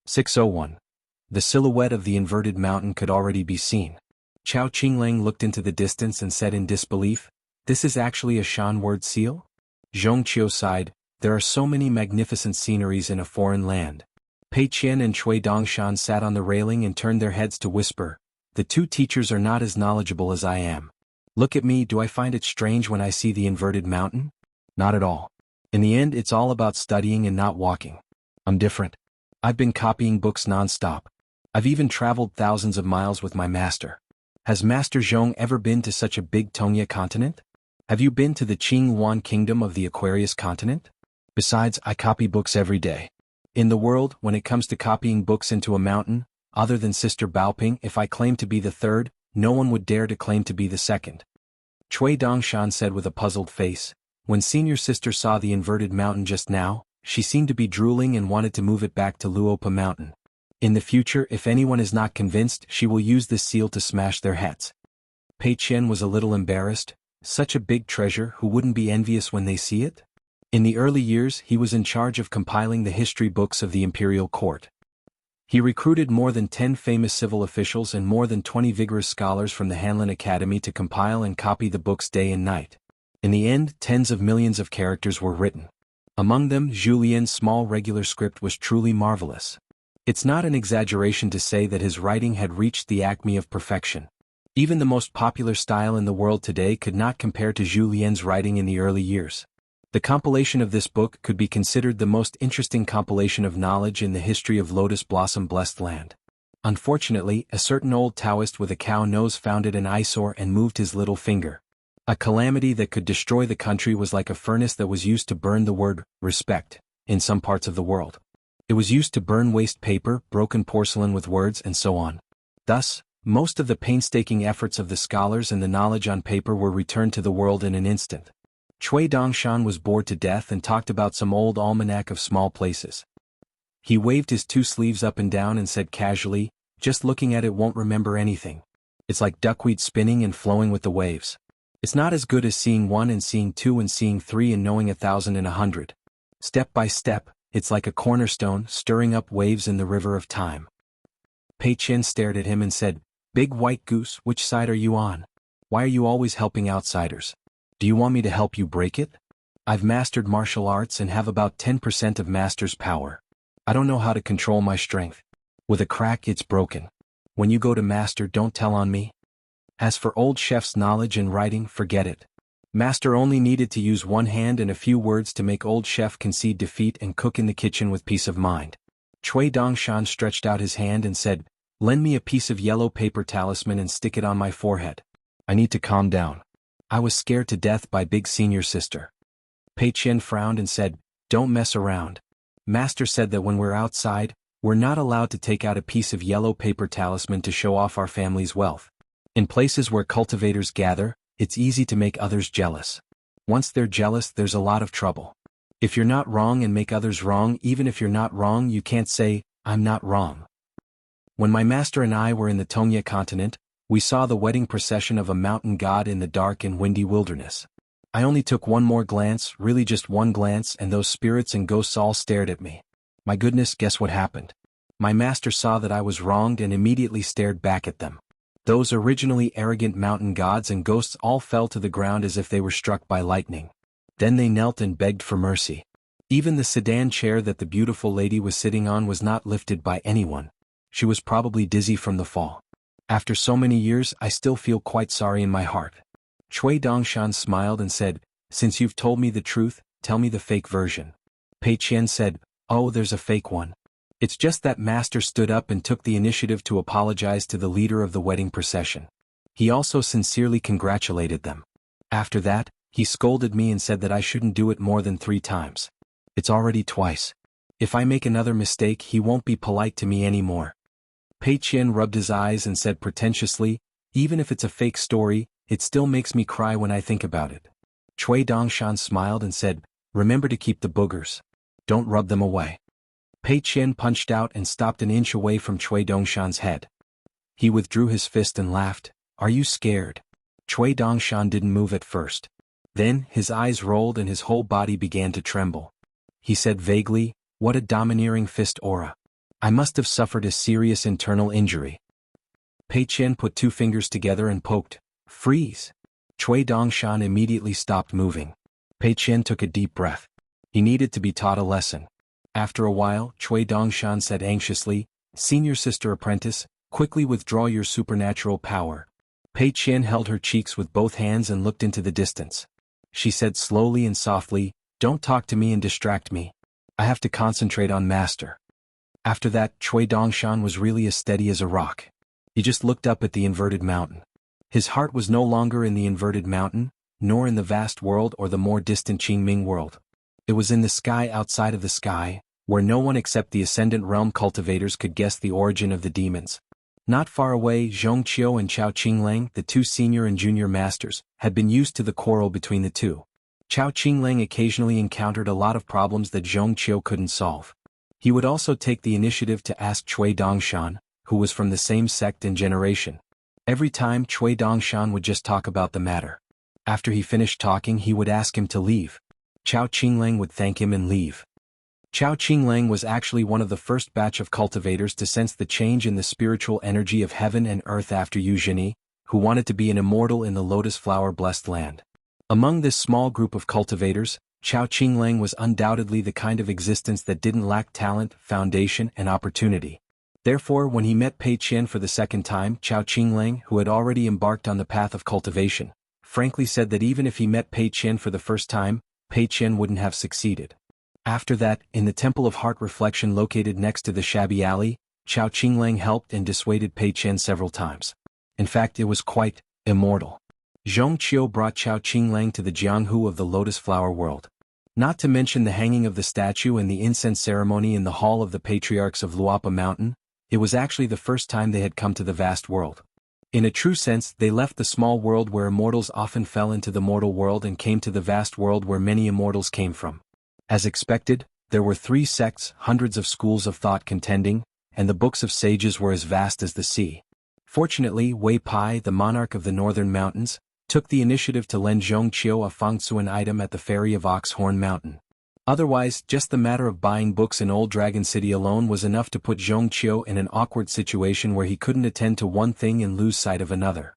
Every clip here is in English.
601. The silhouette of the inverted mountain could already be seen. Chao Qinglang looked into the distance and said in disbelief, "This is actually a Shan-word seal?" Zhong Qiu sighed, "There are so many magnificent sceneries in a foreign land." Pei Qian and Cui Dongshan sat on the railing and turned their heads to whisper, "The two teachers are not as knowledgeable as I am. Look at me, do I find it strange when I see the inverted mountain? Not at all. In the end, it's all about studying and not walking. I'm different. I've been copying books non-stop. I've even traveled thousands of miles with my master. Has Master Zhong ever been to such a big Tongya continent? Have you been to the Qinghuan kingdom of the Aquarius continent? Besides, I copy books every day. In the world, when it comes to copying books into a mountain, other than Sister Baoping, if I claim to be the third, no one would dare to claim to be the second." Cui Dongshan said with a puzzled face, "When senior sister saw the inverted mountain just now, she seemed to be drooling and wanted to move it back to Luopa Mountain. In the future, if anyone is not convinced, she will use this seal to smash their heads." Pei Qian was a little embarrassed. Such a big treasure, who wouldn't be envious when they see it? In the early years, he was in charge of compiling the history books of the imperial court. He recruited more than 10 famous civil officials and more than 20 vigorous scholars from the Hanlin Academy to compile and copy the books day and night. In the end, tens of millions of characters were written. Among them, Julien's small regular script was truly marvelous. It's not an exaggeration to say that his writing had reached the acme of perfection. Even the most popular style in the world today could not compare to Julien's writing in the early years. The compilation of this book could be considered the most interesting compilation of knowledge in the history of Lotus Blossom Blessed Land. Unfortunately, a certain old Taoist with a cow nose found it an eyesore and moved his little finger. A calamity that could destroy the country was like a furnace that was used to burn the word respect in some parts of the world. It was used to burn waste paper, broken porcelain with words, and so on. Thus, most of the painstaking efforts of the scholars and the knowledge on paper were returned to the world in an instant. Cui Dongshan was bored to death and talked about some old almanac of small places. He waved his two sleeves up and down and said casually, "Just looking at it won't remember anything. It's like duckweed spinning and flowing with the waves. It's not as good as seeing one and seeing two and seeing three and knowing 1,000 and 100. Step by step, it's like a cornerstone stirring up waves in the river of time." Pei Qian stared at him and said, "Big white goose, which side are you on? Why are you always helping outsiders? Do you want me to help you break it? I've mastered martial arts and have about 10% of master's power. I don't know how to control my strength. With a crack it's broken. When you go to master, don't tell on me. As for old chef's knowledge and writing, forget it. Master only needed to use one hand and a few words to make old chef concede defeat and cook in the kitchen with peace of mind." Cui Dongshan stretched out his hand and said, "Lend me a piece of yellow paper talisman and stick it on my forehead. I need to calm down. I was scared to death by big senior sister." Pei Qian frowned and said, "Don't mess around. Master said that when we're outside, we're not allowed to take out a piece of yellow paper talisman to show off our family's wealth. In places where cultivators gather, it's easy to make others jealous. Once they're jealous, there's a lot of trouble. If you're not wrong and make others wrong, even if you're not wrong, you can't say, 'I'm not wrong.' When my master and I were in the Tongya continent, we saw the wedding procession of a mountain god in the dark and windy wilderness. I only took one more glance, really just one glance, and those spirits and ghosts all stared at me. My goodness, guess what happened? My master saw that I was wronged and immediately stared back at them. Those originally arrogant mountain gods and ghosts all fell to the ground as if they were struck by lightning. Then they knelt and begged for mercy. Even the sedan chair that the beautiful lady was sitting on was not lifted by anyone. She was probably dizzy from the fall. After so many years, I still feel quite sorry in my heart." Cui Dongshan smiled and said, "Since you've told me the truth, tell me the fake version." Pei Qian said, "Oh, there's a fake one. It's just that master stood up and took the initiative to apologize to the leader of the wedding procession. He also sincerely congratulated them. After that, he scolded me and said that I shouldn't do it more than 3 times. It's already twice. If I make another mistake, he won't be polite to me anymore." Pei Qian rubbed his eyes and said pretentiously, "Even if it's a fake story, it still makes me cry when I think about it." Cui Dongshan smiled and said, "Remember to keep the boogers. Don't rub them away." Pei Qian punched out and stopped an inch away from Cui Dongshan's head. He withdrew his fist and laughed. "Are you scared?" Cui Dongshan didn't move at first. Then, his eyes rolled and his whole body began to tremble. He said vaguely, "What a domineering fist aura. I must have suffered a serious internal injury. Pei Qian put two fingers together and poked. Freeze! Cui Dongshan immediately stopped moving. Pei Qian took a deep breath. He needed to be taught a lesson. After a while, Cui Dongshan said anxiously, Senior Sister Apprentice, quickly withdraw your supernatural power. Pei Qian held her cheeks with both hands and looked into the distance. She said slowly and softly, Don't talk to me and distract me. I have to concentrate on Master. After that, Cui Dongshan was really as steady as a rock. He just looked up at the inverted mountain. His heart was no longer in the inverted mountain, nor in the vast world or the more distant Qingming world. It was in the sky outside of the sky, where no one except the Ascendant Realm cultivators could guess the origin of the demons. Not far away, Zhong Qiu and Chao Qinglang, the two senior and junior masters, had been used to the quarrel between the two. Chao Qinglang occasionally encountered a lot of problems that Zhong Qiu couldn't solve. He would also take the initiative to ask Cui Dongshan, who was from the same sect and generation. Every time Cui Dongshan would just talk about the matter. After he finished talking, he would ask him to leave. Chao Qinglang would thank him and leave. Chao Qinglang was actually one of the first batch of cultivators to sense the change in the spiritual energy of heaven and earth after Yu Zhini, who wanted to be an immortal in the lotus flower blessed land. Among this small group of cultivators, Chao Qinglang was undoubtedly the kind of existence that didn't lack talent, foundation, and opportunity. Therefore, when he met Pei Qian for the second time, Chao Qinglang, who had already embarked on the path of cultivation, frankly said that even if he met Pei Qian for the first time, Pei Qian wouldn't have succeeded. After that, in the Temple of Heart Reflection located next to the shabby alley, Chao Qinglang helped and dissuaded Pei Qian several times. In fact, it was quite immortal. Zhong Qiu brought Chao Qinglang to the Jianghu of the Lotus Flower World. Not to mention the hanging of the statue and the incense ceremony in the Hall of the Patriarchs of Luapa Mountain, it was actually the first time they had come to the vast world. In a true sense, they left the small world where immortals often fell into the mortal world and came to the vast world where many immortals came from. As expected, there were 3 sects, hundreds of schools of thought contending, and the books of sages were as vast as the sea. Fortunately, Wei Pai, the monarch of the northern mountains, took the initiative to lend Zhong Qiu a Fangsuan item at the ferry of Oxhorn Mountain. Otherwise, just the matter of buying books in Old Dragon City alone was enough to put Zhong Qiu in an awkward situation where he couldn't attend to one thing and lose sight of another.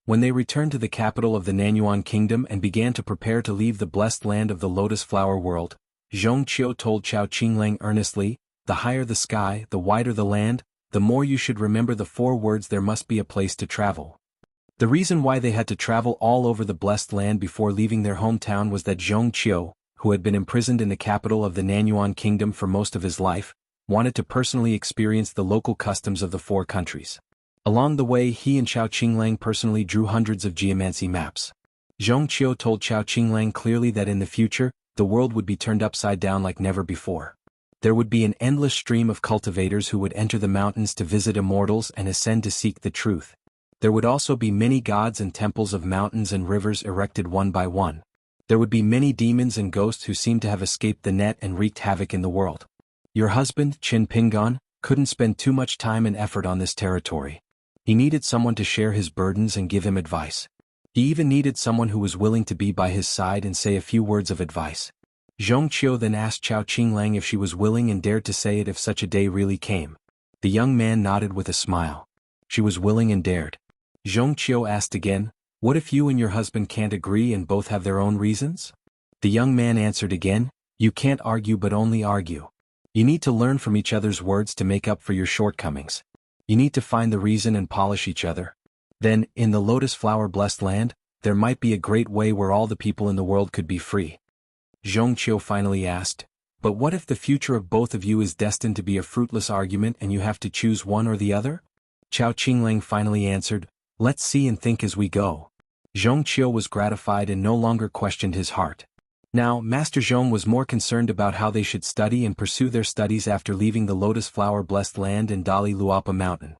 When they returned to the capital of the Nanyuan Kingdom and began to prepare to leave the blessed land of the Lotus Flower World, Zhong Qiu told Chao Qinglang earnestly, the higher the sky, the wider the land, the more you should remember the 4 words there must be a place to travel. The reason why they had to travel all over the blessed land before leaving their hometown was that Zhong Qiu, who had been imprisoned in the capital of the Nanyuan Kingdom for most of his life, wanted to personally experience the local customs of the 4 countries. Along the way, he and Chao Qinglang personally drew hundreds of geomancy maps. Zhong Qiu told Chao Qinglang clearly that in the future, the world would be turned upside down like never before. There would be an endless stream of cultivators who would enter the mountains to visit immortals and ascend to seek the truth. There would also be many gods and temples of mountains and rivers erected one by one. There would be many demons and ghosts who seemed to have escaped the net and wreaked havoc in the world. Your husband, Qin Pingon, couldn't spend too much time and effort on this territory. He needed someone to share his burdens and give him advice. He even needed someone who was willing to be by his side and say a few words of advice. Zhong Qiu then asked Chao Qinglang if she was willing and dared to say it if such a day really came. The young man nodded with a smile. She was willing and dared. Zhong Qiu asked again, what if you and your husband can't agree and both have their own reasons? The young man answered again, you can't argue but only argue. You need to learn from each other's words to make up for your shortcomings. You need to find the reason and polish each other. Then, in the lotus flower blessed land, there might be a great way where all the people in the world could be free. Zhong Qiu finally asked, but what if the future of both of you is destined to be a fruitless argument and you have to choose one or the other? Chao Qinglang finally answered, let's see and think as we go. Zhong Qiu was gratified and no longer questioned his heart. Now, Master Zhong was more concerned about how they should study and pursue their studies after leaving the lotus flower blessed land and Dali Luapa Mountain.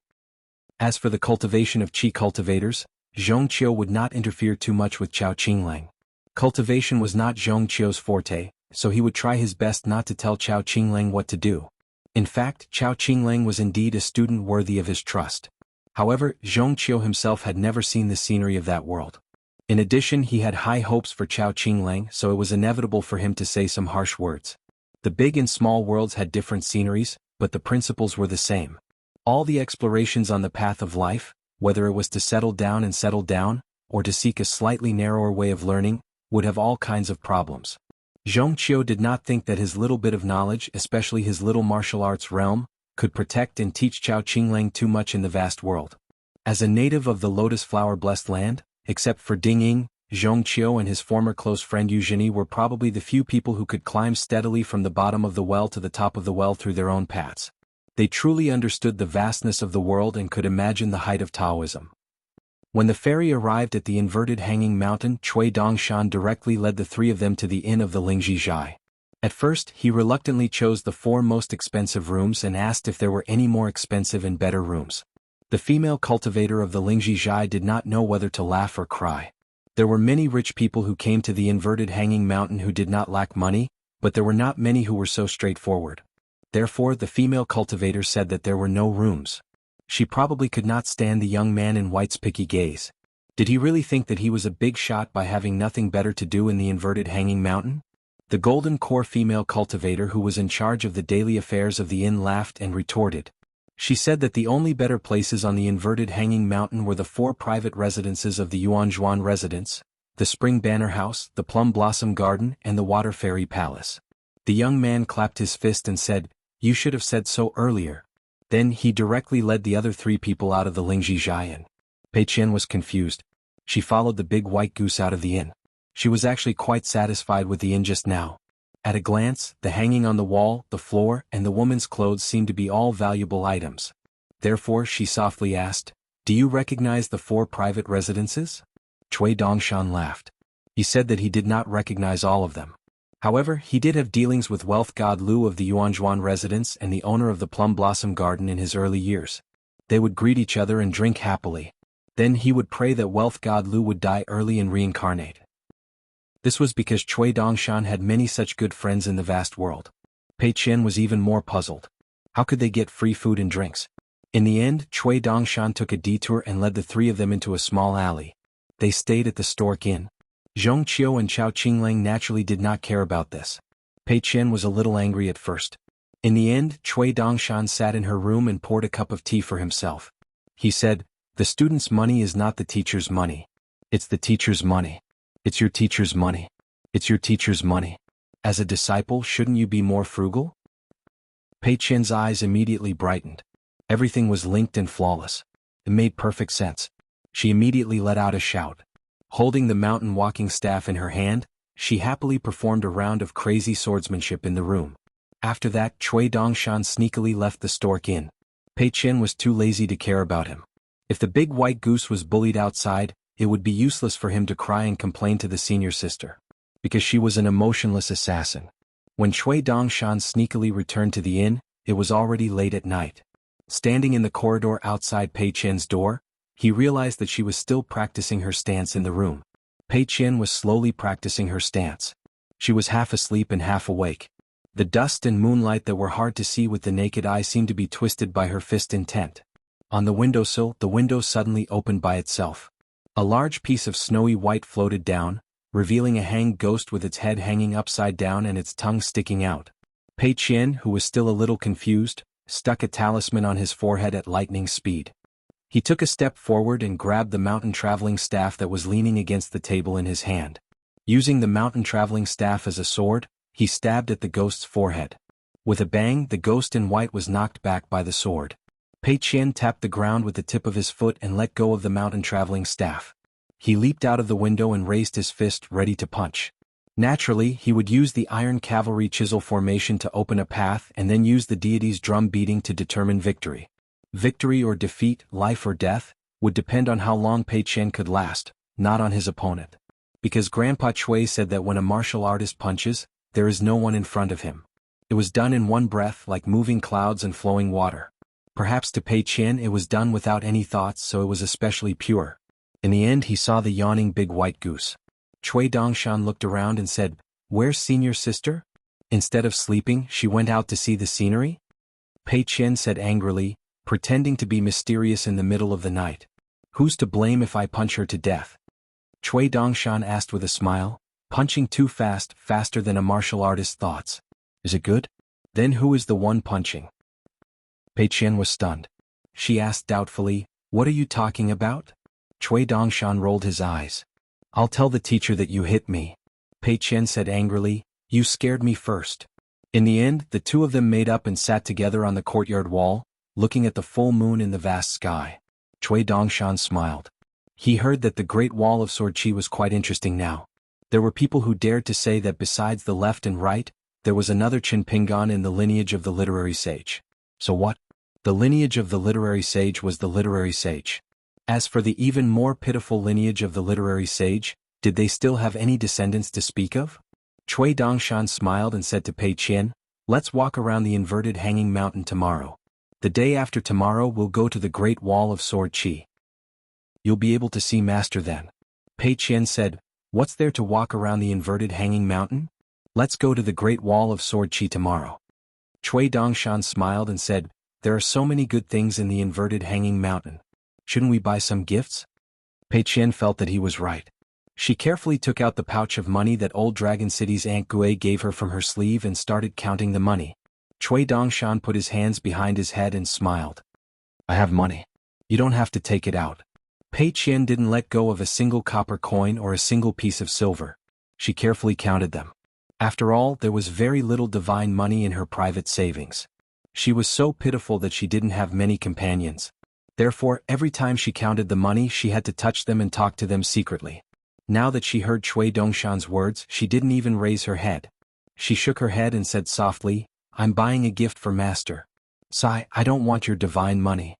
As for the cultivation of qi cultivators, Zhong Qiu would not interfere too much with Chao Qinglang. Cultivation was not Zhong Qiu's forte, so he would try his best not to tell Chao Qinglang what to do. In fact, Chao Qinglang was indeed a student worthy of his trust. However, Zhong Qiu himself had never seen the scenery of that world. In addition, he had high hopes for Chao Qinglang, so it was inevitable for him to say some harsh words. The big and small worlds had different sceneries, but the principles were the same. All the explorations on the path of life, whether it was to settle down, or to seek a slightly narrower way of learning, would have all kinds of problems. Zhong Qiu did not think that his little bit of knowledge, especially his little martial arts realm, could protect and teach Chao Qinglang too much in the vast world. As a native of the lotus flower-blessed land, except for Ding Ying, Zhong Qiu and his former close friend Eugenie were probably the few people who could climb steadily from the bottom of the well to the top of the well through their own paths. They truly understood the vastness of the world and could imagine the height of Taoism. When the ferry arrived at the inverted hanging mountain, Cui Dongshan directly led the three of them to the inn of the Lingji Zhai. At first, he reluctantly chose the 4 most expensive rooms and asked if there were any more expensive and better rooms. The female cultivator of the Lingji Zhai did not know whether to laugh or cry. There were many rich people who came to the inverted hanging mountain who did not lack money, but there were not many who were so straightforward. Therefore, the female cultivator said that there were no rooms. She probably could not stand the young man in white's picky gaze. Did he really think that he was a big shot by having nothing better to do in the inverted hanging mountain? The golden core female cultivator who was in charge of the daily affairs of the inn laughed and retorted. She said that the only better places on the inverted hanging mountain were the 4 private residences of the Yuanzhuan residence, the Spring Banner House, the Plum Blossom Garden, and the Water Fairy Palace. The young man clapped his fist and said, "You should have said so earlier." Then he directly led the other 3 people out of the Lingji Zhai inn. Pei Qian was confused. She followed the big white goose out of the inn. She was actually quite satisfied with the inn just now. At a glance, the hanging on the wall, the floor, and the woman's clothes seemed to be all valuable items. Therefore she softly asked, "Do you recognize the 4 private residences?" Cui Dongshan laughed. He said that he did not recognize all of them. However, he did have dealings with wealth god Lu of the Yuanzhuan residence and the owner of the Plum Blossom Garden in his early years. They would greet each other and drink happily. Then he would pray that wealth god Lu would die early and reincarnate. This was because Cui Dongshan had many such good friends in the vast world. Pei Qian was even more puzzled. How could they get free food and drinks? In the end, Cui Dongshan took a detour and led the 3 of them into a small alley. They stayed at the Stork Inn. Zhong Qiu and Chao Qinglang naturally did not care about this. Pei Qian was a little angry at first. In the end, Cui Dongshan sat in her room and poured a cup of tea for himself. He said, "The student's money is not the teacher's money. It's the teacher's money. It's your teacher's money. It's your teacher's money. As a disciple, shouldn't you be more frugal?" Pei Qian's eyes immediately brightened. Everything was linked and flawless. It made perfect sense. She immediately let out a shout. Holding the mountain walking staff in her hand, she happily performed a round of crazy swordsmanship in the room. After that, Cui Dongshan sneakily left the Stork Inn. Pei Qian was too lazy to care about him. If the big white goose was bullied outside, it would be useless for him to cry and complain to the senior sister. Because she was an emotionless assassin. When Cui Dongshan sneakily returned to the inn, it was already late at night. Standing in the corridor outside Pei Qian's door, he realized that she was still practicing her stance in the room. Pei Qian was slowly practicing her stance. She was half asleep and half awake. The dust and moonlight that were hard to see with the naked eye seemed to be twisted by her fist intent. On the windowsill, the window suddenly opened by itself. A large piece of snowy white floated down, revealing a hanged ghost with its head hanging upside down and its tongue sticking out. Pei Qian, who was still a little confused, stuck a talisman on his forehead at lightning speed. He took a step forward and grabbed the mountain traveling staff that was leaning against the table in his hand. Using the mountain traveling staff as a sword, he stabbed at the ghost's forehead. With a bang, the ghost in white was knocked back by the sword. Pei Qian tapped the ground with the tip of his foot and let go of the mountain traveling staff. He leaped out of the window and raised his fist ready to punch. Naturally, he would use the iron cavalry chisel formation to open a path and then use the deity's drum beating to determine victory. Victory or defeat, life or death, would depend on how long Pei Qian could last, not on his opponent. Because Grandpa Cui said that when a martial artist punches, there is no one in front of him. It was done in one breath like moving clouds and flowing water. Perhaps to Pei Qian it was done without any thoughts, so it was especially pure. In the end he saw the yawning big white goose. Cui Dongshan looked around and said, "Where's senior sister?" Instead of sleeping, she went out to see the scenery? Pei Qian said angrily, pretending to be mysterious in the middle of the night. "Who's to blame if I punch her to death?" Cui Dongshan asked with a smile, "Punching too fast, faster than a martial artist's thoughts. Is it good? Then who is the one punching?" Pei Qian was stunned. She asked doubtfully, "What are you talking about?" Cui Dongshan rolled his eyes. "I'll tell the teacher that you hit me." Pei Qian said angrily, "You scared me first." In the end, the two of them made up and sat together on the courtyard wall, looking at the full moon in the vast sky. Cui Dongshan smiled. He heard that the Great Wall of Sword Qi was quite interesting now. There were people who dared to say that besides the left and right, there was another Qinpingan in the lineage of the literary sage. So what? The lineage of the literary sage was the literary sage. As for the even more pitiful lineage of the literary sage, did they still have any descendants to speak of? Cui Dongshan smiled and said to Pei Qian, "Let's walk around the inverted hanging mountain tomorrow. The day after tomorrow we'll go to the Great Wall of Sword Qi. You'll be able to see Master then." Pei Qian said, "What's there to walk around the inverted hanging mountain? Let's go to the Great Wall of Sword Qi tomorrow." Cui Dongshan smiled and said, "There are so many good things in the inverted hanging mountain. Shouldn't we buy some gifts?" Pei Qian felt that he was right. She carefully took out the pouch of money that Old Dragon City's Aunt Gui gave her from her sleeve and started counting the money. Cui Dongshan put his hands behind his head and smiled. "I have money. You don't have to take it out." Pei Qian didn't let go of a single copper coin or a single piece of silver. She carefully counted them. After all, there was very little divine money in her private savings. She was so pitiful that she didn't have many companions. Therefore, every time she counted the money she had to touch them and talk to them secretly. Now that she heard Cui Dongshan's words, she didn't even raise her head. She shook her head and said softly, "I'm buying a gift for Master. Sai, I don't want your divine money."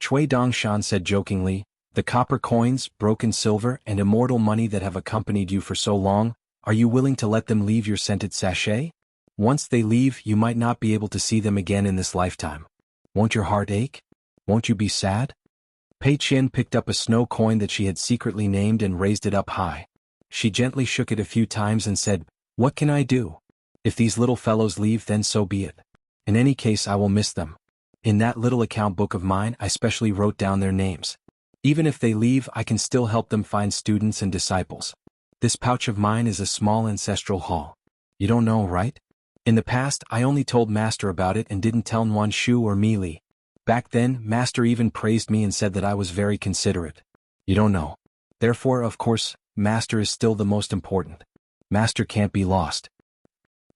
Cui Dongshan said jokingly, "The copper coins, broken silver, and immortal money that have accompanied you for so long, are you willing to let them leave your scented sachet? Once they leave, you might not be able to see them again in this lifetime. Won't your heart ache? Won't you be sad?" Pei Qian picked up a snow coin that she had secretly named and raised it up high. She gently shook it a few times and said, "What can I do? If these little fellows leave, then so be it. In any case, I will miss them. In that little account book of mine, I specially wrote down their names. Even if they leave, I can still help them find students and disciples. This pouch of mine is a small ancestral hall. You don't know, right? In the past, I only told Master about it and didn't tell Nuan Shu or Mi Li. Back then, Master even praised me and said that I was very considerate. You don't know. Therefore, of course, Master is still the most important. Master can't be lost."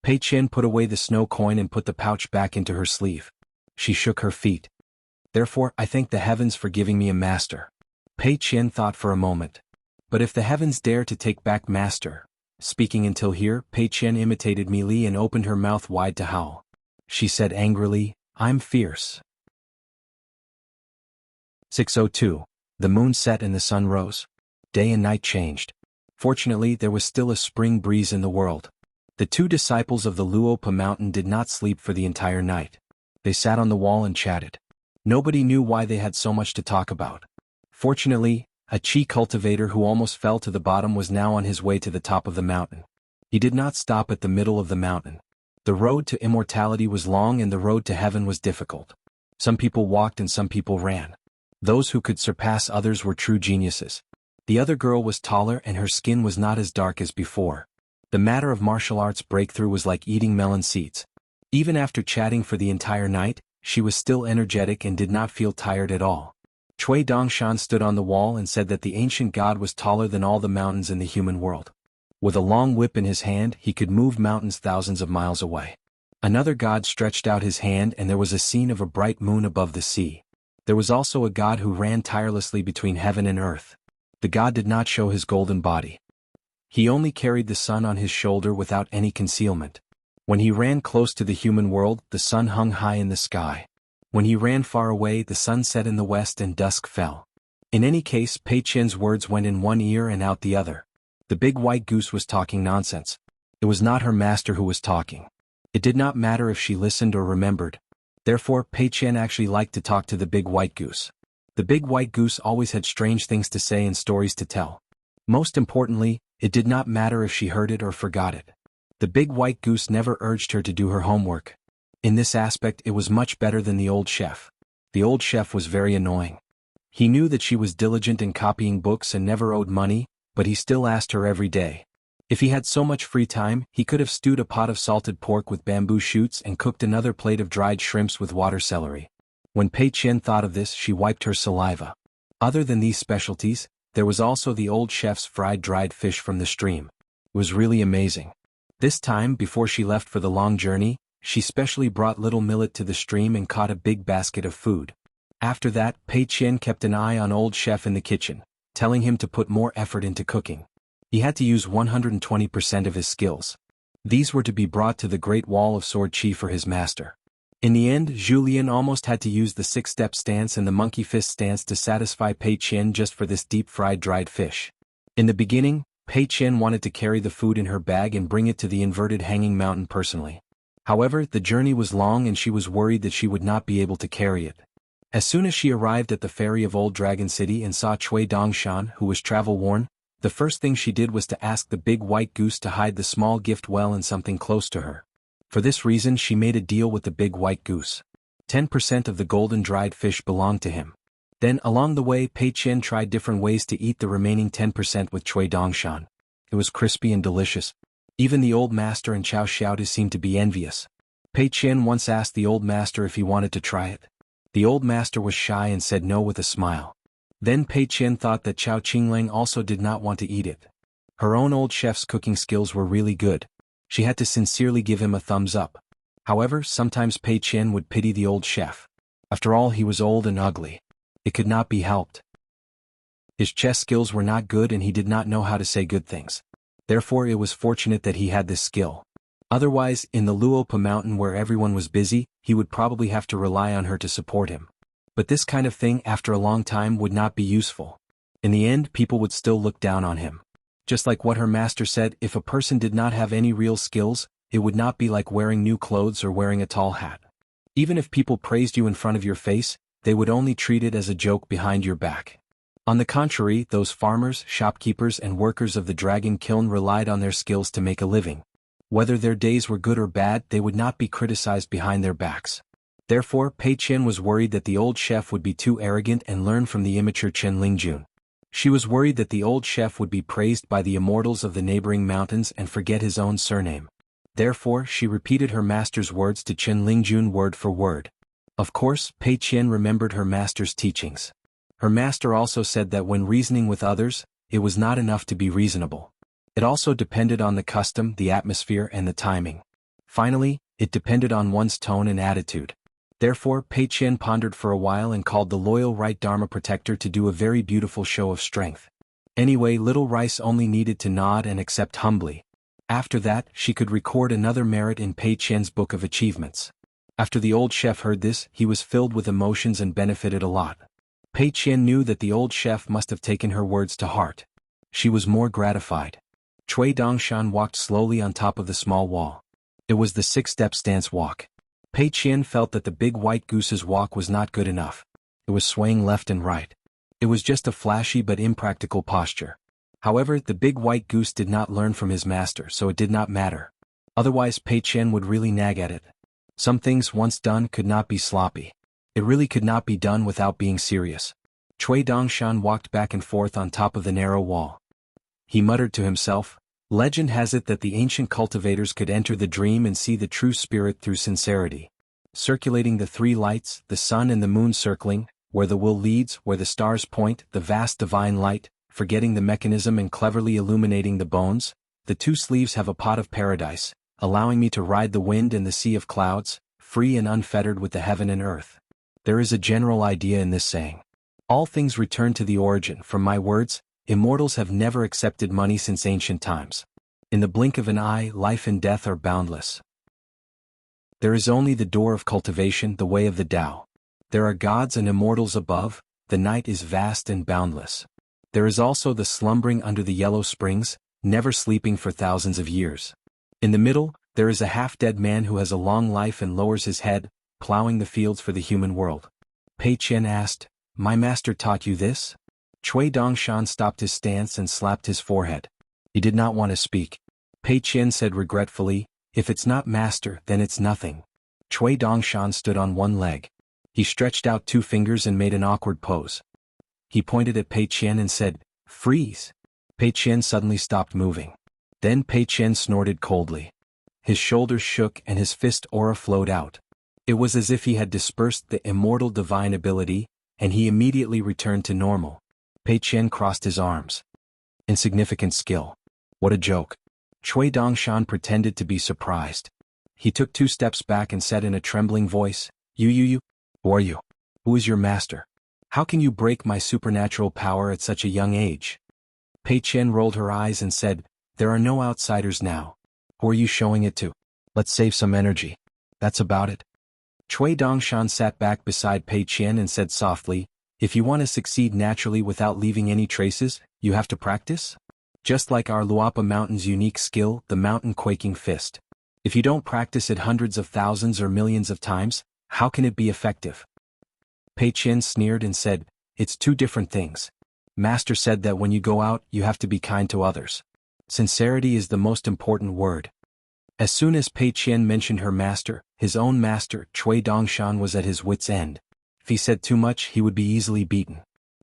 Pei Qian put away the snow coin and put the pouch back into her sleeve. She shook her feet. "Therefore, I thank the heavens for giving me a master." Pei Qian thought for a moment. But if the heavens dare to take back Master... Speaking until here, Pei Qian imitated Mi Li and opened her mouth wide to howl. She said angrily, "I'm fierce." 6:02. The moon set and the sun rose. Day and night changed. Fortunately, there was still a spring breeze in the world. The two disciples of the Luopa mountain did not sleep for the entire night. They sat on the wall and chatted. Nobody knew why they had so much to talk about. Fortunately, a Qi cultivator who almost fell to the bottom was now on his way to the top of the mountain. He did not stop at the middle of the mountain. The road to immortality was long and the road to heaven was difficult. Some people walked and some people ran. Those who could surpass others were true geniuses. The other girl was taller and her skin was not as dark as before. The matter of martial arts breakthrough was like eating melon seeds. Even after chatting for the entire night, she was still energetic and did not feel tired at all. Cui Dongshan stood on the wall and said that the ancient god was taller than all the mountains in the human world. With a long whip in his hand, he could move mountains thousands of miles away. Another god stretched out his hand and there was a scene of a bright moon above the sea. There was also a god who ran tirelessly between heaven and earth. The god did not show his golden body. He only carried the sun on his shoulder without any concealment. When he ran close to the human world, the sun hung high in the sky. When he ran far away, the sun set in the west and dusk fell. In any case, Pei Qian's words went in one ear and out the other. The big white goose was talking nonsense. It was not her master who was talking. It did not matter if she listened or remembered. Therefore, Pei Qian actually liked to talk to the big white goose. The big white goose always had strange things to say and stories to tell. Most importantly, it did not matter if she heard it or forgot it. The big white goose never urged her to do her homework. In this aspect, it was much better than the old chef. The old chef was very annoying. He knew that she was diligent in copying books and never owed money, but he still asked her every day. If he had so much free time, he could have stewed a pot of salted pork with bamboo shoots and cooked another plate of dried shrimps with water celery. When Pei Qian thought of this, she wiped her saliva. Other than these specialties, there was also the old chef's fried dried fish from the stream. It was really amazing. This time, before she left for the long journey, she specially brought little Millet to the stream and caught a big basket of food. After that, Pei Qian kept an eye on old chef in the kitchen, telling him to put more effort into cooking. He had to use 120% of his skills. These were to be brought to the Great Wall of Sword Chi for his master. In the end, Julien almost had to use the 6-step stance and the monkey fist stance to satisfy Pei Qian just for this deep-fried dried fish. In the beginning, Pei Qian wanted to carry the food in her bag and bring it to the inverted hanging mountain personally. However, the journey was long and she was worried that she would not be able to carry it. As soon as she arrived at the ferry of Old Dragon City and saw Cui Dongshan, who was travel-worn, the first thing she did was to ask the big white goose to hide the small gift well in something close to her. For this reason she made a deal with the big white goose. 10% of the golden dried fish belonged to him. Then along the way Pei Qian tried different ways to eat the remaining 10% with Cui Dongshan. It was crispy and delicious. Even the old master and Chao Xiaoda seemed to be envious. Pei Qian once asked the old master if he wanted to try it. The old master was shy and said no with a smile. Then Pei Qian thought that Chao Qinglang also did not want to eat it. Her own old chef's cooking skills were really good. She had to sincerely give him a thumbs up. However, sometimes Pei Qian would pity the old chef. After all, he was old and ugly. It could not be helped. His chess skills were not good and he did not know how to say good things. Therefore it was fortunate that he had this skill. Otherwise, in the Luopa mountain where everyone was busy, he would probably have to rely on her to support him. But this kind of thing after a long time would not be useful. In the end, people would still look down on him. Just like what her master said, if a person did not have any real skills, it would not be like wearing new clothes or wearing a tall hat. Even if people praised you in front of your face, they would only treat it as a joke behind your back. On the contrary, those farmers, shopkeepers and workers of the dragon kiln relied on their skills to make a living. Whether their days were good or bad, they would not be criticized behind their backs. Therefore, Pei Qian was worried that the old chef would be too arrogant and learn from the immature Chen Lingjun. She was worried that the old chef would be praised by the immortals of the neighboring mountains and forget his own surname. Therefore, she repeated her master's words to Chen Lingjun word for word. Of course, Pei Qian remembered her master's teachings. Her master also said that when reasoning with others, it was not enough to be reasonable. It also depended on the custom, the atmosphere and the timing. Finally, it depended on one's tone and attitude. Therefore, Pei Qian pondered for a while and called the loyal right Dharma protector to do a very beautiful show of strength. Anyway, Little Rice only needed to nod and accept humbly. After that, she could record another merit in Pei Qian's book of achievements. After the old chef heard this, he was filled with emotions and benefited a lot. Pei Qian knew that the old chef must have taken her words to heart. She was more gratified. Cui Dongshan walked slowly on top of the small wall. It was the 6-step stance walk. Pei Qian felt that the big white goose's walk was not good enough. It was swaying left and right. It was just a flashy but impractical posture. However, the big white goose did not learn from his master, so it did not matter. Otherwise Pei Qian would really nag at it. Some things once done could not be sloppy. It really could not be done without being serious. Cui Dongshan walked back and forth on top of the narrow wall. He muttered to himself, "Legend has it that the ancient cultivators could enter the dream and see the true spirit through sincerity. Circulating the 3 lights, the sun and the moon circling, where the will leads, where the stars point, the vast divine light, forgetting the mechanism and cleverly illuminating the bones, the 2 sleeves have a pot of paradise, allowing me to ride the wind and the sea of clouds, free and unfettered with the heaven and earth." There is a general idea in this saying. All things return to the origin. From my words, immortals have never accepted money since ancient times. In the blink of an eye, life and death are boundless. There is only the door of cultivation, the way of the Tao. There are gods and immortals above, the night is vast and boundless. There is also the slumbering under the yellow springs, never sleeping for thousands of years. In the middle, there is a half-dead man who has a long life and lowers his head, plowing the fields for the human world. Pei Qian asked, "My master taught you this?" Cui Dongshan stopped his stance and slapped his forehead. He did not want to speak. Pei Qian said regretfully, "If it's not master, then it's nothing." Cui Dongshan stood on one leg. He stretched out 2 fingers and made an awkward pose. He pointed at Pei Qian and said, "Freeze." Pei Qian suddenly stopped moving. Then Pei Qian snorted coldly. His shoulders shook and his fist aura flowed out. It was as if he had dispersed the immortal divine ability, and he immediately returned to normal. Pei Qian crossed his arms. Insignificant skill. What a joke. Cui Dongshan pretended to be surprised. He took 2 steps back and said in a trembling voice, You. Who are you? Who is your master? How can you break my supernatural power at such a young age? Pei Qian rolled her eyes and said, There are no outsiders now. Who are you showing it to? Let's save some energy. That's about it. Cui Dongshan sat back beside Pei Qian and said softly, If you want to succeed naturally without leaving any traces, you have to practice? Just like our Luapa Mountain's unique skill, the mountain quaking fist. If you don't practice it hundreds of thousands or millions of times, how can it be effective? Pei Qian sneered and said, It's 2 different things. Master said that when you go out, you have to be kind to others. Sincerity is the most important word. As soon as Pei Qian mentioned her master, his own master, Cui Dongshan was at his wit's end. If he said too much, he would be easily beaten.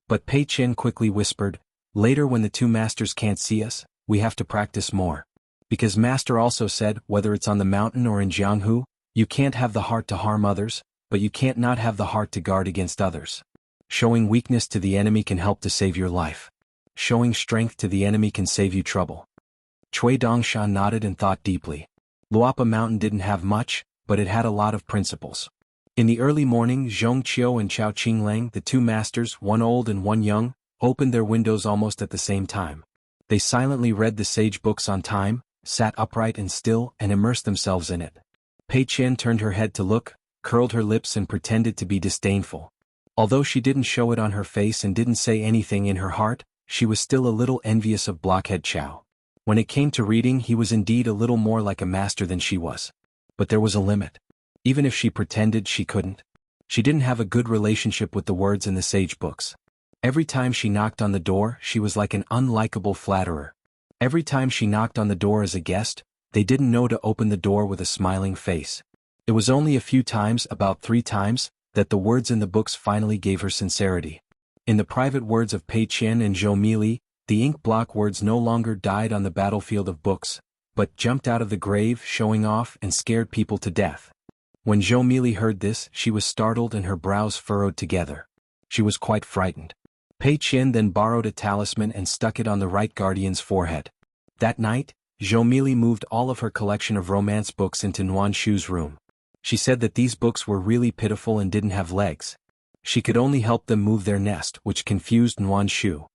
But Pei Qian quickly whispered, Later when the 2 masters can't see us, we have to practice more. Because master also said, whether it's on the mountain or in Jianghu, you can't have the heart to harm others, but you can't not have the heart to guard against others. Showing weakness to the enemy can help to save your life. Showing strength to the enemy can save you trouble. Cui Dongshan nodded and thought deeply. Luapa Mountain didn't have much, but it had a lot of principles. In the early morning, Zhong Qiu and Chao Qinglang, the 2 masters, one old and one young, opened their windows almost at the same time. They silently read the sage books on time, sat upright and still, and immersed themselves in it. Pei Qian turned her head to look, curled her lips and pretended to be disdainful. Although she didn't show it on her face and didn't say anything in her heart, she was still a little envious of Blockhead Chao. When it came to reading, he was indeed a little more like a master than she was. But there was a limit. Even if she pretended, she couldn't. She didn't have a good relationship with the words in the sage books. Every time she knocked on the door, she was like an unlikable flatterer. Every time she knocked on the door as a guest, they didn't know to open the door with a smiling face. It was only a few times, about 3 times, that the words in the books finally gave her sincerity. In the private words of Pei Qian and Zhou Mili, the ink block words no longer died on the battlefield of books, but jumped out of the grave, showing off and scared people to death. When Zhou Mili heard this, she was startled and her brows furrowed together. She was quite frightened. Pei Qian then borrowed a talisman and stuck it on the right guardian's forehead. That night, Zhou Mili moved all of her collection of romance books into Nuan Shu's room. She said that these books were really pitiful and didn't have legs. She could only help them move their nest, which confused Nuan Shu.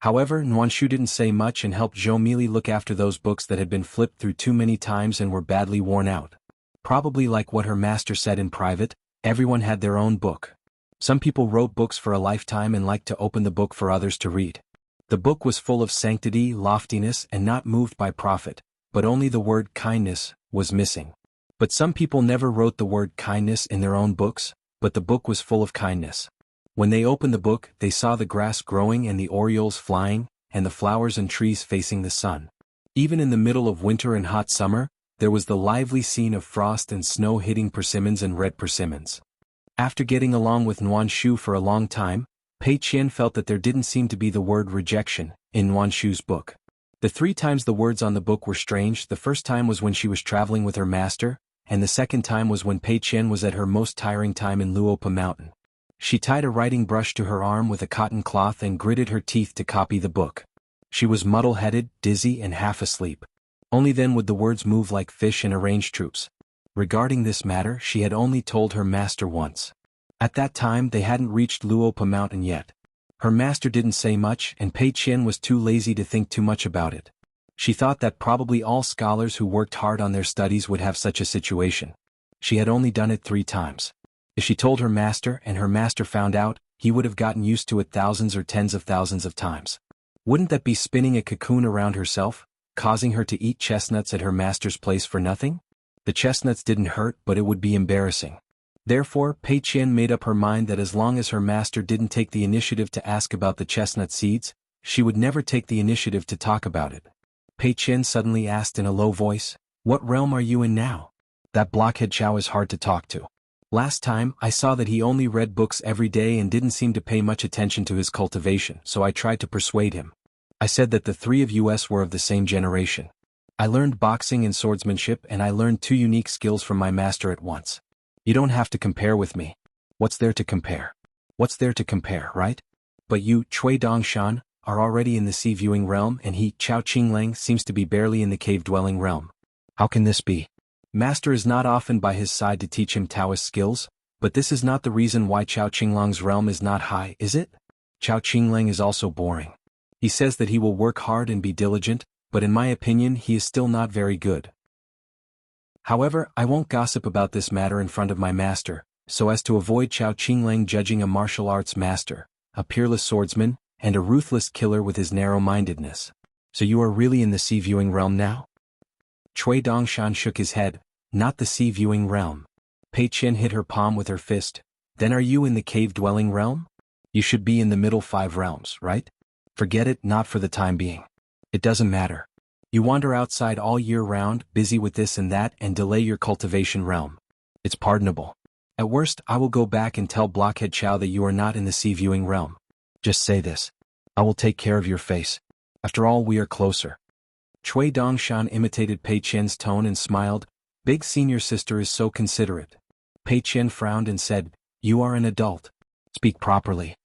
However, Nuan Shu didn't say much and helped Zhou Mili look after those books that had been flipped through too many times and were badly worn out. Probably like what her master said in private, everyone had their own book. Some people wrote books for a lifetime and liked to open the book for others to read. The book was full of sanctity, loftiness, and not moved by profit, but only the word kindness was missing. But some people never wrote the word kindness in their own books, but the book was full of kindness. When they opened the book, they saw the grass growing and the orioles flying, and the flowers and trees facing the sun. Even in the middle of winter and hot summer, there was the lively scene of frost and snow hitting persimmons and red persimmons. After getting along with Nuan Shu for a long time, Pei Qian felt that there didn't seem to be the word rejection in Nuan Shu's book. The 3 times the words on the book were strange. The first time was when she was traveling with her master, and the second time was when Pei Qian was at her most tiring time in Luopa Mountain. She tied a writing brush to her arm with a cotton cloth and gritted her teeth to copy the book. She was muddle-headed, dizzy, and half asleep. Only then would the words move like fish in arranged troops. Regarding this matter, she had only told her master once. At that time, they hadn't reached Luopa Mountain yet. Her master didn't say much, and Pei Qian was too lazy to think too much about it. She thought that probably all scholars who worked hard on their studies would have such a situation. She had only done it 3 times. If she told her master and her master found out, he would have gotten used to it thousands or tens of thousands of times. Wouldn't that be spinning a cocoon around herself, causing her to eat chestnuts at her master's place for nothing? The chestnuts didn't hurt, but it would be embarrassing. Therefore, Pei Qian made up her mind that as long as her master didn't take the initiative to ask about the chestnut seeds, she would never take the initiative to talk about it. Pei Qian suddenly asked in a low voice, "What realm are you in now? That Blockhead Chao is hard to talk to. Last time, I saw that he only read books every day and didn't seem to pay much attention to his cultivation, so I tried to persuade him. I said that the 3 of us were of the same generation. I learned boxing and swordsmanship, and I learned 2 unique skills from my master at once. You don't have to compare with me. What's there to compare? What's there to compare, right? But you, Cui Dongshan, are already in the sea-viewing realm and he, Chao Qinglang, seems to be barely in the cave-dwelling realm. How can this be? Master is not often by his side to teach him Taoist skills, but this is not the reason why Chao Qinglang's realm is not high, is it? Chao Qinglang is also boring. He says that he will work hard and be diligent, but in my opinion he is still not very good. However, I won't gossip about this matter in front of my master, so as to avoid Chao Qinglang judging a martial arts master, a peerless swordsman, and a ruthless killer with his narrow-mindedness. So you are really in the sea-viewing realm now? Cui Dongshan shook his head. Not the sea-viewing realm. Pei Qian hit her palm with her fist. Then are you in the cave-dwelling realm? You should be in the middle 5 realms, right? Forget it, not for the time being. It doesn't matter. You wander outside all year round, busy with this and that, and delay your cultivation realm. It's pardonable. At worst, I will go back and tell Blockhead Chow that you are not in the sea-viewing realm. Just say this. I will take care of your face. After all, we are closer. Cui Dongshan imitated Pei Qian's tone and smiled. Big senior sister is so considerate. Pei Qian frowned and said, You are an adult. Speak properly.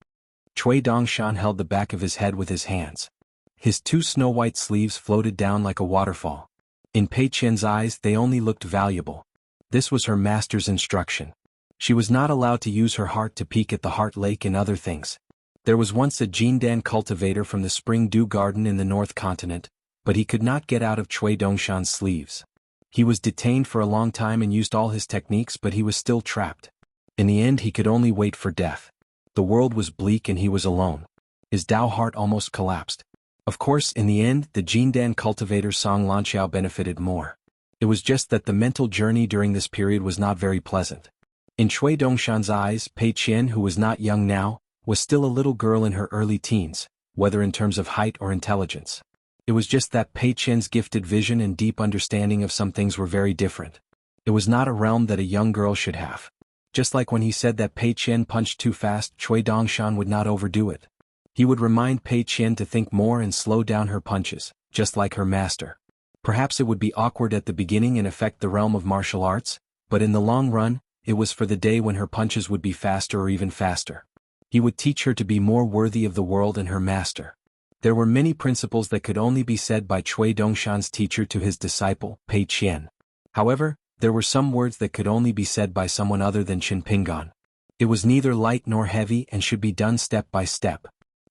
Cui Dongshan held the back of his head with his hands. His 2 snow-white sleeves floated down like a waterfall. In Pei Qian's eyes they only looked valuable. This was her master's instruction. She was not allowed to use her heart to peek at the Heart Lake and other things. There was once a Jindan cultivator from the Spring Dew Garden in the North Continent, but he could not get out of Cui Dongshan's sleeves. He was detained for a long time and used all his techniques, but he was still trapped. In the end he could only wait for death. The world was bleak and he was alone. His Dao heart almost collapsed. Of course, in the end, the Jindan cultivator Song Lanqiao benefited more. It was just that the mental journey during this period was not very pleasant. In Cui Dongshan's eyes, Pei Qian, who was not young now, was still a little girl in her early teens, whether in terms of height or intelligence. It was just that Pei Qian's gifted vision and deep understanding of some things were very different. It was not a realm that a young girl should have. Just like when he said that Pei Qian punched too fast, Cui Dongshan would not overdo it. He would remind Pei Qian to think more and slow down her punches, just like her master. Perhaps it would be awkward at the beginning and affect the realm of martial arts, but in the long run, it was for the day when her punches would be faster or even faster. He would teach her to be more worthy of the world and her master. There were many principles that could only be said by Cui Dongshan's teacher to his disciple, Pei Qian. However, there were some words that could only be said by someone other than Qin Pingan. It was neither light nor heavy and should be done step by step.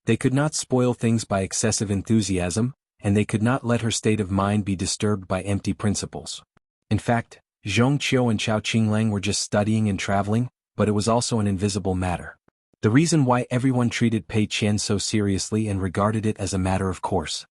They could not spoil things by excessive enthusiasm, and they could not let her state of mind be disturbed by empty principles. In fact, Zhong Qiu and Chao Qinglang were just studying and traveling, but it was also an invisible matter. The reason why everyone treated Pei Qian so seriously and regarded it as a matter of course.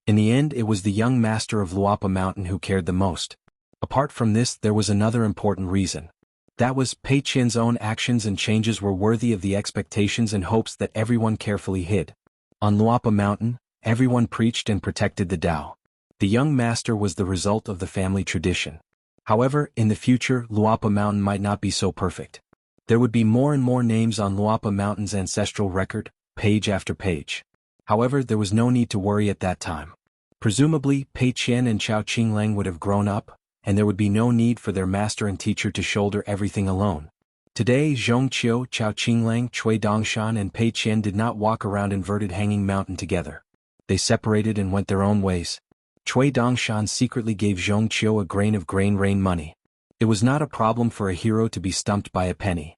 In the end, it was the young master of Luapa Mountain who cared the most. Apart from this, there was another important reason. That was, Pei Qian's own actions and changes were worthy of the expectations and hopes that everyone carefully hid. On Luapa Mountain, everyone preached and protected the Tao. The young master was the result of the family tradition. However, in the future, Luapa Mountain might not be so perfect. There would be more and more names on Luapa Mountain's ancestral record, page after page. However, there was no need to worry at that time. Presumably, Pei Qian and Chao Qinglang would have grown up, and there would be no need for their master and teacher to shoulder everything alone. Today, Zhong Qiu, Chao Qinglang, Cui Dongshan and Pei Qian did not walk around inverted hanging mountain together. They separated and went their own ways. Cui Dongshan secretly gave Zhong Qiu a grain of grain rain money. It was not a problem for a hero to be stumped by a penny.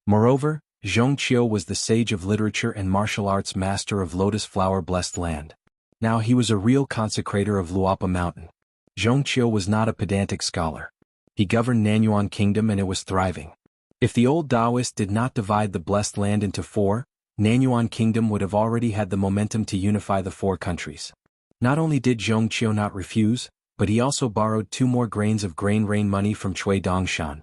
Moreover, Zhong Qiu was the sage of literature and martial arts master of Lotus Flower Blessed Land. Now he was a real consecrator of Luapa Mountain. Zhong Qiu was not a pedantic scholar. He governed Nanyuan Kingdom and it was thriving. If the old Taoists did not divide the blessed land into 4, Nanyuan Kingdom would have already had the momentum to unify the 4 countries. Not only did Zhong Qiu not refuse, but he also borrowed 2 more grains of grain rain money from Cui Dongshan.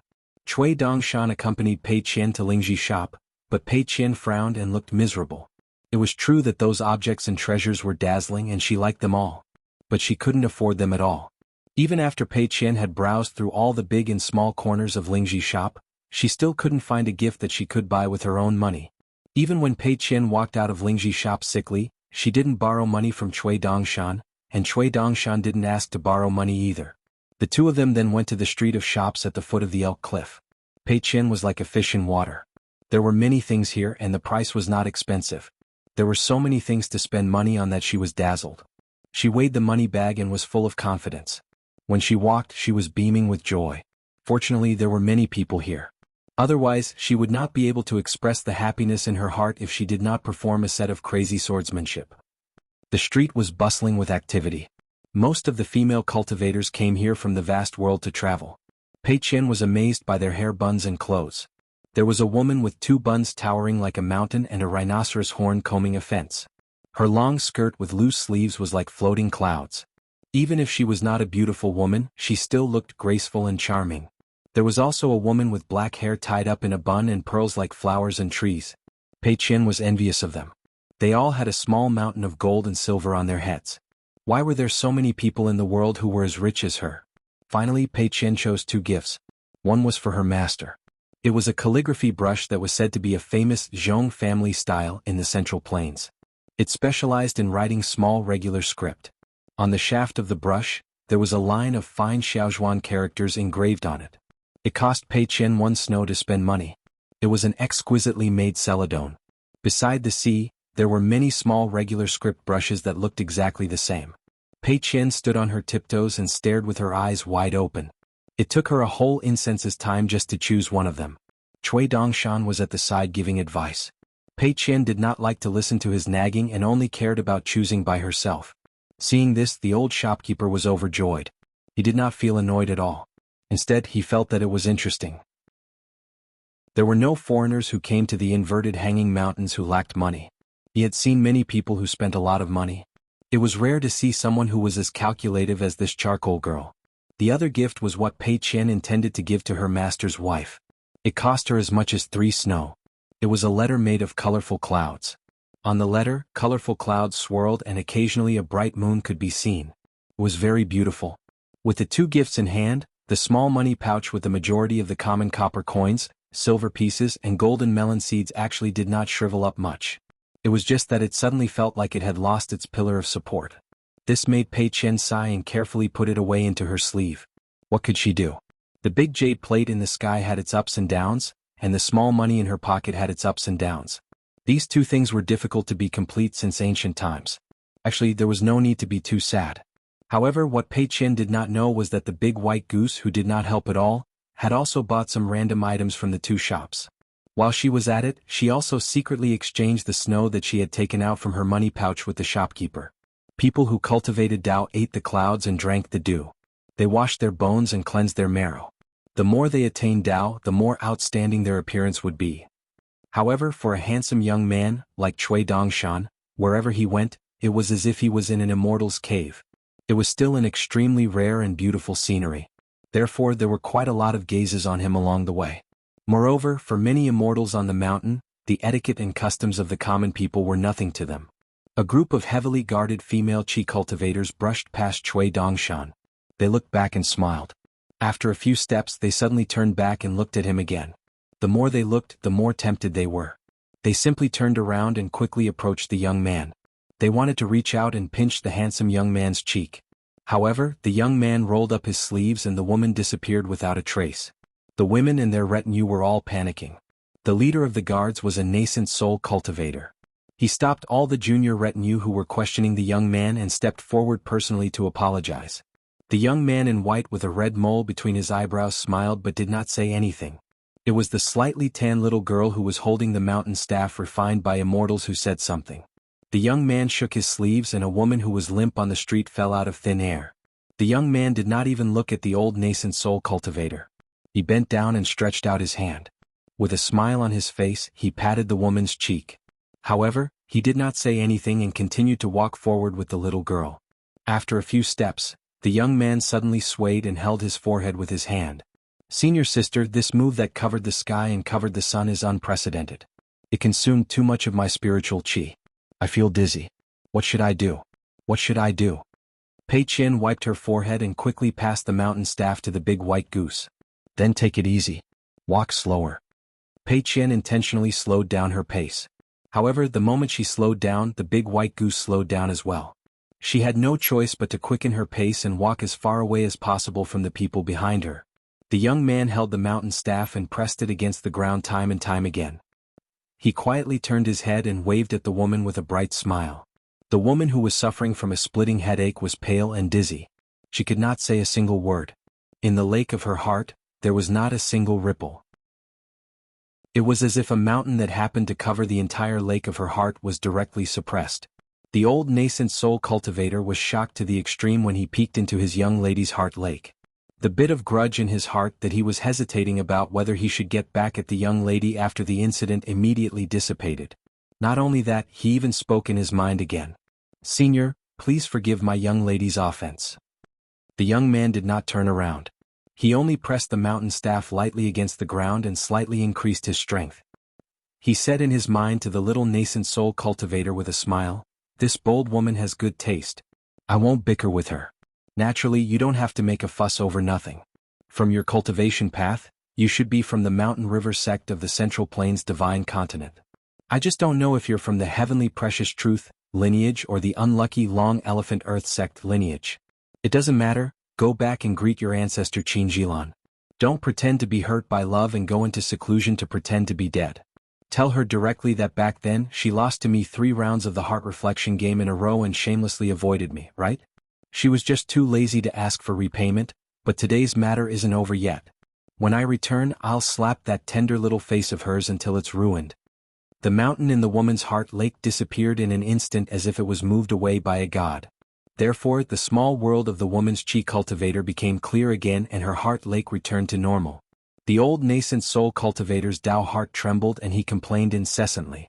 Cui Dongshan accompanied Pei Qian to Lingji's shop, but Pei Qian frowned and looked miserable. It was true that those objects and treasures were dazzling and she liked them all. But she couldn't afford them at all. Even after Pei Qian had browsed through all the big and small corners of Lingji's shop, she still couldn't find a gift that she could buy with her own money. Even when Pei Qian walked out of Lingji's shop sickly, she didn't borrow money from Cui Dongshan, and Cui Dongshan didn't ask to borrow money either. The two of them then went to the street of shops at the foot of the Elk Cliff. Pei Qian was like a fish in water. There were many things here and the price was not expensive. There were so many things to spend money on that she was dazzled. She weighed the money bag and was full of confidence. When she walked, she was beaming with joy. Fortunately, there were many people here. Otherwise, she would not be able to express the happiness in her heart if she did not perform a set of crazy swordsmanship. The street was bustling with activity. Most of the female cultivators came here from the vast world to travel. Pei Qian was amazed by their hair buns and clothes. There was a woman with 2 buns towering like a mountain and a rhinoceros horn combing a fence. Her long skirt with loose sleeves was like floating clouds. Even if she was not a beautiful woman, she still looked graceful and charming. There was also a woman with black hair tied up in a bun and pearls like flowers and trees. Pei Qian was envious of them. They all had a small mountain of gold and silver on their heads. Why were there so many people in the world who were as rich as her? Finally, Pei Qian chose 2 gifts. One was for her master. It was a calligraphy brush that was said to be a famous Zhong family style in the Central Plains. It specialized in writing small regular script. On the shaft of the brush, there was a line of fine Xiaozhuan characters engraved on it. It cost Pei Qian 1 snow to spend money. It was an exquisitely made celadone. Beside the sea, there were many small regular script brushes that looked exactly the same. Pei Qian stood on her tiptoes and stared with her eyes wide open. It took her a whole incense's time just to choose one of them. Cui Dongshan was at the side giving advice. Pei Qian did not like to listen to his nagging and only cared about choosing by herself. Seeing this, the old shopkeeper was overjoyed. He did not feel annoyed at all. Instead, he felt that it was interesting. There were no foreigners who came to the inverted hanging mountains who lacked money. He had seen many people who spent a lot of money. It was rare to see someone who was as calculative as this charcoal girl. The other gift was what Pei Qian intended to give to her master's wife. It cost her as much as 3 snow. It was a letter made of colorful clouds. On the letter, colorful clouds swirled and occasionally a bright moon could be seen. It was very beautiful. With the 2 gifts in hand, the small money pouch with the majority of the common copper coins, silver pieces and golden melon seeds actually did not shrivel up much. It was just that it suddenly felt like it had lost its pillar of support. This made Pei Qian sigh and carefully put it away into her sleeve. What could she do? The big jade plate in the sky had its ups and downs, and the small money in her pocket had its ups and downs. These 2 things were difficult to be complete since ancient times. Actually, there was no need to be too sad. However, what Pei Qian did not know was that the big white goose, who did not help at all, had also bought some random items from the 2 shops. While she was at it, she also secretly exchanged the snow that she had taken out from her money pouch with the shopkeeper. People who cultivated Tao ate the clouds and drank the dew. They washed their bones and cleansed their marrow. The more they attained Tao, the more outstanding their appearance would be. However, for a handsome young man, like Cui Dongshan, wherever he went, it was as if he was in an immortal's cave. It was still an extremely rare and beautiful scenery. Therefore, there were quite a lot of gazes on him along the way. Moreover, for many immortals on the mountain, the etiquette and customs of the common people were nothing to them. A group of heavily guarded female chi cultivators brushed past Cui Dongshan. They looked back and smiled. After a few steps, they suddenly turned back and looked at him again. The more they looked, the more tempted they were. They simply turned around and quickly approached the young man. They wanted to reach out and pinch the handsome young man's cheek. However, the young man rolled up his sleeves and the woman disappeared without a trace. The women and their retinue were all panicking. The leader of the guards was a nascent soul cultivator. He stopped all the junior retinue who were questioning the young man and stepped forward personally to apologize. The young man in white with a red mole between his eyebrows smiled but did not say anything. It was the slightly tan little girl who was holding the mountain staff refined by immortals who said something. The young man shook his sleeves and a woman who was limp on the street fell out of thin air. The young man did not even look at the old nascent soul cultivator. He bent down and stretched out his hand. With a smile on his face, he patted the woman's cheek. However, he did not say anything and continued to walk forward with the little girl. After a few steps, the young man suddenly swayed and held his forehead with his hand. Senior sister, this move that covered the sky and covered the sun is unprecedented. It consumed too much of my spiritual chi. I feel dizzy. What should I do? What should I do? Pei Qian wiped her forehead and quickly passed the mountain staff to the big white goose. Then take it easy. Walk slower. Pei Qian intentionally slowed down her pace. However, the moment she slowed down, the big white goose slowed down as well. She had no choice but to quicken her pace and walk as far away as possible from the people behind her. The young man held the mountain staff and pressed it against the ground time and time again. He quietly turned his head and waved at the woman with a bright smile. The woman, who was suffering from a splitting headache, was pale and dizzy. She could not say a single word. In the lake of her heart, there was not a single ripple. It was as if a mountain that happened to cover the entire lake of her heart was directly suppressed. The old nascent soul cultivator was shocked to the extreme when he peeked into his young lady's heart lake. The bit of grudge in his heart that he was hesitating about whether he should get back at the young lady after the incident immediately dissipated. Not only that, he even spoke in his mind again. "Senior, please forgive my young lady's offense." The young man did not turn around. He only pressed the mountain staff lightly against the ground and slightly increased his strength. He said in his mind to the little nascent soul cultivator with a smile, "This bold woman has good taste. I won't bicker with her. Naturally, you don't have to make a fuss over nothing. From your cultivation path, you should be from the Mountain River sect of the Central Plains Divine Continent. I just don't know if you're from the Heavenly Precious Truth lineage or the unlucky Long Elephant Earth sect lineage. It doesn't matter. Go back and greet your ancestor Qingjilan. Don't pretend to be hurt by love and go into seclusion to pretend to be dead. Tell her directly that back then she lost to me 3 rounds of the heart reflection game in a row and shamelessly avoided me, right? She was just too lazy to ask for repayment, but today's matter isn't over yet. When I return, I'll slap that tender little face of hers until it's ruined." The mountain in the woman's heart lake disappeared in an instant as if it was moved away by a god. Therefore, the small world of the woman's chi cultivator became clear again and her heart lake returned to normal. The old nascent soul cultivator's Tao heart trembled and he complained incessantly.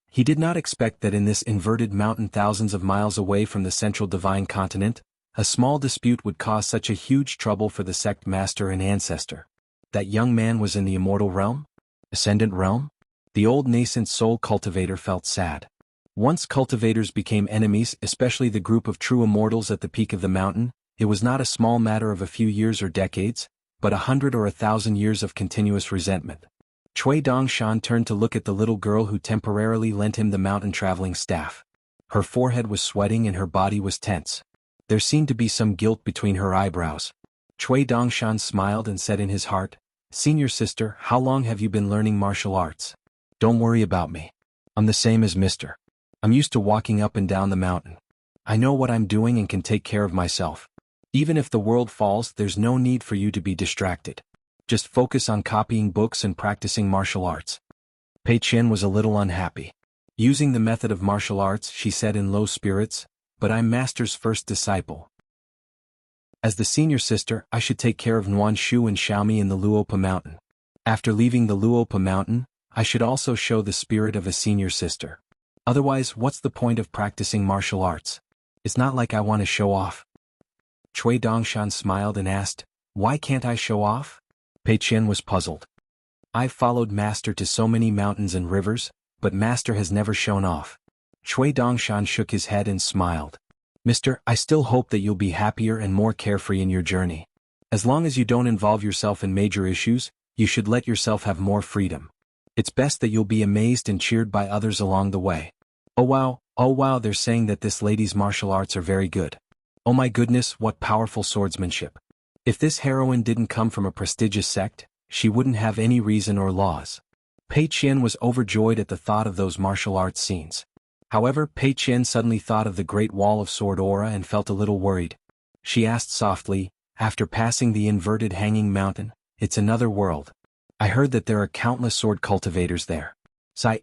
He did not expect that in this inverted mountain thousands of miles away from the central divine continent, a small dispute would cause such a huge trouble for the sect master and ancestor. That young man was in the immortal realm? Ascendant realm? The old nascent soul cultivator felt sad. Once cultivators became enemies, especially the group of true immortals at the peak of the mountain, it was not a small matter of a few years or decades, but 100 or 1,000 years of continuous resentment. Cui Dongshan turned to look at the little girl who temporarily lent him the mountain traveling staff. Her forehead was sweating and her body was tense. There seemed to be some guilt between her eyebrows. Cui Dongshan smiled and said in his heart, "Senior sister, how long have you been learning martial arts? Don't worry about me. I'm the same as Mr. I'm used to walking up and down the mountain. I know what I'm doing and can take care of myself. Even if the world falls, there's no need for you to be distracted. Just focus on copying books and practicing martial arts." Pei Qian was a little unhappy. Using the method of martial arts, she said in low spirits, "But I'm Master's first disciple. As the senior sister, I should take care of Nuan Shu and Xiaomi in the Luopa mountain. After leaving the Luopa mountain, I should also show the spirit of a senior sister. Otherwise, what's the point of practicing martial arts? It's not like I want to show off." Cui Dongshan smiled and asked, "Why can't I show off?" Pei Qian was puzzled. "I've followed Master to so many mountains and rivers, but Master has never shown off." Cui Dongshan shook his head and smiled. "Mister, I still hope that you'll be happier and more carefree in your journey. As long as you don't involve yourself in major issues, you should let yourself have more freedom. It's best that you'll be amazed and cheered by others along the way. Oh wow, they're saying that this lady's martial arts are very good. Oh my goodness, what powerful swordsmanship. If this heroine didn't come from a prestigious sect, she wouldn't have any reason or laws." Pei Qian was overjoyed at the thought of those martial arts scenes. However, Pei Qian suddenly thought of the Great Wall of Sword Aura and felt a little worried. She asked softly, "After passing the inverted hanging mountain, it's another world. I heard that there are countless sword cultivators there.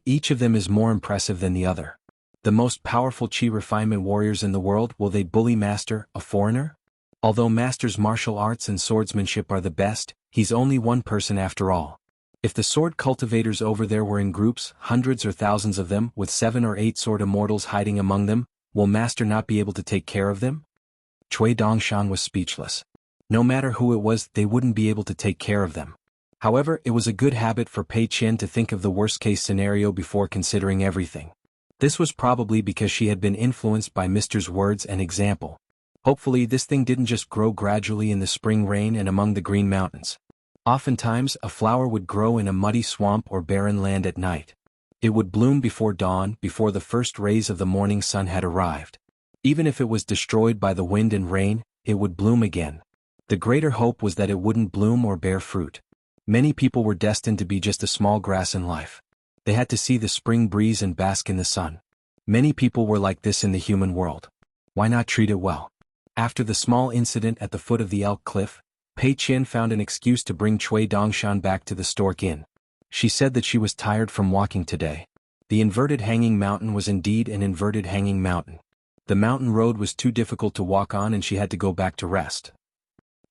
Each of them is more impressive than the other. The most powerful chi refinement warriors in the world, will they bully Master, a foreigner? Although Master's martial arts and swordsmanship are the best, he's only one person after all. If the sword cultivators over there were in groups, hundreds or thousands of them, with 7 or 8 sword immortals hiding among them, will Master not be able to take care of them?" Cui Dongshan was speechless. No matter who it was, they wouldn't be able to take care of them. However, it was a good habit for Pei Qian to think of the worst-case scenario before considering everything. This was probably because she had been influenced by Mister's words and example. Hopefully this thing didn't just grow gradually in the spring rain and among the green mountains. Oftentimes, a flower would grow in a muddy swamp or barren land at night. It would bloom before dawn, before the first rays of the morning sun had arrived. Even if it was destroyed by the wind and rain, it would bloom again. The greater hope was that it wouldn't bloom or bear fruit. Many people were destined to be just a small grass in life. They had to see the spring breeze and bask in the sun. Many people were like this in the human world. Why not treat it well? After the small incident at the foot of the Elk Cliff, Pei Qian found an excuse to bring Cui Dongshan back to the Stork Inn. She said that she was tired from walking today. The inverted hanging mountain was indeed an inverted hanging mountain. The mountain road was too difficult to walk on and she had to go back to rest.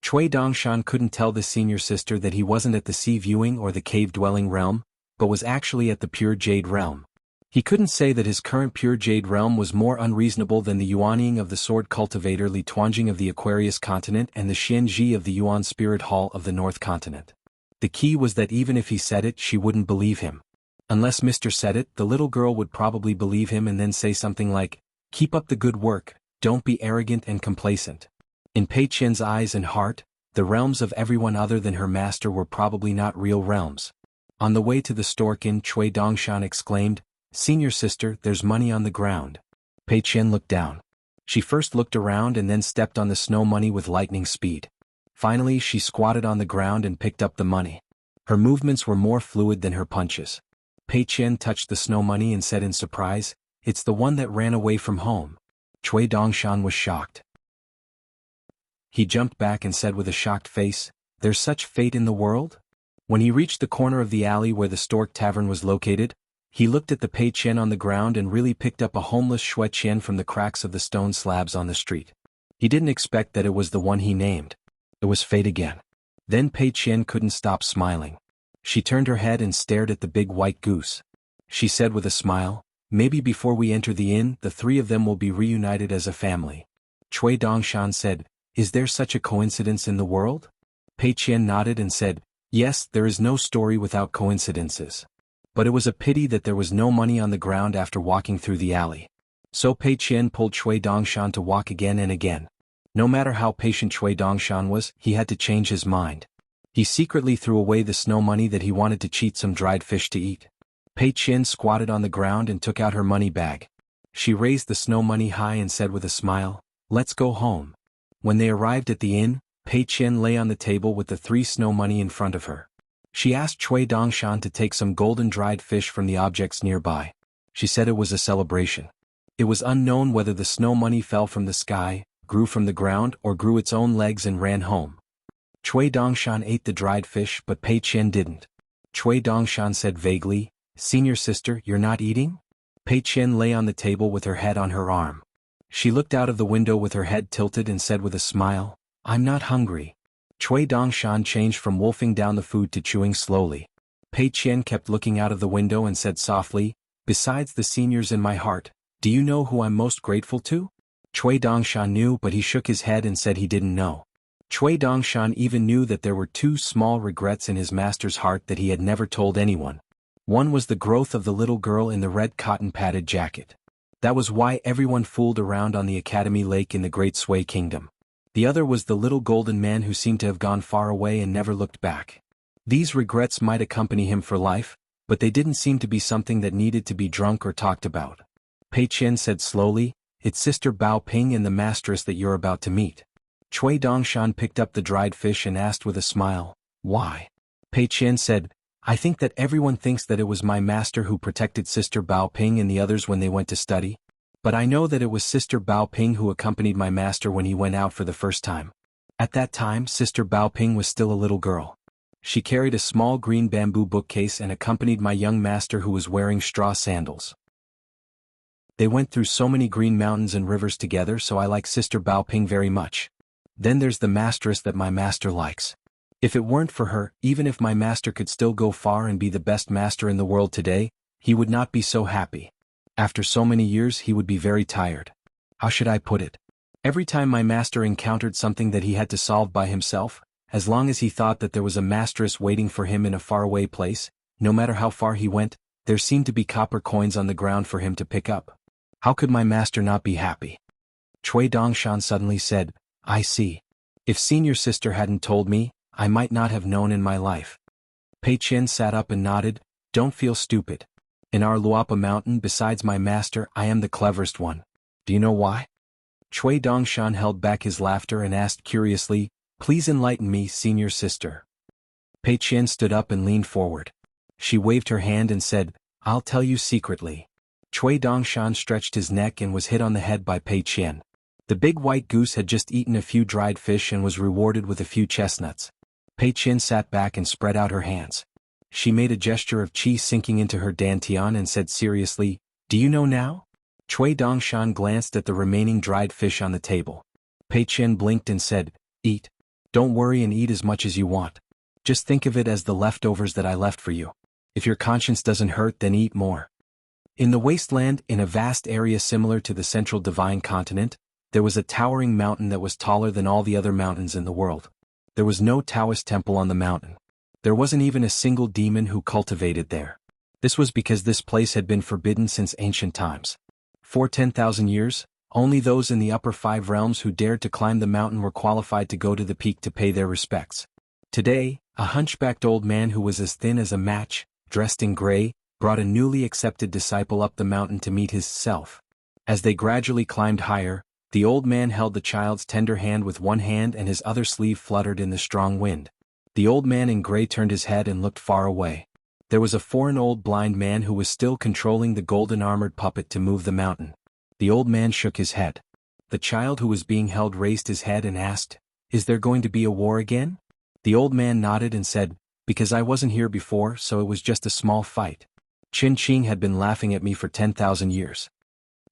Cui Dongshan couldn't tell the senior sister that he wasn't at the sea viewing or the cave-dwelling realm, but was actually at the pure jade realm. He couldn't say that his current pure jade realm was more unreasonable than the Yuanying of the sword cultivator Li Tuanjing of the Aquarius continent and the Xianji of the Yuan Spirit Hall of the North continent. The key was that even if he said it, she wouldn't believe him. Unless Mr. said it, the little girl would probably believe him and then say something like, "Keep up the good work, don't be arrogant and complacent." In Pei Qian's eyes and heart, the realms of everyone other than her master were probably not real realms. On the way to the Stork Inn, Cui Dongshan exclaimed, "Senior sister, there's money on the ground." Pei Qian looked down. She first looked around and then stepped on the snow money with lightning speed. Finally, she squatted on the ground and picked up the money. Her movements were more fluid than her punches. Pei Qian touched the snow money and said in surprise, "It's the one that ran away from home." Cui Dongshan was shocked. He jumped back and said with a shocked face, "There's such fate in the world?" When he reached the corner of the alley where the Stork Tavern was located, he looked at the Pei Qian on the ground and really picked up a homeless Xue Qian from the cracks of the stone slabs on the street. He didn't expect that it was the one he named. It was fate again. Then Pei Qian couldn't stop smiling. She turned her head and stared at the big white goose. She said with a smile, "Maybe before we enter the inn, the three of them will be reunited as a family." Cui Dongshan said, "Is there such a coincidence in the world?" Pei Qian nodded and said, "Yes, there is no story without coincidences." But it was a pity that there was no money on the ground after walking through the alley. So Pei Qian pulled Cui Dongshan to walk again and again. No matter how patient Cui Dongshan was, he had to change his mind. He secretly threw away the snow money that he wanted to cheat some dried fish to eat. Pei Qian squatted on the ground and took out her money bag. She raised the snow money high and said with a smile, "Let's go home." When they arrived at the inn, Pei Qian lay on the table with the 3 snow money in front of her. She asked Cui Dongshan to take some golden dried fish from the objects nearby. She said it was a celebration. It was unknown whether the snow money fell from the sky, grew from the ground, or grew its own legs and ran home. Cui Dongshan ate the dried fish but Pei Qian didn't. Cui Dongshan said vaguely, "Senior sister, you're not eating?" Pei Qian lay on the table with her head on her arm. She looked out of the window with her head tilted and said with a smile, "I'm not hungry." Cui Dongshan changed from wolfing down the food to chewing slowly. Pei Qian kept looking out of the window and said softly, "Besides the seniors in my heart, do you know who I'm most grateful to?" Cui Dongshan knew but he shook his head and said he didn't know. Cui Dongshan even knew that there were 2 small regrets in his master's heart that he had never told anyone. One was the growth of the little girl in the red cotton-padded jacket. That was why everyone fooled around on the Academy Lake in the Great Sway Kingdom. The other was the little golden man who seemed to have gone far away and never looked back. These regrets might accompany him for life, but they didn't seem to be something that needed to be drunk or talked about. Pei Qian said slowly, "It's Sister Bao Ping and the Masteress that you're about to meet." Cui Dongshan picked up the dried fish and asked with a smile, "Why?" Pei Qian said, "I think that everyone thinks that it was my master who protected Sister Bao Ping and the others when they went to study. But I know that it was Sister Bao Ping who accompanied my master when he went out for the first time. At that time, Sister Bao Ping was still a little girl. She carried a small green bamboo bookcase and accompanied my young master who was wearing straw sandals. They went through so many green mountains and rivers together, so I like Sister Bao Ping very much. Then there's the Masteress that my master likes. If it weren't for her, even if my master could still go far and be the best master in the world today, he would not be so happy. After so many years he would be very tired. How should I put it? Every time my master encountered something that he had to solve by himself, as long as he thought that there was a masteress waiting for him in a faraway place, no matter how far he went, there seemed to be copper coins on the ground for him to pick up. How could my master not be happy? Cui Dongshan suddenly said, "I see. If senior sister hadn't told me, I might not have known in my life." Pei Qian sat up and nodded, "Don't feel stupid. In our Luapa mountain besides my master I am the cleverest one. Do you know why?" Chui Dongshan held back his laughter and asked curiously, "Please enlighten me, senior sister." Pei Qian stood up and leaned forward. She waved her hand and said, "I'll tell you secretly." Chui Dongshan stretched his neck and was hit on the head by Pei Qian. The big white goose had just eaten a few dried fish and was rewarded with a few chestnuts. Pei Qian sat back and spread out her hands. She made a gesture of qi sinking into her dantian and said seriously, "Do you know now?" Chui Dongshan glanced at the remaining dried fish on the table. Pei Qian blinked and said, "Eat. Don't worry and eat as much as you want. Just think of it as the leftovers that I left for you. If your conscience doesn't hurt, then eat more." In the wasteland, in a vast area similar to the central divine continent, there was a towering mountain that was taller than all the other mountains in the world. There was no Taoist temple on the mountain. There wasn't even a single demon who cultivated there. This was because this place had been forbidden since ancient times. For 10,000 years, only those in the upper 5 realms who dared to climb the mountain were qualified to go to the peak to pay their respects. Today, a hunchbacked old man who was as thin as a match, dressed in gray, brought a newly accepted disciple up the mountain to meet his self. As they gradually climbed higher, the old man held the child's tender hand with one hand and his other sleeve fluttered in the strong wind. The old man in gray turned his head and looked far away. There was a foreign old blind man who was still controlling the golden armored puppet to move the mountain. The old man shook his head. The child who was being held raised his head and asked, "Is there going to be a war again?" The old man nodded and said, "Because I wasn't here before, so it was just a small fight. Qin Qing had been laughing at me for 10,000 years.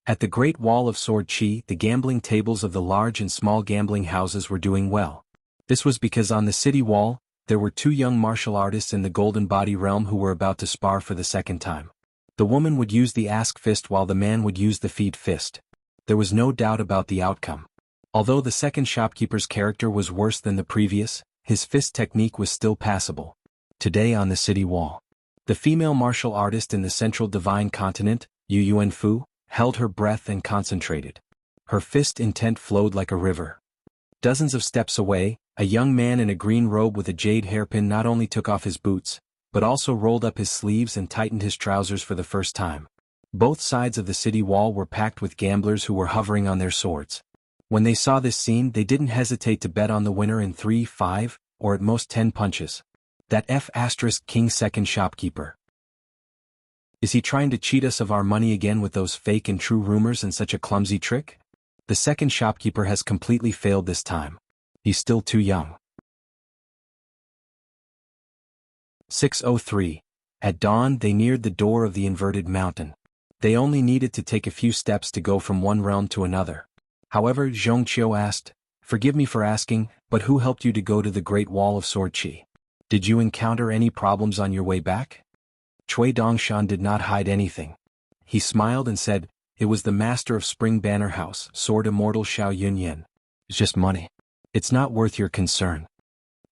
At the Great Wall of Sword Qi, the gambling tables of the large and small gambling houses were doing well. This was because on the city wall, there were 2 young martial artists in the Golden Body realm who were about to spar for the second time. The woman would use the ask fist while the man would use the feed fist. There was no doubt about the outcome. Although the second shopkeeper's character was worse than the previous, his fist technique was still passable. Today on the city wall, the female martial artist in the central divine continent, Yu Yuanfu, held her breath and concentrated. Her fist intent flowed like a river. Dozens of steps away, a young man in a green robe with a jade hairpin not only took off his boots, but also rolled up his sleeves and tightened his trousers for the first time. Both sides of the city wall were packed with gamblers who were hovering on their swords. When they saw this scene, they didn't hesitate to bet on the winner in 3, 5, or at most 10 punches. That King second shopkeeper. Is he trying to cheat us of our money again with those fake and true rumors and such a clumsy trick? The second shopkeeper has completely failed this time. He's still too young. 6:03. At dawn they neared the door of the inverted mountain. They only needed to take a few steps to go from one realm to another. However, Zhongqiu asked, "Forgive me for asking, but who helped you to go to the Great Wall of Sword Qi? Did you encounter any problems on your way back?" Chui Dongshan did not hide anything. He smiled and said, "It was the master of Spring Banner House, Sword Immortal Xiao Yunyan. It's just money. It's not worth your concern."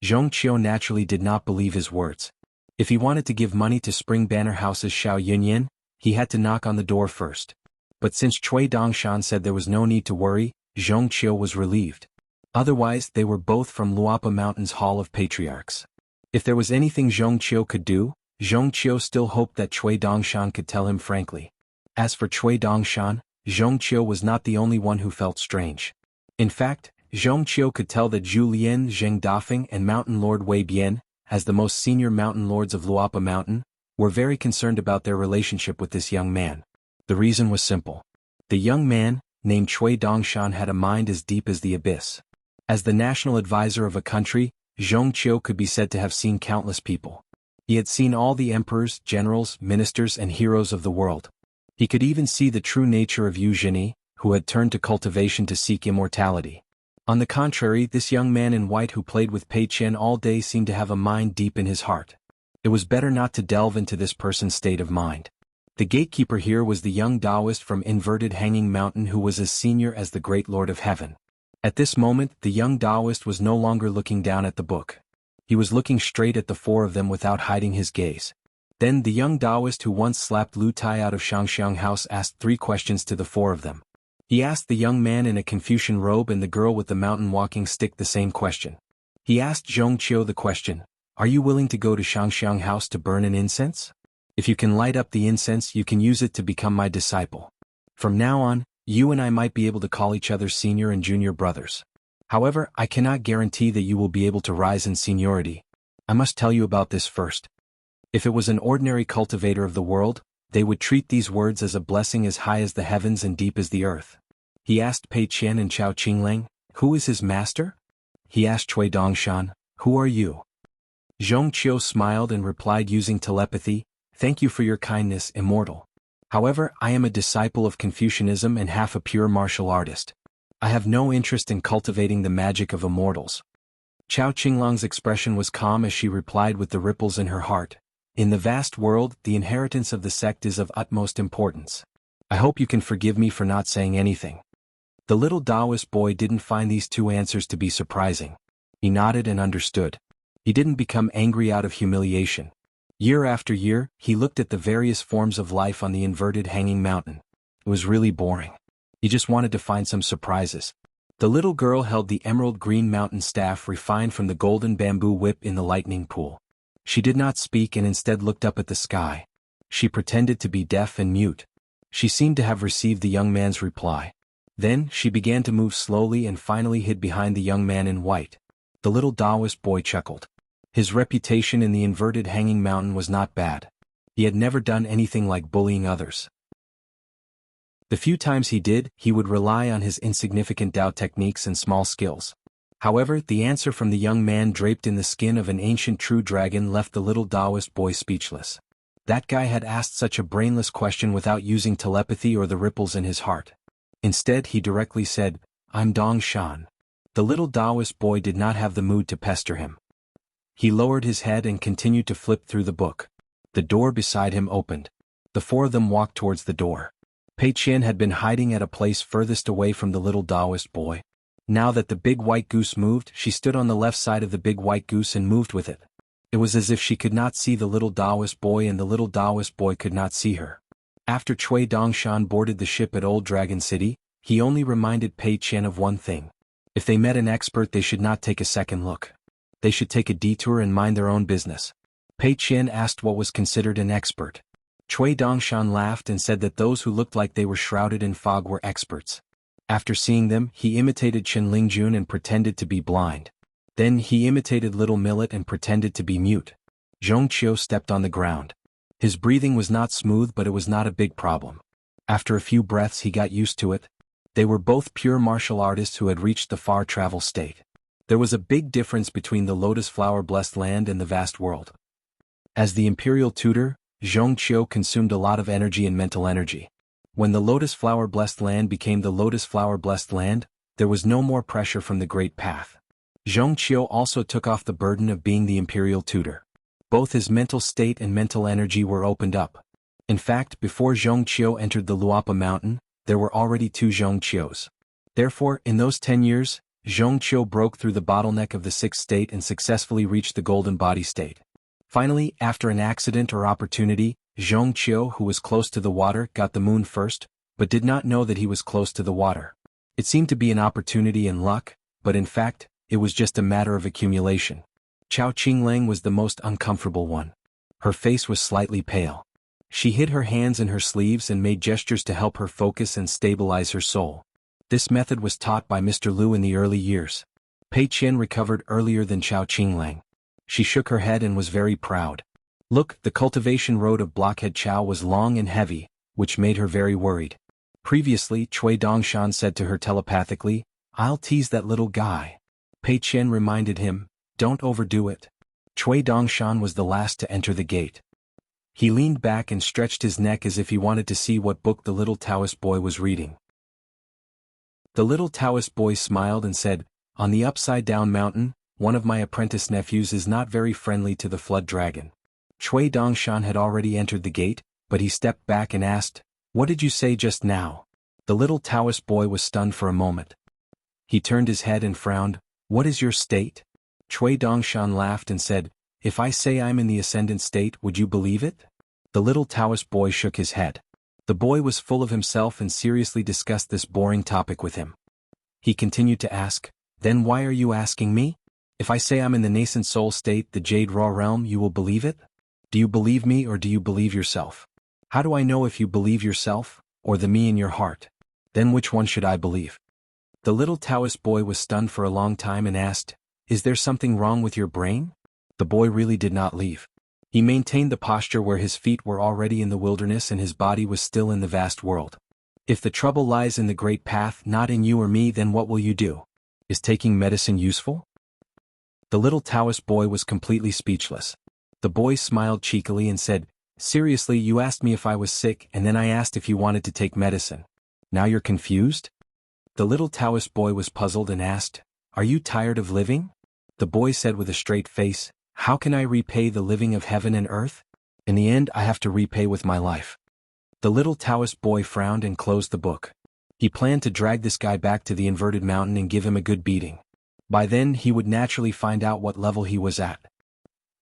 Zhongqiu naturally did not believe his words. If he wanted to give money to Spring Banner House's Xiao Yunyan, he had to knock on the door first. But since Chui Dongshan said there was no need to worry, Zhongqiu was relieved. Otherwise, they were both from Luapa Mountain's Hall of Patriarchs. If there was anything Zhongqiu could do, Zhongqiu still hoped that Chui Dongshan could tell him frankly. As for Chui Dongshan, Zhongqiu was not the only one who felt strange. In fact, Zhongqiu could tell that Zhu Lian, Zheng Dafeng and Mountain Lord Wei Bian, as the most senior mountain lords of Luapa Mountain, were very concerned about their relationship with this young man. The reason was simple. The young man, named Chui Dongshan, had a mind as deep as the abyss. As the national advisor of a country, Zhongqiu could be said to have seen countless people. He had seen all the emperors, generals, ministers and heroes of the world. He could even see the true nature of Yu Zhini, who had turned to cultivation to seek immortality. On the contrary, this young man in white who played with Pei Qian all day seemed to have a mind deep in his heart. It was better not to delve into this person's state of mind. The gatekeeper here was the young Taoist from Inverted Hanging Mountain who was as senior as the Great Lord of Heaven. At this moment, the young Taoist was no longer looking down at the book. He was looking straight at the 4 of them without hiding his gaze. Then the young Taoist who once slapped Lu Tai out of Shangxiang House asked 3 questions to the 4 of them. He asked the young man in a Confucian robe and the girl with the mountain walking stick the same question. He asked Zhongqiu the question, "Are you willing to go to Shangxiang House to burn an incense? If you can light up the incense, you can use it to become my disciple. From now on, You and I might be able to call each other senior and junior brothers. However, I cannot guarantee that you will be able to rise in seniority. I must tell you about this first. If it was an ordinary cultivator of the world, they would treat these words as a blessing as high as the heavens and deep as the earth. He asked Pei Qian and Chao Qinglang, who is his master? He asked Cui Dongshan, who are you? Zhong Qiu smiled and replied using telepathy, thank you for your kindness, immortal. However, I am a disciple of Confucianism and half a pure martial artist. I have no interest in cultivating the magic of immortals. Chao Qinglang's expression was calm as she replied with the ripples in her heart. In the vast world, the inheritance of the sect is of utmost importance. I hope you can forgive me for not saying anything. The little Taoist boy didn't find these two answers to be surprising. He nodded and understood. He didn't become angry out of humiliation. Year after year, he looked at the various forms of life on the inverted hanging mountain. It was really boring. He just wanted to find some surprises. The little girl held the emerald green mountain staff refined from the golden bamboo whip in the lightning pool. She did not speak and instead looked up at the sky. She pretended to be deaf and mute. She seemed to have received the young man's reply. Then, she began to move slowly and finally hid behind the young man in white. The little Taoist boy chuckled. His reputation in the inverted hanging mountain was not bad. He had never done anything like bullying others. The few times he did, he would rely on his insignificant Tao techniques and small skills. However, the answer from the young man draped in the skin of an ancient true dragon left the little Taoist boy speechless. That guy had asked such a brainless question without using telepathy or the ripples in his heart. Instead, he directly said, I'm Dong Shan. The little Taoist boy did not have the mood to pester him. He lowered his head and continued to flip through the book. The door beside him opened. The four of them walked towards the door. Pei Qian had been hiding at a place furthest away from the little Taoist boy. Now that the big white goose moved, she stood on the left side of the big white goose and moved with it. It was as if she could not see the little Taoist boy and the little Taoist boy could not see her. After Cui Dongshan boarded the ship at Old Dragon City, he only reminded Pei Qian of one thing. If they met an expert, they should not take a second look. They should take a detour and mind their own business. Pei Qian asked what was considered an expert. Cui Dongshan laughed and said that those who looked like they were shrouded in fog were experts. After seeing them, he imitated Chen Lingjun and pretended to be blind. Then he imitated Little Millet and pretended to be mute. Zhong Qiu stepped on the ground. His breathing was not smooth, but it was not a big problem. After a few breaths he got used to it. They were both pure martial artists who had reached the far travel state. There was a big difference between the lotus flower blessed land and the vast world. As the imperial tutor, Zhong Qiu consumed a lot of energy and mental energy. When the lotus flower blessed land became the lotus flower blessed land, there was no more pressure from the great path. Zhong Qiu also took off the burden of being the imperial tutor. Both his mental state and mental energy were opened up. In fact, before Zhong Qiu entered the Luapa mountain, there were already 2 Zhong Qius. Therefore, in those 10 years, Zhong Qiu broke through the bottleneck of the 6th state and successfully reached the golden body state. Finally, after an accident or opportunity, Zhong Qiu, who was close to the water, got the moon first, but did not know that he was close to the water. It seemed to be an opportunity and luck, but in fact, it was just a matter of accumulation. Chao Qinglang was the most uncomfortable one. Her face was slightly pale. She hid her hands in her sleeves and made gestures to help her focus and stabilize her soul. This method was taught by Mr. Liu in the early years. Pei Qian recovered earlier than Chao Qinglang. She shook her head and was very proud. Look, the cultivation road of Blockhead Chao was long and heavy, which made her very worried. Previously, Cui Dongshan said to her telepathically, I'll tease that little guy. Pei Qian reminded him, don't overdo it. Cui Dongshan was the last to enter the gate. He leaned back and stretched his neck as if he wanted to see what book the little Taoist boy was reading. The little Taoist boy smiled and said, on the upside-down mountain, one of my apprentice nephews is not very friendly to the flood dragon. Cui Dongshan had already entered the gate, but he stepped back and asked, what did you say just now? The little Taoist boy was stunned for a moment. He turned his head and frowned, what is your state? Cui Dongshan laughed and said, if I say I'm in the ascendant state, would you believe it? The little Taoist boy shook his head. The boy was full of himself and seriously discussed this boring topic with him. He continued to ask, then why are you asking me? If I say I'm in the nascent soul state, the Jade Raw realm, you will believe it? Do you believe me or do you believe yourself? How do I know if you believe yourself, or the me in your heart? Then which one should I believe? The little Taoist boy was stunned for a long time and asked, "Is there something wrong with your brain?" The boy really did not leave. He maintained the posture where his feet were already in the wilderness and his body was still in the vast world. If the trouble lies in the great path, not in you or me, then what will you do? Is taking medicine useful? The little Taoist boy was completely speechless. The boy smiled cheekily and said, "Seriously, you asked me if I was sick and then I asked if you wanted to take medicine. Now you're confused?" The little Taoist boy was puzzled and asked, "Are you tired of living?" The boy said with a straight face, "How can I repay the living of heaven and earth? In the end, I have to repay with my life." The little Taoist boy frowned and closed the book. He planned to drag this guy back to the inverted mountain and give him a good beating. By then he would naturally find out what level he was at.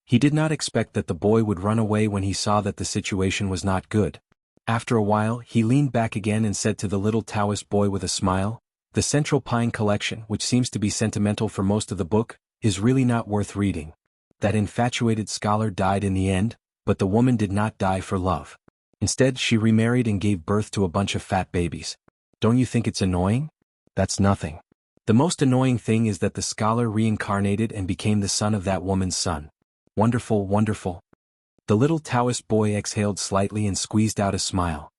He did not expect that the boy would run away when he saw that the situation was not good. After a while he leaned back again and said to the little Taoist boy with a smile, "The Central Pine collection, which seems to be sentimental for most of the book, is really not worth reading. That infatuated scholar died in the end, but the woman did not die for love. Instead, she remarried and gave birth to a bunch of fat babies. Don't you think it's annoying? That's nothing. The most annoying thing is that the scholar reincarnated and became the son of that woman's son. Wonderful, wonderful." The little Taoist boy exhaled slightly and squeezed out a smile.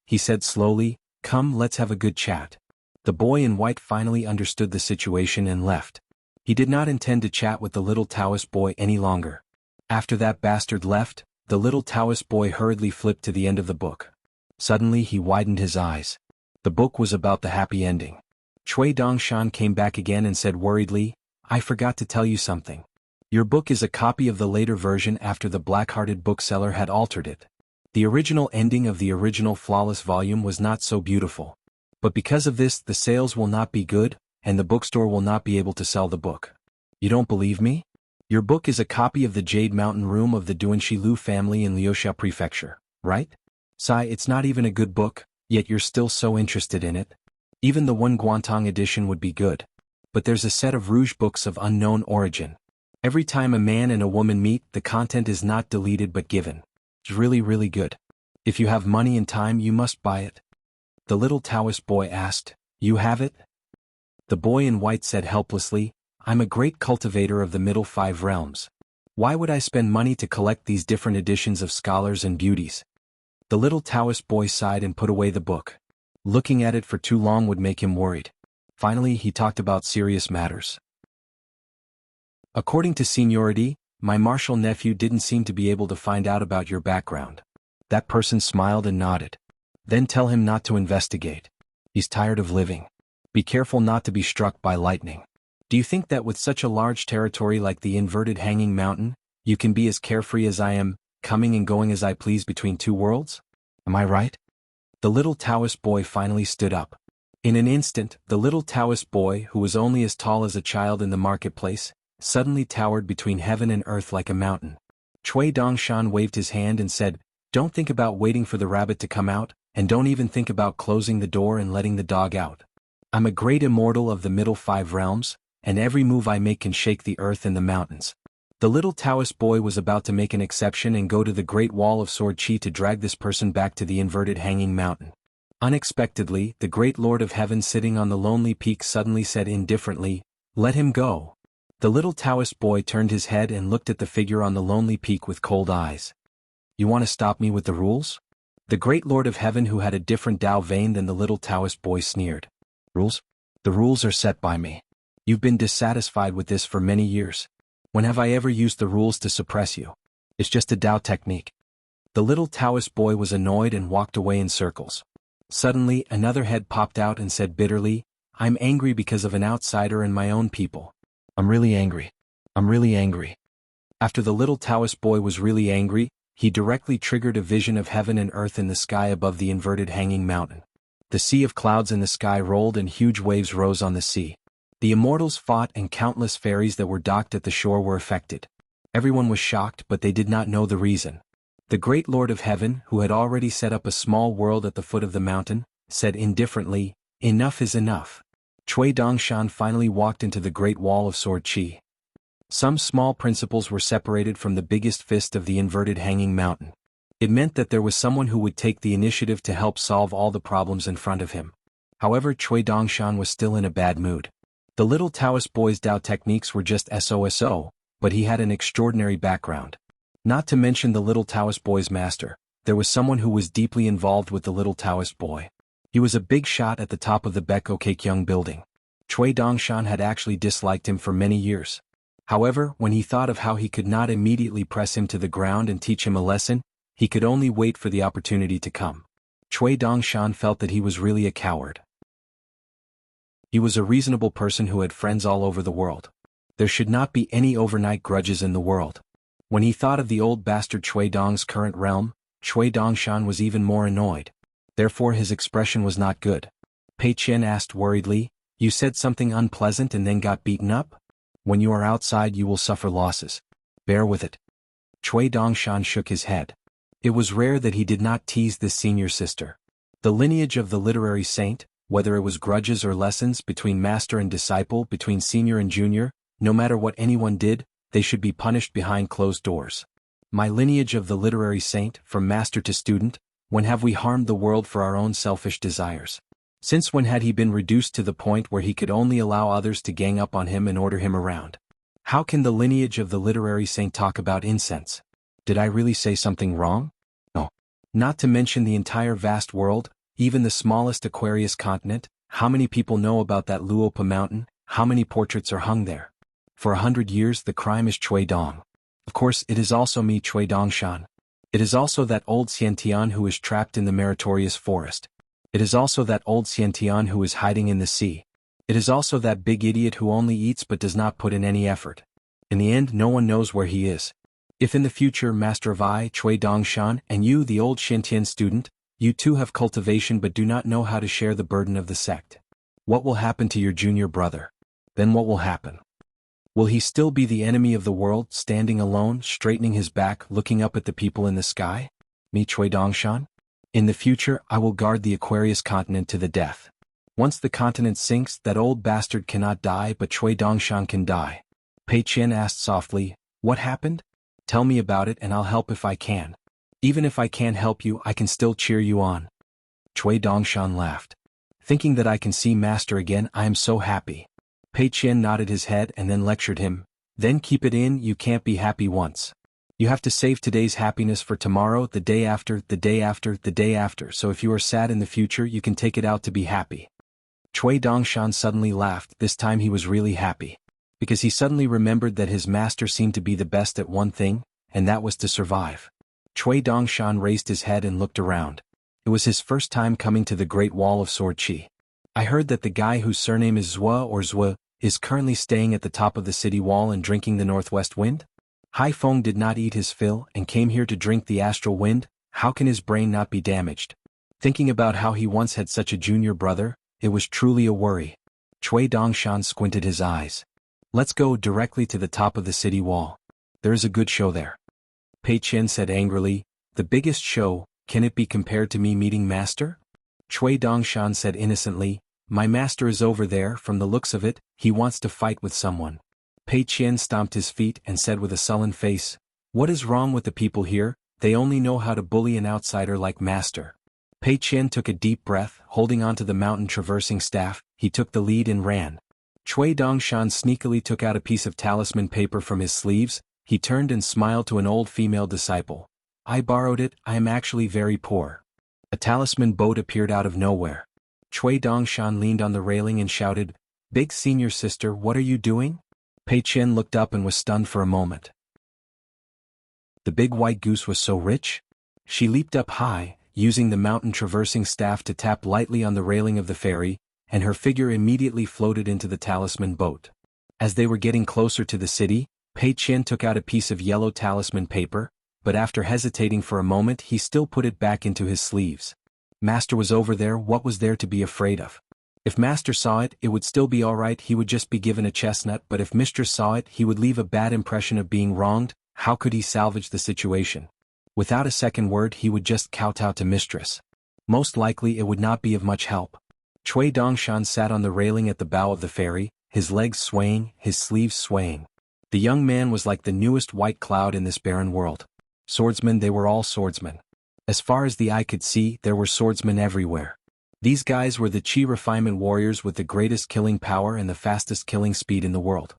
He said slowly, "Come, let's have a good chat." The boy in white finally understood the situation and left. He did not intend to chat with the little Taoist boy any longer. After that bastard left, the little Taoist boy hurriedly flipped to the end of the book. Suddenly he widened his eyes. The book was about the happy ending. Cui Dongshan came back again and said worriedly, "I forgot to tell you something. Your book is a copy of the later version after the black-hearted bookseller had altered it. The original ending of the original flawless volume was not so beautiful. But because of this, the sales will not be good, and the bookstore will not be able to sell the book. You don't believe me? Your book is a copy of the Jade Mountain Room of the Duanxi Lu family in Liuxia Prefecture, right? Sai, it's not even a good book, yet you're still so interested in it. Even the one Guantong edition would be good. But there's a set of Rouge books of unknown origin. Every time a man and a woman meet, the content is not deleted but given. It's really, really good. If you have money and time, you must buy it." The little Taoist boy asked, "You have it?" The boy in white said helplessly, "I'm a great cultivator of the middle 5 realms. Why would I spend money to collect these different editions of scholars and beauties?" The little Taoist boy sighed and put away the book. Looking at it for too long would make him worried. Finally he talked about serious matters. "According to seniority, my martial nephew didn't seem to be able to find out about your background." That person smiled and nodded. "Then tell him not to investigate. He's tired of living. Be careful not to be struck by lightning. Do you think that with such a large territory like the inverted hanging mountain, you can be as carefree as I am, coming and going as I please between 2 worlds? Am I right?" The little Taoist boy finally stood up. In an instant, the little Taoist boy, who was only as tall as a child in the marketplace, suddenly towered between heaven and earth like a mountain. Cui Dongshan waved his hand and said, "Don't think about waiting for the rabbit to come out, and don't even think about closing the door and letting the dog out. I'm a great immortal of the middle 5 realms, and every move I make can shake the earth and the mountains." The little Taoist boy was about to make an exception and go to the Great Wall of Sword Chi to drag this person back to the inverted hanging mountain. Unexpectedly, the great Lord of Heaven sitting on the lonely peak suddenly said indifferently, "Let him go." The little Taoist boy turned his head and looked at the figure on the lonely peak with cold eyes. "You want to stop me with the rules?" The great Lord of Heaven, who had a different Tao vein than the little Taoist boy, sneered. "Rules? The rules are set by me. You've been dissatisfied with this for many years. When have I ever used the rules to suppress you? It's just a Tao technique." The little Taoist boy was annoyed and walked away in circles. Suddenly, another head popped out and said bitterly, "I'm angry because of an outsider and my own people. I'm really angry. I'm really angry." After the little Taoist boy was really angry, he directly triggered a vision of heaven and earth in the sky above the inverted hanging mountain. The sea of clouds in the sky rolled and huge waves rose on the sea. The immortals fought and countless fairies that were docked at the shore were affected. Everyone was shocked, but they did not know the reason. The great Lord of Heaven, who had already set up a small world at the foot of the mountain, said indifferently, "Enough is enough." Cui Dongshan finally walked into the Great Wall of Sword Chi. Some small principles were separated from the biggest fist of the inverted hanging mountain. It meant that there was someone who would take the initiative to help solve all the problems in front of him. However, Chui Dongshan was still in a bad mood. The little Taoist boy's Dao techniques were just SOSO, but he had an extraordinary background. Not to mention the little Taoist boy's master, there was someone who was deeply involved with the little Taoist boy. He was a big shot at the top of the Beko Kekyung building. Chui Dongshan had actually disliked him for many years. However, when he thought of how he could not immediately press him to the ground and teach him a lesson, he could only wait for the opportunity to come. Chui Dongshan felt that he was really a coward. He was a reasonable person who had friends all over the world. There should not be any overnight grudges in the world. When he thought of the old bastard Chui Dong's current realm, Chui Dongshan was even more annoyed. Therefore his expression was not good. Pei Qian asked worriedly, "You said something unpleasant and then got beaten up? When you are outside you will suffer losses. Bear with it." Chui Dongshan shook his head. It was rare that he did not tease this senior sister. The lineage of the literary saint, whether it was grudges or lessons between master and disciple, between senior and junior, no matter what anyone did, they should be punished behind closed doors. My lineage of the literary saint, from master to student, when have we harmed the world for our own selfish desires? Since when had he been reduced to the point where he could only allow others to gang up on him and order him around? How can the lineage of the literary saint talk about incense? Did I really say something wrong? No. Not to mention the entire vast world, even the smallest Aquarius continent. How many people know about that Luopa mountain? How many portraits are hung there? For 100 years the crime is Chui Dong. Of course it is also me, Chui Dongshan. It is also that old Xiantian who is trapped in the meritorious forest. It is also that old Xiantian who is hiding in the sea. It is also that big idiot who only eats but does not put in any effort. In the end no one knows where he is. If in the future Master of I, Chui Dongshan, and you, the old Xiantian student, you too have cultivation but do not know how to share the burden of the sect, what will happen to your junior brother? Then what will happen? Will he still be the enemy of the world, standing alone, straightening his back, looking up at the people in the sky? Me, Chui Dongshan? In the future I will guard the Aquarius continent to the death. Once the continent sinks, that old bastard cannot die, but Chui Dongshan can die. Pei Qian asked softly, "What happened? Tell me about it and I'll help if I can. Even if I can't help you, I can still cheer you on." Chui Dongshan laughed. "Thinking that I can see Master again, I am so happy." Pei Qian nodded his head and then lectured him. "Then keep it in, you can't be happy once. You have to save today's happiness for tomorrow, the day after, the day after, the day after, so if you are sad in the future you can take it out to be happy." Chui Dongshan suddenly laughed. This time he was really happy. Because he suddenly remembered that his master seemed to be the best at one thing, and that was to survive. Chui Dongshan raised his head and looked around. It was his first time coming to the Great Wall of Sword Chi. "I heard that the guy whose surname is Zhua or Zhua is currently staying at the top of the city wall and drinking the northwest wind? Hai Feng did not eat his fill and came here to drink the astral wind. How can his brain not be damaged?" Thinking about how he once had such a junior brother, it was truly a worry. Chui Dongshan squinted his eyes. "Let's go directly to the top of the city wall. There is a good show there." Pei Qian said angrily, "The biggest show, can it be compared to me meeting Master?" Chui Dongshan said innocently, "My master is over there, from the looks of it, he wants to fight with someone." Pei Qian stomped his feet and said with a sullen face, "What is wrong with the people here? They only know how to bully an outsider like Master." Pei Qian took a deep breath, holding onto the mountain traversing staff, he took the lead and ran. Chui Dongshan sneakily took out a piece of talisman paper from his sleeves, he turned and smiled to an old female disciple. "I borrowed it, I am actually very poor." A talisman boat appeared out of nowhere. Chui Dongshan leaned on the railing and shouted, "Big senior sister, what are you doing?" Pei Qian looked up and was stunned for a moment. The big white goose was so rich? She leaped up high, using the mountain traversing staff to tap lightly on the railing of the ferry, and her figure immediately floated into the talisman boat. As they were getting closer to the city, Pei Qian took out a piece of yellow talisman paper, but after hesitating for a moment he still put it back into his sleeves. Master was over there, what was there to be afraid of? If Master saw it, it would still be alright, he would just be given a chestnut, but if Mistress saw it, he would leave a bad impression of being wronged. How could he salvage the situation? Without a second word he would just kowtow to Mistress. Most likely it would not be of much help. Chui Dongshan sat on the railing at the bow of the ferry, his legs swaying, his sleeves swaying. The young man was like the newest white cloud in this barren world. Swordsmen, they were all swordsmen. As far as the eye could see, there were swordsmen everywhere. These guys were the Qi refinement warriors with the greatest killing power and the fastest killing speed in the world.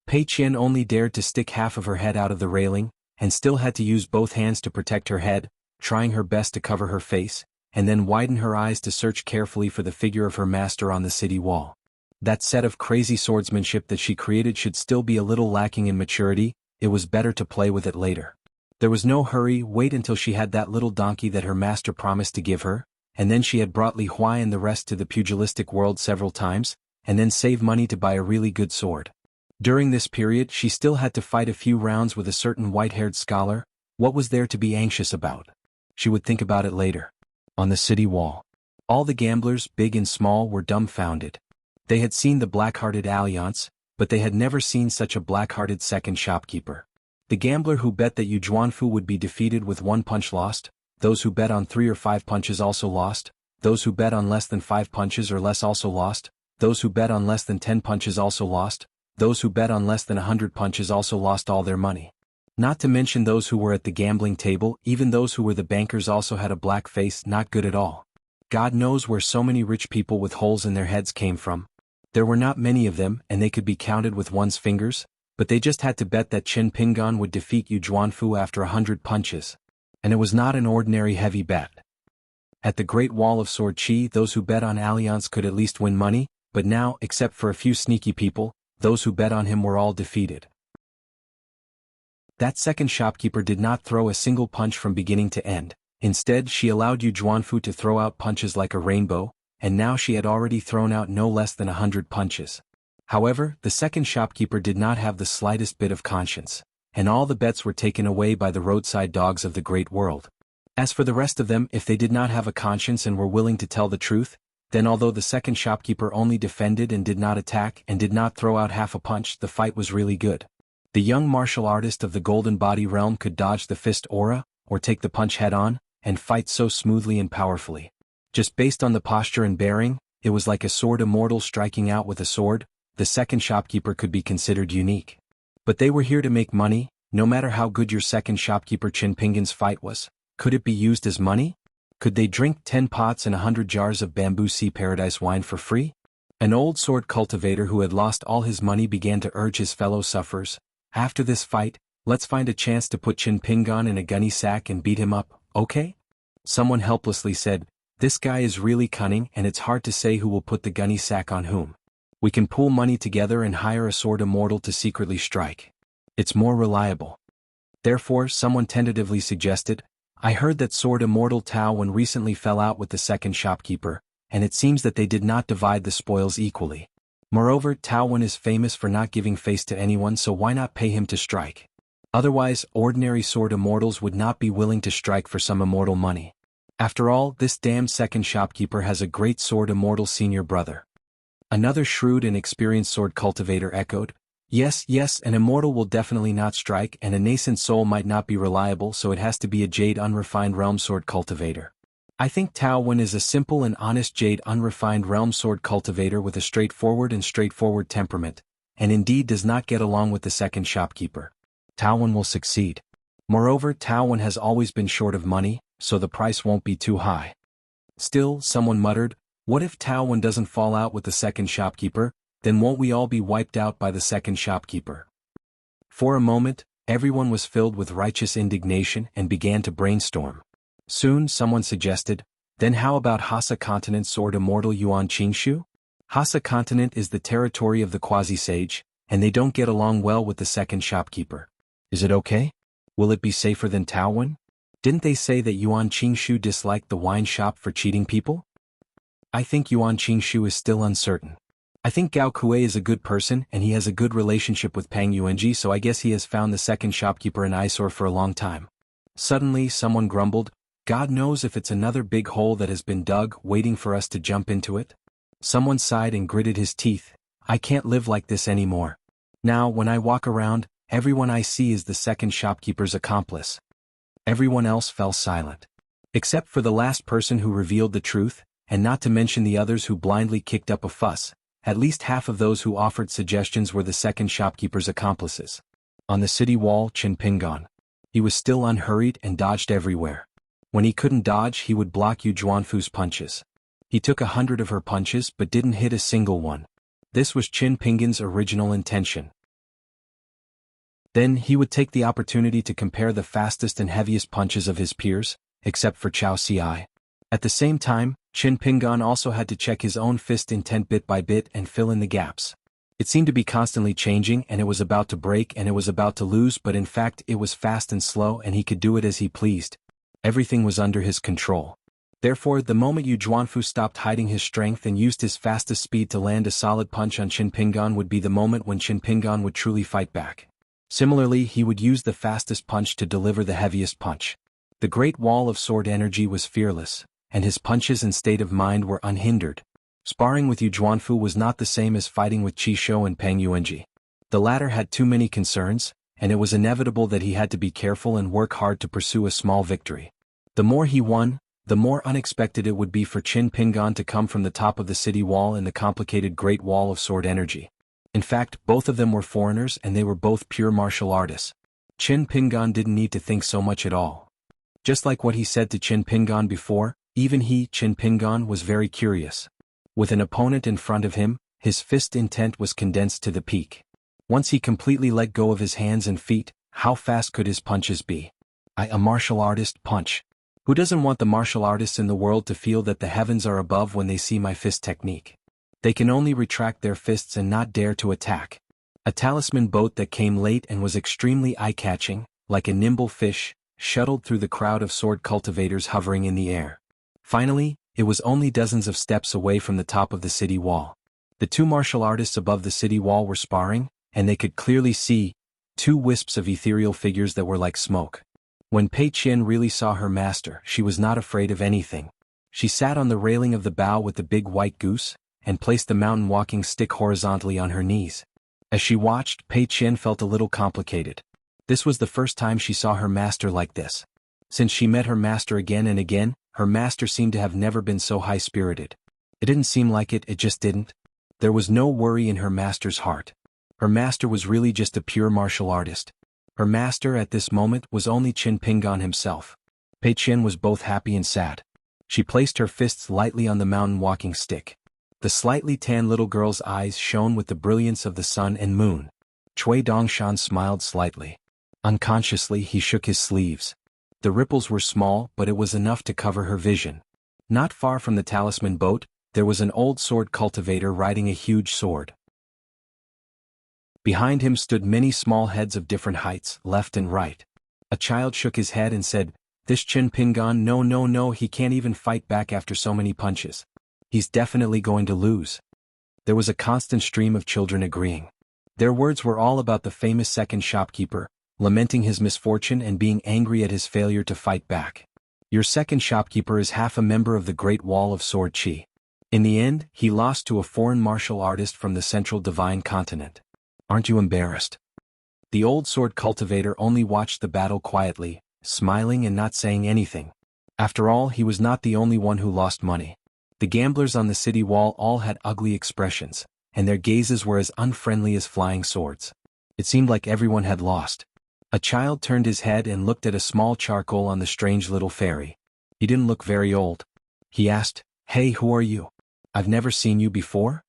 Pei Qian only dared to stick half of her head out of the railing, and still had to use both hands to protect her head, trying her best to cover her face, and then widen her eyes to search carefully for the figure of her master on the city wall. That set of crazy swordsmanship that she created should still be a little lacking in maturity. It was better to play with it later. There was no hurry. Wait until she had that little donkey that her master promised to give her, and then she had brought Li Huai and the rest to the pugilistic world several times, and then save money to buy a really good sword. During this period she still had to fight a few rounds with a certain white-haired scholar. What was there to be anxious about? She would think about it later. On the city wall, all the gamblers, big and small, were dumbfounded. They had seen the black-hearted alliance, but they had never seen such a black-hearted second shopkeeper. The gambler who bet that Yu Juanfu would be defeated with 1 punch lost, those who bet on 3 or 5 punches also lost, those who bet on less than 5 punches or less also lost, those who bet on less than 10 punches also lost, those who bet on less than 100 punches also lost all their money. Not to mention those who were at the gambling table. Even those who were the bankers also had a black face. Not good at all. God knows where so many rich people with holes in their heads came from. There were not many of them, and they could be counted with one's fingers, but they just had to bet that Chen Pingan would defeat Yu Juanfu after 100 punches. And it was not an ordinary heavy bet. At the Great Wall of Sword Qi, those who bet on Alliance could at least win money, but now, except for a few sneaky people, those who bet on him were all defeated. That second shopkeeper did not throw a single punch from beginning to end. Instead, she allowed Yu Juanfu to throw out punches like a rainbow, and now she had already thrown out no less than 100 punches. However, the second shopkeeper did not have the slightest bit of conscience, and all the bets were taken away by the roadside dogs of the great world. As for the rest of them, if they did not have a conscience and were willing to tell the truth, then although the second shopkeeper only defended and did not attack and did not throw out half a punch, the fight was really good. The young martial artist of the Golden Body realm could dodge the fist aura, or take the punch head-on, and fight so smoothly and powerfully. Just based on the posture and bearing, it was like a sword immortal striking out with a sword. The second shopkeeper could be considered unique. But they were here to make money. No matter how good your second shopkeeper Chin Pingan's fight was, could it be used as money? Could they drink 10 pots and 100 jars of bamboo sea paradise wine for free? An old sword cultivator who had lost all his money began to urge his fellow sufferers, after this fight, let's find a chance to put Chin Pingan in a gunny sack and beat him up, okay? Someone helplessly said, this guy is really cunning and it's hard to say who will put the gunny sack on whom. We can pool money together and hire a sword immortal to secretly strike. It's more reliable. Therefore, someone tentatively suggested, I heard that sword immortal Tao Wen recently fell out with the second shopkeeper, and it seems that they did not divide the spoils equally. Moreover, Tao Wen is famous for not giving face to anyone, so why not pay him to strike? Otherwise, ordinary sword immortals would not be willing to strike for some immortal money. After all, this damned second shopkeeper has a great sword immortal senior brother. Another shrewd and experienced sword cultivator echoed, yes, an immortal will definitely not strike, and a nascent soul might not be reliable, so it has to be a jade unrefined realm sword cultivator. I think Tao Wen is a simple and honest jade unrefined realm sword cultivator with a straightforward temperament, and indeed does not get along with the second shopkeeper. Tao Wen will succeed. Moreover, Tao Wen has always been short of money, so the price won't be too high. Still, someone muttered, what if Tao Wen doesn't fall out with the second shopkeeper? Then won't we all be wiped out by the second shopkeeper? For a moment, everyone was filled with righteous indignation and began to brainstorm. Soon someone suggested, then how about Hassa Continent sword immortal Yuan Qingshu? Hassa Continent is the territory of the quasi-sage, and they don't get along well with the second shopkeeper. Is it okay? Will it be safer than Tao Wen? Didn't they say that Yuan Qingshu disliked the wine shop for cheating people? I think Yuan Qingshu is still uncertain. I think Gao Kuei is a good person and he has a good relationship with Pang Yuanji, so I guess he has found the second shopkeeper an eyesore for a long time. Suddenly someone grumbled, God knows if it's another big hole that has been dug waiting for us to jump into it. Someone sighed and gritted his teeth, I can't live like this anymore. Now when I walk around, everyone I see is the second shopkeeper's accomplice. Everyone else fell silent. Except for the last person who revealed the truth, and not to mention the others who blindly kicked up a fuss. At least half of those who offered suggestions were the second shopkeeper's accomplices. On the city wall, Chin Pingan. He was still unhurried and dodged everywhere. When he couldn't dodge, he would block Yu Juanfu's punches. He took 100 of her punches but didn't hit a single one. This was Qin Pingan's original intention. Then he would take the opportunity to compare the fastest and heaviest punches of his peers, except for Chao Ci. At the same time, Qin Pingan also had to check his own fist intent bit by bit and fill in the gaps. It seemed to be constantly changing, and it was about to break and it was about to lose, but in fact it was fast and slow and he could do it as he pleased. Everything was under his control. Therefore, the moment Yu Zhuanfu stopped hiding his strength and used his fastest speed to land a solid punch on Qin Pingan would be the moment when Qin Pingan would truly fight back. Similarly, he would use the fastest punch to deliver the heaviest punch. The Great Wall of Sword energy was fearless, and his punches and state of mind were unhindered. Sparring with Yu Zhuanfu was not the same as fighting with Qi Shou and Peng Yuanji. The latter had too many concerns, and it was inevitable that he had to be careful and work hard to pursue a small victory. The more he won, the more unexpected it would be for Qin Pingan to come from the top of the city wall in the complicated Great Wall of Sword energy. In fact, both of them were foreigners and they were both pure martial artists. Qin Pingan didn't need to think so much at all. Just like what he said to Qin Pingan before, even he, Qin Pingan, was very curious. With an opponent in front of him, his fist intent was condensed to the peak. Once he completely let go of his hands and feet, how fast could his punches be? A martial artist punch. Who doesn't want the martial artists in the world to feel that the heavens are above when they see my fist technique? They can only retract their fists and not dare to attack. A talisman boat that came late and was extremely eye-catching, like a nimble fish, shuttled through the crowd of sword cultivators hovering in the air. Finally, it was only dozens of steps away from the top of the city wall. The two martial artists above the city wall were sparring, and they could clearly see two wisps of ethereal figures that were like smoke. When Pei Qian really saw her master, she was not afraid of anything. She sat on the railing of the bow with the big white goose, and placed the mountain walking stick horizontally on her knees. As she watched, Pei Qian felt a little complicated. This was the first time she saw her master like this. Since she met her master again and again, her master seemed to have never been so high-spirited. It didn't seem like it just didn't. There was no worry in her master's heart. Her master was really just a pure martial artist. Her master at this moment was only Qin Pingan himself. Pei Qian was both happy and sad. She placed her fists lightly on the mountain walking stick. The slightly tan little girl's eyes shone with the brilliance of the sun and moon. Cui Dongshan smiled slightly. Unconsciously, he shook his sleeves. The ripples were small, but it was enough to cover her vision. Not far from the talisman boat, there was an old sword cultivator riding a huge sword. Behind him stood many small heads of different heights, left and right. A child shook his head and said, "This Qin Pingan, no, he can't even fight back after so many punches. He's definitely going to lose." There was a constant stream of children agreeing. Their words were all about the famous second shopkeeper, lamenting his misfortune and being angry at his failure to fight back. Your second shopkeeper is half a member of the Great Wall of Sword Qi. In the end, he lost to a foreign martial artist from the Central Divine Continent. Aren't you embarrassed? The old sword cultivator only watched the battle quietly, smiling and not saying anything. After all, he was not the only one who lost money. The gamblers on the city wall all had ugly expressions, and their gazes were as unfriendly as flying swords. It seemed like everyone had lost. A child turned his head and looked at a small charcoal on the strange little fairy. He didn't look very old. He asked, "Hey, who are you? I've never seen you before?"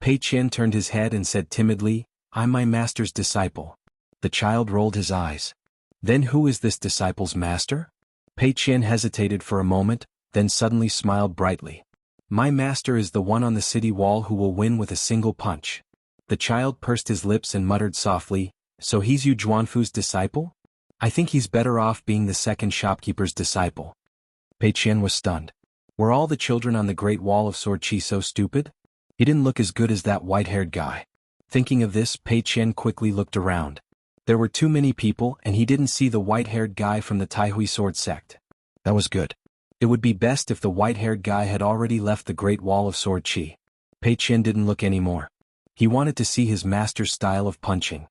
Pei Qian turned his head and said timidly, "I'm my master's disciple." The child rolled his eyes. "Then who is this disciple's master?" Pei Qian hesitated for a moment, then suddenly smiled brightly. "My master is the one on the city wall who will win with a single punch." The child pursed his lips and muttered softly, "So he's Yu Zhuanfu's disciple? I think he's better off being the second shopkeeper's disciple." Pei Qian was stunned. Were all the children on the Great Wall of Sword Qi so stupid? He didn't look as good as that white-haired guy. Thinking of this, Pei Qian quickly looked around. There were too many people and he didn't see the white-haired guy from the Taihui sword sect. That was good. It would be best if the white-haired guy had already left the Great Wall of Sword Qi. Pei Qian didn't look anymore. He wanted to see his master's style of punching.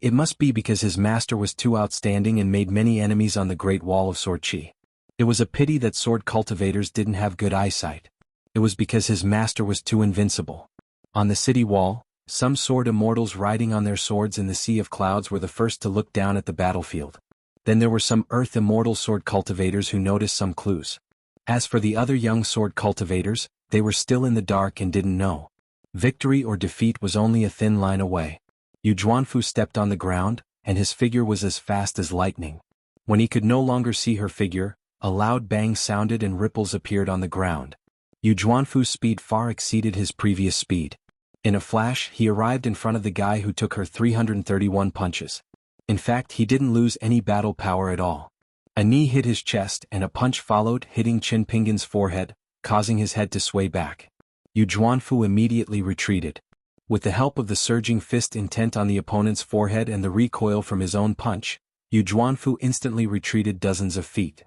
It must be because his master was too outstanding and made many enemies on the Great Wall of Sword Qi. It was a pity that sword cultivators didn't have good eyesight. It was because his master was too invincible. On the city wall, some sword immortals riding on their swords in the sea of clouds were the first to look down at the battlefield. Then there were some earth immortal sword cultivators who noticed some clues. As for the other young sword cultivators, They were still in the dark and didn't know. Victory or defeat was only a thin line away. Yu Juanfu stepped on the ground, and his figure was as fast as lightning. When he could no longer see her figure, a loud bang sounded and ripples appeared on the ground. Yu Juanfu's speed far exceeded his previous speed. In a flash, he arrived in front of the guy who took her 331 punches. In fact, he didn't lose any battle power at all. A knee hit his chest and a punch followed, hitting Qin Pingan's forehead, causing his head to sway back. Yu Juanfu immediately retreated. With the help of the surging fist intent on the opponent's forehead and the recoil from his own punch, Yu Juanfu instantly retreated dozens of feet.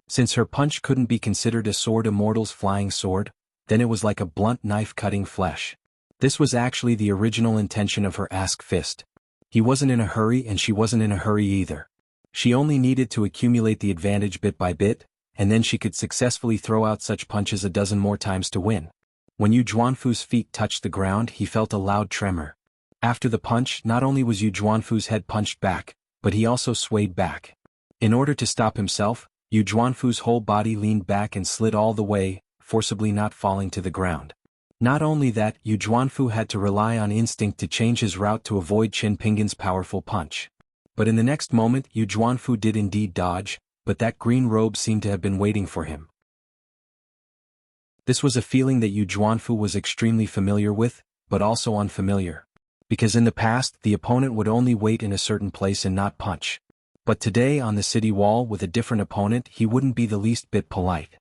Since her punch couldn't be considered a sword immortal's flying sword, then it was like a blunt knife cutting flesh. This was actually the original intention of her ask fist. He wasn't in a hurry and she wasn't in a hurry either. She only needed to accumulate the advantage bit by bit, and then she could successfully throw out such punches a dozen more times to win. When Yu Juanfu's feet touched the ground, he felt a loud tremor. After the punch, not only was Yu Juanfu's head punched back, but he also swayed back. In order to stop himself, Yu Juanfu's whole body leaned back and slid all the way, forcibly not falling to the ground. Not only that, Yu Juanfu had to rely on instinct to change his route to avoid Qin Pingan's powerful punch. But in the next moment, Yu Juanfu did indeed dodge, but that green robe seemed to have been waiting for him. This was a feeling that Yu Juanfu was extremely familiar with, but also unfamiliar. Because in the past, the opponent would only wait in a certain place and not punch. But today on the city wall with a different opponent, he wouldn't be the least bit polite.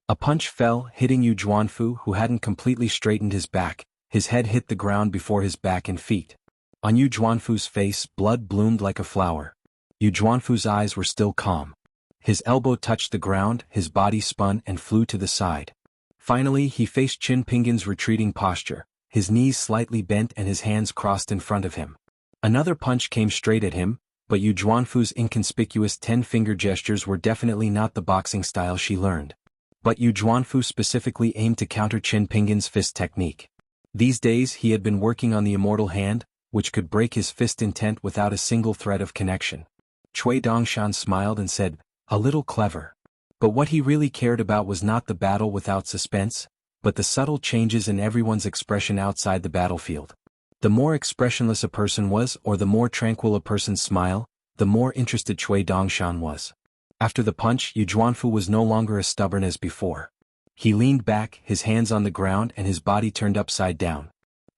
A punch fell, hitting Yu Juanfu, who hadn't completely straightened his back. His head hit the ground before his back and feet. On Yu Juanfu's face, blood bloomed like a flower. Yu Juanfu's eyes were still calm. His elbow touched the ground, his body spun and flew to the side. Finally, he faced Qin Pingan's retreating posture, his knees slightly bent and his hands crossed in front of him. Another punch came straight at him, but Yu Juanfu's inconspicuous 10-finger gestures were definitely not the boxing style she learned. But Yu Juanfu specifically aimed to counter Qin Pingan's fist technique. These days he had been working on the immortal hand, which could break his fist intent without a single thread of connection. Cui Dongshan smiled and said, "A little clever." But what he really cared about was not the battle without suspense, but the subtle changes in everyone's expression outside the battlefield. The more expressionless a person was or the more tranquil a person's smile, the more interested Cui Dongshan was. After the punch, Yu Juanfu was no longer as stubborn as before. He leaned back, his hands on the ground and his body turned upside down.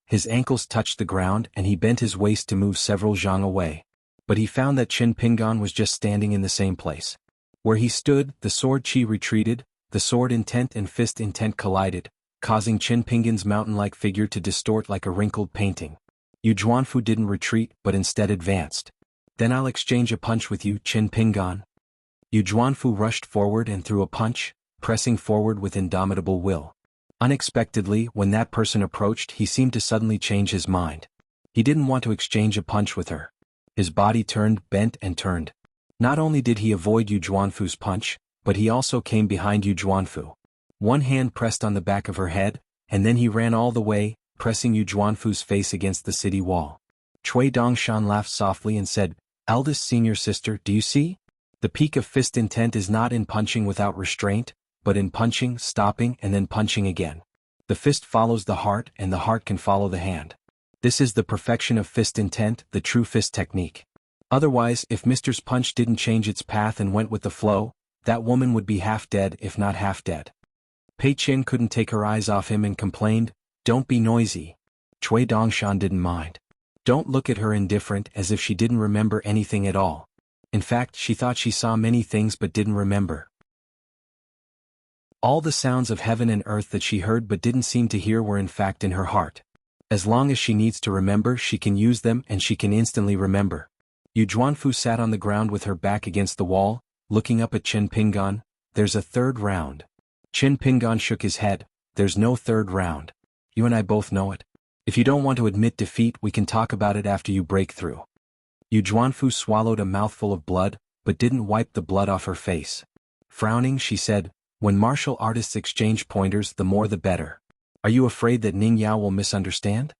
His ankles touched the ground and he bent his waist to move several zhang away. But he found that Qin Pingan was just standing in the same place. Where he stood, the sword chi retreated, the sword intent and fist intent collided, causing Qin Pingan's mountain-like figure to distort like a wrinkled painting. Yu Juanfu didn't retreat but instead advanced. "Then I'll exchange a punch with you, Qin Pingan." Yu Juanfu rushed forward and threw a punch, pressing forward with indomitable will. Unexpectedly, when that person approached, he seemed to suddenly change his mind. He didn't want to exchange a punch with her. His body turned, bent and turned. Not only did he avoid Yu Juanfu's punch, but he also came behind Yu Juanfu. One hand pressed on the back of her head, and then he ran all the way, pressing Yu Juanfu's face against the city wall. Cui Dongshan laughed softly and said, "Eldest senior sister, do you see? The peak of fist intent is not in punching without restraint, but in punching, stopping and then punching again. The fist follows the heart and the heart can follow the hand. This is the perfection of fist intent, the true fist technique. Otherwise, if Mr.'s punch didn't change its path and went with the flow, that woman would be half dead if not half dead." Pei Qin couldn't take her eyes off him and complained, "Don't be noisy." Cui Dongshan didn't mind. Don't look at her indifferent as if she didn't remember anything at all. In fact, she thought she saw many things but didn't remember. All the sounds of heaven and earth that she heard but didn't seem to hear were in fact in her heart. As long as she needs to remember, she can use them and she can instantly remember. Yu Juanfu sat on the ground with her back against the wall, looking up at Qin Pingan. "There's a third round." Qin Pingan shook his head. "There's no third round. You and I both know it. If you don't want to admit defeat, we can talk about it after you break through." Yu Juanfu swallowed a mouthful of blood, but didn't wipe the blood off her face. Frowning, she said, "When martial artists exchange pointers, the more the better. Are you afraid that Ning Yao will misunderstand?"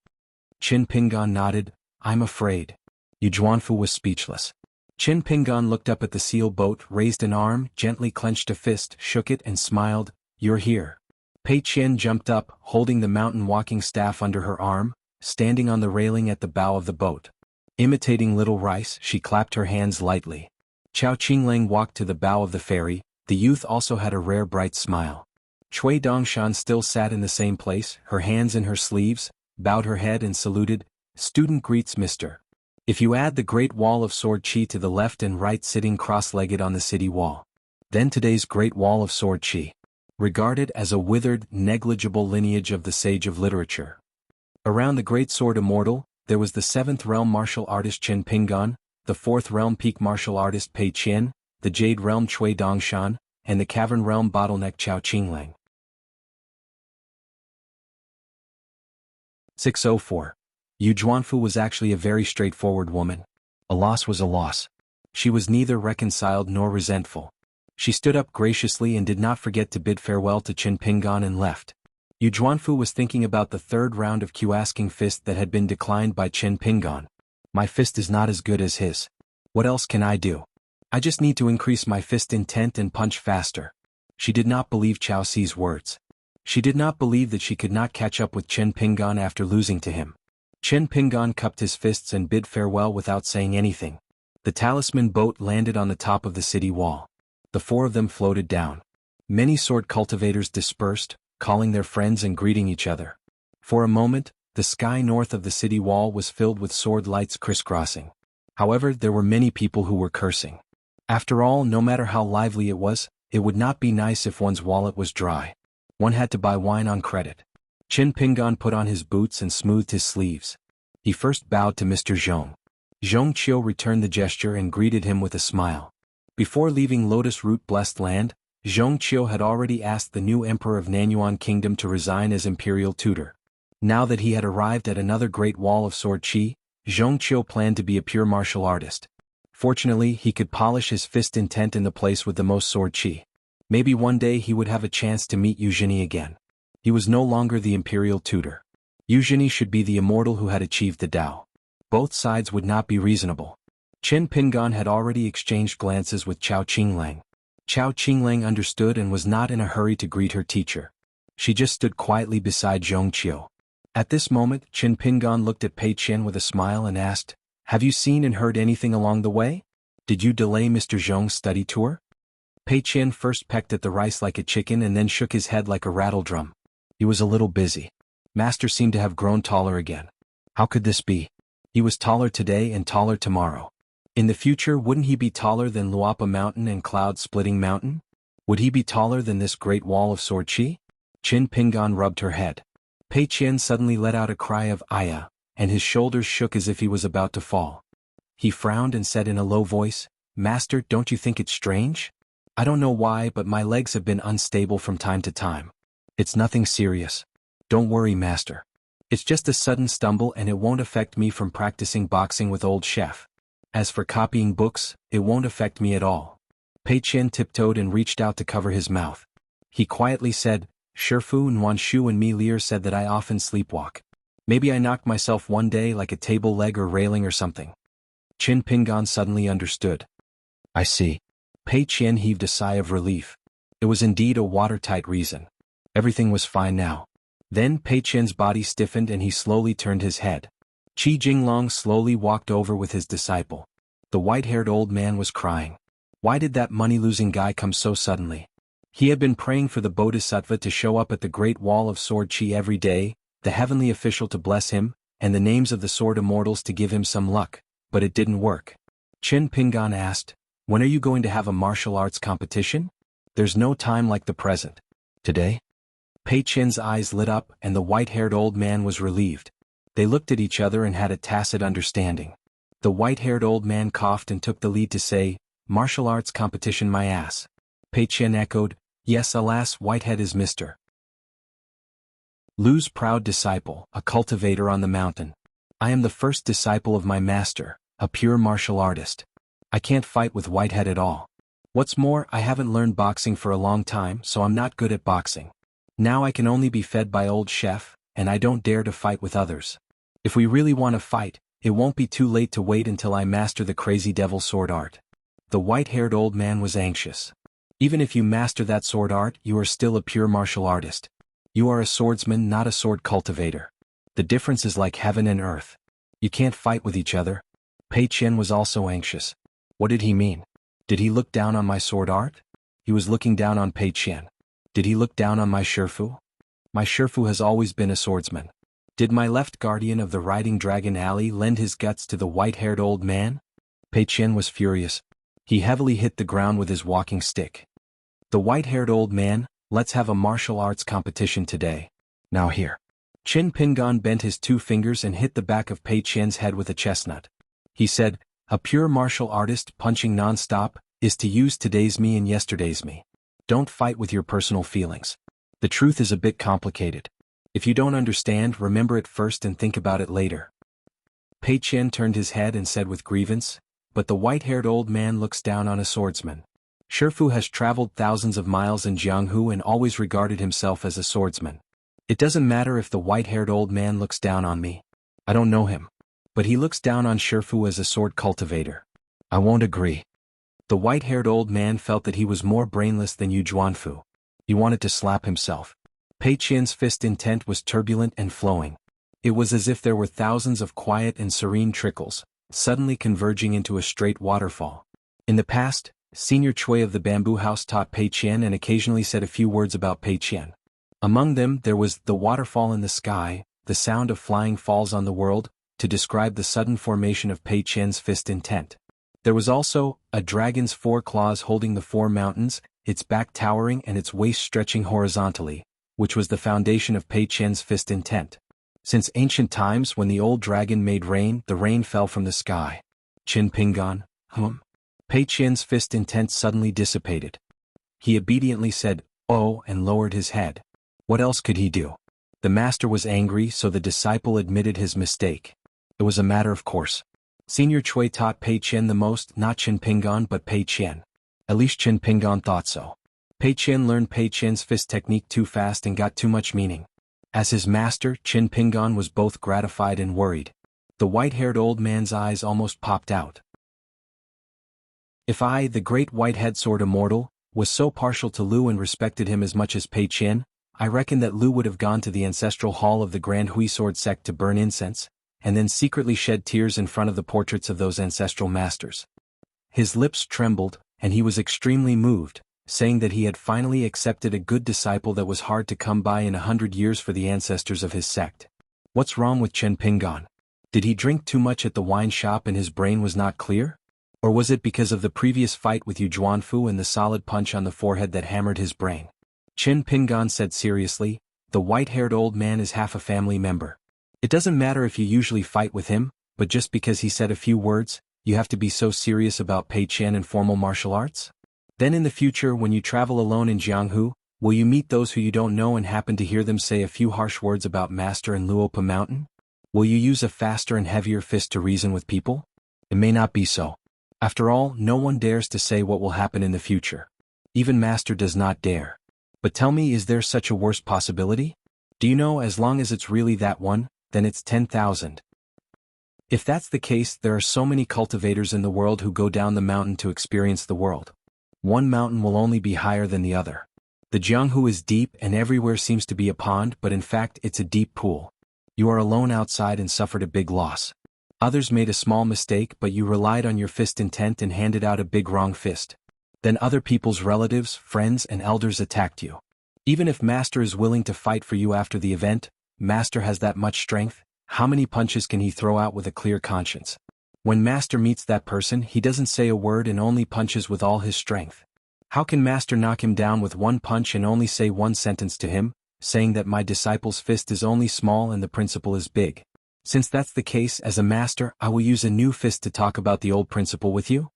Qin Pingan nodded. "I'm afraid." Yu Juanfu was speechless. Qin Pingan looked up at the seal boat, raised an arm, gently clenched a fist, shook it and smiled. "You're here. Pei Qian jumped up, holding the mountain walking staff under her arm, standing on the railing at the bow of the boat. Imitating little rice, she clapped her hands lightly. Chao Qinglang walked to the bow of the ferry. The youth also had a rare bright smile. Cui Dongshan still sat in the same place, her hands in her sleeves, bowed her head and saluted. Student greets Mr. If you add the Great Wall of Sword Qi to the left and right sitting cross-legged on the city wall. Then today's Great Wall of Sword Qi. Regarded as a withered, negligible lineage of the sage of literature. Around the Great Sword Immortal, there was the 7th realm martial artist Chen Pinggan, the 4th realm peak martial artist Pei Qian, the Jade realm Cui Dongshan, and the Cavern realm bottleneck Chao Qinglang. 604. Yu Zhuanfu was actually a very straightforward woman. A loss was a loss. She was neither reconciled nor resentful. She stood up graciously and did not forget to bid farewell to Chen Pinggan and left. Yu Zhuanfu was thinking about the 3rd round of Q-asking fist that had been declined by Chen Pinggan. My fist is not as good as his. What else can I do? I just need to increase my fist intent and punch faster. She did not believe Chao Si's words. She did not believe that she could not catch up with Chen Pinggan after losing to him. Chen Pinggan cupped his fists and bid farewell without saying anything. The talisman boat landed on the top of the city wall. The 4 of them floated down. Many sword cultivators dispersed, calling their friends and greeting each other. For a moment, the sky north of the city wall was filled with sword lights crisscrossing. However, there were many people who were cursing. After all, no matter how lively it would not be nice if one's wallet was dry. One had to buy wine on credit. Chen Pinggan put on his boots and smoothed his sleeves. He first bowed to Mr. Zhong. Zhong Qiu returned the gesture and greeted him with a smile. Before leaving Lotus Root Blessed Land, Zhong Qiu had already asked the new emperor of Nanyuan Kingdom to resign as imperial tutor. Now that he had arrived at another Great Wall of Sword Qi, Zhong Qiu planned to be a pure martial artist. Fortunately, he could polish his fist intent in the place with the most sword Qi. Maybe one day he would have a chance to meet Eugenie again. He was no longer the imperial tutor. Eugenie should be the immortal who had achieved the Tao. Both sides would not be reasonable. Chen Pinggan had already exchanged glances with Chao Qinglang. Chao Qinglang understood and was not in a hurry to greet her teacher. She just stood quietly beside Zhong Qiu. At this moment, Chen Pinggan looked at Pei Qian with a smile and asked, "Have you seen and heard anything along the way? Did you delay Mr. Zhong's study tour?" Pei Qian first pecked at the rice like a chicken and then shook his head like a rattledrum. He was a little busy. Master seemed to have grown taller again. How could this be? He was taller today and taller tomorrow. In the future, wouldn't he be taller than Luapa Mountain and Cloud-Splitting Mountain? Would he be taller than this Great Wall of Sword Qi? Chen Pinggan rubbed her head. Pei Qian suddenly let out a cry of "Aya," and his shoulders shook as if he was about to fall. He frowned and said in a low voice, "Master, don't you think it's strange? I don't know why, but my legs have been unstable from time to time. It's nothing serious. Don't worry, Master. It's just a sudden stumble and it won't affect me from practicing boxing with old chef. As for copying books, it won't affect me at all." Pei Qian tiptoed and reached out to cover his mouth. He quietly said, "Shifu Nuanshu and Mi Lier said that I often sleepwalk. Maybe I knocked myself one day like a table leg or railing or something." Chen Pinggan suddenly understood. "I see." Pei Qian heaved a sigh of relief. It was indeed a watertight reason. Everything was fine now. Then Pei Qian's body stiffened and he slowly turned his head. Qi Jinglong slowly walked over with his disciple. The white-haired old man was crying. Why did that money-losing guy come so suddenly? He had been praying for the Bodhisattva to show up at the Great Wall of Sword Qi every day, the heavenly official to bless him, and the names of the sword immortals to give him some luck, but it didn't work. Chen Pinggan asked, "When are you going to have a martial arts competition? There's no time like the present." "Today?" Pei Qian's eyes lit up and the white-haired old man was relieved. They looked at each other and had a tacit understanding. The white-haired old man coughed and took the lead to say, "Martial arts competition my ass." Pei Qian echoed, "Yes, alas, Whitehead is Mr. Lu's proud disciple, a cultivator on the mountain. I am the first disciple of my master, a pure martial artist. I can't fight with Whitehead at all. What's more, I haven't learned boxing for a long time, so I'm not good at boxing. Now I can only be fed by old chef, and I don't dare to fight with others. If we really want to fight, it won't be too late to wait until I master the crazy devil sword art." The white-haired old man was anxious. "Even if you master that sword art, you are still a pure martial artist. You are a swordsman, not a sword cultivator. The difference is like heaven and earth. You can't fight with each other. Pei Qian was also anxious. What did he mean? Did he look down on my sword art? He was looking down on Pei Qian. Did he look down on my Shifu? My Shifu has always been a swordsman. Did my left guardian of the Riding Dragon Alley lend his guts to the white-haired old man? Pei Qian was furious. He heavily hit the ground with his walking stick. The white-haired old man, let's have a martial arts competition today. Now here. Qin Pingan bent his 2 fingers and hit the back of Pei Qian's head with a chestnut. He said, a pure martial artist punching non-stop is to use today's me and yesterday's me. Don't fight with your personal feelings. The truth is a bit complicated. If you don't understand, remember it first and think about it later. Pei Qian turned his head and said with grievance, but the white-haired old man looks down on a swordsman. Shifu has traveled thousands of miles in Jianghu and always regarded himself as a swordsman. It doesn't matter if the white-haired old man looks down on me. I don't know him. But he looks down on Shifu as a sword cultivator. I won't agree. The white-haired old man felt that he was more brainless than Yu Juanfu. He wanted to slap himself. Pei Qian's fist intent was turbulent and flowing. It was as if there were thousands of quiet and serene trickles, suddenly converging into a straight waterfall. In the past, Senior Chui of the Bamboo House taught Pei Qian and occasionally said a few words about Pei Qian. Among them there was the waterfall in the sky, the sound of flying falls on the world, to describe the sudden formation of Pei Qian's fist intent. There was also a dragon's 4 claws holding the 4 mountains, its back towering and its waist stretching horizontally, which was the foundation of Pei Qian's fist intent. Since ancient times when the old dragon made rain, the rain fell from the sky. Qin Pingan, Pei Qian's fist intent suddenly dissipated. He obediently said, "Oh," and lowered his head. What else could he do? The master was angry, so the disciple admitted his mistake. It was a matter of course. Senior Chui taught Pei Qian the most, not Qin Pingan but Pei Qian. At least Qin Pingan thought so. Pei Qian learned Pei Qian's fist technique too fast and got too much meaning. As his master, Qin Pingan was both gratified and worried. The white-haired old man's eyes almost popped out. If I, the great white-head sword immortal, was so partial to Lu and respected him as much as Pei Qian, I reckon that Lu would have gone to the ancestral hall of the Grand Hui sword sect to burn incense, and then secretly shed tears in front of the portraits of those ancestral masters. His lips trembled, and he was extremely moved, saying that he had finally accepted a good disciple that was hard to come by in 100 years for the ancestors of his sect. What's wrong with Qin Pingan? Did he drink too much at the wine shop and his brain was not clear? Or was it because of the previous fight with Yu Juanfu and the solid punch on the forehead that hammered his brain? Qin Pingan said seriously, the white-haired old man is half a family member. It doesn't matter if you usually fight with him, but just because he said a few words, you have to be so serious about Pei Qian and formal martial arts? Then in the future when you travel alone in Jianghu, will you meet those who you don't know and happen to hear them say a few harsh words about Master and Luopa Mountain? Will you use a faster and heavier fist to reason with people? It may not be so. After all, no one dares to say what will happen in the future. Even Master does not dare. But tell me, is there such a worst possibility? Do you know, as long as it's really that one, then it's 10,000. If that's the case, there are so many cultivators in the world who go down the mountain to experience the world. One mountain will only be higher than the other. The Jianghu is deep and everywhere seems to be a pond, but in fact it's a deep pool. You are alone outside and suffered a big loss. Others made a small mistake, but you relied on your fist intent and handed out a big wrong fist. Then other people's relatives, friends and elders attacked you. Even if Master is willing to fight for you after the event, Master has that much strength, how many punches can he throw out with a clear conscience? When Master meets that person, he doesn't say a word and only punches with all his strength. How can Master knock him down with one punch and only say one sentence to him, saying that my disciple's fist is only small and the principle is big? Since that's the case, as a master, I will use a new fist to talk about the old principle with you.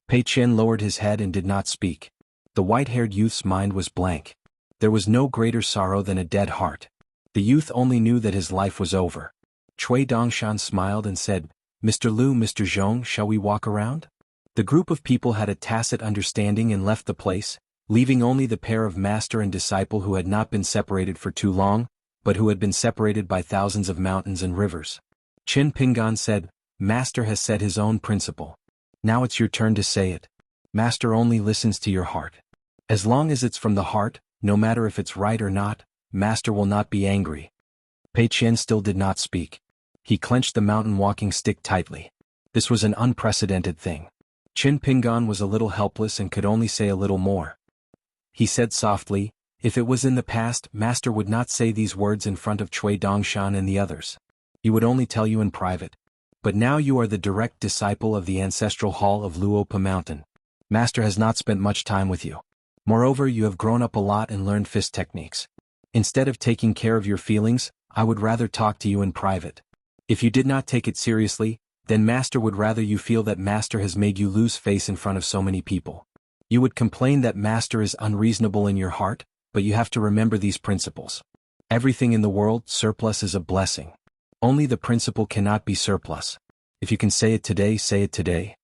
Pei Qian lowered his head and did not speak. The white-haired youth's mind was blank. There was no greater sorrow than a dead heart. The youth only knew that his life was over. Cui Dongshan smiled and said, Mr. Lu, Mr. Zhong, shall we walk around? The group of people had a tacit understanding and left the place, leaving only the pair of master and disciple who had not been separated for too long, but who had been separated by thousands of mountains and rivers. Qin Pingan said, Master has said his own principle. Now it's your turn to say it. Master only listens to your heart. As long as it's from the heart, no matter if it's right or not, Master will not be angry. Pei Qian still did not speak. He clenched the mountain walking stick tightly. This was an unprecedented thing. Qin Pingan was a little helpless and could only say a little more. He said softly, "If it was in the past, Master would not say these words in front of Cui Dongshan and the others. He would only tell you in private. But now you are the direct disciple of the ancestral hall of Luopa Mountain. Master has not spent much time with you. Moreover, you have grown up a lot and learned fist techniques. Instead of taking care of your feelings, I would rather talk to you in private. If you did not take it seriously, then Master would rather you feel that Master has made you lose face in front of so many people. You would complain that Master is unreasonable in your heart, but you have to remember these principles. Everything in the world, surplus is a blessing. Only the principle cannot be surplus. If you can say it today, say it today.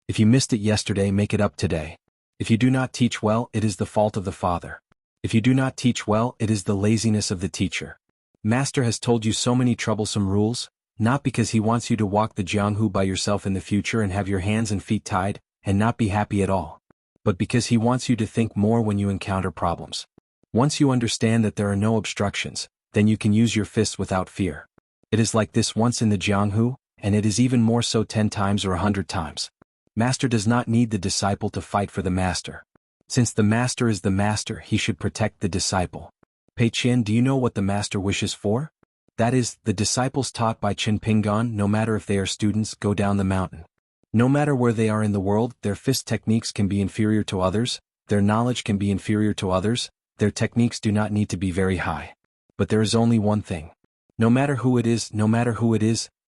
If you missed it yesterday, make it up today. If you do not teach well, it is the fault of the father. If you do not teach well, it is the laziness of the teacher. Master has told you so many troublesome rules, not because he wants you to walk the Jianghu by yourself in the future and have your hands and feet tied, and not be happy at all, but because he wants you to think more when you encounter problems. Once you understand that there are no obstructions, then you can use your fists without fear. It is like this once in the Jianghu, and it is even more so 10 times or 100 times. Master does not need the disciple to fight for the master. Since the master is the master, he should protect the disciple. Pei Qian, do you know what the master wishes for? That is, the disciples taught by Qin Pingan, no matter if they are students, go down the mountain. No matter where they are in the world, their fist techniques can be inferior to others, their knowledge can be inferior to others, their techniques do not need to be very high. But there is only one thing. No matter who it is,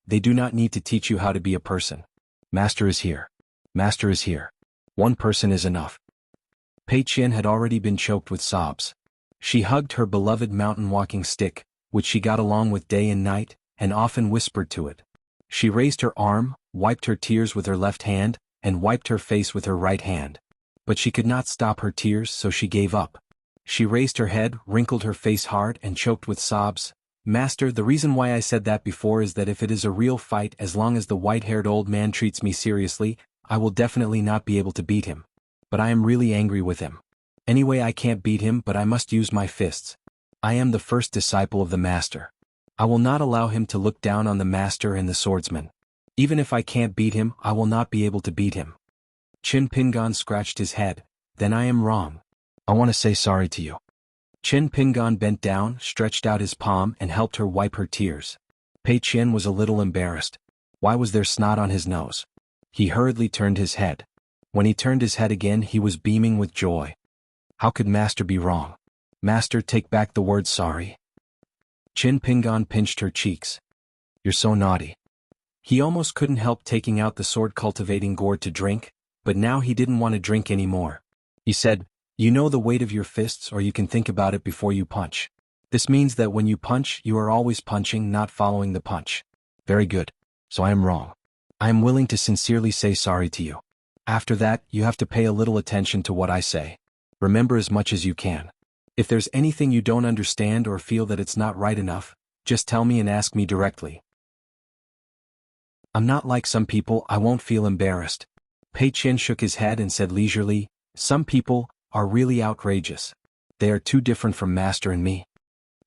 they do not need to teach you how to be a person. Master is here. Master is here. One person is enough. Pei Qian had already been choked with sobs. She hugged her beloved mountain walking stick, which she got along with day and night, and often whispered to it. She raised her arm, wiped her tears with her left hand, and wiped her face with her right hand. But she could not stop her tears, so she gave up. She raised her head, wrinkled her face hard, and choked with sobs. Master, the reason why I said that before is that if it is a real fight, as long as the white-haired old man treats me seriously, I will definitely not be able to beat him. But I am really angry with him. Anyway, I can't beat him, but I must use my fists. I am the first disciple of the master. I will not allow him to look down on the master and the swordsman. Even if I can't beat him, I will not be able to beat him. Qin Pingan scratched his head. Then I am wrong. I want to say sorry to you. Qin Pingan bent down, stretched out his palm, and helped her wipe her tears. Pei Qian was a little embarrassed. Why was there snot on his nose? He hurriedly turned his head. When he turned his head again, he was beaming with joy. How could Master be wrong? Master, take back the word sorry. Qin Pingan pinched her cheeks. You're so naughty. He almost couldn't help taking out the sword-cultivating gourd to drink, but now he didn't want to drink anymore. He said, You know the weight of your fists, or you can think about it before you punch. This means that when you punch, you are always punching, not following the punch. Very good. So I am wrong. I am willing to sincerely say sorry to you. After that, you have to pay a little attention to what I say. Remember as much as you can. If there's anything you don't understand or feel that it's not right enough, just tell me and ask me directly. I'm not like some people, I won't feel embarrassed. Pei Qian shook his head and said leisurely, Some people are really outrageous. They are too different from Master and me.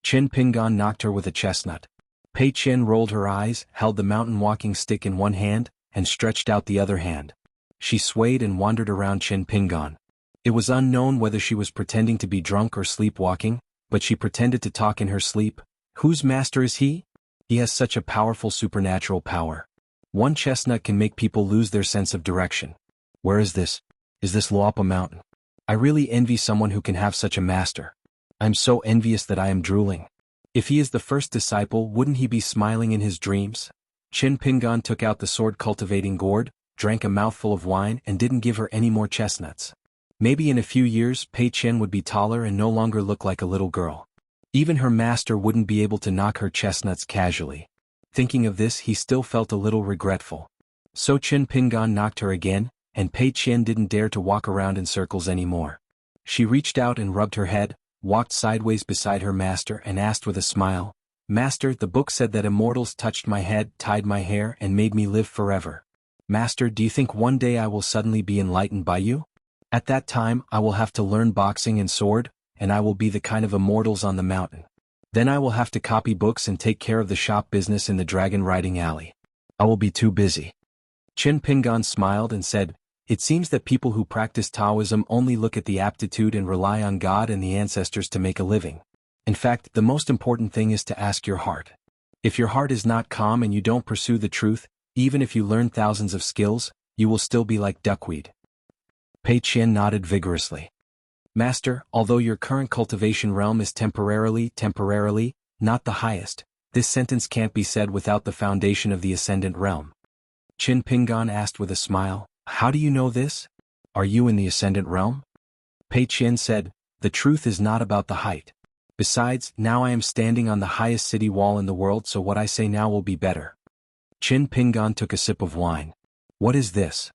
Qin Pingan knocked her with a chestnut. Pei Qian rolled her eyes, held the mountain walking stick in one hand, and stretched out the other hand. She swayed and wandered around Qin Pingan. It was unknown whether she was pretending to be drunk or sleepwalking, but she pretended to talk in her sleep. Whose master is he? He has such a powerful supernatural power. One chestnut can make people lose their sense of direction. Where is this? Is this Luopa Mountain? I really envy someone who can have such a master. I'm so envious that I am drooling. If he is the first disciple, wouldn't he be smiling in his dreams? Qin Pingan took out the sword-cultivating gourd, drank a mouthful of wine, and didn't give her any more chestnuts. Maybe in a few years, Pei Qian would be taller and no longer look like a little girl. Even her master wouldn't be able to knock her chestnuts casually. Thinking of this, he still felt a little regretful. So Qin Pingan knocked her again, and Pei Qian didn't dare to walk around in circles anymore. She reached out and rubbed her head, walked sideways beside her master and asked with a smile, Master, the book said that immortals touched my head, tied my hair, and made me live forever. Master, do you think one day I will suddenly be enlightened by you? At that time, I will have to learn boxing and sword, and I will be the kind of immortals on the mountain. Then I will have to copy books and take care of the shop business in the dragon riding alley. I will be too busy. Qin Pingan smiled and said, "It seems that people who practice Taoism only look at the aptitude and rely on God and the ancestors to make a living. In fact, the most important thing is to ask your heart. If your heart is not calm and you don't pursue the truth, even if you learn thousands of skills, you will still be like duckweed." Pei Qian nodded vigorously. "Master, although your current cultivation realm is temporarily, not the highest, this sentence can't be said without the foundation of the ascendant realm." Qin Pingan asked with a smile, "How do you know this? Are you in the ascendant realm?" Pei Qian said, "The truth is not about the height. Besides, now I am standing on the highest city wall in the world, so what I say now will be better." Qin Pingan took a sip of wine. "What is this?"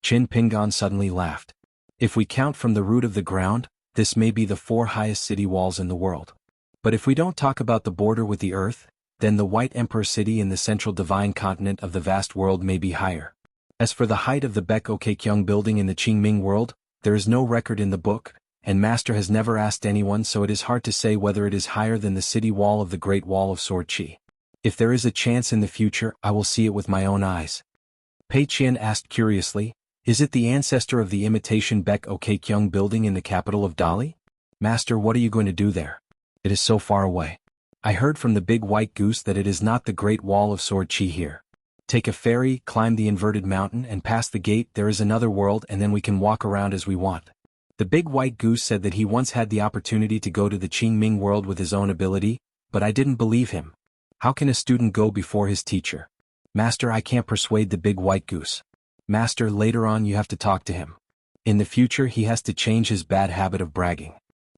Qin Pingan suddenly laughed. "If we count from the root of the ground, this may be the 4 highest city walls in the world. But if we don't talk about the border with the earth, then the White Emperor City in the central divine continent of the vast world may be higher. As for the height of the Baek-o-Kaekyung building in the Qingming world, there is no record in the book, and Master has never asked anyone, so it is hard to say whether it is higher than the city wall of the Great Wall of Sword Qi. If there is a chance in the future, I will see it with my own eyes." Pei Qian asked curiously, "Is it the ancestor of the imitation Baek-o-Kaekyung building in the capital of Dali? Master, what are you going to do there? It is so far away. I heard from the big white goose that it is not the Great Wall of Sword Qi here. Take a ferry, climb the inverted mountain, and past the gate there is another world, and then we can walk around as we want." The big white goose said that he once had the opportunity to go to the Qingming world with his own ability, but I didn't believe him. How can a student go before his teacher? Master, I can't persuade the big white goose. Master, later on you have to talk to him. In the future he has to change his bad habit of bragging.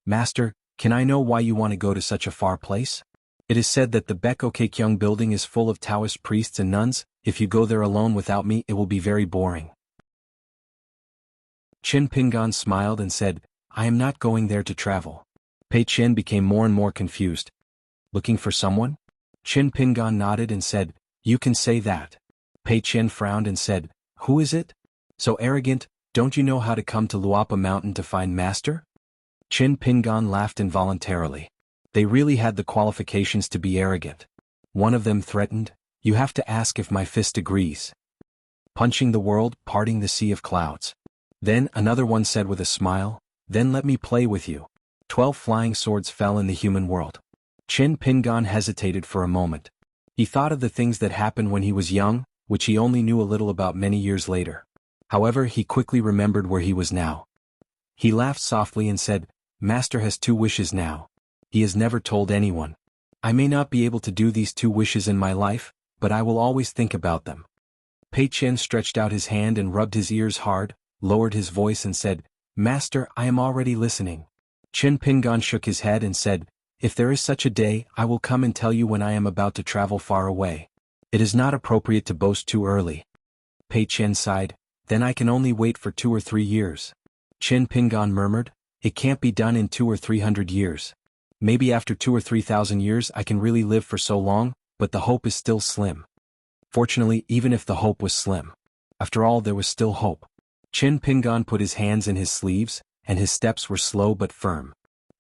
Master, can I know why you want to go to such a far place? It is said that the Baek-o-Kaekyung building is full of Taoist priests and nuns. If you go there alone without me, it will be very boring. Qin Pingan smiled and said, "I am not going there to travel." Pei Qian became more and more confused. "Looking for someone?" Qin Pingan nodded and said, "You can say that." Pei Qian frowned and said, "Who is it? So arrogant, don't you know how to come to Luapa Mountain to find Master?" Qin Pingan laughed involuntarily. They really had the qualifications to be arrogant. One of them threatened, "You have to ask if my fist agrees." Punching the world, parting the sea of clouds. Then another one said with a smile, "Then let me play with you." 12 flying swords fell in the human world. Qin Pingan hesitated for a moment. He thought of the things that happened when he was young, which he only knew a little about many years later. However, he quickly remembered where he was now. He laughed softly and said, "Master has 2 wishes now. He has never told anyone. I may not be able to do these 2 wishes in my life, but I will always think about them." Pei Qian stretched out his hand and rubbed his ears hard, lowered his voice and said, "Master, I am already listening." Qin Pingan shook his head and said, "If there is such a day, I will come and tell you when I am about to travel far away. It is not appropriate to boast too early." Pei Qian sighed, "Then I can only wait for 2 or 3 years." Qin Pingan murmured, "It can't be done in 200 or 300 years. Maybe after 2,000 or 3,000 years I can really live for so long, but the hope is still slim." Fortunately, even if the hope was slim, after all there was still hope. Qin Pingan put his hands in his sleeves, and his steps were slow but firm.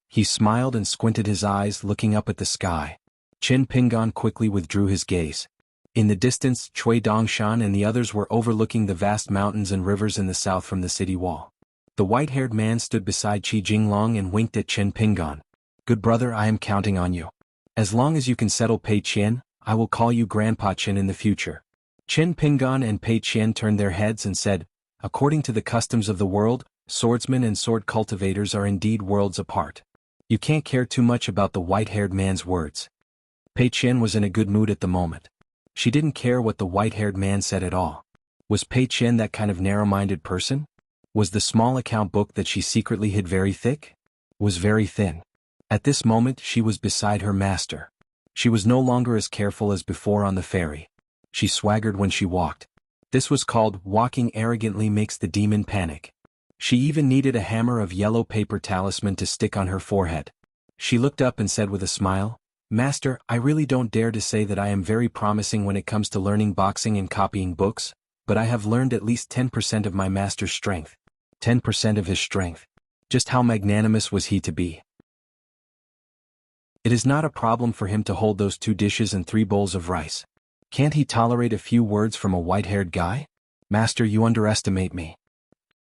He smiled and squinted his eyes, looking up at the sky. Qin Pingan quickly withdrew his gaze. In the distance, Cui Dongshan and the others were overlooking the vast mountains and rivers in the south from the city wall. The white-haired man stood beside Qi Jinglong and winked at Qin Pingan. "Good brother, I am counting on you. As long as you can settle Pei Qian, I will call you Grandpa Qin in the future." Qin Pingan and Pei Qian turned their heads and said, "According to the customs of the world, swordsmen and sword cultivators are indeed worlds apart. You can't care too much about the white-haired man's words." Pei Qian was in a good mood at the moment. She didn't care what the white-haired man said at all. Was Pei Qian that kind of narrow-minded person? Was the small account book that she secretly hid very thick? Was very thin. At this moment she was beside her master. She was no longer as careful as before on the ferry. She swaggered when she walked. This was called walking arrogantly makes the demon panic. She even needed a hammer of yellow paper talisman to stick on her forehead. She looked up and said with a smile, "Master, I really don't dare to say that I am very promising when it comes to learning boxing and copying books, but I have learned at least 10% of my master's strength." 10% of his strength. Just how magnanimous was he to be? It is not a problem for him to hold those 2 dishes and 3 bowls of rice. Can't he tolerate a few words from a white-haired guy? Master, you underestimate me.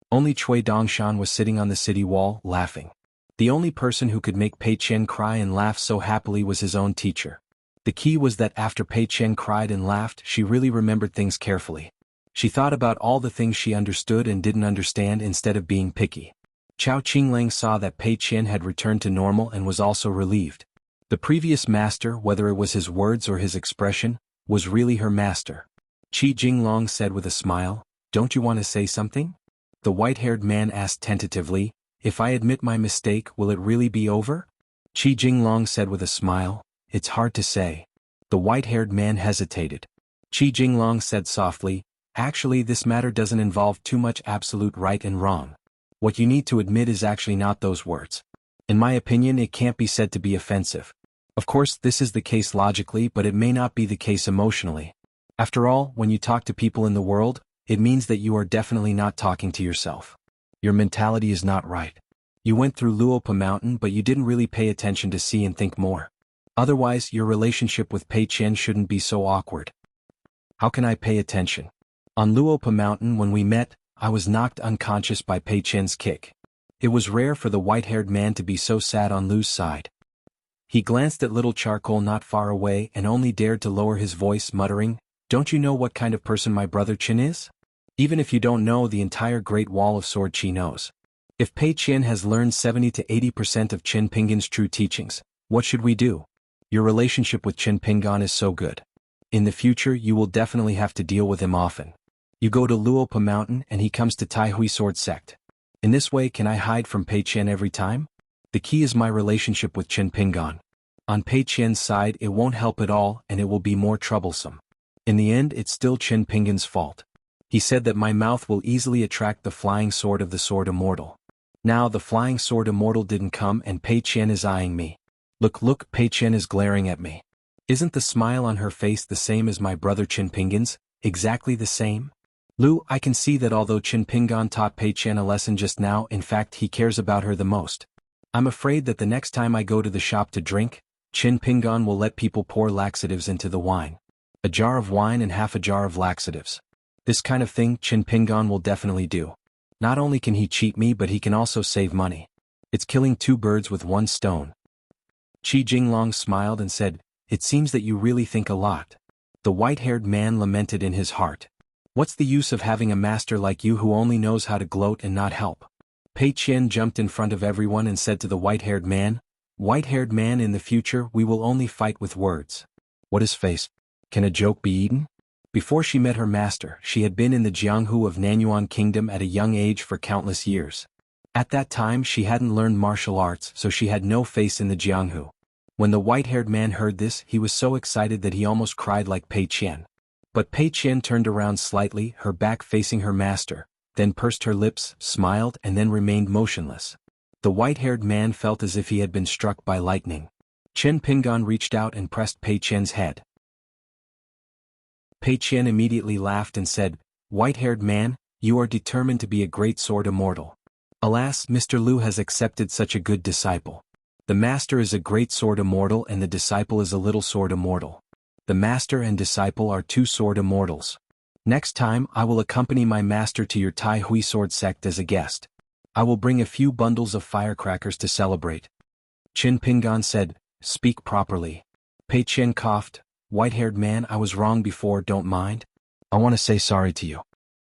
Only Cui Dongshan was sitting on the city wall, laughing. The only person who could make Pei Qian cry and laugh so happily was his own teacher. The key was that after Pei Qian cried and laughed, she really remembered things carefully. She thought about all the things she understood and didn't understand instead of being picky. Chao Qinglang saw that Pei Qian had returned to normal and was also relieved. The previous master, whether it was his words or his expression, was really her master. Qi Jinglong said with a smile, "Don't you want to say something?" The white-haired man asked tentatively, "If I admit my mistake, will it really be over?" Qi Jinglong said with a smile, "It's hard to say." The white-haired man hesitated. Qi Jinglong said softly, "Actually, this matter doesn't involve too much absolute right and wrong. What you need to admit is actually not those words. In my opinion, it can't be said to be offensive. Of course, this is the case logically, but it may not be the case emotionally. After all, when you talk to people in the world, it means that you are definitely not talking to yourself. Your mentality is not right. You went through Luopa Mountain, but you didn't really pay attention to see and think more. Otherwise, your relationship with Pei Qian shouldn't be so awkward. How can I pay attention? On Luopa Mountain when we met, I was knocked unconscious by Pei Qian's kick. It was rare for the white-haired man to be so sad on Lu's side. He glanced at little charcoal not far away and only dared to lower his voice, muttering, "Don't you know what kind of person my brother Qin is? Even if you don't know, the entire Great Wall of Sword Qi knows. If Pei Qian has learned 70 to 80% of Qin Pingan's true teachings, what should we do? Your relationship with Qin Pingan is so good. In the future you will definitely have to deal with him often. You go to Luopa Mountain and he comes to Tai Hui Sword Sect. In this way can I hide from Pei Qian every time? The key is my relationship with Qin Pingan. On Pei Qian's side it won't help at all and it will be more troublesome. In the end it's still Qin Pingan's fault. He said that my mouth will easily attract the flying sword of the Sword Immortal. Now the flying sword immortal didn't come and Pei Qian is eyeing me. Look, Pei Qian is glaring at me. Isn't the smile on her face the same as my brother Qin Pingan's? Exactly the same? Lu, I can see that although Qin Pingan taught Pei Qian a lesson just now, in fact he cares about her the most. I'm afraid that the next time I go to the shop to drink, Qin Pingan will let people pour laxatives into the wine. A jar of wine and half a jar of laxatives. This kind of thing Qin Pingan will definitely do. Not only can he cheat me but he can also save money. It's killing 2 birds with 1 stone. Qi Jinglong smiled and said, "It seems that you really think a lot." The white-haired man lamented in his heart. What's the use of having a master like you who only knows how to gloat and not help? Pei Qian jumped in front of everyone and said to the white-haired man, "White-haired man, in the future we will only fight with words." What is face? Can a joke be eaten? Before she met her master, she had been in the Jianghu of Nanyuan Kingdom at a young age for countless years. At that time she hadn't learned martial arts, so she had no face in the Jianghu. When the white-haired man heard this, he was so excited that he almost cried like Pei Qian. But Pei Qian turned around slightly, her back facing her master, then pursed her lips, smiled and then remained motionless. The white-haired man felt as if he had been struck by lightning. Qin Pingan reached out and pressed Pei Qian's head. Pei Qian immediately laughed and said, "White-haired man, you are determined to be a great sword immortal. Alas, Mr. Lu has accepted such a good disciple. The master is a great sword immortal and the disciple is a little sword immortal. The master and disciple are 2 sword immortals. Next time I will accompany my master to your Tai Hui Sword Sect as a guest. I will bring a few bundles of firecrackers to celebrate." Qin Pingan said, "Speak properly." Pei Qian coughed, "White-haired man, I was wrong before, don't mind. I want to say sorry to you."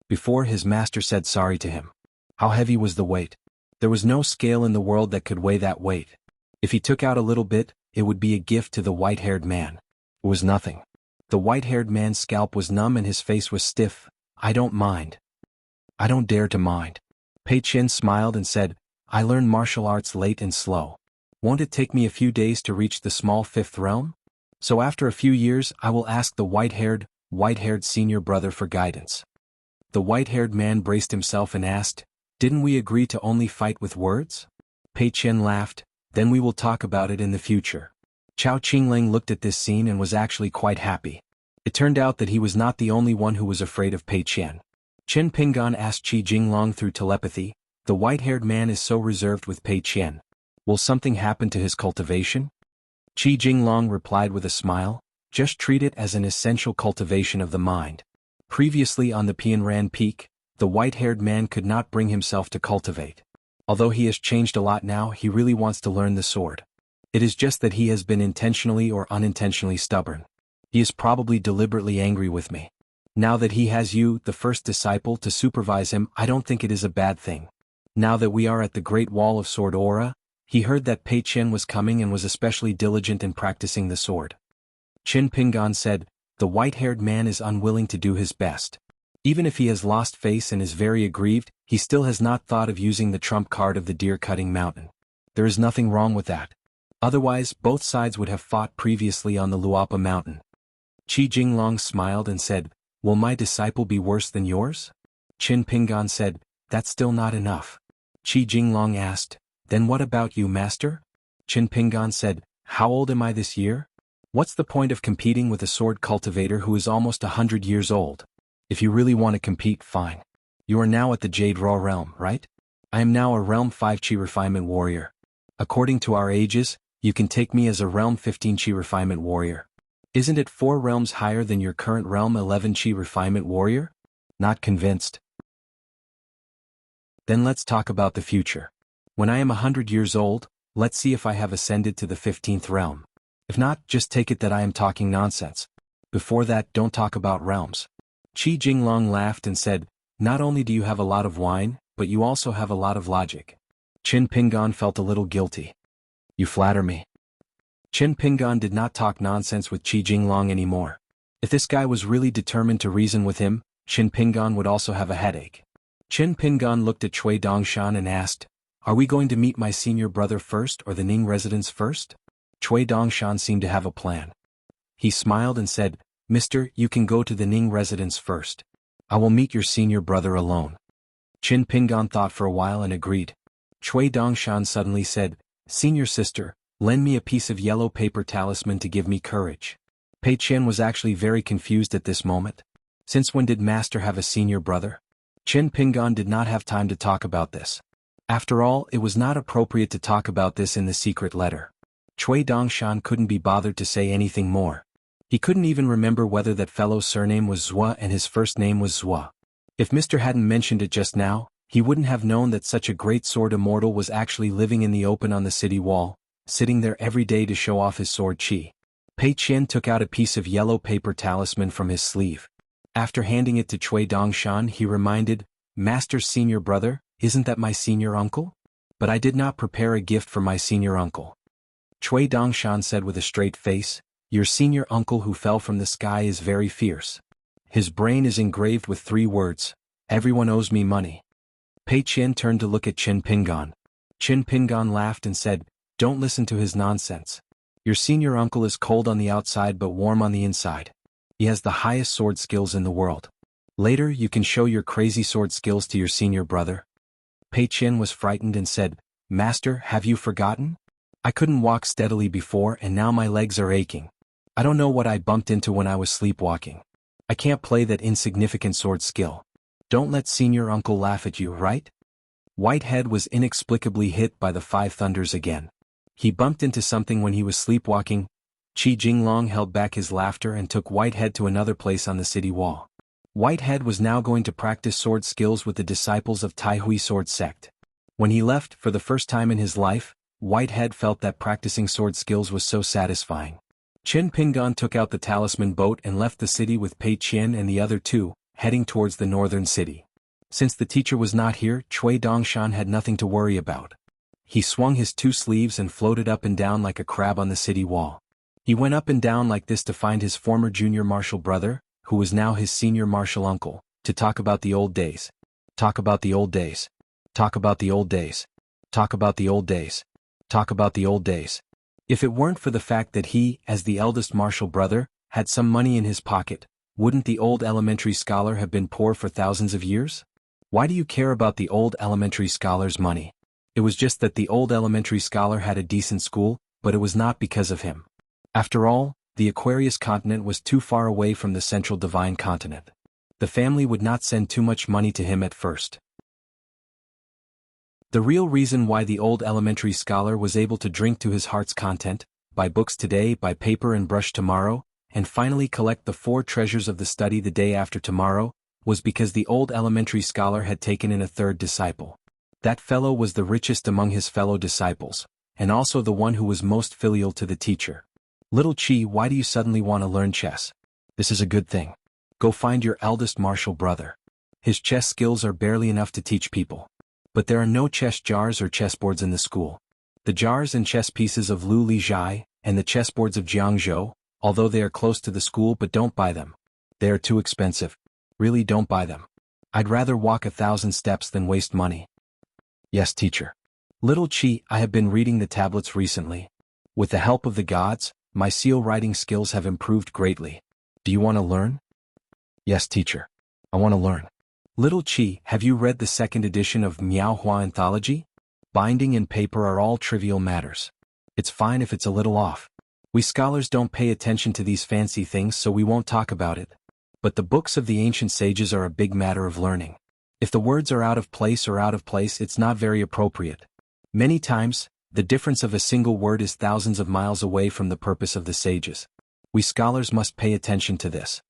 Before his master said sorry to him. How heavy was the weight? There was no scale in the world that could weigh that weight. If he took out a little bit, it would be a gift to the white-haired man. It was nothing. The white-haired man's scalp was numb and his face was stiff. "I don't mind. I don't dare to mind." Pei Qian smiled and said, "I learned martial arts late and slow. Won't it take me a few days to reach the small 5th realm? So after a few years I will ask the white-haired senior brother for guidance." The white-haired man braced himself and asked, "Didn't we agree to only fight with words?" Pei Qian laughed, "Then we will talk about it in the future." Chao Qinglang looked at this scene and was actually quite happy. It turned out that he was not the only one who was afraid of Pei Qian. Qin Pingan asked Qi Jinglong through telepathy, "The white-haired man is so reserved with Pei Qian. Will something happen to his cultivation?" Qi Jinglong replied with a smile, just treat it as an essential cultivation of the mind. Previously on the Pianran Peak, the white-haired man could not bring himself to cultivate. Although he has changed a lot now, he really wants to learn the sword. It is just that he has been intentionally or unintentionally stubborn. He is probably deliberately angry with me. Now that he has you, the first disciple, to supervise him, I don't think it is a bad thing. Now that we are at the Great Wall of Sword Aura, he heard that Pei Qian was coming and was especially diligent in practicing the sword. Qin Pingan said, the white-haired man is unwilling to do his best. Even if he has lost face and is very aggrieved, he still has not thought of using the trump card of the deer-cutting mountain. There is nothing wrong with that. Otherwise, both sides would have fought previously on the Luapa mountain. Qi Jinglong smiled and said, will my disciple be worse than yours? Qin Pingan said, that's still not enough. Qi Jinglong asked, then what about you, master? Qin Pingan said, how old am I this year? What's the point of competing with a sword cultivator who is almost 100 years old? If you really want to compete, fine. You are now at the Jade Raw realm, right? I am now a Realm 5 Chi Refinement Warrior. According to our ages, you can take me as a Realm 15 Chi Refinement Warrior. Isn't it 4 realms higher than your current Realm 11 Chi Refinement Warrior? Not convinced. Then let's talk about the future. When I am 100 years old, let's see if I have ascended to the 15th realm. If not, just take it that I am talking nonsense. Before that, don't talk about realms. Qi Jinglong laughed and said, not only do you have a lot of wine, but you also have a lot of logic. Qin Pingan felt a little guilty. You flatter me. Qin Pingan did not talk nonsense with Qi Jinglong anymore. If this guy was really determined to reason with him, Qin Pingan would also have a headache. Qin Pingan looked at Cui Dongshan and asked, are we going to meet my senior brother first or the Ning residence first? Cui Dongshan seemed to have a plan. He smiled and said, Mister, you can go to the Ning residence first. I will meet your senior brother alone. Qin Pingan thought for a while and agreed. Cui Dongshan suddenly said, Senior sister, lend me a piece of yellow paper talisman to give me courage. Pei Qian was actually very confused at this moment. Since when did Master have a senior brother? Qin Pingan did not have time to talk about this. After all, it was not appropriate to talk about this in the secret letter. Cui Dongshan couldn't be bothered to say anything more. He couldn't even remember whether that fellow's surname was Zhua and his first name was Zhua. If Mister hadn't mentioned it just now, he wouldn't have known that such a great sword immortal was actually living in the open on the city wall, sitting there every day to show off his sword chi. Pei Qian took out a piece of yellow paper talisman from his sleeve. After handing it to Cui Dongshan, he reminded, Master's senior brother, isn't that my senior uncle? But I did not prepare a gift for my senior uncle. Cui Dongshan said with a straight face, your senior uncle who fell from the sky is very fierce. His brain is engraved with 3 words, everyone owes me money. Pei Qian turned to look at Qin Pingan. Qin Pingan laughed and said, don't listen to his nonsense. Your senior uncle is cold on the outside but warm on the inside. He has the highest sword skills in the world. Later you can show your crazy sword skills to your senior brother. Pei Qian was frightened and said, Master, have you forgotten? I couldn't walk steadily before and now my legs are aching. I don't know what I bumped into when I was sleepwalking. I can't play that insignificant sword skill. Don't let senior uncle laugh at you, right? Whitehead was inexplicably hit by the 5 thunders again. He bumped into something when he was sleepwalking. Qi Jinglong held back his laughter and took Whitehead to another place on the city wall. Whitehead was now going to practice sword skills with the disciples of Tai Hui Sword Sect. When he left for the first time in his life, Whitehead felt that practicing sword skills was so satisfying. Qin Pingan took out the talisman boat and left the city with Pei Qian and the other 2, heading towards the northern city. Since the teacher was not here, Cui Dongshan had nothing to worry about. He swung his 2 sleeves and floated up and down like a crab on the city wall. He went up and down like this to find his former junior martial brother, who was now his senior martial uncle, to talk about the old days. Talk about the old days. Talk about the old days. Talk about the old days. Talk about the old days. If it weren't for the fact that he, as the eldest martial brother, had some money in his pocket, wouldn't the old elementary scholar have been poor for thousands of years? Why do you care about the old elementary scholar's money? It was just that the old elementary scholar had a decent school, but it was not because of him. After all, the Aquarius continent was too far away from the central divine continent. The family would not send too much money to him at first. The real reason why the old elementary scholar was able to drink to his heart's content buy books today, buy paper and brush tomorrow, and finally collect the 4 treasures of the study the day after tomorrow, was because the old elementary scholar had taken in a 3rd disciple. That fellow was the richest among his fellow disciples, and also the one who was most filial to the teacher. Little Chi, why do you suddenly want to learn chess? This is a good thing. Go find your eldest martial brother. His chess skills are barely enough to teach people. But there are no chess jars or chessboards in the school. The jars and chess pieces of Lu Lijai, and the chessboards of Jiangzhou, although they are close to the school, but don't buy them. They are too expensive. Really, don't buy them. I'd rather walk 1,000 steps than waste money. Yes, teacher. Little Chi, I have been reading the tablets recently. With the help of the gods, my seal writing skills have improved greatly. Do you want to learn? Yes, teacher. I want to learn. Little Chi, have you read the 2nd edition of Miao Hua Anthology? Binding and paper are all trivial matters. It's fine if it's a little off. We scholars don't pay attention to these fancy things, so we won't talk about it. But the books of the ancient sages are a big matter of learning. If the words are out of place, it's not very appropriate. Many times, the difference of a single word is thousands of miles away from the purpose of the sages. We scholars must pay attention to this.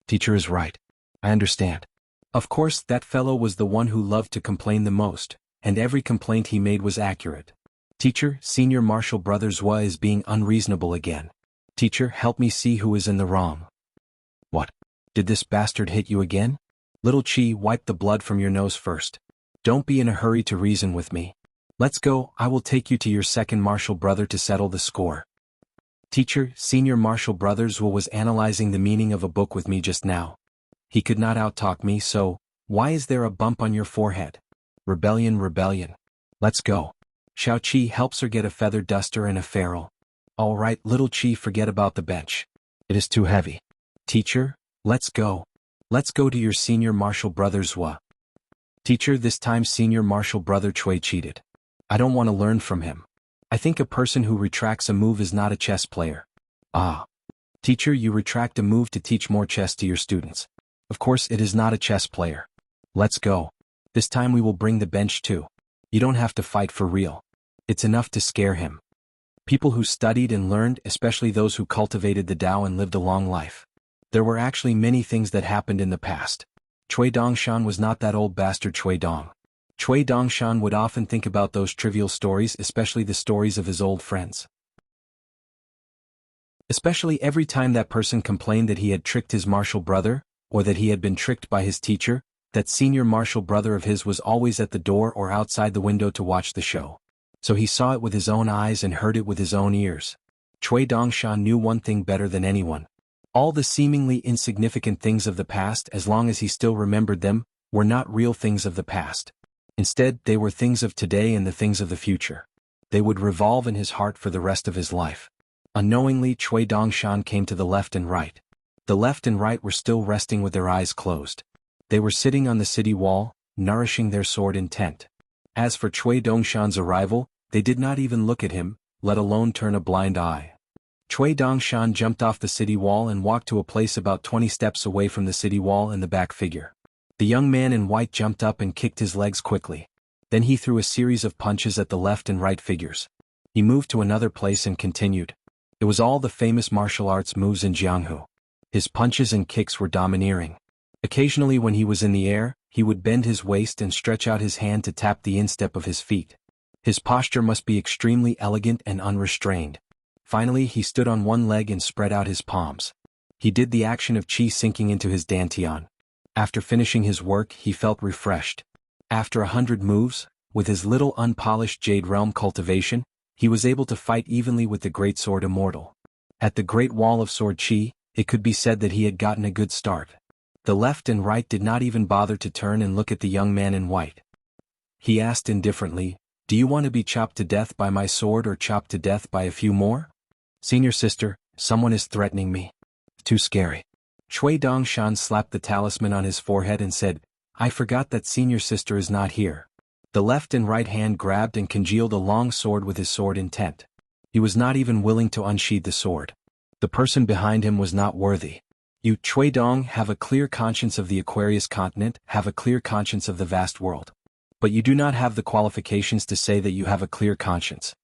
Teacher is right. I understand. Of course, that fellow was the one who loved to complain the most, and every complaint he made was accurate. Teacher, senior martial brother Zhua is being unreasonable again. Teacher, help me see who is in the wrong. What? Did this bastard hit you again? Little Chi, wipe the blood from your nose first. Don't be in a hurry to reason with me. Let's go, I will take you to your 2nd martial brother to settle the score. Teacher, senior martial brother Zhua was analyzing the meaning of a book with me just now. He could not outtalk me, so, why is there a bump on your forehead? Rebellion, rebellion. Let's go. Xiao Qi helps her get a feather duster and a ferrule. All right, little Chi, forget about the bench. It is too heavy. Teacher, let's go. Let's go to your senior martial brother Zhua. Teacher, this time senior martial brother Chui cheated. I don't want to learn from him. I think a person who retracts a move is not a chess player. Ah. Teacher, you retract a move to teach more chess to your students. Of course, it is not a chess player. Let's go. This time we will bring the bench too. You don't have to fight for real. It's enough to scare him. People who studied and learned, especially those who cultivated the Tao and lived a long life. There were actually many things that happened in the past. Cui Dongshan was not that old bastard Cui Dong. Cui Dongshan would often think about those trivial stories, especially the stories of his old friends. Especially every time that person complained that he had tricked his martial brother, or that he had been tricked by his teacher, that senior martial brother of his was always at the door or outside the window to watch the show. So he saw it with his own eyes and heard it with his own ears. Cui Dongshan knew one thing better than anyone. All the seemingly insignificant things of the past, as long as he still remembered them, were not real things of the past. Instead, they were things of today and the things of the future. They would revolve in his heart for the rest of his life. Unknowingly, Cui Dongshan came to the left and right. The left and right were still resting with their eyes closed. They were sitting on the city wall, nourishing their sword intent. As for Cui Dongshan's arrival, they did not even look at him, let alone turn a blind eye. Cui Dongshan jumped off the city wall and walked to a place about 20 steps away from the city wall and the back figure. The young man in white jumped up and kicked his legs quickly. Then he threw a series of punches at the left and right figures. He moved to another place and continued. It was all the famous martial arts moves in Jianghu. His punches and kicks were domineering. Occasionally when he was in the air, he would bend his waist and stretch out his hand to tap the instep of his feet. His posture must be extremely elegant and unrestrained. Finally he stood on one leg and spread out his palms. He did the action of qi sinking into his dantian. After finishing his work he felt refreshed. After 100 moves, with his little unpolished Jade Realm cultivation, he was able to fight evenly with the Great Sword Immortal. At the Great Wall of Sword Qi, it could be said that he had gotten a good start. The left and right did not even bother to turn and look at the young man in white. He asked indifferently, "Do you want to be chopped to death by my sword or chopped to death by a few more?" "Senior sister, someone is threatening me." "Too scary." Cui Dongshan slapped the talisman on his forehead and said, "I forgot that senior sister is not here." The left and right hand grabbed and congealed a long sword with his sword intent. He was not even willing to unsheathe the sword. The person behind him was not worthy. You, Cui Dong, have a clear conscience of the Aquarius continent, have a clear conscience of the vast world. But you do not have the qualifications to say that you have a clear conscience.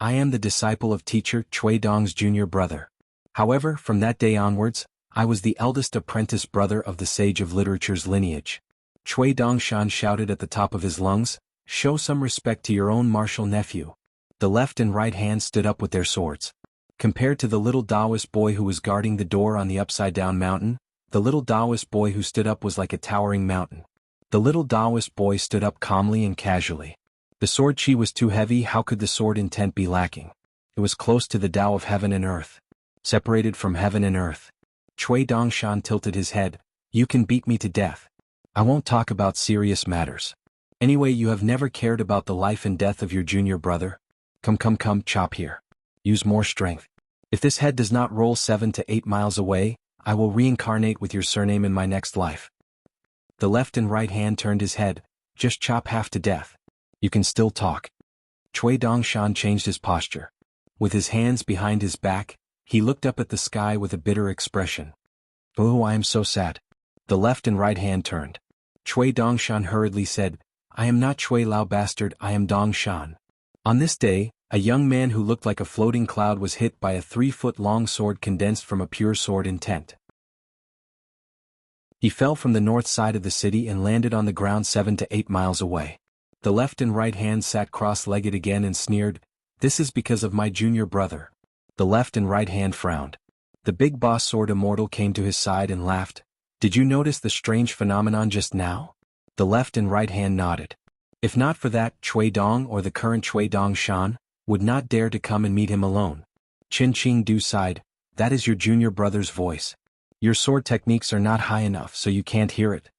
I am the disciple of teacher Chui Dong's junior brother. However, from that day onwards, I was the eldest apprentice brother of the sage of literature's lineage. Chui Dongshan shouted at the top of his lungs, show some respect to your own martial nephew. The left and right hand stood up with their swords. Compared to the little Taoist boy who was guarding the door on the upside-down mountain, the little Taoist boy who stood up was like a towering mountain. The little Taoist boy stood up calmly and casually. The sword chi was too heavy. How could the sword intent be lacking? It was close to the Tao of heaven and earth. Separated from heaven and earth. Chui Dongshan tilted his head. You can beat me to death. I won't talk about serious matters. Anyway, you have never cared about the life and death of your junior brother. Come, chop here. Use more strength. If this head does not roll 7 to 8 miles away, I will reincarnate with your surname in my next life. The left and right hand turned his head. Just chop half to death. You can still talk. Chui Dongshan changed his posture. With his hands behind his back, he looked up at the sky with a bitter expression. Oh, I am so sad. The left and right hand turned. Chui Dongshan hurriedly said, I am not Chui Lao bastard, I am Dongshan. On this day, a young man who looked like a floating cloud was hit by a 3-foot-long sword condensed from a pure sword intent. He fell from the north side of the city and landed on the ground 7 to 8 miles away. The left and right hand sat cross-legged again and sneered, this is because of my junior brother. The left and right hand frowned. The big boss sword immortal came to his side and laughed. Did you notice the strange phenomenon just now? The left and right hand nodded. If not for that, Chui Dong or the current Chui Dongshan would not dare to come and meet him alone. Qin Qing Du sighed, that is your junior brother's voice. Your sword techniques are not high enough so you can't hear it.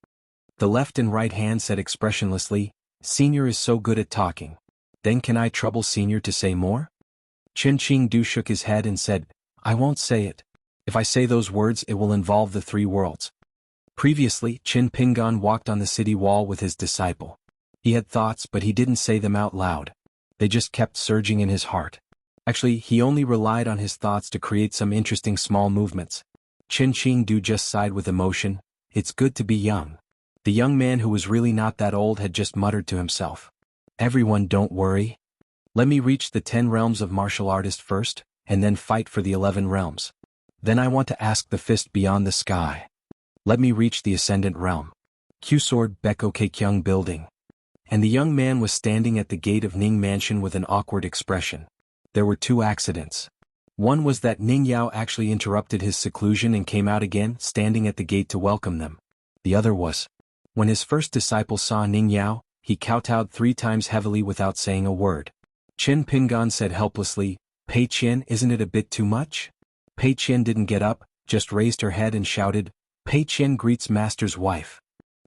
The left and right hand said expressionlessly, Senior is so good at talking. Then can I trouble Senior to say more? Qin Qing Du shook his head and said, I won't say it. If I say those words it will involve the 3 worlds. Previously, Qin Pingan walked on the city wall with his disciple. He had thoughts but he didn't say them out loud. They just kept surging in his heart. Actually, he only relied on his thoughts to create some interesting small movements. Qin Qing Du just sighed with emotion, it's good to be young. The young man who was really not that old had just muttered to himself. Everyone don't worry. Let me reach the 10 realms of martial artist first, and then fight for the 11 realms. Then I want to ask the fist beyond the sky. Let me reach the ascendant realm. Q Sword Beko Kekyung building. And the young man was standing at the gate of Ning Mansion with an awkward expression. There were 2 accidents. One was that Ning Yao actually interrupted his seclusion and came out again, standing at the gate to welcome them. The other was, when his first disciple saw Ning Yao, he kowtowed 3 times heavily without saying a word. Qin Pingan said helplessly, Pei Qian, isn't it a bit too much? Pei Qian didn't get up, just raised her head and shouted, Pei Qian greets master's wife.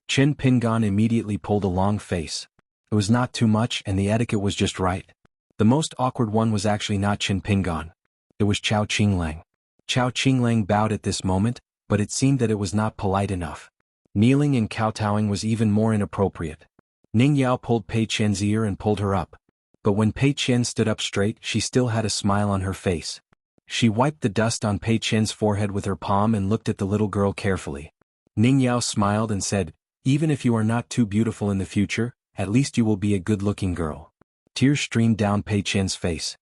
Qin Pingan immediately pulled a long face. It was not too much and the etiquette was just right. The most awkward one was actually not Qin Pingan. It was Chao Qinglang. Chao Qinglang bowed at this moment, but it seemed that it was not polite enough. Kneeling and kowtowing was even more inappropriate. Ning Yao pulled Pei Qian's ear and pulled her up. But when Pei Qian stood up straight, she still had a smile on her face. She wiped the dust on Pei Qian's forehead with her palm and looked at the little girl carefully. Ning Yao smiled and said, even if you are not too beautiful in the future, at least you will be a good-looking girl. Tears streamed down Pei Qian's face.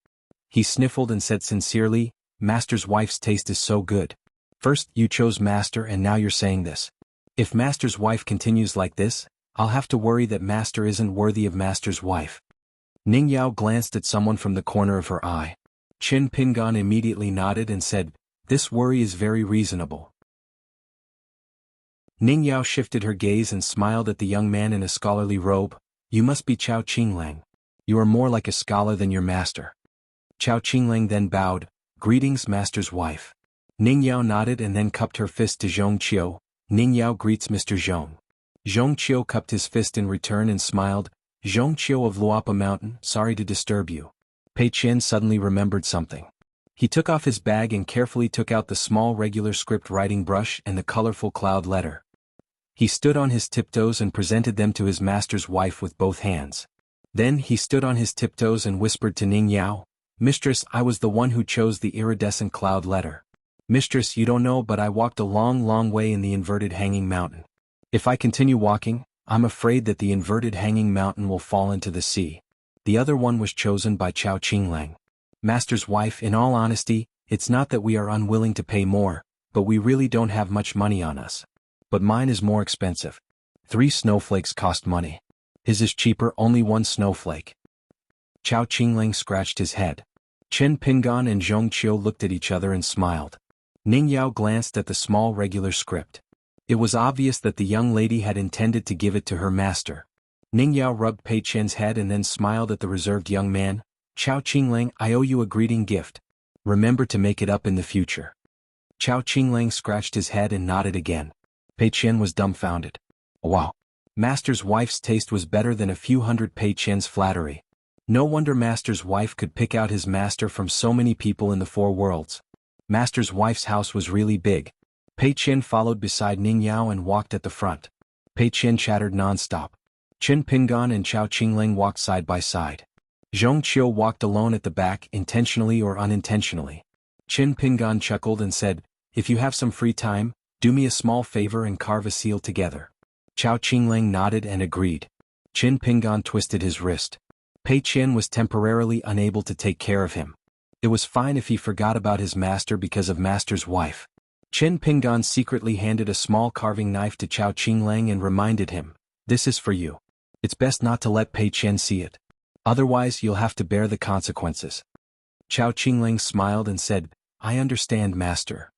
He sniffled and said sincerely, Master's wife's taste is so good. First you chose Master and now you're saying this. If Master's wife continues like this, I'll have to worry that Master isn't worthy of Master's wife. Ning Yao glanced at someone from the corner of her eye. Qin Pingan immediately nodded and said, this worry is very reasonable. Ning Yao shifted her gaze and smiled at the young man in a scholarly robe. You must be Chao Qinglang. You are more like a scholar than your master. Chao Qinglang then bowed, greetings master's wife. Ning Yao nodded and then cupped her fist to Zhong Qiu. Ning Yao greets Mr. Zhong. Zhong Qiu cupped his fist in return and smiled. Zhong Qiu of Luapa Mountain, sorry to disturb you. Pei Qian suddenly remembered something. He took off his bag and carefully took out the small regular script writing brush and the colorful cloud letter. He stood on his tiptoes and presented them to his master's wife with both hands. Then he stood on his tiptoes and whispered to Ning Yao, Mistress, I was the one who chose the iridescent cloud letter. Mistress, you don't know but I walked a long way in the inverted hanging mountain. If I continue walking, I'm afraid that the inverted hanging mountain will fall into the sea. The other one was chosen by Chao Qinglang. Master's wife, in all honesty, it's not that we are unwilling to pay more, but we really don't have much money on us. But mine is more expensive. 3 snowflakes cost money. His is cheaper, only 1 snowflake. Chao Qinglang scratched his head. Chen Pingan and Zhong Qiu looked at each other and smiled. Ning Yao glanced at the small regular script. It was obvious that the young lady had intended to give it to her master. Ning Yao rubbed Pei Qian's head and then smiled at the reserved young man. Chao Qinglang, I owe you a greeting gift. Remember to make it up in the future. Chao Qinglang scratched his head and nodded again. Pei Qian was dumbfounded. Wow. Master's wife's taste was better than a few hundred Pei Qian's flattery. No wonder Master's wife could pick out his master from so many people in the 4 worlds. Master's wife's house was really big. Pei Qian followed beside Ning Yao and walked at the front. Pei Qian chattered non-stop. Chen Pingan and Chao Qinglang walked side by side. Zhong Qiu walked alone at the back, intentionally or unintentionally. Chen Pingan chuckled and said, if you have some free time, do me a small favor and carve a seal together. Chao Qinglang nodded and agreed. Chen Pingan twisted his wrist. Pei Qian was temporarily unable to take care of him. It was fine if he forgot about his master because of master's wife. Chen Pingan secretly handed a small carving knife to Chao Qinglang and reminded him, this is for you. It's best not to let Pei Qian see it. Otherwise you'll have to bear the consequences. Chao Qinglang smiled and said, I understand, master.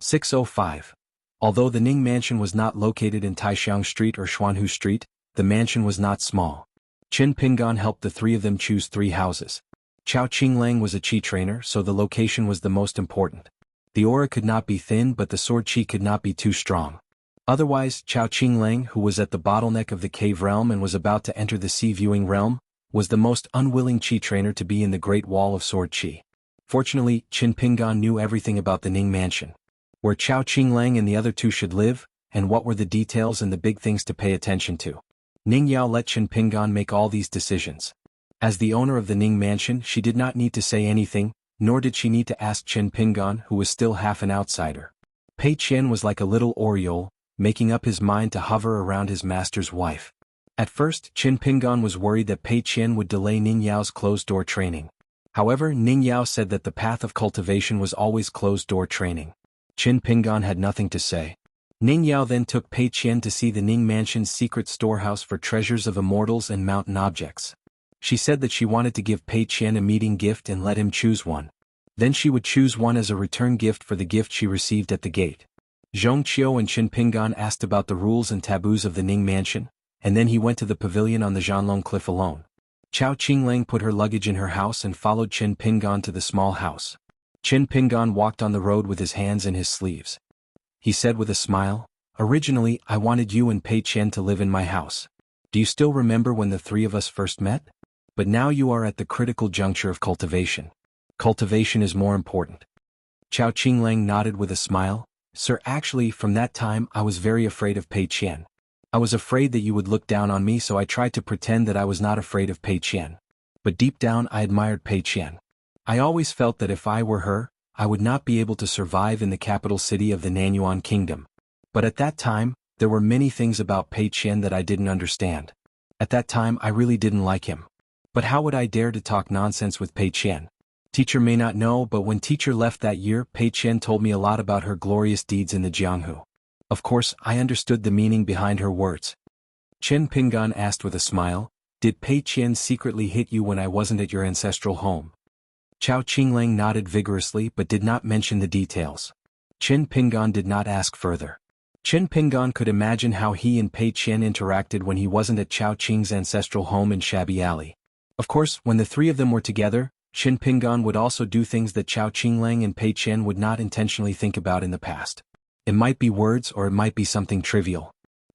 605. Although the Ning mansion was not located in Taixiang Street or Xuanhu Street, the mansion was not small. Chen Pingan helped the 3 of them choose 3 houses. Chao Qinglang was a chi trainer, so the location was the most important. The aura could not be thin, but the sword chi could not be too strong. Otherwise, Chao Qinglang, who was at the bottleneck of the cave realm and was about to enter the sea viewing realm, was the most unwilling chi trainer to be in the Great Wall of Sword Chi. Fortunately, Chen Pingan knew everything about the Ning mansion. Where Chao Qinglang and the other 2 should live, and what were the details and the big things to pay attention to. Ning Yao let Chen Pingan make all these decisions. As the owner of the Ning mansion, she did not need to say anything, nor did she need to ask Chen Pingan, who was still half an outsider. Pei Qian was like a little oriole, making up his mind to hover around his master's wife. At first, Chen Pingan was worried that Pei Qian would delay Ning Yao's closed-door training. However, Ning Yao said that the path of cultivation was always closed-door training. Chen Pingan had nothing to say. Ning Yao then took Pei Qian to see the Ning mansion's secret storehouse for treasures of immortals and mountain objects. She said that she wanted to give Pei Qian a meeting gift and let him choose one. Then she would choose one as a return gift for the gift she received at the gate. Zhong Qiu and Chen Pingan asked about the rules and taboos of the Ning mansion, and then he went to the pavilion on the Zhanlong cliff alone. Chao Qinglang put her luggage in her house and followed Chen Pingan to the small house. Chen Pingan walked on the road with his hands in his sleeves. He said with a smile, originally I wanted you and Pei Qian to live in my house. Do you still remember when the 3 of us first met? But now you are at the critical juncture of cultivation. Cultivation is more important. Chao Qinglang nodded with a smile. Sir, actually, from that time I was very afraid of Pei Qian. I was afraid that you would look down on me, so I tried to pretend that I was not afraid of Pei Qian. But deep down I admired Pei Qian. I always felt that if I were her, I would not be able to survive in the capital city of the Nanyuan kingdom. But at that time, there were many things about Pei Qian that I didn't understand. At that time I really didn't like him. But how would I dare to talk nonsense with Pei Qian? Teacher may not know, but when teacher left that year, Pei Qian told me a lot about her glorious deeds in the Jianghu. Of course, I understood the meaning behind her words. Chen Pingan asked with a smile, did Pei Qian secretly hit you when I wasn't at your ancestral home? Chao Qinglang nodded vigorously but did not mention the details. Chen Pingan did not ask further. Chen Pingan could imagine how he and Pei Qian interacted when he wasn't at Chao Qing's ancestral home in Shabby Alley. Of course, when the 3 of them were together, Chen Pingan would also do things that Chao Qinglang and Pei Qian would not intentionally think about in the past. It might be words or it might be something trivial.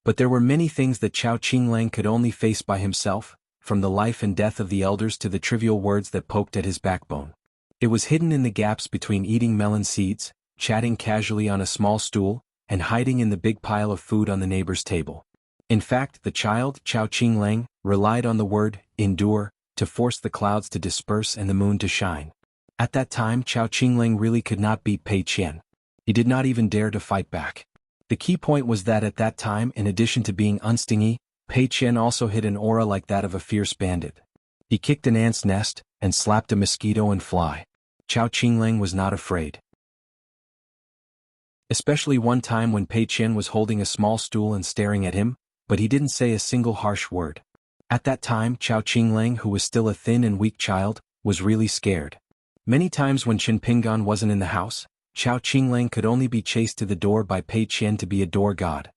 But there were many things that Chao Qinglang could only face by himself, from the life and death of the elders to the trivial words that poked at his backbone. It was hidden in the gaps between eating melon seeds, chatting casually on a small stool, and hiding in the big pile of food on the neighbor's table. In fact, the child, Chao Qinglang, relied on the word, endure, to force the clouds to disperse and the moon to shine. At that time Chao Qinglang really could not beat Pei Qian. He did not even dare to fight back. The key point was that at that time, in addition to being unstingy, Pei Qian also hid an aura like that of a fierce bandit. He kicked an ant's nest, and slapped a mosquito and fly. Chao Qinglang was not afraid. Especially one time when Pei Qian was holding a small stool and staring at him, but he didn't say a single harsh word. At that time Chao Qinglang, who was still a thin and weak child, was really scared. Many times when Qin Pingan wasn't in the house, Chao Qinglang could only be chased to the door by Pei Qian to be a door god.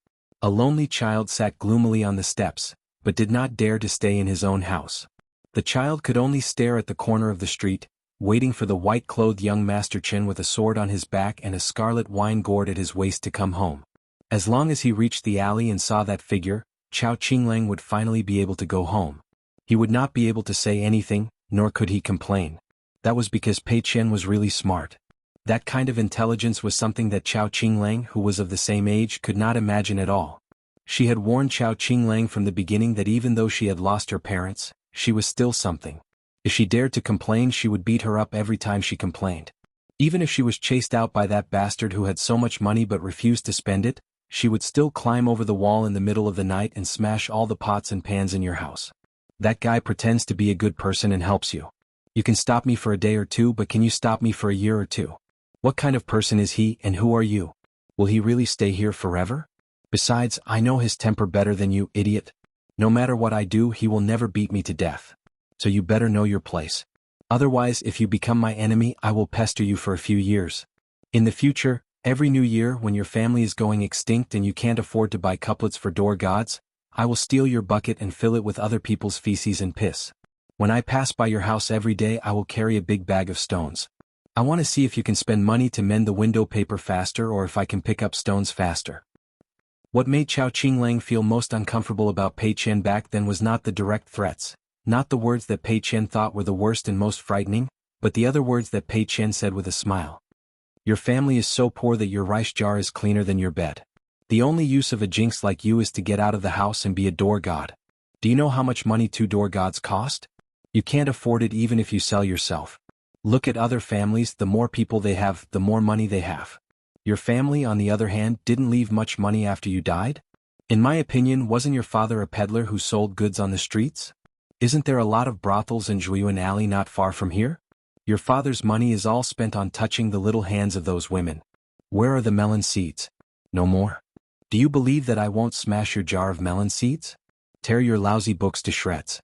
A lonely child sat gloomily on the steps, but did not dare to stay in his own house. The child could only stare at the corner of the street, waiting for the white-clothed young Master Qin with a sword on his back and a scarlet wine gourd at his waist to come home. As long as he reached the alley and saw that figure, Chao Qinglang would finally be able to go home. He would not be able to say anything, nor could he complain. That was because Pei Qian was really smart. That kind of intelligence was something that Chao Qinglang, who was of the same age, could not imagine at all. She had warned Chao Qinglang from the beginning that even though she had lost her parents, she was still something. If she dared to complain, she would beat her up every time she complained. Even if she was chased out by that bastard who had so much money but refused to spend it, she would still climb over the wall in the middle of the night and smash all the pots and pans in your house. That guy pretends to be a good person and helps you. You can stop me for a day or two, but can you stop me for a year or two? What kind of person is he, and who are you? Will he really stay here forever? Besides, I know his temper better than you, idiot. No matter what I do, he will never beat me to death. So you better know your place. Otherwise, if you become my enemy, I will pester you for a few years. In the future, every new year when your family is going extinct and you can't afford to buy couplets for door gods, I will steal your bucket and fill it with other people's feces and piss. When I pass by your house every day, I will carry a big bag of stones. I want to see if you can spend money to mend the window paper faster or if I can pick up stones faster. What made Chao Qinglang feel most uncomfortable about Pei Qian back then was not the direct threats, not the words that Pei Qian thought were the worst and most frightening, but the other words that Pei Qian said with a smile. Your family is so poor that your rice jar is cleaner than your bed. The only use of a jinx like you is to get out of the house and be a door god. Do you know how much money 2 door gods cost? You can't afford it even if you sell yourself. Look at other families, the more people they have, the more money they have. Your family, on the other hand, didn't leave much money after you died? In my opinion, wasn't your father a peddler who sold goods on the streets? Isn't there a lot of brothels in Zhuiyuan Alley not far from here? Your father's money is all spent on touching the little hands of those women. Where are the melon seeds? No more? Do you believe that I won't smash your jar of melon seeds? Tear your lousy books to shreds.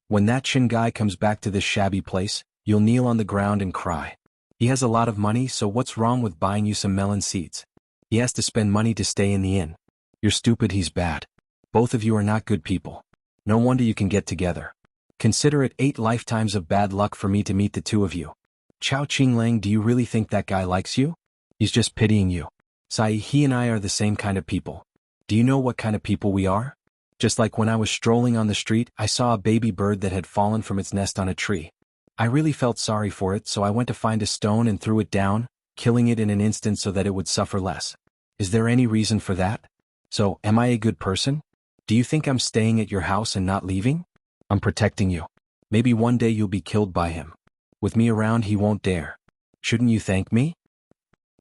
When that Qin guy comes back to this shabby place, you'll kneel on the ground and cry. He has a lot of money, so what's wrong with buying you some melon seeds? He has to spend money to stay in the inn. You're stupid, he's bad. Both of you are not good people. No wonder you can get together. Consider it 8 lifetimes of bad luck for me to meet the 2 of you. Chao Qinglang, do you really think that guy likes you? He's just pitying you. Sai, he and I are the same kind of people. Do you know what kind of people we are? Just like when I was strolling on the street, I saw a baby bird that had fallen from its nest on a tree. I really felt sorry for it, so I went to find a stone and threw it down, killing it in an instant so that it would suffer less. Is there any reason for that? So, am I a good person? Do you think I'm staying at your house and not leaving? I'm protecting you. Maybe one day you'll be killed by him. With me around, he won't dare. Shouldn't you thank me?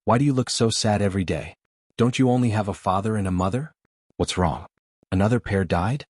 Why do you look so sad every day? Don't you only have a father and a mother? What's wrong? Another pair died?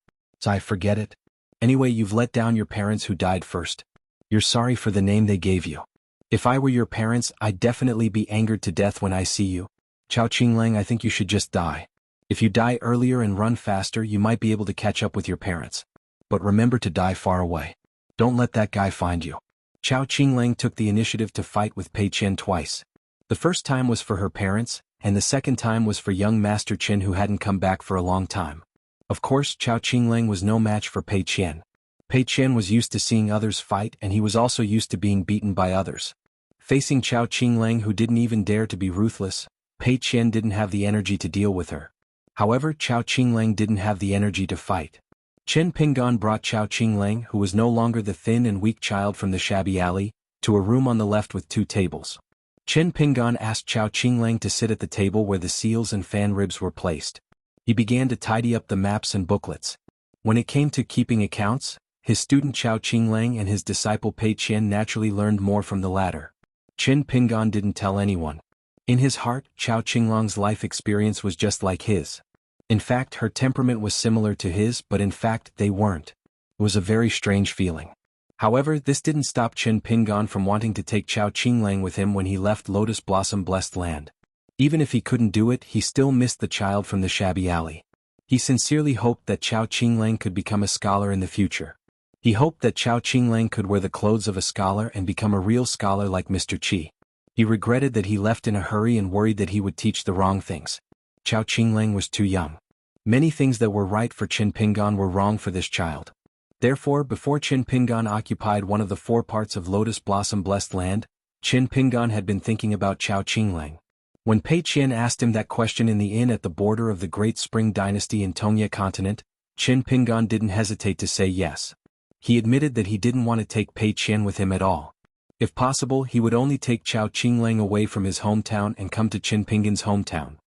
I forget it. Anyway, you've let down your parents who died first. You're sorry for the name they gave you. If I were your parents, I'd definitely be angered to death when I see you. Chao Qinglang, I think you should just die. If you die earlier and run faster, you might be able to catch up with your parents. But remember to die far away. Don't let that guy find you. Chao Qinglang took the initiative to fight with Pei Qian twice. The first time was for her parents, and the second time was for young Master Qin who hadn't come back for a long time. Of course, Chao Qinglang was no match for Pei Qian. Pei Qian was used to seeing others fight, and he was also used to being beaten by others. Facing Chao Qinglang, who didn't even dare to be ruthless, Pei Qian didn't have the energy to deal with her. However, Chao Qinglang didn't have the energy to fight. Qin Pingan brought Chao Qinglang, who was no longer the thin and weak child from the shabby alley, to a room on the left with 2 tables. Qin Pingan asked Chao Qinglang to sit at the table where the seals and fan ribs were placed. He began to tidy up the maps and booklets. When it came to keeping accounts, his student Chao Qinglang and his disciple Pei Qian naturally learned more from the latter. Qin Pingan didn't tell anyone. In his heart, Chao Qinglang's life experience was just like his. In fact, her temperament was similar to his, but in fact they weren't. It was a very strange feeling. However, this didn't stop Qin Pingan from wanting to take Chao Qinglang with him when he left Lotus Blossom Blessed Land. Even if he couldn't do it, he still missed the child from the shabby alley. He sincerely hoped that Chao Qinglang could become a scholar in the future. He hoped that Chao Qinglang could wear the clothes of a scholar and become a real scholar like Mr. Qi. He regretted that he left in a hurry and worried that he would teach the wrong things. Chao Qinglang was too young. Many things that were right for Qin Pingan were wrong for this child. Therefore, before Qin Pingan occupied one of the 4 parts of Lotus Blossom Blessed Land, Qin Pingan had been thinking about Chao Qinglang. When Pei Qian asked him that question in the inn at the border of the Great Spring Dynasty in Tongye Continent, Qin Pingan didn't hesitate to say yes. He admitted that he didn't want to take Pei Qian with him at all. If possible, he would only take Chao Qinglang away from his hometown and come to Qin Pingan's hometown.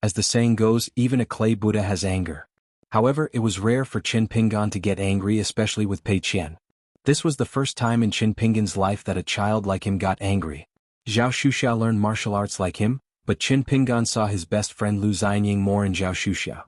As the saying goes, even a clay Buddha has anger. However, it was rare for Qin Pingan to get angry, especially with Pei Qian. This was the first time in Qin Pingan's life that a child like him got angry. Zhao Shuxiao learned martial arts like him, but Qin Pingan saw his best friend Lu Xianying more in Zhao Shuxiao.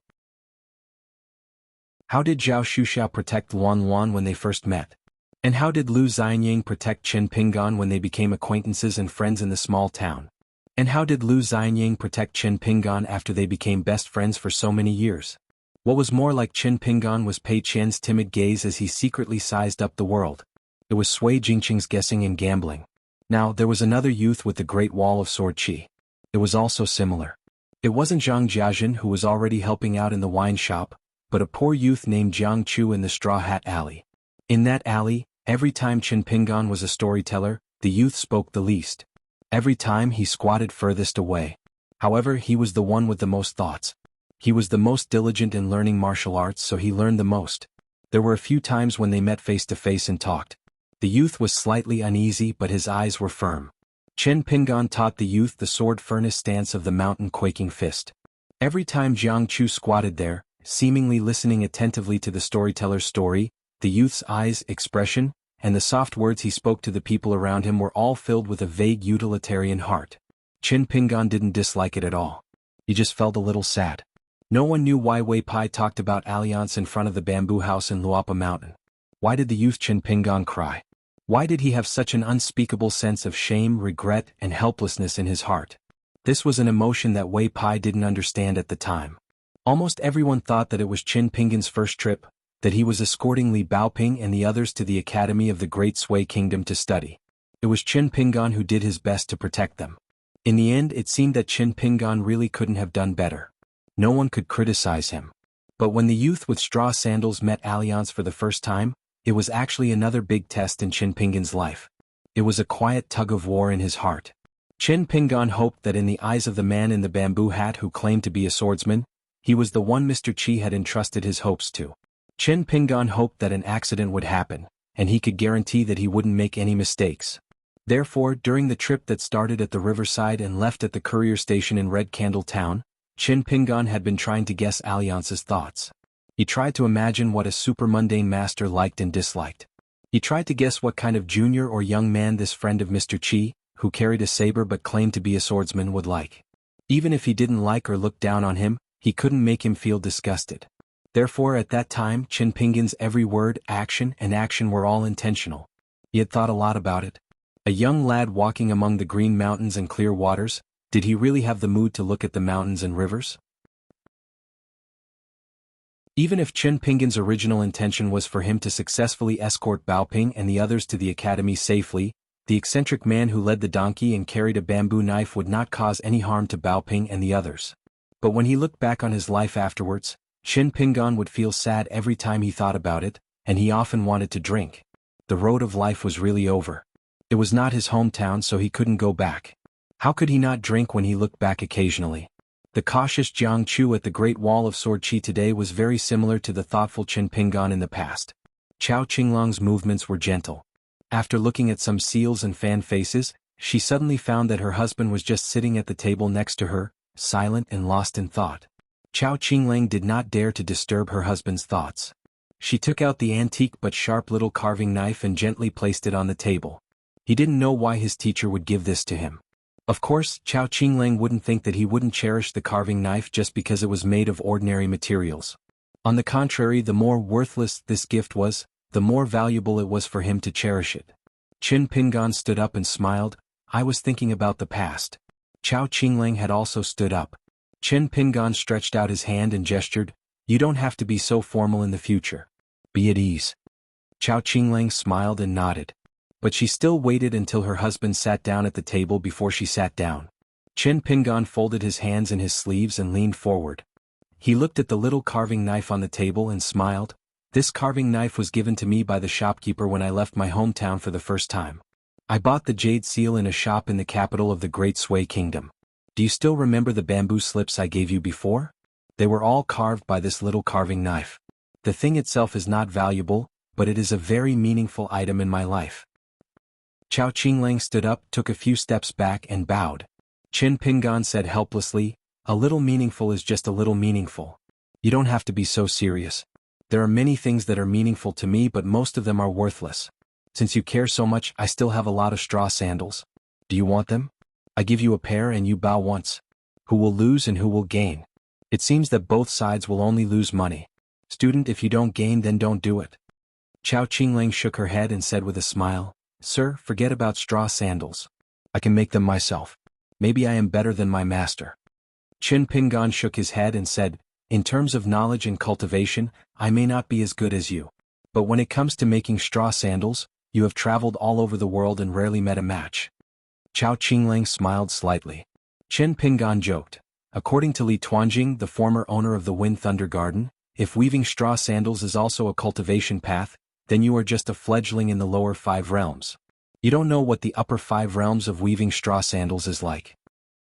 How did Zhao Shuxiao protect Luan Luan when they first met? And how did Lu Xianying protect Qin Pingan when they became acquaintances and friends in the small town? And how did Lu Xianying protect Qin Pingan after they became best friends for so many years? What was more like Qin Pingan was Pei Qian's timid gaze as he secretly sized up the world. It was Sui Jingqing's guessing and gambling. Now, there was another youth with the Great Wall of Sword Qi. It was also similar. It wasn't Zhang Jiajin who was already helping out in the wine shop, but a poor youth named Jiang Chu in the Straw Hat Alley. In that alley, every time Qin Pingan was a storyteller, the youth spoke the least. Every time he squatted furthest away. However, he was the one with the most thoughts. He was the most diligent in learning martial arts, so he learned the most. There were a few times when they met face to face and talked. The youth was slightly uneasy, but his eyes were firm. Qin Pingan taught the youth the sword furnace stance of the mountain quaking fist. Every time Jiang Chu squatted there, seemingly listening attentively to the storyteller's story, the youth's eyes, expression, and the soft words he spoke to the people around him were all filled with a vague utilitarian heart. Qin Pingan didn't dislike it at all. He just felt a little sad. No one knew why Wei Pai talked about alliance in front of the bamboo house in Luapa Mountain. Why did the youth Qin Pingan cry? Why did he have such an unspeakable sense of shame, regret, and helplessness in his heart? This was an emotion that Wei Pai didn't understand at the time. Almost everyone thought that it was Qin Pingan's first trip, that he was escorting Li Baoping and the others to the Academy of the Great Sui Kingdom to study. It was Qin Pingan who did his best to protect them. In the end, it seemed that Qin Pingan really couldn't have done better. No one could criticize him. But when the youth with straw sandals met Alliance for the first time, it was actually another big test in Qin Pingan's life. It was a quiet tug-of-war in his heart. Qin Pingan hoped that in the eyes of the man in the bamboo hat who claimed to be a swordsman, he was the one Mr. Qi had entrusted his hopes to. Qin Pingan hoped that an accident would happen, and he could guarantee that he wouldn't make any mistakes. Therefore, during the trip that started at the riverside and left at the courier station in Red Candle Town, Qin Pingan had been trying to guess Alliance's thoughts. He tried to imagine what a super-mundane master liked and disliked. He tried to guess what kind of junior or young man this friend of Mr. Qi, who carried a saber but claimed to be a swordsman, would like. Even if he didn't like or look down on him, he couldn't make him feel disgusted. Therefore, at that time, Qin Pingan's every word, action, and action were all intentional. He had thought a lot about it. A young lad walking among the green mountains and clear waters, did he really have the mood to look at the mountains and rivers? Even if Qin Pingan's original intention was for him to successfully escort Baoping and the others to the academy safely, the eccentric man who led the donkey and carried a bamboo knife would not cause any harm to Baoping and the others. But when he looked back on his life afterwards, Qin Pingan would feel sad every time he thought about it, and he often wanted to drink. The road of life was really over. It was not his hometown, so he couldn't go back. How could he not drink when he looked back occasionally? The cautious Jiang Chu at the Great Wall of Sword Qi today was very similar to the thoughtful Qin Pingan in the past. Chao Qinglang's movements were gentle. After looking at some seals and fan faces, she suddenly found that her husband was just sitting at the table next to her, silent and lost in thought. Chao Qinglang did not dare to disturb her husband's thoughts. She took out the antique but sharp little carving knife and gently placed it on the table. He didn't know why his teacher would give this to him. Of course, Chao Qinglang wouldn't think that he wouldn't cherish the carving knife just because it was made of ordinary materials. On the contrary, the more worthless this gift was, the more valuable it was for him to cherish it. Qin Pingan stood up and smiled. I was thinking about the past. Chao Qinglang had also stood up. Qin Pingan stretched out his hand and gestured, you don't have to be so formal in the future. Be at ease. Chao Qinglang smiled and nodded. But she still waited until her husband sat down at the table before she sat down. Qin Pingan folded his hands in his sleeves and leaned forward. He looked at the little carving knife on the table and smiled. This carving knife was given to me by the shopkeeper when I left my hometown for the first time. I bought the jade seal in a shop in the capital of the Great Sui Kingdom. Do you still remember the bamboo slips I gave you before? They were all carved by this little carving knife. The thing itself is not valuable, but it is a very meaningful item in my life. Chao Qinglang stood up, took a few steps back and bowed. Qin Pingan said helplessly, a little meaningful is just a little meaningful. You don't have to be so serious. There are many things that are meaningful to me, but most of them are worthless. Since you care so much, I still have a lot of straw sandals. Do you want them? I give you a pair and you bow once. Who will lose and who will gain? It seems that both sides will only lose money. Student, if you don't gain, then don't do it. Chao Qinglang shook her head and said with a smile, Sir, forget about straw sandals. I can make them myself. Maybe I am better than my master. Qin Pingan shook his head and said, in terms of knowledge and cultivation, I may not be as good as you. But when it comes to making straw sandals, you have traveled all over the world and rarely met a match. Chao Qinglang smiled slightly. Qin Pingan joked, according to Li Tuanjing, the former owner of the Wind Thunder Garden, if weaving straw sandals is also a cultivation path, then you are just a fledgling in the lower 5 realms. You don't know what the upper 5 realms of weaving straw sandals is like.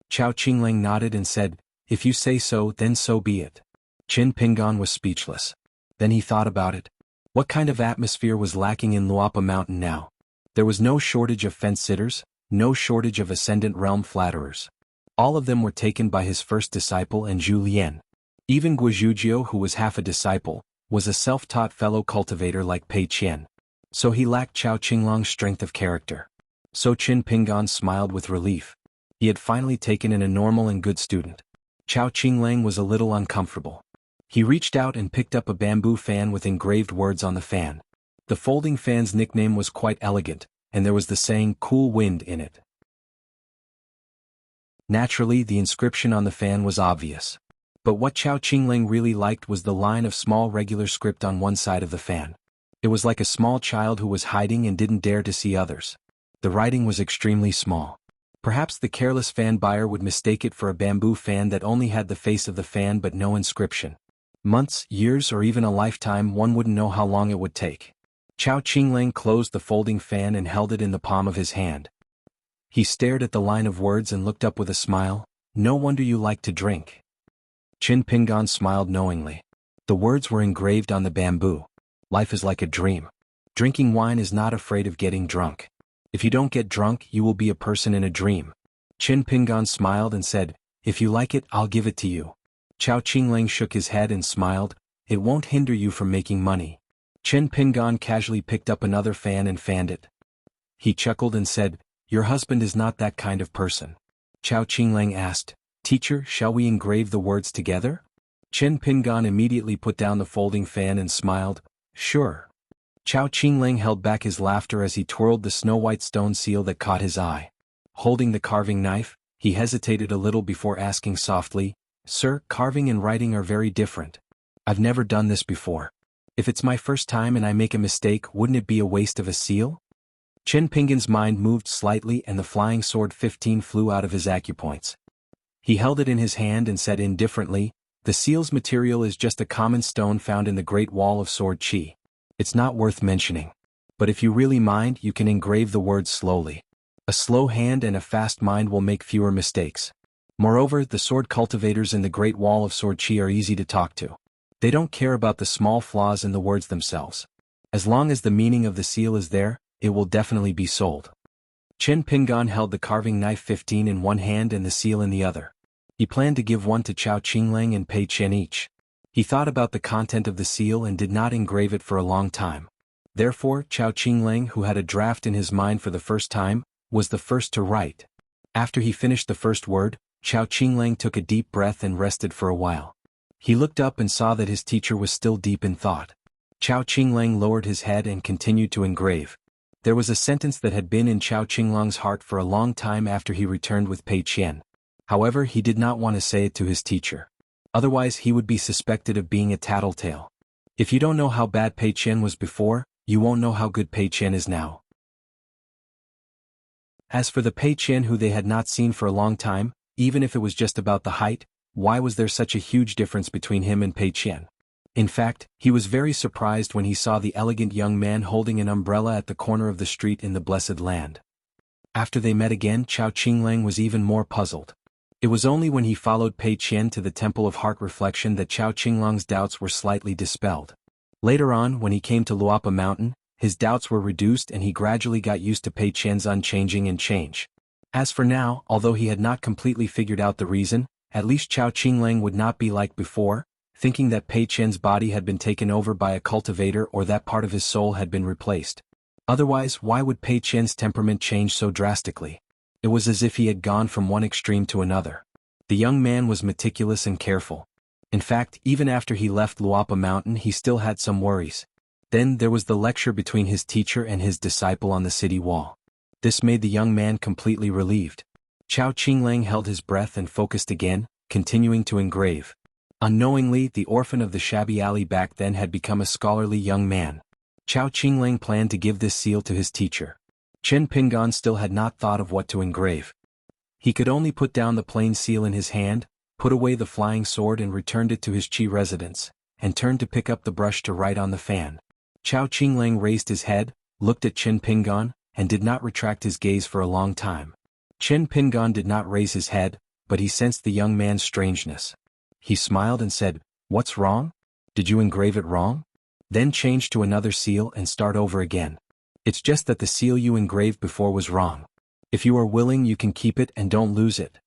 Chao Qinglang nodded and said, if you say so, then so be it. Qin Pingan was speechless. Then he thought about it. What kind of atmosphere was lacking in Luapa Mountain now? There was no shortage of fence-sitters, no shortage of ascendant realm flatterers. All of them were taken by his first disciple and Zhu Lian. Even Guizhuzhou, who was half a disciple, was a self-taught fellow cultivator like Pei Qian. So he lacked Chao Qinglang's strength of character. So Qin Pingan smiled with relief. He had finally taken in a normal and good student. Chao Qinglang was a little uncomfortable. He reached out and picked up a bamboo fan with engraved words on the fan. The folding fan's nickname was quite elegant, and there was the saying cool wind in it. Naturally, the inscription on the fan was obvious. But what Chao Qinglang really liked was the line of small regular script on one side of the fan. It was like a small child who was hiding and didn't dare to see others. The writing was extremely small. Perhaps the careless fan buyer would mistake it for a bamboo fan that only had the face of the fan but no inscription. Months, years, or even a lifetime, one wouldn't know how long it would take. Chao Qinglang closed the folding fan and held it in the palm of his hand. He stared at the line of words and looked up with a smile. No wonder you like to drink. Qin Pingan smiled knowingly. The words were engraved on the bamboo. Life is like a dream. Drinking wine is not afraid of getting drunk. If you don't get drunk, you will be a person in a dream. Qin Pingan smiled and said, if you like it, I'll give it to you. Chao Qinglang shook his head and smiled, it won't hinder you from making money. Qin Pingan casually picked up another fan and fanned it. He chuckled and said, your husband is not that kind of person. Chao Qinglang asked, teacher, shall we engrave the words together? Qin Pingan immediately put down the folding fan and smiled, sure. Chao Qinglang held back his laughter as he twirled the snow-white stone seal that caught his eye. Holding the carving knife, he hesitated a little before asking softly, sir, carving and writing are very different. I've never done this before. If it's my first time and I make a mistake, wouldn't it be a waste of a seal? Qin Pingan's mind moved slightly and the flying sword 15 flew out of his acupoints. He held it in his hand and said indifferently, the seal's material is just a common stone found in the Great Wall of Sword Qi. It's not worth mentioning. But if you really mind, you can engrave the words slowly. A slow hand and a fast mind will make fewer mistakes. Moreover, the sword cultivators in the Great Wall of Sword Qi are easy to talk to. They don't care about the small flaws in the words themselves. As long as the meaning of the seal is there, it will definitely be sold. Qin Pingan held the carving knife 15 in one hand and the seal in the other. He planned to give one to Chao Qinglang and Pei Qian each. He thought about the content of the seal and did not engrave it for a long time. Therefore, Chao Qinglang, who had a draft in his mind for the first time, was the first to write. After he finished the first word, Chao Qinglang took a deep breath and rested for a while. He looked up and saw that his teacher was still deep in thought. Chao Qinglang lowered his head and continued to engrave. There was a sentence that had been in Chao Qinglang's heart for a long time after he returned with Pei Qian. However, he did not want to say it to his teacher. Otherwise he would be suspected of being a tattletale. If you don't know how bad Pei Qian was before, you won't know how good Pei Qian is now. As for the Pei Qian who they had not seen for a long time, even if it was just about the height, why was there such a huge difference between him and Pei Qian? In fact, he was very surprised when he saw the elegant young man holding an umbrella at the corner of the street in the Blessed Land. After they met again, Chao Qinglang was even more puzzled. It was only when he followed Pei Qian to the Temple of Heart Reflection that Chao Qinglang's doubts were slightly dispelled. Later on, when he came to Luapa Mountain, his doubts were reduced and he gradually got used to Pei Qian's unchanging and change. As for now, although he had not completely figured out the reason, at least Chao Qinglang would not be like before, thinking that Pei Qian's body had been taken over by a cultivator or that part of his soul had been replaced. Otherwise, why would Pei Qian's temperament change so drastically? It was as if he had gone from one extreme to another. The young man was meticulous and careful. In fact, even after he left Luapa Mountain he still had some worries. Then there was the lecture between his teacher and his disciple on the city wall. This made the young man completely relieved. Chao Qinglang held his breath and focused again, continuing to engrave. Unknowingly, the orphan of the shabby alley back then had become a scholarly young man. Chao Qinglang planned to give this seal to his teacher. Chen Pingan still had not thought of what to engrave. He could only put down the plain seal in his hand, put away the flying sword and returned it to his Qi residence, and turned to pick up the brush to write on the fan. Chao Qinglang raised his head, looked at Chen Pingan, and did not retract his gaze for a long time. Chen Pingan did not raise his head, but he sensed the young man's strangeness. He smiled and said, "What's wrong? Did you engrave it wrong?" Then change to another seal and start over again. It's just that the seal you engraved before was wrong. If you are willing you can keep it and don't lose it.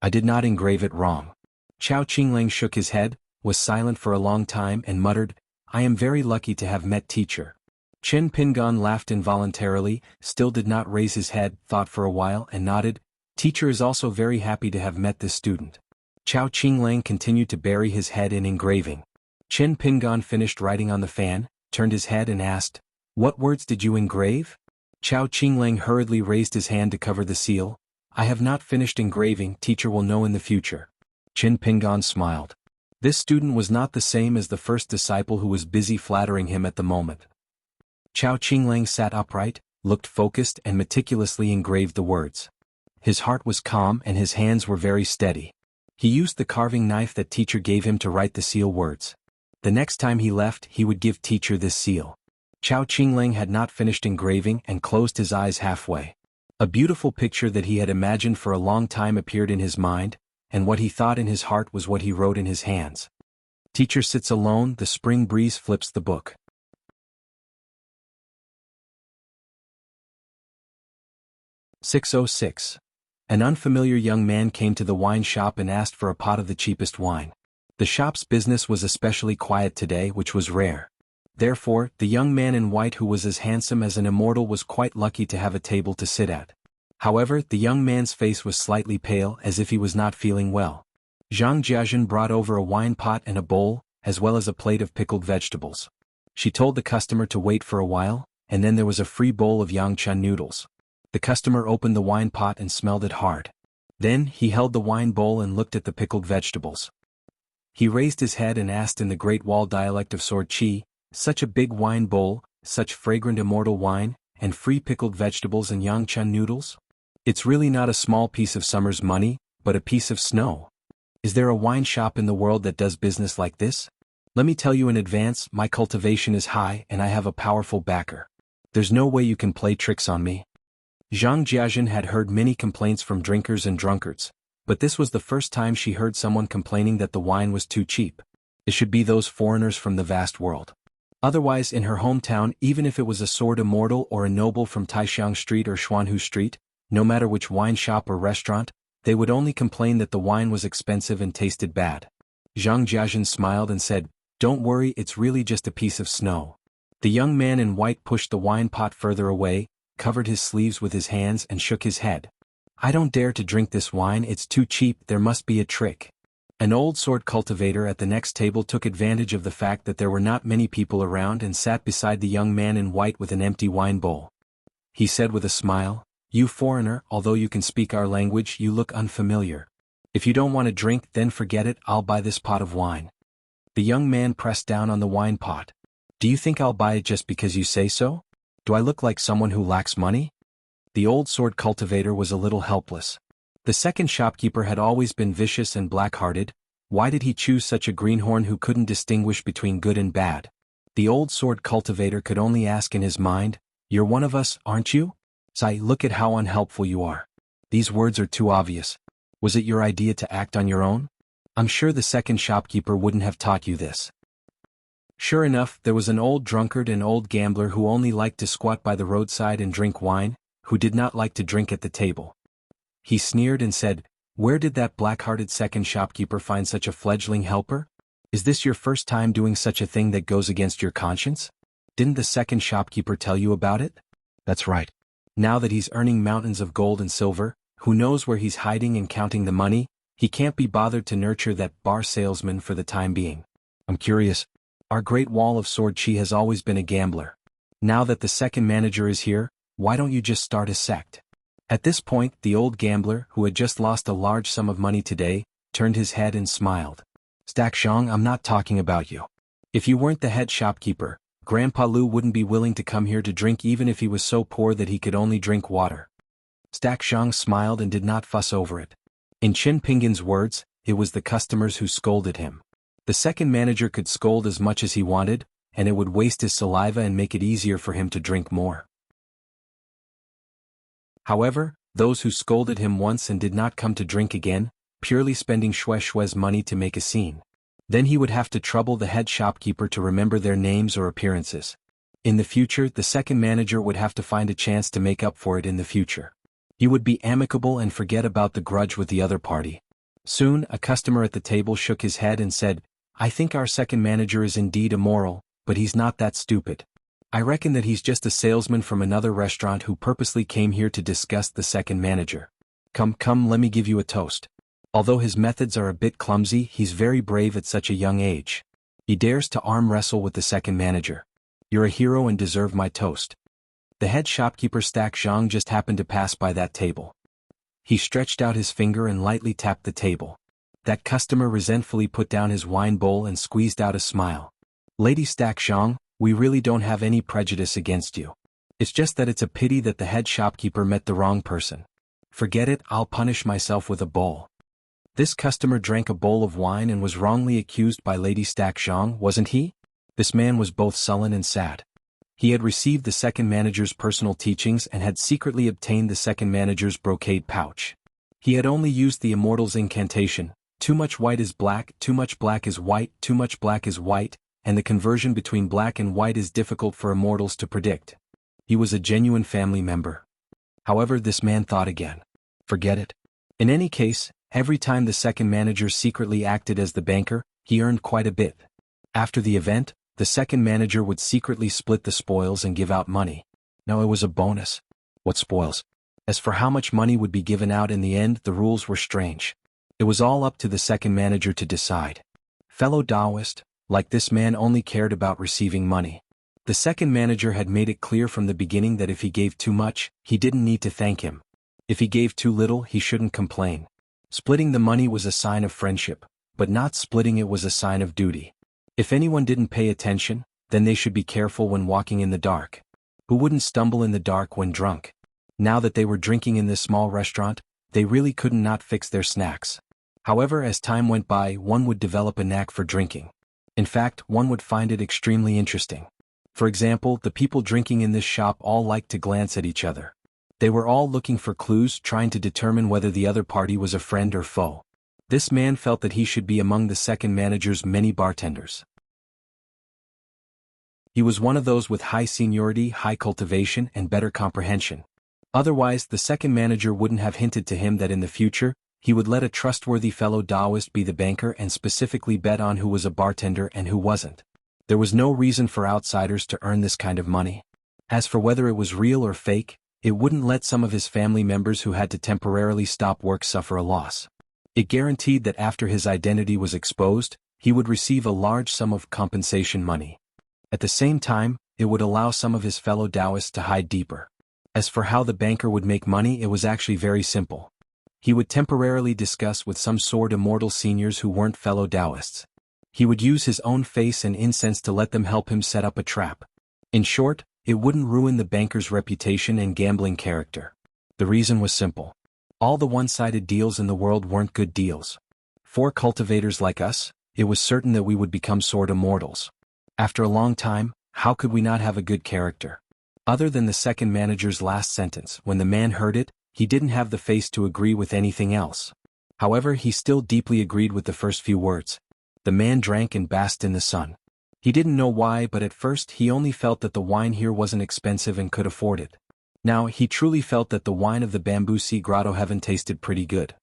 I did not engrave it wrong. Chao Qinglang shook his head, was silent for a long time and muttered, "I am very lucky to have met teacher." Chen Pingan laughed involuntarily, still did not raise his head, thought for a while and nodded. Teacher is also very happy to have met this student. Chao Qinglang continued to bury his head in engraving. Chen Pingan finished writing on the fan, turned his head and asked, "What words did you engrave?" Chao Qinglang hurriedly raised his hand to cover the seal. "I have not finished engraving, teacher will know in the future." Chen Pingan smiled. This student was not the same as the first disciple who was busy flattering him at the moment. Chao Qinglang sat upright, looked focused and meticulously engraved the words. His heart was calm and his hands were very steady. He used the carving knife that teacher gave him to write the seal words. The next time he left he would give teacher this seal. Chao Qinglang had not finished engraving and closed his eyes halfway. A beautiful picture that he had imagined for a long time appeared in his mind, and what he thought in his heart was what he wrote in his hands. Teacher sits alone, the spring breeze flips the book. 606. An unfamiliar young man came to the wine shop and asked for a pot of the cheapest wine. The shop's business was especially quiet today, which was rare. Therefore, the young man in white who was as handsome as an immortal was quite lucky to have a table to sit at. However, the young man's face was slightly pale as if he was not feeling well. Zhang Jiazhen brought over a wine pot and a bowl, as well as a plate of pickled vegetables. She told the customer to wait for a while, and then there was a free bowl of yangchan noodles. The customer opened the wine pot and smelled it hard. Then, he held the wine bowl and looked at the pickled vegetables. He raised his head and asked in the Great Wall dialect of Sword Qi, "Such a big wine bowl, such fragrant immortal wine, and free pickled vegetables and yangchan noodles? It's really not a small piece of summer's money, but a piece of snow. Is there a wine shop in the world that does business like this? Let me tell you in advance, my cultivation is high and I have a powerful backer. There's no way you can play tricks on me." Zhang Jiazhen had heard many complaints from drinkers and drunkards, but this was the first time she heard someone complaining that the wine was too cheap. It should be those foreigners from the vast world. Otherwise, in her hometown, even if it was a sword immortal or a noble from Taixiang Street or Xuanhu Street, no matter which wine shop or restaurant, they would only complain that the wine was expensive and tasted bad. Zhang Jiazhen smiled and said, "Don't worry, it's really just a piece of snow." The young man in white pushed the wine pot further away, covered his sleeves with his hands and shook his head. I don't dare to drink this wine, it's too cheap, there must be a trick. An old sword cultivator at the next table took advantage of the fact that there were not many people around and sat beside the young man in white with an empty wine bowl. He said with a smile, "You foreigner, although you can speak our language, you look unfamiliar. If you don't want to drink, then forget it, I'll buy this pot of wine." The young man pressed down on the wine pot. "Do you think I'll buy it just because you say so? Do I look like someone who lacks money?" The old sword cultivator was a little helpless. The second shopkeeper had always been vicious and black-hearted. Why did he choose such a greenhorn who couldn't distinguish between good and bad? The old sword cultivator could only ask in his mind, "You're one of us, aren't you? Sai, look at how unhelpful you are. These words are too obvious. Was it your idea to act on your own? I'm sure the second shopkeeper wouldn't have taught you this." Sure enough, there was an old drunkard and old gambler who only liked to squat by the roadside and drink wine, who did not like to drink at the table. He sneered and said, "Where did that black-hearted second shopkeeper find such a fledgling helper? Is this your first time doing such a thing that goes against your conscience? Didn't the second shopkeeper tell you about it? That's right. Now that he's earning mountains of gold and silver, who knows where he's hiding and counting the money, he can't be bothered to nurture that bar salesman for the time being. I'm curious. Our great wall of sword chi has always been a gambler. Now that the second manager is here, why don't you just start a sect?" At this point, the old gambler, who had just lost a large sum of money today, turned his head and smiled. "Stack Xiong, I'm not talking about you. If you weren't the head shopkeeper, Grandpa Lu wouldn't be willing to come here to drink even if he was so poor that he could only drink water." Stack Xiong smiled and did not fuss over it. In Qin Pingin's words, it was the customers who scolded him. The second manager could scold as much as he wanted, and it would waste his saliva and make it easier for him to drink more. However, those who scolded him once and did not come to drink again, purely spending Shue's money to make a scene. Then he would have to trouble the head shopkeeper to remember their names or appearances. In the future, the second manager would have to find a chance to make up for it in the future. He would be amicable and forget about the grudge with the other party. Soon, a customer at the table shook his head and said, "I think our second manager is indeed immoral, but he's not that stupid. I reckon that he's just a salesman from another restaurant who purposely came here to disgust the second manager. Come, let me give you a toast. Although his methods are a bit clumsy, he's very brave at such a young age. He dares to arm wrestle with the second manager. You're a hero and deserve my toast." The head shopkeeper Stack Zhang just happened to pass by that table. He stretched out his finger and lightly tapped the table. That customer resentfully put down his wine bowl and squeezed out a smile. "Lady Stack Zhang, we really don't have any prejudice against you. It's just that it's a pity that the head shopkeeper met the wrong person. Forget it, I'll punish myself with a bowl." This customer drank a bowl of wine and was wrongly accused by Lady Stack Zhang, wasn't he? This man was both sullen and sad. He had received the second manager's personal teachings and had secretly obtained the second manager's brocade pouch. He had only used the immortal's incantation, "Too much white is black, too much black is white, too much black is white," and the conversion between black and white is difficult for immortals to predict. He was a genuine family member. However, this man thought again. Forget it. In any case, every time the second manager secretly acted as the banker, he earned quite a bit. After the event, the second manager would secretly split the spoils and give out money. No, it was a bonus. What spoils? As for how much money would be given out in the end, the rules were strange. It was all up to the second manager to decide. Fellow Taoist, like this man only cared about receiving money. The second manager had made it clear from the beginning that if he gave too much, he didn't need to thank him. If he gave too little, he shouldn't complain. Splitting the money was a sign of friendship, but not splitting it was a sign of duty. If anyone didn't pay attention, then they should be careful when walking in the dark. Who wouldn't stumble in the dark when drunk? Now that they were drinking in this small restaurant, they really couldn't not fix their snacks. However, as time went by, one would develop a knack for drinking. In fact, one would find it extremely interesting. For example, the people drinking in this shop all liked to glance at each other. They were all looking for clues, trying to determine whether the other party was a friend or foe. This man felt that he should be among the second manager's many bartenders. He was one of those with high seniority, high cultivation, and better comprehension. Otherwise, the second manager wouldn't have hinted to him that in the future, he would let a trustworthy fellow Taoist be the banker and specifically bet on who was a bartender and who wasn't. There was no reason for outsiders to earn this kind of money. As for whether it was real or fake, It wouldn't let some of his family members who had to temporarily stop work suffer a loss. It guaranteed that after his identity was exposed, he would receive a large sum of compensation money. At the same time, it would allow some of his fellow Taoists to hide deeper. As for how the banker would make money, it was actually very simple. He would temporarily discuss with some sword immortal seniors who weren't fellow Taoists. He would use his own face and incense to let them help him set up a trap. In short, it wouldn't ruin the banker's reputation and gambling character. The reason was simple. All the one-sided deals in the world weren't good deals. For cultivators like us, it was certain that we would become sword immortals. After a long time, how could we not have a good character? Other than the second manager's last sentence, when the man heard it, he didn't have the face to agree with anything else. However, he still deeply agreed with the first few words. The man drank and basked in the sun. He didn't know why, but at first he only felt that the wine here wasn't expensive and could afford it. Now he truly felt that the wine of the Bamboo Sea Grotto Heaven tasted pretty good.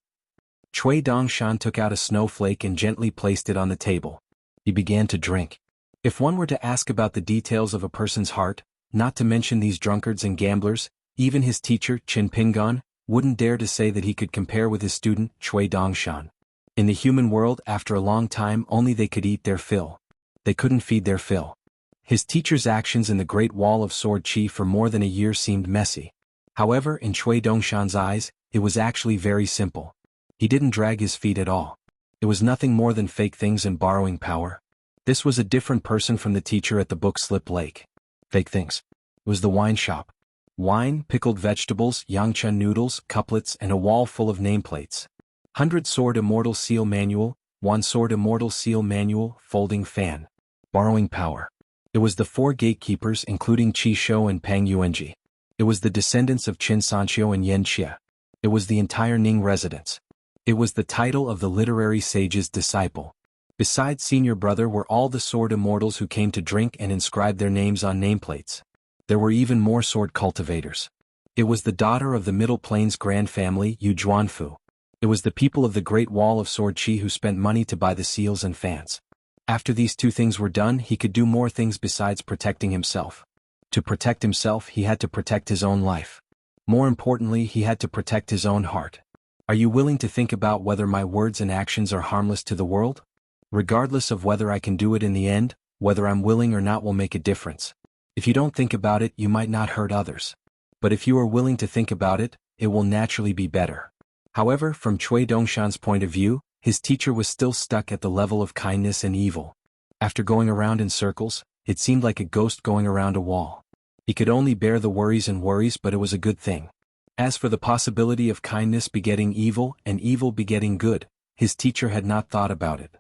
Cui Dongshan took out a snowflake and gently placed it on the table. He began to drink. If one were to ask about the details of a person's heart, not to mention these drunkards and gamblers, even his teacher, Qin Pingan, wouldn't dare to say that he could compare with his student, Cui Dongshan. In the human world, after a long time, only they could eat their fill. They couldn't feed their fill. His teacher's actions in the Great Wall of Sword Chi for more than a year seemed messy. However, in Cui Dongshan's eyes, it was actually very simple. He didn't drag his feet at all. It was nothing more than fake things and borrowing power. This was a different person from the teacher at the Book Slip Lake. Fake things. It was the wine shop. Wine, pickled vegetables, yangcha noodles, couplets, and a wall full of nameplates. 100 Sword Immortal Seal Manual, 1 Sword Immortal Seal Manual, folding fan. Borrowing power. It was the 4 gatekeepers including Qi Shou and Pang Yuanji. It was the descendants of Qin Sanqiu and Yan Xie. It was the entire Ning residence. It was the title of the literary sage's disciple. Besides senior brother were all the sword immortals who came to drink and inscribed their names on nameplates. There were even more sword cultivators. It was the daughter of the Middle Plains Grand Family, Yu Zhuanfu. It was the people of the Great Wall of Sword Chi who spent money to buy the seals and fans. After these 2 things were done, he could do more things besides protecting himself. To protect himself, he had to protect his own life. More importantly, he had to protect his own heart. Are you willing to think about whether my words and actions are harmless to the world? Regardless of whether I can do it in the end, whether I'm willing or not will make a difference. If you don't think about it, you might not hurt others. But if you are willing to think about it, it will naturally be better. However, from Cui Dongshan's point of view, his teacher was still stuck at the level of kindness and evil. After going around in circles, it seemed like a ghost going around a wall. He could only bear the worries, but it was a good thing. As for the possibility of kindness begetting evil and evil begetting good, his teacher had not thought about it.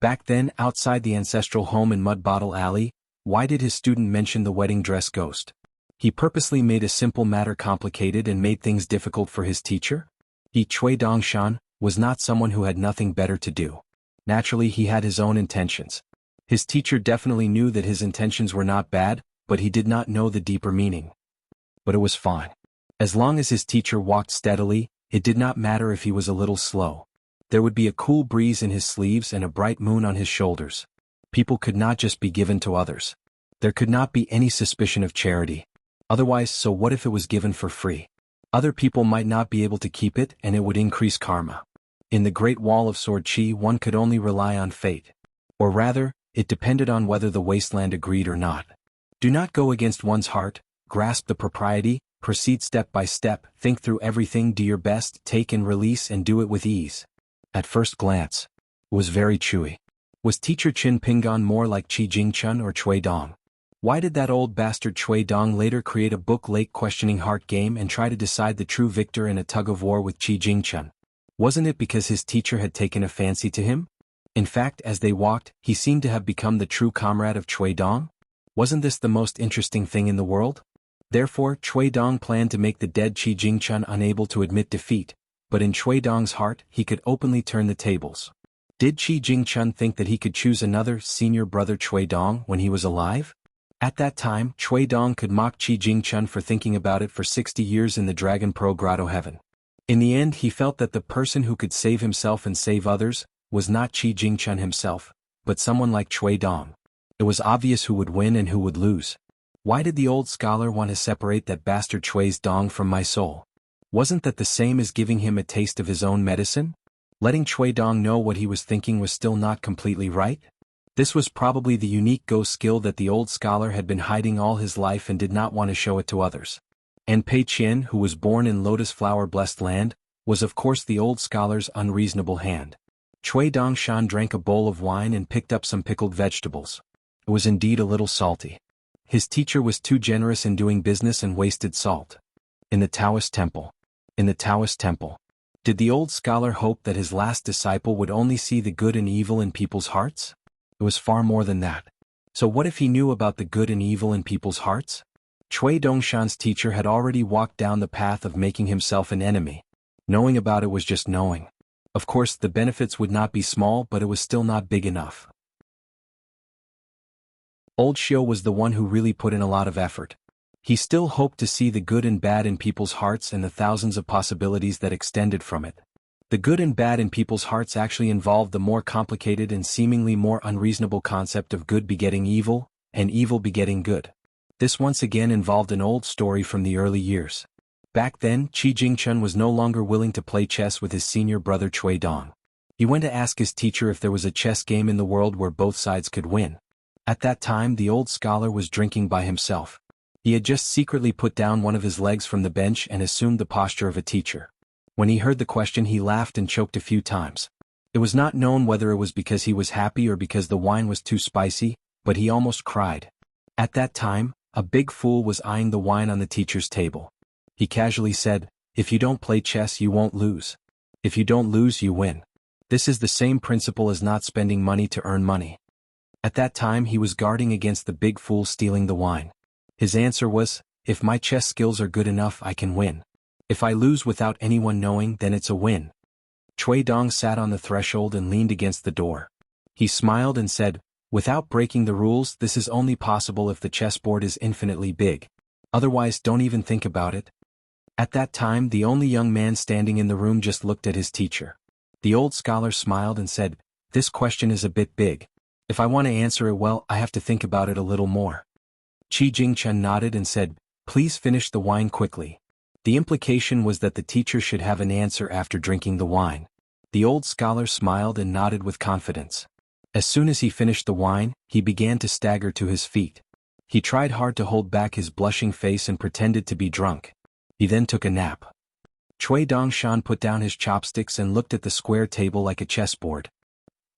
Back then, outside the ancestral home in Mud Bottle Alley, why did his student mention the wedding dress ghost? He purposely made a simple matter complicated and made things difficult for his teacher? Cui Dongshan was not someone who had nothing better to do. Naturally, he had his own intentions. His teacher definitely knew that his intentions were not bad, but he did not know the deeper meaning. But it was fine. As long as his teacher walked steadily, it did not matter if he was a little slow. There would be a cool breeze in his sleeves and a bright moon on his shoulders. People could not just be given to others. There could not be any suspicion of charity. Otherwise, so what if it was given for free? Other people might not be able to keep it and it would increase karma. In the Great Wall of Sword Chi, one could only rely on fate. Or rather, it depended on whether the wasteland agreed or not. Do not go against one's heart, grasp the propriety, proceed step by step, think through everything, do your best, take and release and do it with ease. At first glance, it was very chewy. Was teacher Qin Pingan more like Qi Jingchun or Cui Dong? Why did that old bastard Cui Dong later create a book late questioning heart game and try to decide the true victor in a tug-of-war with Qi Jingchun? Wasn't it because his teacher had taken a fancy to him? In fact, as they walked, he seemed to have become the true comrade of Cui Dong. Wasn't this the most interesting thing in the world? Therefore, Cui Dong planned to make the dead Qi Jingchun unable to admit defeat, but in Cui Dong's heart, he could openly turn the tables. Did Qi Jingchun think that he could choose another senior brother Cui Dong when he was alive? At that time, Cui Dong could mock Qi Jingchun for thinking about it for 60 years in the Dragon Pro Grotto Heaven. In the end, he felt that the person who could save himself and save others was not Qi Jingchun himself, but someone like Cui Dong. It was obvious who would win and who would lose. Why did the old scholar want to separate that bastard Chui's dong from my soul? Wasn't that the same as giving him a taste of his own medicine? Letting Chui Dong know what he was thinking was still not completely right? This was probably the unique ghost skill that the old scholar had been hiding all his life and did not want to show it to others. And Pei Qian, who was born in lotus flower-blessed land, was of course the old scholar's unreasonable hand. Chui Dongshan drank a bowl of wine and picked up some pickled vegetables. It was indeed a little salty. His teacher was too generous in doing business and wasted salt. In the Taoist temple. In the Taoist temple. Did the old scholar hope that his last disciple would only see the good and evil in people's hearts? It was far more than that. So what if he knew about the good and evil in people's hearts? Chui Dongshan's teacher had already walked down the path of making himself an enemy. Knowing about it was just knowing. Of course, the benefits would not be small, but it was still not big enough. Old Xiu was the one who really put in a lot of effort. He still hoped to see the good and bad in people's hearts and the thousands of possibilities that extended from it. The good and bad in people's hearts actually involved the more complicated and seemingly more unreasonable concept of good begetting evil, and evil begetting good. This once again involved an old story from the early years. Back then, Qi Jingchun was no longer willing to play chess with his senior brother Cui Dong. He went to ask his teacher if there was a chess game in the world where both sides could win. At that time, the old scholar was drinking by himself. He had just secretly put down one of his legs from the bench and assumed the posture of a teacher. When he heard the question, he laughed and choked a few times. It was not known whether it was because he was happy or because the wine was too spicy, but he almost cried. At that time, a big fool was eyeing the wine on the teacher's table. He casually said, "If you don't play chess, you won't lose. If you don't lose, you win." This is the same principle as not spending money to earn money. At that time, he was guarding against the big fool stealing the wine. His answer was, "If my chess skills are good enough, I can win. If I lose without anyone knowing, then it's a win." Chui Dong sat on the threshold and leaned against the door. He smiled and said, "Without breaking the rules, this is only possible if the chessboard is infinitely big. Otherwise, don't even think about it." At that time, the only young man standing in the room just looked at his teacher. The old scholar smiled and said, "This question is a bit big. If I want to answer it well, I have to think about it a little more." Qi Jingchun nodded and said, "Please finish the wine quickly." The implication was that the teacher should have an answer after drinking the wine. The old scholar smiled and nodded with confidence. As soon as he finished the wine, he began to stagger to his feet. He tried hard to hold back his blushing face and pretended to be drunk. He then took a nap. Chui Dongshan put down his chopsticks and looked at the square table like a chessboard.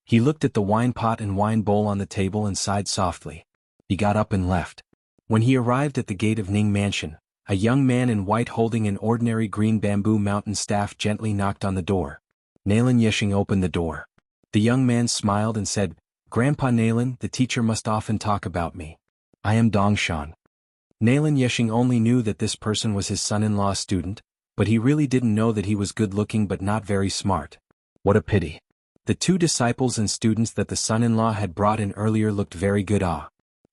He looked at the wine pot and wine bowl on the table and sighed softly. He got up and left. When he arrived at the gate of Ning Mansion, a young man in white holding an ordinary green bamboo mountain staff gently knocked on the door. Nalin Yeshing opened the door. The young man smiled and said, "Grandpa Nalin, the teacher must often talk about me. I am Dongshan." Nalin Yeshing only knew that this person was his son-in-law's student, but he really didn't know that he was good-looking but not very smart. What a pity. The two disciples and students that the son-in-law had brought in earlier looked very good.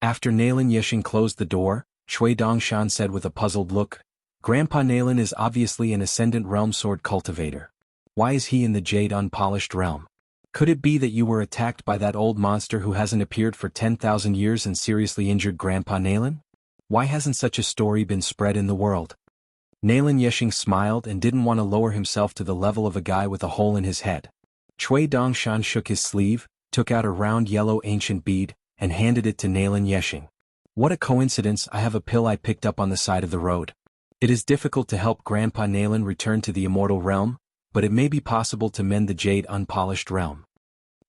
After Nalin Yeshing closed the door, Chui Dongshan said with a puzzled look, "Grandpa Nalin is obviously an Ascendant Realm sword cultivator. Why is he in the Jade Unpolished Realm? Could it be that you were attacked by that old monster who hasn't appeared for 10,000 years and seriously injured Grandpa Nalin? Why hasn't such a story been spread in the world?" Nalin Yeshing smiled and didn't want to lower himself to the level of a guy with a hole in his head. Chui Dongshan shook his sleeve, took out a round yellow ancient bead, and handed it to Nalin Yeshing. "What a coincidence, I have a pill I picked up on the side of the road. It is difficult to help Grandpa Nalin return to the immortal realm, but it may be possible to mend the Jade Unpolished Realm."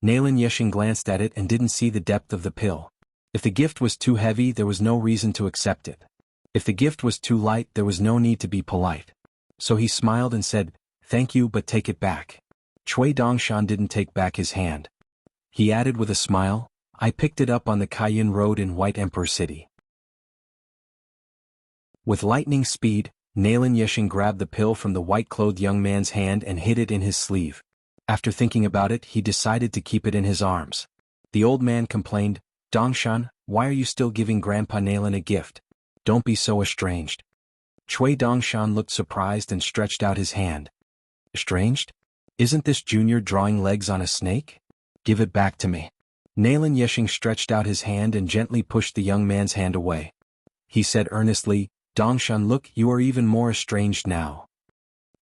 Nalin Yeshing glanced at it and didn't see the depth of the pill. If the gift was too heavy, there was no reason to accept it. If the gift was too light, there was no need to be polite. So he smiled and said, "Thank you, but take it back." Chui Dongshan didn't take back his hand. He added with a smile, "I picked it up on the Cayenne Road in White Emperor City." With lightning speed, Nalin Yeshing grabbed the pill from the white-clothed young man's hand and hid it in his sleeve. After thinking about it, he decided to keep it in his arms. The old man complained, "Dongshan, why are you still giving Grandpa Nalin a gift? Don't be so estranged." Chui Dongshan looked surprised and stretched out his hand. "Estranged? Isn't this Junior drawing legs on a snake? Give it back to me." Nalin Yeshing stretched out his hand and gently pushed the young man's hand away. he said earnestly, Dongshan, look, you are even more estranged now.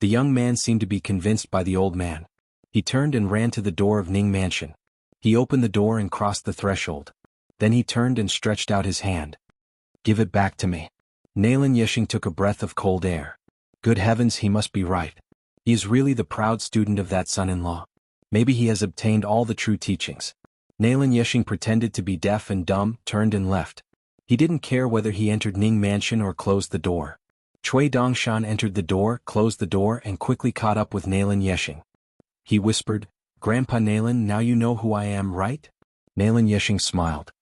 The young man seemed to be convinced by the old man. He turned and ran to the door of Ning Mansion. He opened the door and crossed the threshold. Then he turned and stretched out his hand. Give it back to me. Nalin Yeshing took a breath of cold air. Good heavens, he must be right. He is really the proud student of that son-in-law. Maybe he has obtained all the true teachings. Nalin Yeshing pretended to be deaf and dumb, turned and left. He didn't care whether he entered Ning Mansion or closed the door. Cui Dongshan entered the door, closed the door and quickly caught up with Nalin Yeshing. He whispered, Grandpa Nalin, now you know who I am, right? Nalin Yeshing smiled.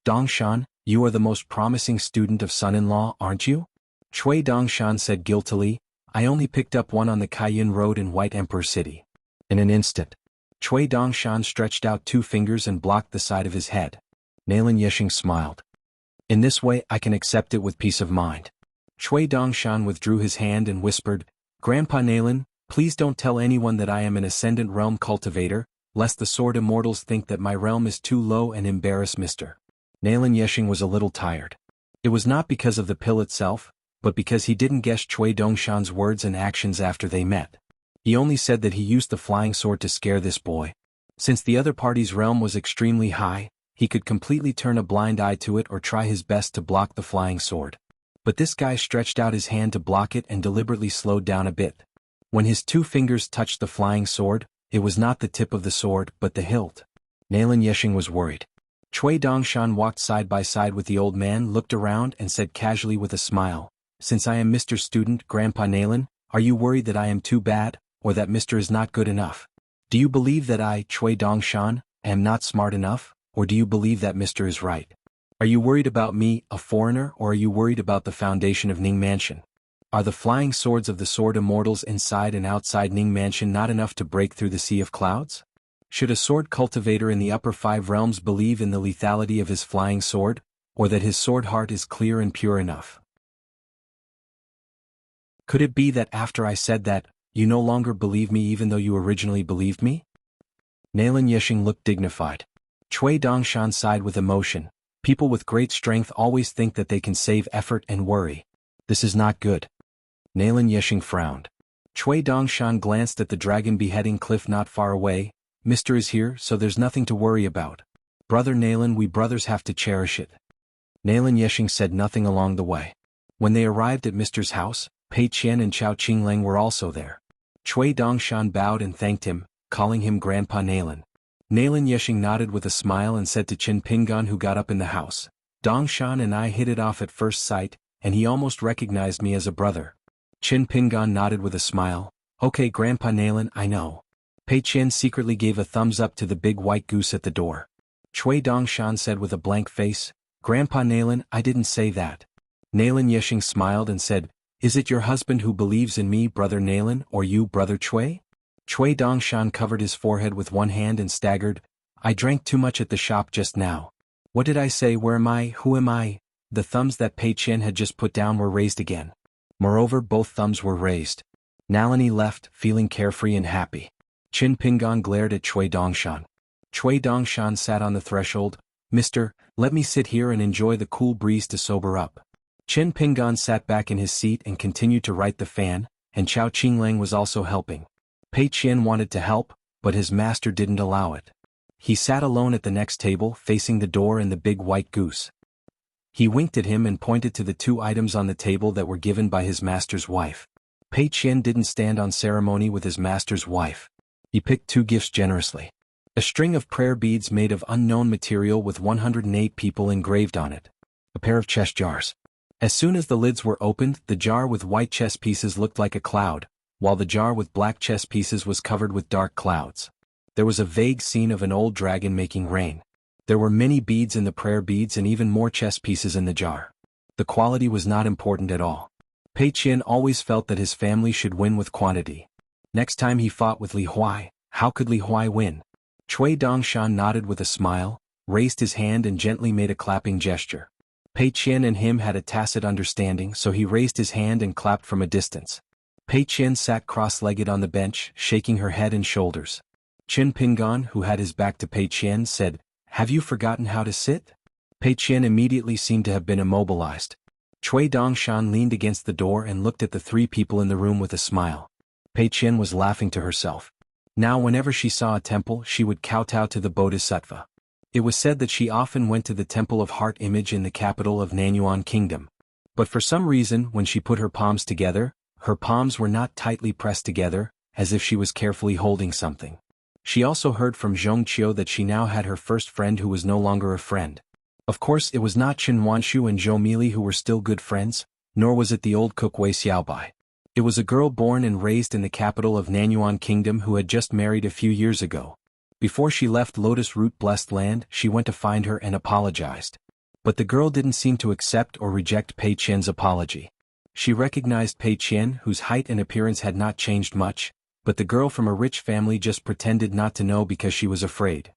Dongshan, you are the most promising student of son-in-law, aren't you? Cui Dongshan said guiltily, I only picked up one on the Cayenne Road in White Emperor City. In an instant, Cui Dongshan stretched out 2 fingers and blocked the side of his head. Nalin Yeshing smiled. In this way I can accept it with peace of mind. Cui Dongshan withdrew his hand and whispered, Grandpa Nalin, please don't tell anyone that I am an Ascendant Realm cultivator, lest the Sword Immortals think that my realm is too low and embarrass Mr. Nalin Yeshing was a little tired. It was not because of the pill itself, but because he didn't guess Cui Dongshan's words and actions after they met. He only said that he used the flying sword to scare this boy. Since the other party's realm was extremely high, he could completely turn a blind eye to it or try his best to block the flying sword. But this guy stretched out his hand to block it and deliberately slowed down a bit. When his 2 fingers touched the flying sword, it was not the tip of the sword but the hilt. Nalin Yeshing was worried. Cui Dongshan walked side by side with the old man, looked around and said casually with a smile, Since I am Mr. Student, Grandpa Nalin, are you worried that I am too bad, or that Mr. is not good enough? Do you believe that I, Cui Dongshan, am not smart enough, or do you believe that Mr. is right? Are you worried about me, a foreigner, or are you worried about the foundation of Ning Mansion? Are the flying swords of the Sword Immortals inside and outside Ning Mansion not enough to break through the sea of clouds? Should a sword cultivator in the upper 5 realms believe in the lethality of his flying sword, or that his sword heart is clear and pure enough? Could it be that after I said that, you no longer believe me even though you originally believed me? Nalin Yeshing looked dignified. Cui Dongshan sighed with emotion. People with great strength always think that they can save effort and worry. This is not good. Nalin Yeshing frowned. Cui Dongshan glanced at the dragon beheading cliff not far away. Mr. is here, so there's nothing to worry about. Brother Nalin, we brothers have to cherish it. Nalin Yeshing said nothing along the way. When they arrived at Mr.'s house, Pei Qian and Chao Qingleng were also there. Cui Dongshan bowed and thanked him, calling him Grandpa Nalin. Nalin Yeshing nodded with a smile and said to Qin Pingan, who got up in the house, Dongshan and I hit it off at first sight, and he almost recognized me as a brother. Qin Pingan nodded with a smile. Okay, Grandpa Nalin, I know. Pei Qian secretly gave a thumbs up to the big white goose at the door. Cui Dongshan said with a blank face, Grandpa Nalin, I didn't say that. Nalin Yeshing smiled and said, Is it your husband who believes in me, Brother Nalin, or you, Brother Cui? Cui Dongshan covered his forehead with one hand and staggered, I drank too much at the shop just now. What did I say? Where am I? Who am I? The thumbs that Pei Qian had just put down were raised again. Moreover, both thumbs were raised. Nalini left, feeling carefree and happy. Qin Pingan glared at Cui Dongshan. Cui Dongshan sat on the threshold. Mister, let me sit here and enjoy the cool breeze to sober up. Qin Pingan sat back in his seat and continued to right the fan, and Chao Qingleng was also helping. Pei Qian wanted to help, but his master didn't allow it. He sat alone at the next table, facing the door and the big white goose. He winked at him and pointed to the 2 items on the table that were given by his master's wife. Pei Qian didn't stand on ceremony with his master's wife. He picked 2 gifts generously. A string of prayer beads made of unknown material with 108 people engraved on it. A pair of chess jars. As soon as the lids were opened, the jar with white chess pieces looked like a cloud, while the jar with black chess pieces was covered with dark clouds. There was a vague scene of an old dragon making rain. There were many beads in the prayer beads and even more chess pieces in the jar. The quality was not important at all. Pei Qian always felt that his family should win with quantity. Next time he fought with Li Huai, how could Li Huai win? Cui Dongshan nodded with a smile, raised his hand and gently made a clapping gesture. Pei Qian and him had a tacit understanding, so he raised his hand and clapped from a distance. Pei Qian sat cross-legged on the bench, shaking her head and shoulders. Qin Pingan, who had his back to Pei Qian, said, Have you forgotten how to sit? Pei Qian immediately seemed to have been immobilized. Cui Dongshan leaned against the door and looked at the three people in the room with a smile. Pei Qian was laughing to herself. Now whenever she saw a temple she would kowtow to the Bodhisattva. It was said that she often went to the Temple of Heart Image in the capital of Nanyuan Kingdom. But for some reason when she put her palms together, her palms were not tightly pressed together, as if she was carefully holding something. She also heard from Zhong Qiu that she now had her first friend who was no longer a friend. Of course it was not Chen Wanshu and Zhou Mili who were still good friends, nor was it the old cook Wei Xiaobai. It was a girl born and raised in the capital of Nanyuan Kingdom who had just married a few years ago. Before she left Lotus Root Blessed Land she went to find her and apologized. But the girl didn't seem to accept or reject Pei Qian's apology. She recognized Pei Qian, whose height and appearance had not changed much, but the girl from a rich family just pretended not to know because she was afraid.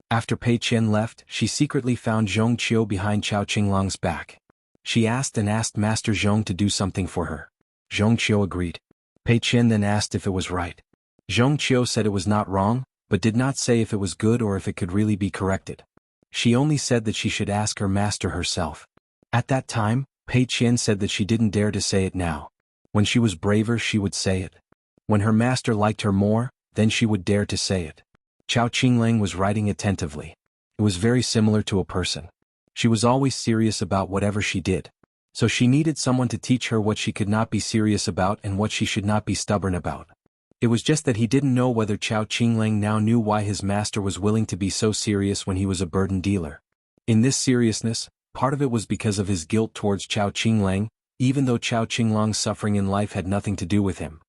After Pei Qian left, she secretly found Zhong Qiu behind Chao Qinglang's back. She asked Master Zhong to do something for her. Zhong Qiu agreed. Pei Qian then asked if it was right. Zhong Qiu said it was not wrong, but did not say if it was good or if it could really be corrected. She only said that she should ask her master herself. At that time, Pei Qian said that she didn't dare to say it now. When she was braver she would say it. When her master liked her more, then she would dare to say it. Chao Qinglang was writing attentively. It was very similar to a person. She was always serious about whatever she did. So she needed someone to teach her what she could not be serious about and what she should not be stubborn about. It was just that he didn't know whether Chao Qinglang now knew why his master was willing to be so serious when he was a burden dealer. In this seriousness, part of it was because of his guilt towards Chao Qinglang, even though Chao Qinglang's suffering in life had nothing to do with him.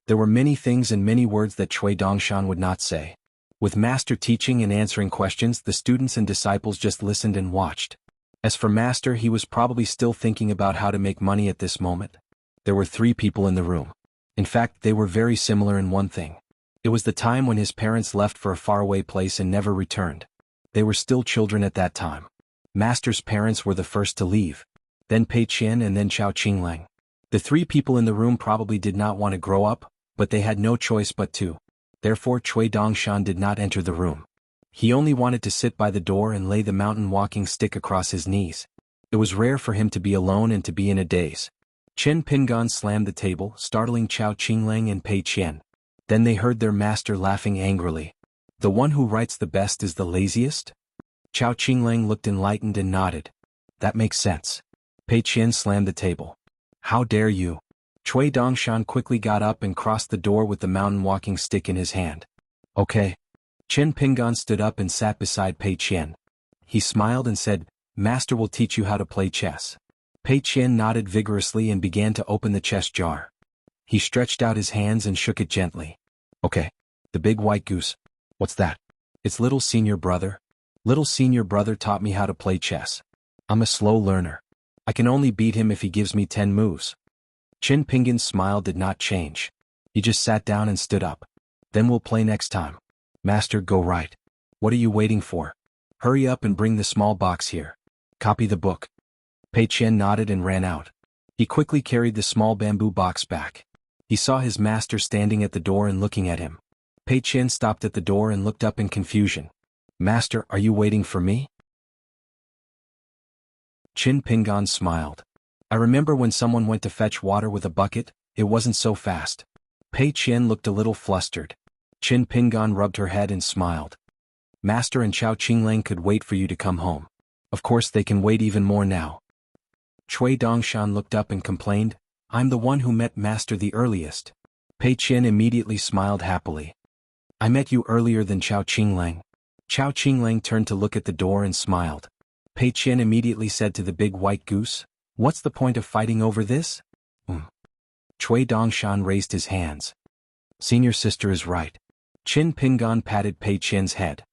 There were many things and many words that Cui Dongshan would not say. With master teaching and answering questions, the students and disciples just listened and watched. As for master, he was probably still thinking about how to make money at this moment. There were three people in the room. In fact, they were very similar in one thing. It was the time when his parents left for a faraway place and never returned. They were still children at that time. Master's parents were the first to leave. Then Pei Qian and then Chao Qinglang. The three people in the room probably did not want to grow up, but they had no choice but to. Therefore Cui Dongshan did not enter the room. He only wanted to sit by the door and lay the mountain walking stick across his knees. It was rare for him to be alone and to be in a daze. Chen Pingan slammed the table, startling Chao Qinglang and Pei Qian. Then they heard their master laughing angrily. The one who writes the best is the laziest? Chao Qinglang looked enlightened and nodded. That makes sense. Pei Qian slammed the table. How dare you? Cui Dongshan quickly got up and crossed the door with the mountain walking stick in his hand. Okay. Chen Pingan stood up and sat beside Pei Qian. He smiled and said, Master will teach you how to play chess. Pei Qian nodded vigorously and began to open the chess jar. He stretched out his hands and shook it gently. Okay. The big white goose. What's that? It's little senior brother. Little senior brother taught me how to play chess. I'm a slow learner. I can only beat him if he gives me 10 moves. Chen Pingan's smile did not change. He just sat down and stood up. Then we'll play next time. Master, go right. What are you waiting for? Hurry up and bring the small box here. Copy the book. Pei Qian nodded and ran out. He quickly carried the small bamboo box back. He saw his master standing at the door and looking at him. Pei Qian stopped at the door and looked up in confusion. Master, are you waiting for me? Chen Pingan smiled. I remember when someone went to fetch water with a bucket, it wasn't so fast. Pei Qian looked a little flustered. Chen Pingan rubbed her head and smiled. Master and Chao Qinglang could wait for you to come home. Of course they can wait even more now. Cui Dongshan looked up and complained, I'm the one who met Master the earliest. Pei Qian immediately smiled happily. I met you earlier than Chao Qinglang. Chao Qinglang turned to look at the door and smiled. Pei Qian immediately said to the big white goose, What's the point of fighting over this? Cui Dongshan raised his hands. Senior sister is right. Chen Pingan patted Pei Qian's head.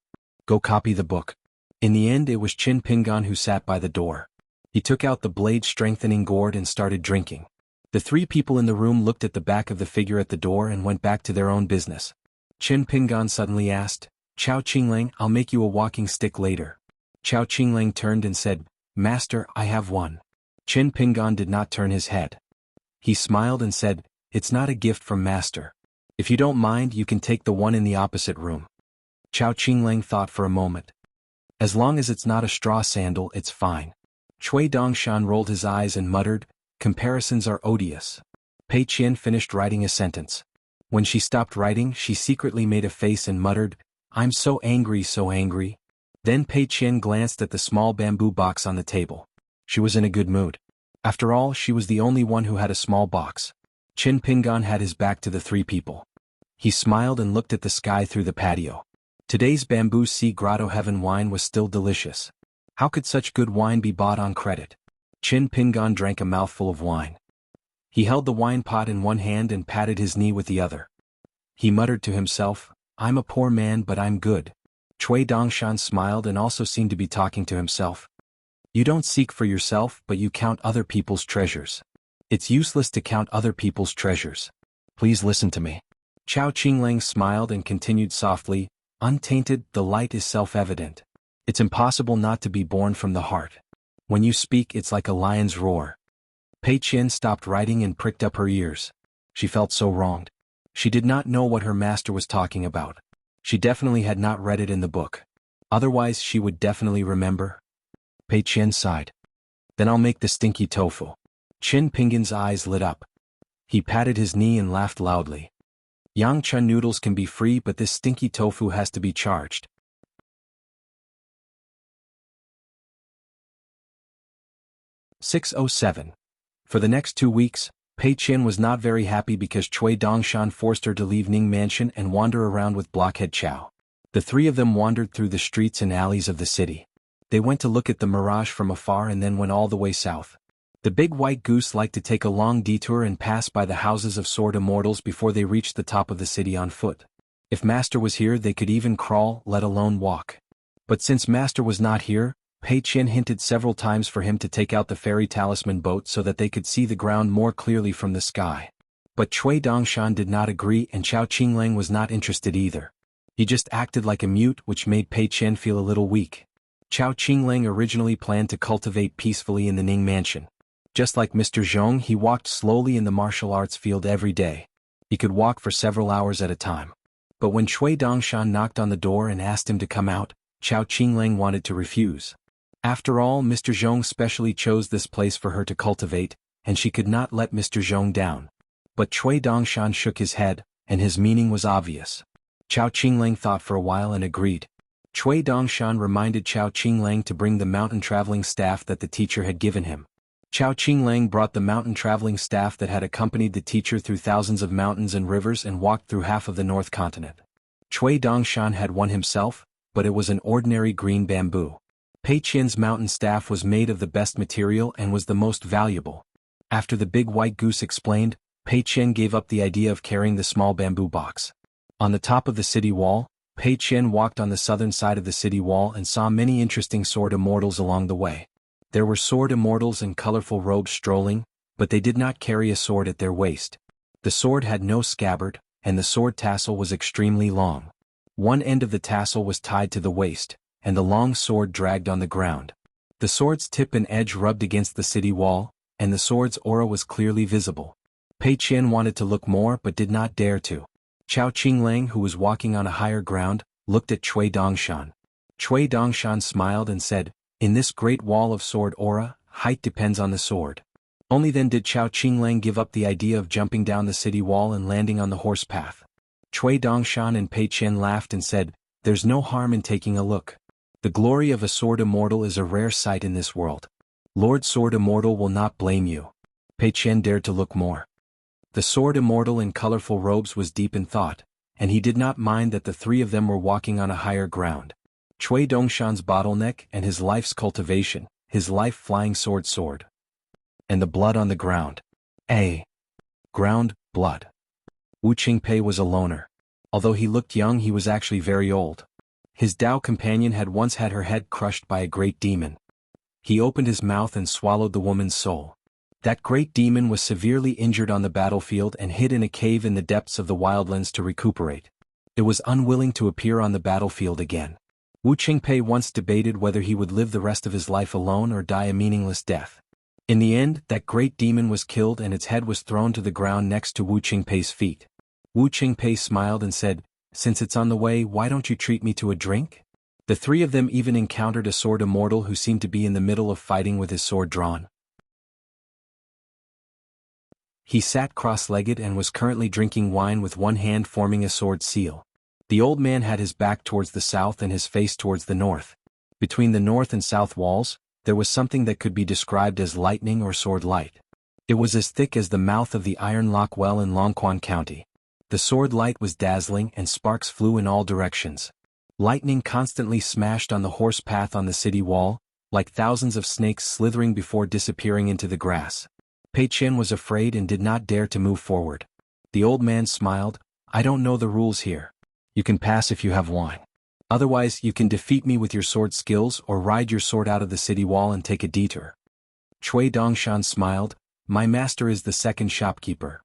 Go copy the book. In the end it was Chen Pingan who sat by the door. He took out the blade-strengthening gourd and started drinking. The three people in the room looked at the back of the figure at the door and went back to their own business. Chen Pingan suddenly asked, Chao Qinglang, I'll make you a walking stick later. Chao Qinglang turned and said, Master, I have one. Chen Pingan did not turn his head. He smiled and said, It's not a gift from Master. If you don't mind, you can take the one in the opposite room. Chao Qinglang thought for a moment. As long as it's not a straw sandal, it's fine. Cui Dongshan rolled his eyes and muttered, "Comparisons are odious." Pei Qian finished writing a sentence. When she stopped writing, she secretly made a face and muttered, "I'm so angry, so angry." Then Pei Qian glanced at the small bamboo box on the table. She was in a good mood. After all, she was the only one who had a small box. Qin Pingan had his back to the three people. He smiled and looked at the sky through the patio. Today's Bamboo Sea Grotto Heaven wine was still delicious. How could such good wine be bought on credit? Qin Pingan drank a mouthful of wine. He held the wine pot in one hand and patted his knee with the other. He muttered to himself, "I'm a poor man but I'm good." Cui Dongshan smiled and also seemed to be talking to himself. "You don't seek for yourself but you count other people's treasures. It's useless to count other people's treasures. Please listen to me." Chao Qinglang smiled and continued softly, "Untainted, the light is self-evident. It's impossible not to be born from the heart. When you speak it's like a lion's roar." Pei Qian stopped writing and pricked up her ears. She felt so wronged. She did not know what her master was talking about. She definitely had not read it in the book. Otherwise she would definitely remember. Pei Qian sighed. "Then I'll make the stinky tofu." Qin Pingan's eyes lit up. He patted his knee and laughed loudly. "Yangcha noodles can be free but this stinky tofu has to be charged." 607. For the next 2 weeks, Pei Qian was not very happy because Cui Dongshan forced her to leave Ning Mansion and wander around with Blockhead Chow. The three of them wandered through the streets and alleys of the city. They went to look at the mirage from afar and then went all the way south. The big white goose liked to take a long detour and pass by the houses of sword immortals before they reached the top of the city on foot. If Master was here they could even crawl, let alone walk. But since Master was not here, Pei Qian hinted several times for him to take out the fairy talisman boat so that they could see the ground more clearly from the sky. But Cui Dongshan did not agree and Chao Qinglang was not interested either. He just acted like a mute, which made Pei Qian feel a little weak. Chao Qinglang originally planned to cultivate peacefully in the Ning Mansion. Just like Mr. Zhong, he walked slowly in the martial arts field every day. He could walk for several hours at a time. But when Cui Dongshan knocked on the door and asked him to come out, Chao Qinglang wanted to refuse. After all, Mr. Zhong specially chose this place for her to cultivate, and she could not let Mr. Zhong down. But Cui Dongshan shook his head, and his meaning was obvious. Chao Qinglang thought for a while and agreed. Cui Dongshan reminded Chao Qinglang to bring the mountain traveling staff that the teacher had given him. Chao Qinglang brought the mountain traveling staff that had accompanied the teacher through thousands of mountains and rivers and walked through half of the North Continent. Cui Dongshan had one himself, but it was an ordinary green bamboo. Pei Qian's mountain staff was made of the best material and was the most valuable. After the big white goose explained, Pei Qian gave up the idea of carrying the small bamboo box. On the top of the city wall, Pei Qian walked on the southern side of the city wall and saw many interesting sword immortals along the way. There were sword immortals in colorful robes strolling, but they did not carry a sword at their waist. The sword had no scabbard, and the sword tassel was extremely long. One end of the tassel was tied to the waist, and the long sword dragged on the ground. The sword's tip and edge rubbed against the city wall, and the sword's aura was clearly visible. Pei Qian wanted to look more but did not dare to. Chao Qinglang, who was walking on a higher ground, looked at Cui Dongshan. Cui Dongshan smiled and said, "In this great wall of sword aura, height depends on the sword." Only then did Chao Qinglang give up the idea of jumping down the city wall and landing on the horse path. Cui Dongshan and Pei Qian laughed and said, "There's no harm in taking a look. The glory of a sword immortal is a rare sight in this world. Lord Sword Immortal will not blame you." Pei Qian dared to look more. The sword immortal in colorful robes was deep in thought, and he did not mind that the three of them were walking on a higher ground. Cui Dongshan's bottleneck and his life's cultivation, his life flying sword. And the blood on the ground. Ground, blood. Wu Qingpei was a loner. Although he looked young, he was actually very old. His Dao companion had once had her head crushed by a great demon. He opened his mouth and swallowed the woman's soul. That great demon was severely injured on the battlefield and hid in a cave in the depths of the wildlands to recuperate. It was unwilling to appear on the battlefield again. Wu Qingpei once debated whether he would live the rest of his life alone or die a meaningless death. In the end, that great demon was killed and its head was thrown to the ground next to Wu Qingpei's feet. Wu Qingpei smiled and said, "Since it's on the way, why don't you treat me to a drink?" The three of them even encountered a sword immortal who seemed to be in the middle of fighting with his sword drawn. He sat cross-legged and was currently drinking wine with one hand forming a sword seal. The old man had his back towards the south and his face towards the north. Between the north and south walls, there was something that could be described as lightning or sword light. It was as thick as the mouth of the Iron Lock Well in Longquan County. The sword light was dazzling and sparks flew in all directions. Lightning constantly smashed on the horse path on the city wall, like thousands of snakes slithering before disappearing into the grass. Pei Qian was afraid and did not dare to move forward. The old man smiled. I don't know the rules here. You can pass if you have wine. Otherwise, you can defeat me with your sword skills or ride your sword out of the city wall and take a detour. Cui Dongshan smiled. My master is the second shopkeeper.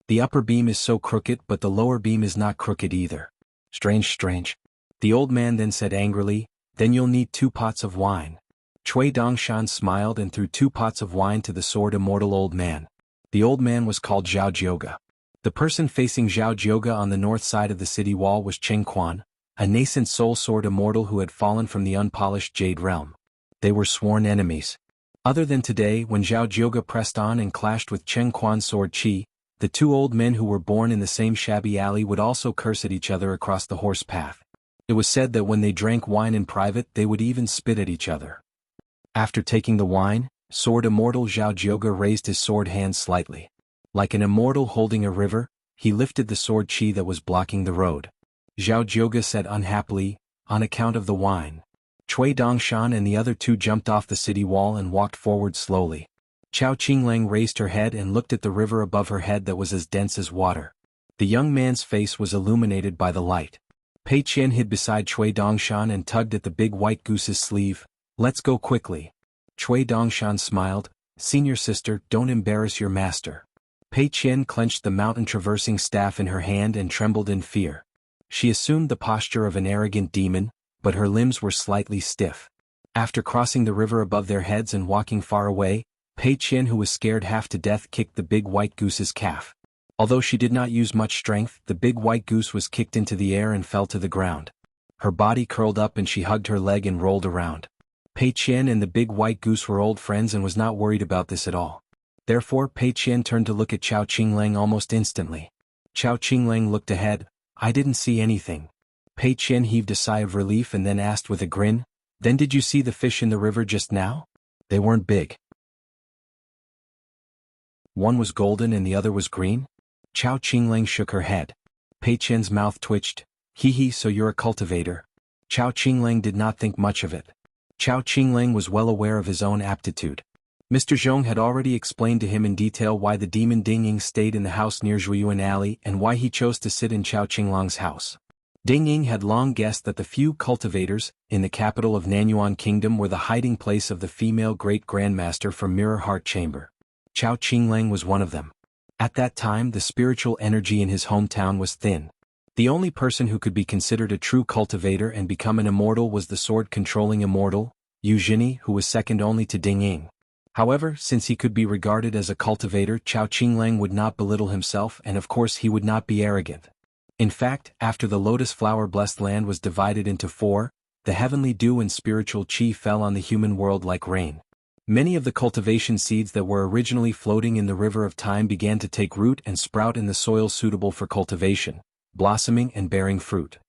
The upper beam is so crooked but the lower beam is not crooked either. Strange. The old man then said angrily, then you'll need 2 pots of wine. Cui Dongshan smiled and threw 2 pots of wine to the sword immortal old man. The old man was called Zhao Jioga. The person facing Zhao Jioga on the north side of the city wall was Cheng Quan, a nascent soul sword immortal who had fallen from the unpolished Jade Realm. They were sworn enemies. Other than today when Zhao Jioga pressed on and clashed with Cheng Quan's sword Qi, the 2 old men who were born in the same shabby alley would also curse at each other across the horse path. It was said that when they drank wine in private they would even spit at each other. After taking the wine, sword immortal Zhao Jioga raised his sword hand slightly. Like an immortal holding a river, he lifted the sword Qi that was blocking the road. Zhao Jioga said unhappily, on account of the wine. Cui Dongshan and the other 2 jumped off the city wall and walked forward slowly. Chao Qinglang raised her head and looked at the river above her head that was as dense as water. The young man's face was illuminated by the light. Pei Qian hid beside Cui Dongshan and tugged at the big white goose's sleeve. Let's go quickly. Cui Dongshan smiled. Senior sister, don't embarrass your master. Pei Qian clenched the mountain-traversing staff in her hand and trembled in fear. She assumed the posture of an arrogant demon, but her limbs were slightly stiff. After crossing the river above their heads and walking far away, Pei Qian, who was scared half to death, kicked the big white goose's calf. Although she did not use much strength, the big white goose was kicked into the air and fell to the ground. Her body curled up and she hugged her leg and rolled around. Pei Qian and the big white goose were old friends and was not worried about this at all. Therefore Pei Qian turned to look at Chao Qinglang almost instantly. Chao Qinglang looked ahead. I didn't see anything. Pei Qian heaved a sigh of relief and then asked with a grin, then did you see the fish in the river just now? They weren't big. One was golden and the other was green? Chao Qinglang shook her head. Pei Qian's mouth twitched. Hee, so you're a cultivator. Chao Qinglang did not think much of it. Chao Qinglang was well aware of his own aptitude. Mr. Zhong had already explained to him in detail why the demon Ding Ying stayed in the house near Zhuiyuan Alley and why he chose to sit in Chao Qinglang's house. Ding Ying had long guessed that the few cultivators in the capital of Nanyuan Kingdom were the hiding place of the female great-grandmaster from Mirror Heart Chamber. Chao Qinglang was one of them. At that time the spiritual energy in his hometown was thin. The only person who could be considered a true cultivator and become an immortal was the sword-controlling immortal, Yu Jini, who was second only to Ding Ying. However, since he could be regarded as a cultivator, Chao Qinglang would not belittle himself and of course he would not be arrogant. In fact, after the lotus flower-blessed land was divided into 4, the heavenly dew and spiritual qi fell on the human world like rain. Many of the cultivation seeds that were originally floating in the river of time began to take root and sprout in the soil suitable for cultivation, blossoming and bearing fruit.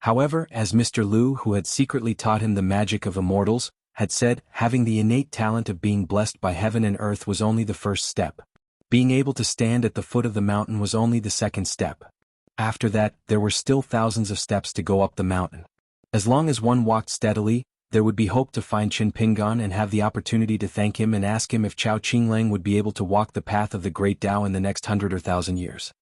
However, as Mr. Liu, who had secretly taught him the magic of immortals, had said, having the innate talent of being blessed by heaven and earth was only the first step. Being able to stand at the foot of the mountain was only the second step. After that, there were still thousands of steps to go up the mountain. As long as one walked steadily, there would be hope to find Qin Pingan and have the opportunity to thank him and ask him if Chao Qinglang would be able to walk the path of the great Tao in the next 100 or 1,000 years.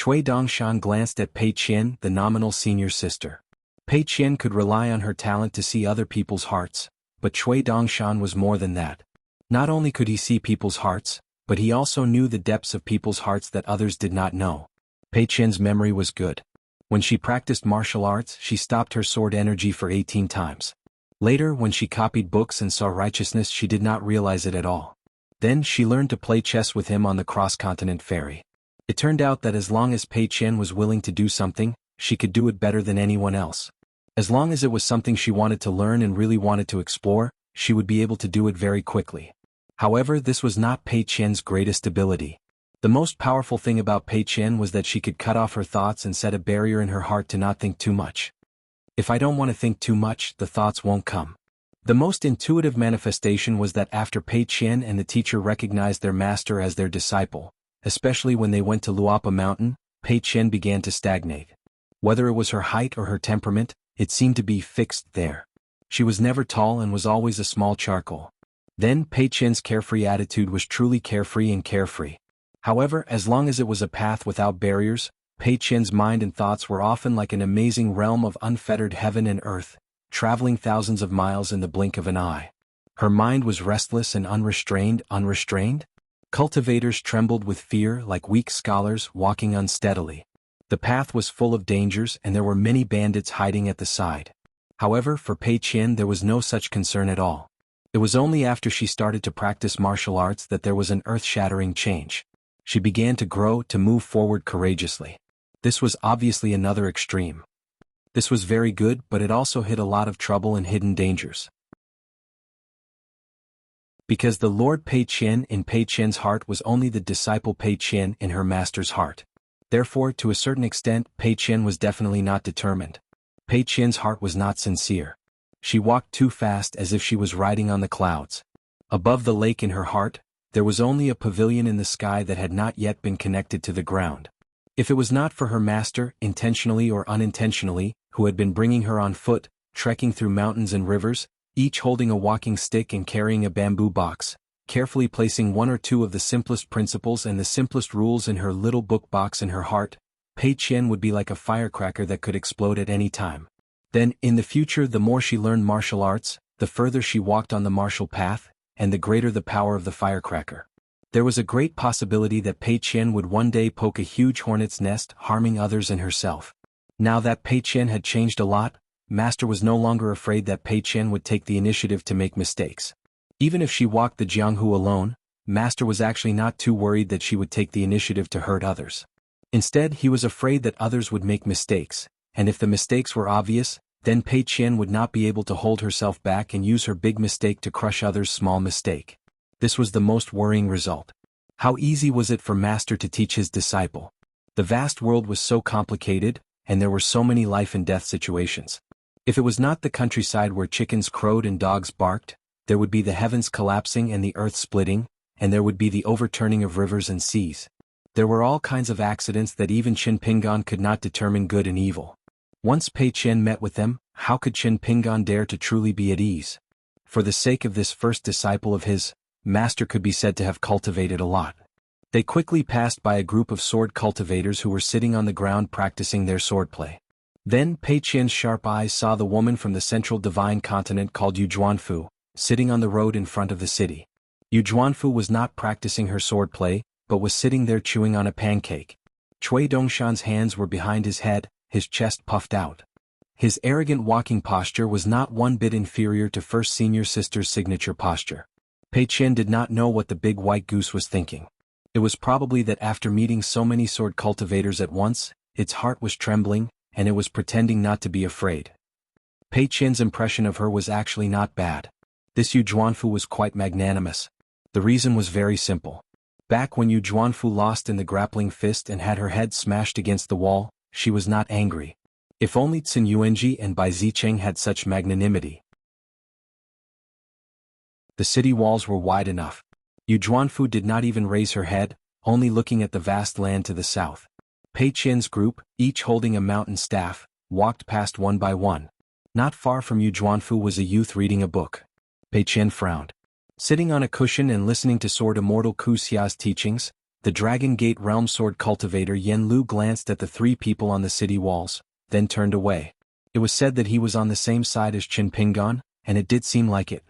Cui Dongshan glanced at Pei Qian, the nominal senior sister. Pei Qian could rely on her talent to see other people's hearts, but Cui Dongshan was more than that. Not only could he see people's hearts, but he also knew the depths of people's hearts that others did not know. Pei Qian's memory was good. When she practiced martial arts, she stopped her sword energy for 18 times. Later, when she copied books and saw righteousness, she did not realize it at all. Then she learned to play chess with him on the cross-continent ferry. It turned out that as long as Pei Qian was willing to do something, she could do it better than anyone else. As long as it was something she wanted to learn and really wanted to explore, she would be able to do it very quickly. However, this was not Pei Qian's greatest ability. The most powerful thing about Pei Qian was that she could cut off her thoughts and set a barrier in her heart to not think too much. If I don't want to think too much, the thoughts won't come. The most intuitive manifestation was that after Pei Qian and the teacher recognized their master as their disciple, especially when they went to Luapa Mountain, Pei Qian began to stagnate. Whether it was her height or her temperament, it seemed to be fixed there. She was never tall and was always a small charcoal. Then Pei Qian's carefree attitude was truly carefree and carefree. However, as long as it was a path without barriers, Pei Qian's mind and thoughts were often like an amazing realm of unfettered heaven and earth, traveling thousands of miles in the blink of an eye. Her mind was restless and unrestrained. Cultivators trembled with fear like weak scholars walking unsteadily. The path was full of dangers and there were many bandits hiding at the side. However, for Pei Qian there was no such concern at all. It was only after she started to practice martial arts that there was an earth-shattering change. She began to grow, to move forward courageously. This was obviously another extreme. This was very good, but it also hid a lot of trouble and hidden dangers. Because the Lord Pei Qian in Pei Qian's heart was only the disciple Pei Qian in her master's heart. Therefore, to a certain extent, Pei Qian was definitely not determined. Pei Qian's heart was not sincere. She walked too fast as if she was riding on the clouds. Above the lake in her heart, there was only a pavilion in the sky that had not yet been connected to the ground. If it was not for her master, intentionally or unintentionally, who had been bringing her on foot, trekking through mountains and rivers, each holding a walking stick and carrying a bamboo box, carefully placing one or two of the simplest principles and the simplest rules in her little book box in her heart, Pei Qian would be like a firecracker that could explode at any time. Then, in the future, the more she learned martial arts, the further she walked on the martial path, and the greater the power of the firecracker. There was a great possibility that Pei Qian would one day poke a huge hornet's nest, harming others and herself. Now that Pei Qian had changed a lot, Master was no longer afraid that Pei Qian would take the initiative to make mistakes. Even if she walked the Jianghu alone, Master was actually not too worried that she would take the initiative to hurt others. Instead, he was afraid that others would make mistakes, and if the mistakes were obvious, then Pei Qian would not be able to hold herself back and use her big mistake to crush others' small mistake. This was the most worrying result. How easy was it for Master to teach his disciple? The vast world was so complicated, and there were so many life and death situations. If it was not the countryside where chickens crowed and dogs barked, there would be the heavens collapsing and the earth splitting, and there would be the overturning of rivers and seas. There were all kinds of accidents that even Qin Pingan could not determine good and evil. Once Pei Qian met with them, how could Qin Pingan dare to truly be at ease? For the sake of this first disciple of his, Master could be said to have cultivated a lot. They quickly passed by a group of sword cultivators who were sitting on the ground practicing their swordplay. Then Pei Qian's sharp eyes saw the woman from the central divine continent called Yu Zhuanfu, sitting on the road in front of the city. Yu Zhuanfu was not practicing her swordplay, but was sitting there chewing on a pancake. Cui Dongshan's hands were behind his head, his chest puffed out. His arrogant walking posture was not one bit inferior to First Senior Sister's signature posture. Pei Qian did not know what the big white goose was thinking. It was probably that after meeting so many sword cultivators at once, its heart was trembling, and it was pretending not to be afraid. Pei Qian's impression of her was actually not bad. This Yu Zhuanfu was quite magnanimous. The reason was very simple. Back when Yu Zhuanfu lost in the grappling fist and had her head smashed against the wall, she was not angry. If only Cin Yuanji and Bai Zicheng had such magnanimity. The city walls were wide enough. Yu Zhuanfu did not even raise her head, only looking at the vast land to the south. Pei Qian's group, each holding a mountain staff, walked past one by one. Not far from Yu Zhuanfu was a youth reading a book. Pei Qian frowned. Sitting on a cushion and listening to Sword Immortal Ku Xia's teachings, the Dragon Gate Realm Sword cultivator Yen Lu glanced at the three people on the city walls, then turned away. It was said that he was on the same side as Qin Pingan, and it did seem like it.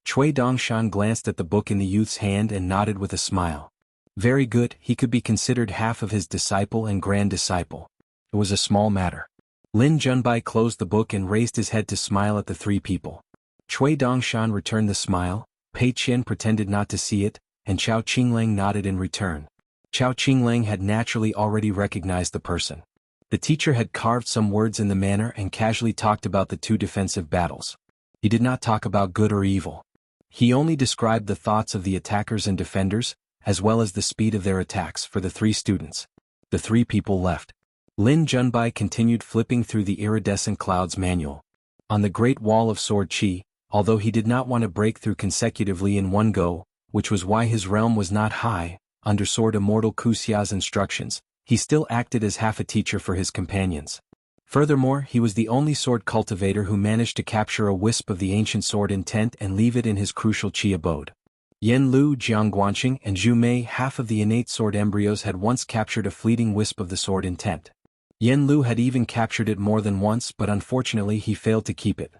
Cui Dongshan glanced at the book in the youth's hand and nodded with a smile. Very good, he could be considered half of his disciple and grand disciple. It was a small matter. Lin Junbai closed the book and raised his head to smile at the three people. Cui Dongshan returned the smile, Pei Qian pretended not to see it, and Chao Qinglang nodded in return. Chao Qinglang had naturally already recognized the person. The teacher had carved some words in the manner and casually talked about the two defensive battles. He did not talk about good or evil. He only described the thoughts of the attackers and defenders, as well as the speed of their attacks for the three students. The three people left. Lin Junbai continued flipping through the iridescent clouds manual. On the Great Wall of Sword Chi, although he did not want to break through consecutively in one go, which was why his realm was not high, under Sword Immortal Kuxia's instructions, he still acted as half a teacher for his companions. Furthermore, he was the only sword cultivator who managed to capture a wisp of the ancient sword intent and leave it in his crucial Qi abode. Yen Lu, Jiang Guanqing, and Zhu Mei, half of the innate sword embryos, had once captured a fleeting wisp of the sword intent. Yen Lu had even captured it more than once, but unfortunately he failed to keep it.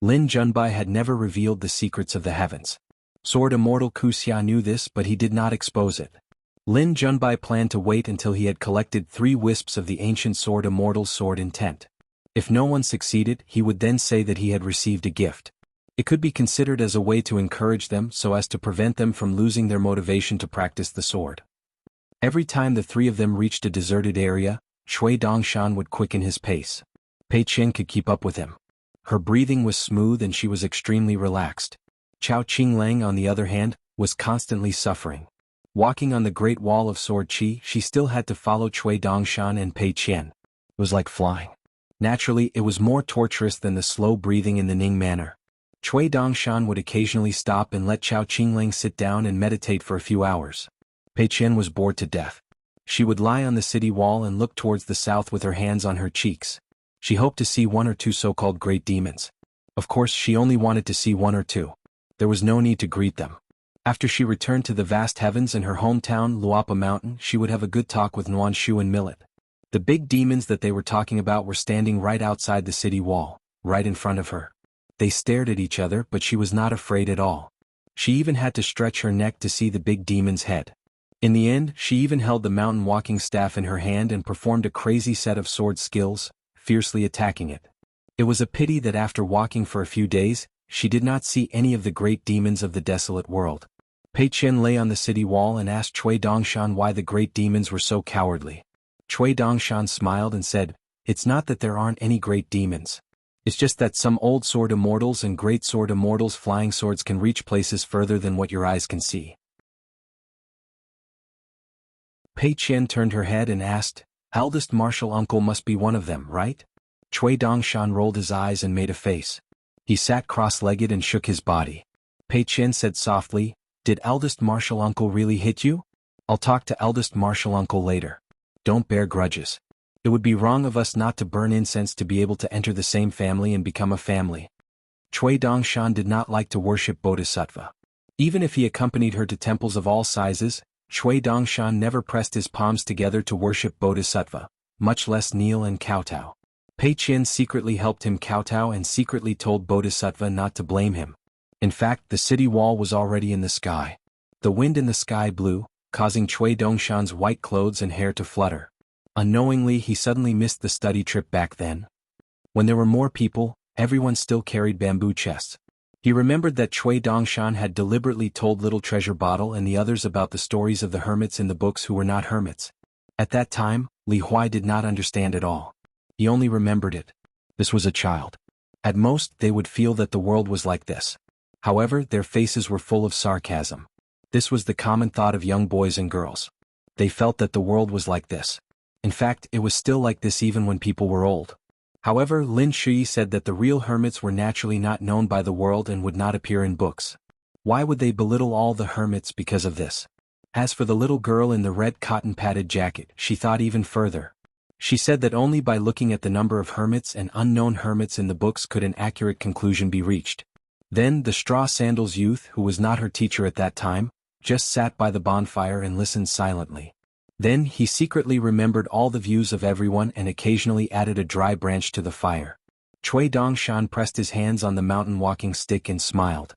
Lin Junbai had never revealed the secrets of the heavens. Sword Immortal Kuxia knew this, but he did not expose it. Lin Junbai planned to wait until he had collected 3 wisps of the ancient Sword Immortal's sword intent. If no one succeeded, he would then say that he had received a gift. It could be considered as a way to encourage them so as to prevent them from losing their motivation to practice the sword. Every time the 3 of them reached a deserted area, Cui Dongshan would quicken his pace. Pei Qian could keep up with him. Her breathing was smooth and she was extremely relaxed. Chao Qinglang, on the other hand, was constantly suffering. Walking on the Great Wall of Sword Chi, she still had to follow Cui Dongshan and Pei Qian. It was like flying. Naturally, it was more torturous than the slow breathing in the Ning manner. Cui Dongshan would occasionally stop and let Chao Qinglang sit down and meditate for a few hours. Pei Qian was bored to death. She would lie on the city wall and look towards the south with her hands on her cheeks. She hoped to see 1 or 2 so-called great demons. Of course, she only wanted to see 1 or 2. There was no need to greet them. After she returned to the vast heavens in her hometown, Luapa Mountain, she would have a good talk with Nuan Shu and Millet. The big demons that they were talking about were standing right outside the city wall, right in front of her. They stared at each other, but she was not afraid at all. She even had to stretch her neck to see the big demon's head. In the end, she even held the mountain walking staff in her hand and performed a crazy set of sword skills, fiercely attacking it. It was a pity that after walking for a few days, she did not see any of the great demons of the desolate world. Pei Qian lay on the city wall and asked Cui Dongshan why the great demons were so cowardly. Cui Dongshan smiled and said, "It's not that there aren't any great demons. It's just that some old sword immortals and great sword immortals' flying swords can reach places further than what your eyes can see." Pei Qian turned her head and asked, "Eldest martial uncle must be one of them, right?" Cui Dongshan rolled his eyes and made a face. He sat cross-legged and shook his body. Pei Qian said softly, "Did eldest martial uncle really hit you? I'll talk to eldest martial uncle later. Don't bear grudges. It would be wrong of us not to burn incense to be able to enter the same family and become a family." Cui Dongshan did not like to worship Bodhisattva. Even if he accompanied her to temples of all sizes, Cui Dongshan never pressed his palms together to worship Bodhisattva, much less kneel and kowtow. Pei Qian secretly helped him kowtow and secretly told Bodhisattva not to blame him. In fact, the city wall was already in the sky. The wind in the sky blew, causing Cui Dongshan's white clothes and hair to flutter. Unknowingly, he suddenly missed the study trip back then. When there were more people, everyone still carried bamboo chests. He remembered that Cui Dongshan had deliberately told Little Treasure Bottle and the others about the stories of the hermits in the books who were not hermits. At that time, Li Huai did not understand at all. He only remembered it. This was a child. At most, they would feel that the world was like this. However, their faces were full of sarcasm. This was the common thought of young boys and girls. They felt that the world was like this. In fact, it was still like this even when people were old. However, Lin Shui said that the real hermits were naturally not known by the world and would not appear in books. Why would they belittle all the hermits because of this? As for the little girl in the red cotton-padded jacket, she thought even further. She said that only by looking at the number of hermits and unknown hermits in the books could an accurate conclusion be reached. Then the straw sandals youth, who was not her teacher at that time, just sat by the bonfire and listened silently. Then he secretly remembered all the views of everyone and occasionally added a dry branch to the fire. Cui Dongshan pressed his hands on the mountain walking stick and smiled.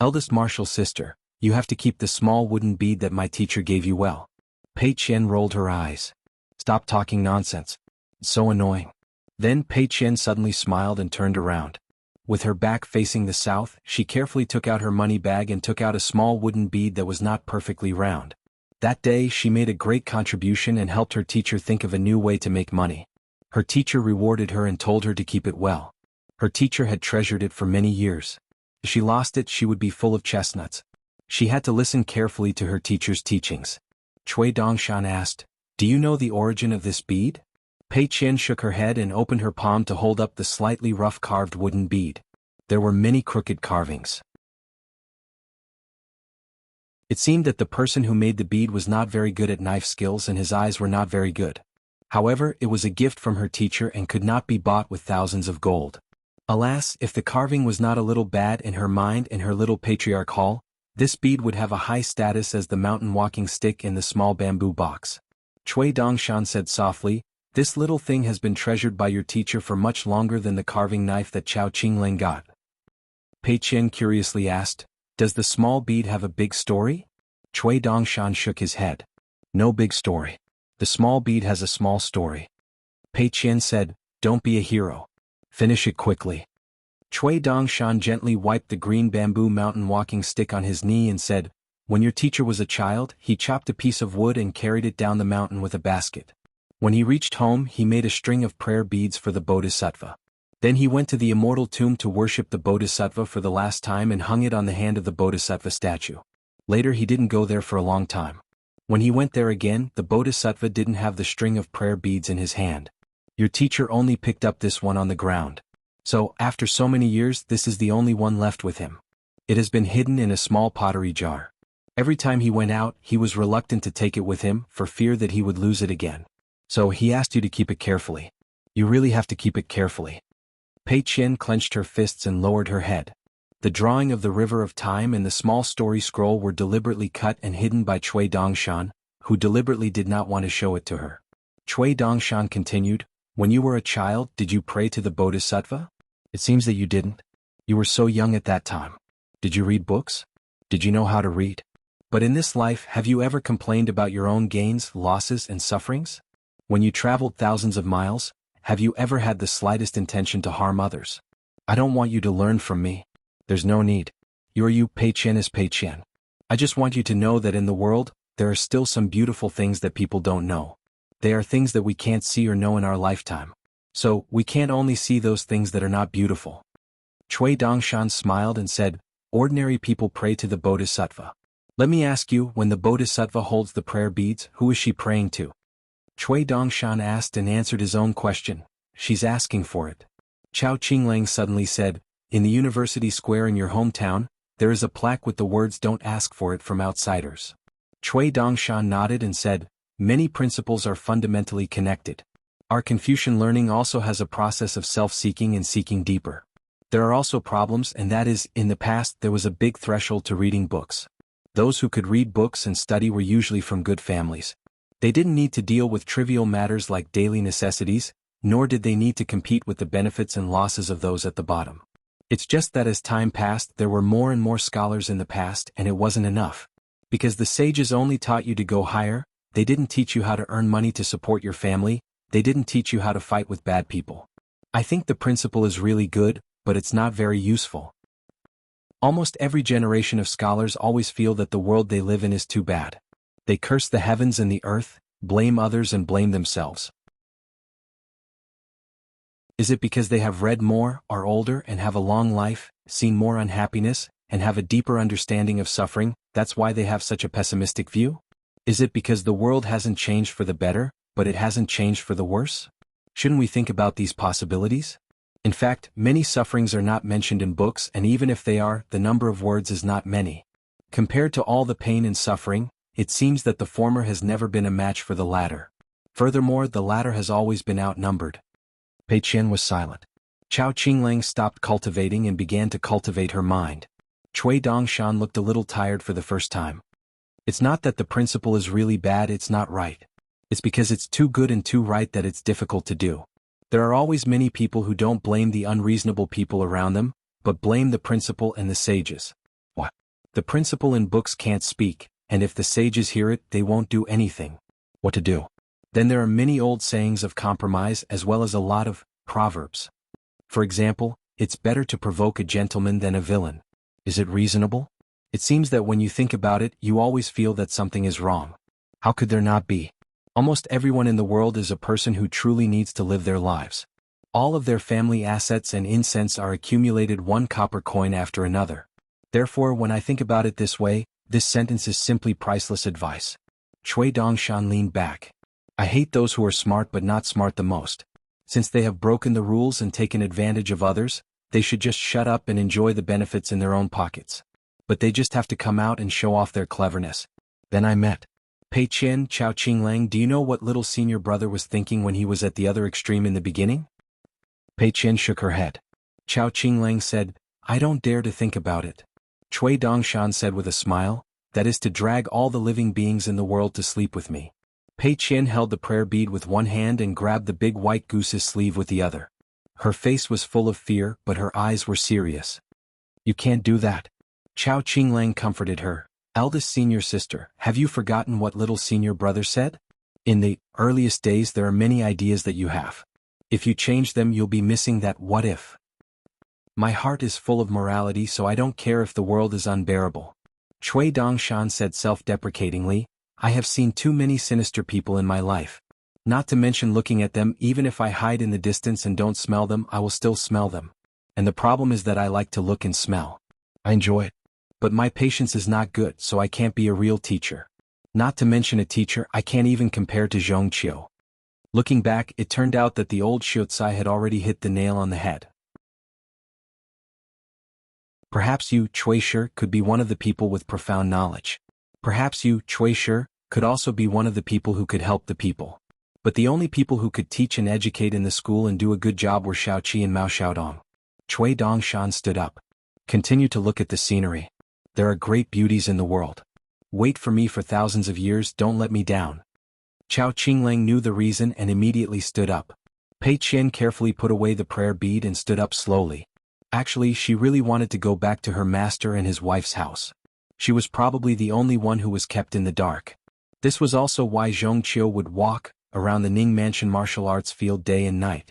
"Eldest martial sister, you have to keep the small wooden bead that my teacher gave you well." Pei Qian rolled her eyes. "Stop talking nonsense. It's so annoying." Then Pei Qian suddenly smiled and turned around. With her back facing the south, she carefully took out her money bag and took out a small wooden bead that was not perfectly round. That day she made a great contribution and helped her teacher think of a new way to make money. Her teacher rewarded her and told her to keep it well. Her teacher had treasured it for many years. If she lost it, she would be full of chestnuts. She had to listen carefully to her teacher's teachings. Cui Dongshan asked, "Do you know the origin of this bead?" Pei Qian shook her head and opened her palm to hold up the slightly rough carved wooden bead. There were many crooked carvings. It seemed that the person who made the bead was not very good at knife skills and his eyes were not very good. However, it was a gift from her teacher and could not be bought with thousands of gold. Alas, if the carving was not a little bad in her mind and her little patriarch hall, this bead would have a high status as the mountain walking stick in the small bamboo box. Cui Dongshan said softly, "This little thing has been treasured by your teacher for much longer than the carving knife that Chao Qinglang got." Pei Qian curiously asked, "Does the small bead have a big story?" Cui Dongshan shook his head. "No big story. The small bead has a small story." Pei Qian said, "Don't be a hero. Finish it quickly." Cui Dongshan gently wiped the green bamboo mountain walking stick on his knee and said, "When your teacher was a child, he chopped a piece of wood and carried it down the mountain with a basket. When he reached home, he made a string of prayer beads for the Bodhisattva. Then he went to the immortal tomb to worship the Bodhisattva for the last time and hung it on the hand of the Bodhisattva statue. Later he didn't go there for a long time. When he went there again, the Bodhisattva didn't have the string of prayer beads in his hand. Your teacher only picked up this one on the ground. So, after so many years, this is the only one left with him. It has been hidden in a small pottery jar. Every time he went out, he was reluctant to take it with him for fear that he would lose it again. So he asked you to keep it carefully. You really have to keep it carefully." Pei Qian clenched her fists and lowered her head. The drawing of the river of time and the small story scroll were deliberately cut and hidden by Cui Dongshan, who deliberately did not want to show it to her. Cui Dongshan continued, "When you were a child, did you pray to the Bodhisattva? It seems that you didn't. You were so young at that time. Did you read books? Did you know how to read? But in this life, have you ever complained about your own gains, losses, and sufferings? When you traveled thousands of miles, have you ever had the slightest intention to harm others? I don't want you to learn from me. There's no need. You're you, Pei Qian is Pei Qian. I just want you to know that in the world, there are still some beautiful things that people don't know. They are things that we can't see or know in our lifetime. So, we can't only see those things that are not beautiful." Cui Dongshan smiled and said, "Ordinary people pray to the Bodhisattva. Let me ask you, when the Bodhisattva holds the prayer beads, who is she praying to?" Cui Dongshan asked and answered his own question, "She's asking for it." Chao Qinglang suddenly said, "In the university square in your hometown, there is a plaque with the words 'Don't ask for it' from outsiders." Cui Dongshan nodded and said, "Many principles are fundamentally connected. Our Confucian learning also has a process of self-seeking and seeking deeper. There are also problems, and that is, in the past there was a big threshold to reading books. Those who could read books and study were usually from good families. They didn't need to deal with trivial matters like daily necessities, nor did they need to compete with the benefits and losses of those at the bottom. It's just that as time passed, there were more and more scholars in the past, and it wasn't enough. Because the sages only taught you to go higher, they didn't teach you how to earn money to support your family, they didn't teach you how to fight with bad people. I think the principle is really good, but it's not very useful. Almost every generation of scholars always feel that the world they live in is too bad. They curse the heavens and the earth, blame others and blame themselves. Is it because they have read more, are older and have a long life, seen more unhappiness, and have a deeper understanding of suffering, that's why they have such a pessimistic view? Is it because the world hasn't changed for the better, but it hasn't changed for the worse? Shouldn't we think about these possibilities? In fact, many sufferings are not mentioned in books, and even if they are, the number of words is not many. Compared to all the pain and suffering, it seems that the former has never been a match for the latter. Furthermore, the latter has always been outnumbered. Pei Qian was silent. Chao Qinglang stopped cultivating and began to cultivate her mind. Cui Dongshan looked a little tired for the first time. It's not that the principle is really bad, it's not right. It's because it's too good and too right that it's difficult to do. There are always many people who don't blame the unreasonable people around them, but blame the principle and the sages. What? The principle in books can't speak, and if the sages hear it, they won't do anything. What to do? Then there are many old sayings of compromise as well as a lot of proverbs. For example, it's better to provoke a gentleman than a villain. Is it reasonable? It seems that when you think about it, you always feel that something is wrong. How could there not be? Almost everyone in the world is a person who truly needs to live their lives. All of their family assets and incense are accumulated one copper coin after another. Therefore, when I think about it this way, this sentence is simply priceless advice. Cui Dongshan leaned back. I hate those who are smart but not smart the most. Since they have broken the rules and taken advantage of others, they should just shut up and enjoy the benefits in their own pockets. But they just have to come out and show off their cleverness. Then I met Pei Qian. Chao Qinglang, do you know what little senior brother was thinking when he was at the other extreme in the beginning? Pei Qian shook her head. Chao Qinglang said, I don't dare to think about it. Cui Dongshan said with a smile, that is to drag all the living beings in the world to sleep with me. Pei Qian held the prayer bead with one hand and grabbed the big white goose's sleeve with the other. Her face was full of fear, but her eyes were serious. You can't do that. Chao Qinglang comforted her. Eldest senior sister, have you forgotten what little senior brother said? In the earliest days there are many ideas that you have. If you change them you'll be missing that what if. My heart is full of morality, so I don't care if the world is unbearable. Cui Dongshan said self-deprecatingly, I have seen too many sinister people in my life. Not to mention looking at them, even if I hide in the distance and don't smell them, I will still smell them. And the problem is that I like to look and smell. I enjoy it. But my patience is not good, so I can't be a real teacher. Not to mention a teacher, I can't even compare to Zhong Qiu. Looking back, it turned out that the old Xiucai had already hit the nail on the head. Perhaps you, Cui Shi, could be one of the people with profound knowledge. Perhaps you, Cui Shi, could also be one of the people who could help the people. But the only people who could teach and educate in the school and do a good job were Shaoqi and Mao Xiaodong. Cui Dongshan stood up. Continue to look at the scenery. There are great beauties in the world. Wait for me for thousands of years, don't let me down. Chao Qinglang knew the reason and immediately stood up. Pei Qian carefully put away the prayer bead and stood up slowly. Actually, she really wanted to go back to her master and his wife's house. She was probably the only one who was kept in the dark. This was also why Zhong Qiu would walk around the Ning Mansion martial arts field day and night.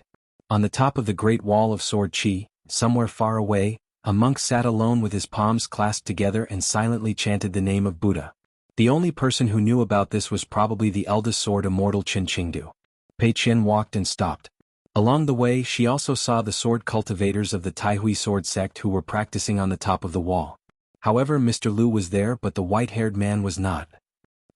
On the top of the Great Wall of Sword Qi, somewhere far away, a monk sat alone with his palms clasped together and silently chanted the name of Buddha. The only person who knew about this was probably the eldest sword immortal Qin Qingdu. Pei Qian walked and stopped. Along the way she also saw the sword cultivators of the Taihui sword sect who were practicing on the top of the wall. However, Mr. Liu was there but the white-haired man was not.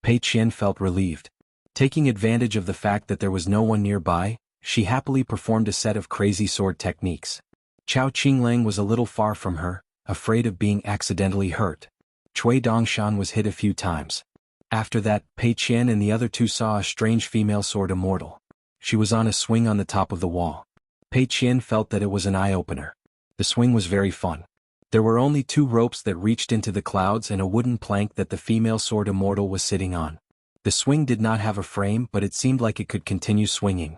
Pei Qian felt relieved. Taking advantage of the fact that there was no one nearby, she happily performed a set of crazy sword techniques. Chao Qinglang was a little far from her, afraid of being accidentally hurt. Cui Dongshan was hit a few times. After that, Pei Qian and the other two saw a strange female sword immortal. She was on a swing on the top of the wall. Pei Qian felt that it was an eye-opener. The swing was very fun. There were only 2 ropes that reached into the clouds and a wooden plank that the female sword immortal was sitting on. The swing did not have a frame, but it seemed like it could continue swinging.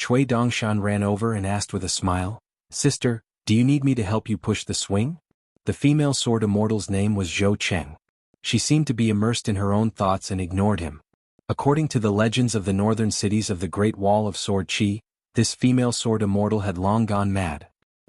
Cui Dongshan ran over and asked with a smile, Sister, do you need me to help you push the swing? The female sword immortal's name was Zhou Cheng. She seemed to be immersed in her own thoughts and ignored him. According to the legends of the northern cities of the Great Wall of Sword Qi, this female sword immortal had long gone mad.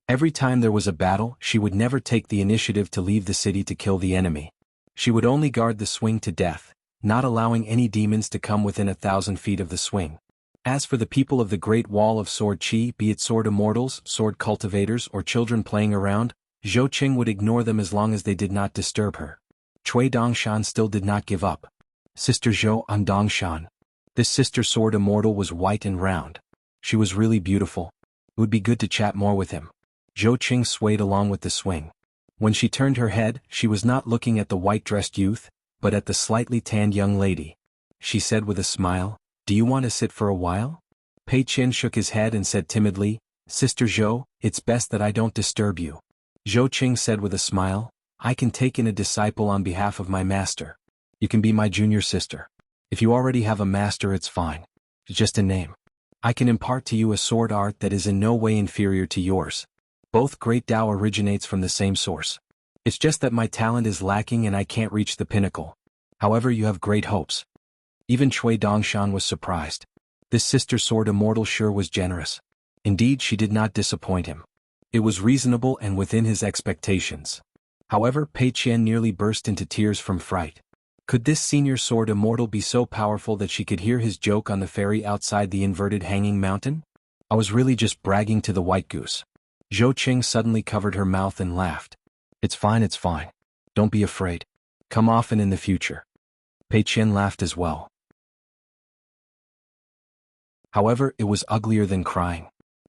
Every time there was a battle, she would never take the initiative to leave the city to kill the enemy. She would only guard the swing to death, not allowing any demons to come within 1,000 feet of the swing. As for the people of the Great Wall of Sword Qi, be it sword immortals, sword cultivators, or children playing around, Zhou Qing would ignore them as long as they did not disturb her. Cui Dongshan still did not give up. Sister Zhou, I'm Dongshan. This sister sword immortal was white and round. She was really beautiful. It would be good to chat more with him. Zhou Qing swayed along with the swing. When she turned her head, she was not looking at the white-dressed youth, but at the slightly tanned young lady. She said with a smile, Do you want to sit for a while? Pei Qian shook his head and said timidly, Sister Zhou, it's best that I don't disturb you. Zhou Qing said with a smile, I can take in a disciple on behalf of my master. You can be my junior sister. If you already have a master it's fine. It's just a name. I can impart to you a sword art that is in no way inferior to yours. Both great Tao originates from the same source. It's just that my talent is lacking and I can't reach the pinnacle. However, you have great hopes. Even Cui Dongshan was surprised. This sister sword immortal sure was generous. Indeed, she did not disappoint him. It was reasonable and within his expectations. However, Pei Qian nearly burst into tears from fright. Could this senior sword immortal be so powerful that she could hear his joke on the ferry outside the inverted hanging mountain? I was really just bragging to the white goose. Zhou Qing suddenly covered her mouth and laughed. It's fine, it's fine. Don't be afraid. Come often in the future. Pei Qian laughed as well. However, it was uglier than crying.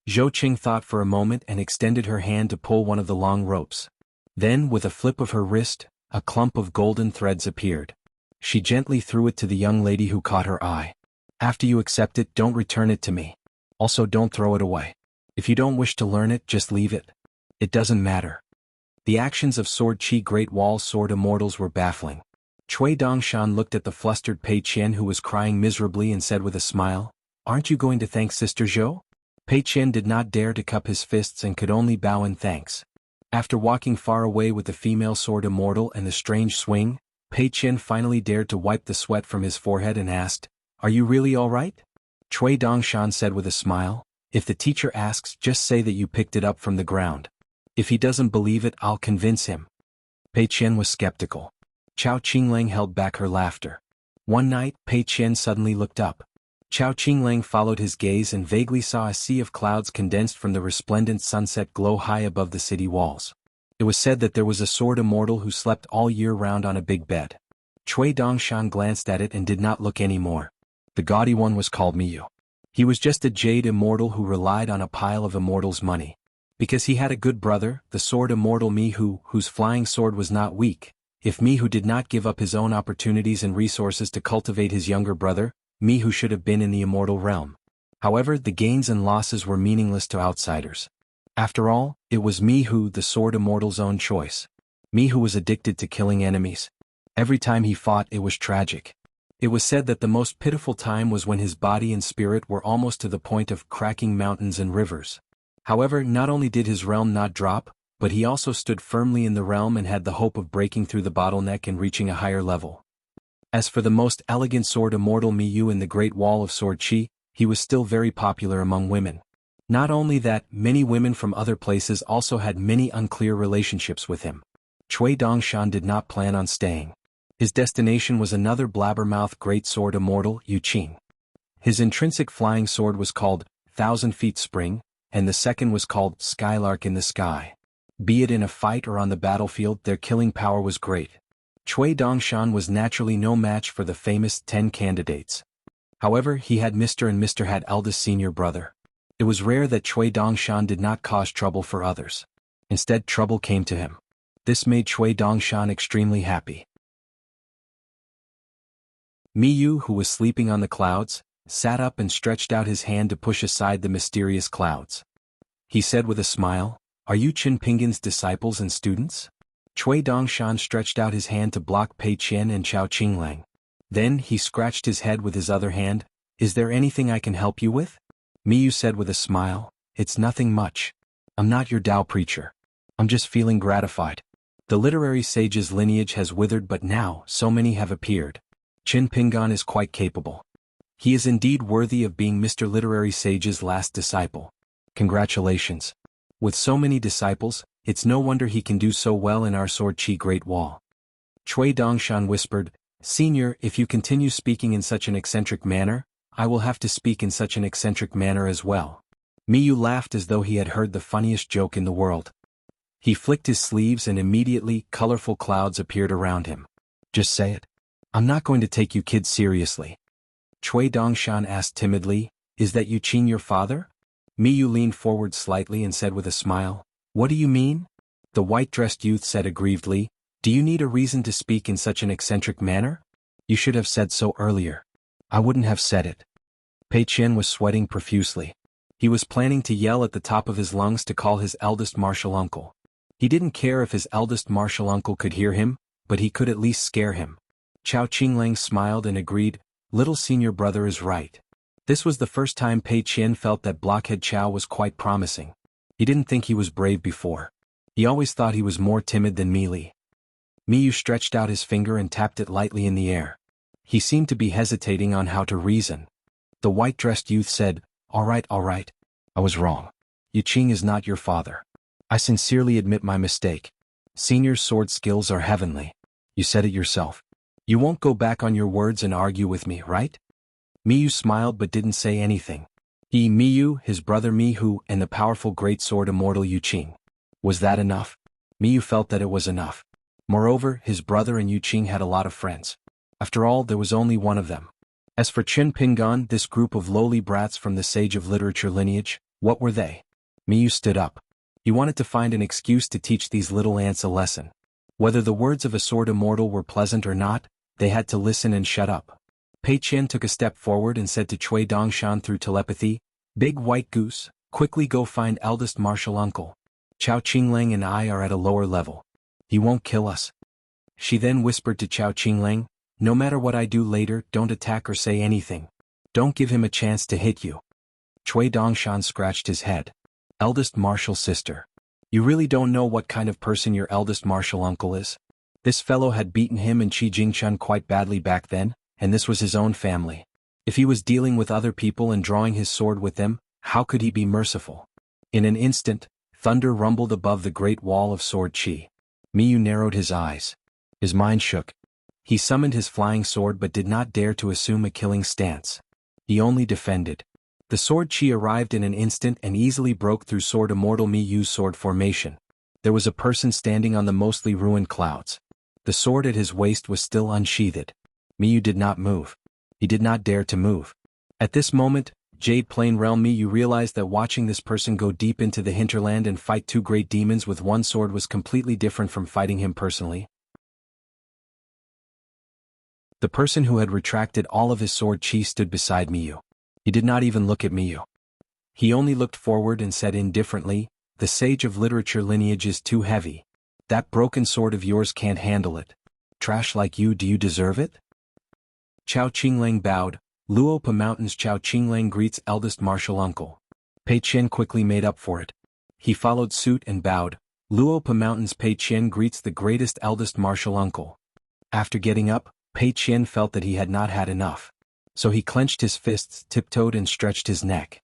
Zhou Qing thought for a moment and extended her hand to pull one of the long ropes. Then, with a flip of her wrist, a clump of golden threads appeared. She gently threw it to the young lady who caught her eye. After you accept it, don't return it to me. Also, don't throw it away. If you don't wish to learn it, just leave it. It doesn't matter. The actions of Sword Qi Great Wall sword immortals were baffling. Cui Dongshan looked at the flustered Pei Qian who was crying miserably and said with a smile, "Aren't you going to thank Sister Zhou?" Pei Qian did not dare to cup his fists and could only bow in thanks. After walking far away with the female sword immortal and the strange swing, Pei Qian finally dared to wipe the sweat from his forehead and asked, "Are you really all right?" Cui Dongshan said with a smile, "If the teacher asks, just say that you picked it up from the ground. If he doesn't believe it, I'll convince him." Pei Qian was skeptical. Chao Qinglang held back her laughter. One night, Pei Qian suddenly looked up. Chao Qinglang followed his gaze and vaguely saw a sea of clouds condensed from the resplendent sunset glow high above the city walls. It was said that there was a sword immortal who slept all year round on a big bed. Cui Dongshan glanced at it and did not look any more. The gaudy one was called Miyu. He was just a jade immortal who relied on a pile of immortals' money. Because he had a good brother, the sword immortal Miyu, whose flying sword was not weak. If Miyu did not give up his own opportunities and resources to cultivate his younger brother, Miyu should have been in the immortal realm. However, the gains and losses were meaningless to outsiders. After all, it was Miyu, the sword immortal's own choice. Miyu was addicted to killing enemies. Every time he fought, it was tragic. It was said that the most pitiful time was when his body and spirit were almost to the point of cracking mountains and rivers. However, not only did his realm not drop, but he also stood firmly in the realm and had the hope of breaking through the bottleneck and reaching a higher level. As for the most elegant sword immortal Miyu in the Great Wall of Sword Qi, he was still very popular among women. Not only that, many women from other places also had many unclear relationships with him. Cui Dongshan did not plan on staying. His destination was another blabbermouth great sword immortal, Yu Qing. His intrinsic flying sword was called 1,000 Feet Spring, and the second was called Skylark in the Sky. Be it in a fight or on the battlefield, their killing power was great. Cui Dongshan was naturally no match for the famous 10 candidates. However, he had Mr. and Mr. had eldest senior brother. It was rare that Cui Dongshan did not cause trouble for others. Instead, trouble came to him. This made Cui Dongshan extremely happy. Miyu, who was sleeping on the clouds, sat up and stretched out his hand to push aside the mysterious clouds. He said with a smile, "Are you Qin Pingan's disciples and students?" Cui Dongshan stretched out his hand to block Pei Qian and Chao Qinglang. Then he scratched his head with his other hand. "Is there anything I can help you with?" Miyu said with a smile, "It's nothing much. I'm not your Tao preacher. I'm just feeling gratified. The literary sage's lineage has withered, but now so many have appeared. Qin Pingan is quite capable. He is indeed worthy of being Mr. Literary Sage's last disciple. Congratulations. With so many disciples, it's no wonder he can do so well in our Sword Qi Great Wall." Cui Dongshan whispered, "Senior, if you continue speaking in such an eccentric manner, I will have to speak in such an eccentric manner as well." Miyu laughed as though he had heard the funniest joke in the world. He flicked his sleeves and immediately colorful clouds appeared around him. "Just say it. I'm not going to take you kids seriously." Cui Dongshan asked timidly, "Is that Yu Qing your father?" Miyu leaned forward slightly and said with a smile, "What do you mean?" The white-dressed youth said aggrievedly, "Do you need a reason to speak in such an eccentric manner? You should have said so earlier." "I wouldn't have said it." Pei Qian was sweating profusely. He was planning to yell at the top of his lungs to call his eldest martial uncle. He didn't care if his eldest martial uncle could hear him, but he could at least scare him. Chao Qinglang smiled and agreed, "Little senior brother is right." This was the first time Pei Qian felt that Blockhead Chao was quite promising. He didn't think he was brave before. He always thought he was more timid than Meili. Miyu stretched out his finger and tapped it lightly in the air. He seemed to be hesitating on how to reason. The white-dressed youth said, all right, I was wrong. Yu Qing is not your father. I sincerely admit my mistake. Senior's sword skills are heavenly. You said it yourself. You won't go back on your words and argue with me, right? Miyu smiled but didn't say anything. Miyu, his brother Mihu, and the powerful great sword immortal Yu Qing. Was that enough? Miyu felt that it was enough. Moreover, his brother and Yu Qing had a lot of friends. After all, there was only one of them. As for Qin Pingan, this group of lowly brats from the sage of literature lineage, what were they? Miyu stood up. He wanted to find an excuse to teach these little ants a lesson. Whether the words of a sword immortal were pleasant or not, they had to listen and shut up. Pei Qian took a step forward and said to Cui Dongshan through telepathy, "Big white goose, quickly go find eldest martial uncle. Chao Qinglang and I are at a lower level. He won't kill us." She then whispered to Chao Qinglang, "No matter what I do later, don't attack or say anything. Don't give him a chance to hit you." Cui Dongshan scratched his head. Eldest martial sister. You really don't know what kind of person your eldest martial uncle is? This fellow had beaten him and Qi Jingchun quite badly back then, and this was his own family. If he was dealing with other people and drawing his sword with them, how could he be merciful? In an instant, thunder rumbled above the great wall of sword Qi. Miyu narrowed his eyes. His mind shook. He summoned his flying sword but did not dare to assume a killing stance. He only defended. The sword Qi arrived in an instant and easily broke through sword immortal Miyu's sword formation. There was a person standing on the mostly ruined clouds. The sword at his waist was still unsheathed. Miyu did not move. He did not dare to move. At this moment, Jade Plain Realm Miyu realized that watching this person go deep into the hinterland and fight two great demons with one sword was completely different from fighting him personally. The person who had retracted all of his sword Qi stood beside Miyu. He did not even look at Miyu. He only looked forward and said indifferently, "The sage of literature lineage is too heavy. That broken sword of yours can't handle it. Trash like you, do you deserve it?" Chao Qinglang bowed. Luopa Mountain's Chao Qinglang greets eldest martial uncle. Pei Qian quickly made up for it. He followed suit and bowed. Luopa Mountain's Pei Qian greets the greatest eldest martial uncle. After getting up, Pei Qian felt that he had not had enough. So he clenched his fists, tiptoed and stretched his neck.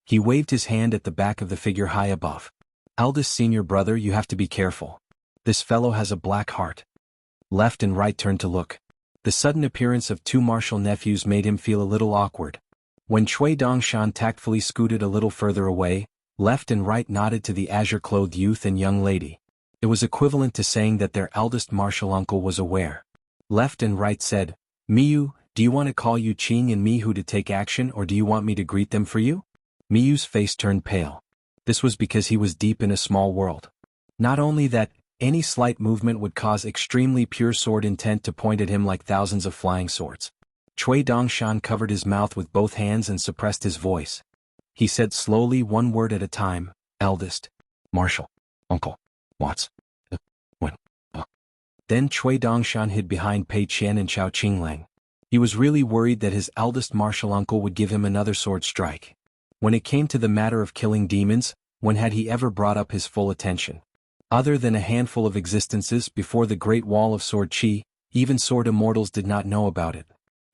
He waved his hand at the back of the figure high above. "Eldest senior brother, you have to be careful. This fellow has a black heart." Left and right turned to look. The sudden appearance of two martial nephews made him feel a little awkward. When Cui Dongshan tactfully scooted a little further away, left and right nodded to the azure-clothed youth and young lady. It was equivalent to saying that their eldest martial uncle was aware. Left and right said, "Miyu, do you want to call Yu Qing and Mihu to take action or do you want me to greet them for you?" Miyu's face turned pale. This was because he was deep in a small world. Not only that, any slight movement would cause extremely pure sword intent to point at him like thousands of flying swords. Cui Dongshan covered his mouth with both hands and suppressed his voice. He said slowly, one word at a time, "Eldest, martial, uncle, what's, when, Then Cui Dongshan hid behind Pei Qian and Chao Qinglang. He was really worried that his eldest martial uncle would give him another sword strike. When it came to the matter of killing demons, when had he ever brought up his full attention? Other than a handful of existences before the Great Wall of Sword Qi, even sword immortals did not know about it.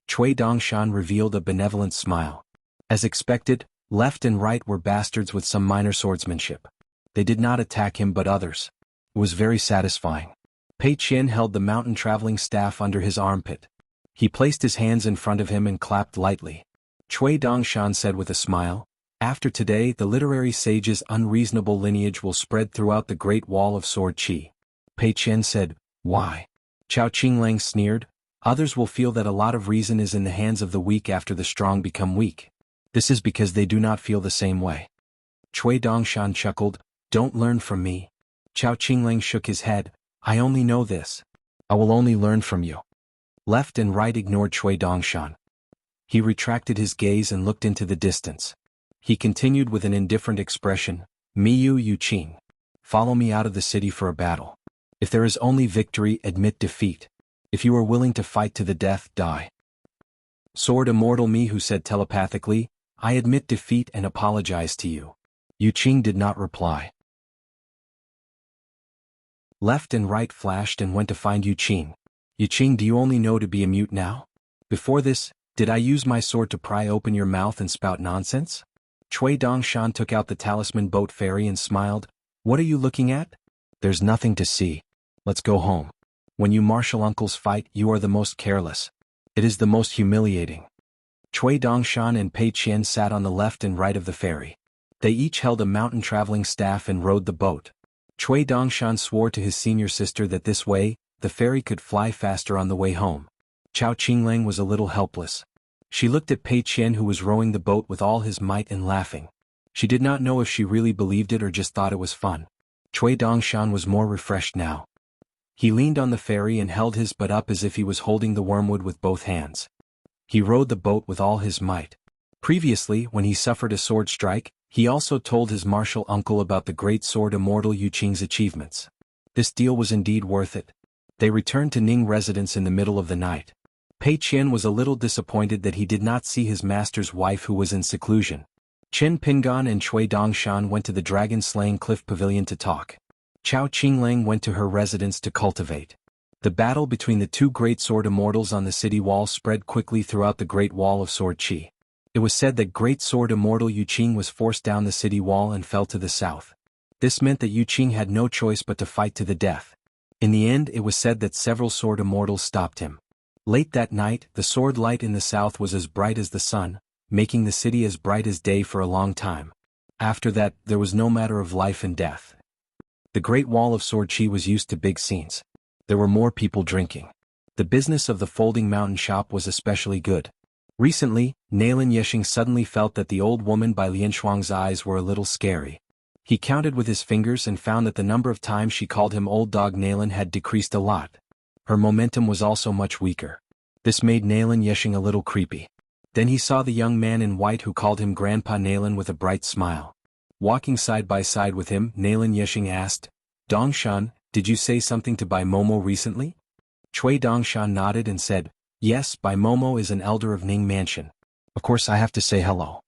Cui Dongshan revealed a benevolent smile. As expected, left and right were bastards with some minor swordsmanship. They did not attack him but others. It was very satisfying. Pei Qian held the mountain traveling staff under his armpit. He placed his hands in front of him and clapped lightly. Cui Dongshan said with a smile, "After today the literary sage's unreasonable lineage will spread throughout the Great Wall of Sword Qi." Pei Qian said, "Why?" Chao Qinglang sneered, "Others will feel that a lot of reason is in the hands of the weak after the strong become weak. This is because they do not feel the same way." Cui Dongshan chuckled, "Don't learn from me." Chao Qinglang shook his head, "I only know this. I will only learn from you." Left and right ignored Cui Dongshan. He retracted his gaze and looked into the distance. He continued with an indifferent expression, "Miyu Yu Qing. Follow me out of the city for a battle. If there is only victory, admit defeat. If you are willing to fight to the death, die." Sword immortal Mihu said telepathically, "I admit defeat and apologize to you." Yu Qing did not reply. Left and right flashed and went to find Yu Qing. "Yu Qing, do you only know to be a mute now? Before this, did I use my sword to pry open your mouth and spout nonsense?" Cui Dongshan took out the talisman boat fairy and smiled, "What are you looking at?" "There's nothing to see. Let's go home." When you martial uncles fight, you are the most careless. It is the most humiliating. Cui Dongshan and Pei Qian sat on the left and right of the ferry. They each held a mountain traveling staff and rowed the boat. Cui Dongshan swore to his senior sister that this way, the ferry could fly faster on the way home. Chao Qinglang was a little helpless. She looked at Pei Qian, who was rowing the boat with all his might and laughing. She did not know if she really believed it or just thought it was fun. Cui Dongshan was more refreshed now. He leaned on the ferry and held his butt up as if he was holding the wormwood with both hands. He rowed the boat with all his might. Previously, when he suffered a sword strike, he also told his martial uncle about the great sword immortal Yu Qing's achievements. This deal was indeed worth it. They returned to Ning residence in the middle of the night. Pei Qian was a little disappointed that he did not see his master's wife, who was in seclusion. Chen Pingan and Cui Dongshan went to the dragon-slaying cliff pavilion to talk. Chao Qinglang went to her residence to cultivate. The battle between the two great sword immortals on the city wall spread quickly throughout the Great Wall of Sword Qi. It was said that great sword immortal Yu Qing was forced down the city wall and fell to the south. This meant that Yu Qing had no choice but to fight to the death. In the end, it was said that several sword immortals stopped him. Late that night, the sword light in the south was as bright as the sun, making the city as bright as day for a long time. After that, there was no matter of life and death. The Great Wall of Sword Qi was used to big scenes. There were more people drinking. The business of the folding mountain shop was especially good. Recently, Nalin Yeshing suddenly felt that the old woman by Lian Shuang's eyes were a little scary. He counted with his fingers and found that the number of times she called him old dog Nalin had decreased a lot. Her momentum was also much weaker. This made Nalin Yeshing a little creepy. Then he saw the young man in white who called him Grandpa Nalin with a bright smile. Walking side by side with him, Nalin Yeshing asked, "Dongshan, did you say something to Bai Momo recently?" Cui Dongshan nodded and said, "Yes, Bai Momo is an elder of Ning Mansion. Of course I have to say hello."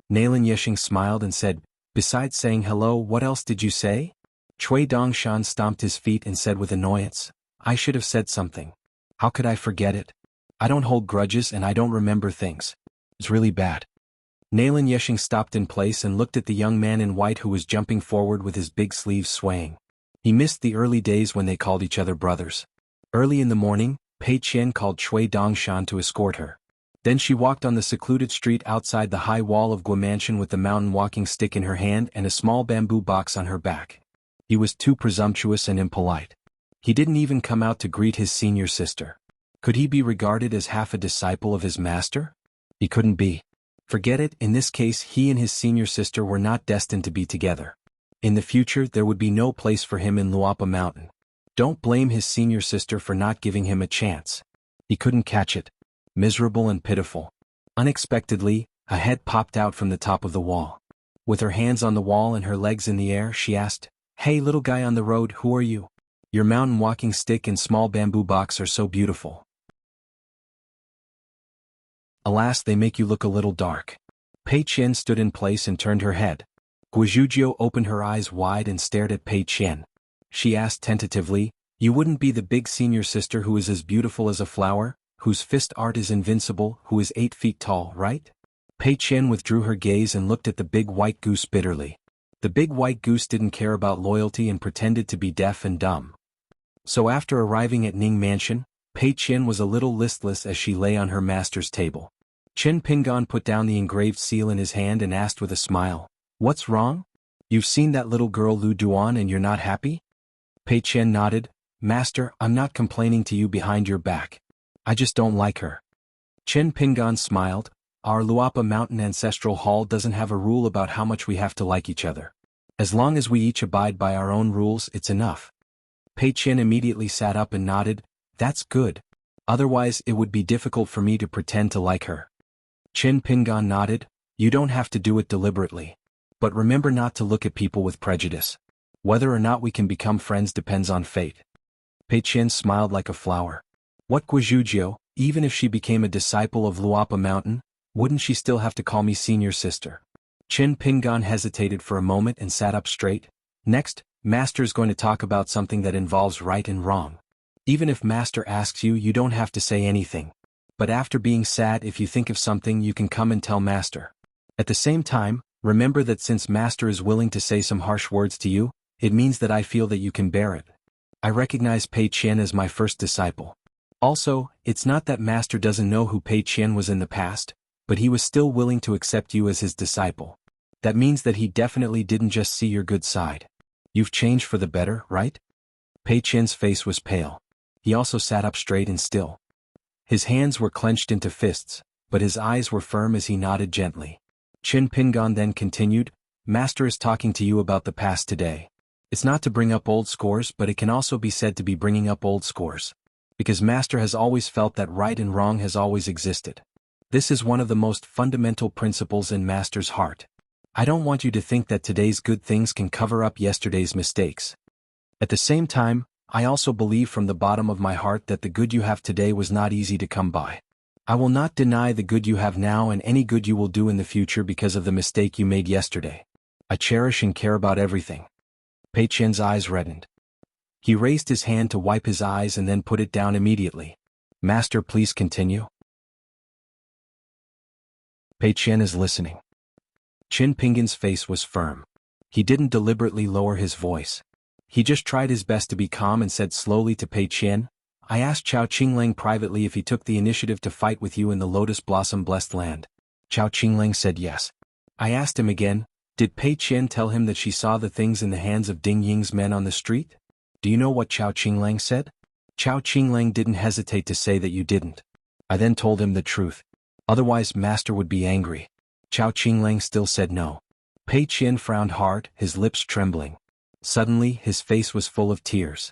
Nalin Yeshing smiled and said, "Besides saying hello, what else did you say?" Cui Dongshan stomped his feet and said with annoyance, "I should have said something. How could I forget it? I don't hold grudges and I don't remember things. It's really bad." Nalin Yeshing stopped in place and looked at the young man in white who was jumping forward with his big sleeves swaying. He missed the early days when they called each other brothers. Early in the morning, Pei Qian called Cui Dongshan to escort her. Then she walked on the secluded street outside the high wall of Gua Mansion with the mountain walking stick in her hand and a small bamboo box on her back. He was too presumptuous and impolite. He didn't even come out to greet his senior sister. Could he be regarded as half a disciple of his master? He couldn't be. Forget it, in this case he and his senior sister were not destined to be together. In the future there would be no place for him in Luapa Mountain. Don't blame his senior sister for not giving him a chance. He couldn't catch it. Miserable and pitiful. Unexpectedly, a head popped out from the top of the wall. With her hands on the wall and her legs in the air, she asked, "Hey little guy on the road, who are you? Your mountain walking stick and small bamboo box are so beautiful. Alas, they make you look a little dark." Pei Qian stood in place and turned her head. Guizhuzhou opened her eyes wide and stared at Pei Qian. She asked tentatively, "You wouldn't be the big senior sister who is as beautiful as a flower, whose fist art is invincible, who is 8 feet tall, right?" Pei Qian withdrew her gaze and looked at the big white goose bitterly. The big white goose didn't care about loyalty and pretended to be deaf and dumb. So after arriving at Ning Mansion, Pei Qian was a little listless as she lay on her master's table. Chen Pingan put down the engraved seal in his hand and asked with a smile, "What's wrong? You've seen that little girl Lu Duan and you're not happy?" Pei Qian nodded, "Master, I'm not complaining to you behind your back. I just don't like her." Chen Pingan smiled, "Our Luapa Mountain Ancestral Hall doesn't have a rule about how much we have to like each other. As long as we each abide by our own rules, it's enough." Pei Qian immediately sat up and nodded, "That's good. Otherwise it would be difficult for me to pretend to like her." Chen Pingan nodded, "You don't have to do it deliberately. But remember not to look at people with prejudice. Whether or not we can become friends depends on fate." Pei Qian smiled like a flower. "What Guizhuzhou, even if she became a disciple of Luapa Mountain, wouldn't she still have to call me senior sister?" Chen Pingan hesitated for a moment and sat up straight. "Next, Master's going to talk about something that involves right and wrong. Even if Master asks you, you don't have to say anything. But after being sad, if you think of something, you can come and tell Master. At the same time, remember that since Master is willing to say some harsh words to you, it means that I feel that you can bear it." I recognize Pei Qian as my first disciple. Also, it's not that Master doesn't know who Pei Qian was in the past, but he was still willing to accept you as his disciple. That means that he definitely didn't just see your good side. You've changed for the better, right? Pei Qian's face was pale. He also sat up straight and still. His hands were clenched into fists, but his eyes were firm as he nodded gently. Qin Pingan then continued, Master is talking to you about the past today. It's not to bring up old scores, but it can also be said to be bringing up old scores. Because Master has always felt that right and wrong has always existed. This is one of the most fundamental principles in Master's heart. I don't want you to think that today's good things can cover up yesterday's mistakes. At the same time, I also believe from the bottom of my heart that the good you have today was not easy to come by. I will not deny the good you have now and any good you will do in the future because of the mistake you made yesterday. I cherish and care about everything. Pei Qian's eyes reddened. He raised his hand to wipe his eyes and then put it down immediately. Master, please continue. Pei Qian is listening. Qin Pingan's face was firm. He didn't deliberately lower his voice. He just tried his best to be calm and said slowly to Pei Qian, I asked Chao Qinglang privately if he took the initiative to fight with you in the Lotus Blossom Blessed Land. Chao Qinglang said yes. I asked him again, did Pei Qian tell him that she saw the things in the hands of Ding Ying's men on the street? Do you know what Chao Qinglang said? Chao Qinglang didn't hesitate to say that you didn't. I then told him the truth. Otherwise Master would be angry. Chao Qinglang still said no. Pei Qian frowned hard, his lips trembling. Suddenly, his face was full of tears.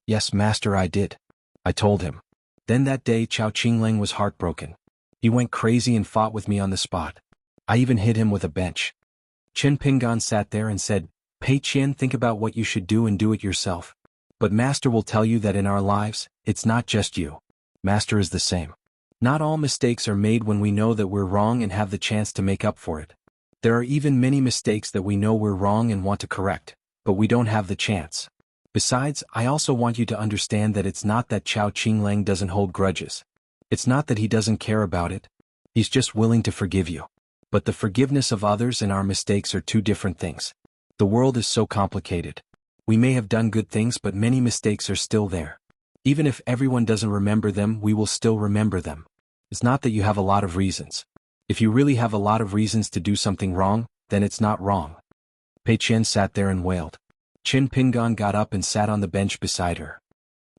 Yes, Master, I did. I told him. Then that day Chao Qinglang was heartbroken. He went crazy and fought with me on the spot. I even hit him with a bench. Qin Pingan sat there and said, Pei Qian, think about what you should do and do it yourself. But Master will tell you that in our lives, it's not just you. Master is the same. Not all mistakes are made when we know that we're wrong and have the chance to make up for it. There are even many mistakes that we know we're wrong and want to correct, but we don't have the chance. Besides, I also want you to understand that it's not that Chao Qinglang doesn't hold grudges. It's not that he doesn't care about it. He's just willing to forgive you. But the forgiveness of others and our mistakes are two different things. The world is so complicated. We may have done good things, but many mistakes are still there. Even if everyone doesn't remember them, we will still remember them. It's not that you have a lot of reasons. If you really have a lot of reasons to do something wrong, then it's not wrong. Pei Qian sat there and wailed. Qin Pingan got up and sat on the bench beside her.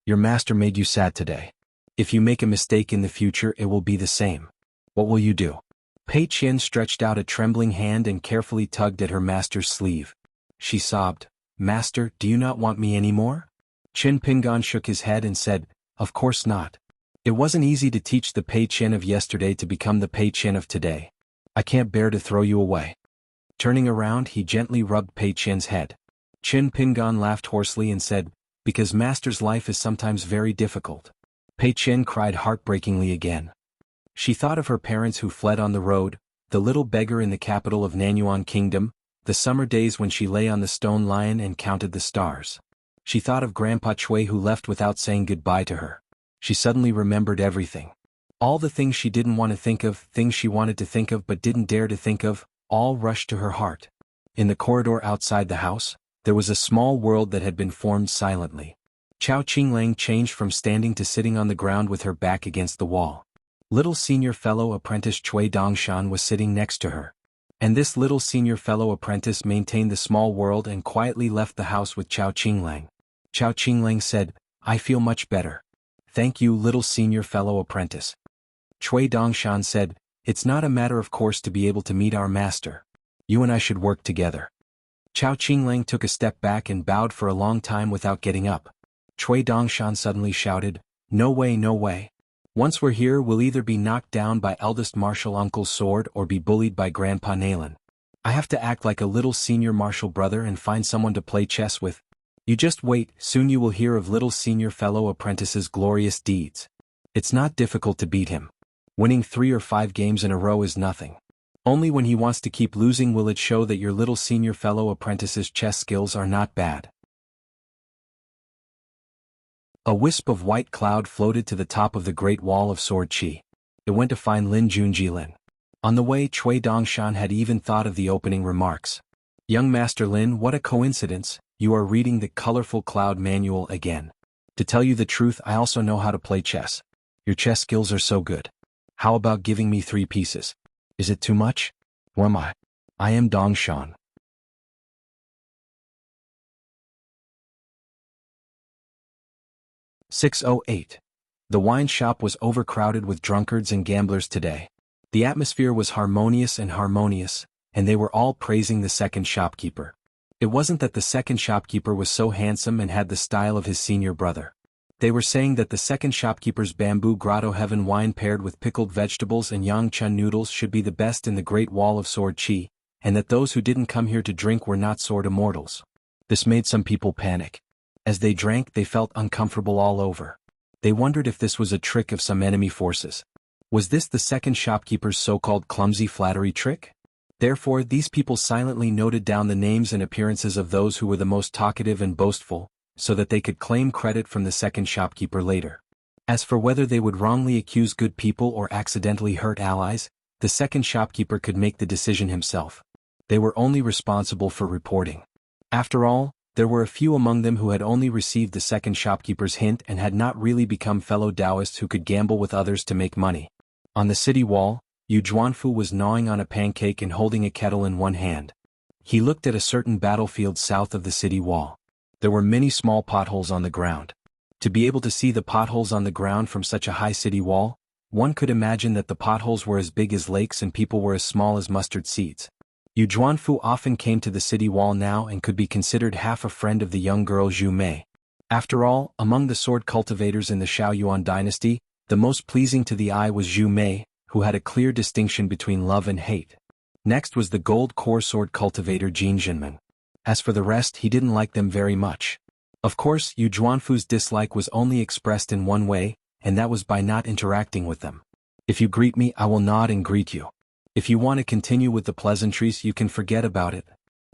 Your master made you sad today. If you make a mistake in the future, it will be the same. What will you do? Pei Qian stretched out a trembling hand and carefully tugged at her master's sleeve. She sobbed, Master, do you not want me anymore? Qin Pingan shook his head and said, Of course not. It wasn't easy to teach the Pei Qian of yesterday to become the Pei Qian of today. I can't bear to throw you away. Turning around, he gently rubbed Pei Qian's head. Qin Pingan laughed hoarsely and said, Because Master's life is sometimes very difficult. Pei Qian cried heartbreakingly again. She thought of her parents who fled on the road, the little beggar in the capital of Nanyuan Kingdom, the summer days when she lay on the stone lion and counted the stars. She thought of Grandpa Chui who left without saying goodbye to her. She suddenly remembered everything. All the things she didn't want to think of, things she wanted to think of but didn't dare to think of, all rushed to her heart. In the corridor outside the house, there was a small world that had been formed silently. Chao Qinglang changed from standing to sitting on the ground with her back against the wall. Little senior fellow apprentice Cui Dongshan was sitting next to her. And this little senior fellow apprentice maintained the small world and quietly left the house with Chao Qinglang. Chao Qinglang said, I feel much better. Thank you, little senior fellow apprentice. Cui Dongshan said, It's not a matter of course to be able to meet our master. You and I should work together. Chao Qinglang took a step back and bowed for a long time without getting up. Cui Dongshan suddenly shouted, No way, no way. Once we're here, we'll either be knocked down by eldest martial uncle's sword or be bullied by Grandpa Nalen. I have to act like a little senior martial brother and find someone to play chess with. You just wait, soon you will hear of little senior fellow apprentice's glorious deeds. It's not difficult to beat him. Winning 3 or 5 games in a row is nothing. Only when he wants to keep losing will it show that your little senior fellow apprentice's chess skills are not bad. A wisp of white cloud floated to the top of the Great Wall of Sword Qi. It went to find Lin Junjilin. On the way, Cui Dongshan had even thought of the opening remarks. Young Master Lin, what a coincidence, You are reading the colorful cloud manual again. To tell you the truth, I also know how to play chess. Your chess skills are so good. How about giving me 3 pieces? Is it too much? Who am I? I am Dong Shan. 608. The wine shop was overcrowded with drunkards and gamblers today. The atmosphere was harmonious, and they were all praising the second shopkeeper. It wasn't that the second shopkeeper was so handsome and had the style of his senior brother. They were saying that the second shopkeeper's bamboo grotto heaven wine paired with pickled vegetables and yangchun noodles should be the best in the Great Wall of Sword Chi, and that those who didn't come here to drink were not sword immortals. This made some people panic. As they drank, they felt uncomfortable all over. They wondered if this was a trick of some enemy forces. Was this the second shopkeeper's so-called clumsy flattery trick? Therefore, these people silently noted down the names and appearances of those who were the most talkative and boastful, so that they could claim credit from the second shopkeeper later. As for whether they would wrongly accuse good people or accidentally hurt allies, the second shopkeeper could make the decision himself. They were only responsible for reporting. After all, there were a few among them who had only received the second shopkeeper's hint and had not really become fellow Taoists who could gamble with others to make money. On the city wall, Yu Zhuanfu was gnawing on a pancake and holding a kettle in one hand. He looked at a certain battlefield south of the city wall. There were many small potholes on the ground. To be able to see the potholes on the ground from such a high city wall, one could imagine that the potholes were as big as lakes and people were as small as mustard seeds. Yu Zhuanfu often came to the city wall now and could be considered half a friend of the young girl Zhu Mei. After all, among the sword cultivators in the Shaoyuan dynasty, the most pleasing to the eye was Zhu Mei, who had a clear distinction between love and hate. Next was the gold core sword cultivator Jin Jinmen. As for the rest, he didn't like them very much. Of course, Yu Zhuanfu's dislike was only expressed in one way, and that was by not interacting with them. If you greet me, I will nod and greet you. If you want to continue with the pleasantries, you can forget about it.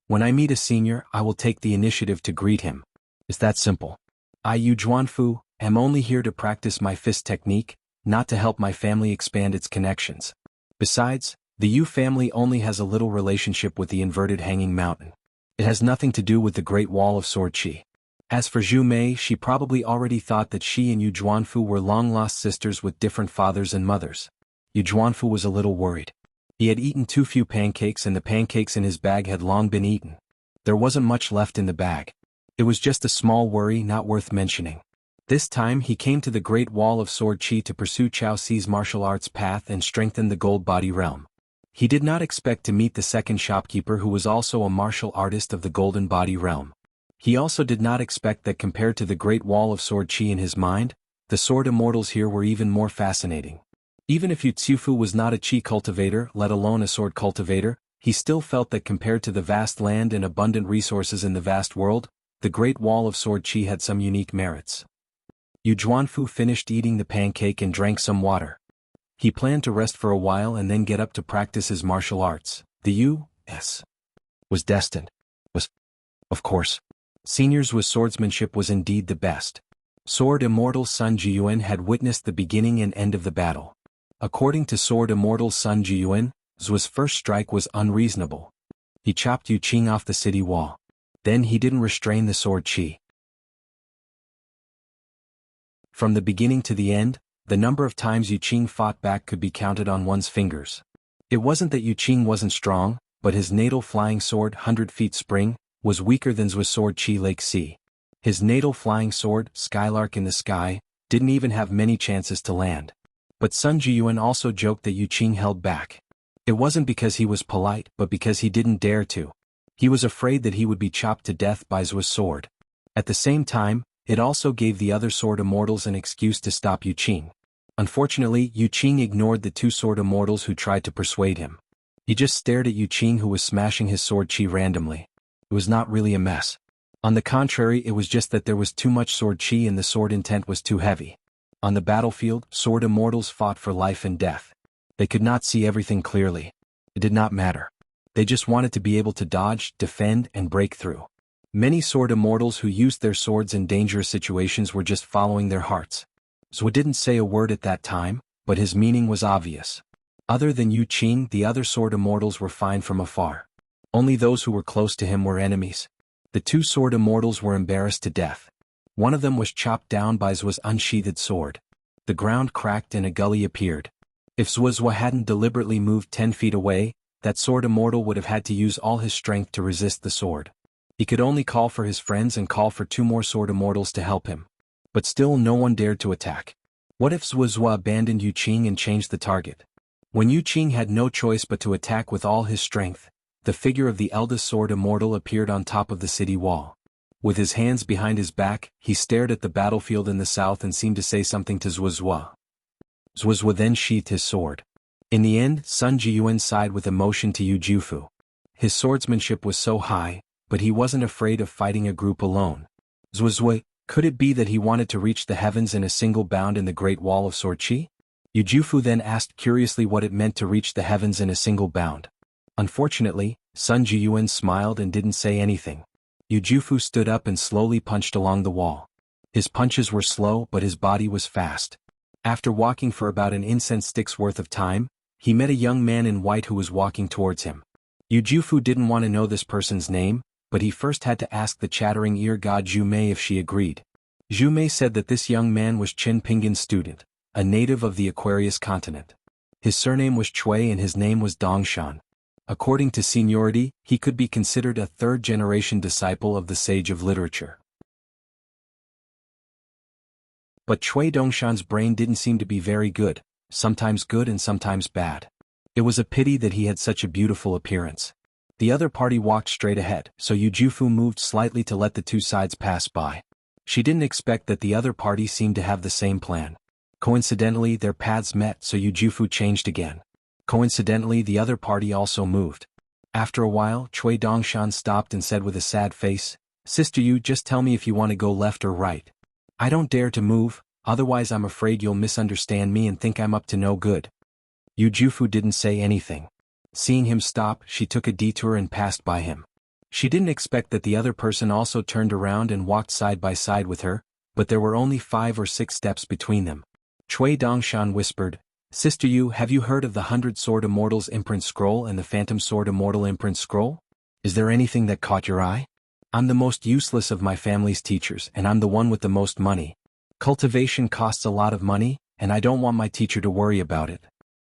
When I meet a senior, I will take the initiative to greet him. It's that simple. I, Yu Zhuanfu, am only here to practice my fist technique, not to help my family expand its connections. Besides, the Yu family only has a little relationship with the inverted hanging mountain. It has nothing to do with the Great Wall of Sword Chi. As for Zhu Mei, she probably already thought that she and Yu Zhuanfu were long-lost sisters with different fathers and mothers. Yu Zhuanfu was a little worried. He had eaten too few pancakes and the pancakes in his bag had long been eaten. There wasn't much left in the bag. It was just a small worry not worth mentioning. This time he came to the Great Wall of Sword Chi to pursue Chao Si's martial arts path and strengthen the gold body realm. He did not expect to meet the second shopkeeper who was also a martial artist of the golden body realm. He also did not expect that compared to the Great Wall of Sword Chi in his mind, the sword immortals here were even more fascinating. Even if Yu Tsiufu was not a Qi cultivator, let alone a sword cultivator, he still felt that compared to the vast land and abundant resources in the vast world, the Great Wall of Sword Chi had some unique merits. Yu Zhuanfu finished eating the pancake and drank some water. He planned to rest for a while and then get up to practice his martial arts. The U.S. was destined. Of course. Seniors with swordsmanship was indeed the best. Sword Immortal Sun Jiyuan had witnessed the beginning and end of the battle. According to Sword Immortal Sun Jiyuan, Zhu's first strike was unreasonable. He chopped Yu Qing off the city wall. Then he didn't restrain the sword Qi. From the beginning to the end, the number of times Yu Qing fought back could be counted on one's fingers. It wasn't that Yu Qing wasn't strong, but his natal flying sword 100 feet spring was weaker than Zhu's sword Qi Lake Sea. His natal flying sword, Skylark in the Sky, didn't even have many chances to land. But Sun Jiyuan also joked that Yu Qing held back. It wasn't because he was polite, but because he didn't dare to. He was afraid that he would be chopped to death by Zhu's sword. At the same time, it also gave the other sword immortals an excuse to stop Yu Qing. Unfortunately, Yu Qing ignored the 2 sword immortals who tried to persuade him. He just stared at Yu Qing, who was smashing his sword Qi randomly. It was not really a mess. On the contrary, it was just that there was too much sword Qi and the sword intent was too heavy. On the battlefield, sword immortals fought for life and death. They could not see everything clearly. It did not matter. They just wanted to be able to dodge, defend, and break through. Many sword immortals who used their swords in dangerous situations were just following their hearts. Zhu didn't say a word at that time, but his meaning was obvious. Other than Yu Qing, the other sword immortals were fine from afar. Only those who were close to him were enemies. The two sword immortals were embarrassed to death. One of them was chopped down by Zhu's unsheathed sword. The ground cracked and a gully appeared. If Zhu hadn't deliberately moved 10 feet away, that sword immortal would have had to use all his strength to resist the sword. He could only call for his friends and call for 2 more sword immortals to help him. But still no one dared to attack. What if Zhu abandoned Yu Qing and changed the target? When Yu Qing had no choice but to attack with all his strength, the figure of the eldest sword immortal appeared on top of the city wall. With his hands behind his back, he stared at the battlefield in the south and seemed to say something to Zhu. Zhu then sheathed his sword. In the end, Sun Jiyuan sighed with emotion to Yu Jufu. His swordsmanship was so high, but he wasn't afraid of fighting a group alone. Zhu, could it be that he wanted to reach the heavens in a single bound in the Great Wall of Sorqi? Yu Jufu then asked curiously what it meant to reach the heavens in a single bound. Unfortunately, Sun Jiyuan smiled and didn't say anything. Yu Jufu stood up and slowly punched along the wall. His punches were slow but his body was fast. After walking for about an incense stick's worth of time, he met a young man in white who was walking towards him. Yu Jufu didn't want to know this person's name, but he first had to ask the chattering ear god Zhu Mei if she agreed. Zhu Mei said that this young man was Qin Pingin's student, a native of the Aquarius continent. His surname was Cui and his name was Dongshan. According to seniority, he could be considered a third-generation disciple of the sage of literature. But Cui Dongshan's brain didn't seem to be very good, sometimes good and sometimes bad. It was a pity that he had such a beautiful appearance. The other party walked straight ahead, so Yu Jufu moved slightly to let the two sides pass by. She didn't expect that the other party seemed to have the same plan. Coincidentally, their paths met, so Yu Jufu changed again. Coincidentally, the other party also moved. After a while, Cui Dongshan stopped and said with a sad face, "Sister Yu, just tell me if you want to go left or right. I don't dare to move, otherwise I'm afraid you'll misunderstand me and think I'm up to no good." Yu Jufu didn't say anything. Seeing him stop, she took a detour and passed by him. She didn't expect that the other person also turned around and walked side by side with her, but there were only 5 or 6 steps between them. Cui Dongshan whispered, "Sister Yu, have you heard of the 100 Sword Immortals Imprint Scroll and the Phantom Sword Immortal Imprint Scroll? Is there anything that caught your eye? I'm the most useless of my family's teachers and I'm the one with the most money. Cultivation costs a lot of money, and I don't want my teacher to worry about it.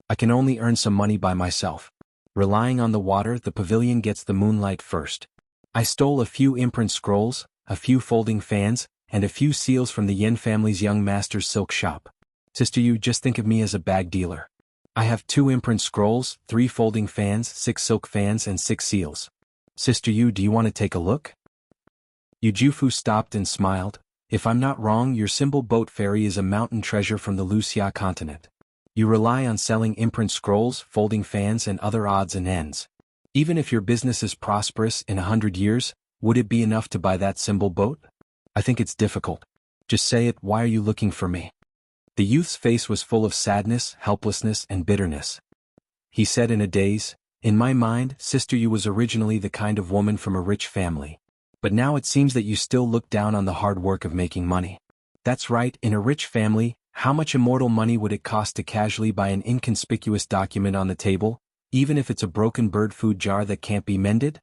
I can only earn some money by myself. Relying on the water, the pavilion gets the moonlight first. I stole a few imprint scrolls, a few folding fans, and a few seals from the Yen family's young master's silk shop. Sister Yu, just think of me as a bag dealer. I have 2 imprint scrolls, 3 folding fans, 6 silk fans and 6 seals. Sister Yu, do you want to take a look?" Yu Jufu stopped and smiled. "If I'm not wrong, your symbol boat fairy is a mountain treasure from the Luxia continent. You rely on selling imprint scrolls, folding fans and other odds and ends. Even if your business is prosperous in 100 years, would it be enough to buy that symbol boat? I think it's difficult. Just say it, why are you looking for me?" The youth's face was full of sadness, helplessness and bitterness. He said in a daze, "In my mind, Sister Yu was originally the kind of woman from a rich family. But now it seems that you still look down on the hard work of making money. That's right, in a rich family, how much immortal money would it cost to casually buy an inconspicuous document on the table, even if it's a broken bird food jar that can't be mended?"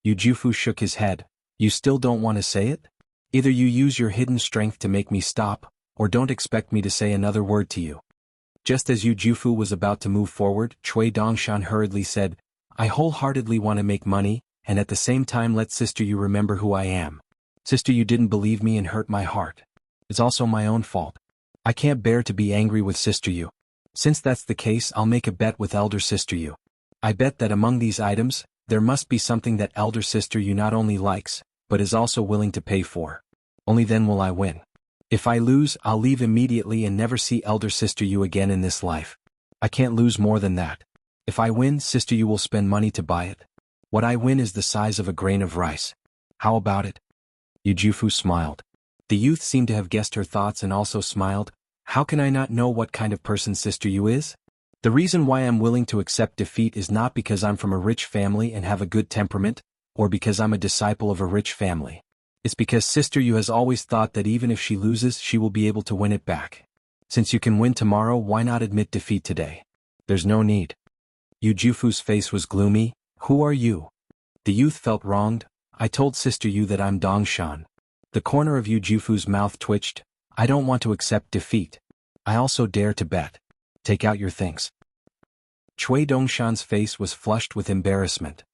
Yu Jufu shook his head. "You still don't want to say it? Either you use your hidden strength to make me stop, or don't expect me to say another word to you." Just as Yu Jufu was about to move forward, Cui Dongshan hurriedly said, "I wholeheartedly want to make money, and at the same time let Sister Yu remember who I am. Sister Yu didn't believe me and hurt my heart. It's also my own fault. I can't bear to be angry with Sister Yu. Since that's the case, I'll make a bet with Elder Sister Yu. I bet that among these items, there must be something that Elder Sister Yu not only likes, but is also willing to pay for. Only then will I win. If I lose, I'll leave immediately and never see Elder Sister Yu again in this life. I can't lose more than that. If I win, Sister Yu will spend money to buy it. What I win is the size of a grain of rice. How about it?" Yu Jufu smiled. The youth seemed to have guessed her thoughts and also smiled. "How can I not know what kind of person Sister Yu is? The reason why I'm willing to accept defeat is not because I'm from a rich family and have a good temperament, or because I'm a disciple of a rich family. It's because Sister Yu has always thought that even if she loses, she will be able to win it back. Since you can win tomorrow, why not admit defeat today? There's no need." Yu Jufu's face was gloomy. "Who are you?" The youth felt wronged. I told Sister Yu that I'm Dongshan. The corner of Yu Jufu's mouth twitched. I don't want to accept defeat. I also dare to bet. Take out your things. Chui Dongshan's face was flushed with embarrassment.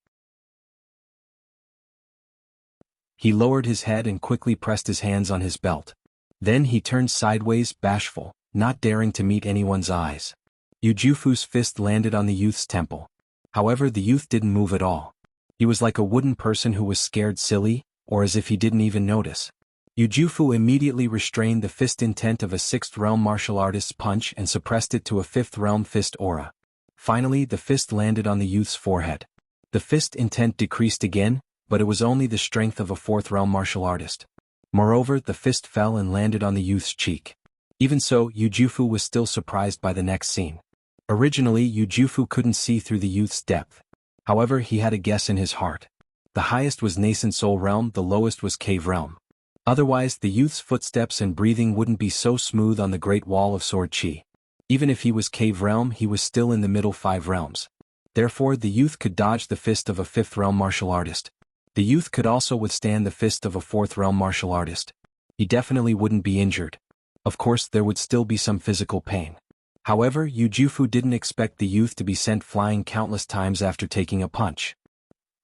He lowered his head and quickly pressed his hands on his belt. Then he turned sideways, bashful, not daring to meet anyone's eyes. Yu Jufu's fist landed on the youth's temple. However, the youth didn't move at all. He was like a wooden person who was scared silly, or as if he didn't even notice. Yu Jufu immediately restrained the fist intent of a 6th realm martial artist's punch and suppressed it to a 5th realm fist aura. Finally, the fist landed on the youth's forehead. The fist intent decreased again, but it was only the strength of a 4th realm martial artist. Moreover, the fist fell and landed on the youth's cheek. Even so, Yu Jufu was still surprised by the next scene. Originally, Yu Jufu couldn't see through the youth's depth. However, he had a guess in his heart. The highest was nascent soul realm, the lowest was cave realm. Otherwise, the youth's footsteps and breathing wouldn't be so smooth on the great wall of sword chi. Even if he was cave realm, he was still in the middle 5 realms. Therefore, the youth could dodge the fist of a 5th realm martial artist. The youth could also withstand the fist of a 4th realm martial artist. He definitely wouldn't be injured. Of course, there would still be some physical pain. However, Yu Jufu didn't expect the youth to be sent flying countless times after taking a punch.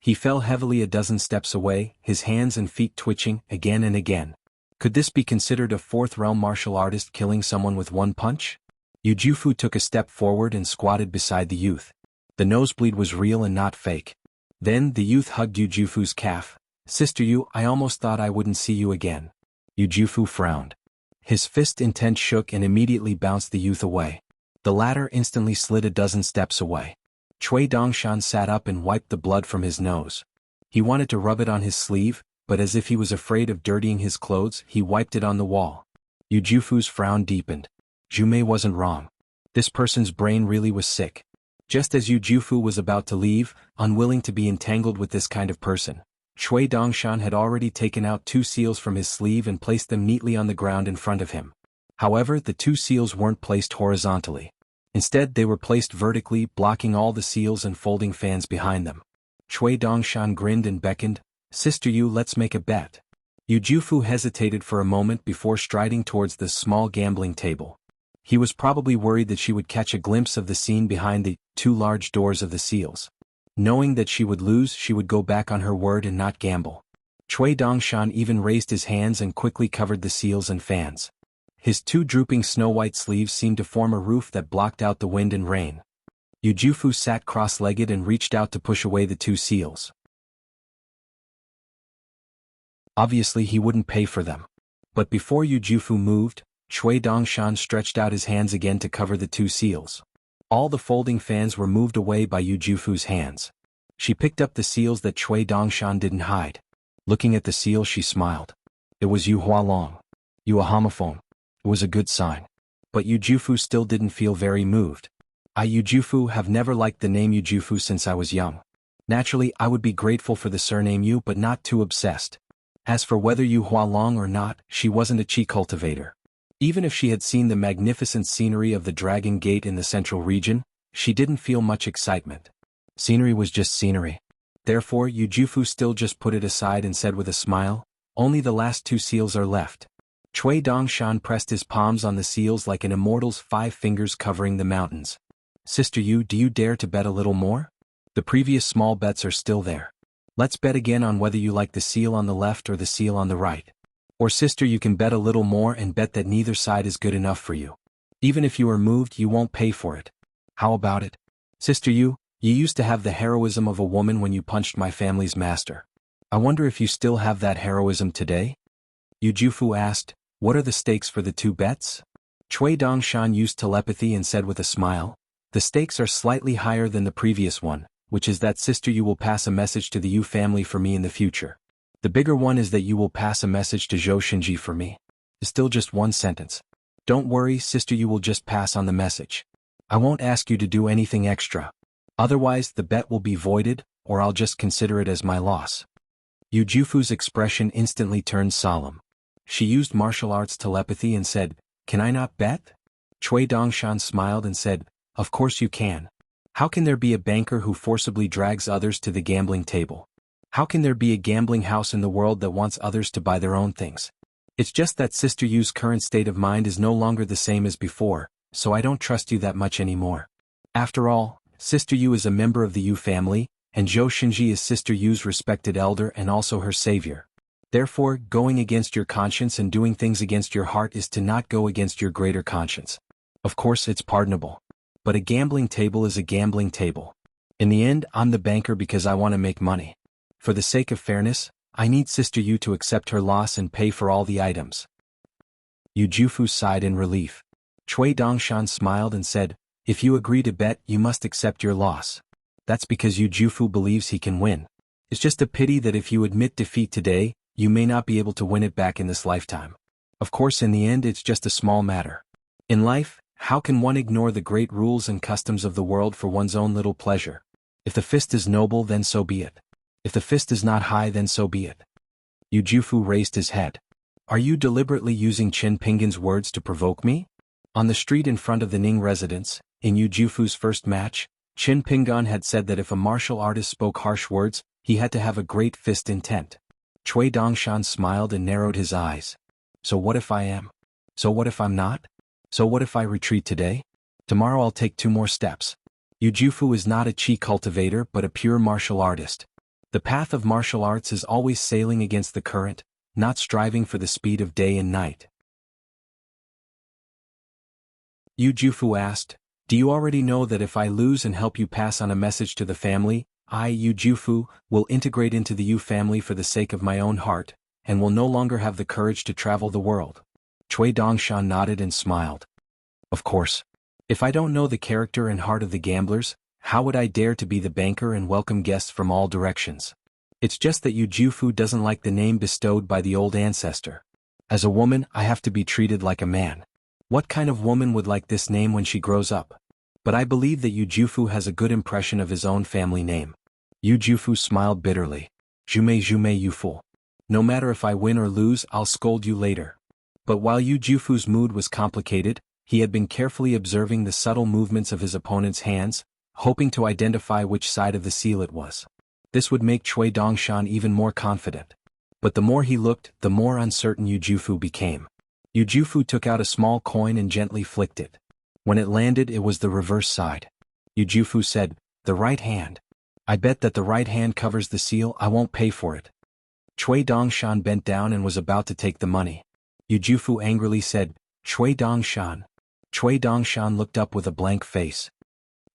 He fell heavily a dozen steps away, his hands and feet twitching again and again. Could this be considered a 4th realm martial artist killing someone with one punch? Yu Jufu took a step forward and squatted beside the youth. The nosebleed was real and not fake. Then the youth hugged Yu Jufu's calf. Sister Yu, I almost thought I wouldn't see you again. Yu Jufu frowned. His fist intent shook and immediately bounced the youth away. The latter instantly slid a dozen steps away. Chui Dongshan sat up and wiped the blood from his nose. He wanted to rub it on his sleeve, but as if he was afraid of dirtying his clothes, he wiped it on the wall. Yu Jufu's frown deepened. Jumei wasn't wrong. This person's brain really was sick. Just as Yu Jufu was about to leave, unwilling to be entangled with this kind of person, Chui Dongshan had already taken out 2 seals from his sleeve and placed them neatly on the ground in front of him. However, the 2 seals weren't placed horizontally. Instead, they were placed vertically, blocking all the seals and folding fans behind them. Chui Dongshan grinned and beckoned, Sister Yu, let's make a bet. Yu Jufu hesitated for a moment before striding towards the small gambling table. He was probably worried that she would catch a glimpse of the scene behind the 2 large doors of the seals. Knowing that she would lose, she would go back on her word and not gamble. Chui Dongshan even raised his hands and quickly covered the seals and fans. His 2 drooping snow-white sleeves seemed to form a roof that blocked out the wind and rain. Yu Jufu sat cross-legged and reached out to push away the 2 seals. Obviously, he wouldn't pay for them. But before Yu Jufu moved, Chui Dongshan stretched out his hands again to cover the 2 seals. All the folding fans were moved away by Yu Jufu's hands. She picked up the seals that Chui Dongshan didn't hide. Looking at the seal, she smiled. It was Yu Hualong. You a homophone. It was a good sign. But Yu Jufu still didn't feel very moved. I Yu Jufu have never liked the name Yu Jufu since I was young. Naturally, I would be grateful for the surname Yu but not too obsessed. As for whether Yu Hualong or not, she wasn't a chi cultivator. Even if she had seen the magnificent scenery of the Dragon Gate in the central region, she didn't feel much excitement. Scenery was just scenery. Therefore, Yu Jufu still just put it aside and said with a smile, only the last 2 seals are left. Chui Dongshan pressed his palms on the seals like an immortal's 5 fingers covering the mountains. Sister Yu, do you dare to bet a little more? The previous small bets are still there. Let's bet again on whether you like the seal on the left or the seal on the right. Or sister, you can bet a little more and bet that neither side is good enough for you. Even if you are moved, you won't pay for it. How about it? Sister Yu, you used to have the heroism of a woman when you punched my family's master. I wonder if you still have that heroism today? Yu Jufu asked, what are the stakes for the 2 bets? Chui Dongshan used telepathy and said with a smile, the stakes are slightly higher than the previous one, which is that sister Yu will pass a message to the Yu family for me in the future. The bigger one is that you will pass a message to Zhou Shinji for me. It's still just 1 sentence. Don't worry, sister, you will just pass on the message. I won't ask you to do anything extra. Otherwise, the bet will be voided, or I'll just consider it as my loss. Yu Jufu's expression instantly turned solemn. She used martial arts telepathy and said, can I not bet? Chui Dongshan smiled and said, of course you can. How can there be a banker who forcibly drags others to the gambling table? How can there be a gambling house in the world that wants others to buy their own things? It's just that Sister Yu's current state of mind is no longer the same as before, so I don't trust you that much anymore. After all, Sister Yu is a member of the Yu family, and Zhou Xinji is Sister Yu's respected elder and also her savior. Therefore, going against your conscience and doing things against your heart is to not go against your greater conscience. Of course it's pardonable. But a gambling table is a gambling table. In the end, I'm the banker because I want to make money. For the sake of fairness, I need Sister Yu to accept her loss and pay for all the items. Yu Jufu sighed in relief. Cui Dongshan smiled and said, if you agree to bet, you must accept your loss. That's because Yu Jufu believes he can win. It's just a pity that if you admit defeat today, you may not be able to win it back in this lifetime. Of course, in the end, it's just a small matter. In life, how can one ignore the great rules and customs of the world for one's own little pleasure? If the fist is noble, then so be it. If the fist is not high, then so be it. Yu Jufu raised his head. Are you deliberately using Qin Pingan's words to provoke me? On the street in front of the Ning residence, in Yu Jufu's first match, Qin Pingan had said that if a martial artist spoke harsh words, he had to have a great fist intent. Cui Dongshan smiled and narrowed his eyes. So what if I am? So what if I'm not? So what if I retreat today? Tomorrow I'll take 2 more steps. Yu Jufu is not a chi cultivator but a pure martial artist. The path of martial arts is always sailing against the current, not striving for the speed of day and night. Yu Jufu asked, do you already know that if I lose and help you pass on a message to the family, I, Yu Jufu, will integrate into the Yu family for the sake of my own heart, and will no longer have the courage to travel the world? Cui Dongshan nodded and smiled. Of course. If I don't know the character and heart of the gamblers, how would I dare to be the banker and welcome guests from all directions? It's just that Yu Jufu doesn't like the name bestowed by the old ancestor. As a woman, I have to be treated like a man. What kind of woman would like this name when she grows up? But I believe that Yu Jufu has a good impression of his own family name. Yu Jufu smiled bitterly. Jume you fool. No matter if I win or lose, I'll scold you later. But while Yu Jufu's mood was complicated, he had been carefully observing the subtle movements of his opponent's hands, hoping to identify which side of the seal it was. This would make Cui Dongshan even more confident. But the more he looked, the more uncertain Yu Jufu became. Yu Jufu took out a small coin and gently flicked it. When it landed, it was the reverse side. Yu Jufu said, the right hand. I bet that the right hand covers the seal. I won't pay for it. Cui Dongshan bent down and was about to take the money. Yu Jufu angrily said, Cui Dongshan. Cui Dongshan looked up with a blank face.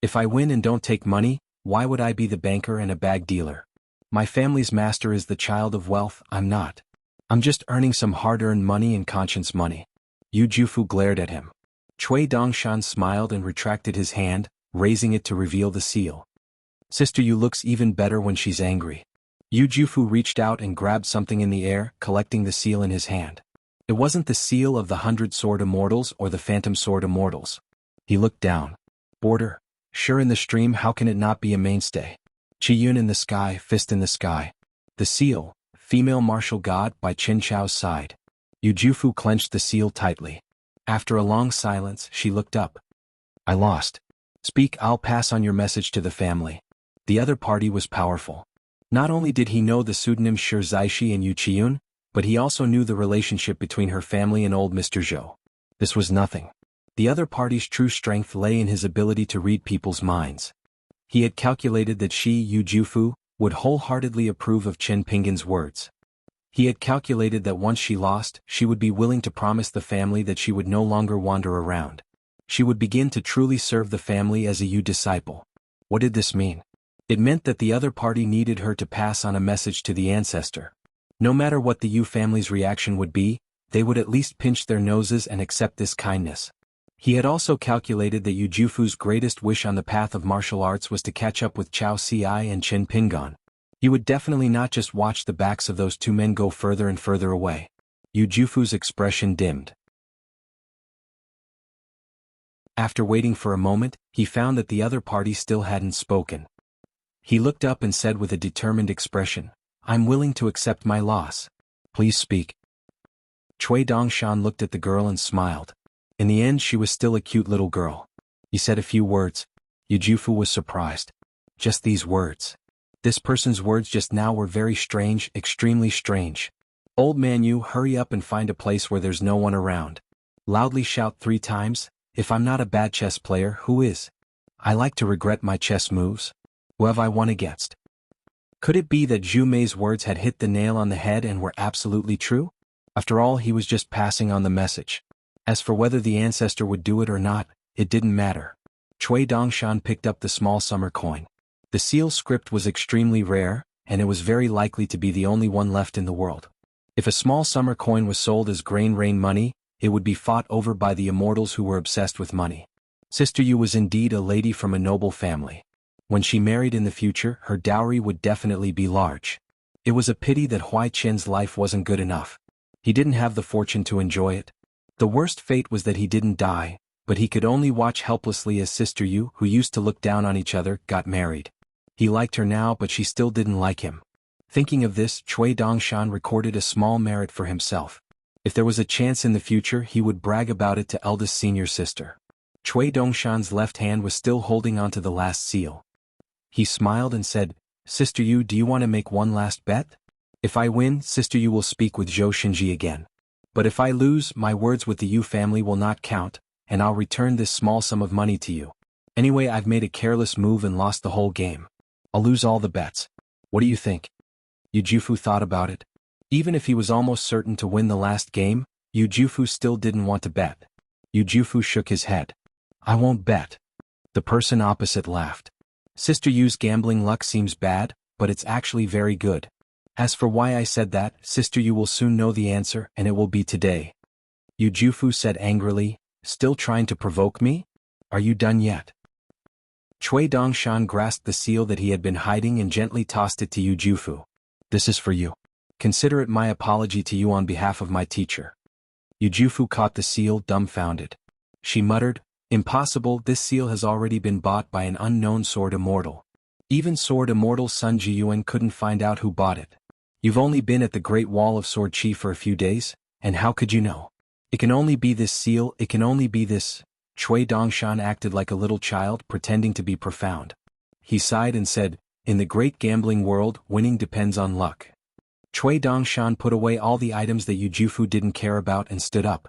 If I win and don't take money, why would I be the banker and a bag dealer? My family's master is the child of wealth, I'm not. I'm just earning some hard-earned money and conscience money. Yu Jufu glared at him. Cui Dongshan smiled and retracted his hand, raising it to reveal the seal. Sister Yu looks even better when she's angry. Yu Jufu reached out and grabbed something in the air, collecting the seal in his hand. It wasn't the seal of the 100 Sword Immortals or the Phantom Sword Immortals. He looked down. Border. Sure, in the stream, how can it not be a mainstay? Qiyun in the sky, fist in the sky. The seal, female martial god, by Qin Chao's side. Yu Jufu clenched the seal tightly. After a long silence, she looked up. I lost. Speak, I'll pass on your message to the family. The other party was powerful. Not only did he know the pseudonyms Shi Zaishi and Yu Qiyun, but he also knew the relationship between her family and old Mr. Zhou. This was nothing. The other party's true strength lay in his ability to read people's minds. He had calculated that she, Yu Jufu, would wholeheartedly approve of Qin Pingan's words. He had calculated that once she lost, she would be willing to promise the family that she would no longer wander around. She would begin to truly serve the family as a Yu disciple. What did this mean? It meant that the other party needed her to pass on a message to the ancestor. No matter what the Yu family's reaction would be, they would at least pinch their noses and accept this kindness. He had also calculated that Yu Jufu's greatest wish on the path of martial arts was to catch up with Chao Ci and Qin Pingan. He would definitely not just watch the backs of those two men go further and further away. Yu Jufu's expression dimmed. After waiting for a moment, he found that the other party still hadn't spoken. He looked up and said with a determined expression, I'm willing to accept my loss. Please speak. Cui Dongshan looked at the girl and smiled. In the end, she was still a cute little girl. He said a few words. Yu Jufu was surprised. Just these words. This person's words just now were very strange, extremely strange. Old man you, hurry up and find a place where there's no one around. Loudly shout 3 times, if I'm not a bad chess player, who is? I like to regret my chess moves. Who have I won against? Could it be that Zhu Mei's words had hit the nail on the head and were absolutely true? After all, he was just passing on the message. As for whether the ancestor would do it or not, it didn't matter. Cui Dongshan picked up the small summer coin. The seal script was extremely rare, and it was very likely to be the only one left in the world. If a small summer coin was sold as grain rain money, it would be fought over by the immortals who were obsessed with money. Sister Yu was indeed a lady from a noble family. When she married in the future, her dowry would definitely be large. It was a pity that Huai Qin's life wasn't good enough. He didn't have the fortune to enjoy it. The worst fate was that he didn't die, but he could only watch helplessly as Sister Yu, who used to look down on each other, got married. He liked her now, but she still didn't like him. Thinking of this, Cui Dongshan recorded a small merit for himself. If there was a chance in the future, he would brag about it to eldest senior sister. Cui Dongshan's left hand was still holding onto the last seal. He smiled and said, Sister Yu, do you want to make one last bet? If I win, Sister Yu will speak with Zhou Xinji again. But if I lose, my words with the Yu family will not count, and I'll return this small sum of money to you. Anyway, I've made a careless move and lost the whole game. I'll lose all the bets. What do you think? Yu Jufu thought about it. Even if he was almost certain to win the last game, Yu Jufu still didn't want to bet. Yu Jufu shook his head. I won't bet. The person opposite laughed. Sister Yu's gambling luck seems bad, but it's actually very good. As for why I said that, Sister Yu will soon know the answer, and it will be today. Yu Jufu said angrily, still trying to provoke me? Are you done yet? Cui Dongshan grasped the seal that he had been hiding and gently tossed it to Yu Jufu. This is for you. Consider it my apology to you on behalf of my teacher. Yu Jufu caught the seal, dumbfounded. She muttered, Impossible, this seal has already been bought by an unknown sword immortal. Even sword immortal Sun Jiyuan couldn't find out who bought it. You've only been at the Great Wall of Sword Chi for a few days, and how could you know? It can only be this seal, it can only be this. Cui Dongshan acted like a little child, pretending to be profound. He sighed and said, In the great gambling world, winning depends on luck. Cui Dongshan put away all the items that Yu Jufu didn't care about and stood up.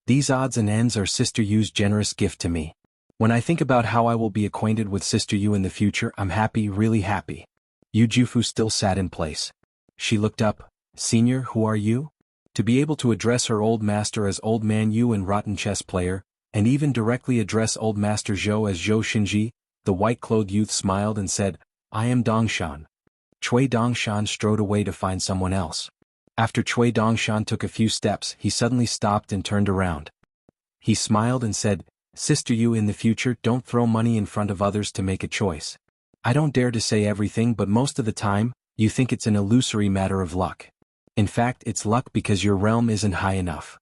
These odds and ends are Sister Yu's generous gift to me. When I think about how I will be acquainted with Sister Yu in the future, I'm happy, really happy. Yu Jufu still sat in place. She looked up. Senior, who are you? To be able to address her old master as Old Man Yu and rotten chess player, and even directly address Old Master Zhou as Zhou Xinji, the white-clothed youth smiled and said, I am Dongshan. Cui Dongshan strode away to find someone else. After Cui Dongshan took a few steps, he suddenly stopped and turned around. He smiled and said, Sister Yu, in the future, don't throw money in front of others to make a choice. I don't dare to say everything, but most of the time, you think it's an illusory matter of luck. In fact, it's luck because your realm isn't high enough.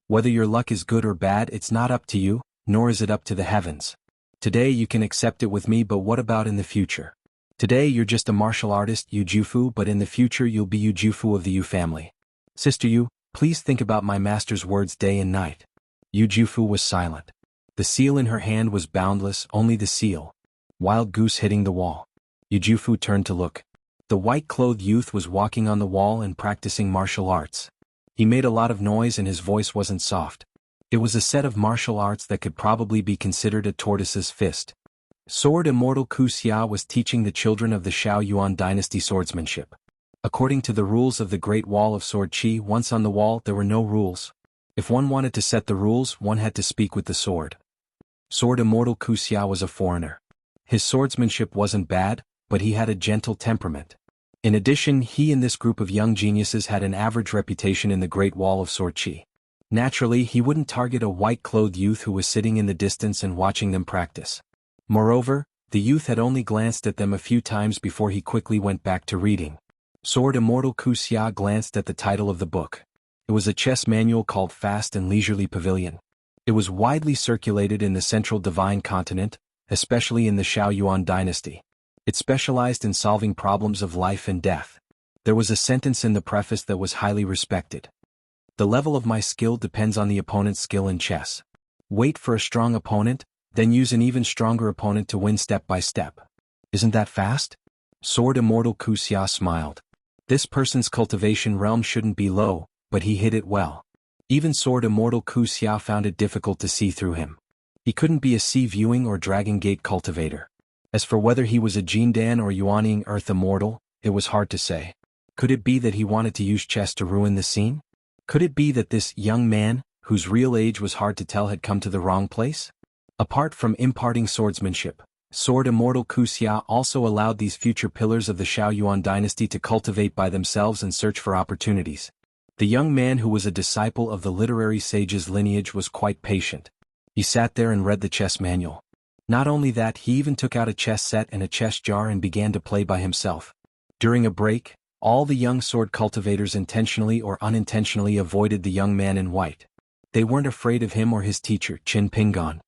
Whether your luck is good or bad, it's not up to you, nor is it up to the heavens. Today you can accept it with me, but what about in the future? Today you're just a martial artist, Yu Jufu, but in the future you'll be Yu Jufu of the Yu family. Sister Yu, please think about my master's words day and night. Yu Jufu was silent. The seal in her hand was boundless, only the seal. Wild goose hitting the wall. Yu Jufu turned to look. The white-clothed youth was walking on the wall and practicing martial arts. He made a lot of noise and his voice wasn't soft. It was a set of martial arts that could probably be considered a tortoise's fist. Sword Immortal Ku Xia was teaching the children of the Shao Yuan dynasty swordsmanship. According to the rules of the Great Wall of Sword Chi, once on the wall there were no rules. If one wanted to set the rules, one had to speak with the sword. Sword Immortal Ku Xia was a foreigner. His swordsmanship wasn't bad, but he had a gentle temperament. In addition, he and this group of young geniuses had an average reputation in the Great Wall of Sword Chi. Naturally, he wouldn't target a white-clothed youth who was sitting in the distance and watching them practice. Moreover, the youth had only glanced at them a few times before he quickly went back to reading. Sword Immortal Ku Xia glanced at the title of the book. It was a chess manual called Fast and Leisurely Pavilion. It was widely circulated in the central Divine Continent, especially in the Shao Yuan dynasty. It specialized in solving problems of life and death. There was a sentence in the preface that was highly respected. The level of my skill depends on the opponent's skill in chess. Wait for a strong opponent, Then use an even stronger opponent to win step by step. Isn't that fast? Sword Immortal Kuxia smiled. This person's cultivation realm shouldn't be low, but he hit it well. Even Sword Immortal Kuxia found it difficult to see through him. He couldn't be a Sea Viewing or Dragon Gate cultivator. As for whether he was a Jindan or Yuanying Earth Immortal, it was hard to say. Could it be that he wanted to use chess to ruin the scene? Could it be that this young man, whose real age was hard to tell, had come to the wrong place? Apart from imparting swordsmanship, Sword Immortal Kuxia also allowed these future pillars of the Shaoyuan dynasty to cultivate by themselves and search for opportunities. The young man who was a disciple of the literary sage's lineage was quite patient. He sat there and read the chess manual. Not only that, he even took out a chess set and a chess jar and began to play by himself. During a break, all the young sword cultivators intentionally or unintentionally avoided the young man in white. They weren't afraid of him or his teacher, Qin Pingan.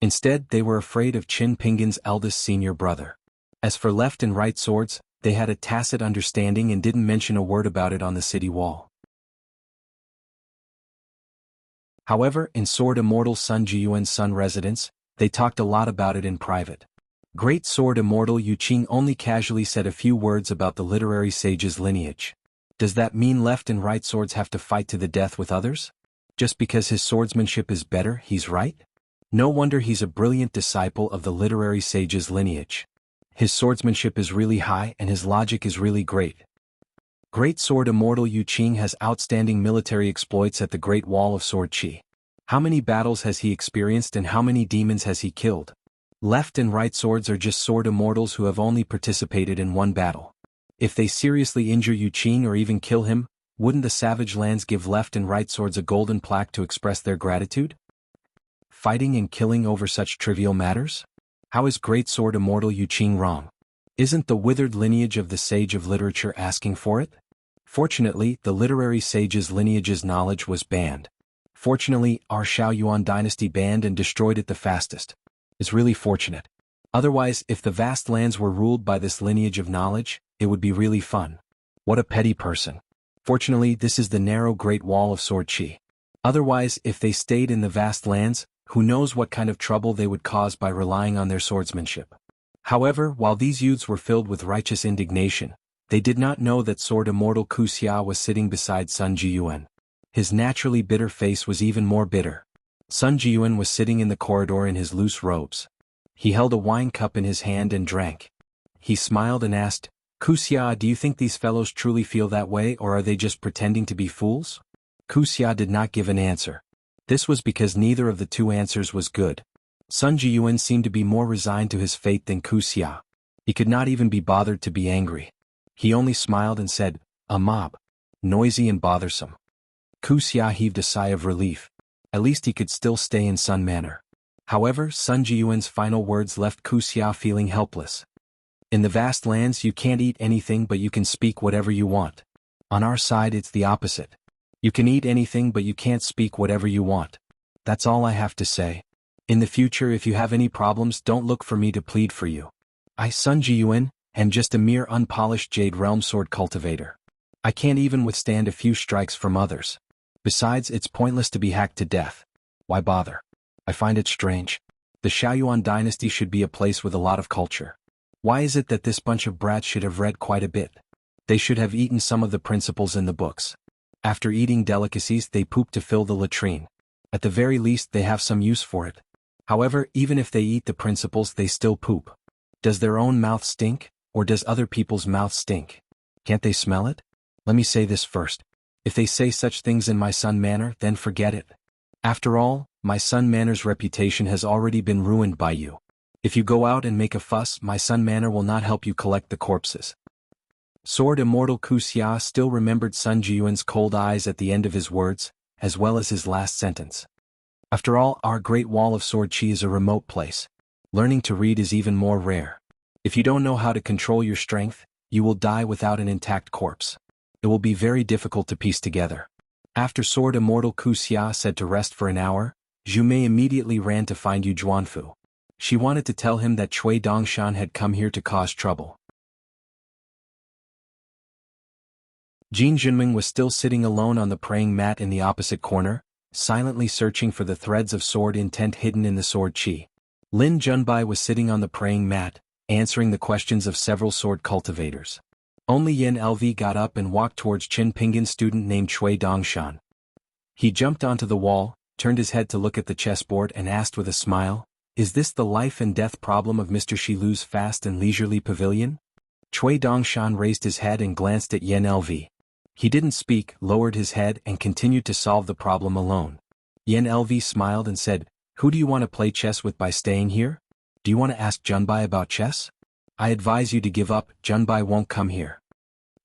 Instead, they were afraid of Qin Pingan's eldest senior brother. As for left and right swords, they had a tacit understanding and didn't mention a word about it on the city wall. However, in Sword Immortal Sun Jiyuan's Sun residence, they talked a lot about it in private. Great Sword Immortal Yu Qing only casually said a few words about the literary sage's lineage. Does that mean left and right swords have to fight to the death with others? Just because his swordsmanship is better, he's right? No wonder he's a brilliant disciple of the literary sage's lineage. His swordsmanship is really high and his logic is really great. Great Sword Immortal Yu Qing has outstanding military exploits at the Great Wall of Sword Qi. How many battles has he experienced and how many demons has he killed? Left and right swords are just sword immortals who have only participated in one battle. If they seriously injure Yu Qing or even kill him, wouldn't the savage lands give left and right swords a golden plaque to express their gratitude? Fighting and killing over such trivial matters? How is Great Sword Immortal Yu Qing wrong? Isn't the withered lineage of the sage of literature asking for it? Fortunately, the literary sage's lineage's knowledge was banned. Fortunately, our Shaoyuan dynasty banned and destroyed it the fastest. It's really fortunate. Otherwise, if the vast lands were ruled by this lineage of knowledge, it would be really fun. What a petty person. Fortunately, this is the narrow Great Wall of Sword Qi. Otherwise, if they stayed in the vast lands, who knows what kind of trouble they would cause by relying on their swordsmanship. However, while these youths were filled with righteous indignation, they did not know that Sword Immortal Kuxia was sitting beside Sun Jiyuan. His naturally bitter face was even more bitter. Sun Jiyuan was sitting in the corridor in his loose robes. He held a wine cup in his hand and drank. He smiled and asked, "Kuxia, do you think these fellows truly feel that way or are they just pretending to be fools?" Kuxia did not give an answer. This was because neither of the two answers was good. Sun Jiyuan seemed to be more resigned to his fate than Kuxia. He could not even be bothered to be angry. He only smiled and said, "A mob. Noisy and bothersome." Kuxia heaved a sigh of relief. At least he could still stay in Sun Manor. However, Sun Jiyuan's final words left Kuxia feeling helpless. In the vast lands you can't eat anything but you can speak whatever you want. On our side it's the opposite. You can eat anything but you can't speak whatever you want. That's all I have to say. In the future if you have any problems don't look for me to plead for you. I, Sun Jiyuan, am just a mere unpolished Jade Realm sword cultivator. I can't even withstand a few strikes from others. Besides, it's pointless to be hacked to death. Why bother? I find it strange. The Shaoyuan dynasty should be a place with a lot of culture. Why is it that this bunch of brats should have read quite a bit? They should have eaten some of the principles in the books. After eating delicacies they poop to fill the latrine. At the very least they have some use for it. However, even if they eat the principles they still poop. Does their own mouth stink, or does other people's mouths stink? Can't they smell it? Let me say this first. If they say such things in my Sun Manor, then forget it. After all, my Sun Manor's reputation has already been ruined by you. If you go out and make a fuss, my Sun Manor will not help you collect the corpses. Sword Immortal Kuxia still remembered Sun Jiyuan's cold eyes at the end of his words, as well as his last sentence. After all, our Great Wall of Sword Qi is a remote place. Learning to read is even more rare. If you don't know how to control your strength, you will die without an intact corpse. It will be very difficult to piece together. After Sword Immortal Kuxia said to rest for an hour, Zhu Mei immediately ran to find Yu Zhuanfu. She wanted to tell him that Cui Dongshan had come here to cause trouble. Jin Junming was still sitting alone on the praying mat in the opposite corner, silently searching for the threads of sword intent hidden in the sword qi. Lin Junbai was sitting on the praying mat, answering the questions of several sword cultivators. Only Yin Lv got up and walked towards Qin Pinggan's student named Cui Dongshan. He jumped onto the wall, turned his head to look at the chessboard and asked with a smile, "Is this the life and death problem of Mr. Shilu's fast and leisurely pavilion?" Cui Dongshan raised his head and glanced at Yin Lv. He didn't speak, lowered his head and continued to solve the problem alone. Yin Lv smiled and said, "Who do you want to play chess with by staying here? Do you want to ask Junbai about chess? I advise you to give up, Junbai won't come here."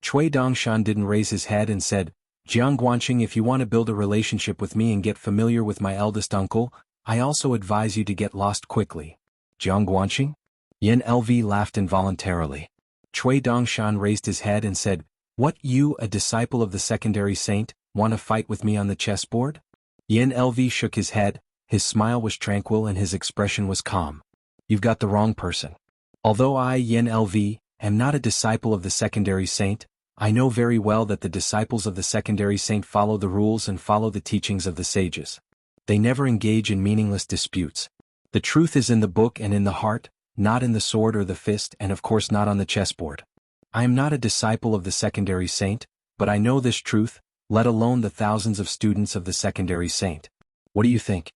Cui Dongshan didn't raise his head and said, "Jiang Guanqing, if you want to build a relationship with me and get familiar with my eldest uncle, I also advise you to get lost quickly." "Jiang Guanqing?" Yin Lv laughed involuntarily. Cui Dongshan raised his head and said, "What, you, a disciple of the secondary saint, want to fight with me on the chessboard?" Yin Lv shook his head, his smile was tranquil and his expression was calm. "You've got the wrong person. Although I, Yin Lv, am not a disciple of the secondary saint, I know very well that the disciples of the secondary saint follow the rules and follow the teachings of the sages. They never engage in meaningless disputes. The truth is in the book and in the heart, not in the sword or the fist, and of course not on the chessboard. I am not a disciple of the secondary saint, but I know this truth, let alone the thousands of students of the secondary saint. What do you think?"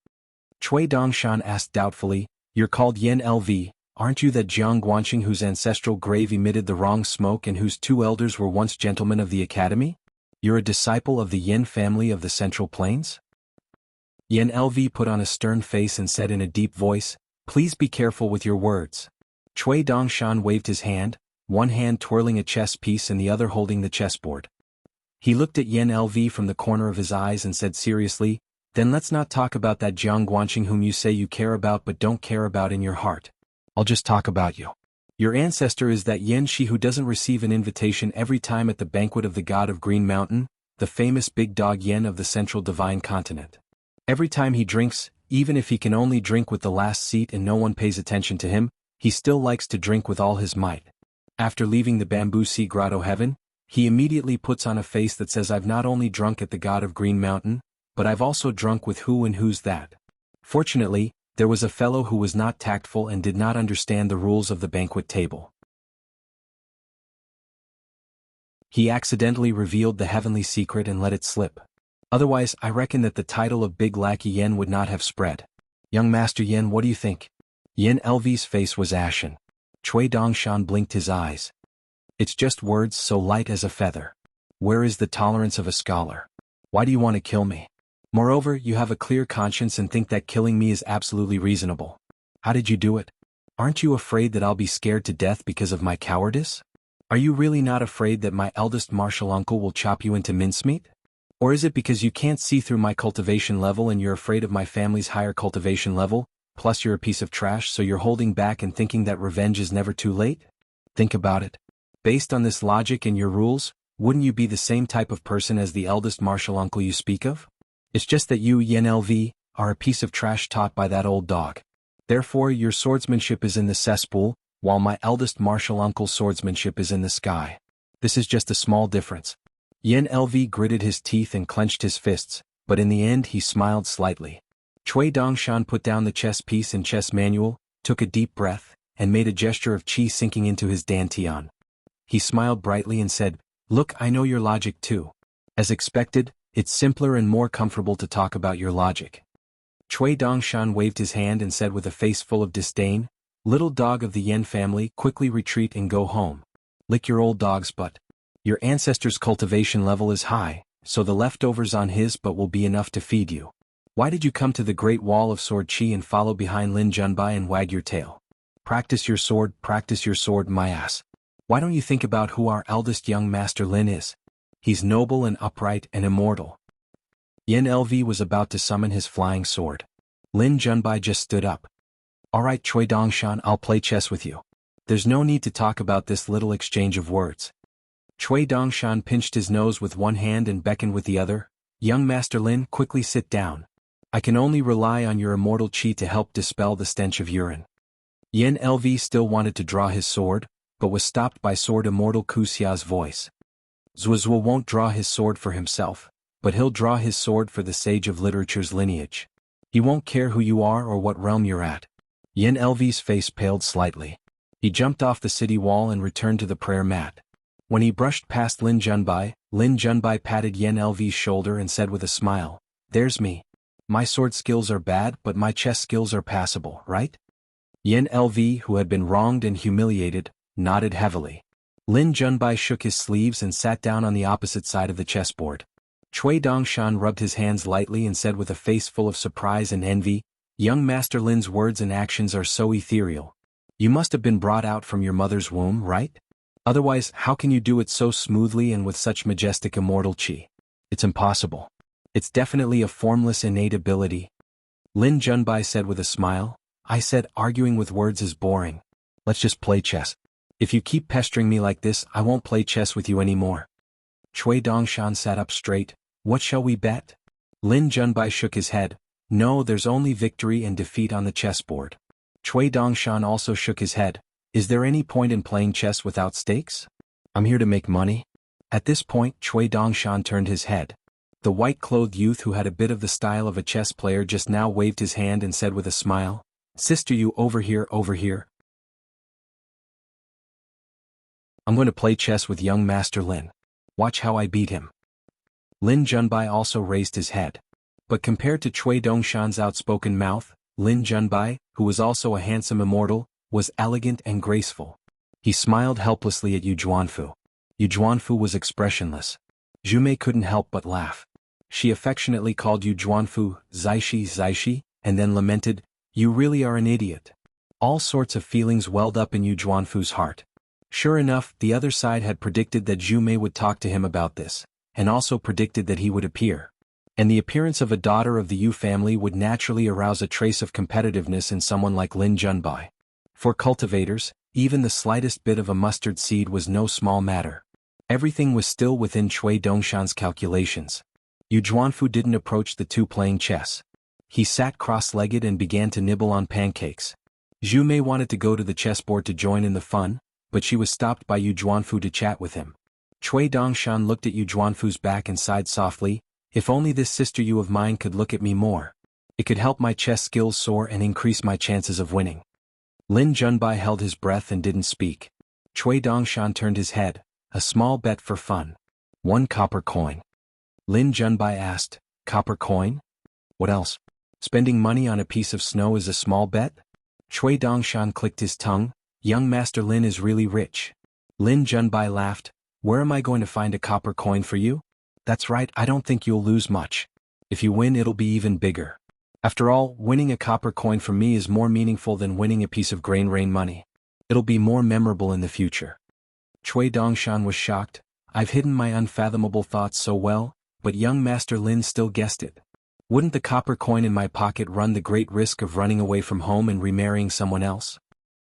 Cui Dongshan asked doubtfully, "You're called Yin Lv, aren't you that Jiang Guanqing whose ancestral grave emitted the wrong smoke and whose two elders were once gentlemen of the academy? You're a disciple of the Yin family of the Central Plains?" Yin Lv put on a stern face and said in a deep voice, "Please be careful with your words." Cui Dongshan waved his hand, one hand twirling a chess piece and the other holding the chessboard. He looked at Yin Lv from the corner of his eyes and said seriously, "Then let's not talk about that Jiang Guanqing whom you say you care about but don't care about in your heart. I'll just talk about you. Your ancestor is that Yin Shi who doesn't receive an invitation every time at the banquet of the god of Green Mountain, the famous big dog Yin of the central divine continent. Every time he drinks, even if he can only drink with the last seat and no one pays attention to him, he still likes to drink with all his might. After leaving the bamboo sea grotto heaven, he immediately puts on a face that says I've not only drunk at the god of Green Mountain, but I've also drunk with who and who's that. Fortunately, there was a fellow who was not tactful and did not understand the rules of the banquet table. He accidentally revealed the heavenly secret and let it slip. Otherwise, I reckon that the title of Big Lackey Yin would not have spread. Young Master Yin, what do you think?" Yin Lv's face was ashen. Cui Dongshan blinked his eyes. "It's just words so light as a feather. Where is the tolerance of a scholar? Why do you want to kill me? Moreover, you have a clear conscience and think that killing me is absolutely reasonable. How did you do it? Aren't you afraid that I'll be scared to death because of my cowardice? Are you really not afraid that my eldest martial uncle will chop you into mincemeat? Or is it because you can't see through my cultivation level and you're afraid of my family's higher cultivation level, plus you're a piece of trash so you're holding back and thinking that revenge is never too late? Think about it. Based on this logic and your rules, wouldn't you be the same type of person as the eldest martial uncle you speak of? It's just that you, Yin Lv, are a piece of trash taught by that old dog. Therefore your swordsmanship is in the cesspool, while my eldest martial uncle's swordsmanship is in the sky. This is just a small difference." Yin Lv gritted his teeth and clenched his fists, but in the end he smiled slightly. Cui Dongshan put down the chess piece and chess manual, took a deep breath, and made a gesture of qi sinking into his dantian. He smiled brightly and said, "Look, I know your logic too. As expected, it's simpler and more comfortable to talk about your logic." Cui Dongshan waved his hand and said with a face full of disdain, "Little dog of the Yin family, quickly retreat and go home. Lick your old dog's butt. Your ancestor's cultivation level is high, so the leftovers on his butt will be enough to feed you. Why did you come to the Great Wall of Sword Qi and follow behind Lin Junbai and wag your tail? Practice your sword, my ass. Why don't you think about who our eldest young master Lin is? He's noble and upright and immortal." Yin Lv was about to summon his flying sword. Lin Junbai just stood up. "All right, Cui Dongshan, I'll play chess with you. There's no need to talk about this little exchange of words." Cui Dongshan pinched his nose with one hand and beckoned with the other. "Young Master Lin, quickly sit down. I can only rely on your immortal qi to help dispel the stench of urine." Yin Lv still wanted to draw his sword, but was stopped by Sword Immortal Kuxia's voice. Zuozhuo won't draw his sword for himself, but he'll draw his sword for the sage of literature's lineage. He won't care who you are or what realm you're at. Yin Lv's face paled slightly. He jumped off the city wall and returned to the prayer mat. When he brushed past Lin Junbai patted Yin Lv's shoulder and said with a smile, "There's me. My sword skills are bad but my chess skills are passable, right?" Yin Lv, who had been wronged and humiliated, nodded heavily. Lin Junbai shook his sleeves and sat down on the opposite side of the chessboard. Cui Dongshan rubbed his hands lightly and said with a face full of surprise and envy, "Young Master Lin's words and actions are so ethereal. You must have been brought out from your mother's womb, right? Otherwise, how can you do it so smoothly and with such majestic immortal chi? It's impossible. It's definitely a formless innate ability." Lin Junbai said with a smile, "I said arguing with words is boring. Let's just play chess. If you keep pestering me like this, I won't play chess with you anymore." Cui Dongshan sat up straight. "What shall we bet?" Lin Junbai shook his head. "No, there's only victory and defeat on the chessboard." Cui Dongshan also shook his head. "Is there any point in playing chess without stakes? I'm here to make money." At this point, Cui Dongshan turned his head. The white-clothed youth who had a bit of the style of a chess player just now waved his hand and said with a smile, "Sister, you over here, over here. I'm going to play chess with young Master Lin. Watch how I beat him." Lin Junbai also raised his head. But compared to Cui Dongshan's outspoken mouth, Lin Junbai, who was also a handsome immortal, was elegant and graceful. He smiled helplessly at Yu Juanfu. Yu Juanfu was expressionless. Zhu Mei couldn't help but laugh. She affectionately called Yu Juanfu Zaishi Zaishi, and then lamented, "You really are an idiot." All sorts of feelings welled up in Yu Juanfu's heart. Sure enough, the other side had predicted that Zhu Mei would talk to him about this, and also predicted that he would appear. And the appearance of a daughter of the Yu family would naturally arouse a trace of competitiveness in someone like Lin Junbai. For cultivators, even the slightest bit of a mustard seed was no small matter. Everything was still within Cui Dongshan's calculations. Yu Juanfu didn't approach the two playing chess. He sat cross-legged and began to nibble on pancakes. Zhu Mei wanted to go to the chessboard to join in the fun, but she was stopped by Yu Juanfu to chat with him. Cui Dongshan looked at Yu Juanfu's back and sighed softly, "If only this sister Yu of mine could look at me more. It could help my chess skills soar and increase my chances of winning." Lin Junbai held his breath and didn't speak. Cui Dongshan turned his head. "A small bet for fun. 1 copper coin." Lin Junbai asked, "Copper coin? What else? Spending money on a piece of snow is a small bet?" Cui Dongshan clicked his tongue. "Young Master Lin is really rich." Lin Junbai laughed. "Where am I going to find a copper coin for you? That's right, I don't think you'll lose much. If you win, it'll be even bigger. After all, winning a copper coin for me is more meaningful than winning a piece of grain rain money. It'll be more memorable in the future." Cui Dongshan was shocked. "I've hidden my unfathomable thoughts so well, but young Master Lin still guessed it. Wouldn't the copper coin in my pocket run the great risk of running away from home and remarrying someone else?"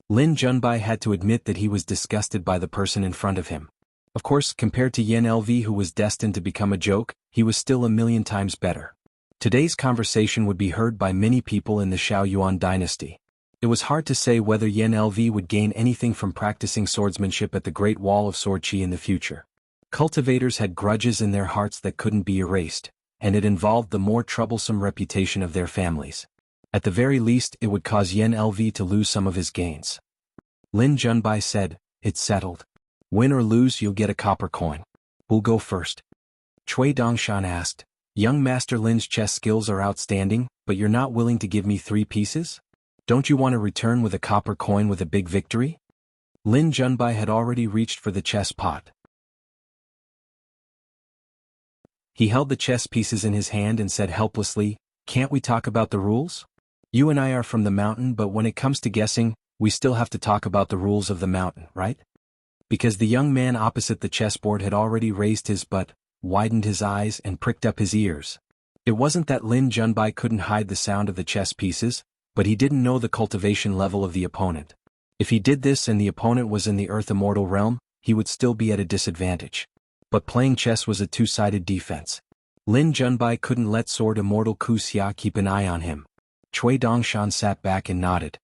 Lin Junbai had to admit that he was disgusted by the person in front of him. Of course, compared to Yin Lv, who was destined to become a joke, he was still a million times better. Today's conversation would be heard by many people in the Xiaoyuan dynasty. It was hard to say whether Yin Lv would gain anything from practicing swordsmanship at the Great Wall of Sword Qi in the future. Cultivators had grudges in their hearts that couldn't be erased, and it involved the more troublesome reputation of their families. At the very least, it would cause Yin Lv to lose some of his gains. Lin Junbai said, "It's settled. Win or lose, you'll get a copper coin. Who'll go first?" Cui Dongshan asked, "Young Master Lin's chess skills are outstanding, but you're not willing to give me 3 pieces? Don't you want to return with a copper coin with a big victory?" Lin Junbai had already reached for the chess pot. He held the chess pieces in his hand and said helplessly, "Can't we talk about the rules? You and I are from the mountain, but when it comes to guessing, we still have to talk about the rules of the mountain, right?" Because the young man opposite the chessboard had already raised his butt, widened his eyes and pricked up his ears. It wasn't that Lin Junbai couldn't hide the sound of the chess pieces, but he didn't know the cultivation level of the opponent. If he did this and the opponent was in the Earth Immortal realm, he would still be at a disadvantage. But playing chess was a two-sided defense. Lin Junbai couldn't let Sword Immortal Ku Xia keep an eye on him. Cui Dongshan sat back and nodded.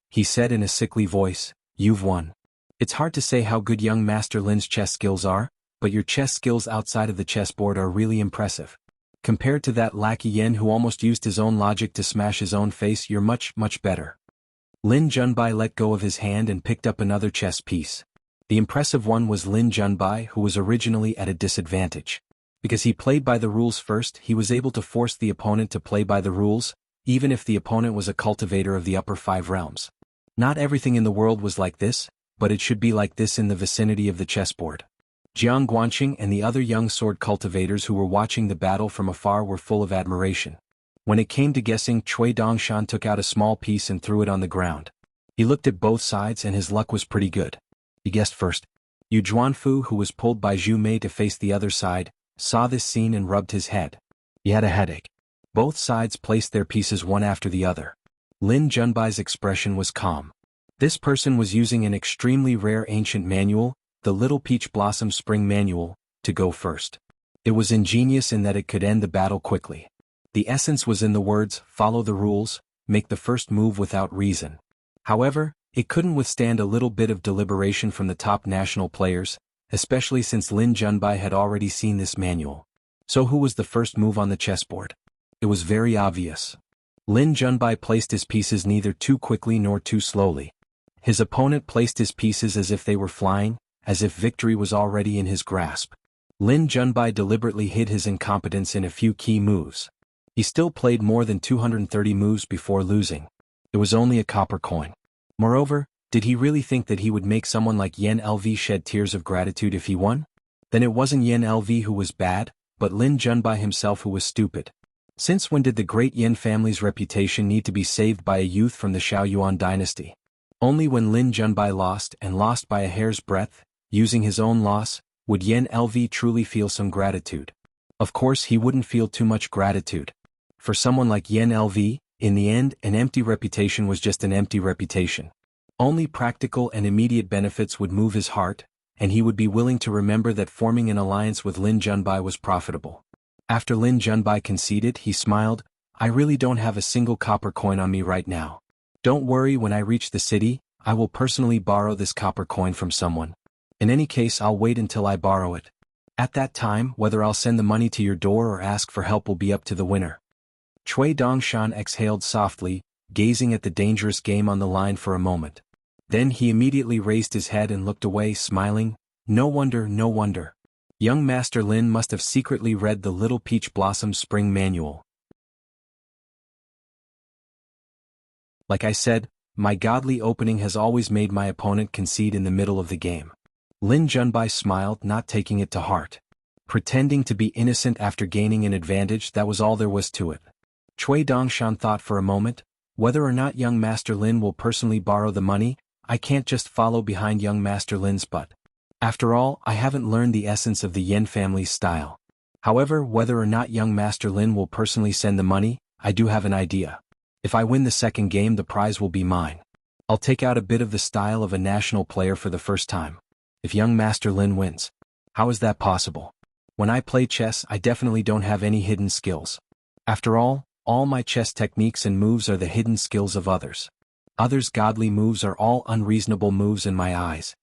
He said in a sickly voice, "You've won. It's hard to say how good young Master Lin's chess skills are, but your chess skills outside of the chessboard are really impressive. Compared to that lackey Yen who almost used his own logic to smash his own face, you're much, much better." Lin Junbai let go of his hand and picked up another chess piece. The impressive one was Lin Junbai, who was originally at a disadvantage. Because he played by the rules first, he was able to force the opponent to play by the rules, even if the opponent was a cultivator of the upper 5 realms. Not everything in the world was like this, but it should be like this in the vicinity of the chessboard. Jiang Guanqing and the other young sword cultivators who were watching the battle from afar were full of admiration. When it came to guessing, Cui Dongshan took out a small piece and threw it on the ground. He looked at both sides and his luck was pretty good. He guessed first. Yu Zhuanfu, who was pulled by Zhu Mei to face the other side, saw this scene and rubbed his head. He had a headache. Both sides placed their pieces one after the other. Lin Junbai's expression was calm. This person was using an extremely rare ancient manual, the Little Peach Blossom Spring Manual, to go first. It was ingenious in that it could end the battle quickly. The essence was in the words, follow the rules, make the first move without reason. However, it couldn't withstand a little bit of deliberation from the top national players, especially since Lin Junbai had already seen this manual. So who was the first move on the chessboard? It was very obvious. Lin Junbai placed his pieces neither too quickly nor too slowly. His opponent placed his pieces as if they were flying, as if victory was already in his grasp. Lin Junbai deliberately hid his incompetence in a few key moves. He still played more than 230 moves before losing. It was only a copper coin. Moreover, did he really think that he would make someone like Yen LV shed tears of gratitude if he won? Then it wasn't Yen LV who was bad, but Lin Junbai himself who was stupid. Since when did the great Yen family's reputation need to be saved by a youth from the Shaoyuan dynasty? Only when Lin Junbai lost, and lost by a hair's breadth, using his own loss, would Yen LV truly feel some gratitude. Of course he wouldn't feel too much gratitude. For someone like Yen LV, in the end, an empty reputation was just an empty reputation. Only practical and immediate benefits would move his heart, and he would be willing to remember that forming an alliance with Lin Junbai was profitable. After Lin Junbai conceded, he smiled, I really don't have a single copper coin on me right now. Don't worry, when I reach the city, I will personally borrow this copper coin from someone. In any case, I'll wait until I borrow it. At that time, whether I'll send the money to your door or ask for help will be up to the winner. Cui Dongshan exhaled softly, gazing at the dangerous game on the line for a moment. Then he immediately raised his head and looked away, smiling, no wonder, no wonder. Young Master Lin must have secretly read the Little Peach Blossom Spring Manual. Like I said, my godly opening has always made my opponent concede in the middle of the game. Lin Junbai smiled, not taking it to heart. Pretending to be innocent after gaining an advantage, that was all there was to it. Cui Dongshan thought for a moment, whether or not young Master Lin will personally borrow the money, I can't just follow behind young Master Lin's butt. After all, I haven't learned the essence of the Yen family's style. However, whether or not young Master Lin will personally send the money, I do have an idea. If I win the second game, the prize will be mine. I'll take out a bit of the style of a national player for the first time. If young Master Lin wins. How is that possible? When I play chess, I definitely don't have any hidden skills. After all my chess techniques and moves are the hidden skills of others. Others' godly moves are all unreasonable moves in my eyes.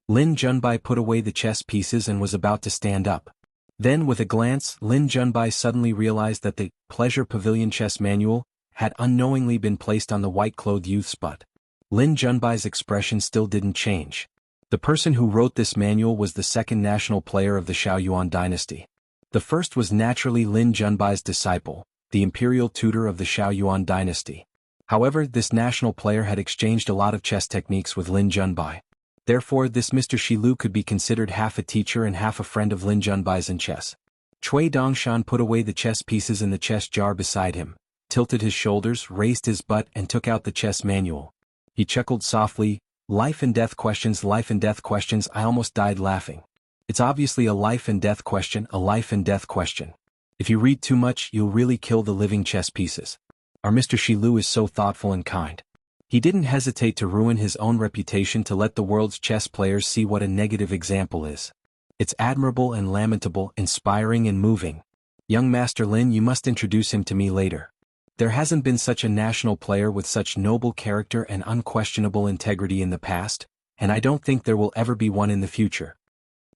Lin Junbai put away the chess pieces and was about to stand up. Then with a glance, Lin Junbai suddenly realized that the Pleasure Pavilion Chess Manual had unknowingly been placed on the white-clothed youth's butt. Lin Junbai's expression still didn't change. The person who wrote this manual was the second national player of the Shaoyuan dynasty. The first was naturally Lin Junbai's disciple, the imperial tutor of the Shaoyuan dynasty. However, this national player had exchanged a lot of chess techniques with Lin Junbai. Therefore, this Mr. Shilu could be considered half a teacher and half a friend of Lin Junbai's in chess. Cui Dongshan put away the chess pieces in the chess jar beside him, tilted his shoulders, raised his butt and took out the chess manual. He chuckled softly, life and death questions, I almost died laughing. It's obviously a life and death question, a life and death question. If you read too much, you'll really kill the living chess pieces. Our Mr. Shilu is so thoughtful and kind. He didn't hesitate to ruin his own reputation to let the world's chess players see what a negative example is. It's admirable and lamentable, inspiring and moving. Young Master Lin, you must introduce him to me later. There hasn't been such a national player with such noble character and unquestionable integrity in the past, and I don't think there will ever be one in the future.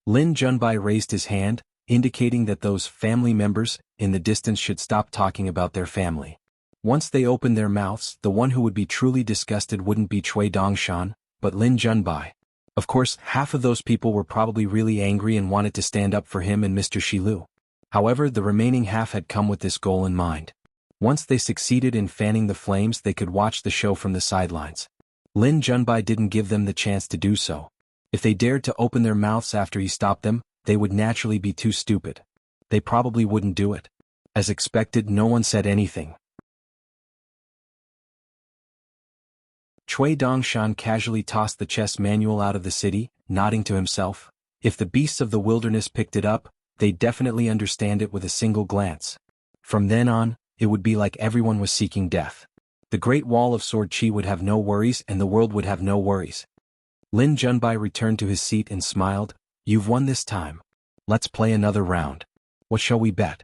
Lin Junbai raised his hand, indicating that those family members in the distance should stop talking about their family. Once they opened their mouths, the one who would be truly disgusted wouldn't be Cui Dongshan, but Lin Junbai. Of course, half of those people were probably really angry and wanted to stand up for him and Mr. Shilu. However, the remaining half had come with this goal in mind. Once they succeeded in fanning the flames, they could watch the show from the sidelines. Lin Junbai didn't give them the chance to do so. If they dared to open their mouths after he stopped them, they would naturally be too stupid. They probably wouldn't do it. As expected, no one said anything. Cui Dongshan casually tossed the chess manual out of the city, nodding to himself. If the beasts of the wilderness picked it up, they'd definitely understand it with a single glance. From then on, it would be like everyone was seeking death. The Great Wall of Sword Chi would have no worries and the world would have no worries. Lin Junbai returned to his seat and smiled. You've won this time. Let's play another round. What shall we bet?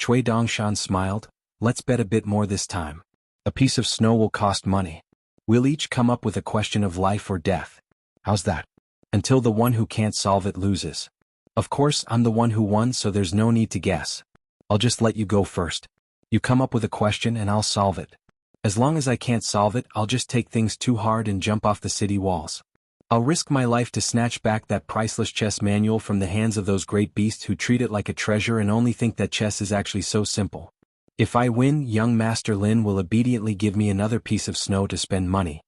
Cui Dongshan smiled. Let's bet a bit more this time. A piece of snow will cost money. We'll each come up with a question of life or death. How's that? Until the one who can't solve it loses. Of course, I'm the one who won, so there's no need to guess. I'll just let you go first. You come up with a question and I'll solve it. As long as I can't solve it, I'll just take things too hard and jump off the city walls. I'll risk my life to snatch back that priceless chess manual from the hands of those great beasts who treat it like a treasure and only think that chess is actually so simple. If I win, young Master Lin will obediently give me another piece of snow to spend money.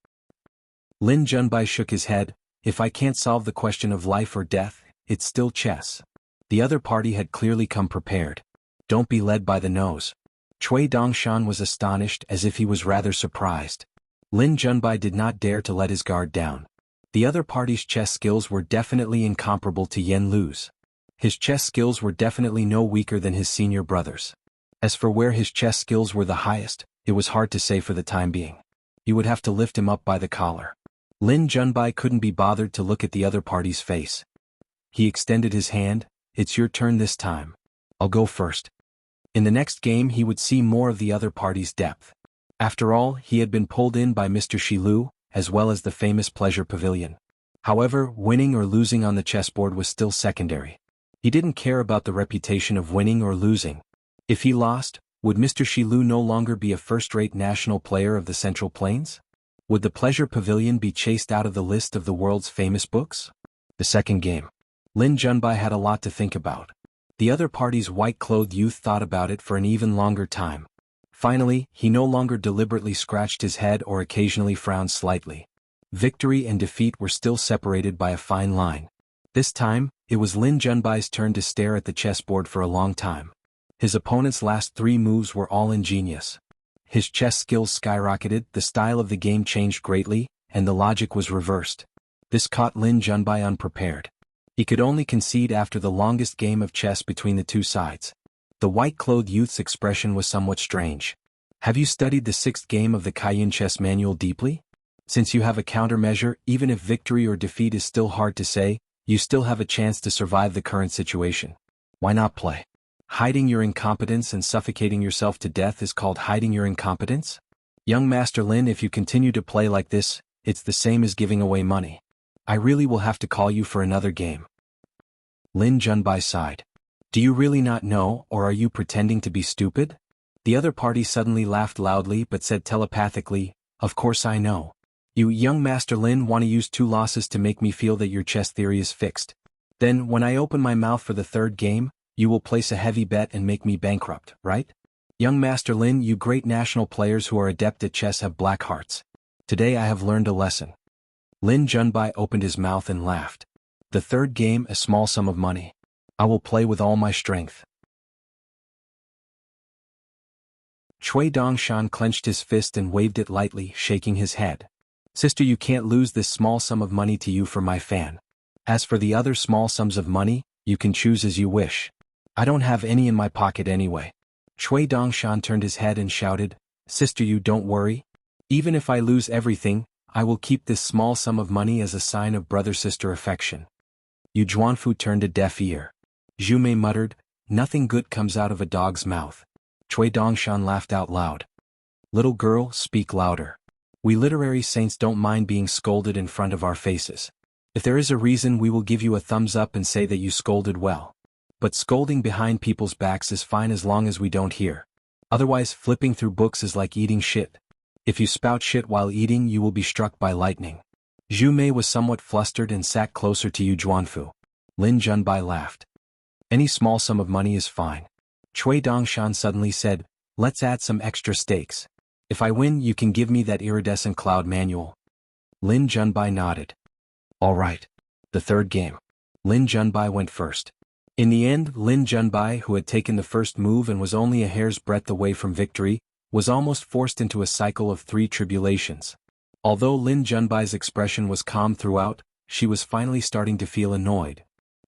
Lin Junbai shook his head. If I can't solve the question of life or death, it's still chess. The other party had clearly come prepared. Don't be led by the nose. Cui Dongshan was astonished, as if he was rather surprised. Lin Junbai did not dare to let his guard down. The other party's chess skills were definitely incomparable to Yen Lu's. His chess skills were definitely no weaker than his senior brother's. As for where his chess skills were the highest, it was hard to say for the time being. You would have to lift him up by the collar. Lin Junbai couldn't be bothered to look at the other party's face. He extended his hand. It's your turn this time. I'll go first. In the next game he would see more of the other party's depth. After all, he had been pulled in by Mr. Shilu, as well as the famous Pleasure Pavilion. However, winning or losing on the chessboard was still secondary. He didn't care about the reputation of winning or losing. If he lost, would Mr. Shilu no longer be a first-rate national player of the Central Plains? Would the Pleasure Pavilion be chased out of the list of the world's famous books? The second game. Lin Junbai had a lot to think about. The other party's white-clothed youth thought about it for an even longer time. Finally, he no longer deliberately scratched his head or occasionally frowned slightly. Victory and defeat were still separated by a fine line. This time, it was Lin Junbai's turn to stare at the chessboard for a long time. His opponent's last 3 moves were all ingenious. His chess skills skyrocketed, the style of the game changed greatly, and the logic was reversed. This caught Lin Junbai unprepared. He could only concede after the longest game of chess between the two sides. The white-clothed youth's expression was somewhat strange. Have you studied the 6th game of the Cayenne chess manual deeply? Since you have a countermeasure, even if victory or defeat is still hard to say, you still have a chance to survive the current situation. Why not play? Hiding your incompetence and suffocating yourself to death is called hiding your incompetence? Young Master Lin, if you continue to play like this, it's the same as giving away money. I really will have to call you for another game. Lin Junbai sighed. Do you really not know, or are you pretending to be stupid? The other party suddenly laughed loudly but said telepathically, Of course I know. You, young Master Lin, want to use 2 losses to make me feel that your chess theory is fixed. Then, when I open my mouth for the 3rd game, you will place a heavy bet and make me bankrupt, right? Young Master Lin, you great national players who are adept at chess have black hearts. Today I have learned a lesson. Lin Junbai opened his mouth and laughed. The 3rd game, a small sum of money. I will play with all my strength. Cui Dongshan clenched his fist and waved it lightly, shaking his head. Sister, you can't lose this small sum of money to you for my fan. As for the other small sums of money, you can choose as you wish. I don't have any in my pocket anyway. Cui Dongshan turned his head and shouted, Sister, you don't worry. Even if I lose everything, I will keep this small sum of money as a sign of brother-sister affection. Yu Zhuanfu turned a deaf ear. Zhu Mei muttered, Nothing good comes out of a dog's mouth. Cui Dongshan laughed out loud. Little girl, speak louder. We literary saints don't mind being scolded in front of our faces. If there is a reason, we will give you a thumbs up and say that you scolded well. But scolding behind people's backs is fine as long as we don't hear. Otherwise, flipping through books is like eating shit. If you spout shit while eating, you will be struck by lightning. Zhu Mei was somewhat flustered and sat closer to Yu Juanfu. Lin Junbai laughed. Any small sum of money is fine. Cui Dongshan suddenly said, let's add some extra stakes. If I win, you can give me that iridescent cloud manual. Lin Junbai nodded. All right. The third game. Lin Junbai went first. In the end, Lin Junbai, who had taken the first move and was only a hair's breadth away from victory, was almost forced into a cycle of 3 tribulations. Although Lin Junbai's expression was calm throughout, she was finally starting to feel annoyed.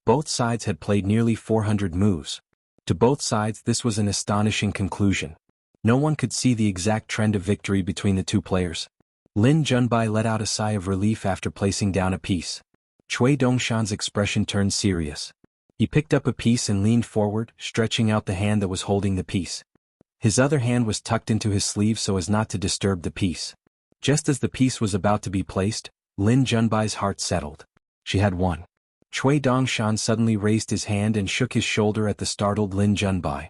Both sides had played nearly 400 moves. To both sides, this was an astonishing conclusion. No one could see the exact trend of victory between the two players. Lin Junbai let out a sigh of relief after placing down a piece. Cui Dongshan's expression turned serious. He picked up a piece and leaned forward, stretching out the hand that was holding the piece. His other hand was tucked into his sleeve so as not to disturb the piece. Just as the piece was about to be placed, Lin Junbai's heart settled. She had won. Cui Dongshan suddenly raised his hand and shook his shoulder at the startled Lin Junbai.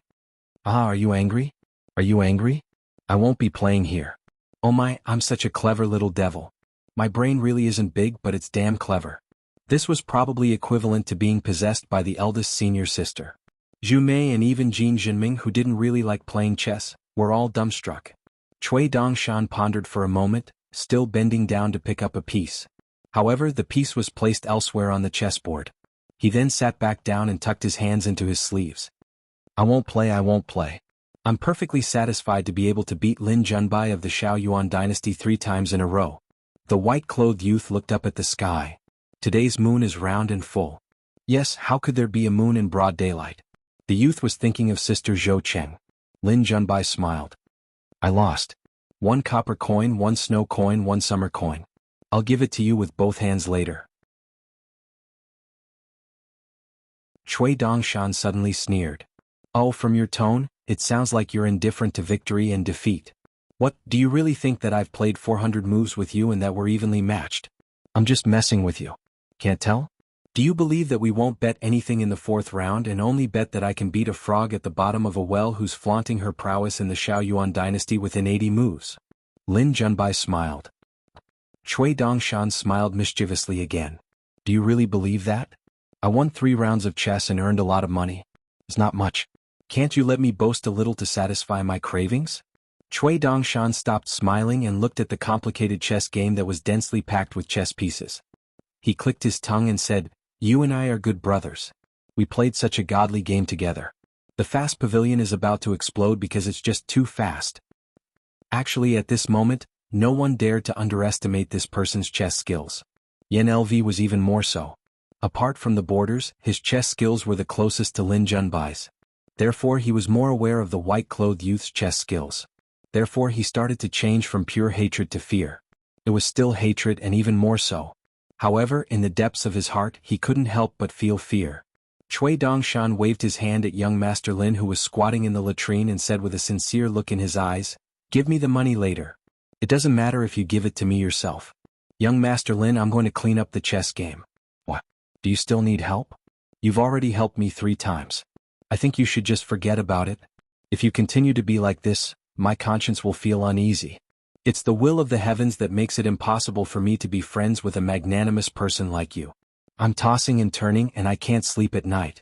Ah, are you angry? Are you angry? I won't be playing here. Oh my, I'm such a clever little devil. My brain really isn't big, but it's damn clever. This was probably equivalent to being possessed by the eldest senior sister. Zhu Mei and even Jin Jinming, who didn't really like playing chess, were all dumbstruck. Cui Dongshan pondered for a moment, still bending down to pick up a piece. However, the piece was placed elsewhere on the chessboard. He then sat back down and tucked his hands into his sleeves. I won't play. I'm perfectly satisfied to be able to beat Lin Junbai of the Shaoyuan dynasty 3 times in a row. The white-clothed youth looked up at the sky. Today's moon is round and full. Yes, how could there be a moon in broad daylight? The youth was thinking of Sister Zhou Cheng. Lin Junbai smiled. I lost. 1 copper coin, 1 snow coin, 1 summer coin. I'll give it to you with both hands later. Cui Dongshan suddenly sneered. Oh, from your tone, it sounds like you're indifferent to victory and defeat. What, do you really think that I've played 400 moves with you and that we're evenly matched? I'm just messing with you. Can't tell? Do you believe that we won't bet anything in the 4th round and only bet that I can beat a frog at the bottom of a well who's flaunting her prowess in the Shaoyuan dynasty within 80 moves? Lin Junbai smiled. Cui Dongshan smiled mischievously again. Do you really believe that? I won 3 rounds of chess and earned a lot of money. It's not much. Can't you let me boast a little to satisfy my cravings? Cui Dongshan stopped smiling and looked at the complicated chess game that was densely packed with chess pieces. He clicked his tongue and said, You and I are good brothers. We played such a godly game together. The fast pavilion is about to explode because it's just too fast. Actually, at this moment, no one dared to underestimate this person's chess skills. Yen LV was even more so. Apart from the borders, his chess skills were the closest to Lin Junbai's. Therefore, he was more aware of the white-clothed youth's chess skills. Therefore, he started to change from pure hatred to fear. It was still hatred and even more so. However, in the depths of his heart, he couldn't help but feel fear. Cui Dongshan waved his hand at young Master Lin, who was squatting in the latrine, and said with a sincere look in his eyes, Give me the money later. It doesn't matter if you give it to me yourself. Young Master Lin, I'm going to clean up the chess game. What? Do you still need help? You've already helped me 3 times. I think you should just forget about it. If you continue to be like this, my conscience will feel uneasy. It's the will of the heavens that makes it impossible for me to be friends with a magnanimous person like you. I'm tossing and turning and I can't sleep at night.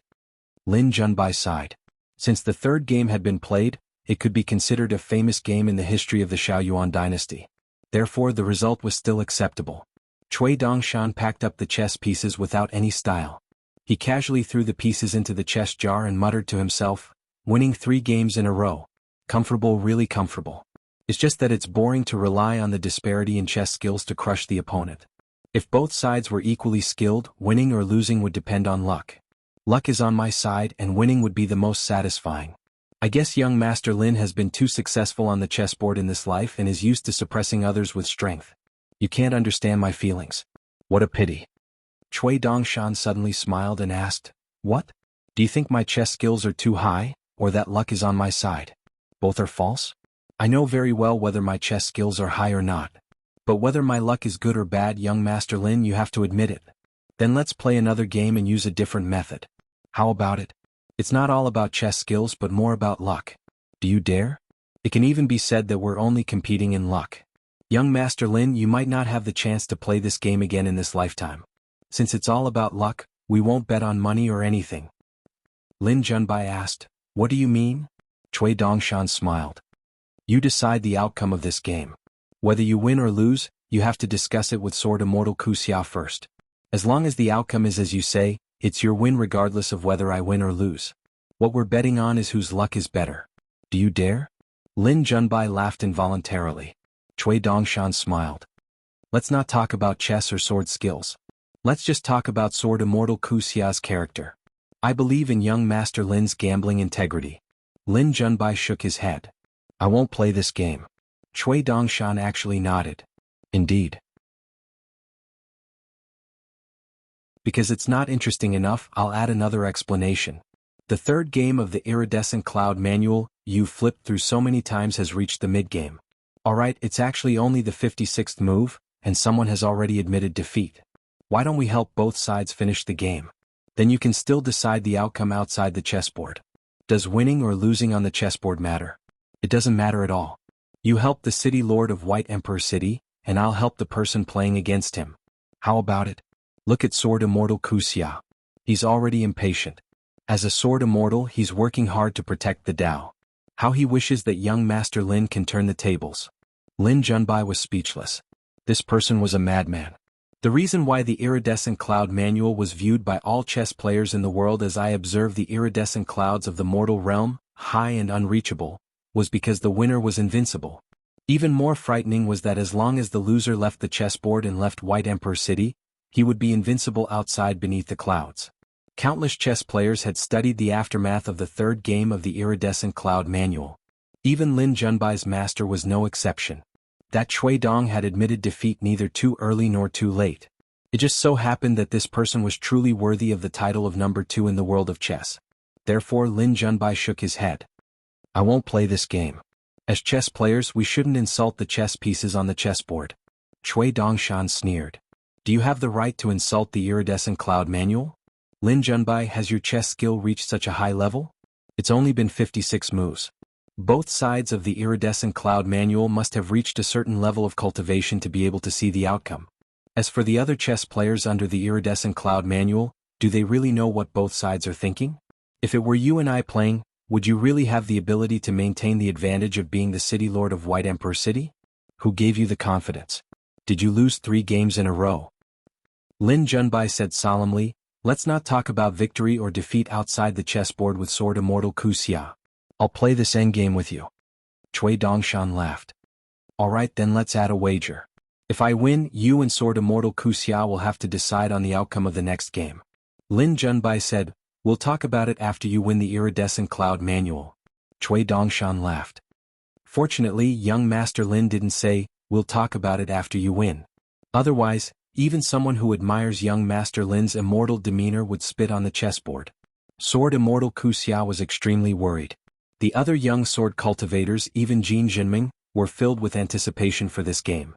Lin Junbai sighed. Since the 3rd game had been played, it could be considered a famous game in the history of the Shaoyuan dynasty. Therefore, the result was still acceptable. Cui Dongshan packed up the chess pieces without any style. He casually threw the pieces into the chess jar and muttered to himself, winning 3 games in a row. Comfortable, really comfortable. It's just that it's boring to rely on the disparity in chess skills to crush the opponent. If both sides were equally skilled, winning or losing would depend on luck. Luck is on my side and winning would be the most satisfying. I guess young Master Lin has been too successful on the chessboard in this life and is used to suppressing others with strength. You can't understand my feelings. What a pity. Cui Dongshan suddenly smiled and asked, What? Do you think my chess skills are too high, or that luck is on my side? Both are false? I know very well whether my chess skills are high or not. But whether my luck is good or bad, young Master Lin, you have to admit it. Then let's play another game and use a different method. How about it? It's not all about chess skills but more about luck. Do you dare? It can even be said that we're only competing in luck. Young Master Lin, you might not have the chance to play this game again in this lifetime. Since it's all about luck, we won't bet on money or anything. Lin Junbai asked, "What do you mean?" Cui Dongshan smiled. "You decide the outcome of this game. Whether you win or lose, you have to discuss it with Sword Immortal Kuxia first. As long as the outcome is as you say, it's your win regardless of whether I win or lose. What we're betting on is whose luck is better. Do you dare?" Lin Junbai laughed involuntarily. Cui Dongshan smiled. "Let's not talk about chess or sword skills. Let's just talk about Sword Immortal Kuxia's character. I believe in young Master Lin's gambling integrity." Lin Junbai shook his head. "I won't play this game." Cui Dongshan actually nodded. "Indeed. Because it's not interesting enough, I'll add another explanation. The third game of the Iridescent Cloud manual you've flipped through so many times has reached the mid-game. Alright, it's actually only the 56th move, and someone has already admitted defeat. Why don't we help both sides finish the game? Then you can still decide the outcome outside the chessboard. Does winning or losing on the chessboard matter? It doesn't matter at all. You help the City Lord of White Emperor City, and I'll help the person playing against him. How about it? Look at Sword Immortal Kuxia. He's already impatient. As a Sword Immortal, he's working hard to protect the Tao. How he wishes that young Master Lin can turn the tables." Lin Junbai was speechless. This person was a madman. The reason why the Iridescent Cloud manual was viewed by all chess players in the world as I observe the iridescent clouds of the mortal realm, high and unreachable, was because the winner was invincible. Even more frightening was that as long as the loser left the chessboard and left White Emperor City, he would be invincible outside beneath the clouds. Countless chess players had studied the aftermath of the third game of the Iridescent Cloud manual. Even Lin Junbai's master was no exception. That Cui Dong had admitted defeat neither too early nor too late. It just so happened that this person was truly worthy of the title of number 2 in the world of chess. Therefore Lin Junbai shook his head. "I won't play this game. As chess players we shouldn't insult the chess pieces on the chessboard." Cui Dongshan sneered. "Do you have the right to insult the Iridescent Cloud manual? Lin Junbai, has your chess skill reached such a high level? It's only been 56 moves. Both sides of the Iridescent Cloud manual must have reached a certain level of cultivation to be able to see the outcome. As for the other chess players under the Iridescent Cloud manual, do they really know what both sides are thinking? If it were you and I playing, would you really have the ability to maintain the advantage of being the City Lord of White Emperor City? Who gave you the confidence? Did you lose 3 games in a row?" Lin Junbai said solemnly, "Let's not talk about victory or defeat outside the chessboard with Sword Immortal Kuxia. I'll play this endgame with you." Cui Dongshan laughed. "Alright, then let's add a wager. If I win, you and Sword Immortal Kuxia will have to decide on the outcome of the next game." Lin Junbai said, "We'll talk about it after you win the Iridescent Cloud manual." Cui Dongshan laughed. Fortunately, young Master Lin didn't say, "We'll talk about it after you win." Otherwise, even someone who admires young Master Lin's immortal demeanor would spit on the chessboard. Sword Immortal Kuxia was extremely worried. The other young sword cultivators, even Jin Jinming, were filled with anticipation for this game.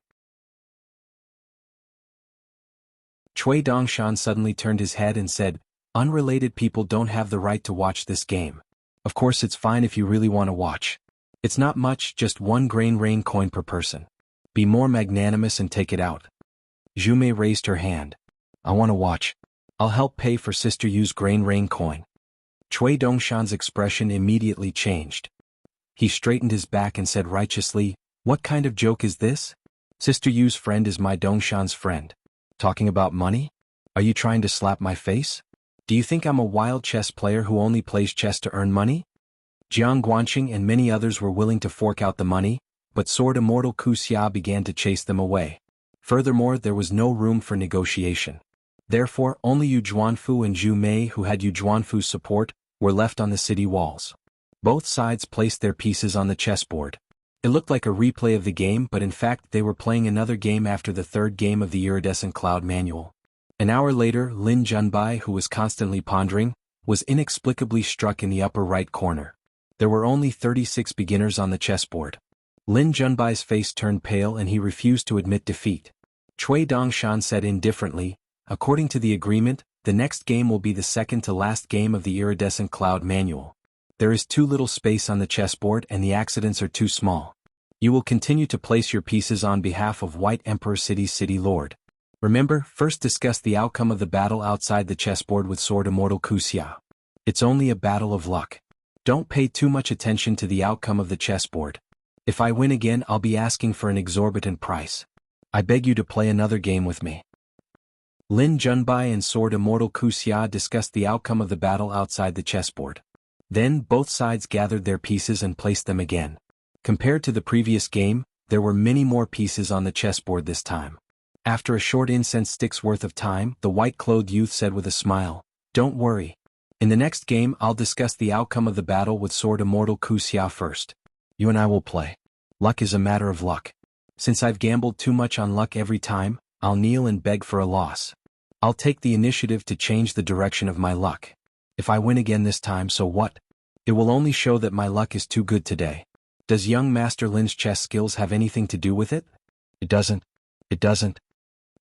Cui Dongshan suddenly turned his head and said, "Unrelated people don't have the right to watch this game. Of course it's fine if you really want to watch. It's not much, just 1 grain rain coin per person. Be more magnanimous and take it out." Zhu Mei raised her hand. "I want to watch. I'll help pay for Sister Yu's grain rain coin." Cui Dongshan's expression immediately changed. He straightened his back and said righteously, "What kind of joke is this? Sister Yu's friend is my Dongshan's friend. Talking about money? Are you trying to slap my face? Do you think I'm a wild chess player who only plays chess to earn money?" Jiang Guanqing and many others were willing to fork out the money, but Sword Immortal Kuxia began to chase them away. Furthermore, there was no room for negotiation. Therefore, only Yu Zhuanfu and Zhu Mei, who had Yu Zhuanfu's support, were left on the city walls. Both sides placed their pieces on the chessboard. It looked like a replay of the game, but in fact they were playing another game after the third game of the Iridescent Cloud manual. An hour later, Lin Junbai, who was constantly pondering, was inexplicably struck in the upper right corner. There were only 36 beginners on the chessboard. Lin Junbai's face turned pale and he refused to admit defeat. Cui Dongshan said indifferently, "According to the agreement, the next game will be the second to last game of the Iridescent Cloud manual. There is too little space on the chessboard and the accidents are too small. You will continue to place your pieces on behalf of White Emperor City Lord. Remember, first discuss the outcome of the battle outside the chessboard with Sword Immortal Kusia. It's only a battle of luck. Don't pay too much attention to the outcome of the chessboard. If I win again, I'll be asking for an exorbitant price. I beg you to play another game with me. Lin Junbai and Sword Immortal Kusia discussed the outcome of the battle outside the chessboard. Then both sides gathered their pieces and placed them again. Compared to the previous game, there were many more pieces on the chessboard this time. After a short incense stick's worth of time, the white-clothed youth said with a smile, "Don't worry. In the next game I'll discuss the outcome of the battle with Sword Immortal Kusia first. You and I will play. Luck is a matter of luck. Since I've gambled too much on luck every time, I'll kneel and beg for a loss. I'll take the initiative to change the direction of my luck. If I win again this time, so what? It will only show that my luck is too good today. Does young Master Lin's chess skills have anything to do with it? It doesn't. It doesn't."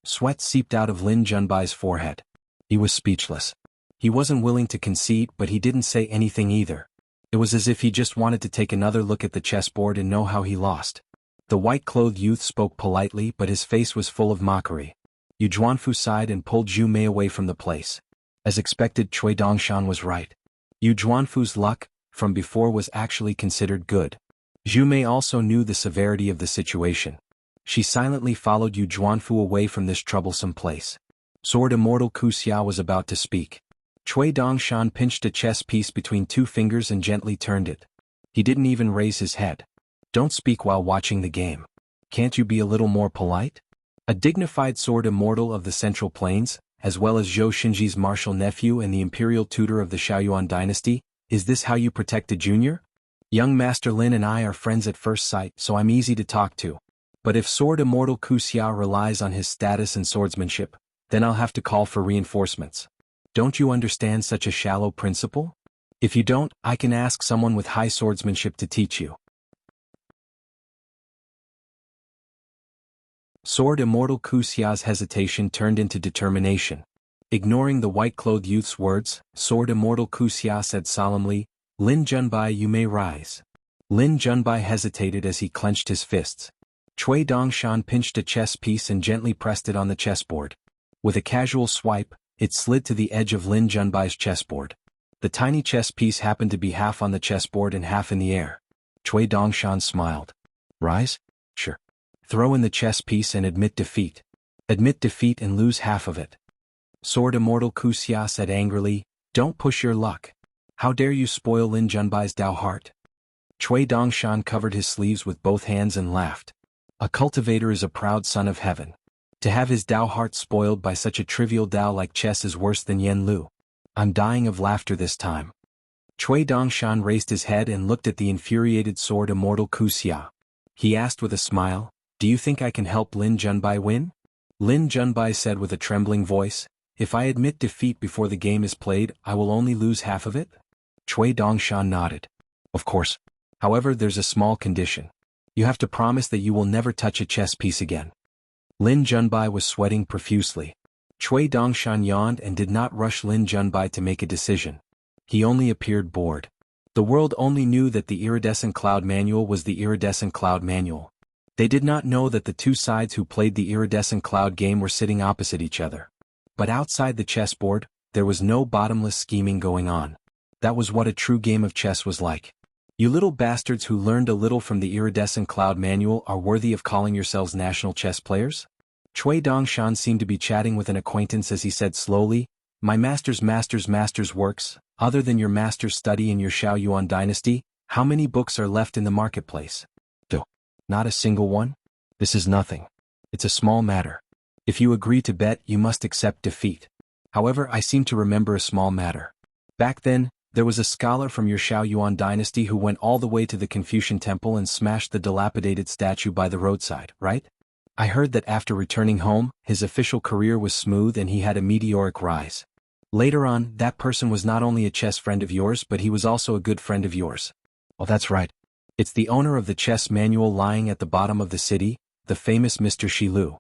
Sweat seeped out of Lin Junbai's forehead. He was speechless. He wasn't willing to concede, but he didn't say anything either. It was as if he just wanted to take another look at the chessboard and know how he lost. The white-clothed youth spoke politely, but his face was full of mockery. Yu Zhuanfu sighed and pulled Zhu Mei away from the place. As expected, Cui Dongshan was right. Yu Zhuanfu's luck, from before, was actually considered good. Zhu Mei also knew the severity of the situation. She silently followed Yu Zhuanfu away from this troublesome place. Sword Immortal Kusia was about to speak. Cui Dongshan pinched a chess piece between two fingers and gently turned it. He didn't even raise his head. "Don't speak while watching the game. Can't you be a little more polite?" A dignified Sword Immortal of the Central Plains, as well as Zhou Xinji's martial nephew and the imperial tutor of the Xiaoyuan dynasty, is this how you protect a junior? Young Master Lin and I are friends at first sight, so I'm easy to talk to. But if Sword Immortal Kusia relies on his status and swordsmanship, then I'll have to call for reinforcements. Don't you understand such a shallow principle? If you don't, I can ask someone with high swordsmanship to teach you. Sword Immortal Kusia's hesitation turned into determination. Ignoring the white-clothed youth's words, Sword Immortal Kusia said solemnly, "Lin Junbai, you may rise." Lin Junbai hesitated as he clenched his fists. Cui Dongshan pinched a chess piece and gently pressed it on the chessboard. With a casual swipe, it slid to the edge of Lin Junbai's chessboard. The tiny chess piece happened to be half on the chessboard and half in the air. Cui Dongshan smiled. "Rise? Sure. Throw in the chess piece and admit defeat. Admit defeat and lose half of it." Sword Immortal Kusia said angrily, "Don't push your luck. How dare you spoil Lin Junbai's Dao heart?" Cui Dongshan covered his sleeves with both hands and laughed. "A cultivator is a proud son of heaven. To have his Dao heart spoiled by such a trivial Dao like chess is worse than Yen Lu." I'm dying of laughter this time. Cui Dongshan raised his head and looked at the infuriated Sword Immortal Kusia. He asked with a smile, "Do you think I can help Lin Junbai win?" Lin Junbai said with a trembling voice, "If I admit defeat before the game is played, I will only lose half of it?" Cui Dongshan nodded. "Of course. However, there's a small condition. You have to promise that you will never touch a chess piece again." Lin Junbai was sweating profusely. Cui Dongshan yawned and did not rush Lin Junbai to make a decision. He only appeared bored. The world only knew that the iridescent cloud manual was the iridescent cloud manual. They did not know that the two sides who played the iridescent cloud game were sitting opposite each other. But outside the chessboard, there was no bottomless scheming going on. That was what a true game of chess was like. You little bastards who learned a little from the iridescent cloud manual are worthy of calling yourselves national chess players? Cui Dongshan seemed to be chatting with an acquaintance as he said slowly, "My master's works, other than your master's study in your Xiaoyuan dynasty, how many books are left in the marketplace?" "Not a single one? This is nothing. It's a small matter. If you agree to bet, you must accept defeat. However, I seem to remember a small matter. Back then, there was a scholar from your Xiaoyuan dynasty who went all the way to the Confucian temple and smashed the dilapidated statue by the roadside, right? I heard that after returning home, his official career was smooth and he had a meteoric rise. Later on, that person was not only a chess friend of yours, but he was also a good friend of yours." "Oh, that's right. It's the owner of the chess manual lying at the bottom of the city, the famous Mr. Shilu."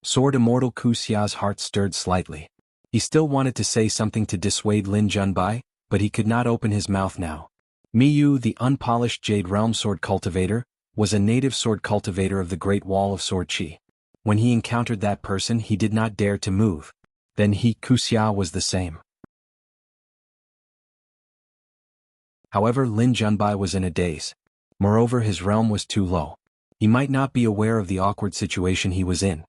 Sword Immortal Kusia's heart stirred slightly. He still wanted to say something to dissuade Lin Junbai, but he could not open his mouth now. Miyu, the unpolished Jade Realm sword cultivator, was a native sword cultivator of the Great Wall of Sword Qi. When he encountered that person, he did not dare to move. Then Kuxia was the same. However, Lin Junbai was in a daze. Moreover, his realm was too low. He might not be aware of the awkward situation he was in.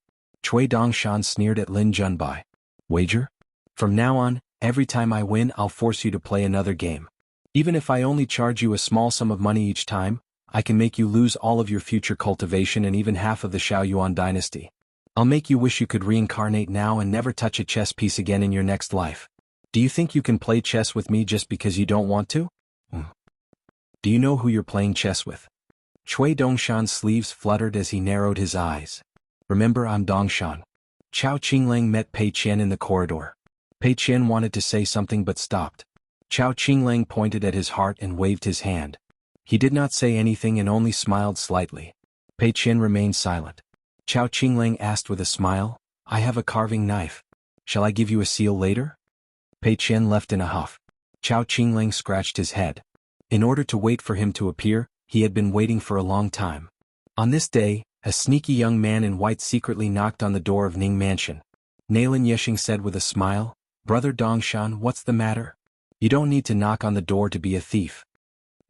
Cui Dongshan sneered at Lin Junbai. Wager? From now on, every time I win, I'll force you to play another game. Even if I only charge you a small sum of money each time, I can make you lose all of your future cultivation and even half of the Xiaoyuan dynasty. I'll make you wish you could reincarnate now and never touch a chess piece again in your next life. Do you think you can play chess with me just because you don't want to? Do you know who you're playing chess with? Cui Dongshan's sleeves fluttered as he narrowed his eyes. Remember, I'm Dongshan. Chao Qinglang met Pei Qian in the corridor. Pei Qian wanted to say something but stopped. Chao Qinglang pointed at his heart and waved his hand. He did not say anything and only smiled slightly. Pei Qian remained silent. Chao Qinglang asked with a smile, I have a carving knife. Shall I give you a seal later? Pei Qian left in a huff. Chao Qinglang scratched his head. In order to wait for him to appear, he had been waiting for a long time. On this day, a sneaky young man in white secretly knocked on the door of Ning Mansion. Nailin Yeshing said with a smile, Brother Dongshan, what's the matter? You don't need to knock on the door to be a thief.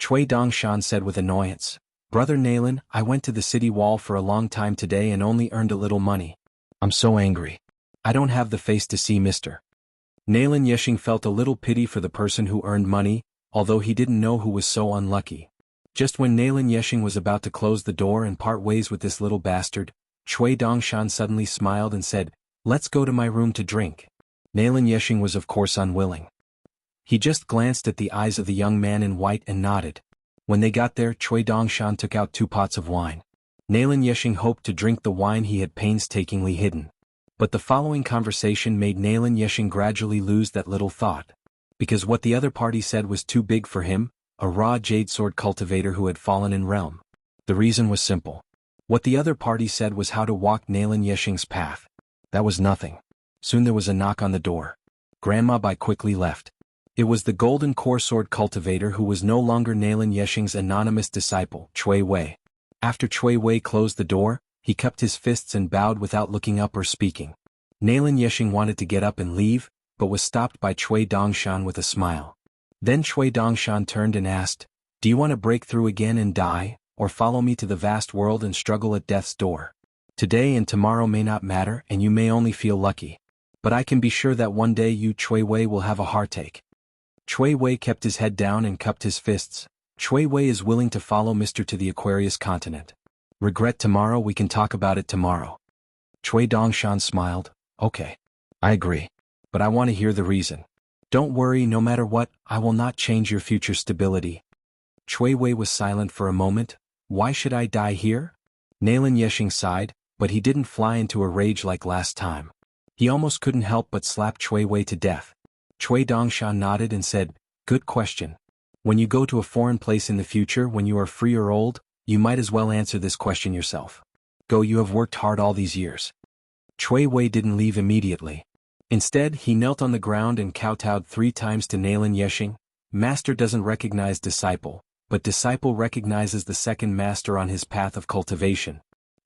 Cui Dongshan said with annoyance, Brother Nailin, I went to the city wall for a long time today and only earned a little money. I'm so angry. I don't have the face to see Mr. Nailin Yeshing felt a little pity for the person who earned money, although he didn't know who was so unlucky. Just when Nailin Yeshing was about to close the door and part ways with this little bastard, Cui Dongshan suddenly smiled and said, Let's go to my room to drink. Nailin Yeshing was of course unwilling. He just glanced at the eyes of the young man in white and nodded. When they got there, Cui Dongshan took out 2 pots of wine. Nailin Yeshing hoped to drink the wine he had painstakingly hidden. But the following conversation made Nailin Yeshing gradually lose that little thought. Because what the other party said was too big for him, a raw jade sword cultivator who had fallen in realm. The reason was simple. What the other party said was how to walk Nailin Yeshing's path. That was nothing. Soon there was a knock on the door. Grandma Bai quickly left. It was the golden core sword cultivator who was no longer Nailin Yeshing's anonymous disciple, Cui Wei. After Cui Wei closed the door, he cupped his fists and bowed without looking up or speaking. Nailin Yeshing wanted to get up and leave, but was stopped by Cui Dongshan with a smile. Then Cui Dongshan turned and asked, Do you want to break through again and die, or follow me to the vast world and struggle at death's door? Today and tomorrow may not matter and you may only feel lucky. But I can be sure that one day you Cui Wei will have a heartache. Cui Wei kept his head down and cupped his fists. Cui Wei is willing to follow Mr. to the Aquarius continent. Regret tomorrow, we can talk about it tomorrow. Cui Dongshan smiled, Okay. I agree. But I want to hear the reason. Don't worry, no matter what, I will not change your future stability. Cui Wei was silent for a moment. Why should I die here? Nailin Yeshing sighed, but he didn't fly into a rage like last time. He almost couldn't help but slap Cui Wei to death. Cui Dongshan nodded and said, Good question. When you go to a foreign place in the future when you are free or old, you might as well answer this question yourself. Go, you have worked hard all these years. Cui Wei didn't leave immediately. Instead, he knelt on the ground and kowtowed 3 times to Nailin Yeshing. Master doesn't recognize disciple, but disciple recognizes the second master on his path of cultivation.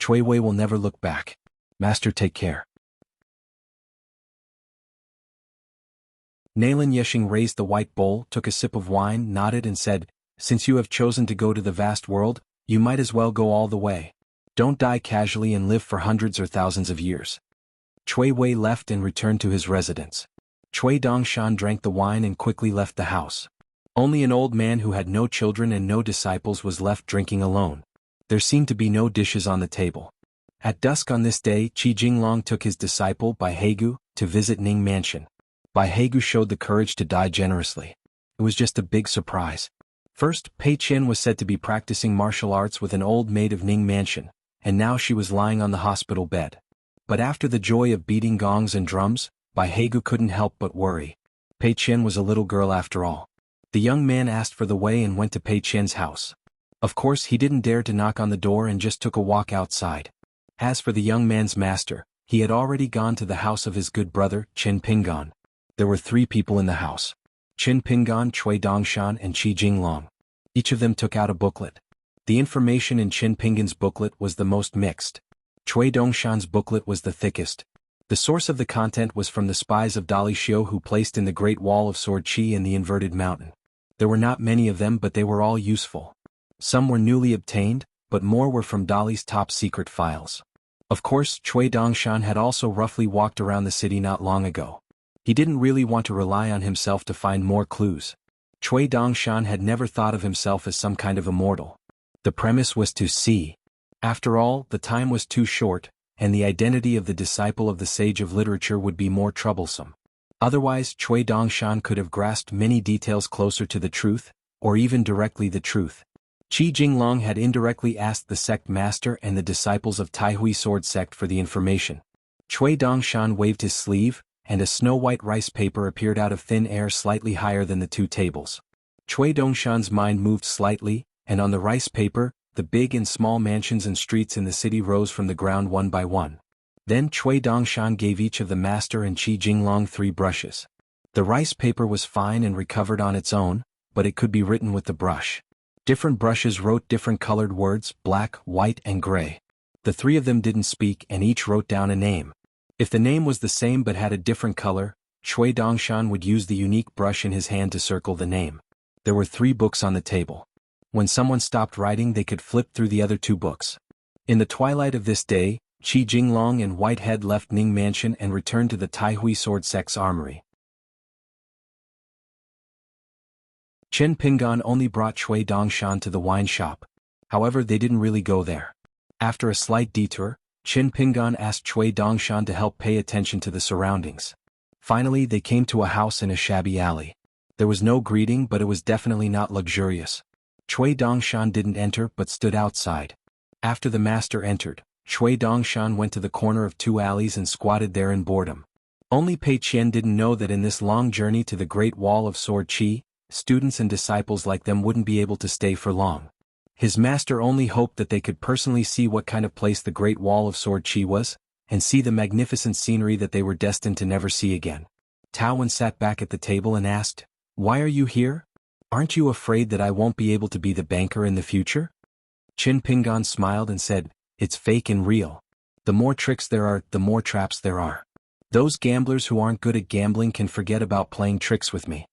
Cui Wei will never look back. Master, take care. Nailin Yeshing raised the white bowl, took a sip of wine, nodded and said, Since you have chosen to go to the vast world, you might as well go all the way. Don't die casually and live for hundreds or thousands of years. Cui Wei left and returned to his residence. Cui Dongshan drank the wine and quickly left the house. Only an old man who had no children and no disciples was left drinking alone. There seemed to be no dishes on the table. At dusk on this day, Qi Jinglong took his disciple, Bai Hegu, to visit Ning Mansion. Bai Hegu showed the courage to die generously. It was just a big surprise. First, Pei Qian was said to be practicing martial arts with an old maid of Ning Mansion, and now she was lying on the hospital bed. But after the joy of beating gongs and drums, Bai Hegu couldn't help but worry. Pei Qian was a little girl after all. The young man asked for the way and went to Pei Qian's house. Of course, he didn't dare to knock on the door and just took a walk outside. As for the young man's master, he had already gone to the house of his good brother, Chen Pingon. There were 3 people in the house. Qin Pingan, Cui Dongshan and Qi Jinglong. Each of them took out a booklet. The information in Qin Pingan's booklet was the most mixed. Cui Dongshan's booklet was the thickest. The source of the content was from the spies of Dali Xiu who placed in the Great Wall of Sword Qi in the inverted mountain. There were not many of them, but they were all useful. Some were newly obtained, but more were from Dali's top-secret files. Of course, Cui Dongshan had also roughly walked around the city not long ago. He didn't really want to rely on himself to find more clues. Cui Dongshan had never thought of himself as some kind of immortal. The premise was to see. After all, the time was too short, and the identity of the disciple of the sage of literature would be more troublesome. Otherwise, Cui Dongshan could have grasped many details closer to the truth, or even directly the truth. Qi Jinglong had indirectly asked the sect master and the disciples of Taihui sword sect for the information. Cui Dongshan waved his sleeve, and a snow-white rice paper appeared out of thin air slightly higher than the two tables. Cui Dongshan's mind moved slightly, and on the rice paper, the big and small mansions and streets in the city rose from the ground one by one. Then Cui Dongshan gave each of the master and Qi Jinglong 3 brushes. The rice paper was fine and recovered on its own, but it could be written with the brush. Different brushes wrote different colored words, black, white and gray. The 3 of them didn't speak and each wrote down a name. If the name was the same but had a different color, Cui Dongshan would use the unique brush in his hand to circle the name. There were 3 books on the table. When someone stopped writing, they could flip through the other 2 books. In the twilight of this day, Qi Jinglong and Whitehead left Ning Mansion and returned to the Taihui Sword Sect's armory. Qin Pingan only brought Cui Dongshan to the wine shop. However, they didn't really go there. After a slight detour, Qin Pingan asked Cui Dongshan to help pay attention to the surroundings. Finally, they came to a house in a shabby alley. There was no greeting, but it was definitely not luxurious. Cui Dongshan didn't enter but stood outside. After the master entered, Cui Dongshan went to the corner of 2 alleys and squatted there in boredom. Only Pei Qian didn't know that in this long journey to the Great Wall of Sword Qi, students and disciples like them wouldn't be able to stay for long. His master only hoped that they could personally see what kind of place the Great Wall of Sword Qi was, and see the magnificent scenery that they were destined to never see again. Tao Wen sat back at the table and asked, "Why are you here? Aren't you afraid that I won't be able to be the banker in the future?" Qin Pingan smiled and said, "It's fake and real. The more tricks there are, the more traps there are. Those gamblers who aren't good at gambling can forget about playing tricks with me."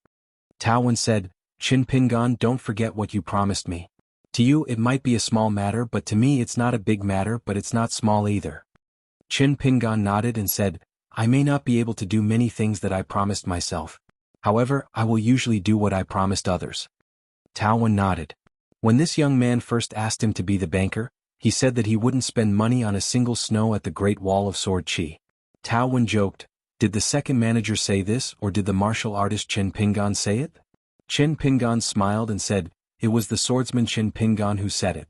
Tao Wen said, "Qin Pingan, don't forget what you promised me. To you it might be a small matter, but to me it's not a big matter, but it's not small either." Qin Pingan nodded and said, "I may not be able to do many things that I promised myself. However, I will usually do what I promised others." Tao Wen nodded. When this young man first asked him to be the banker, he said that he wouldn't spend money on a single snow at the Great Wall of Sword Qi. Tao Wen joked, "Did the second manager say this, or did the martial artist Qin Pingan say it?" Qin Pingan smiled and said, "It was the swordsman Qin Pingan who said it."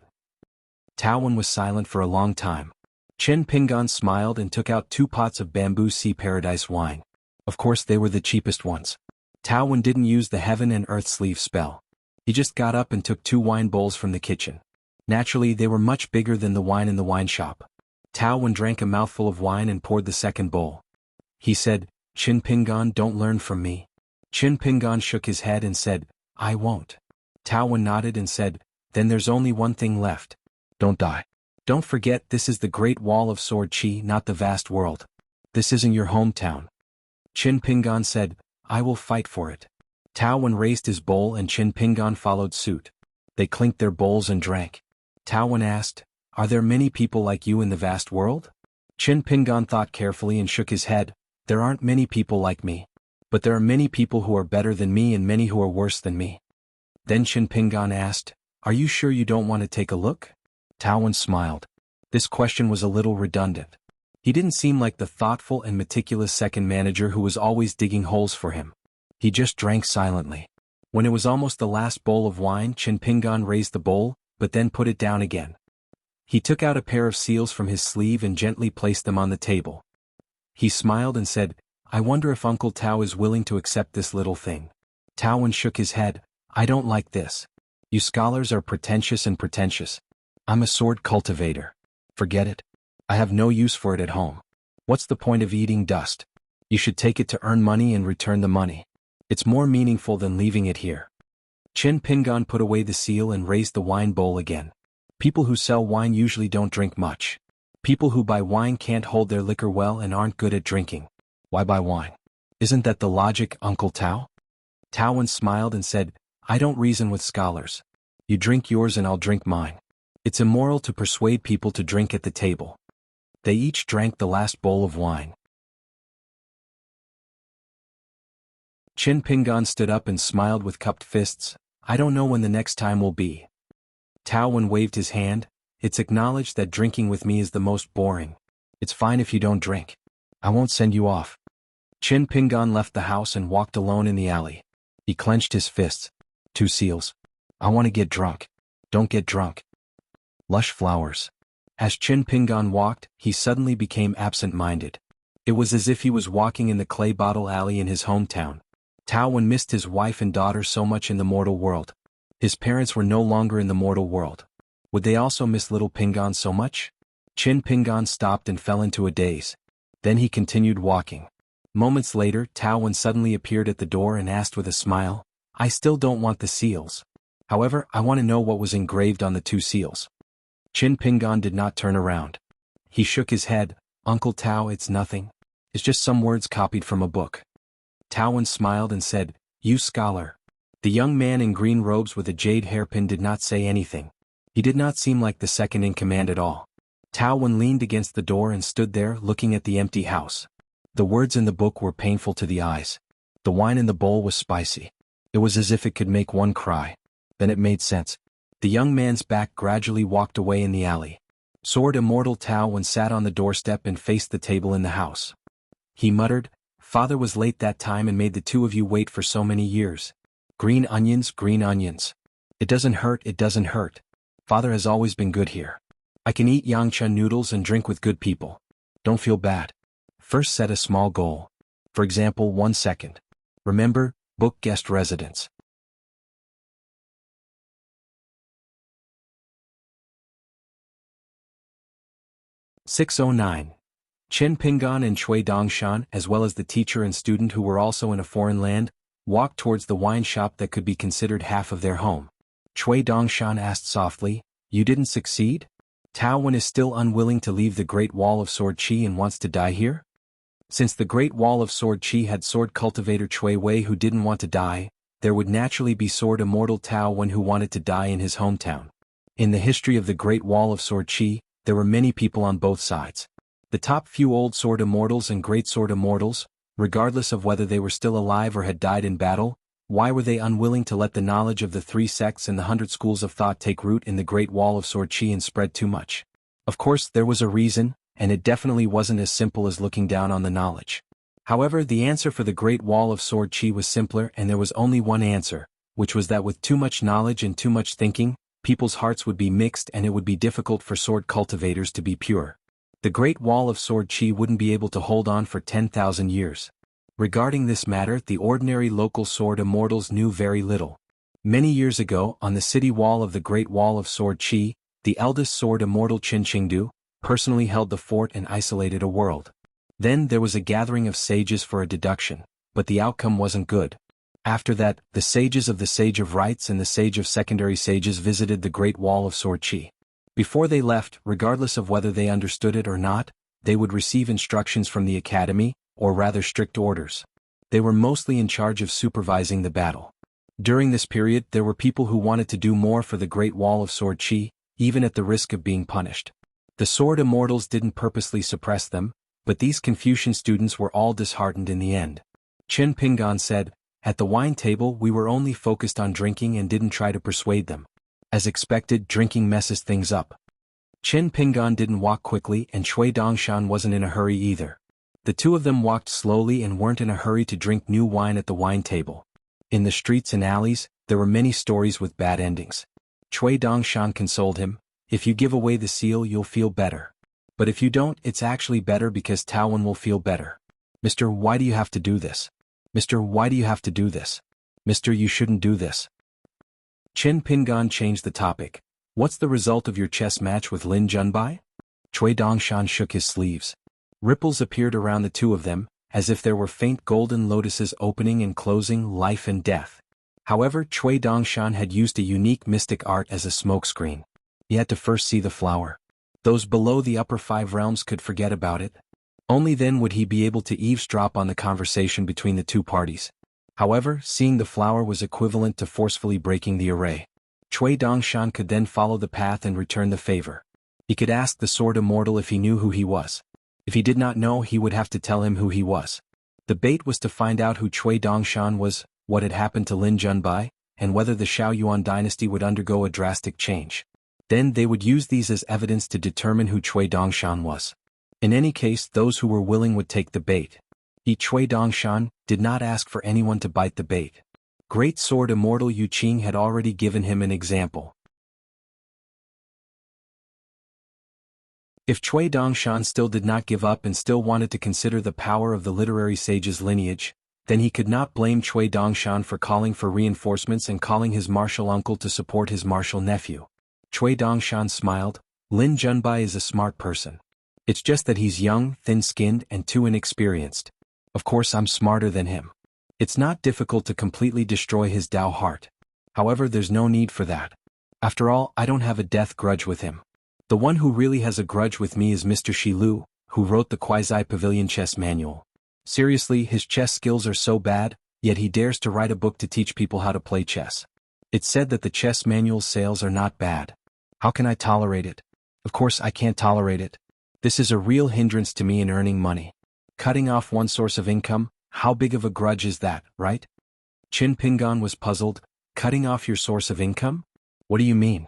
Tao Wen was silent for a long time. Qin Pingan smiled and took out 2 pots of bamboo sea paradise wine. Of course they were the cheapest ones. Tao Wen didn't use the heaven and earth sleeve spell. He just got up and took 2 wine bowls from the kitchen. Naturally, they were much bigger than the wine in the wine shop. Tao Wen drank a mouthful of wine and poured the second bowl. He said, "Qin Pingan, don't learn from me." Qin Pingan shook his head and said, "I won't." Tao Wen nodded and said, "Then there's only one thing left. Don't die. Don't forget this is the Great Wall of Sword Qi, not the vast world. This isn't your hometown." Qin Pingan said, "I will fight for it." Tao Wen raised his bowl and Qin Pingan followed suit. They clinked their bowls and drank. Tao Wen asked, "Are there many people like you in the vast world?" Qin Pingan thought carefully and shook his head, "There aren't many people like me. But there are many people who are better than me and many who are worse than me." Then Qin Pingan asked, "Are you sure you don't want to take a look?" Tao Wen smiled. This question was a little redundant. He didn't seem like the thoughtful and meticulous second manager who was always digging holes for him. He just drank silently. When it was almost the last bowl of wine, Qin Pingan raised the bowl, but then put it down again. He took out a pair of seals from his sleeve and gently placed them on the table. He smiled and said, "I wonder if Uncle Tao is willing to accept this little thing." Tao Wen shook his head, "I don't like this. You scholars are pretentious and pretentious. I'm a sword cultivator. Forget it. I have no use for it at home. What's the point of eating dust? You should take it to earn money and return the money." It's more meaningful than leaving it here. Chen Pingan put away the seal and raised the wine bowl again. People who sell wine usually don't drink much. People who buy wine can't hold their liquor well and aren't good at drinking. Why buy wine? Isn't that the logic, Uncle Tao? Tao Wen smiled and said, I don't reason with scholars. You drink yours and I'll drink mine. It's immoral to persuade people to drink at the table. They each drank the last bowl of wine. Chen Pingan stood up and smiled with cupped fists. I don't know when the next time will be. Tao Wen waved his hand. It's acknowledged that drinking with me is the most boring. It's fine if you don't drink. I won't send you off. Chen Pingan left the house and walked alone in the alley. He clenched his fists. 2 seals. I want to get drunk. Don't get drunk. Lush flowers. As Chen Pingan walked, he suddenly became absent-minded. It was as if he was walking in the clay bottle alley in his hometown. Tao Wen missed his wife and daughter so much in the mortal world. His parents were no longer in the mortal world. Would they also miss little Pingan so much? Chen Pingan stopped and fell into a daze. Then he continued walking. Moments later, Tao Wen suddenly appeared at the door and asked with a smile, I still don't want the seals. However, I want to know what was engraved on the 2 seals. Chen Pingan did not turn around. He shook his head. Uncle Tao, it's nothing. It's just some words copied from a book. Tao Wen smiled and said, You scholar. The young man in green robes with a jade hairpin did not say anything. He did not seem like the second in command at all. Tao Wen leaned against the door and stood there looking at the empty house. The words in the book were painful to the eyes. The wine in the bowl was spicy. It was as if it could make one cry. Then it made sense. The young man's back gradually walked away in the alley. Sword Immortal Tao Wen sat on the doorstep and faced the table in the house. He muttered, Father was late that time and made the 2 of you wait for so many years. Green onions, green onions. It doesn't hurt, it doesn't hurt. Father has always been good here. I can eat yangcha noodles and drink with good people. Don't feel bad. First set a small goal. For example, 1 second. Remember, book guest residence. (609) Chen Pingan and Cui Dongshan, as well as the teacher and student who were also in a foreign land, walked towards the wine shop that could be considered half of their home. Cui Dongshan asked softly, You didn't succeed? Tao Wen is still unwilling to leave the Great Wall of Sword Qi and wants to die here? Since the Great Wall of Sword Qi had sword cultivator Cui Wei who didn't want to die, there would naturally be sword immortal Tao Wen who wanted to die in his hometown. In the history of the Great Wall of Sword Qi, there were many people on both sides. The top few old sword immortals and great sword immortals, regardless of whether they were still alive or had died in battle, why were they unwilling to let the knowledge of the 3 sects and the 100 schools of thought take root in the Great Wall of Sword Qi and spread too much? Of course, there was a reason, and it definitely wasn't as simple as looking down on the knowledge. However, the answer for the Great Wall of Sword Qi was simpler and there was only one answer, which was that with too much knowledge and too much thinking, people's hearts would be mixed and it would be difficult for sword cultivators to be pure. The Great Wall of Sword Qi wouldn't be able to hold on for 10,000 years. Regarding this matter, the ordinary local sword immortals knew very little. Many years ago, on the city wall of the Great Wall of Sword Qi, the eldest sword immortal Qin Qingdu personally held the fort and isolated a world. Then there was a gathering of sages for a deduction, but the outcome wasn't good. After that, the sages of the Sage of Rites and the Sage of Secondary Sages visited the Great Wall of Sword Qi. Before they left, regardless of whether they understood it or not, they would receive instructions from the academy, or rather strict orders. They were mostly in charge of supervising the battle. During this period, there were people who wanted to do more for the Great Wall of Sword Qi, even at the risk of being punished. The sword immortals didn't purposely suppress them, but these Confucian students were all disheartened in the end. Chen Pingan said, At the wine table we were only focused on drinking and didn't try to persuade them. As expected, drinking messes things up. Chen Pingan didn't walk quickly and Cui Dongshan wasn't in a hurry either. The 2 of them walked slowly and weren't in a hurry to drink new wine at the wine table. In the streets and alleys, there were many stories with bad endings. Cui Dongshan consoled him, If you give away the seal you'll feel better. But if you don't, it's actually better because Tao Wen will feel better. Mr. Why do you have to do this? Mr. Why do you have to do this? Mr. You shouldn't do this. Chen Pingan changed the topic. What's the result of your chess match with Lin Junbai? Cui Dongshan shook his sleeves. Ripples appeared around the 2 of them. as if there were faint golden lotuses opening and closing, life and death. However, Cui Dongshan had used a unique mystic art as a smokescreen. He had to first see the flower. Those below the upper 5 realms could forget about it. Only then would he be able to eavesdrop on the conversation between the two parties. However, seeing the flower was equivalent to forcefully breaking the array. Cui Dongshan could then follow the path and return the favor. He could ask the Sword Immortal if he knew who he was. If he did not know, he would have to tell him who he was. The bait was to find out who Cui Dongshan was, what had happened to Lin Junbai, and whether the Xiaoyuan dynasty would undergo a drastic change. Then they would use these as evidence to determine who Cui Dongshan was. In any case, those who were willing would take the bait. He, Cui Dongshan, did not ask for anyone to bite the bait. Great Sword Immortal Yu Qing had already given him an example. If Cui Dongshan still did not give up and still wanted to consider the power of the literary sage's lineage, then he could not blame Cui Dongshan for calling for reinforcements and calling his martial uncle to support his martial nephew. Cui Dongshan smiled. Lin Junbai is a smart person. It's just that he's young, thin-skinned, and too inexperienced. Of course I'm smarter than him. It's not difficult to completely destroy his Dao heart. However, there's no need for that. After all, I don't have a death grudge with him. The one who really has a grudge with me is Mr. Shi Lu, who wrote the Quasi-Pavilion Chess Manual. Seriously, his chess skills are so bad, yet he dares to write a book to teach people how to play chess. It's said that the chess manual's sales are not bad. How can I tolerate it? Of course I can't tolerate it. This is a real hindrance to me in earning money. Cutting off one source of income, how big of a grudge is that, right? Qin Pingan was puzzled. Cutting off your source of income? What do you mean?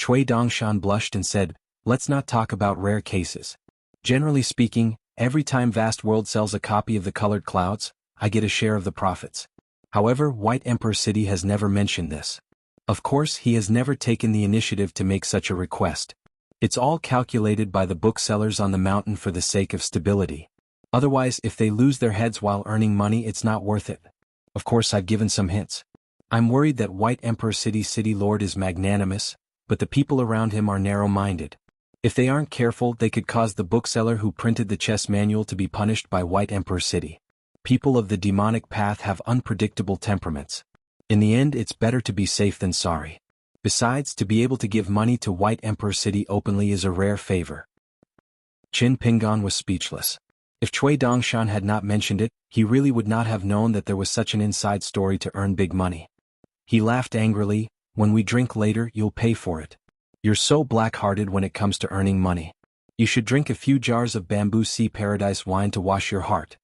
Cui Dongshan blushed and said, let's not talk about rare cases. Generally speaking, every time Vast World sells a copy of the Colored Clouds, I get a share of the profits. However, White Emperor City has never mentioned this. Of course, he has never taken the initiative to make such a request. It's all calculated by the booksellers on the mountain for the sake of stability. Otherwise, if they lose their heads while earning money, it's not worth it. Of course, I've given some hints. I'm worried that White Emperor City's city lord is magnanimous, but the people around him are narrow-minded. If they aren't careful, they could cause the bookseller who printed the chess manual to be punished by White Emperor City. People of the demonic path have unpredictable temperaments. In the end, it's better to be safe than sorry. Besides, to be able to give money to White Emperor City openly is a rare favor. Qin Pingan was speechless. If Cui Dongshan had not mentioned it, he really would not have known that there was such an inside story to earn big money. He laughed angrily. When we drink later, you'll pay for it. You're so black-hearted when it comes to earning money. You should drink a few jars of Bamboo Sea Paradise wine to wash your heart.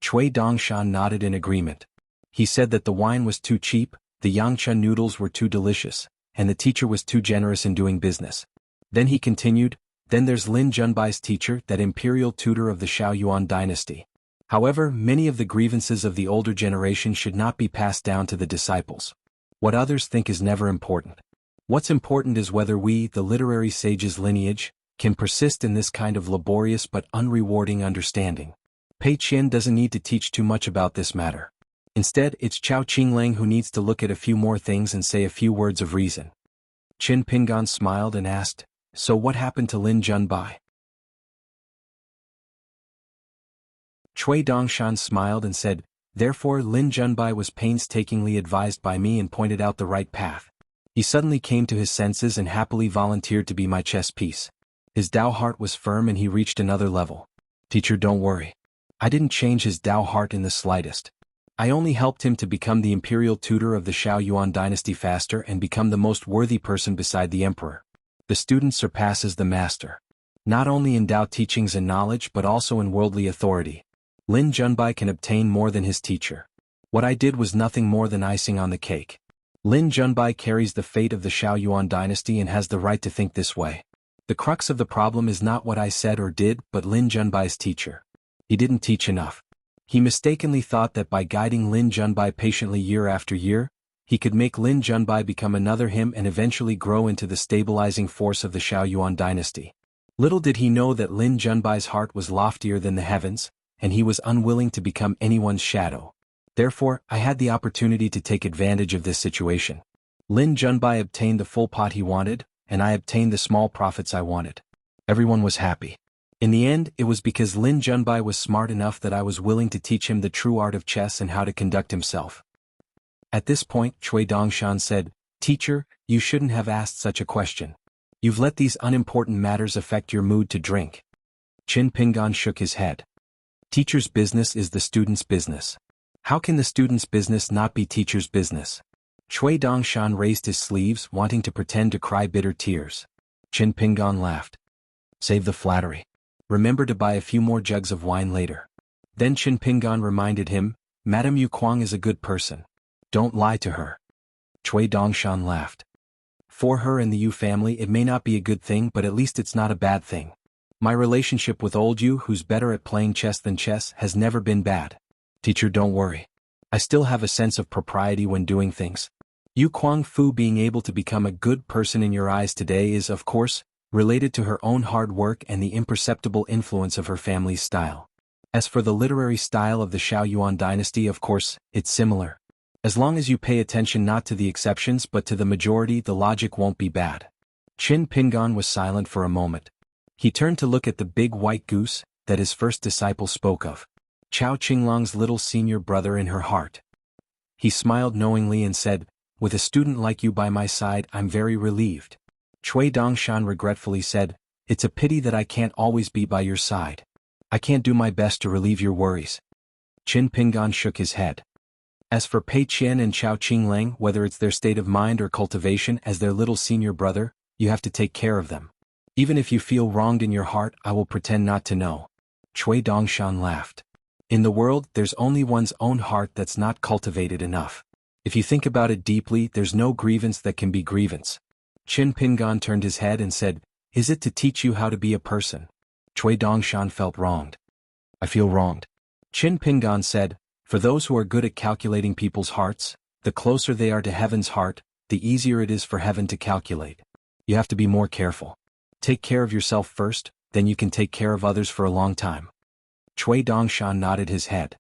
Cui Dongshan nodded in agreement. He said that the wine was too cheap, the Yangcha noodles were too delicious, and the teacher was too generous in doing business. Then he continued, then there's Lin Junbai's teacher, that imperial tutor of the Xiaoyuan dynasty. However, many of the grievances of the older generation should not be passed down to the disciples. What others think is never important. What's important is whether we, the literary sage's lineage, can persist in this kind of laborious but unrewarding understanding. Pei Qian doesn't need to teach too much about this matter. Instead, it's Chao Qinglang who needs to look at a few more things and say a few words of reason. Qin Pingan smiled and asked, so what happened to Lin Junbai? Cui Dongshan smiled and said, therefore Lin Junbai was painstakingly advised by me and pointed out the right path. He suddenly came to his senses and happily volunteered to be my chess piece. His Dao heart was firm and he reached another level. Teacher, don't worry. I didn't change his Dao heart in the slightest. I only helped him to become the imperial tutor of the Xiaoyuan dynasty faster and become the most worthy person beside the emperor. The student surpasses the master. Not only in Dao teachings and knowledge but also in worldly authority. Lin Junbai can obtain more than his teacher. What I did was nothing more than icing on the cake. Lin Junbai carries the fate of the Xiaoyuan dynasty and has the right to think this way. The crux of the problem is not what I said or did, but Lin Junbai's teacher. He didn't teach enough. He mistakenly thought that by guiding Lin Junbai patiently year after year, he could make Lin Junbai become another him and eventually grow into the stabilizing force of the Xiaoyuan dynasty. Little did he know that Lin Junbai's heart was loftier than the heavens, and he was unwilling to become anyone's shadow. Therefore, I had the opportunity to take advantage of this situation. Lin Junbai obtained the full pot he wanted, and I obtained the small profits I wanted. Everyone was happy. In the end, it was because Lin Junbai was smart enough that I was willing to teach him the true art of chess and how to conduct himself. At this point, Cui Dongshan said, "Teacher, you shouldn't have asked such a question. You've let these unimportant matters affect your mood to drink." Qin Pingan shook his head. Teacher's business is the student's business. How can the student's business not be teacher's business? Cui Dongshan raised his sleeves, wanting to pretend to cry bitter tears. Qin Pingan laughed. "Save the flattery. Remember to buy a few more jugs of wine later." Then Qin Pingan reminded him, "Madame Yu Kuang is a good person. Don't lie to her." Cui Dongshan laughed. "For her and the Yu family it may not be a good thing, but at least it's not a bad thing. My relationship with old Yu, who's better at playing chess than chess, has never been bad. Teacher, don't worry. I still have a sense of propriety when doing things. Yu Kuang Fu being able to become a good person in your eyes today is, of course, related to her own hard work and the imperceptible influence of her family's style. As for the literary style of the Shao Yuan dynasty, of course, it's similar. As long as you pay attention not to the exceptions but to the majority, the logic won't be bad." Qin Pingan was silent for a moment. He turned to look at the big white goose that his first disciple spoke of. Chao Qinglong's little senior brother in her heart. He smiled knowingly and said, "With a student like you by my side, I'm very relieved." Cui Dongshan regretfully said, "It's a pity that I can't always be by your side. I can't do my best to relieve your worries." Qin Pingan shook his head. As for Pei Qian and Chao Qinglang, whether it's their state of mind or cultivation as their little senior brother, you have to take care of them. Even if you feel wronged in your heart, I will pretend not to know." Cui Dongshan laughed. In the world, there's only one's own heart that's not cultivated enough. If you think about it deeply, there's no grievance that can be grievance. Qin Pingan turned his head and said, "Is it to teach you how to be a person?" Cui Dongshan felt wronged. "I feel wronged." Qin Pingan said, "For those who are good at calculating people's hearts, the closer they are to heaven's heart, the easier it is for heaven to calculate. You have to be more careful. Take care of yourself first, then you can take care of others for a long time." Cui Dongshan nodded his head.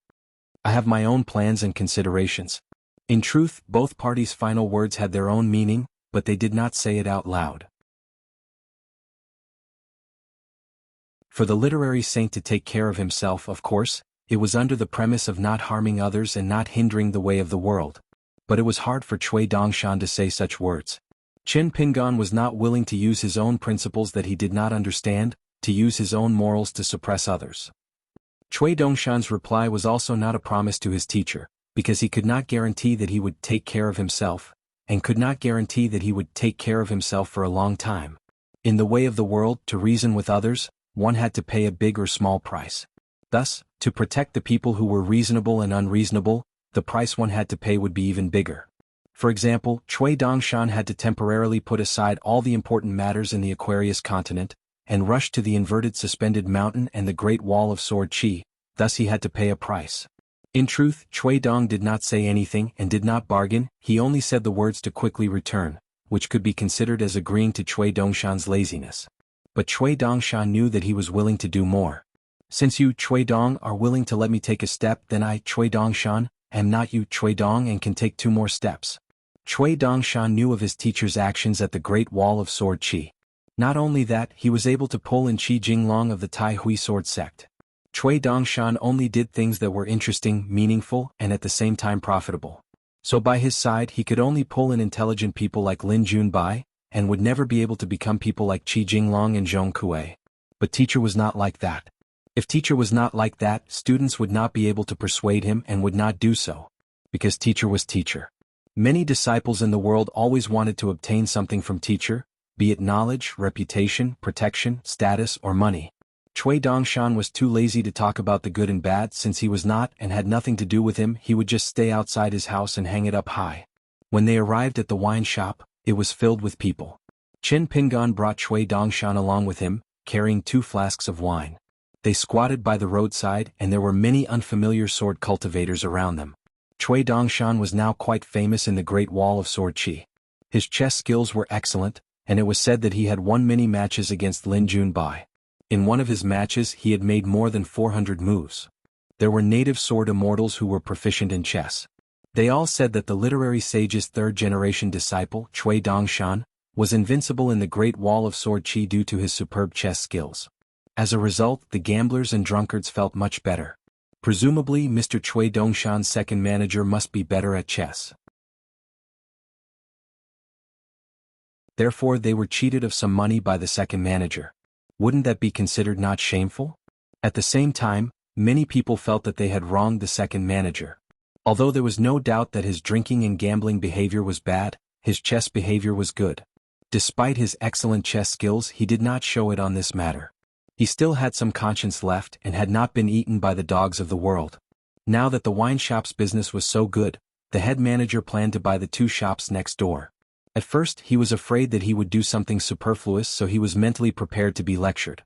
"I have my own plans and considerations." In truth, both parties' final words had their own meaning, but they did not say it out loud. For the literary saint to take care of himself, of course, it was under the premise of not harming others and not hindering the way of the world. But it was hard for Cui Dongshan to say such words. Qin Pingan was not willing to use his own principles that he did not understand, to use his own morals to suppress others. Cui Dongshan's reply was also not a promise to his teacher, because he could not guarantee that he would take care of himself, and could not guarantee that he would take care of himself for a long time. In the way of the world, to reason with others, one had to pay a big or small price. Thus, to protect the people who were reasonable and unreasonable, the price one had to pay would be even bigger. For example, Cui Dongshan had to temporarily put aside all the important matters in the Aquarius continent, and rush to the inverted suspended mountain and the Great Wall of Sword Chi, thus he had to pay a price. In truth, Cui Dong did not say anything and did not bargain, he only said the words to quickly return, which could be considered as agreeing to Cui Dongshan's laziness. But Cui Dongshan knew that he was willing to do more. "Since you, Cui Dong, are willing to let me take a step, then I, Cui Dongshan, am not you, Cui Dong, and can take 2 more steps." Cui Dongshan knew of his teacher's actions at the Great Wall of Sword Chi. Not only that, he was able to pull in Qi Jinglong of the Tai Hui sword sect. Cui Dongshan only did things that were interesting, meaningful, and at the same time profitable. So by his side he could only pull in intelligent people like Lin Junbai, and would never be able to become people like Qi Jinglong and Zhong Kuei. But teacher was not like that. If teacher was not like that, students would not be able to persuade him and would not do so. Because teacher was teacher. Many disciples in the world always wanted to obtain something from teacher, be it knowledge, reputation, protection, status, or money. Cui Dongshan was too lazy to talk about the good and bad. Since he was not and had nothing to do with him, he would just stay outside his house and hang it up high. When they arrived at the wine shop, it was filled with people. Qin Pingan brought Cui Dongshan along with him, carrying 2 flasks of wine. They squatted by the roadside and there were many unfamiliar sword cultivators around them. Cui Dongshan was now quite famous in the Great Wall of Sword Chi. His chess skills were excellent, and it was said that he had won many matches against Lin Junbai. In one of his matches he had made more than 400 moves. There were native sword immortals who were proficient in chess. They all said that the literary sage's 3rd-generation disciple, Cui Dongshan, was invincible in the Great Wall of Sword Chi due to his superb chess skills. As a result, the gamblers and drunkards felt much better. Presumably, Mr. Chui Dongshan's second manager must be better at chess. Therefore, they were cheated of some money by the second manager. Wouldn't that be considered not shameful? At the same time, many people felt that they had wronged the second manager. Although there was no doubt that his drinking and gambling behavior was bad, his chess behavior was good. Despite his excellent chess skills, he did not show it on this matter. He still had some conscience left and had not been eaten by the dogs of the world. Now that the wine shop's business was so good, the head manager planned to buy the two shops next door. At first, he was afraid that he would do something superfluous, so he was mentally prepared to be lectured.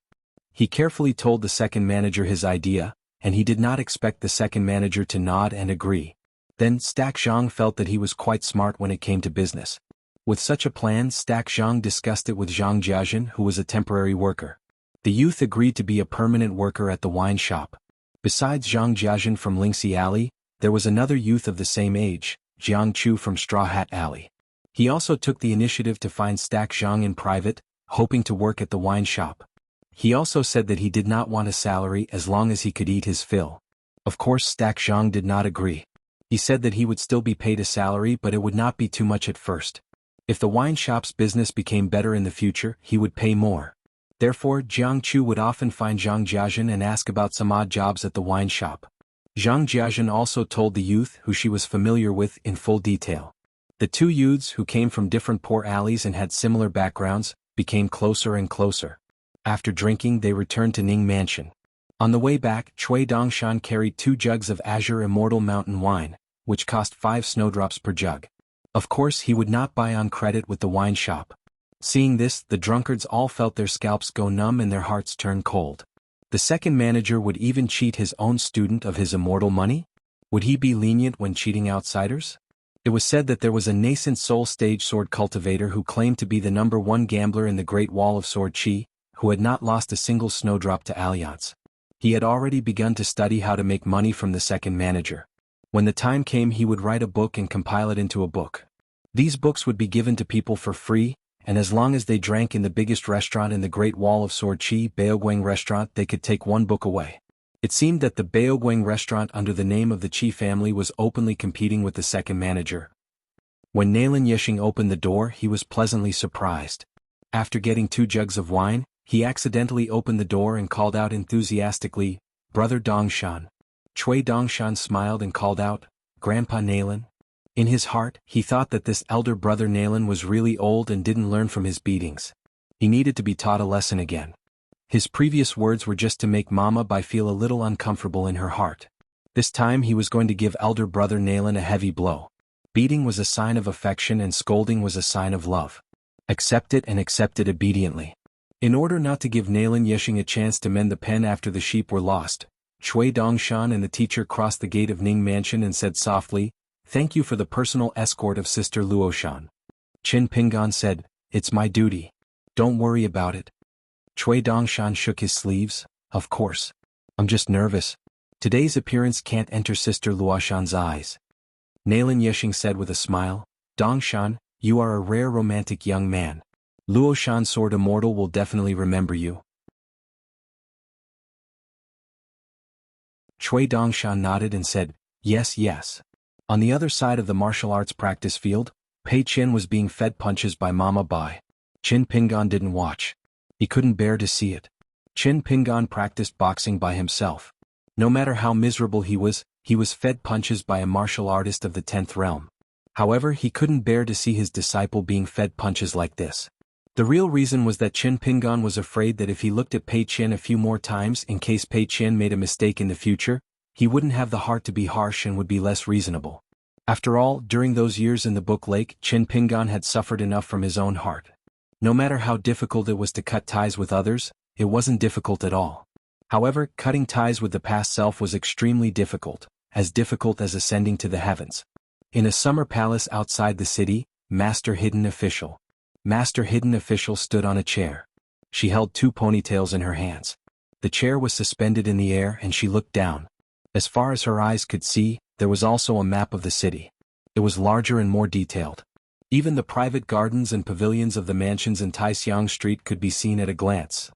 He carefully told the second manager his idea, and he did not expect the second manager to nod and agree. Then Stack Zhang felt that he was quite smart when it came to business. With such a plan, Stack Zhang discussed it with Zhang Jiajin, who was a temporary worker. The youth agreed to be a permanent worker at the wine shop. Besides Zhang Jiajin from Lingxi Alley, there was another youth of the same age, Jiang Chu from Straw Hat Alley. He also took the initiative to find Stack Zhang in private, hoping to work at the wine shop. He also said that he did not want a salary as long as he could eat his fill. Of course, Stack Zhang did not agree. He said that he would still be paid a salary, but it would not be too much at first. If the wine shop's business became better in the future, he would pay more. Therefore, Jiang Chu would often find Zhang Jiajin and ask about some odd jobs at the wine shop. Zhang Jiajin also told the youth who she was familiar with in full detail. The two youths, who came from different poor alleys and had similar backgrounds, became closer and closer. After drinking, they returned to Ning Mansion. On the way back, Chui Dongshan carried 2 jugs of Azure Immortal Mountain wine, which cost 5 snowdrops per jug. Of course, he would not buy on credit with the wine shop. Seeing this, the drunkards all felt their scalps go numb and their hearts turn cold. The second manager would even cheat his own student of his immortal money? Would he be lenient when cheating outsiders? It was said that there was a nascent soul stage sword cultivator who claimed to be the #1 gambler in the Great Wall of Sword Chi, who had not lost a single snowdrop to Alliance. He had already begun to study how to make money from the second manager. When the time came, he would write a book and compile it into a book. These books would be given to people for free, and as long as they drank in the biggest restaurant in the Great Wall of Sword Chi, Baoguang Restaurant, they could take one book away. It seemed that the Baoguang Restaurant under the name of the Chi family was openly competing with the second manager. When Nalin Yishing opened the door, he was pleasantly surprised. After getting 2 jugs of wine, he accidentally opened the door and called out enthusiastically, "Brother Dongshan." Chui Dongshan smiled and called out, "Grandpa Nalin." In his heart, he thought that this elder brother Nalin was really old and didn't learn from his beatings. He needed to be taught a lesson again. His previous words were just to make Mama Bai feel a little uncomfortable in her heart. This time he was going to give elder brother Nalin a heavy blow. Beating was a sign of affection and scolding was a sign of love. Accept it and accept it obediently. In order not to give Nalin Yishing a chance to mend the pen after the sheep were lost, Chui Dongshan and the teacher crossed the gate of Ning Mansion and said softly, "Thank you for the personal escort of Sister Luoshan." Qin Pingan said, "It's my duty. Don't worry about it." Chui Dongshan shook his sleeves. "Of course. I'm just nervous. Today's appearance can't enter Sister Luoshan's eyes." Nalin Yishing said with a smile, "Dongshan, you are a rare romantic young man. Luoshan Sword Immortal will definitely remember you." Chui Dongshan nodded and said, "Yes, yes." On the other side of the martial arts practice field, Pei Qin was being fed punches by Mama Bai. Qin Pingan didn't watch. He couldn't bear to see it. Qin Pingan practiced boxing by himself. No matter how miserable he was fed punches by a martial artist of the 10th realm. However, he couldn't bear to see his disciple being fed punches like this. The real reason was that Qin Pingan was afraid that if he looked at Pei Qin a few more times in case Pei Qin made a mistake in the future, he wouldn't have the heart to be harsh and would be less reasonable. After all, during those years in the Book Lake, Qin Pingan had suffered enough from his own heart. No matter how difficult it was to cut ties with others, it wasn't difficult at all. However, cutting ties with the past self was extremely difficult as ascending to the heavens. In a summer palace outside the city, Master Hidden Official stood on a chair. She held 2 ponytails in her hands. The chair was suspended in the air and she looked down. As far as her eyes could see, there was also a map of the city. It was larger and more detailed. Even the private gardens and pavilions of the mansions in Taixiang Street could be seen at a glance.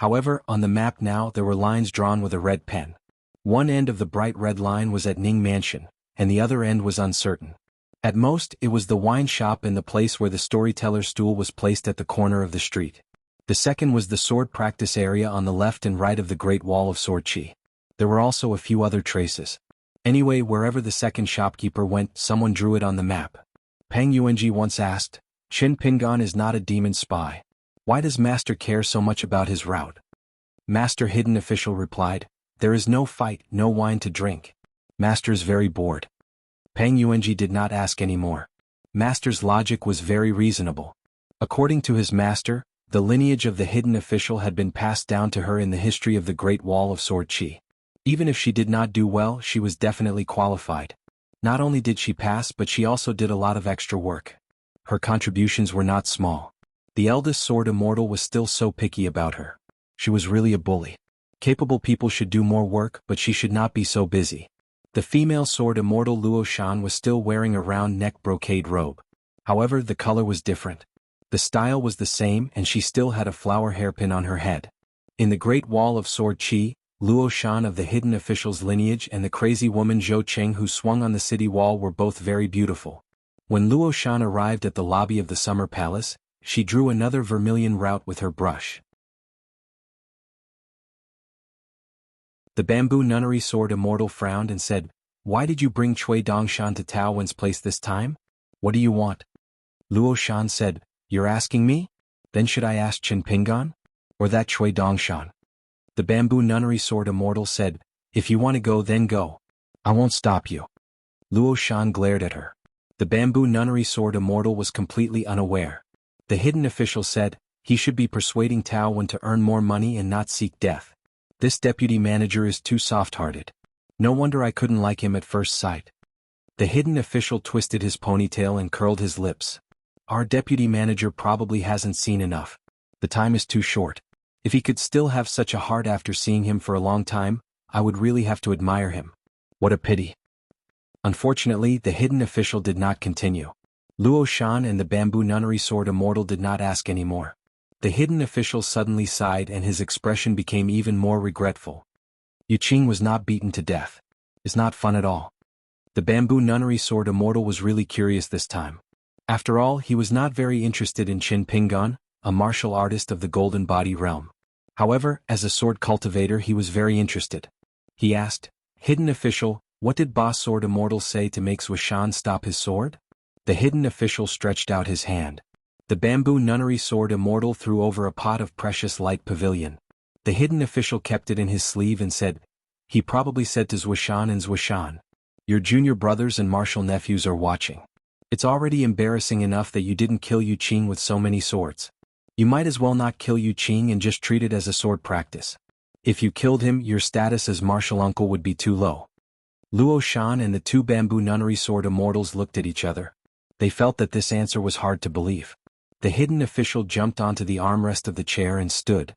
However, on the map now there were lines drawn with a red pen. One end of the bright red line was at Ning Mansion, and the other end was uncertain. At most, it was the wine shop and the place where the storyteller's stool was placed at the corner of the street. The second was the sword practice area on the left and right of the Great Wall of Sword Chi. There were also a few other traces. Anyway, wherever the second shopkeeper went, someone drew it on the map. Peng Yuanji once asked, Qin Pingan is not a demon spy. Why does Master care so much about his route? Master Hidden Official replied, there is no fight, no wine to drink. Master is very bored. Peng Yuanji did not ask any more. Master's logic was very reasonable. According to his master, the lineage of the Hidden Official had been passed down to her in the history of the Great Wall of Sword Chi. Even if she did not do well, she was definitely qualified. Not only did she pass, but she also did a lot of extra work. Her contributions were not small. The eldest sword immortal was still so picky about her. She was really a bully. Capable people should do more work, but she should not be so busy. The female sword immortal Luo Shan was still wearing a round neck brocade robe. However, the color was different. The style was the same and she still had a flower hairpin on her head. In the Great Wall of Sword Chi, Luo Shan of the Hidden Official's lineage and the crazy woman Zhou Cheng who swung on the city wall were both very beautiful. When Luo Shan arrived at the lobby of the Summer Palace, she drew another vermilion route with her brush. The bamboo nunnery sword immortal frowned and said, Why did you bring Cui Dongshan to Tao Wen's place this time? What do you want? Luo Shan said, You're asking me? Then should I ask Qin Pingan? Or that Cui Dongshan? The bamboo nunnery sword immortal said, If you want to go, then go. I won't stop you. Luo Shan glared at her. The bamboo nunnery sword immortal was completely unaware. The Hidden Official said, He should be persuading Tao Wen to earn more money and not seek death. This deputy manager is too soft-hearted. No wonder I couldn't like him at first sight. The Hidden Official twisted his ponytail and curled his lips. Our deputy manager probably hasn't seen enough. The time is too short. If he could still have such a heart after seeing him for a long time, I would really have to admire him. What a pity. Unfortunately, the Hidden Official did not continue. Luo Shan and the bamboo nunnery sword immortal did not ask any more. The Hidden Official suddenly sighed and his expression became even more regretful. Yu Qing was not beaten to death. It's not fun at all. The bamboo nunnery sword immortal was really curious this time. After all, he was not very interested in Qin Pingan, a martial artist of the Golden Body realm. However, as a sword cultivator he was very interested. He asked, Hidden Official, what did Boss Sword Immortal say to make Zhuoshan stop his sword? The Hidden Official stretched out his hand. The bamboo nunnery sword immortal threw over a pot of precious light pavilion. The Hidden Official kept it in his sleeve and said, He probably said to Zhuoshan and Zhuoshan, Your junior brothers and martial nephews are watching. It's already embarrassing enough that you didn't kill Yu Qing with so many swords. You might as well not kill Yu Qing and just treat it as a sword practice. If you killed him, your status as martial uncle would be too low. Luo Shan and the two bamboo nunnery sword immortals looked at each other. They felt that this answer was hard to believe. The Hidden Official jumped onto the armrest of the chair and stood.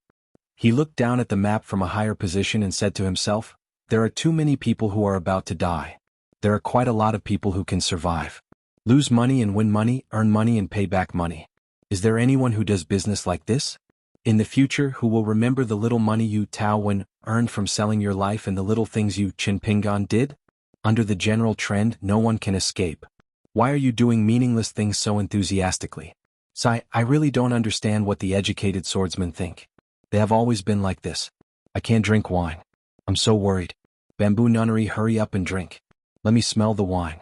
He looked down at the map from a higher position and said to himself, There are too many people who are about to die. There are quite a lot of people who can survive. Lose money and win money, earn money and pay back money. Is there anyone who does business like this? In the future, who will remember the little money you Tao Wen earned from selling your life and the little things you Qin Pingan did? Under the general trend, no one can escape. Why are you doing meaningless things so enthusiastically? Sai, I really don't understand what the educated swordsmen think. They have always been like this. I can't drink wine. I'm so worried. Bamboo nunnery, hurry up and drink. Let me smell the wine.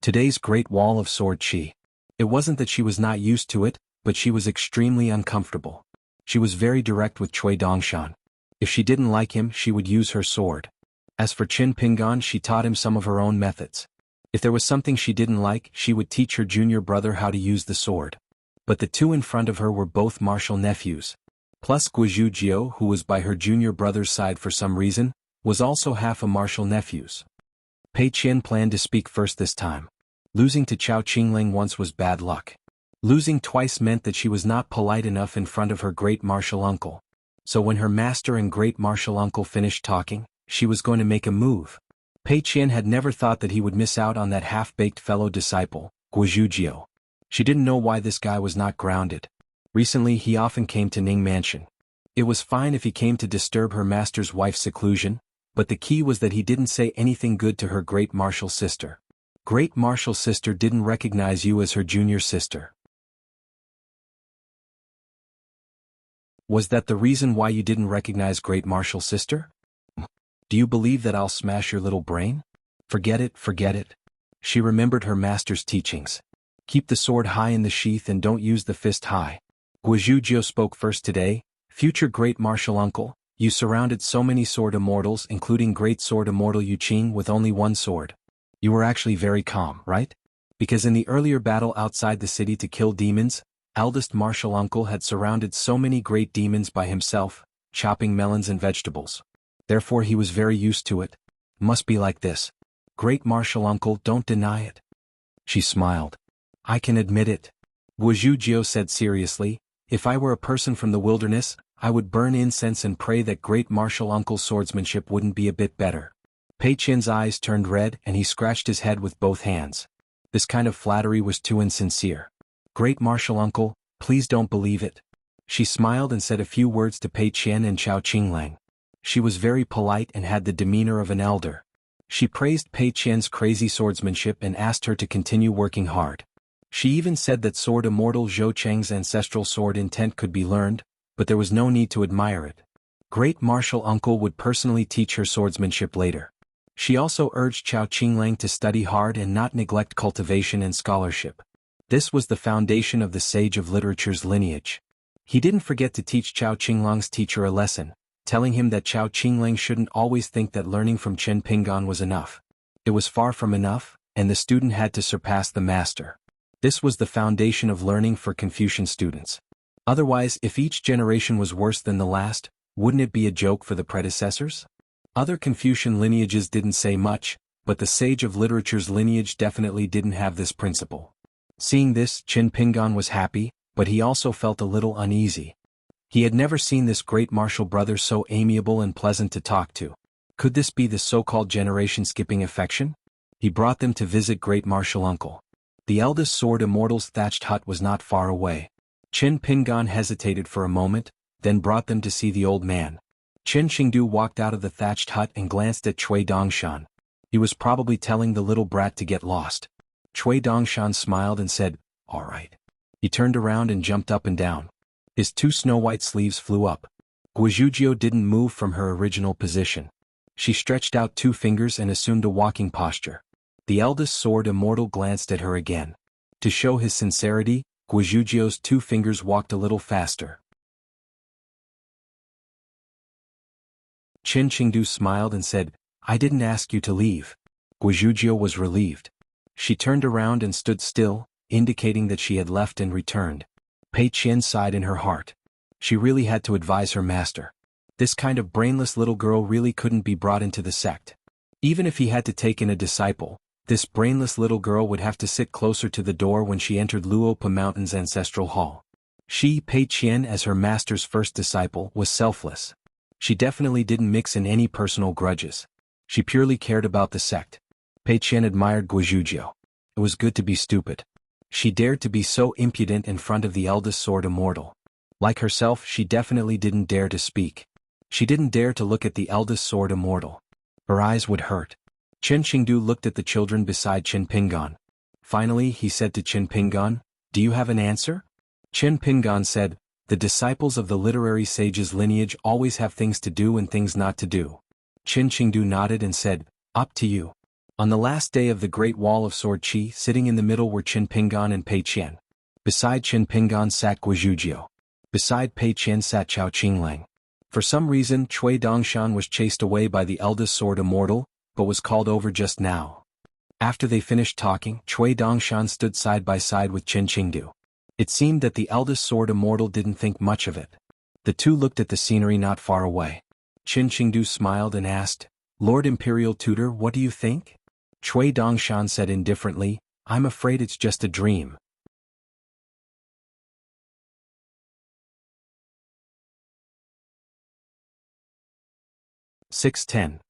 Today's Great Wall of Sword Chi. It wasn't that she was not used to it, but she was extremely uncomfortable. She was very direct with Cui Dongshan. If she didn't like him, she would use her sword. As for Qin Pingan, she taught him some of her own methods. If there was something she didn't like, she would teach her junior brother how to use the sword. But the two in front of her were both martial nephews. Plus Guizhu Jiao, who was by her junior brother's side for some reason, was also half a martial nephews. Pei Qian planned to speak first this time. Losing to Chao Qingling once was bad luck. Losing twice meant that she was not polite enough in front of her great martial uncle. So when her master and great martial uncle finished talking, she was going to make a move. Pei Qian had never thought that he would miss out on that half-baked fellow disciple, Guizhu Jiao. She didn't know why this guy was not grounded. Recently he often came to Ning Mansion. It was fine if he came to disturb her master's wife's seclusion, but the key was that he didn't say anything good to her great martial sister. Great martial sister didn't recognize you as her junior sister. Was that the reason why you didn't recognize great martial sister? Do you believe that I'll smash your little brain? Forget it, forget it. She remembered her master's teachings. Keep the sword high in the sheath and don't use the fist high. Guizhou spoke first today. Future great martial uncle, you surrounded so many sword immortals including great sword immortal Yu Qing with only one sword. You were actually very calm, right? Because in the earlier battle outside the city to kill demons, eldest martial uncle had surrounded so many great demons by himself, chopping melons and vegetables. Therefore he was very used to it. Must be like this. Great martial uncle, don't deny it. She smiled. I can admit it. Guizhou said seriously, if I were a person from the wilderness, I would burn incense and pray that great martial uncle's swordsmanship wouldn't be a bit better. Pei Qian's eyes turned red and he scratched his head with both hands. This kind of flattery was too insincere. Great martial uncle, please don't believe it. She smiled and said a few words to Pei Qian and Chao Qinglang. She was very polite and had the demeanor of an elder. She praised Pei Qian's crazy swordsmanship and asked her to continue working hard. She even said that sword immortal Zhou Cheng's ancestral sword intent could be learned, but there was no need to admire it. Great martial uncle would personally teach her swordsmanship later. She also urged Chao Qinglang to study hard and not neglect cultivation and scholarship. This was the foundation of the sage of literature's lineage. He didn't forget to teach Chao Qinglang's teacher a lesson, telling him that Chao Qinglang shouldn't always think that learning from Chen Pinggan was enough. It was far from enough, and the student had to surpass the master. This was the foundation of learning for Confucian students. Otherwise, if each generation was worse than the last, wouldn't it be a joke for the predecessors? Other Confucian lineages didn't say much, but the sage of literature's lineage definitely didn't have this principle. Seeing this, Chen Pinggan was happy, but he also felt a little uneasy. He had never seen this great martial brother so amiable and pleasant to talk to. Could this be the so-called generation-skipping affection? He brought them to visit great martial uncle. The eldest sword immortal's thatched hut was not far away. Chen Pinggan hesitated for a moment, then brought them to see the old man. Chen Qingdu walked out of the thatched hut and glanced at Cui Dongshan. He was probably telling the little brat to get lost. Cui Dongshan smiled and said, "All right." He turned around and jumped up and down. His two snow-white sleeves flew up. Guizhou didn't move from her original position. She stretched out two fingers and assumed a walking posture. The eldest sword immortal glanced at her again. To show his sincerity, Guizhou's two fingers walked a little faster. Chen Qingdu smiled and said, "I didn't ask you to leave." Guizhou was relieved. She turned around and stood still, indicating that she had left and returned. Pei Qian sighed in her heart. She really had to advise her master. This kind of brainless little girl really couldn't be brought into the sect. Even if he had to take in a disciple, this brainless little girl would have to sit closer to the door when she entered Luopa Mountain's ancestral hall. She, Pei Qian, as her master's first disciple, was selfless. She definitely didn't mix in any personal grudges. She purely cared about the sect. Pei Qian admired Guizhou. It was good to be stupid. She dared to be so impudent in front of the eldest sword immortal. Like herself, she definitely didn't dare to speak. She didn't dare to look at the eldest sword immortal. Her eyes would hurt. Chen Qingdu looked at the children beside Chen Pinggan. Finally, he said to Chen Pinggan, "Do you have an answer?" Chen Pinggan said, "The disciples of the literary sage's lineage always have things to do and things not to do." Chen Qingdu nodded and said, "Up to you." On the last day of the Great Wall of Sword Qi, sitting in the middle were Chen Pinggan and Pei Qian. Beside Chen Pinggan sat Guizhou. Beside Pei Qian sat Chao Qinglang. For some reason, Cui Dongshan was chased away by the eldest sword immortal, but was called over just now. After they finished talking, Cui Dongshan stood side by side with Chen Qingdu. It seemed that the eldest sword immortal didn't think much of it. The two looked at the scenery not far away. Chen Qingdu smiled and asked, "Lord Imperial Tutor, what do you think?" Cui Dongshan said indifferently, "I'm afraid it's just a dream." "610.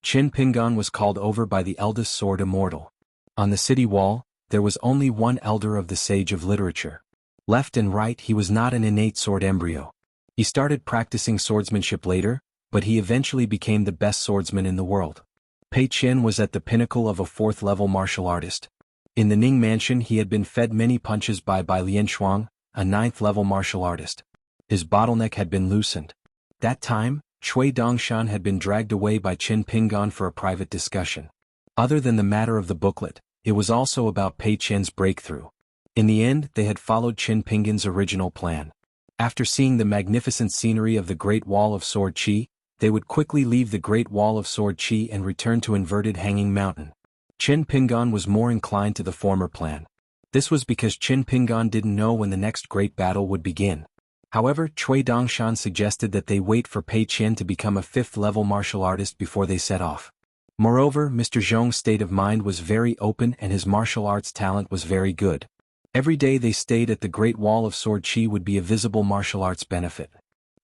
Chen Pinggan was called over by the eldest sword immortal. On the city wall, there was only one elder of the sage of literature. Left and right he was not an innate sword embryo. He started practicing swordsmanship later, but he eventually became the best swordsman in the world. Pei Qian was at the pinnacle of a fourth-level martial artist. In the Ning mansion he had been fed many punches by Lian Shuang, a ninth-level martial artist. His bottleneck had been loosened. That time, Cui Dongshan had been dragged away by Qin Pingan for a private discussion. Other than the matter of the booklet, it was also about Pei Qian's breakthrough. In the end, they had followed Qin Pingan's original plan. After seeing the magnificent scenery of the Great Wall of Sword Qi, they would quickly leave the Great Wall of Sword Qi and return to inverted Hanging Mountain. Qin Pingan was more inclined to the former plan. This was because Qin Pingan didn't know when the next great battle would begin. However, Cui Dongshan suggested that they wait for Pei Qian to become a fifth-level martial artist before they set off. Moreover, Mr. Zhong's state of mind was very open and his martial arts talent was very good. Every day they stayed at the Great Wall of Sword Qi would be a visible martial arts benefit.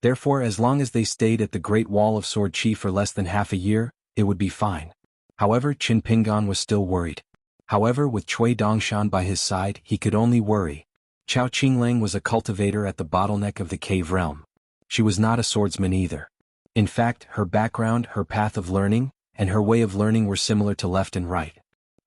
Therefore, as long as they stayed at the Great Wall of Sword Qi for less than half a year, it would be fine. However, Qin Pingan was still worried. However, with Cui Dongshan by his side, he could only worry. Chao Qinglang was a cultivator at the bottleneck of the cave realm. She was not a swordsman either. In fact, her background, her path of learning, and her way of learning were similar to left and right.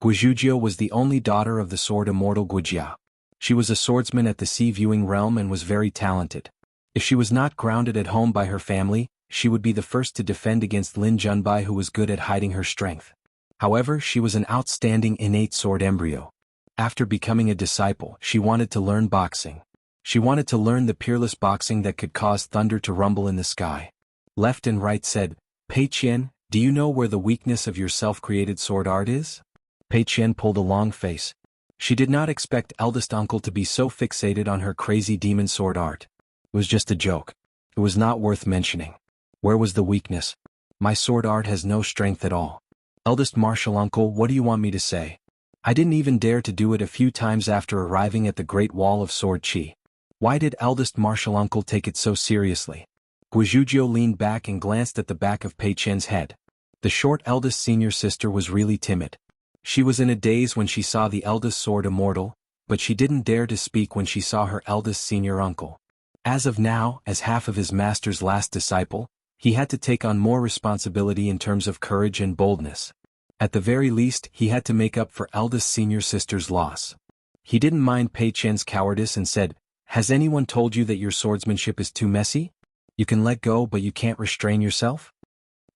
Guizhujiu was the only daughter of the sword immortal Guijiao. She was a swordsman at the sea-viewing realm and was very talented. If she was not grounded at home by her family, she would be the first to defend against Lin Junbai, who was good at hiding her strength. However, she was an outstanding innate sword embryo. After becoming a disciple, she wanted to learn boxing. She wanted to learn the peerless boxing that could cause thunder to rumble in the sky. Left and right said, "Pei Qian, do you know where the weakness of your self-created sword art is?" Pei Qian pulled a long face. She did not expect eldest uncle to be so fixated on her crazy demon sword art. It was just a joke. It was not worth mentioning. Where was the weakness? My sword art has no strength at all. Eldest martial uncle, what do you want me to say? I didn't even dare to do it a few times after arriving at the Great Wall of Sword Qi. Why did eldest martial uncle take it so seriously? Guizhujiu leaned back and glanced at the back of Pei Qian's head. The short eldest senior sister was really timid. She was in a daze when she saw the eldest sword immortal, but she didn't dare to speak when she saw her eldest senior uncle. As of now, as half of his master's last disciple, he had to take on more responsibility in terms of courage and boldness. At the very least, he had to make up for eldest senior sister's loss. He didn't mind Pei Qian's cowardice and said, "Has anyone told you that your swordsmanship is too messy? You can let go but you can't restrain yourself?"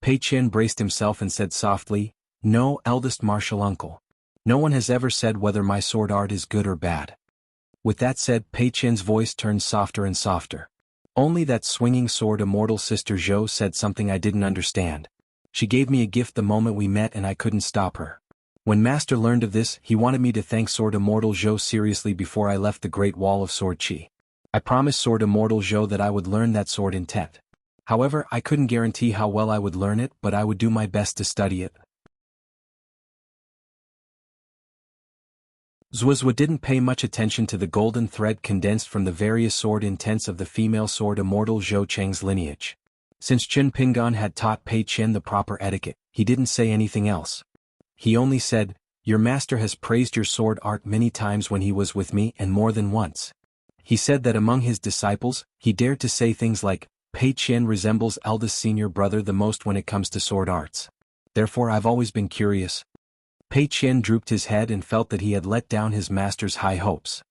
Pei Qian braced himself and said softly, "No, eldest martial uncle. No one has ever said whether my sword art is good or bad." With that said, Pei Qian's voice turned softer and softer. "Only that swinging sword immortal sister Zhou said something I didn't understand. She gave me a gift the moment we met and I couldn't stop her. When Master learned of this, he wanted me to thank Sword Immortal Zhou seriously before I left the Great Wall of Sword Qi. I promised Sword Immortal Zhou that I would learn that sword intent. However, I couldn't guarantee how well I would learn it, but I would do my best to study it." Zuozua didn't pay much attention to the golden thread condensed from the various sword intents of the female sword immortal Zhou Cheng's lineage. Since Qin Pingan had taught Pei Qian the proper etiquette, he didn't say anything else. He only said, "Your master has praised your sword art many times when he was with me and more than once." He said that among his disciples, he dared to say things like, "Pei Qian resembles eldest senior brother the most when it comes to sword arts. Therefore I've always been curious." Pei Qian drooped his head and felt that he had let down his master's high hopes.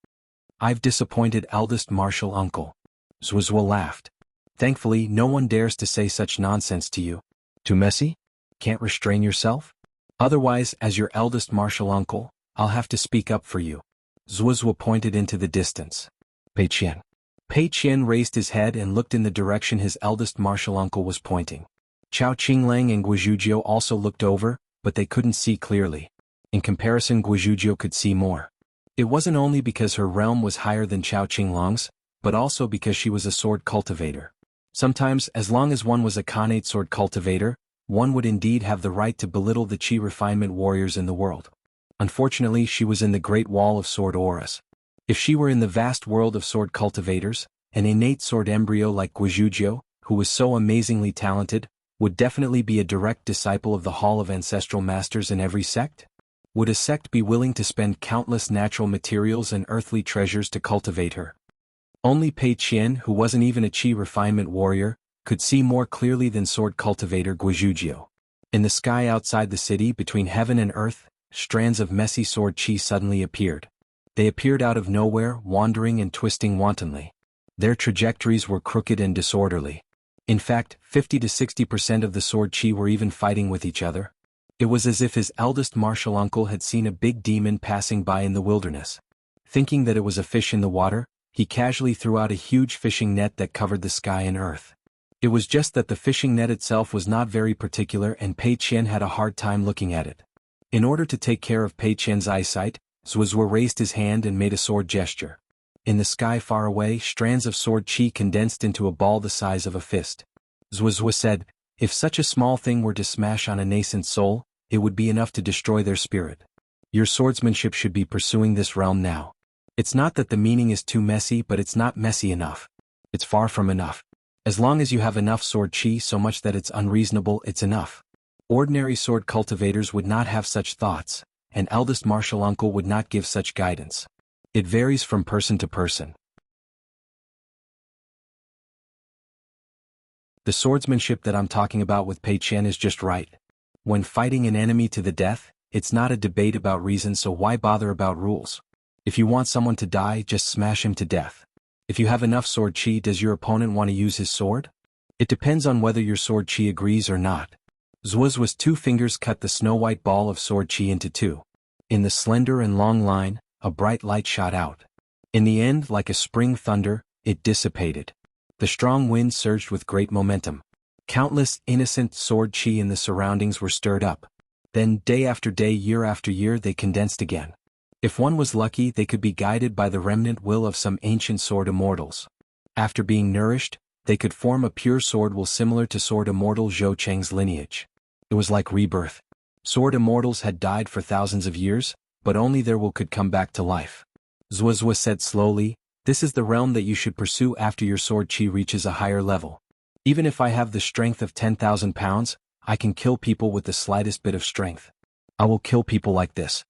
"I've disappointed eldest martial uncle." Zuozua laughed. "Thankfully, no one dares to say such nonsense to you. Too messy? Can't restrain yourself? Otherwise, as your eldest martial uncle, I'll have to speak up for you." Zuozua pointed into the distance. Pei Qian. Pei Qian raised his head and looked in the direction his eldest martial uncle was pointing. Chao Qinglang and Guizhujiu also looked over, but they couldn't see clearly. In comparison, Guizhujiu could see more. It wasn't only because her realm was higher than Chao Qinglang's, but also because she was a sword cultivator. Sometimes, as long as one was a Khanate sword cultivator, one would indeed have the right to belittle the Qi refinement warriors in the world. Unfortunately, she was in the Great Wall of Sword Auras. If she were in the vast world of sword cultivators, an innate sword embryo like Guizhujiu, who was so amazingly talented, would definitely be a direct disciple of the Hall of Ancestral Masters in every sect? Would a sect be willing to spend countless natural materials and earthly treasures to cultivate her? Only Pei Qian, who wasn't even a qi refinement warrior, could see more clearly than sword cultivator Guizhuzhou. In the sky outside the city between heaven and earth, strands of messy sword qi suddenly appeared. They appeared out of nowhere, wandering and twisting wantonly. Their trajectories were crooked and disorderly. In fact, 50 to 60% of the sword qi were even fighting with each other. It was as if his eldest martial uncle had seen a big demon passing by in the wilderness. Thinking that it was a fish in the water, he casually threw out a huge fishing net that covered the sky and earth. It was just that the fishing net itself was not very particular and Pei Qian had a hard time looking at it. In order to take care of Pei Qian's eyesight, Zuozhuo raised his hand and made a sword gesture. In the sky far away, strands of sword qi condensed into a ball the size of a fist. Zuozhuo said, "If such a small thing were to smash on a nascent soul, it would be enough to destroy their spirit. Your swordsmanship should be pursuing this realm now. It's not that the meaning is too messy, but it's not messy enough. It's far from enough. As long as you have enough sword qi so much that it's unreasonable, it's enough." Ordinary sword cultivators would not have such thoughts, and eldest martial uncle would not give such guidance. It varies from person to person. The swordsmanship that I'm talking about with Pei Qian is just right. When fighting an enemy to the death, it's not a debate about reason, so why bother about rules? If you want someone to die, just smash him to death. If you have enough sword qi, does your opponent want to use his sword? It depends on whether your sword qi agrees or not. Zuozhuo's two fingers cut the snow-white ball of sword qi into two. In the slender and long line, a bright light shot out. In the end, like a spring thunder, it dissipated. The strong wind surged with great momentum. Countless innocent sword qi in the surroundings were stirred up. Then, day after day, year after year, they condensed again. If one was lucky, they could be guided by the remnant will of some ancient sword immortals. After being nourished, they could form a pure sword will similar to sword immortal Zhou Cheng's lineage. It was like rebirth. Sword immortals had died for thousands of years, but only their will could come back to life. Zuozhuo said slowly, "This is the realm that you should pursue after your sword qi reaches a higher level. Even if I have the strength of 10,000 pounds, I can kill people with the slightest bit of strength. I will kill people like this."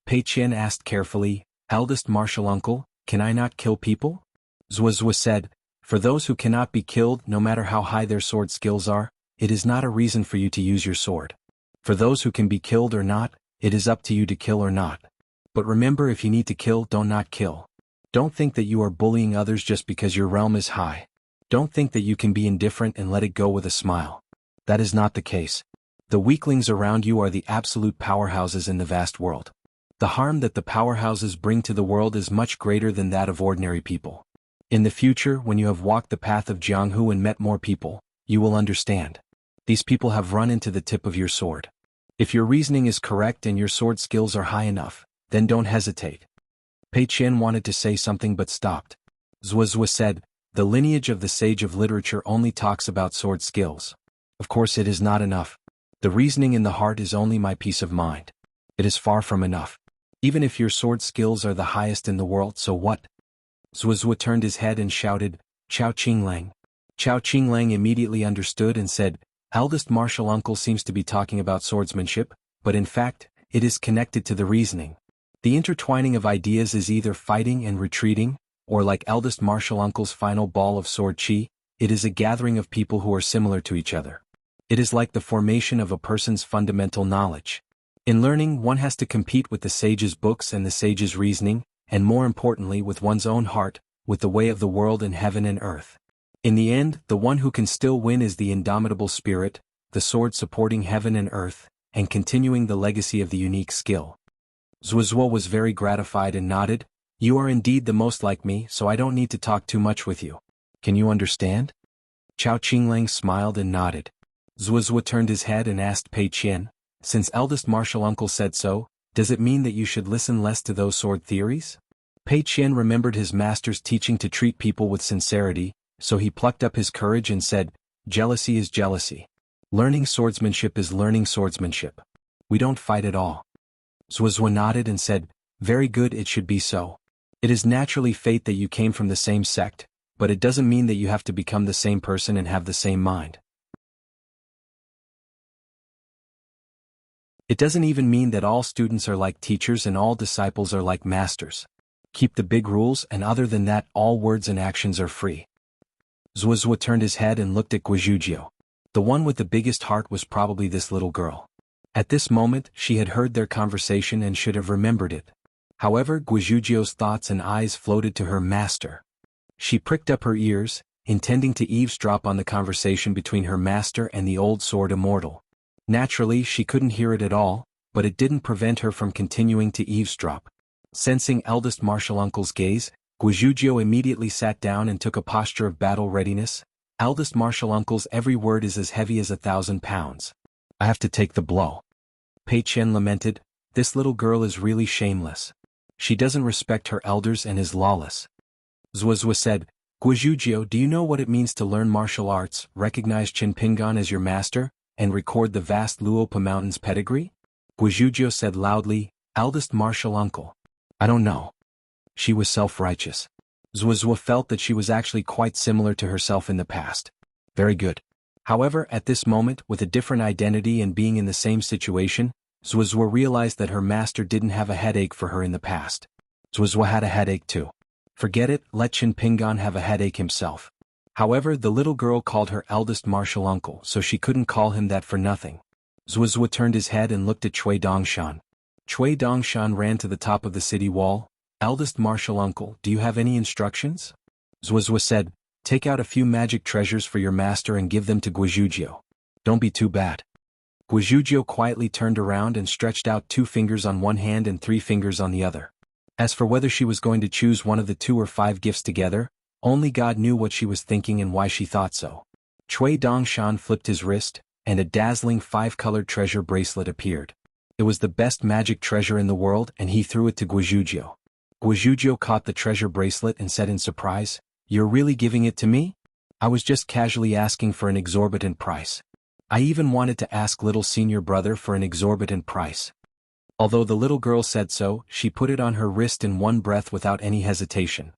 Pei Qian asked carefully, "Eldest martial uncle, can I not kill people?" Zuozhuo said, "For those who cannot be killed, no matter how high their sword skills are, it is not a reason for you to use your sword. For those who can be killed or not, it is up to you to kill or not. But remember, if you need to kill, don't not kill. Don't think that you are bullying others just because your realm is high. Don't think that you can be indifferent and let it go with a smile. That is not the case. The weaklings around you are the absolute powerhouses in the vast world. The harm that the powerhouses bring to the world is much greater than that of ordinary people. In the future, when you have walked the path of Jianghu and met more people, you will understand. These people have run into the tip of your sword. If your reasoning is correct and your sword skills are high enough, then don't hesitate." Pei Qian wanted to say something but stopped. Zuozhuo said, "The lineage of the sage of literature only talks about sword skills. Of course it is not enough. The reasoning in the heart is only my peace of mind. It is far from enough. Even if your sword skills are the highest in the world, so what?" Zuozhuo turned his head and shouted, "Chao Qinglang." Chao Qinglang immediately understood and said, "Eldest martial uncle seems to be talking about swordsmanship, but in fact, it is connected to the reasoning. The intertwining of ideas is either fighting and retreating, or like eldest martial uncle's final ball of sword qi, it is a gathering of people who are similar to each other. It is like the formation of a person's fundamental knowledge. In learning, one has to compete with the sage's books and the sage's reasoning, and more importantly with one's own heart, with the way of the world in heaven and earth. In the end, the one who can still win is the indomitable spirit, the sword supporting heaven and earth, and continuing the legacy of the unique skill." Zuozhuo was very gratified and nodded, "You are indeed the most like me, so I don't need to talk too much with you. Can you understand?" Chao Qinglang smiled and nodded. Zuozhuo turned his head and asked Pei Qian, "Since eldest martial uncle said so, does it mean that you should listen less to those sword theories?" Pei Qian remembered his master's teaching to treat people with sincerity, so he plucked up his courage and said, "Jealousy is jealousy. Learning swordsmanship is learning swordsmanship. We don't fight at all." Zuozhuo nodded and said, "Very good, it should be so. It is naturally fate that you came from the same sect, but it doesn't mean that you have to become the same person and have the same mind. It doesn't even mean that all students are like teachers and all disciples are like masters. Keep the big rules, and other than that all words and actions are free. Zuozua turned his head and looked at Guizhuzhou. The one with the biggest heart was probably this little girl. At this moment she had heard their conversation and should have remembered it. However, Guizhuzhou's thoughts and eyes floated to her master. She pricked up her ears, intending to eavesdrop on the conversation between her master and the old sword immortal. Naturally she couldn't hear it at all, but it didn't prevent her from continuing to eavesdrop. Sensing eldest martial uncle's gaze, Guizhuzhou immediately sat down and took a posture of battle readiness. Eldest martial uncle's every word is as heavy as 1,000 pounds. I have to take the blow. Pei Qian lamented, this little girl is really shameless. She doesn't respect her elders and is lawless. Zuozua said, Guizhuzhou, do you know what it means to learn martial arts, recognize Qin Pingan as your master, and record the vast Luopa Mountain's pedigree? Guizhuzhou said loudly, eldest martial uncle. I don't know. She was self-righteous. Zuozua felt that she was actually quite similar to herself in the past. Very good. However, at this moment, with a different identity and being in the same situation, Zuozua realized that her master didn't have a headache for her in the past. Zuozua had a headache too. Forget it, let Qin Pingan have a headache himself. However, the little girl called her eldest martial uncle, so she couldn't call him that for nothing. Zuozua turned his head and looked at Cui Dongshan. Cui Dongshan ran to the top of the city wall. Eldest martial uncle, do you have any instructions? Zuozua said, take out a few magic treasures for your master and give them to Guizhuzhou. Don't be too bad. Guizhuzhou quietly turned around and stretched out 2 fingers on one hand and 3 fingers on the other. As for whether she was going to choose one of the 2 or 5 gifts together, only God knew what she was thinking and why she thought so. Cui Dongshan flipped his wrist, and a dazzling 5-colored treasure bracelet appeared. It was the best magic treasure in the world, and he threw it to Guizhuzhou. Guizhuzhou caught the treasure bracelet and said in surprise, you're really giving it to me? I was just casually asking for an exorbitant price. I even wanted to ask little senior brother for an exorbitant price. Although the little girl said so, she put it on her wrist in one breath without any hesitation.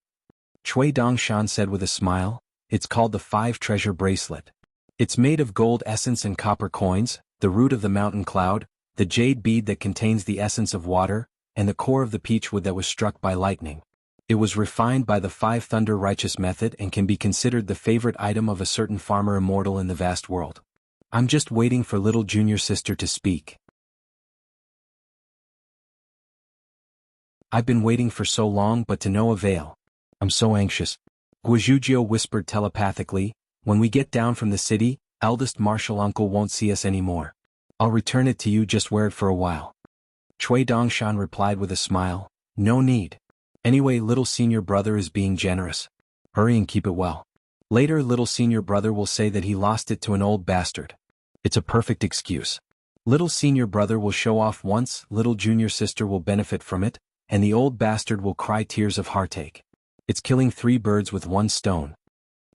Cui Dongshan said with a smile, it's called the 5 treasure bracelet. It's made of gold essence and copper coins, the root of the mountain cloud, the jade bead that contains the essence of water, and the core of the peach wood that was struck by lightning. It was refined by the 5 thunder righteous method and can be considered the favorite item of a certain farmer immortal in the vast world. I'm just waiting for little junior sister to speak. I've been waiting for so long but to no avail. I'm so anxious. Guizhuzhou whispered telepathically, when we get down from the city, eldest martial uncle won't see us anymore. I'll return it to you, just wear it for a while. Cui Dongshan replied with a smile, no need. Anyway, little senior brother is being generous. Hurry and keep it well. Later little senior brother will say that he lost it to an old bastard. It's a perfect excuse. Little senior brother will show off once, little junior sister will benefit from it, and the old bastard will cry tears of heartache. It's killing 3 birds with 1 stone.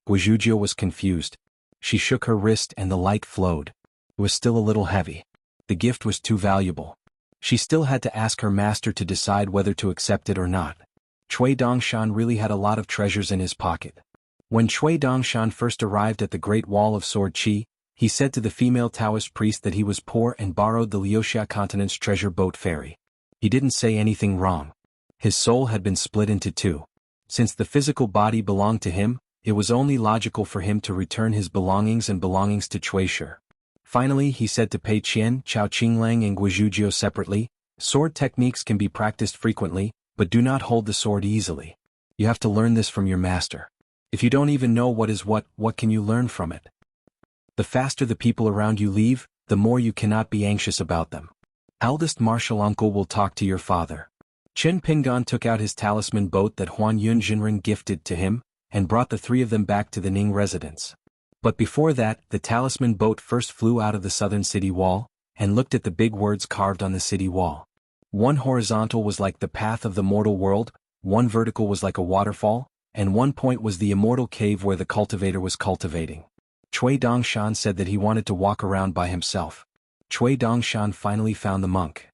Guizhuzhou was confused. She shook her wrist and the light flowed. It was still a little heavy. The gift was too valuable. She still had to ask her master to decide whether to accept it or not. Cui Dongshan really had a lot of treasures in his pocket. When Cui Dongshan first arrived at the Great Wall of Sword Qi, he said to the female Taoist priest that he was poor and borrowed the Liuxia continent's treasure boat ferry. He didn't say anything wrong. His soul had been split into 2. Since the physical body belonged to him, it was only logical for him to return his belongings to Cui Shi. Finally he said to Pei Qian, Chao Qinglang and Guizhuzhou separately, sword techniques can be practiced frequently, but do not hold the sword easily. You have to learn this from your master. If you don't even know what is what can you learn from it? The faster the people around you leave, the more you cannot be anxious about them. Eldest martial uncle will talk to your father. Qin Pingan took out his talisman boat that Huan Yun Jinren gifted to him, and brought the 3 of them back to the Ning residence. But before that, the talisman boat first flew out of the southern city wall, and looked at the big words carved on the city wall. One horizontal was like the path of the mortal world, one vertical was like a waterfall, and one point was the immortal cave where the cultivator was cultivating. Cui Dongshan said that he wanted to walk around by himself. Cui Dongshan finally found the monk.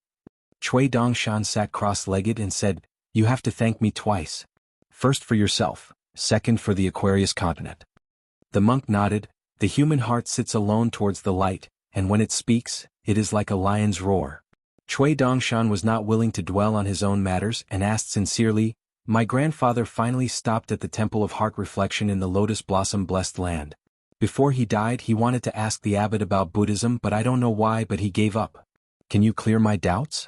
Cui Dongshan sat cross-legged and said, you have to thank me twice. First for yourself, second for the Aquarius continent. The monk nodded. The human heart sits alone towards the light, and when it speaks, it is like a lion's roar. Cui Dongshan was not willing to dwell on his own matters and asked sincerely, My grandfather finally stopped at the Temple of Heart Reflection in the Lotus Blossom Blessed Land. Before he died he wanted to ask the abbot about Buddhism, but I don't know why, but he gave up. Can you clear my doubts?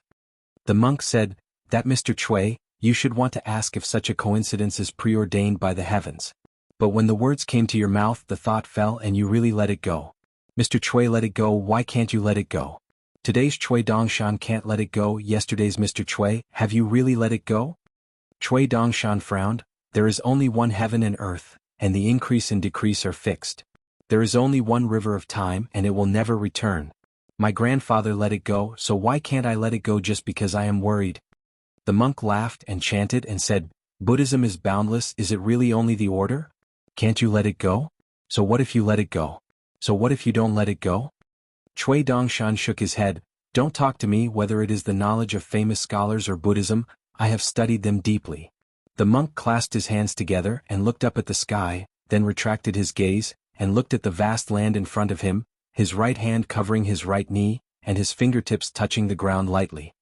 The monk said, that Mr. Chui, you should want to ask if such a coincidence is preordained by the heavens. But when the words came to your mouth the thought fell and you really let it go. Mr. Chui let it go. Why can't you let it go? Today's Chui Dongshan can't let it go. Yesterday's Mr. Chui, have you really let it go? Chui Dongshan frowned. There is only one heaven and earth, and the increase and decrease are fixed. There is only one river of time and it will never return. My grandfather let it go, so why can't I let it go just because I am worried? The monk laughed and chanted and said, Buddhism is boundless. Is it really only the order? Can't you let it go? So what if you let it go? So what if you don't let it go? Chui Dongshan shook his head. Don't talk to me whether it is the knowledge of famous scholars or Buddhism. I have studied them deeply. The monk clasped his hands together and looked up at the sky, then retracted his gaze, and looked at the vast land in front of him, his right hand covering his right knee, and his fingertips touching the ground lightly.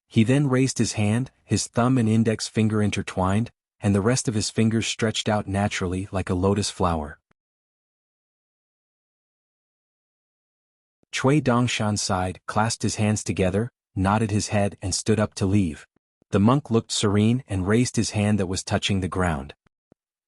He then raised his hand, his thumb and index finger intertwined, and the rest of his fingers stretched out naturally like a lotus flower. Chui Dongshan sighed, clasped his hands together, nodded his head and stood up to leave. The monk looked serene and raised his hand that was touching the ground.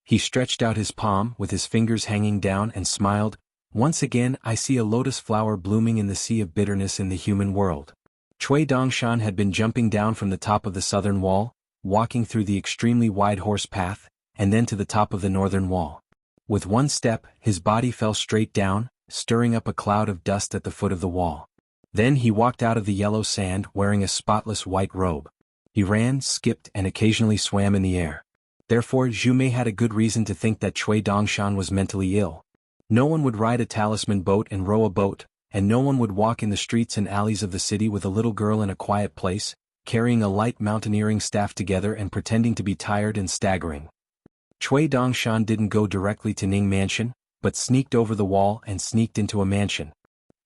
He stretched out his palm with his fingers hanging down and smiled. Once again I see a lotus flower blooming in the sea of bitterness in the human world. Chui Dongshan had been jumping down from the top of the southern wall, walking through the extremely wide horse path, and then to the top of the northern wall. With one step, his body fell straight down, stirring up a cloud of dust at the foot of the wall. Then he walked out of the yellow sand wearing a spotless white robe. He ran, skipped, and occasionally swam in the air. Therefore Zhu Mei had a good reason to think that Chui Dongshan was mentally ill. No one would ride a talisman boat and row a boat, and no one would walk in the streets and alleys of the city with a little girl in a quiet place, carrying a light mountaineering staff together and pretending to be tired and staggering. Chui Dongshan didn't go directly to Ning Mansion, but sneaked over the wall and sneaked into a mansion.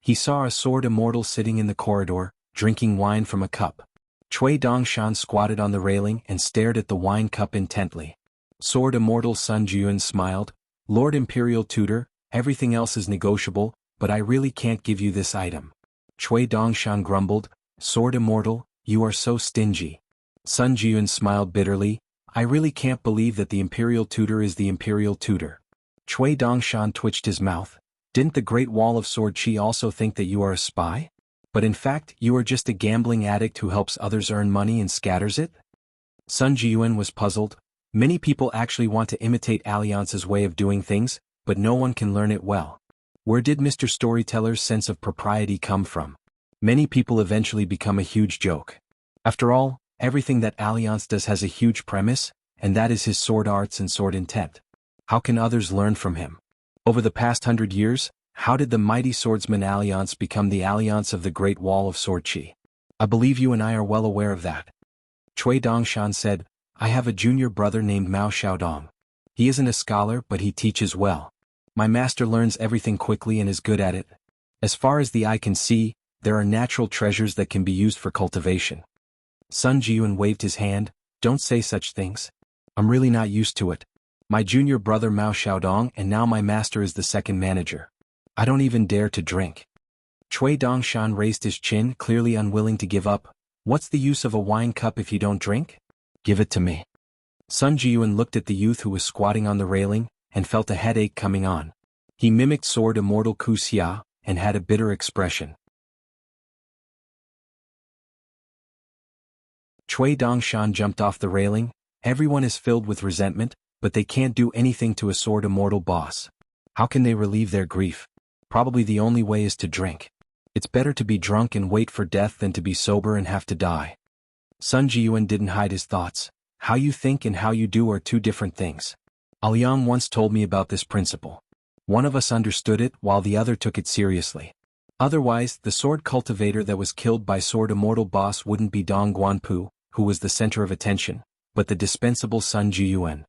He saw a sword immortal sitting in the corridor, drinking wine from a cup. Chui Dongshan squatted on the railing and stared at the wine cup intently. Sword immortal Sun Jian smiled. Lord Imperial Tutor, everything else is negotiable, but I really can't give you this item. Chui Dongshan grumbled. Sword immortal, you are so stingy. Sun Jian smiled bitterly. I really can't believe that the Imperial Tutor is the Imperial Tutor. Chui Dongshan twitched his mouth. Didn't the Great Wall of Sword Chi also think that you are a spy? But in fact you are just a gambling addict who helps others earn money and scatters it? Sun Jian was puzzled. Many people actually want to imitate Alliance's way of doing things, but no one can learn it well. Where did Mr. Storyteller's sense of propriety come from? Many people eventually become a huge joke. After all, everything that Alliance does has a huge premise, and that is his sword arts and sword intent. How can others learn from him? Over the past 100 years, how did the mighty swordsman Alliance become the Alliance of the Great Wall of Sword Chi? I believe you and I are well aware of that. Chui Dongshan said, I have a junior brother named Mao Xiaodong. He isn't a scholar but he teaches well. My master learns everything quickly and is good at it. As far as the eye can see, there are natural treasures that can be used for cultivation. Sun Jian waved his hand. Don't say such things. I'm really not used to it. My junior brother Mao Xiaodong and now my master is the second manager. I don't even dare to drink. Chui Dongshan raised his chin, clearly unwilling to give up. What's the use of a wine cup if you don't drink? Give it to me. Sun Jian looked at the youth who was squatting on the railing, and felt a headache coming on. He mimicked sword immortal Ku Xia, and had a bitter expression. Chui Dongshan jumped off the railing. Everyone is filled with resentment, but they can't do anything to a sword immortal boss. How can they relieve their grief? Probably the only way is to drink. It's better to be drunk and wait for death than to be sober and have to die. Sun Jian didn't hide his thoughts. How you think and how you do are two different things. Aliang once told me about this principle. One of us understood it while the other took it seriously. Otherwise, the sword cultivator that was killed by sword immortal boss wouldn't be Dong Guanpu, who was the center of attention, but the dispensable Sun Jian.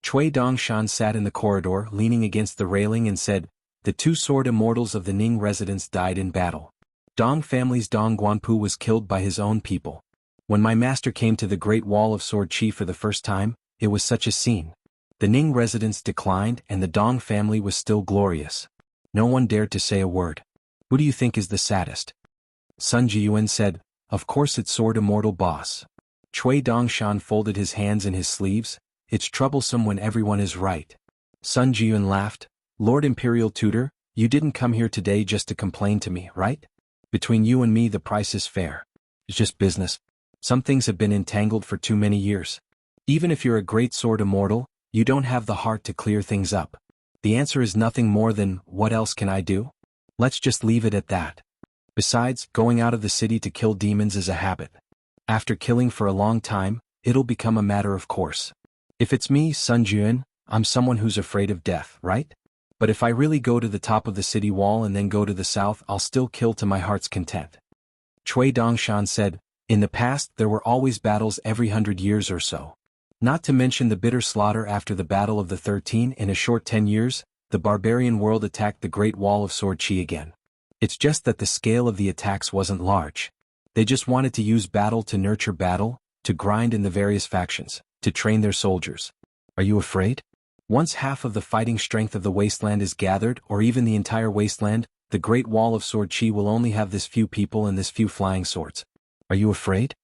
Chui Dongshan sat in the corridor leaning against the railing and said, the two sword immortals of the Ning residence died in battle. Dong family's Dong Guanpu was killed by his own people. When my master came to the Great Wall of Sword Chi for the first time, it was such a scene. The Ning residence declined and the Dong family was still glorious. No one dared to say a word. Who do you think is the saddest? Sun Jiyuan said, of course it's Sword Immortal boss. Cui Dongshan folded his hands in his sleeves. It's troublesome when everyone is right. Sun Jiyuan laughed. Lord Imperial Tutor, you didn't come here today just to complain to me, right? Between you and me the price is fair. It's just business. Some things have been entangled for too many years. Even if you're a great Sword Immortal, you don't have the heart to clear things up. The answer is nothing more than, what else can I do? Let's just leave it at that. Besides, going out of the city to kill demons is a habit. After killing for a long time, it'll become a matter of course. If it's me, Sun Jiyuan, I'm someone who's afraid of death, right? But if I really go to the top of the city wall and then go to the south, I'll still kill to my heart's content. Cui Dongshan said, in the past there were always battles every 100 years or so. Not to mention the bitter slaughter after the Battle of the 13. In a short 10 years, the barbarian world attacked the Great Wall of Sword Chi again. It's just that the scale of the attacks wasn't large. They just wanted to use battle to nurture battle, to grind in the various factions, to train their soldiers. Are you afraid? Once half of the fighting strength of the wasteland is gathered, or even the entire wasteland, the Great Wall of Sword Chi will only have this few people and this few flying swords. Are you afraid?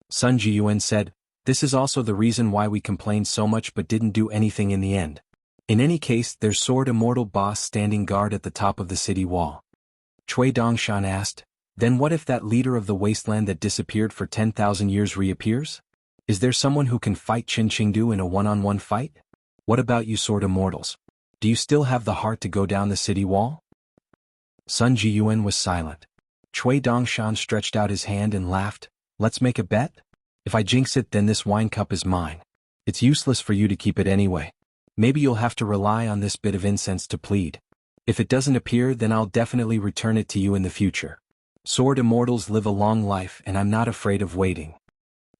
Sun Jiyuan said, this is also the reason why we complained so much but didn't do anything in the end. In any case, there's Sword Immortal boss standing guard at the top of the city wall. Cui Dongshan asked, then what if that leader of the wasteland that disappeared for 10,000 years reappears? Is there someone who can fight Qin Qingdu in a one-on-one fight? What about you Sword Immortals? Do you still have the heart to go down the city wall? Sun Jiyuan was silent. Cui Dongshan stretched out his hand and laughed, let's make a bet? If I jinx it then this wine cup is mine. It's useless for you to keep it anyway. Maybe you'll have to rely on this bit of incense to plead. If it doesn't appear then I'll definitely return it to you in the future. Sword Immortals live a long life and I'm not afraid of waiting.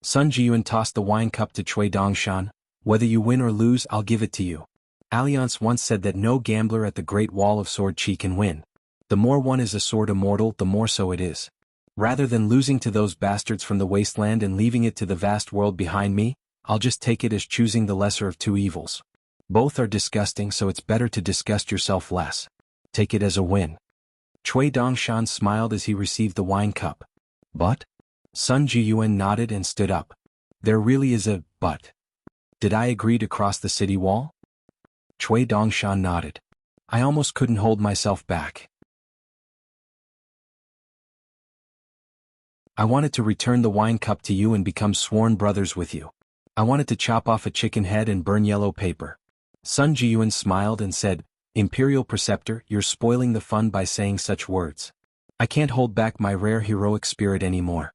Sun Jiyuan tossed the wine cup to Cui Dongshan. Whether you win or lose I'll give it to you. Alliance once said that no gambler at the Great Wall of Sword Chi can win. The more one is a Sword Immortal the more so it is. Rather than losing to those bastards from the wasteland and leaving it to the vast world behind me, I'll just take it as choosing the lesser of two evils. Both are disgusting so it's better to disgust yourself less. Take it as a win. Cui Dongshan smiled as he received the wine cup. But? Sun Jiyuan nodded and stood up. There really is a but. Did I agree to cross the city wall? Cui Dongshan nodded. I almost couldn't hold myself back. I wanted to return the wine cup to you and become sworn brothers with you. I wanted to chop off a chicken head and burn yellow paper. Sun Jiyuan smiled and said, Imperial Preceptor, you're spoiling the fun by saying such words. I can't hold back my rare heroic spirit anymore.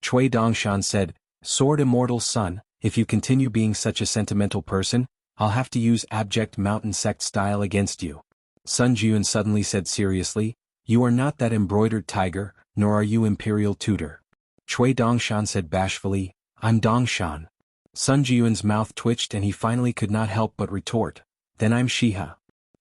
Cui Dongshan said, Sword Immortal son, if you continue being such a sentimental person, I'll have to use abject mountain sect style against you. Sun Jiyuan suddenly said seriously, you are not that embroidered tiger, nor are you Imperial Tutor. Cui Dongshan said bashfully, I'm Dongshan. Sun Jiyuan's mouth twitched and he finally could not help but retort, then I'm Shiha.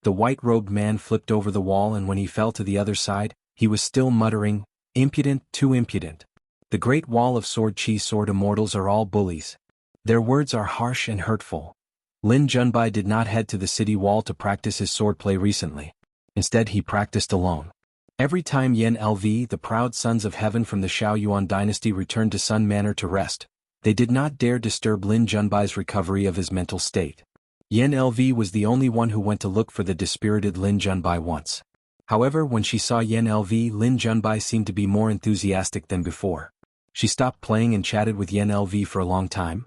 The white-robed man flipped over the wall and when he fell to the other side, he was still muttering, impudent, too impudent. The Great Wall of Sword Chi Sword Immortals are all bullies. Their words are harsh and hurtful. Lin Junbai did not head to the city wall to practice his swordplay recently. Instead he practiced alone. Every time Yen Lv, the proud sons of heaven from the Xiao Yuan dynasty returned to Sun Manor to rest, they did not dare disturb Lin Junbai's recovery of his mental state. Yen Lv was the only one who went to look for the dispirited Lin Junbai once. However, when she saw Yen Lv, Lin Junbai seemed to be more enthusiastic than before. She stopped playing and chatted with Yen Lv for a long time.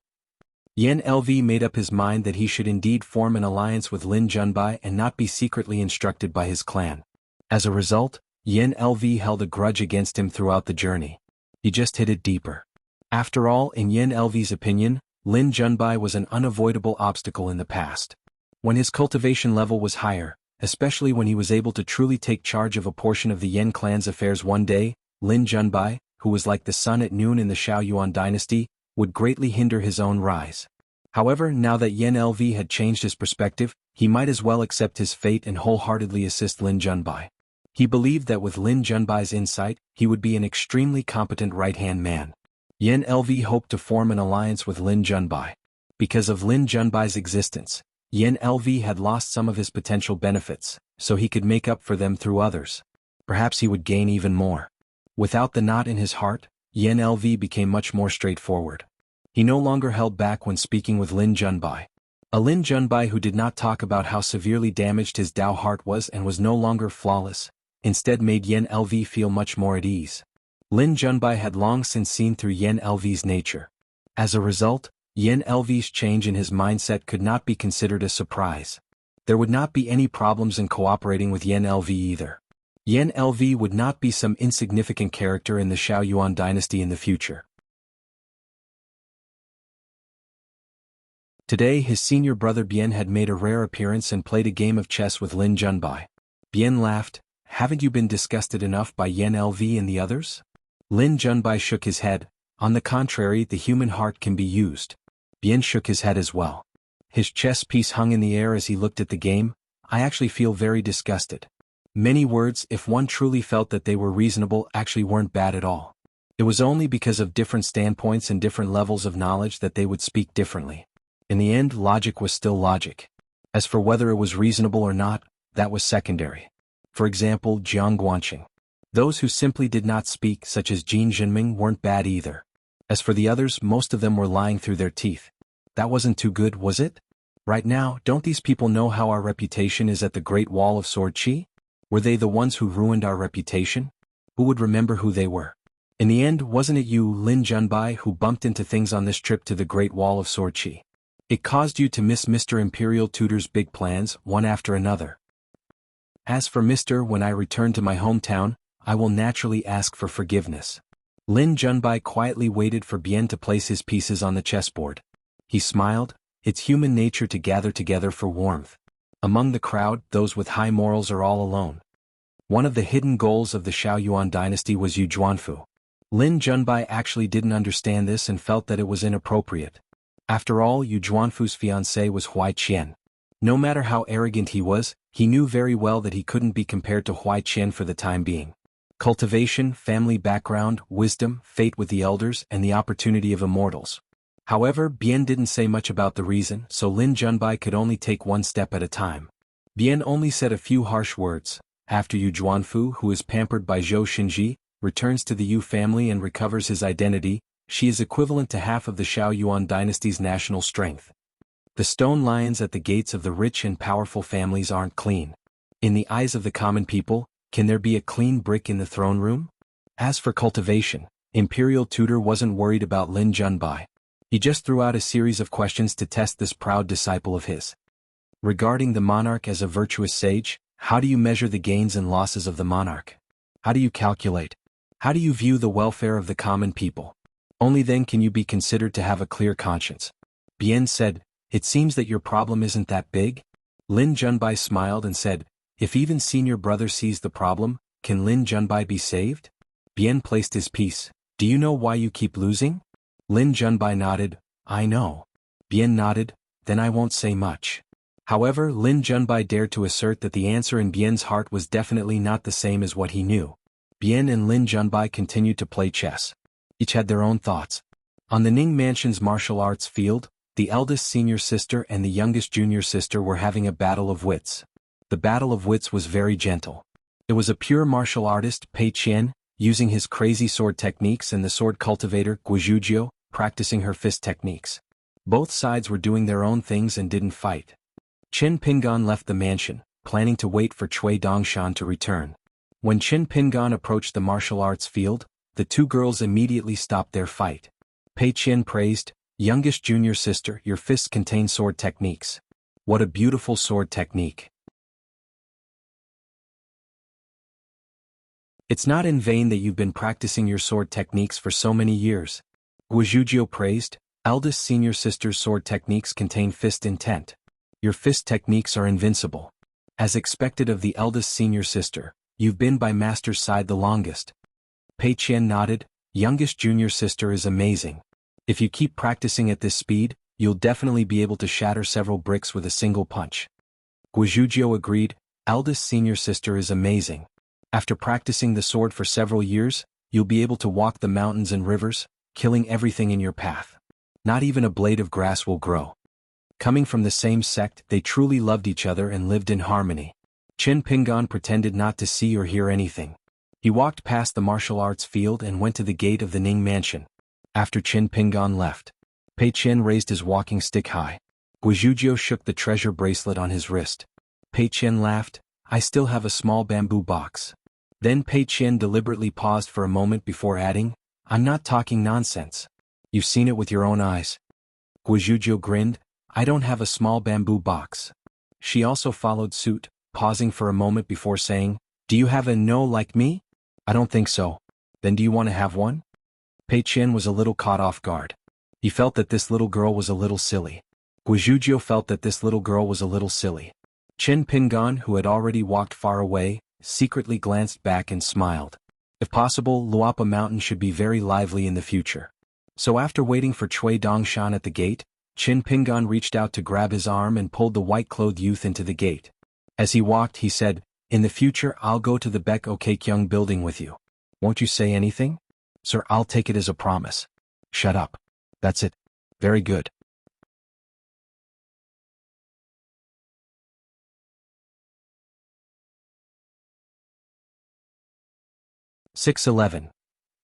Yen Lv made up his mind that he should indeed form an alliance with Lin Junbai and not be secretly instructed by his clan. As a result, Yen Lv held a grudge against him throughout the journey. He just hit it deeper. After all, in Yen Lv's opinion, Lin Junbai was an unavoidable obstacle in the past. When his cultivation level was higher, especially when he was able to truly take charge of a portion of the Yen clan's affairs one day, Lin Junbai, who was like the sun at noon in the Xiao Yuan dynasty, would greatly hinder his own rise. However, now that Yen Lv had changed his perspective, he might as well accept his fate and wholeheartedly assist Lin Junbai. He believed that with Lin Junbai's insight, he would be an extremely competent right-hand man. Yen Lv hoped to form an alliance with Lin Junbai. Because of Lin Junbai's existence, Yen Lv had lost some of his potential benefits, so he could make up for them through others. Perhaps he would gain even more. Without the knot in his heart, Yen Lv became much more straightforward. He no longer held back when speaking with Lin Junbai. A Lin Junbai who did not talk about how severely damaged his Dao heart was and was no longer flawless, instead made Yen Lv feel much more at ease. Lin Junbai had long since seen through Yen Lv's nature. As a result, Yen Lv's change in his mindset could not be considered a surprise. There would not be any problems in cooperating with Yen Lv either. Yen Lv would not be some insignificant character in the Shaoyuan dynasty in the future. Today his senior brother Bien had made a rare appearance and played a game of chess with Lin Junbai. Bien laughed. Haven't you been disgusted enough by Yen Lv and the others? Lin Junbai shook his head. On the contrary, the human heart can be used. Bien shook his head as well. His chess piece hung in the air as he looked at the game. I actually feel very disgusted. Many words, if one truly felt that they were reasonable, actually weren't bad at all. It was only because of different standpoints and different levels of knowledge that they would speak differently. In the end, logic was still logic. As for whether it was reasonable or not, that was secondary. For example, Jiang Guanqing. Those who simply did not speak, such as Jin Jinming, weren't bad either. As for the others, most of them were lying through their teeth. That wasn't too good, was it? Right now, don't these people know how our reputation is at the Great Wall of Sword Qi? Were they the ones who ruined our reputation? Who would remember who they were? In the end, wasn't it you, Lin Junbai, who bumped into things on this trip to the Great Wall of Sword Qi? It caused you to miss Mr. Imperial Tutor's big plans, one after another. As for Mr. When I return to my hometown, I will naturally ask for forgiveness. Lin Junbai quietly waited for Bien to place his pieces on the chessboard. He smiled. It's human nature to gather together for warmth. Among the crowd, those with high morals are all alone. One of the hidden goals of the Shaoyuan dynasty was Yu Zhuanfu. Lin Junbai actually didn't understand this and felt that it was inappropriate. After all, Yu Zhuanfu's fiancée was Huai Qian. No matter how arrogant he was, he knew very well that he couldn't be compared to Huai Qian for the time being. Cultivation, family background, wisdom, fate with the elders, and the opportunity of immortals. However, Bien didn't say much about the reason, so Lin Junbai could only take one step at a time. Bien only said a few harsh words. After Yu Zhuanfu, who is pampered by Zhou Xinji, returns to the Yu family and recovers his identity, she is equivalent to half of the Shaoyuan dynasty's national strength. The stone lions at the gates of the rich and powerful families aren't clean. In the eyes of the common people, can there be a clean brick in the throne room? As for cultivation, Imperial Tutor wasn't worried about Lin Junbai. He just threw out a series of questions to test this proud disciple of his. Regarding the monarch as a virtuous sage, how do you measure the gains and losses of the monarch? How do you calculate? How do you view the welfare of the common people? Only then can you be considered to have a clear conscience. Bien said, it seems that your problem isn't that big. Lin Junbai smiled and said, if even senior brother sees the problem, can Lin Junbai be saved? Bien placed his piece. Do you know why you keep losing? Lin Junbai nodded, I know. Bien nodded, then I won't say much. However, Lin Junbai dared to assert that the answer in Bien's heart was definitely not the same as what he knew. Bien and Lin Junbai continued to play chess. Each had their own thoughts. On the Ning Mansion's martial arts field, the eldest senior sister and the youngest junior sister were having a battle of wits. The battle of wits was very gentle. It was a pure martial artist, Pei Qian, using his crazy sword techniques and the sword cultivator, Guizhuzhou, practicing her fist techniques. Both sides were doing their own things and didn't fight. Qin Pingan left the mansion, planning to wait for Cui Dongshan to return. When Qin Pingan approached the martial arts field, the two girls immediately stopped their fight. Pei Qian praised, youngest junior sister, your fists contain sword techniques. What a beautiful sword technique. It's not in vain that you've been practicing your sword techniques for so many years. Guizhuzhou praised, eldest senior sister's sword techniques contain fist intent. Your fist techniques are invincible. As expected of the eldest senior sister, you've been by master's side the longest. Pei Qian nodded, youngest junior sister is amazing. If you keep practicing at this speed, you'll definitely be able to shatter several bricks with a single punch. Guizhuzhou agreed, eldest senior sister is amazing. After practicing the sword for several years, you'll be able to walk the mountains and rivers, killing everything in your path. Not even a blade of grass will grow. Coming from the same sect, they truly loved each other and lived in harmony. Qin Pingan pretended not to see or hear anything. He walked past the martial arts field and went to the gate of the Ning mansion. After Qin Pingan left, Pei Qian raised his walking stick high. Guizhuzhou shook the treasure bracelet on his wrist. Pei Qian laughed, "I still have a small bamboo box." Then Pei Qian deliberately paused for a moment before adding, "I'm not talking nonsense. You've seen it with your own eyes." Guizhuzhou grinned, "I don't have a small bamboo box." She also followed suit, pausing for a moment before saying, "Do you have a no like me?" "I don't think so." "Then do you want to have one?" Pei Qian was a little caught off guard. He felt that this little girl was a little silly. Guizhuzhou felt that this little girl was a little silly. Qin Pingan, who had already walked far away, secretly glanced back and smiled. If possible, Luapa Mountain should be very lively in the future. So after waiting for Cui Dongshan at the gate, Qin Pingan reached out to grab his arm and pulled the white-clothed youth into the gate. As he walked, he said, "In the future I'll go to the Baek Okekyung building with you. Won't you say anything?" "Sir, I'll take it as a promise." "Shut up. That's it." "Very good." (611)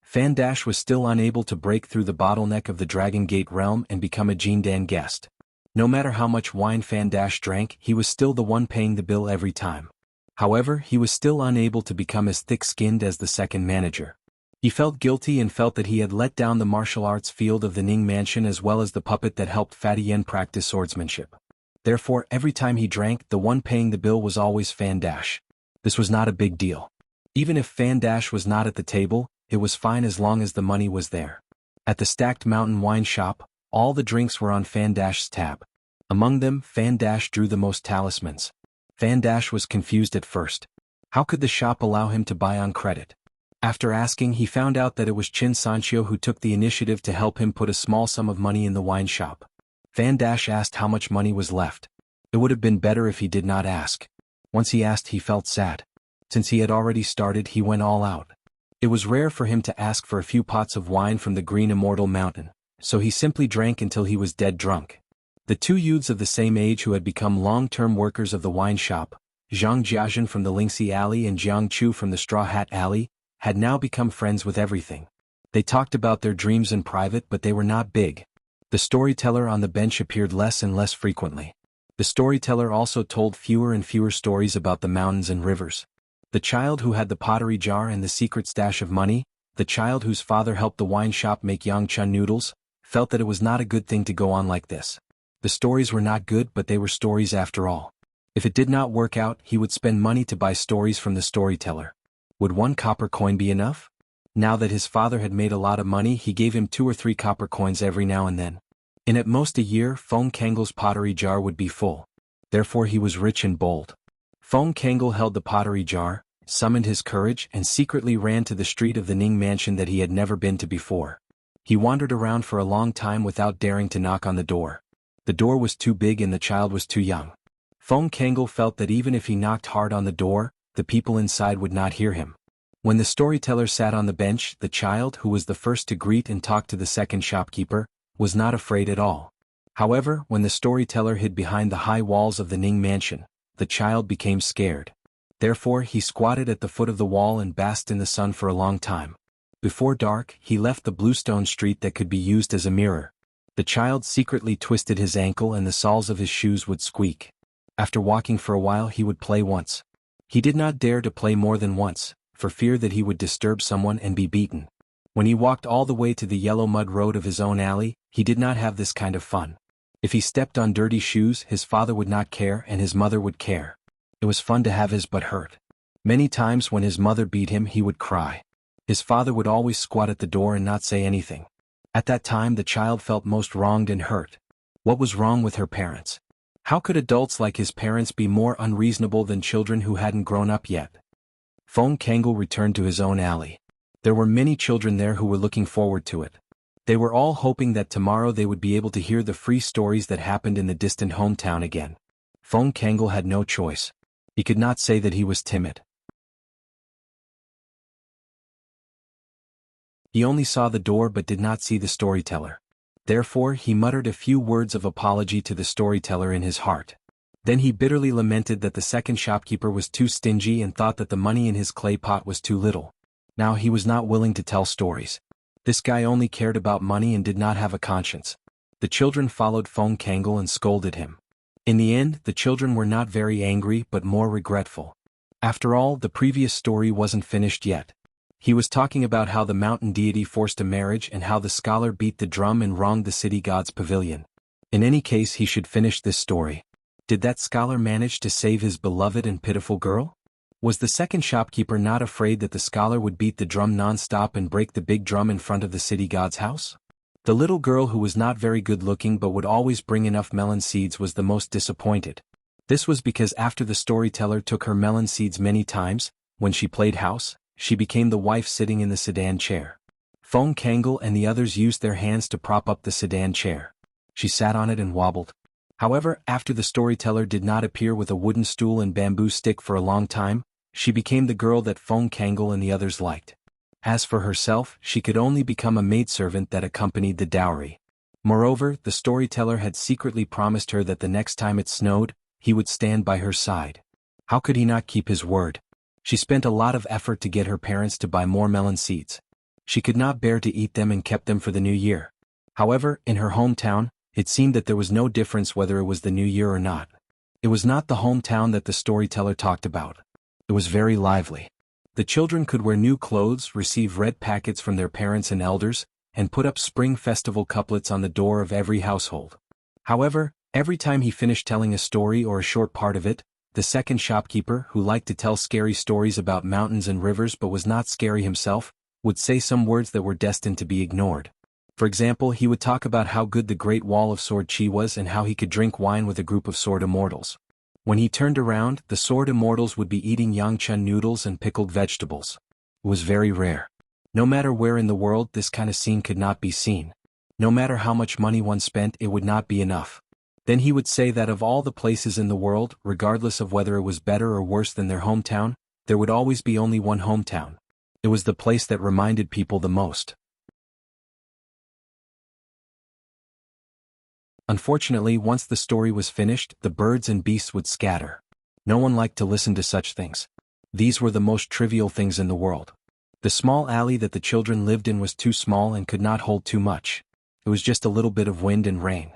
Fandash was still unable to break through the bottleneck of the Dragon Gate realm and become a Jindan guest. No matter how much wine Fandash drank, he was still the one paying the bill every time. However, he was still unable to become as thick-skinned as the second manager. He felt guilty and felt that he had let down the martial arts field of the Ning mansion as well as the puppet that helped Fatty Yen practice swordsmanship. Therefore, every time he drank, the one paying the bill was always Fandash. This was not a big deal. Even if Fandash was not at the table, it was fine as long as the money was there. At the Stacked Mountain wine shop, all the drinks were on Fandash's tab. Among them, Fandash drew the most talismans. Fandash was confused at first. How could the shop allow him to buy on credit? After asking, he found out that it was Qin Sanchio who took the initiative to help him put a small sum of money in the wine shop. Fandash asked how much money was left. It would have been better if he did not ask. Once he asked, he felt sad. Since he had already started, he went all out. It was rare for him to ask for a few pots of wine from the Green Immortal Mountain, so he simply drank until he was dead drunk. The two youths of the same age who had become long-term workers of the wine shop, Zhang Jiazhen from the Lingxi Alley and Jiang Chu from the Straw Hat Alley, had now become friends with everything. They talked about their dreams in private, but they were not big. The storyteller on the bench appeared less and less frequently. The storyteller also told fewer and fewer stories about the mountains and rivers. The child who had the pottery jar and the secret stash of money, the child whose father helped the wine shop make Yangchun noodles, felt that it was not a good thing to go on like this. The stories were not good, but they were stories after all. If it did not work out, he would spend money to buy stories from the storyteller. Would 1 copper coin be enough? Now that his father had made a lot of money, he gave him 2 or 3 copper coins every now and then. In at most a year, Feng Kangle's pottery jar would be full. Therefore he was rich and bold. Feng Kangle held the pottery jar, summoned his courage and secretly ran to the street of the Ning mansion that he had never been to before. He wandered around for a long time without daring to knock on the door. The door was too big and the child was too young. Feng Kangle felt that even if he knocked hard on the door, the people inside would not hear him. When the storyteller sat on the bench, the child, who was the first to greet and talk to the second shopkeeper, was not afraid at all. However, when the storyteller hid behind the high walls of the Ning mansion, the child became scared. Therefore he squatted at the foot of the wall and basked in the sun for a long time. Before dark, he left the bluestone street that could be used as a mirror. The child secretly twisted his ankle and the soles of his shoes would squeak. After walking for a while, he would play once. He did not dare to play more than once, for fear that he would disturb someone and be beaten. When he walked all the way to the yellow mud road of his own alley, he did not have this kind of fun. If he stepped on dirty shoes, his father would not care and his mother would care. It was fun to have his butt hurt. Many times when his mother beat him, he would cry. His father would always squat at the door and not say anything. At that time the child felt most wronged and hurt. What was wrong with her parents? How could adults like his parents be more unreasonable than children who hadn't grown up yet? Feng Kangle returned to his own alley. There were many children there who were looking forward to it. They were all hoping that tomorrow they would be able to hear the free stories that happened in the distant hometown again. Feng Kangle had no choice. He could not say that he was timid. He only saw the door but did not see the storyteller. Therefore he muttered a few words of apology to the storyteller in his heart. Then he bitterly lamented that the second shopkeeper was too stingy and thought that the money in his clay pot was too little. Now he was not willing to tell stories. This guy only cared about money and did not have a conscience. The children followed Fong Kangol and scolded him. In the end, the children were not very angry but more regretful. After all, the previous story wasn't finished yet. He was talking about how the mountain deity forced a marriage and how the scholar beat the drum and wronged the city god's pavilion. In any case, he should finish this story. Did that scholar manage to save his beloved and pitiful girl? Was the second shopkeeper not afraid that the scholar would beat the drum non-stop and break the big drum in front of the city god's house? The little girl who was not very good looking but would always bring enough melon seeds was the most disappointed. This was because after the storyteller took her melon seeds many times, when she played house, she became the wife sitting in the sedan chair. Fong Kangol and the others used their hands to prop up the sedan chair. She sat on it and wobbled. However, after the storyteller did not appear with a wooden stool and bamboo stick for a long time, she became the girl that Fong Kangol and the others liked. As for herself, she could only become a maidservant that accompanied the dowry. Moreover, the storyteller had secretly promised her that the next time it snowed, he would stand by her side. How could he not keep his word? She spent a lot of effort to get her parents to buy more melon seeds. She could not bear to eat them and kept them for the new year. However, in her hometown, it seemed that there was no difference whether it was the new year or not. It was not the hometown that the storyteller talked about. It was very lively. The children could wear new clothes, receive red packets from their parents and elders, and put up spring festival couplets on the door of every household. However, every time he finished telling a story or a short part of it, the second shopkeeper, who liked to tell scary stories about mountains and rivers but was not scary himself, would say some words that were destined to be ignored. For example, he would talk about how good the Great Wall of Sword Chi was and how he could drink wine with a group of sword immortals. When he turned around, the sword immortals would be eating yangchun noodles and pickled vegetables. It was very rare. No matter where in the world this kind of scene could not be seen. No matter how much money one spent, it would not be enough. Then he would say that of all the places in the world, regardless of whether it was better or worse than their hometown, there would always be only one hometown. It was the place that reminded people the most. Unfortunately, once the story was finished, the birds and beasts would scatter. No one liked to listen to such things. These were the most trivial things in the world. The small alley that the children lived in was too small and could not hold too much. It was just a little bit of wind and rain.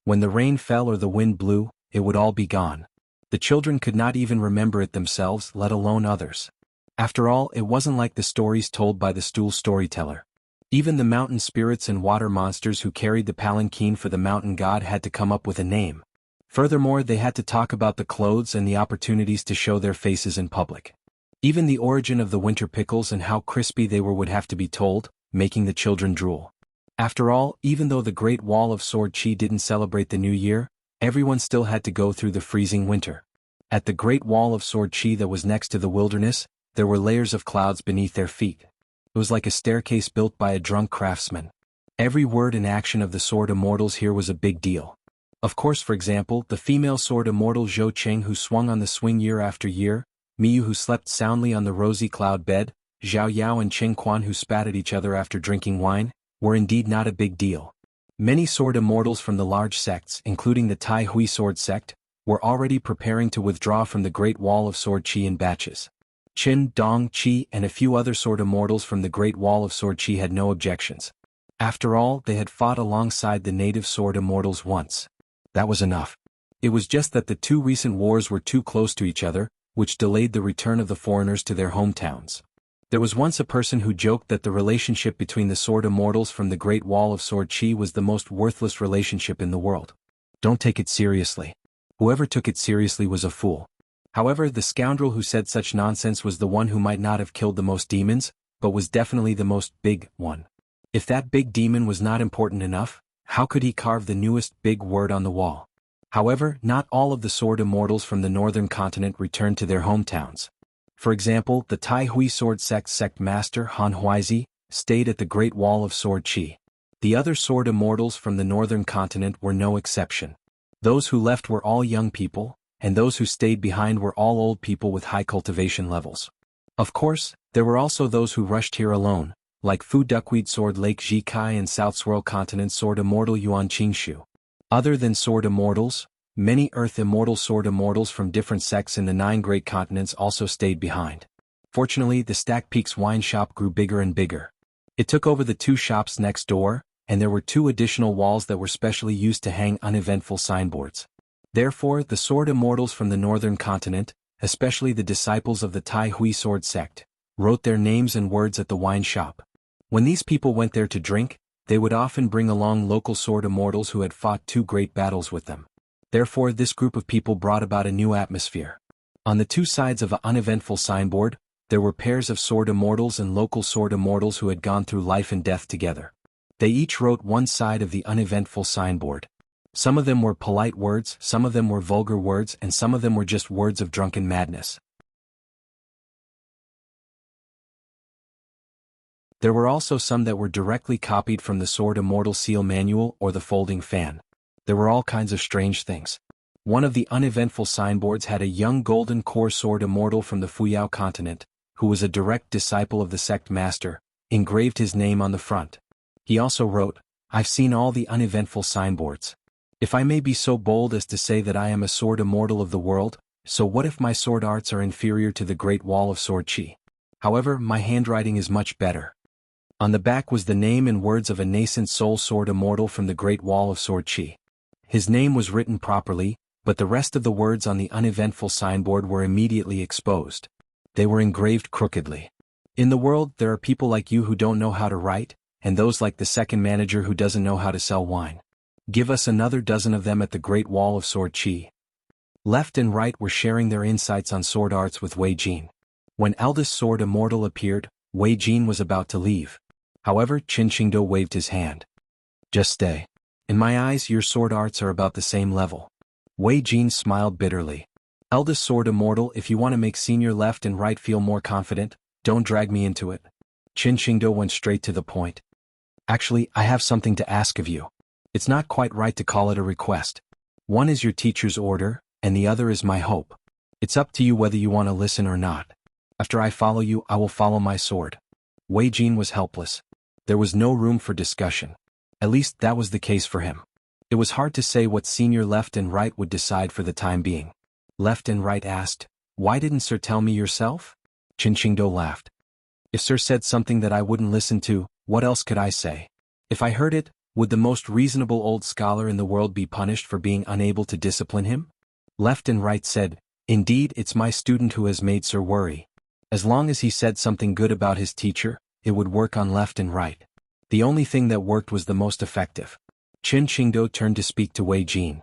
When the rain fell or the wind blew, it would all be gone. The children could not even remember it themselves, let alone others. After all, it wasn't like the stories told by the stool storyteller. Even the mountain spirits and water monsters who carried the palanquin for the mountain god had to come up with a name. Furthermore, they had to talk about the clothes and the opportunities to show their faces in public. Even the origin of the winter pickles and how crispy they were would have to be told, making the children drool. After all, even though the Great Wall of Sword Chi didn't celebrate the new year, everyone still had to go through the freezing winter. At the Great Wall of Sword Chi that was next to the wilderness, there were layers of clouds beneath their feet. It was like a staircase built by a drunk craftsman. Every word and action of the sword immortals here was a big deal. Of course, for example, the female sword immortal Zhou Cheng who swung on the swing year after year, Miyu who slept soundly on the rosy cloud bed, Zhao Yao and Cheng Quan who spat at each other after drinking wine, were indeed not a big deal. Many sword immortals from the large sects, including the Tai Hui sword sect, were already preparing to withdraw from the Great Wall of Sword Chi in batches. Qin, Dong, Qi, and a few other sword immortals from the Great Wall of Sword Chi had no objections. After all, they had fought alongside the native sword immortals once. That was enough. It was just that the two recent wars were too close to each other, which delayed the return of the foreigners to their hometowns. There was once a person who joked that the relationship between the sword immortals from the Great Wall of Sword Chi was the most worthless relationship in the world. Don't take it seriously. Whoever took it seriously was a fool. However, the scoundrel who said such nonsense was the one who might not have killed the most demons, but was definitely the most big one. If that big demon was not important enough, how could he carve the newest big word on the wall? However, not all of the sword immortals from the northern continent returned to their hometowns. For example, the Tai Hui sword sect master Han Huizi stayed at the Great Wall of Sword Chi. The other sword immortals from the northern continent were no exception. Those who left were all young people, and those who stayed behind were all old people with high cultivation levels. Of course, there were also those who rushed here alone, like Fu Duckweed Sword Lake Jikai and South Swirl Continent Sword Immortal Yuan Qingshu. Other than Sword Immortals, many Earth Immortal Sword Immortals from different sects in the 9 great continents also stayed behind. Fortunately, the Stack Peaks wine shop grew bigger and bigger. It took over the 2 shops next door, and there were 2 additional walls that were specially used to hang uneventful signboards. Therefore, the Sword Immortals from the northern continent, especially the disciples of the Tai Hui Sword sect, wrote their names and words at the wine shop. When these people went there to drink, they would often bring along local Sword Immortals who had fought 2 great battles with them. Therefore, this group of people brought about a new atmosphere. On the 2 sides of an uneventful signboard, there were pairs of Sword Immortals and local Sword Immortals who had gone through life and death together. They each wrote one side of the uneventful signboard. Some of them were polite words, some of them were vulgar words, and some of them were just words of drunken madness. There were also some that were directly copied from the Sword Immortal Seal Manual or the Folding Fan. There were all kinds of strange things. One of the uneventful signboards had a young golden core Sword Immortal from the Fuyao continent, who was a direct disciple of the sect master, engraved his name on the front. He also wrote, "I've seen all the uneventful signboards. If I may be so bold as to say that I am a Sword Immortal of the world, so what if my sword arts are inferior to the Great Wall of Sword Chi? However, my handwriting is much better." On the back was the name and words of a nascent soul Sword Immortal from the Great Wall of Sword Chi. His name was written properly, but the rest of the words on the uneventful signboard were immediately exposed. They were engraved crookedly. In the world, there are people like you who don't know how to write, and those like the second manager who doesn't know how to sell wine. Give us another dozen of them at the Great Wall of Sword Chi. Left and right were sharing their insights on sword arts with Wei Jin. When eldest Sword Immortal appeared, Wei Jin was about to leave. However, Qin Qingdou waved his hand. "Just stay. In my eyes, your sword arts are about the same level." Wei Jin smiled bitterly. "Eldest Sword Immortal, if you want to make senior left and right feel more confident, don't drag me into it." Qin Qingdou went straight to the point. "Actually, I have something to ask of you. It's not quite right to call it a request. One is your teacher's order, and the other is my hope. It's up to you whether you want to listen or not. After I follow you, I will follow my sword." Wei Jin was helpless. There was no room for discussion. At least that was the case for him. It was hard to say what senior left and right would decide for the time being. Left and right asked, "Why didn't Sir tell me yourself?" Qin Qingdou laughed. "If Sir said something that I wouldn't listen to, what else could I say? If I heard it, would the most reasonable old scholar in the world be punished for being unable to discipline him?" Left and right said, "Indeed, it's my student who has made Sir worry. As long as he said something good about his teacher, it would work on left and right. The only thing that worked was the most effective." Qin Qingdou turned to speak to Wei Jin.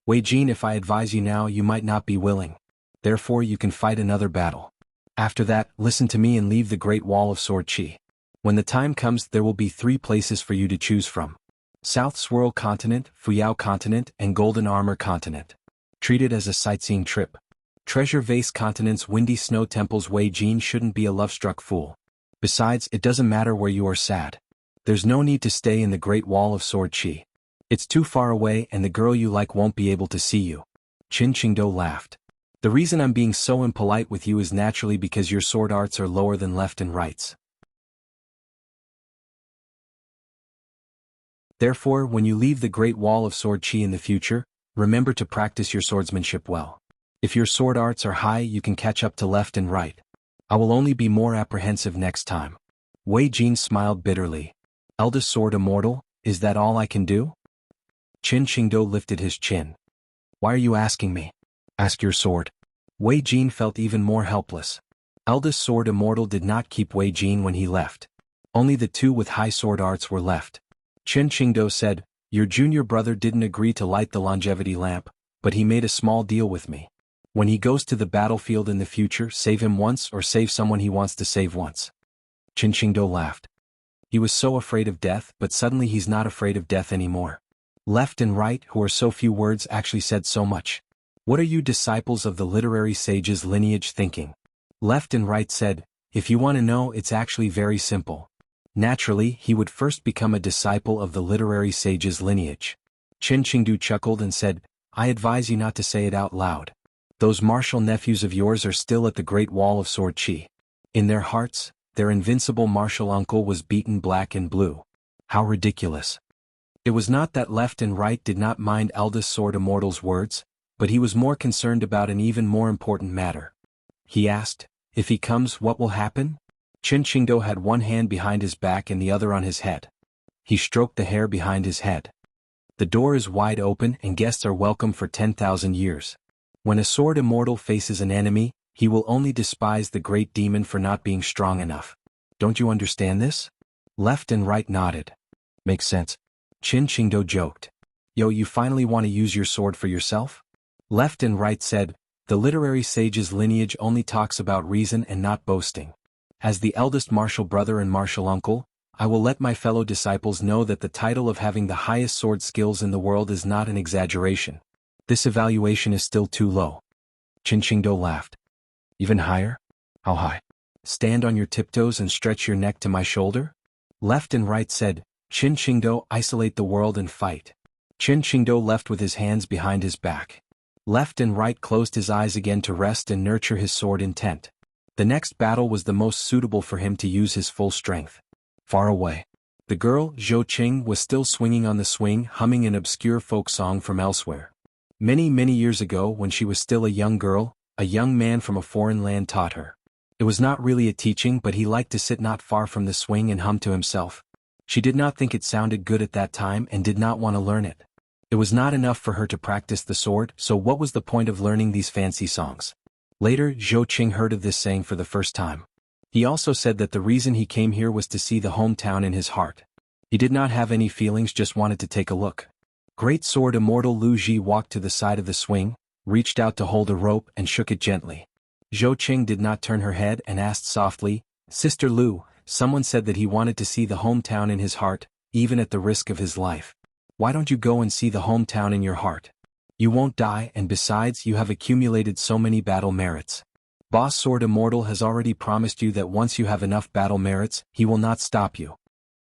"Wei Jin, if I advise you now, you might not be willing. Therefore you can fight another battle. After that, listen to me and leave the Great Wall of Sword Chi. When the time comes, there will be 3 places for you to choose from: South Swirl Continent, Fuyao Continent, and Golden Armor Continent. Treat it as a sightseeing trip. Treasure Vase Continent's windy snow temples. Wei Jin shouldn't be a love-struck fool. Besides, it doesn't matter where you are sad. There's no need to stay in the Great Wall of Sword Chi. It's too far away and the girl you like won't be able to see you." Qin Qingdou laughed. "The reason I'm being so impolite with you is naturally because your sword arts are lower than left and right's. Therefore, when you leave the Great Wall of Sword Chi in the future, remember to practice your swordsmanship well. If your sword arts are high, you can catch up to left and right. I will only be more apprehensive next time." Wei Jin smiled bitterly. "Eldest Sword Immortal, is that all I can do?" Qin Qingdou lifted his chin. "Why are you asking me? Ask your sword." Wei Jin felt even more helpless. Eldest Sword Immortal did not keep Wei Jin when he left. Only the 2 with high sword arts were left. Qin Qingdou said, "Your junior brother didn't agree to light the longevity lamp, but he made a small deal with me. When he goes to the battlefield in the future, save him once or save someone he wants to save once." Qin Qingdou laughed. He was so afraid of death, but suddenly he's not afraid of death anymore. Left and right, who are so few words, actually said so much. "What are you disciples of the literary sage's lineage thinking?" Left and right said, "If you want to know, it's actually very simple. Naturally, he would first become a disciple of the literary sage's lineage." Qin Qingdou chuckled and said, "I advise you not to say it out loud. Those martial nephews of yours are still at the Great Wall of Sword Chi. In their hearts, their invincible martial uncle was beaten black and blue. How ridiculous. It was not that Left and Right did not mind eldest sword immortal's words, but he was more concerned about an even more important matter. He asked, "If he comes, what will happen?" Qin Qingdou had one hand behind his back and the other on his head. He stroked the hair behind his head. "The door is wide open and guests are welcome for 10,000 years. When a sword immortal faces an enemy, he will only despise the great demon for not being strong enough. Don't you understand this?" Left and Right nodded. "Makes sense." Qin Qingdou joked. "Yo, you finally want to use your sword for yourself?" Left and Right said, "The literary sage's lineage only talks about reason and not boasting. As the eldest martial brother and martial uncle, I will let my fellow disciples know that the title of having the highest sword skills in the world is not an exaggeration. This evaluation is still too low." Qin Qingdou laughed. "Even higher? How high?" "Stand on your tiptoes and stretch your neck to my shoulder?" Left and Right said, "Qin Qingdou, isolate the world and fight." Qin Qingdou left with his hands behind his back. Left and Right closed his eyes again to rest and nurture his sword intent. The next battle was the most suitable for him to use his full strength. Far away, the girl, Zhou Qing, was still swinging on the swing, humming an obscure folk song from elsewhere. Many, many years ago, when she was still a young girl, a young man from a foreign land taught her. It was not really a teaching, but he liked to sit not far from the swing and hum to himself. She did not think it sounded good at that time and did not want to learn it. It was not enough for her to practice the sword, so what was the point of learning these fancy songs? Later, Zhou Qing heard of this saying for the first time. He also said that the reason he came here was to see the hometown in his heart. He did not have any feelings, just wanted to take a look. Great sword immortal Lu Ji walked to the side of the swing, reached out to hold a rope and shook it gently. Zhou Qing did not turn her head and asked softly, "Sister Lu, someone said that he wanted to see the hometown in his heart, even at the risk of his life. Why don't you go and see the hometown in your heart? You won't die, and besides, you have accumulated so many battle merits. Boss Sword Immortal has already promised you that once you have enough battle merits, he will not stop you."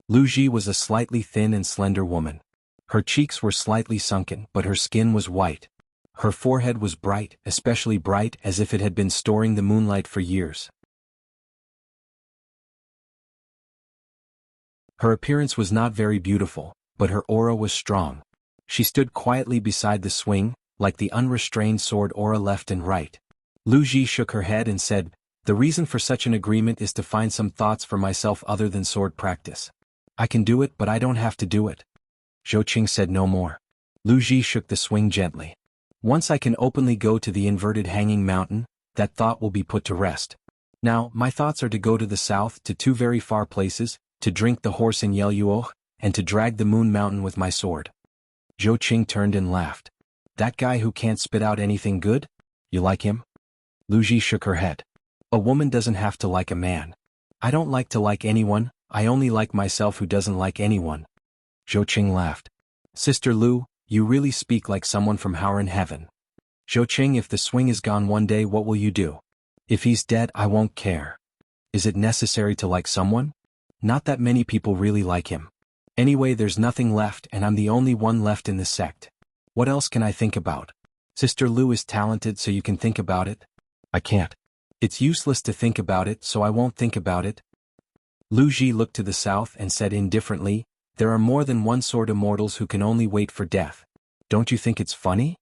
Lu Ji was a slightly thin and slender woman. Her cheeks were slightly sunken, but her skin was white. Her forehead was bright, especially bright as if it had been storing the moonlight for years. Her appearance was not very beautiful, but her aura was strong. She stood quietly beside the swing, like the unrestrained sword aura Left and Right. Lu Ji shook her head and said, "The reason for such an agreement is to find some thoughts for myself other than sword practice. I can do it, but I don't have to do it." Zhou Qing said no more. Lu Ji shook the swing gently. "Once I can openly go to the inverted hanging mountain, that thought will be put to rest. Now, my thoughts are to go to the south, to two very far places, to drink the horse in Yeluo, and to drag the moon mountain with my sword." Zhou Qing turned and laughed. "That guy who can't spit out anything good? You like him?" Lu Ji shook her head. "A woman doesn't have to like a man. I don't like to like anyone, I only like myself who doesn't like anyone." Zhou Qing laughed. "Sister Lu, you really speak like someone from Howren Heaven. Zhou Qing, if the swing is gone one day, what will you do? If he's dead, I won't care. Is it necessary to like someone? Not that many people really like him. Anyway, there's nothing left and I'm the only one left in the sect. What else can I think about? Sister Lu is talented, so you can think about it. I can't. It's useless to think about it, so I won't think about it." Lu Ji looked to the south and said indifferently, "There are more than one sword immortals who can only wait for death. Don't you think it's funny?"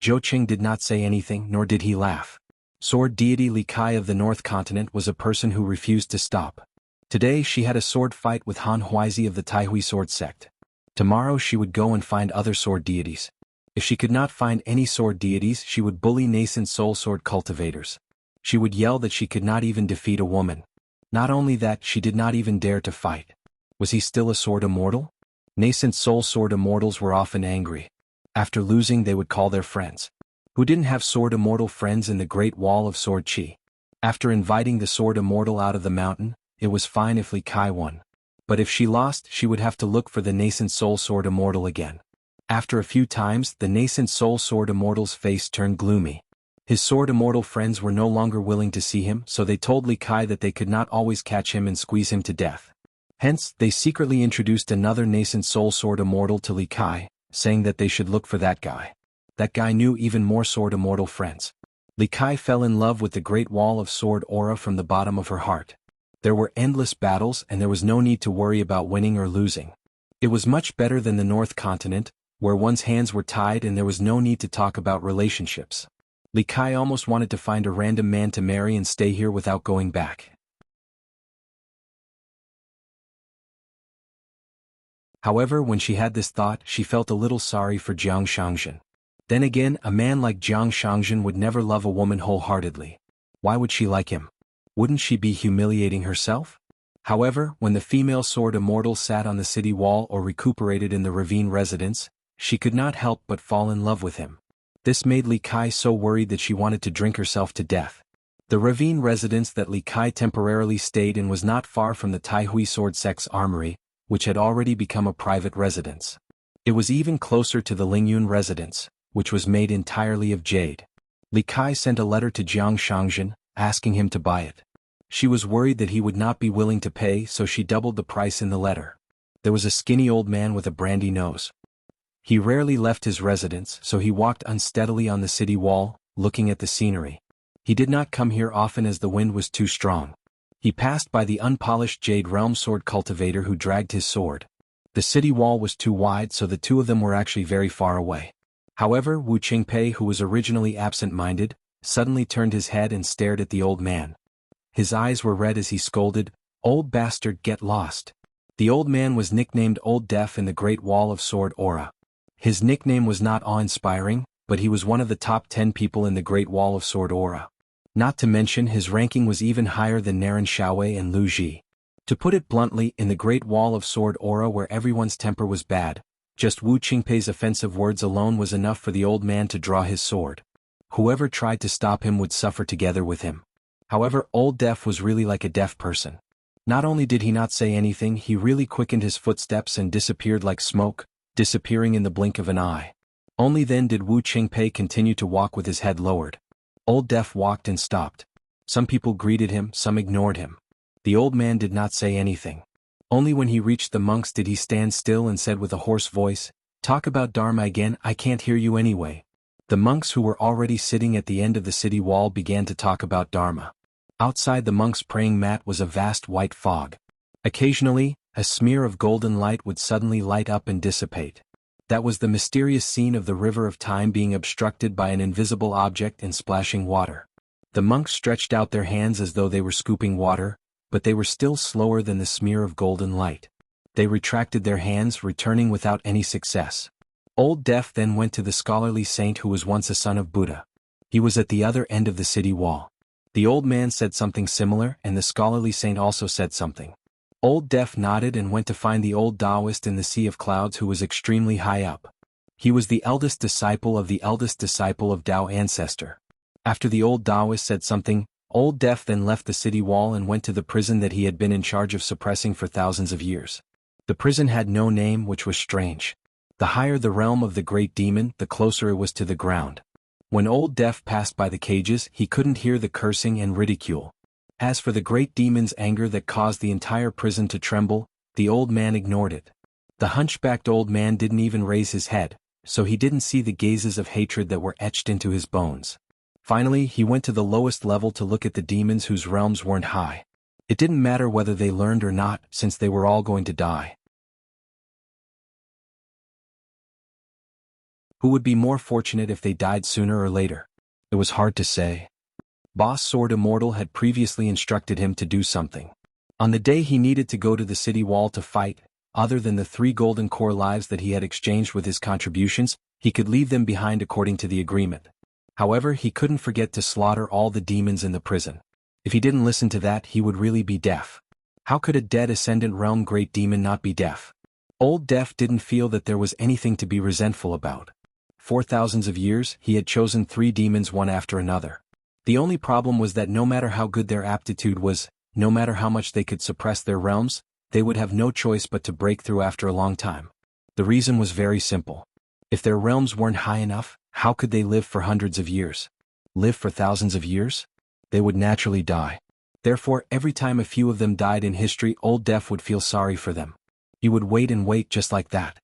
Zhou Qing did not say anything, nor did he laugh. Sword deity Li Kai of the North Continent was a person who refused to stop. Today she had a sword fight with Han Huizi of the Taihui sword sect. Tomorrow she would go and find other sword deities. If she could not find any sword deities, she would bully nascent soul sword cultivators. She would yell that she could not even defeat a woman. Not only that, she did not even dare to fight. Was he still a sword immortal? Nascent soul sword immortals were often angry. After losing, they would call their friends. Who didn't have sword immortal friends in the Great Wall of Sword Chi? After inviting the sword immortal out of the mountain, it was fine if Li Kai won. But if she lost, she would have to look for the nascent soul sword immortal again. After a few times, the nascent soul sword immortal's face turned gloomy. His sword immortal friends were no longer willing to see him, so they told Li Kai that they could not always catch him and squeeze him to death. Hence, they secretly introduced another nascent soul sword immortal to Li Kai, saying that they should look for that guy. That guy knew even more sword immortal friends. Li Kai fell in love with the Great Wall of Sword aura from the bottom of her heart. There were endless battles and there was no need to worry about winning or losing. It was much better than the North Continent, where one's hands were tied and there was no need to talk about relationships. Li Kai almost wanted to find a random man to marry and stay here without going back. However, when she had this thought, she felt a little sorry for Jiang Shangzhen. Then again, a man like Jiang Shangzhen would never love a woman wholeheartedly. Why would she like him? Wouldn't she be humiliating herself? However, when the female sword immortal sat on the city wall or recuperated in the ravine residence, she could not help but fall in love with him. This made Li Kai so worried that she wanted to drink herself to death. The ravine residence that Li Kai temporarily stayed in was not far from the Taihui Sword Sect's armory, which had already become a private residence. It was even closer to the Lingyun residence, which was made entirely of jade. Li Kai sent a letter to Jiang Shangzhen, asking him to buy it. She was worried that he would not be willing to pay, so she doubled the price in the letter. There was a skinny old man with a brandy nose. He rarely left his residence, so he walked unsteadily on the city wall, looking at the scenery. He did not come here often as the wind was too strong. He passed by the unpolished Jade Realm sword cultivator who dragged his sword. The city wall was too wide, so the two of them were actually very far away. However, Wu Qingpei, who was originally absent-minded, suddenly turned his head and stared at the old man. His eyes were red as he scolded, "Old bastard, get lost." The old man was nicknamed Old Deaf in the Great Wall of Sword Aura. His nickname was not awe-inspiring, but he was one of the top 10 people in the Great Wall of Sword Aura. Not to mention his ranking was even higher than Naren Xiaowei and Lu Ji. To put it bluntly, in the Great Wall of Sword Aura where everyone's temper was bad, just Wu Qingpei's offensive words alone was enough for the old man to draw his sword. Whoever tried to stop him would suffer together with him. However, Old Deaf was really like a deaf person. Not only did he not say anything, he really quickened his footsteps and disappeared like smoke, disappearing in the blink of an eye. Only then did Wu Qingpei continue to walk with his head lowered. Old Deaf walked and stopped. Some people greeted him, some ignored him. The old man did not say anything. Only when he reached the monks did he stand still and said with a hoarse voice, "Talk about Dharma again, I can't hear you anyway." The monks who were already sitting at the end of the city wall began to talk about Dharma. Outside the monks' praying mat was a vast white fog. Occasionally, a smear of golden light would suddenly light up and dissipate. That was the mysterious scene of the river of time being obstructed by an invisible object and splashing water. The monks stretched out their hands as though they were scooping water, but they were still slower than the smear of golden light. They retracted their hands, returning without any success. Old Deaf then went to the scholarly saint who was once a son of Buddha. He was at the other end of the city wall. The old man said something similar, and the scholarly saint also said something. Old Deaf nodded and went to find the old Taoist in the Sea of Clouds who was extremely high up. He was the eldest disciple of the eldest disciple of Tao ancestor. After the old Taoist said something, Old Deaf then left the city wall and went to the prison that he had been in charge of suppressing for thousands of years. The prison had no name, which was strange. The higher the realm of the great demon, the closer it was to the ground. When Old Deaf passed by the cages, he couldn't hear the cursing and ridicule. As for the great demon's anger that caused the entire prison to tremble, the old man ignored it. The hunchbacked old man didn't even raise his head, so he didn't see the gazes of hatred that were etched into his bones. Finally, he went to the lowest level to look at the demons whose realms weren't high. It didn't matter whether they learned or not, since they were all going to die. Who would be more fortunate if they died sooner or later? It was hard to say. Boss Sword Immortal had previously instructed him to do something. On the day he needed to go to the city wall to fight, other than the 3 golden core lives that he had exchanged with his contributions, he could leave them behind according to the agreement. However, he couldn't forget to slaughter all the demons in the prison. If he didn't listen to that, he would really be deaf. How could a dead Ascendant Realm great demon not be deaf? Old Deaf didn't feel that there was anything to be resentful about. For thousands of years, he had chosen 3 demons one after another. The only problem was that no matter how good their aptitude was, no matter how much they could suppress their realms, they would have no choice but to break through after a long time. The reason was very simple. If their realms weren't high enough, how could they live for hundreds of years? Live for thousands of years? They would naturally die. Therefore, every time a few of them died in history, Old Deaf would feel sorry for them. He would wait and wait just like that.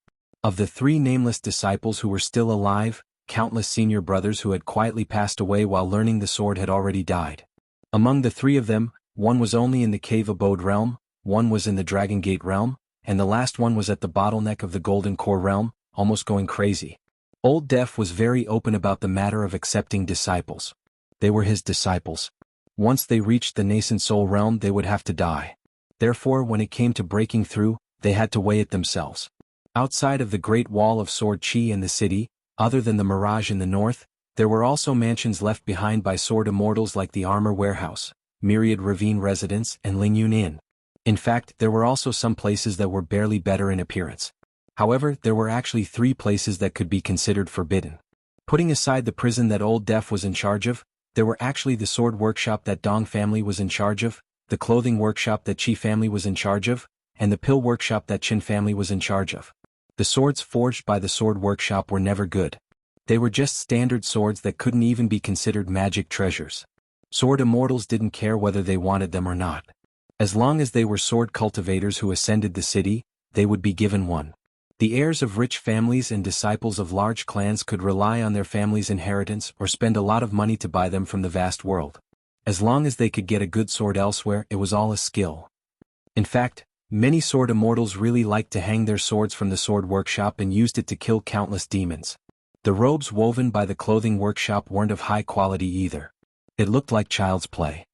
Of the 3 nameless disciples who were still alive, countless senior brothers who had quietly passed away while learning the sword had already died. Among the 3 of them, One was only in the Cave Abode realm, one was in the Dragon Gate realm, and the last one was at the bottleneck of the Golden Core realm, almost going crazy. Old Def was very open about the matter of accepting disciples. They were his disciples. Once they reached the nascent soul realm, they would have to die. Therefore, when it came to breaking through, they had to weigh it themselves. Outside of the Great Wall of Sword Chi and the city, other than the Mirage in the north, there were also mansions left behind by sword immortals like the Armor Warehouse, Myriad Ravine Residence, and Lingyun Inn. In fact, there were also some places that were barely better in appearance. However, there were actually 3 places that could be considered forbidden. Putting aside the prison that Old Def was in charge of, there were actually the sword workshop that Dong family was in charge of, the clothing workshop that Chi family was in charge of, and the pill workshop that Chin family was in charge of. The swords forged by the sword workshop were never good. They were just standard swords that couldn't even be considered magic treasures. Sword immortals didn't care whether they wanted them or not. As long as they were sword cultivators who ascended the city, they would be given one. The heirs of rich families and disciples of large clans could rely on their family's inheritance or spend a lot of money to buy them from the vast world. As long as they could get a good sword elsewhere, it was all a skill. In fact, many sword immortals really liked to hang their swords from the sword workshop and used it to kill countless demons. The robes woven by the clothing workshop weren't of high quality either. It looked like child's play.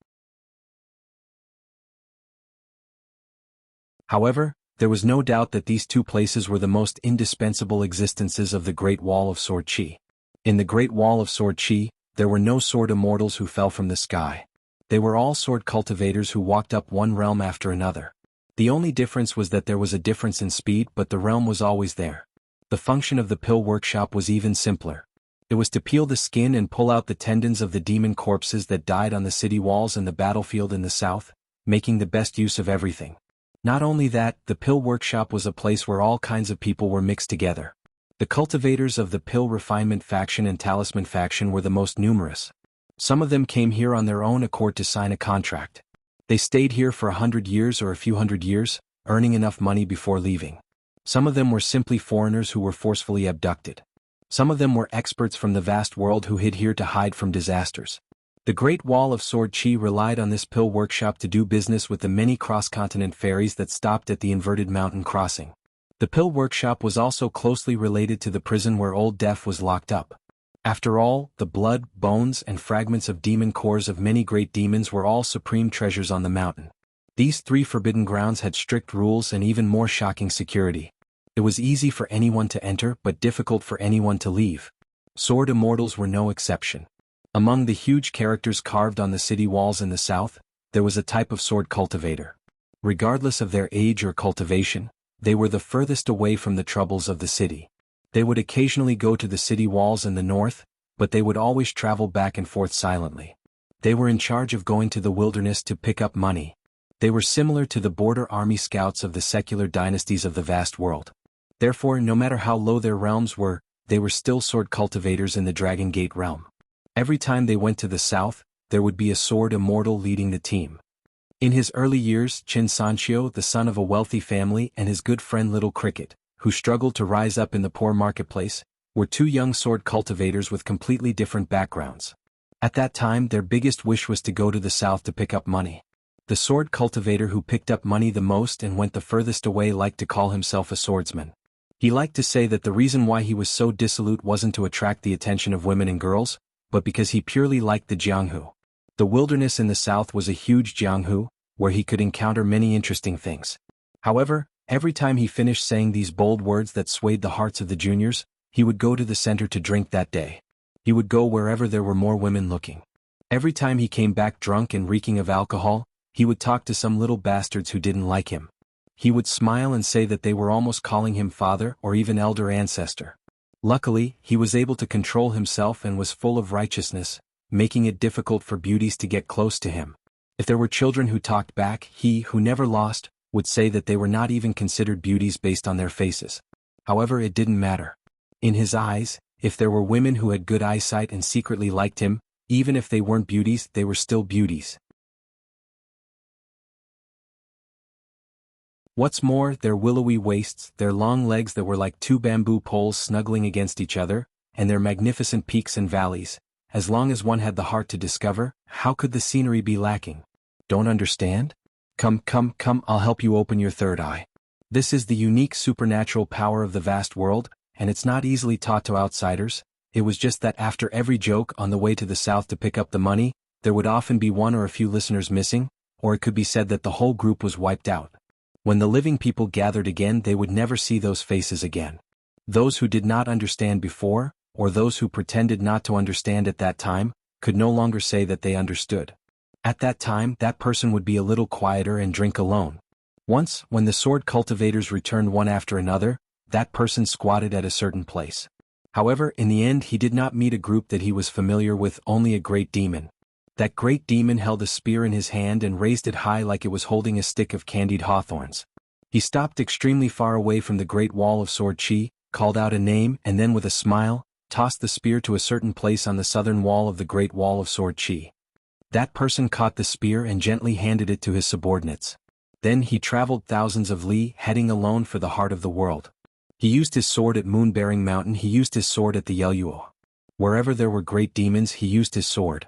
However, there was no doubt that these 2 places were the most indispensable existences of the Great Wall of Sword Chi. In the Great Wall of Sword Chi, there were no sword immortals who fell from the sky. They were all sword cultivators who walked up one realm after another. The only difference was that there was a difference in speed, but the realm was always there. The function of the pill workshop was even simpler. It was to peel the skin and pull out the tendons of the demon corpses that died on the city walls and the battlefield in the south, making the best use of everything. Not only that, the pill workshop was a place where all kinds of people were mixed together. The cultivators of the pill refinement faction and talisman faction were the most numerous. Some of them came here on their own accord to sign a contract. They stayed here for 100 years or a few hundred years, earning enough money before leaving. Some of them were simply foreigners who were forcefully abducted. Some of them were experts from the vast world who hid here to hide from disasters. The Great Wall of Sword Chi relied on this pill workshop to do business with the many cross-continent ferries that stopped at the inverted mountain crossing. The pill workshop was also closely related to the prison where Old Def was locked up. After all, the blood, bones, and fragments of demon cores of many great demons were all supreme treasures on the mountain. These 3 forbidden grounds had strict rules and even more shocking security. It was easy for anyone to enter but difficult for anyone to leave. Sword immortals were no exception. Among the huge characters carved on the city walls in the south, there was a type of sword cultivator. Regardless of their age or cultivation, they were the furthest away from the troubles of the city. They would occasionally go to the city walls in the north, but they would always travel back and forth silently. They were in charge of going to the wilderness to pick up money. They were similar to the border army scouts of the secular dynasties of the vast world. Therefore, no matter how low their realms were, they were still sword cultivators in the Dragon Gate realm. Every time they went to the south, there would be a sword immortal leading the team. In his early years, Chin Sanchio, the son of a wealthy family, and his good friend Little Cricket, who struggled to rise up in the poor marketplace, were 2 young sword cultivators with completely different backgrounds. At that time, their biggest wish was to go to the south to pick up money. The sword cultivator who picked up money the most and went the furthest away liked to call himself a swordsman. He liked to say that the reason why he was so dissolute wasn't to attract the attention of women and girls, but because he purely liked the Jianghu. The wilderness in the south was a huge Jianghu, where he could encounter many interesting things. However, every time he finished saying these bold words that swayed the hearts of the juniors, he would go to the center to drink that day. He would go wherever there were more women looking. Every time he came back drunk and reeking of alcohol, he would talk to some little bastards who didn't like him. He would smile and say that they were almost calling him father or even elder ancestor. Luckily, he was able to control himself and was full of righteousness, making it difficult for beauties to get close to him. If there were children who talked back, he, who never lost, would say that they were not even considered beauties based on their faces. However, it didn't matter. In his eyes, if there were women who had good eyesight and secretly liked him, even if they weren't beauties, they were still beauties. What's more, their willowy waists, their long legs that were like 2 bamboo poles snuggling against each other, and their magnificent peaks and valleys, as long as one had the heart to discover, how could the scenery be lacking? Don't understand? Come, come, come, I'll help you open your third eye. This is the unique supernatural power of the vast world, and it's not easily taught to outsiders. It was just that after every joke on the way to the south to pick up the money, there would often be one or a few listeners missing, or it could be said that the whole group was wiped out. When the living people gathered again, they would never see those faces again. Those who did not understand before, or those who pretended not to understand at that time, could no longer say that they understood. At that time, that person would be a little quieter and drink alone. Once, when the sword cultivators returned one after another, that person squatted at a certain place. However, in the end he did not meet a group that he was familiar with, only a great demon. That great demon held a spear in his hand and raised it high like it was holding a stick of candied hawthorns. He stopped extremely far away from the great wall of sword chi, called out a name, and then with a smile, tossed the spear to a certain place on the southern wall of the great wall of sword chi. That person caught the spear and gently handed it to his subordinates. Then he traveled thousands of li, heading alone for the heart of the world. He used his sword at Moon-Bearing Mountain, he used his sword at the Yeluo. Wherever there were great demons, he used his sword.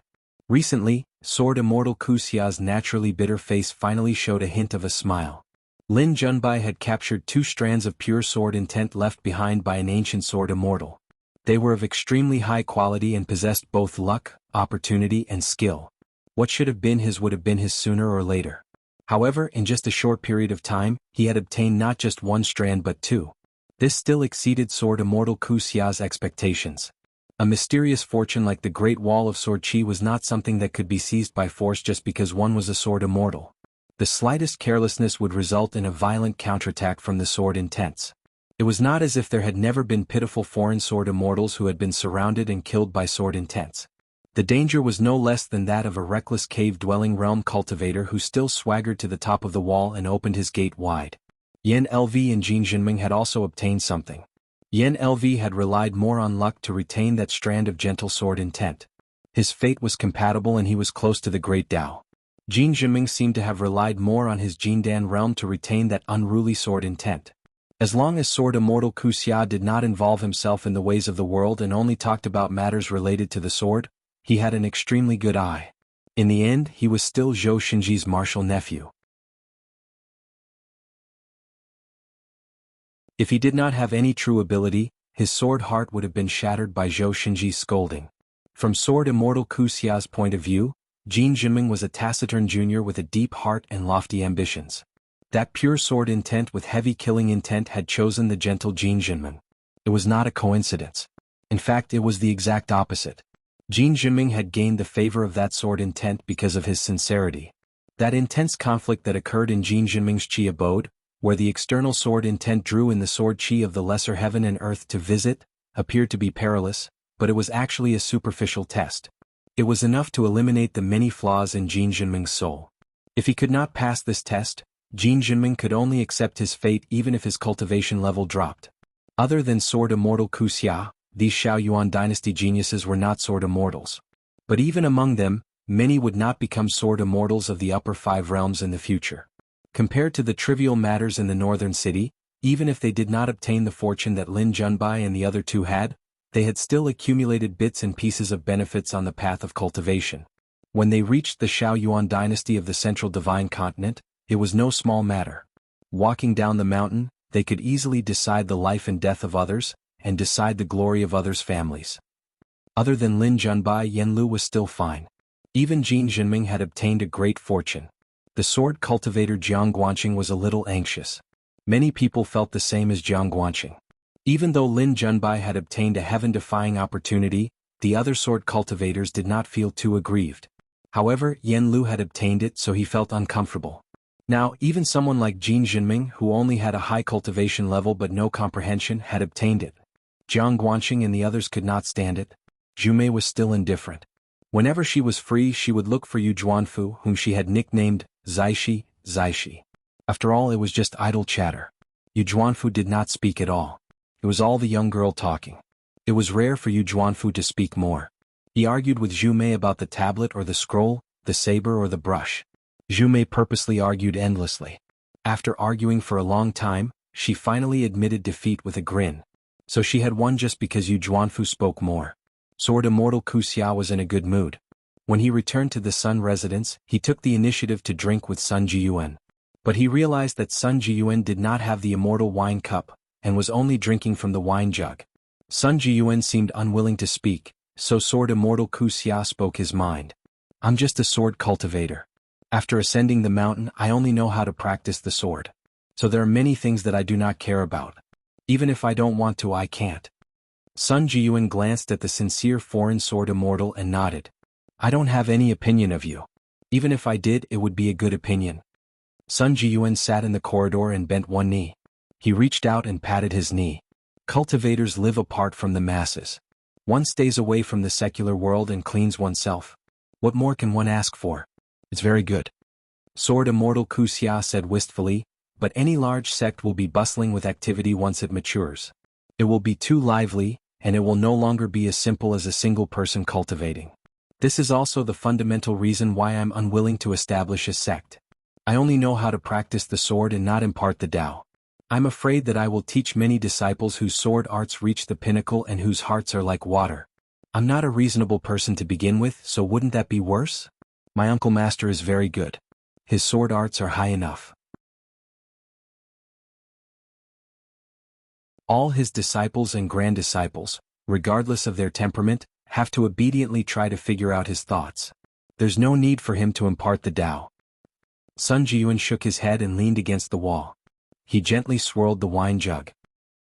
Recently, Sword Immortal Kuxia's naturally bitter face finally showed a hint of a smile. Lin Junbai had captured 2 strands of pure sword intent left behind by an ancient sword immortal. They were of extremely high quality and possessed both luck, opportunity, and skill. What should have been his would have been his sooner or later. However, in just a short period of time, he had obtained not just 1 strand but 2. This still exceeded Sword Immortal Kuxia's expectations. A mysterious fortune like the Great Wall of Sword Chi was not something that could be seized by force just because one was a sword immortal. The slightest carelessness would result in a violent counterattack from the sword intents. It was not as if there had never been pitiful foreign sword immortals who had been surrounded and killed by sword intents. The danger was no less than that of a reckless cave-dwelling realm cultivator who still swaggered to the top of the wall and opened his gate wide. Yan LV and Jin Jinming had also obtained something. Yan LV had relied more on luck to retain that strand of gentle sword intent. His fate was compatible and he was close to the great Tao. Jin Jinming seemed to have relied more on his Jindan realm to retain that unruly sword intent. As long as Sword Immortal Kuxia did not involve himself in the ways of the world and only talked about matters related to the sword, he had an extremely good eye. In the end, he was still Zhou Xinji's martial nephew. If he did not have any true ability, his sword heart would have been shattered by Zhou Xinji's scolding. From Sword Immortal Kuxia's point of view, Jin Jinming was a taciturn junior with a deep heart and lofty ambitions. That pure sword intent with heavy killing intent had chosen the gentle Jin Jinming. It was not a coincidence. In fact, it was the exact opposite. Jin Jinming had gained the favor of that sword intent because of his sincerity. That intense conflict that occurred in Jin Jinming's chi abode, where the external sword intent drew in the sword chi of the lesser heaven and earth to visit, appeared to be perilous, but it was actually a superficial test. It was enough to eliminate the many flaws in Jin Jinming's soul. If he could not pass this test, Jin Jinming could only accept his fate even if his cultivation level dropped. Other than Sword Immortal Kuxia, these Shaoyuan dynasty geniuses were not sword immortals. But even among them, many would not become sword immortals of the upper 5 realms in the future. Compared to the trivial matters in the northern city, even if they did not obtain the fortune that Lin Junbai and the other 2 had, they had still accumulated bits and pieces of benefits on the path of cultivation. When they reached the Shaoyuan dynasty of the central divine continent, it was no small matter. Walking down the mountain, they could easily decide the life and death of others, and decide the glory of others' families. Other than Lin Junbai, Yanlu was still fine. Even Jin Jinming had obtained a great fortune. The sword cultivator Jiang Guanqing was a little anxious. Many people felt the same as Jiang Guanqing. Even though Lin Junbai had obtained a heaven-defying opportunity, the other sword cultivators did not feel too aggrieved. However, Yan Lu had obtained it, so he felt uncomfortable. Now, even someone like Jin Jinming, who only had a high cultivation level but no comprehension, had obtained it. Jiang Guanqing and the others could not stand it. Zhu Mei was still indifferent. Whenever she was free, she would look for Yu Zhuanfu, whom she had nicknamed Zaishi, Zaishi. After all, it was just idle chatter. Yu Zhuanfu did not speak at all. It was all the young girl talking. It was rare for Yu Zhuanfu to speak more. He argued with Zhu Mei about the tablet or the scroll, the saber or the brush. Zhu Mei purposely argued endlessly. After arguing for a long time, she finally admitted defeat with a grin. So she had won just because Yu Zhuanfu spoke more. Sword Immortal Kuxia was in a good mood. When he returned to the Sun residence, he took the initiative to drink with Sun Jiyuan. But he realized that Sun Jiyuan did not have the immortal wine cup, and was only drinking from the wine jug. Sun Jiyuan seemed unwilling to speak, so Sword Immortal Ku Xia spoke his mind. I'm just a sword cultivator. After ascending the mountain, I only know how to practice the sword. So there are many things that I do not care about. Even if I don't want to, I can't. Sun Jiyuan glanced at the sincere foreign Sword Immortal and nodded. I don't have any opinion of you. Even if I did, it would be a good opinion. Sun Jiyuan sat in the corridor and bent one knee. He reached out and patted his knee. Cultivators live apart from the masses. One stays away from the secular world and cleans oneself. What more can one ask for? It's very good. Sword Immortal Ku Xia said wistfully, but any large sect will be bustling with activity once it matures. It will be too lively, and it will no longer be as simple as a single person cultivating. This is also the fundamental reason why I'm unwilling to establish a sect. I only know how to practice the sword and not impart the Tao. I'm afraid that I will teach many disciples whose sword arts reach the pinnacle and whose hearts are like water. I'm not a reasonable person to begin with, so wouldn't that be worse? My uncle master is very good. His sword arts are high enough. All his disciples and grand-disciples, regardless of their temperament, have to obediently try to figure out his thoughts. There's no need for him to impart the Tao. Sun Jiyuan shook his head and leaned against the wall. He gently swirled the wine jug.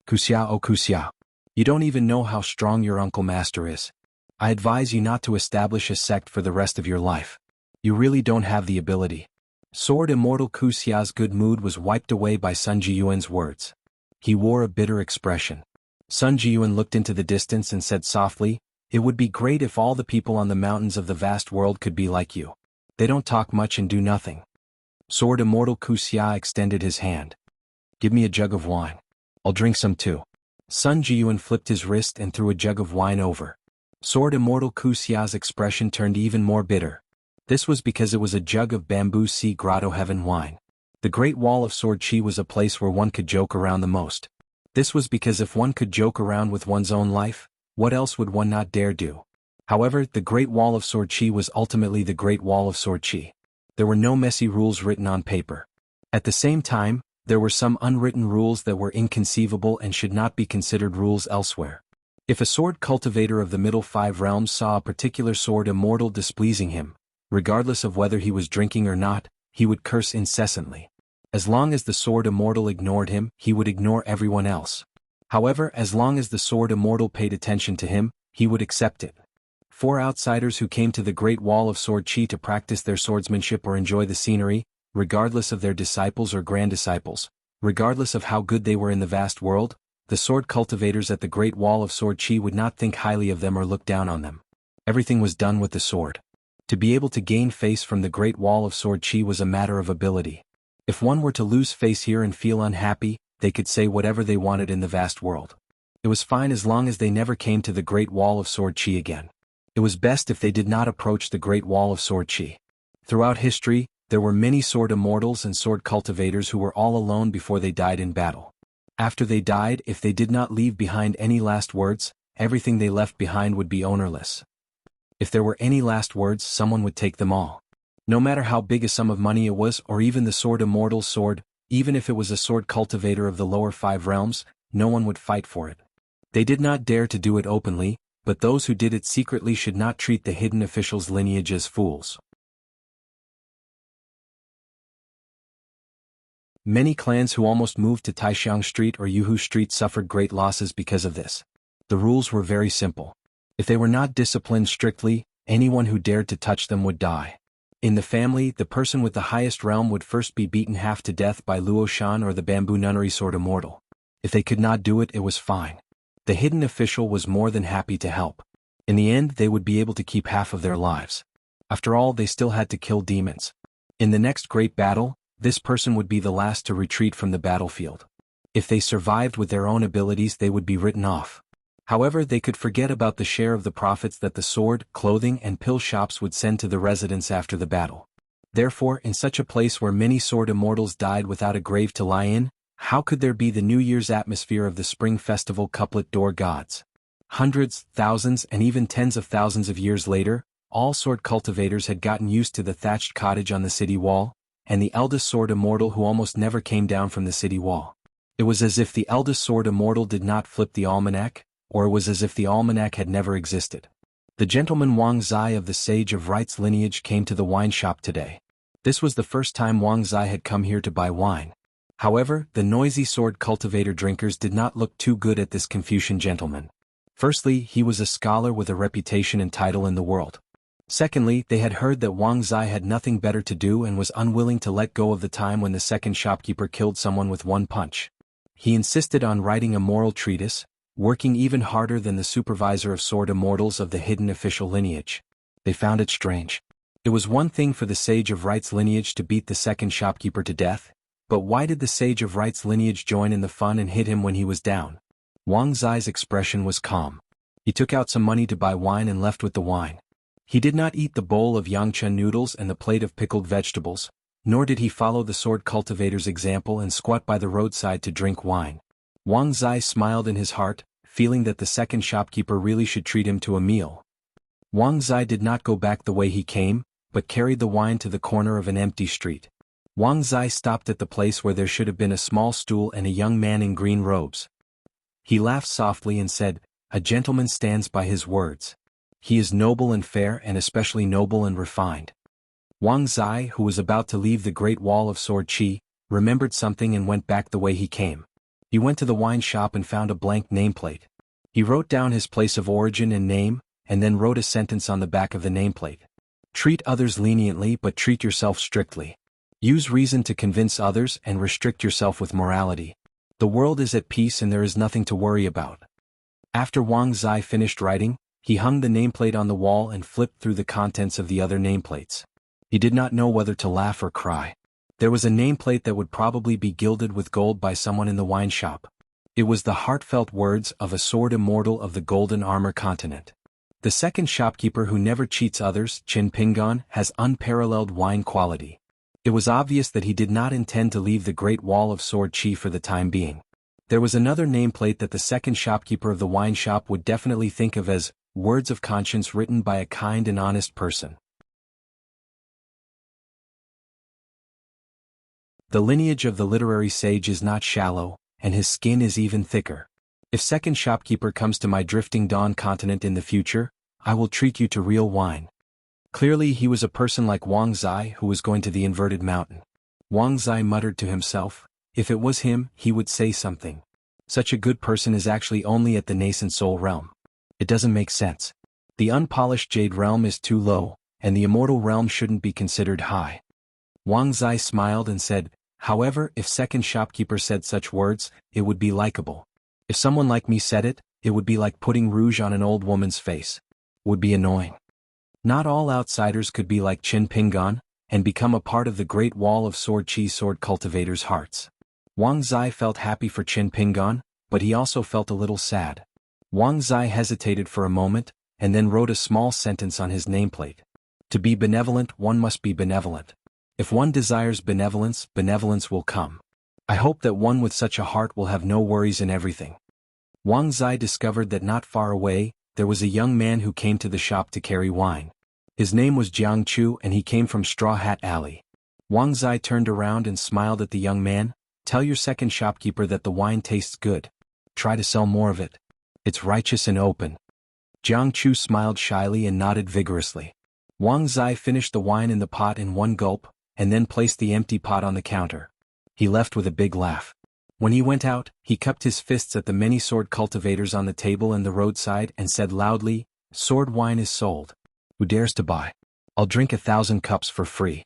Ku Xia, oh Ku Xia. You don't even know how strong your uncle master is. I advise you not to establish a sect for the rest of your life. You really don't have the ability. Sword Immortal Ku Xia's good mood was wiped away by Sun Jiyuan's words. He wore a bitter expression. Sun Jiyuan looked into the distance and said softly, it would be great if all the people on the mountains of the vast world could be like you. They don't talk much and do nothing. Sword Immortal Ku Xia extended his hand. Give me a jug of wine. I'll drink some too. Sun Jiyuan flipped his wrist and threw a jug of wine over. Sword Immortal Ku Xia's expression turned even more bitter. This was because it was a jug of bamboo sea grotto heaven wine. The Great Wall of Sword Chi was a place where one could joke around the most. This was because if one could joke around with one's own life, what else would one not dare do? However, the Great Wall of Sword Chi was ultimately the Great Wall of Sword Chi. There were no messy rules written on paper. At the same time, there were some unwritten rules that were inconceivable and should not be considered rules elsewhere. If a sword cultivator of the Middle Five Realms saw a particular sword immortal displeasing him, regardless of whether he was drinking or not, he would curse incessantly. As long as the sword immortal ignored him, he would ignore everyone else. However, as long as the sword immortal paid attention to him, he would accept it. 4 outsiders who came to the Great Wall of Sword Chi to practice their swordsmanship or enjoy the scenery, regardless of their disciples or grand-disciples, regardless of how good they were in the vast world, the sword cultivators at the Great Wall of Sword Chi would not think highly of them or look down on them. Everything was done with the sword. To be able to gain face from the Great Wall of Sword Chi was a matter of ability. If one were to lose face here and feel unhappy, they could say whatever they wanted in the vast world. It was fine as long as they never came to the Great Wall of Sword Chi again. It was best if they did not approach the Great Wall of Sword Chi. Throughout history, there were many sword immortals and sword cultivators who were all alone before they died in battle. After they died, if they did not leave behind any last words, everything they left behind would be ownerless. If there were any last words, someone would take them all. No matter how big a sum of money it was, or even the sword immortal's sword, even if it was a sword cultivator of the lower 5 realms, no one would fight for it. They did not dare to do it openly, but those who did it secretly should not treat the hidden official's lineage as fools. Many clans who almost moved to Taishiang Street or Yuhu Street suffered great losses because of this. The rules were very simple. If they were not disciplined strictly, anyone who dared to touch them would die. In the family, the person with the highest realm would first be beaten half to death by Luo Shan or the Bamboo Nunnery Sword Immortal. If they could not do it, it was fine. The hidden official was more than happy to help. In the end, they would be able to keep half of their lives. After all, they still had to kill demons. In the next great battle, this person would be the last to retreat from the battlefield. If they survived with their own abilities, they would be written off. However, they could forget about the share of the profits that the sword, clothing, and pill shops would send to the residents after the battle. Therefore, in such a place where many sword immortals died without a grave to lie in, how could there be the New Year's atmosphere of the Spring Festival couplet Door Gods? Hundreds, thousands, and even tens of thousands of years later, All sword cultivators had gotten used to the thatched cottage on the city wall, and the eldest sword immortal who almost never came down from the city wall. It was as if the eldest sword immortal did not flip the almanac, or it was as if the almanac had never existed. The gentleman Wang Zai of the Sage of Right's lineage came to the wine shop today. This was the first time Wang Zai had come here to buy wine. However, the noisy sword cultivator drinkers did not look too good at this Confucian gentleman. Firstly, he was a scholar with a reputation and title in the world. Secondly, they had heard that Wang Zai had nothing better to do and was unwilling to let go of the time when the second shopkeeper killed someone with one punch. He insisted on writing a moral treatise, working even harder than the supervisor of sword immortals of the hidden official lineage. They found it strange. It was one thing for the Sage of Right's lineage to beat the second shopkeeper to death, but why did the Sage of Right's lineage join in the fun and hit him when he was down? Wang Zai's expression was calm. He took out some money to buy wine and left with the wine. He did not eat the bowl of yangcha noodles and the plate of pickled vegetables, nor did he follow the sword cultivator's example and squat by the roadside to drink wine. Wang Zai smiled in his heart, feeling that the second shopkeeper really should treat him to a meal. Wang Zai did not go back the way he came, but carried the wine to the corner of an empty street. Wang Zai stopped at the place where there should have been a small stool and a young man in green robes. He laughed softly and said, "A gentleman stands by his words. He is noble and fair and especially noble and refined." Wang Zai, who was about to leave the Great Wall of Sword Qi, remembered something and went back the way he came. He went to the wine shop and found a blank nameplate. He wrote down his place of origin and name, and then wrote a sentence on the back of the nameplate. Treat others leniently but treat yourself strictly. Use reason to convince others and restrict yourself with morality. The world is at peace and there is nothing to worry about. After Wang Zai finished writing, he hung the nameplate on the wall and flipped through the contents of the other nameplates. He did not know whether to laugh or cry. There was a nameplate that would probably be gilded with gold by someone in the wine shop. It was the heartfelt words of a sword immortal of the Golden Armor continent. The second shopkeeper who never cheats others, Qin Pingon, has unparalleled wine quality. It was obvious that he did not intend to leave the Great Wall of Sword Qi for the time being. There was another nameplate that the second shopkeeper of the wine shop would definitely think of as words of conscience written by a kind and honest person. The lineage of the literary sage is not shallow, and his skin is even thicker. If second shopkeeper comes to my drifting dawn continent in the future, I will treat you to real wine. Clearly he was a person like Wang Zai who was going to the inverted mountain. Wang Zai muttered to himself, if it was him, he would say something. Such a good person is actually only at the nascent soul realm. It doesn't make sense. The unpolished jade realm is too low, and the immortal realm shouldn't be considered high. Wang Zai smiled and said, however, if second shopkeeper said such words, it would be likable. If someone like me said it, it would be like putting rouge on an old woman's face. Would be annoying. Not all outsiders could be like Qin Pingon, and become a part of the Great Wall of Sword Qi sword cultivators' hearts. Wang Zai felt happy for Qin Pingon, but he also felt a little sad. Wang Zai hesitated for a moment, and then wrote a small sentence on his nameplate. To be benevolent, one must be benevolent. If one desires benevolence, benevolence will come. I hope that one with such a heart will have no worries in everything. Wang Zai discovered that not far away, there was a young man who came to the shop to carry wine. His name was Jiang Chu and he came from Straw Hat Alley. Wang Zai turned around and smiled at the young man. Tell your second shopkeeper that the wine tastes good. Try to sell more of it. It's righteous and open. Jiang Chu smiled shyly and nodded vigorously. Wang Zai finished the wine in the pot in one gulp, and then placed the empty pot on the counter. He left with a big laugh. When he went out, he cupped his fists at the many sword cultivators on the table and the roadside and said loudly, sword wine is sold. Who dares to buy? I'll drink 1,000 cups for free.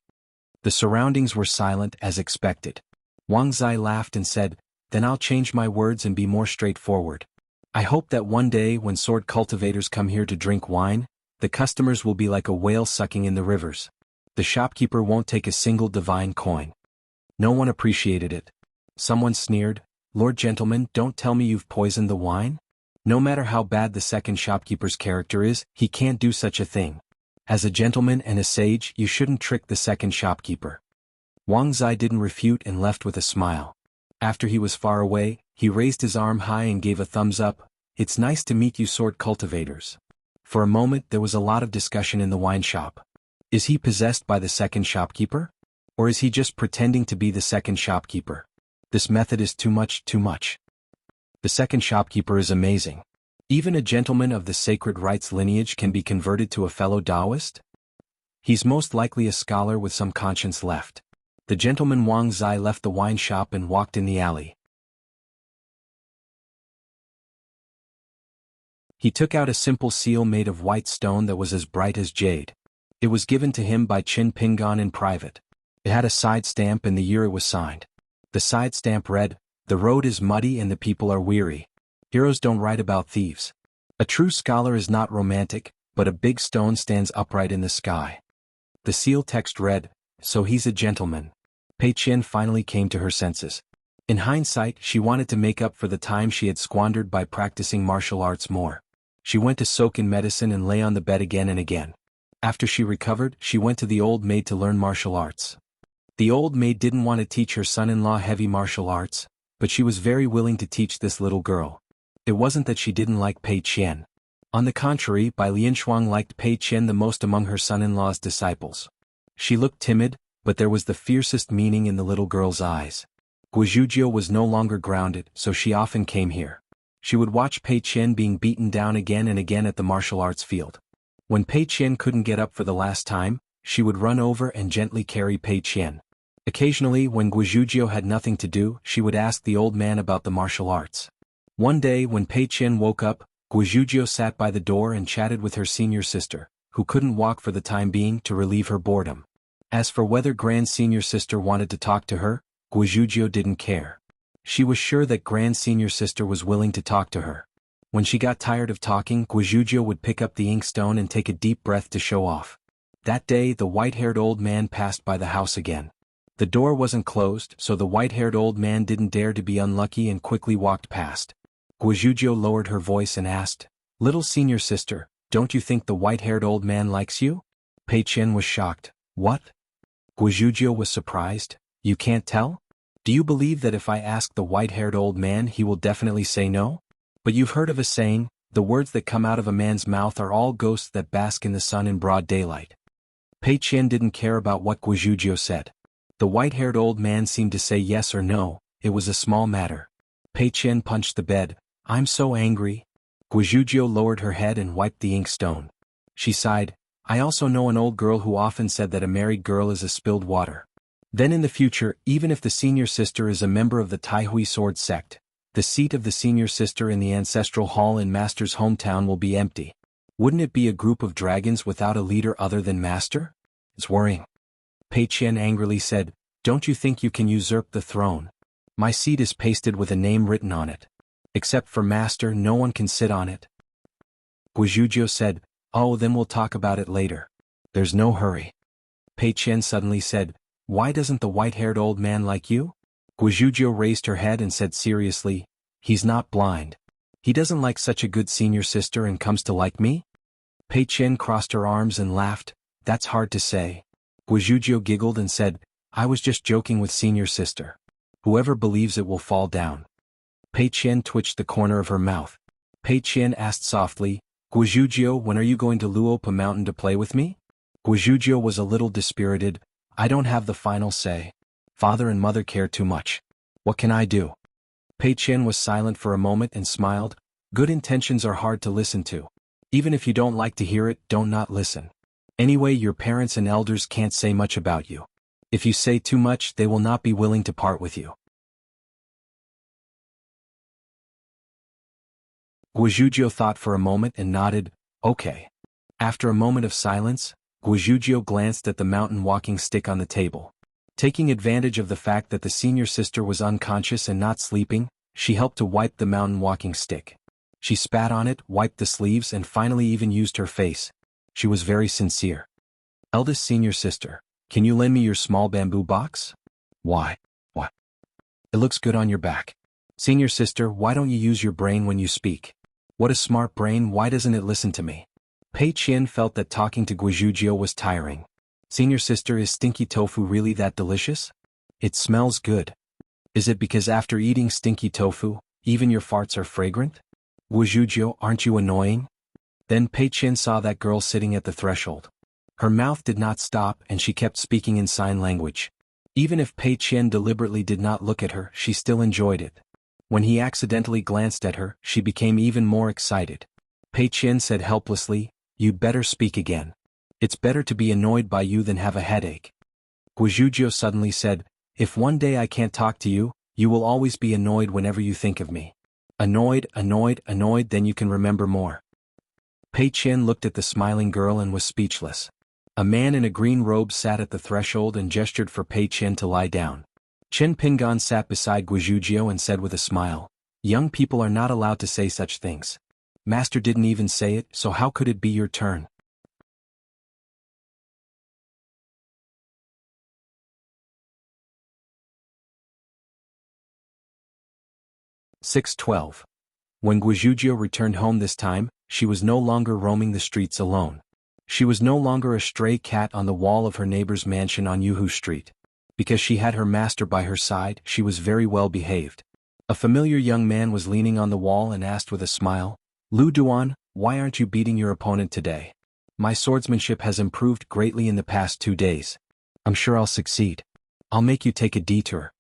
The surroundings were silent as expected. Wang Zai laughed and said, then I'll change my words and be more straightforward. I hope that one day when sword cultivators come here to drink wine, the customers will be like a whale sucking in the rivers. The shopkeeper won't take a single divine coin. No one appreciated it. Someone sneered, Lord gentleman, don't tell me you've poisoned the wine? No matter how bad the second shopkeeper's character is, he can't do such a thing. As a gentleman and a sage, you shouldn't trick the second shopkeeper. Wang Zai didn't refute and left with a smile. After he was far away, he raised his arm high and gave a thumbs up. It's nice to meet you sword cultivators. For a moment there was a lot of discussion in the wine shop. Is he possessed by the second shopkeeper? Or is he just pretending to be the second shopkeeper? This method is too much. The second shopkeeper is amazing. Even a gentleman of the sacred rites lineage can be converted to a fellow Taoist? He's most likely a scholar with some conscience left. The gentleman Wang Zai left the wine shop and walked in the alley. He took out a simple seal made of white stone that was as bright as jade. It was given to him by Qin Pingan in private. It had a side stamp and the year it was signed. The side stamp read, "The road is muddy and the people are weary. Heroes don't write about thieves." A true scholar is not romantic, but a big stone stands upright in the sky. The seal text read, "So he's a gentleman." Pei Qian finally came to her senses. In hindsight, she wanted to make up for the time she had squandered by practicing martial arts more. She went to soak in medicine and lay on the bed again and again. After she recovered, she went to the old maid to learn martial arts. The old maid didn't want to teach her son-in-law heavy martial arts, but she was very willing to teach this little girl. It wasn't that she didn't like Pei Qian. On the contrary, Bai Lianshuang liked Pei Qian the most among her son-in-law's disciples. She looked timid, but there was the fiercest meaning in the little girl's eyes. Guizhuzhou was no longer grounded, so she often came here. She would watch Pei Qian being beaten down again and again at the martial arts field. When Pei Qian couldn't get up for the last time, she would run over and gently carry Pei Qian. Occasionally, when Guizhuzhou had nothing to do, she would ask the old man about the martial arts. One day when Pei Qian woke up, Guizhuzhou sat by the door and chatted with her senior sister, who couldn't walk for the time being, to relieve her boredom. As for whether grand senior sister wanted to talk to her, Guizhuzhou didn't care. She was sure that grand senior sister was willing to talk to her. When she got tired of talking, Guizhuzhou would pick up the inkstone and take a deep breath to show off. That day the white-haired old man passed by the house again. The door wasn't closed, so the white-haired old man didn't dare to be unlucky and quickly walked past. Guizhuzhou lowered her voice and asked, "Little senior sister, don't you think the white-haired old man likes you?" Pei Qian was shocked. "What?" Guizhuzhou was surprised. "You can't tell? Do you believe that if I ask the white-haired old man he will definitely say no? But you've heard of a saying, the words that come out of a man's mouth are all ghosts that bask in the sun in broad daylight." Pei Qian didn't care about what Guizhuzhou said. The white-haired old man seemed to say yes or no, it was a small matter. Pei Qian punched the bed. "I'm so angry." Guizhuzhou lowered her head and wiped the inkstone. She sighed. "I also know an old girl who often said that a married girl is a spilled water. Then in the future, even if the senior sister is a member of the Taihui sword sect, the seat of the senior sister in the ancestral hall in Master's hometown will be empty. Wouldn't it be a group of dragons without a leader other than Master? It's worrying." Pei Qian angrily said, "Don't you think you can usurp the throne? My seat is pasted with a name written on it. Except for Master, no one can sit on it." Guizhuzhou said, "Oh, then we'll talk about it later. There's no hurry." Pei Qian suddenly said, "Why doesn't the white-haired old man like you?" Guizhuzhou raised her head and said seriously, "He's not blind. He doesn't like such a good senior sister and comes to like me?" Pei Qian crossed her arms and laughed. "That's hard to say." Guizhuzhou giggled and said, "I was just joking with senior sister. Whoever believes it will fall down." Pei Qian twitched the corner of her mouth. Pei Qian asked softly, "Guizhuzhou, when are you going to Luopa Mountain to play with me?" Guizhuzhou was a little dispirited. "I don't have the final say. Father and mother care too much. What can I do?" Pei Qian was silent for a moment and smiled. "Good intentions are hard to listen to. Even if you don't like to hear it, don't not listen. Anyway, your parents and elders can't say much about you. If you say too much, they will not be willing to part with you." Guizhuzhou thought for a moment and nodded, "Okay." After a moment of silence, Guizhuzhou glanced at the mountain walking stick on the table. Taking advantage of the fact that the senior sister was unconscious and not sleeping, she helped to wipe the mountain walking stick. She spat on it, wiped the sleeves, and finally even used her face. She was very sincere. "Eldest senior sister, can you lend me your small bamboo box?" "Why? What?" "It looks good on your back." "Senior sister, why don't you use your brain when you speak?" "What a smart brain, why doesn't it listen to me?" Pei Qian felt that talking to Guizhuzhou was tiring. "Senior sister, is stinky tofu really that delicious? It smells good. Is it because after eating stinky tofu, even your farts are fragrant?" "Guizhuzhou, aren't you annoying?" Then Pei Qian saw that girl sitting at the threshold. Her mouth did not stop and she kept speaking in sign language. Even if Pei Qian deliberately did not look at her, she still enjoyed it. When he accidentally glanced at her, she became even more excited. Pei Qian said helplessly, "You'd better speak again. It's better to be annoyed by you than have a headache." Guizhuzhou suddenly said, "If one day I can't talk to you, you will always be annoyed whenever you think of me. Annoyed, annoyed, annoyed, then you can remember more." Pei Qian looked at the smiling girl and was speechless. A man in a green robe sat at the threshold and gestured for Pei Qian to lie down. Chen Pingan sat beside Guizhuzhou and said with a smile, "Young people are not allowed to say such things. Master didn't even say it, so how could it be your turn?" (612) When Guizhuzhou returned home this time, she was no longer roaming the streets alone. She was no longer a stray cat on the wall of her neighbor's mansion on Yuhu Street. Because she had her master by her side, she was very well behaved. A familiar young man was leaning on the wall and asked with a smile, "Lu Duan, why aren't you beating your opponent today? My swordsmanship has improved greatly in the past 2 days. I'm sure I'll succeed. I'll make you take a detour."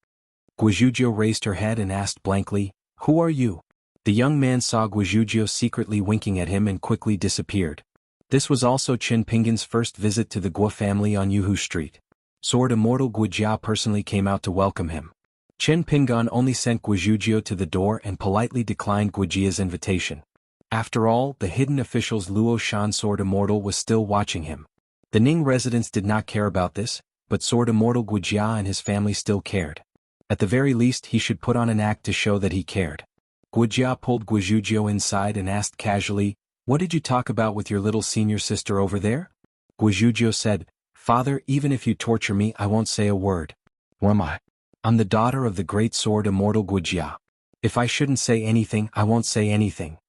Guizhuzhou raised her head and asked blankly, "Who are you?" The young man saw Guizhuzhou secretly winking at him and quickly disappeared. This was also Chen Pingan's first visit to the Guo family on Yuhu Street. Sword Immortal Guijia personally came out to welcome him. Chen Pingan only sent Guizhuzhou to the door and politely declined Guijia's invitation. After all, the hidden official's Luo Shan Sword Immortal was still watching him. The Ning residents did not care about this, but Sword Immortal Guijia and his family still cared. At the very least he should put on an act to show that he cared. Guijia pulled Guizhuzhou inside and asked casually, "What did you talk about with your little senior sister over there?" Guizhuzhou said, "Father, even if you torture me I won't say a word." "Who am I? I'm the daughter of the great sword immortal Guijia. If I shouldn't say anything, I won't say anything."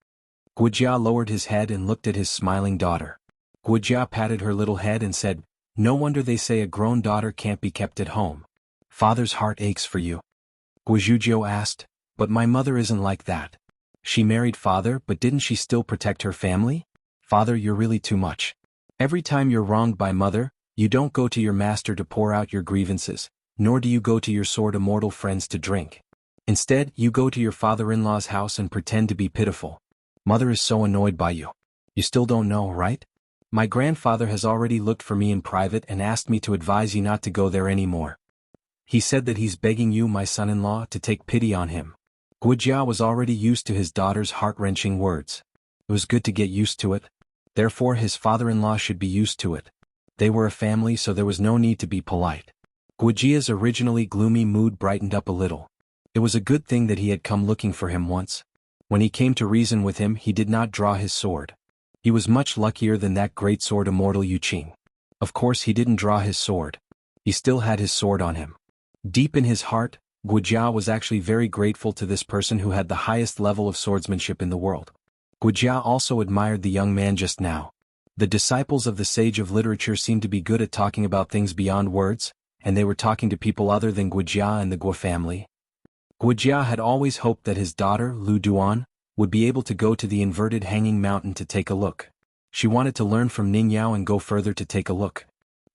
Guijia lowered his head and looked at his smiling daughter. Guijia patted her little head and said, "No wonder they say a grown daughter can't be kept at home. Father's heart aches for you." Guizhuzhou asked, "But my mother isn't like that. She married father, but didn't she still protect her family? Father, you're really too much. Every time you're wronged by mother, you don't go to your master to pour out your grievances, nor do you go to your sword immortal friends to drink. Instead, you go to your father-in-law's house and pretend to be pitiful. Mother is so annoyed by you. You still don't know, right? My grandfather has already looked for me in private and asked me to advise you not to go there anymore. He said that he's begging you, my son-in-law, to take pity on him." Guijia was already used to his daughter's heart-wrenching words. It was good to get used to it. Therefore his father-in-law should be used to it. They were a family, so there was no need to be polite. Guijia's originally gloomy mood brightened up a little. It was a good thing that he had come looking for him once. When he came to reason with him, he did not draw his sword. He was much luckier than that great sword immortal Yu Qing. Of course he didn't draw his sword. He still had his sword on him. Deep in his heart, Guijia was actually very grateful to this person who had the highest level of swordsmanship in the world. Guijia also admired the young man just now. The disciples of the sage of literature seemed to be good at talking about things beyond words, and they were talking to people other than Guijia and the Guo family. Guijia had always hoped that his daughter, Lu Duan, would be able to go to the inverted hanging mountain to take a look. She wanted to learn from Ning Yao and go further to take a look.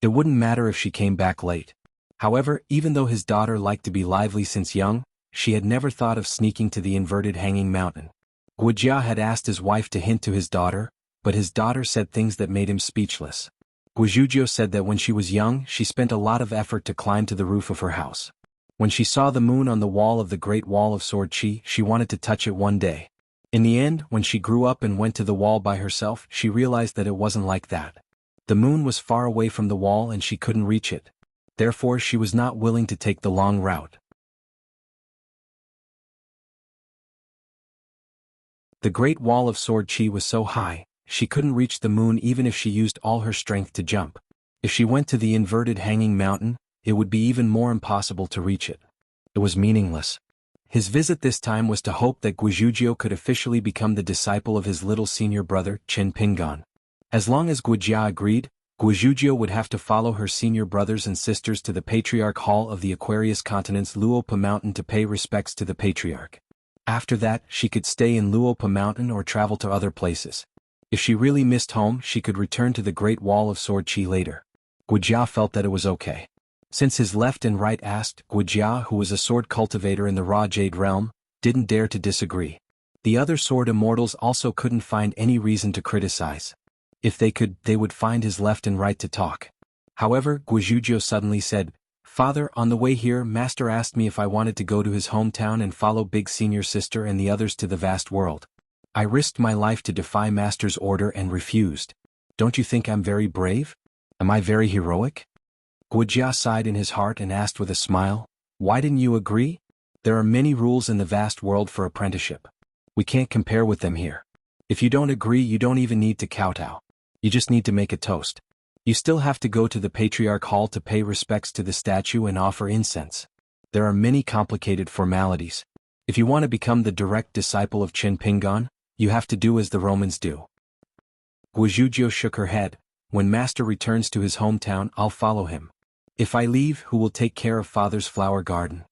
It wouldn't matter if she came back late. However, even though his daughter liked to be lively since young, she had never thought of sneaking to the inverted hanging mountain. Guijia had asked his wife to hint to his daughter, but his daughter said things that made him speechless. Guizhuzhou said that when she was young, she spent a lot of effort to climb to the roof of her house. When she saw the moon on the wall of the Great Wall of Sword Qi, she wanted to touch it one day. In the end, when she grew up and went to the wall by herself, she realized that it wasn't like that. The moon was far away from the wall and she couldn't reach it. Therefore she was not willing to take the long route. The Great Wall of Sword Qi was so high, she couldn't reach the moon even if she used all her strength to jump. If she went to the inverted hanging mountain, it would be even more impossible to reach it. It was meaningless. His visit this time was to hope that Guizhuzhou could officially become the disciple of his little senior brother, Chen Pingan. As long as Guijia agreed, Guizhuzhou would have to follow her senior brothers and sisters to the Patriarch Hall of the Aquarius Continent's Luopa Mountain to pay respects to the Patriarch. After that, she could stay in Luopa Mountain or travel to other places. If she really missed home, she could return to the Great Wall of Sword Chi later. Guijia felt that it was okay. Since his left and right asked, Guijia, who was a sword cultivator in the raw jade realm, didn't dare to disagree. The other sword immortals also couldn't find any reason to criticize. If they could, they would find his left and right to talk. However, Guizhuzhou suddenly said, "Father, on the way here, Master asked me if I wanted to go to his hometown and follow Big Senior Sister and the others to the vast world. I risked my life to defy Master's order and refused. Don't you think I'm very brave? Am I very heroic?" Guijia sighed in his heart and asked with a smile, "Why didn't you agree? There are many rules in the vast world for apprenticeship. We can't compare with them here. If you don't agree, you don't even need to kowtow. You just need to make a toast. You still have to go to the Patriarch Hall to pay respects to the statue and offer incense. There are many complicated formalities. If you want to become the direct disciple of Qin Pingan, you have to do as the Romans do." Guizhuzhou shook her head. "When Master returns to his hometown, I'll follow him. If I leave, who will take care of Father's flower garden?"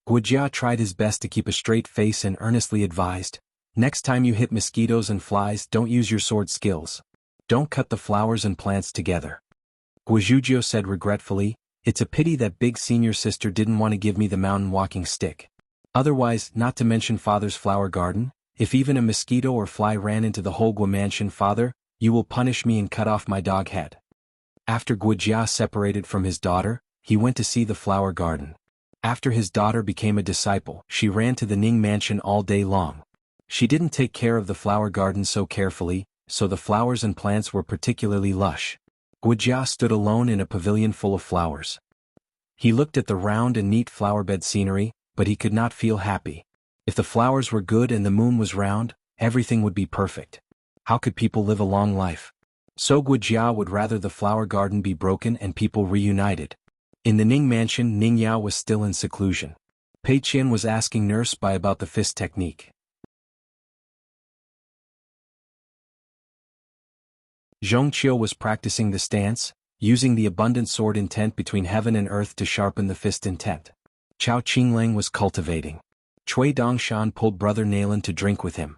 Guijia tried his best to keep a straight face and earnestly advised, "Next time you hit mosquitoes and flies, don't use your sword skills. Don't cut the flowers and plants together." Guizhuzhou said regretfully, "It's a pity that Big Senior Sister didn't want to give me the mountain walking stick. Otherwise, not to mention Father's flower garden, if even a mosquito or fly ran into the Holgua mansion, Father, you will punish me and cut off my dog head." After Guijia separated from his daughter, he went to see the flower garden. After his daughter became a disciple, she ran to the Ning mansion all day long. She didn't take care of the flower garden so carefully, so the flowers and plants were particularly lush. Guijia stood alone in a pavilion full of flowers. He looked at the round and neat flowerbed scenery, but he could not feel happy. If the flowers were good and the moon was round, everything would be perfect. How could people live a long life? So Guijia would rather the flower garden be broken and people reunited. In the Ning mansion, Ning Yao was still in seclusion. Pei Qian was asking Nurse Bai about the fist technique. Zhong Qiu was practicing the stance, using the abundant sword intent between heaven and earth to sharpen the fist intent. Chao Qinglang was cultivating. Cui Dongshan pulled Brother Nailan to drink with him.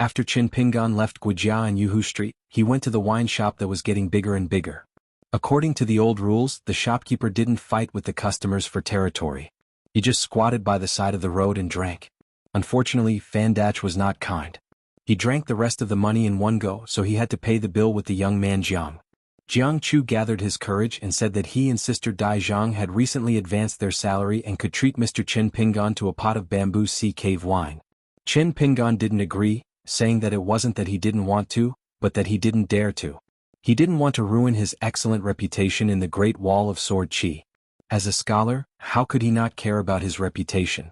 After Qin Pingan left Guijia and Yuhu Street, he went to the wine shop that was getting bigger and bigger. According to the old rules, the shopkeeper didn't fight with the customers for territory. He just squatted by the side of the road and drank. Unfortunately, Fan Dach was not kind. He drank the rest of the money in one go, so he had to pay the bill with the young man Jiang. Jiang Chu gathered his courage and said that he and Sister Dai Zhang had recently advanced their salary and could treat Mr. Qin Pingan to a pot of bamboo sea cave wine. Qin Pingan didn't agree, saying that it wasn't that he didn't want to, but that he didn't dare to. He didn't want to ruin his excellent reputation in the Great Wall of Sword Chi. As a scholar, how could he not care about his reputation?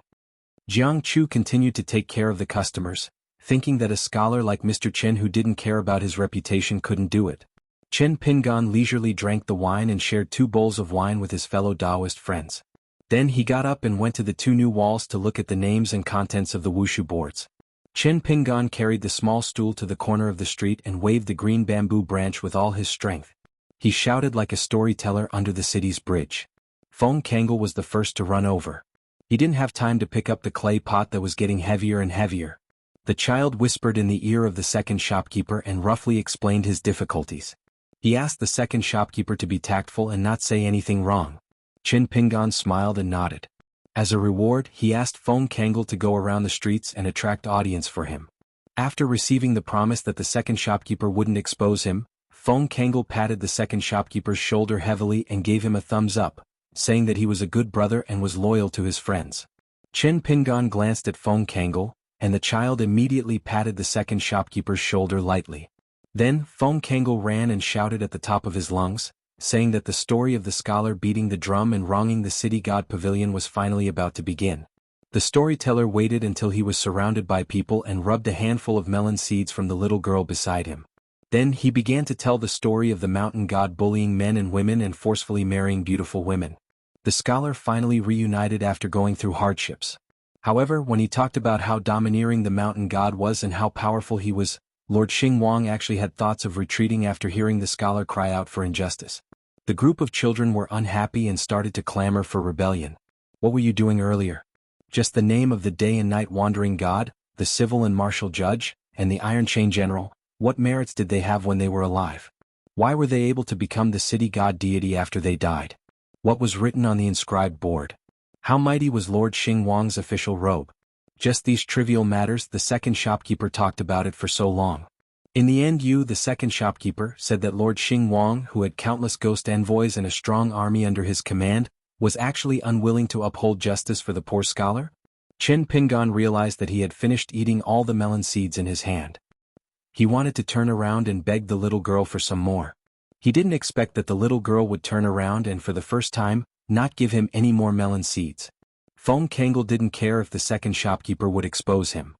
Jiang Chu continued to take care of the customers, thinking that a scholar like Mr. Qin who didn't care about his reputation couldn't do it. Qin Pingan leisurely drank the wine and shared 2 bowls of wine with his fellow Taoist friends. Then he got up and went to the 2 new walls to look at the names and contents of the wushu boards. Qin Pingan carried the small stool to the corner of the street and waved the green bamboo branch with all his strength. He shouted like a storyteller under the city's bridge. Feng Kangol was the first to run over. He didn't have time to pick up the clay pot that was getting heavier and heavier. The child whispered in the ear of the second shopkeeper and roughly explained his difficulties. He asked the second shopkeeper to be tactful and not say anything wrong. Qin Pingan smiled and nodded. As a reward, he asked Feng Kangol to go around the streets and attract audience for him. After receiving the promise that the second shopkeeper wouldn't expose him, Feng Kangol patted the second shopkeeper's shoulder heavily and gave him a thumbs up, saying that he was a good brother and was loyal to his friends. Qin Pingan glanced at Feng Kangol, and the child immediately patted the second shopkeeper's shoulder lightly. Then Feng Kangol ran and shouted at the top of his lungs, saying that the story of the scholar beating the drum and wronging the city god pavilion was finally about to begin. The storyteller waited until he was surrounded by people and rubbed a handful of melon seeds from the little girl beside him. Then he began to tell the story of the mountain god bullying men and women and forcefully marrying beautiful women. The scholar finally reunited after going through hardships. However, when he talked about how domineering the mountain god was and how powerful he was, Lord Xingwang actually had thoughts of retreating after hearing the scholar cry out for injustice. The group of children were unhappy and started to clamor for rebellion. What were you doing earlier? Just the name of the day and night wandering god, the civil and martial judge, and the iron chain general, What merits did they have when they were alive? Why were they able to become the city god deity after they died? What was written on the inscribed board? How mighty was Lord Xingguang's official robe? Just these trivial matters. The second shopkeeper talked about it for so long. In the end, the second shopkeeper, said that Lord Xingguang, who had countless ghost envoys and a strong army under his command, was actually unwilling to uphold justice for the poor scholar? Chen Pingan realized that he had finished eating all the melon seeds in his hand. He wanted to turn around and beg the little girl for some more. He didn't expect that the little girl would turn around and for the first time, not give him any more melon seeds. Feng Kangol didn't care if the second shopkeeper would expose him.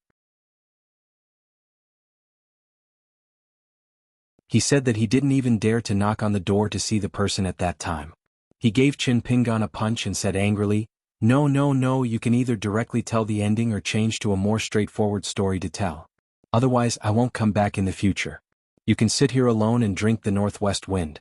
He said that he didn't even dare to knock on the door to see the person at that time. He gave Chen Pingan a punch and said angrily, "No, no, no, you can either directly tell the ending or change to a more straightforward story to tell. Otherwise I won't come back in the future. You can sit here alone and drink the northwest wind."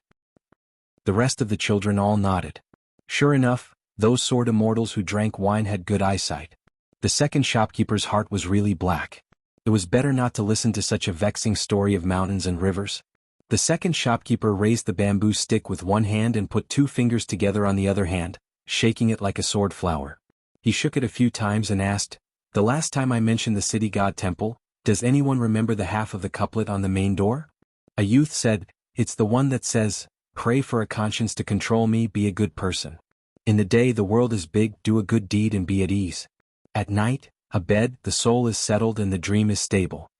The rest of the children all nodded. Sure enough, those sword immortals who drank wine had good eyesight. The second shopkeeper's heart was really black. It was better not to listen to such a vexing story of mountains and rivers. The second shopkeeper raised the bamboo stick with one hand and put 2 fingers together on the other hand, shaking it like a sword flower. He shook it a few times and asked, "The last time I mentioned the city god temple, does anyone remember the half of the couplet on the main door?" A youth said, "It's the one that says, 'Pray for a conscience to control me, be a good person. In the day the world is big, do a good deed and be at ease. At night, a bed, the soul is settled and the dream is stable.'"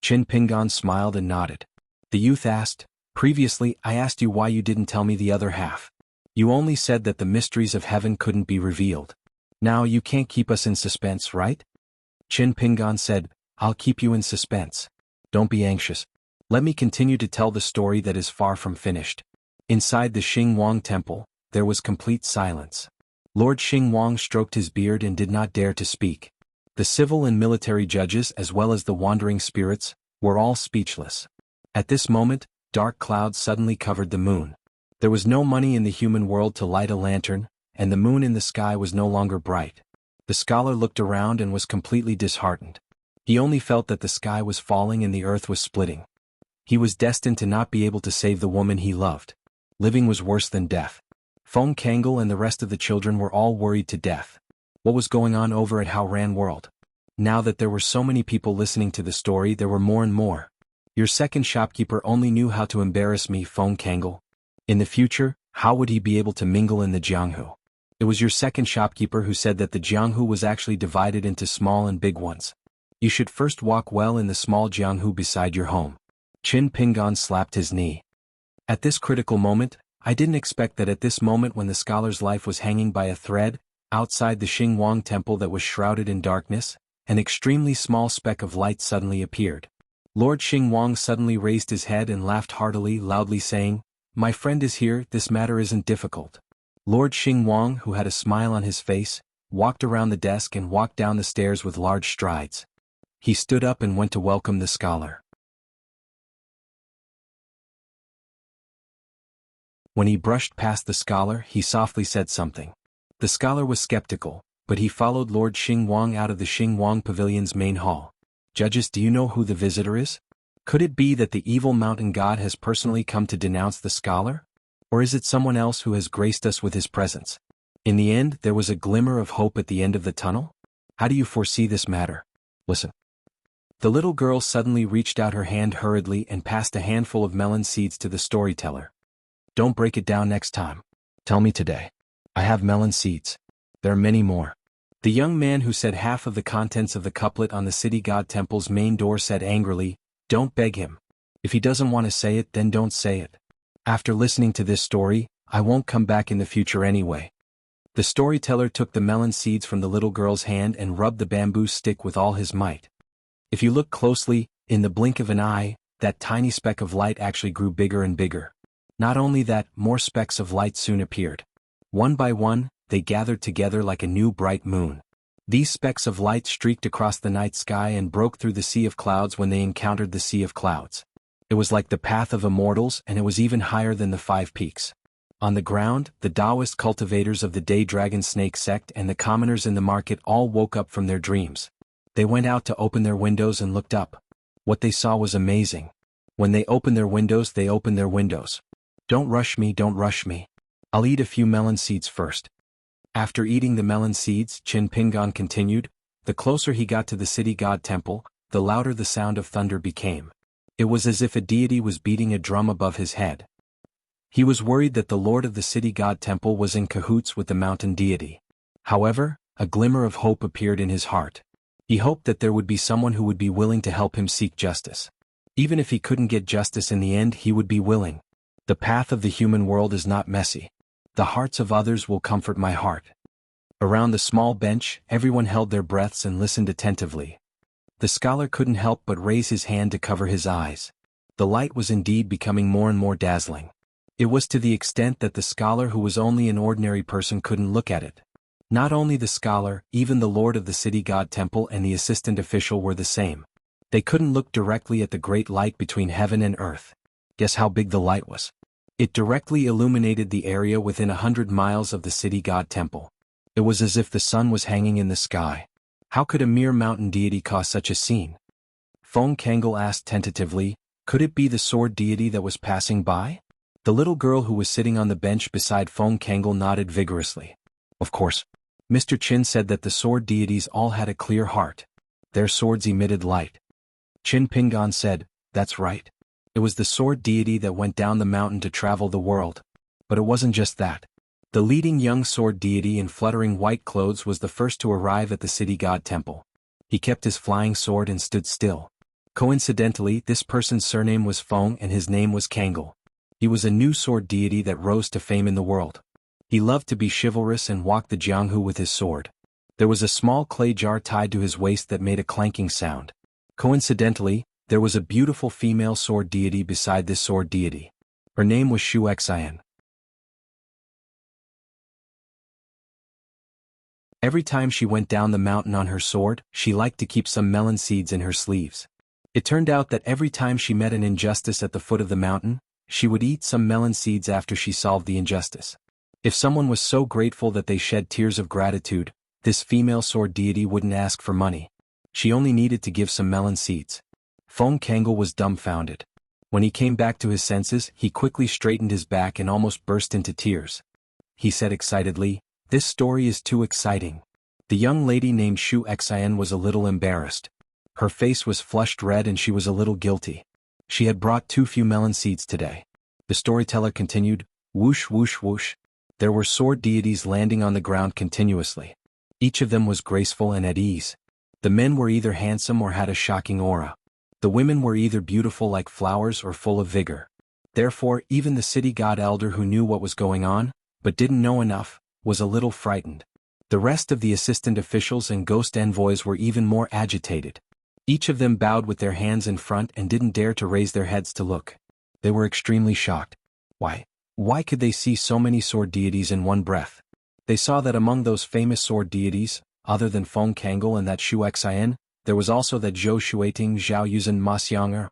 Chen Pingan smiled and nodded. The youth asked, "Previously I asked you why you didn't tell me the other half. You only said that the mysteries of heaven couldn't be revealed. Now you can't keep us in suspense, right?" Chen Pingan said, "I'll keep you in suspense. Don't be anxious. Let me continue to tell the story that is far from finished." Inside the Xingguang temple, there was complete silence. Lord Xingguang stroked his beard and did not dare to speak. The civil and military judges as well as the wandering spirits, were all speechless. At this moment, dark clouds suddenly covered the moon. There was no money in the human world to light a lantern, and the moon in the sky was no longer bright. The scholar looked around and was completely disheartened. He only felt that the sky was falling and the earth was splitting. He was destined to not be able to save the woman he loved. Living was worse than death. Feng Kangol and the rest of the children were all worried to death. What was going on over at Haoran World? Now that there were so many people listening to the story, there were more and more. "Your second shopkeeper only knew how to embarrass me, Feng Kangol. In the future, how would he be able to mingle in the Jianghu? It was your second shopkeeper who said that the Jianghu was actually divided into small and big ones. You should first walk well in the small Jianghu beside your home." Chen Pingan slapped his knee. At this critical moment, I didn't expect that at this moment when the scholar's life was hanging by a thread, outside the Xingguang temple that was shrouded in darkness, an extremely small speck of light suddenly appeared. Lord Xingguang suddenly raised his head and laughed heartily, loudly saying, "My friend is here, this matter isn't difficult." Lord Xingguang, who had a smile on his face, walked around the desk and walked down the stairs with large strides. He stood up and went to welcome the scholar. When he brushed past the scholar, he softly said something. The scholar was skeptical, but he followed Lord Xingguang out of the Xingguang Pavilion's main hall. "Judges, do you know who the visitor is? Could it be that the evil mountain god has personally come to denounce the scholar? Or is it someone else who has graced us with his presence?" In the end, there was a glimmer of hope at the end of the tunnel. "How do you foresee this matter? Listen." The little girl suddenly reached out her hand hurriedly and passed a handful of melon seeds to the storyteller. "Don't break it down next time. Tell me today. I have melon seeds. There are many more." The young man who said half of the contents of the couplet on the city god temple's main door said angrily, "Don't beg him. If he doesn't want to say it, then don't say it. After listening to this story, I won't come back in the future anyway." The storyteller took the melon seeds from the little girl's hand and rubbed the bamboo stick with all his might. If you look closely, in the blink of an eye, that tiny speck of light actually grew bigger and bigger. Not only that, more specks of light soon appeared. One by one, they gathered together like a new bright moon. These specks of light streaked across the night sky and broke through the sea of clouds when they encountered the sea of clouds. It was like the path of immortals, and it was even higher than the 5 peaks. On the ground, the Taoist cultivators of the Day Dragon Snake sect and the commoners in the market all woke up from their dreams. They went out to open their windows and looked up. What they saw was amazing. When they open their windows, they open their windows. Don't rush me, don't rush me. I'll eat a few melon seeds first. After eating the melon seeds, Qin Pingan continued, the closer he got to the city god temple, the louder the sound of thunder became. It was as if a deity was beating a drum above his head. He was worried that the lord of the city god temple was in cahoots with the mountain deity. However, a glimmer of hope appeared in his heart. He hoped that there would be someone who would be willing to help him seek justice. Even if he couldn't get justice in the end, he would be willing. The path of the human world is not messy. The hearts of others will comfort my heart. Around the small bench, everyone held their breaths and listened attentively. The scholar couldn't help but raise his hand to cover his eyes. The light was indeed becoming more and more dazzling. It was to the extent that the scholar, who was only an ordinary person, couldn't look at it. Not only the scholar, even the lord of the city god temple and the assistant official were the same. They couldn't look directly at the great light between heaven and earth. Guess how big the light was? It directly illuminated the area within 100 miles of the city god temple. It was as if the sun was hanging in the sky. How could a mere mountain deity cause such a scene? Feng Kangol asked tentatively, could it be the sword deity that was passing by? The little girl who was sitting on the bench beside Feng Kangol nodded vigorously. Of course. Mr. Qin said that the sword deities all had a clear heart. Their swords emitted light. Qin Pingan said, that's right. It was the sword deity that went down the mountain to travel the world. But it wasn't just that. The leading young sword deity in fluttering white clothes was the first to arrive at the city god temple. He kept his flying sword and stood still. Coincidentally, this person's surname was Feng and his name was Kangol. He was a new sword deity that rose to fame in the world. He loved to be chivalrous and walked the jianghu with his sword. There was a small clay jar tied to his waist that made a clanking sound. Coincidentally, there was a beautiful female sword deity beside this sword deity. Her name was Shu Xian. Every time she went down the mountain on her sword, she liked to keep some melon seeds in her sleeves. It turned out that every time she met an injustice at the foot of the mountain, she would eat some melon seeds after she solved the injustice. If someone was so grateful that they shed tears of gratitude, this female sword deity wouldn't ask for money. She only needed to give some melon seeds. Feng Kangol was dumbfounded. When he came back to his senses, he quickly straightened his back and almost burst into tears. He said excitedly, this story is too exciting. The young lady named Shu Xian was a little embarrassed. Her face was flushed red and she was a little guilty. She had brought too few melon seeds today. The storyteller continued, whoosh whoosh whoosh. There were sword deities landing on the ground continuously. Each of them was graceful and at ease. The men were either handsome or had a shocking aura. The women were either beautiful like flowers or full of vigor. Therefore, even the city god elder, who knew what was going on, but didn't know enough, was a little frightened. The rest of the assistant officials and ghost envoys were even more agitated. Each of them bowed with their hands in front and didn't dare to raise their heads to look. They were extremely shocked. Why could they see so many sword deities in one breath? They saw that among those famous sword deities, other than Feng Kangol and that Shu Xian, there was also that Zhou Shuiting, Zhao Yuzhen, Ma Xiang'er.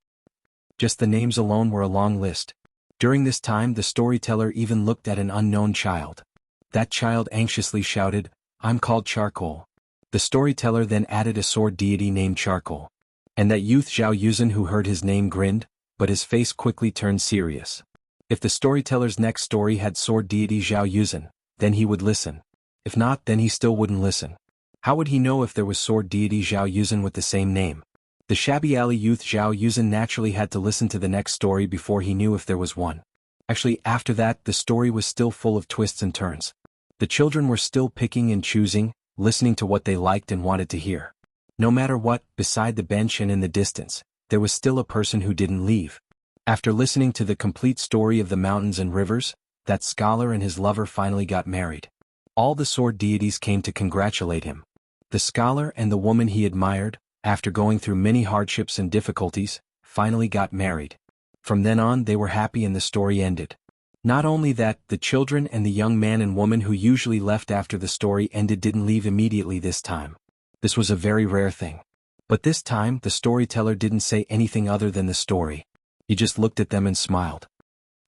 Just the names alone were a long list. During this time, the storyteller even looked at an unknown child. That child anxiously shouted, I'm called Charcoal. The storyteller then added a sword deity named Charcoal. And that youth Zhao Yuzhen, who heard his name, grinned, but his face quickly turned serious. If the storyteller's next story had sword deity Zhao Yuzhen, then he would listen. If not, then he still wouldn't listen. How would he know if there was sword deity Zhao Yuzhen with the same name? The shabby alley youth Zhao Yuzhen naturally had to listen to the next story before he knew if there was one. Actually, after that, the story was still full of twists and turns. The children were still picking and choosing, listening to what they liked and wanted to hear. No matter what, beside the bench and in the distance, there was still a person who didn't leave. After listening to the complete story of the mountains and rivers, that scholar and his lover finally got married. All the sword deities came to congratulate him. The scholar and the woman he admired, after going through many hardships and difficulties, finally got married. From then on, they were happy and the story ended. Not only that, the children and the young man and woman who usually left after the story ended didn't leave immediately this time. This was a very rare thing. But this time, the storyteller didn't say anything other than the story. He just looked at them and smiled.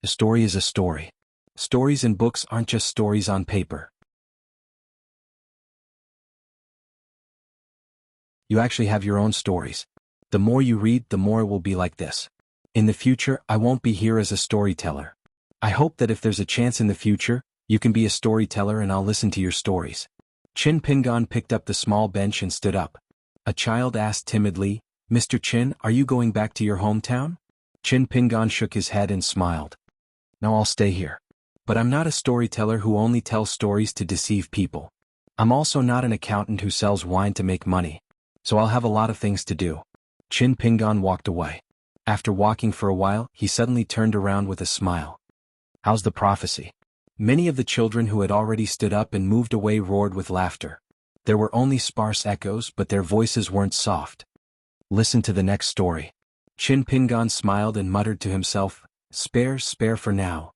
A story is a story. Stories in books aren't just stories on paper. You actually have your own stories. The more you read, the more it will be like this. In the future, I won't be here as a storyteller. I hope that if there's a chance in the future, you can be a storyteller and I'll listen to your stories. Chin Pingon picked up the small bench and stood up. A child asked timidly, Mr. Chin, are you going back to your hometown? Chin Pingon shook his head and smiled. No, I'll stay here. But I'm not a storyteller who only tells stories to deceive people. I'm also not an accountant who sells wine to make money. So I'll have a lot of things to do. Chin Pingon walked away. After walking for a while, he suddenly turned around with a smile. How's the prophecy? Many of the children who had already stood up and moved away roared with laughter. There were only sparse echoes, but their voices weren't soft. Listen to the next story. Chin Pingon smiled and muttered to himself, spare for now.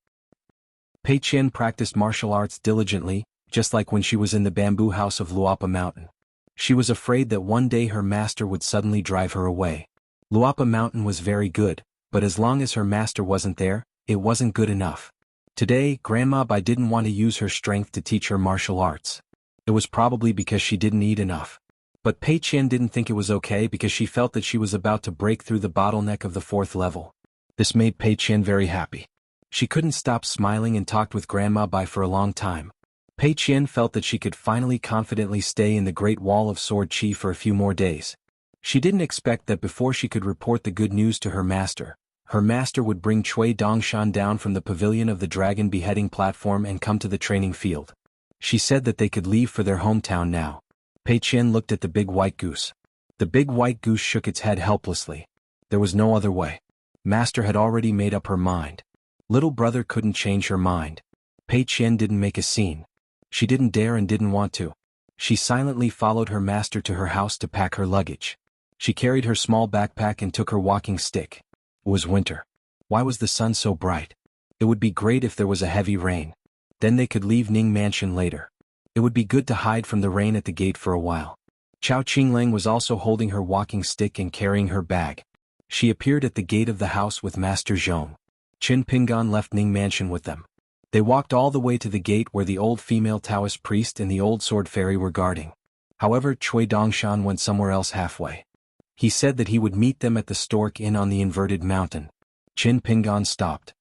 Pei Qian practiced martial arts diligently, just like when she was in the bamboo house of Luapa Mountain. She was afraid that one day her master would suddenly drive her away. Luapa Mountain was very good, but as long as her master wasn't there, it wasn't good enough. Today, Grandma Bai didn't want to use her strength to teach her martial arts. It was probably because she didn't eat enough. But Pei Qian didn't think it was okay because she felt that she was about to break through the bottleneck of the 4th level. This made Pei Qian very happy. She couldn't stop smiling and talked with Grandma Bai for a long time. Pei Qian felt that she could finally confidently stay in the Great Wall of Sword Chi for a few more days. She didn't expect that before she could report the good news to her master would bring Cui Dongshan down from the pavilion of the dragon beheading platform and come to the training field. She said that they could leave for their hometown now. Pei Qian looked at the big white goose. The big white goose shook its head helplessly. There was no other way. Master had already made up her mind. Little brother couldn't change her mind. Pei Qian didn't make a scene. She didn't dare and didn't want to. She silently followed her master to her house to pack her luggage. She carried her small backpack and took her walking stick. It was winter. Why was the sun so bright? It would be great if there was a heavy rain. Then they could leave Ning Mansion later. It would be good to hide from the rain at the gate for a while. Chao Qinglang was also holding her walking stick and carrying her bag. She appeared at the gate of the house with Master Zhong. Chin Pingon left Ning Mansion with them. They walked all the way to the gate where the old female Taoist priest and the old sword fairy were guarding. However, Cui Dongshan went somewhere else halfway. He said that he would meet them at the Stork Inn on the inverted mountain. Chin Pingon stopped.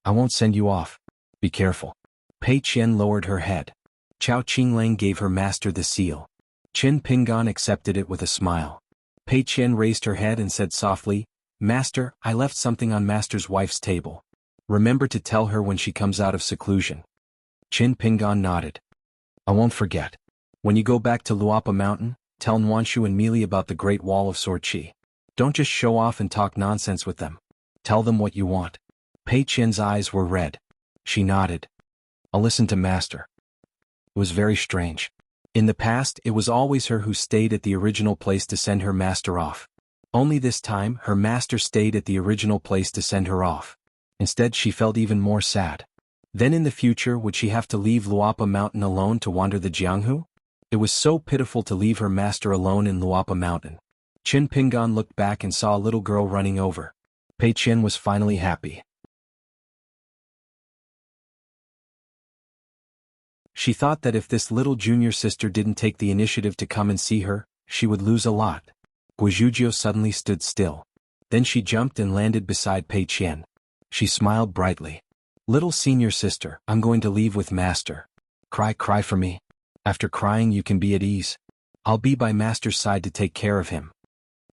I won't send you off. Be careful. Pei Qian lowered her head. Chao Qinglang gave her master the seal. Chin Pingon accepted it with a smile. Pei Qian raised her head and said softly, Master, I left something on Master's wife's table. Remember to tell her when she comes out of seclusion. Chin Pingon nodded. I won't forget. When you go back to Luapa Mountain, tell Nwanshu and Meili about the Great Wall of Sword Chi. Don't just show off and talk nonsense with them. Tell them what you want. Pei Qian's eyes were red. She nodded. I'll listen to Master. It was very strange. In the past, it was always her who stayed at the original place to send her master off. Only this time, her master stayed at the original place to send her off. Instead, she felt even more sad. Then in the future, would she have to leave Luapa Mountain alone to wander the Jianghu? It was so pitiful to leave her master alone in Luapa Mountain. Chin Pingon looked back and saw a little girl running over. Pei Qian was finally happy. She thought that if this little junior sister didn't take the initiative to come and see her, she would lose a lot. Guizhuzhou suddenly stood still. Then she jumped and landed beside Pei Qian. She smiled brightly. Little senior sister, I'm going to leave with Master. Cry for me. After crying you can be at ease. I'll be by Master's side to take care of him.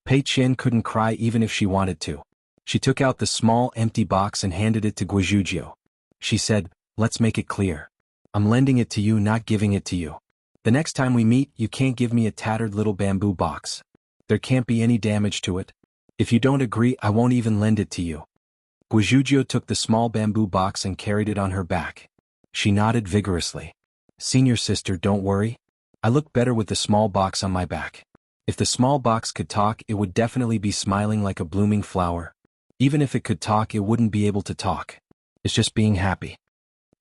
Pei Qian couldn't cry even if she wanted to. She took out the small empty box and handed it to Guizhuzhou. She said, let's make it clear. I'm lending it to you, not giving it to you. The next time we meet, you can't give me a tattered little bamboo box. There can't be any damage to it. If you don't agree, I won't even lend it to you. Guizhuzhou took the small bamboo box and carried it on her back. She nodded vigorously. Senior sister, don't worry. I look better with the small box on my back. If the small box could talk, it would definitely be smiling like a blooming flower. Even if it could talk, it wouldn't be able to talk. It's just being happy.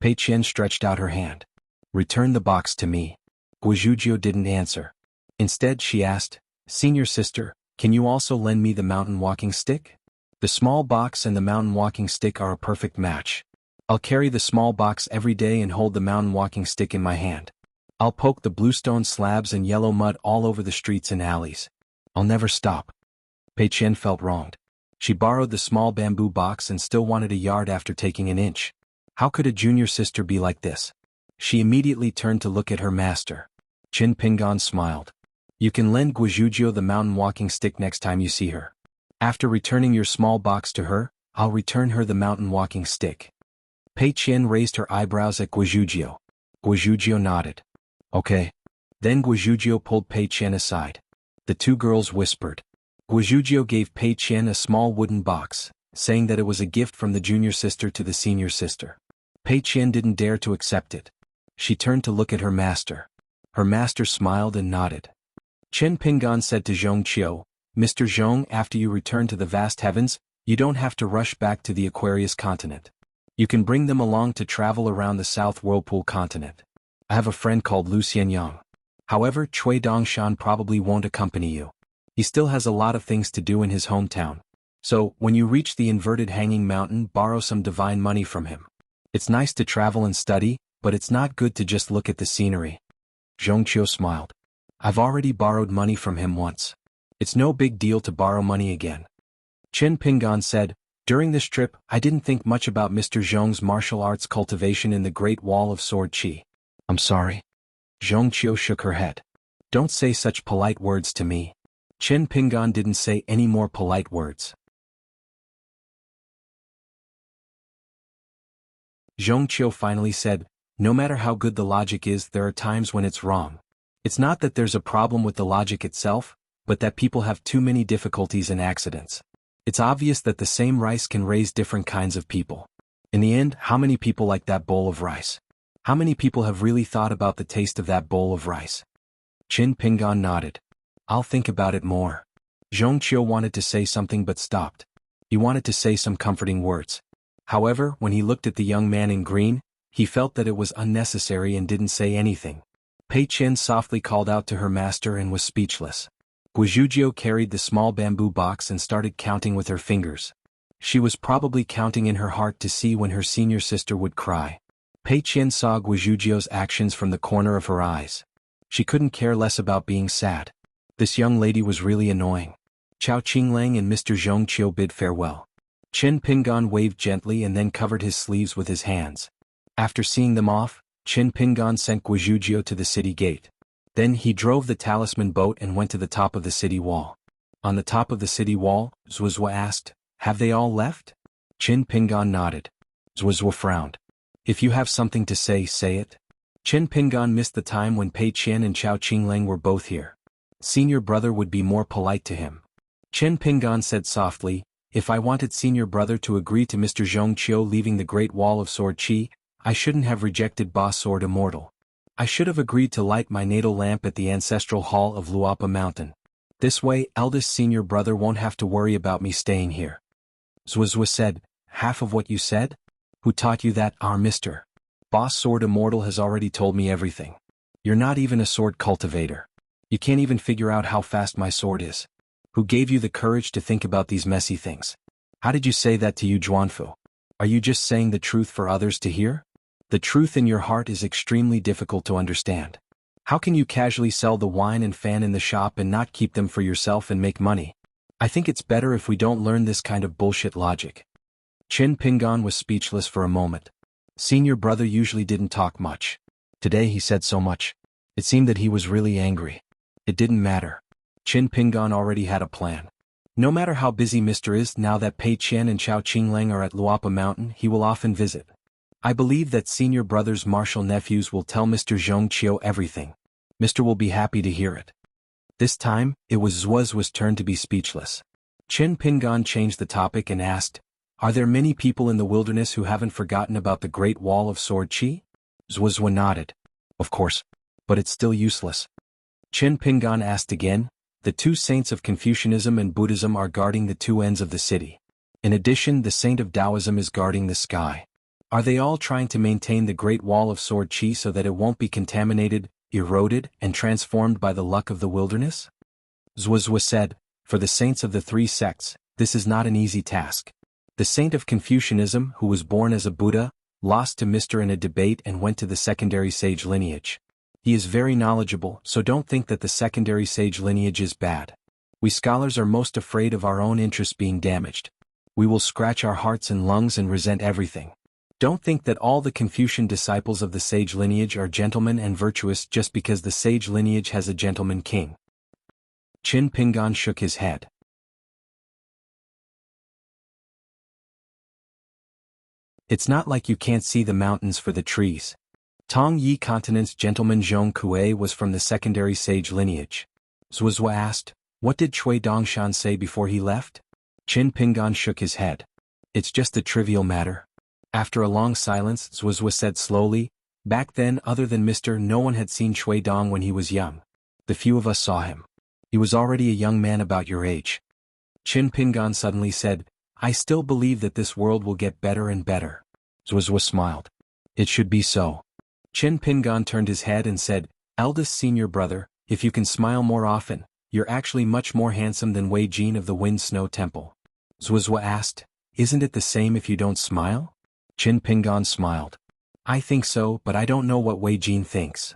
Pei Qian stretched out her hand. Return the box to me. Guizhuzhou didn't answer. Instead, she asked, Senior sister, can you also lend me the mountain walking stick? The small box and the mountain walking stick are a perfect match. I'll carry the small box every day and hold the mountain walking stick in my hand. I'll poke the bluestone slabs and yellow mud all over the streets and alleys. I'll never stop. Pei Qian felt wronged. She borrowed the small bamboo box and still wanted a yard after taking an inch. How could a junior sister be like this? She immediately turned to look at her master. Qin Pingan smiled. You can lend Guizhuzhou the mountain walking stick next time you see her. After returning your small box to her, I'll return her the mountain walking stick. Pei Qian raised her eyebrows at Guizhuzhou. Guizhuzhou nodded. Okay. Then Guizhuzhou pulled Pei Qian aside. The two girls whispered. Guizhuzhou gave Pei Qian a small wooden box, saying that it was a gift from the junior sister to the senior sister. Pei Qian didn't dare to accept it. She turned to look at her master. Her master smiled and nodded. Qin Pingan said to Zhong Qiu, Mr. Zhong, after you return to the vast heavens, you don't have to rush back to the Aquarius continent. You can bring them along to travel around the South Whirlpool continent. I have a friend called Lu Xianyang. However, Cui Dongshan probably won't accompany you. He still has a lot of things to do in his hometown. So, when you reach the inverted hanging mountain, borrow some divine money from him. It's nice to travel and study, but it's not good to just look at the scenery. Zhong Qiu smiled. I've already borrowed money from him once. It's no big deal to borrow money again. Qin Pingan said, during this trip, I didn't think much about Mr. Zhong's martial arts cultivation in the Great Wall of Sword Qi. I'm sorry. Zhong Qiu shook her head. Don't say such polite words to me. Qin Pingan didn't say any more polite words. Zhong Qiu finally said, no matter how good the logic is, there are times when it's wrong. It's not that there's a problem with the logic itself, but that people have too many difficulties and accidents. It's obvious that the same rice can raise different kinds of people. In the end, how many people like that bowl of rice? How many people have really thought about the taste of that bowl of rice? Qin Pingan nodded. I'll think about it more. Zhong Qiu wanted to say something but stopped. He wanted to say some comforting words. However, when he looked at the young man in green, he felt that it was unnecessary and didn't say anything. Pei Qian softly called out to her master and was speechless. Guizhuzhou carried the small bamboo box and started counting with her fingers. She was probably counting in her heart to see when her senior sister would cry. Pei Qian saw Guizhuzhou's actions from the corner of her eyes. She couldn't care less about being sad. This young lady was really annoying. Chao Qinglang and Mr. Zhong Qiu bid farewell. Qin Pingan waved gently and then covered his sleeves with his hands. After seeing them off, Qin Pingan sent Guizhuzhou to the city gate. Then he drove the talisman boat and went to the top of the city wall. On the top of the city wall, Zuozua asked, have they all left? Qin Pingan nodded. Zuozua frowned. If you have something to say, say it. Qin Pingan missed the time when Pei Qian and Chao Qinglang were both here. Senior brother would be more polite to him. Qin Pingan said softly, if I wanted senior brother to agree to Mr. Zhong Qiu leaving the Great Wall of Sword Qi, I shouldn't have rejected Boss Sword Immortal. I should have agreed to light my natal lamp at the ancestral hall of Luapa Mountain. This way, eldest senior brother won't have to worry about me staying here. Zuozua said, half of what you said? Who taught you that, our mister? Boss Sword Immortal has already told me everything. You're not even a sword cultivator. You can't even figure out how fast my sword is. Who gave you the courage to think about these messy things? How did you say that to you, Zhuanfu? Are you just saying the truth for others to hear? The truth in your heart is extremely difficult to understand. How can you casually sell the wine and fan in the shop and not keep them for yourself and make money? I think it's better if we don't learn this kind of bullshit logic. Qin Pingan was speechless for a moment. Senior brother usually didn't talk much. Today he said so much. It seemed that he was really angry. It didn't matter. Qin Pingan already had a plan. No matter how busy Mr. is, now that Pei Qian and Chao Qinglang are at Luapa Mountain, he will often visit. I believe that senior brother's martial nephews will tell Mr. Zhong Qiu everything. Mr. will be happy to hear it. This time, it was Zuozua's turn to be speechless. Qin Pingan changed the topic and asked, are there many people in the wilderness who haven't forgotten about the Great Wall of Sword Qi? Zuozua nodded. Of course. But it's still useless. Qin Pingan asked again, the two saints of Confucianism and Buddhism are guarding the two ends of the city. In addition, the saint of Taoism is guarding the sky. Are they all trying to maintain the Great Wall of Sword Qi so that it won't be contaminated, eroded, and transformed by the luck of the wilderness? Zuozua said, for the saints of the three sects, this is not an easy task. The saint of Confucianism, who was born as a Buddha, lost to Mr. in a debate and went to the secondary sage lineage. He is very knowledgeable, so don't think that the secondary sage lineage is bad. We scholars are most afraid of our own interests being damaged. We will scratch our hearts and lungs and resent everything. Don't think that all the Confucian disciples of the sage lineage are gentlemen and virtuous just because the sage lineage has a gentleman king. Qin Pingan shook his head. It's not like you can't see the mountains for the trees. Tong Yi Continent's gentleman Zhong Kuei was from the secondary sage lineage. Zhuozhua asked, what did Cui Dongshan say before he left? Qin Pingan shook his head. It's just a trivial matter. After a long silence, Zhuozhua said slowly, back then other than no one had seen Cui Dong when he was young. The few of us saw him. He was already a young man about your age. Qin Pingan suddenly said, I still believe that this world will get better and better. Zhuozhua smiled. It should be so. Qin Pingan turned his head and said, eldest senior brother, if you can smile more often, you're actually much more handsome than Wei Jin of the Wind Snow Temple. Zhuozhua asked, isn't it the same if you don't smile? Qin Pingan smiled. I think so, but I don't know what Wei Jin thinks.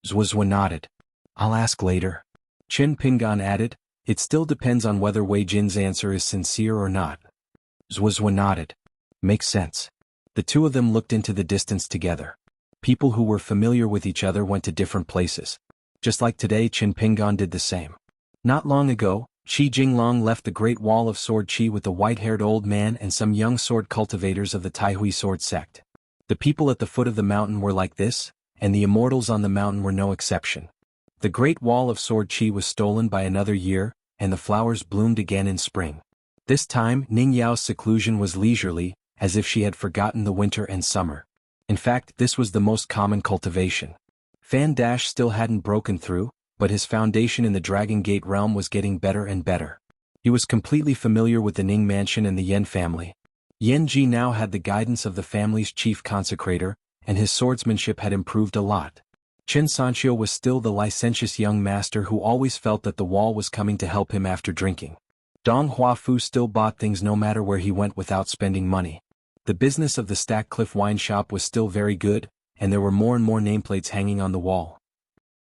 Zhuozhua nodded. I'll ask later. Qin Pingan added, it still depends on whether Wei Jin's answer is sincere or not. Zhuozhua nodded. Makes sense. The two of them looked into the distance together. People who were familiar with each other went to different places. Just like today, Qin Pingan did the same. Not long ago, Qi Jinglong left the Great Wall of Sword Qi with the white-haired old man and some young sword cultivators of the Taihui sword sect. The people at the foot of the mountain were like this, and the immortals on the mountain were no exception. The Great Wall of Sword Qi was stolen by another year, and the flowers bloomed again in spring. This time, Ning Yao's seclusion was leisurely, as if she had forgotten the winter and summer. In fact, this was the most common cultivation. Fan Dash still hadn't broken through, but his foundation in the Dragon Gate realm was getting better and better. He was completely familiar with the Ning mansion and the Yen family. Yen Ji now had the guidance of the family's chief consecrator, and his swordsmanship had improved a lot. Qin Sanxiu was still the licentious young master who always felt that the wall was coming to help him after drinking. Dong Huafu still bought things no matter where he went without spending money. The business of the Stack Cliff wine shop was still very good, and there were more and more nameplates hanging on the wall.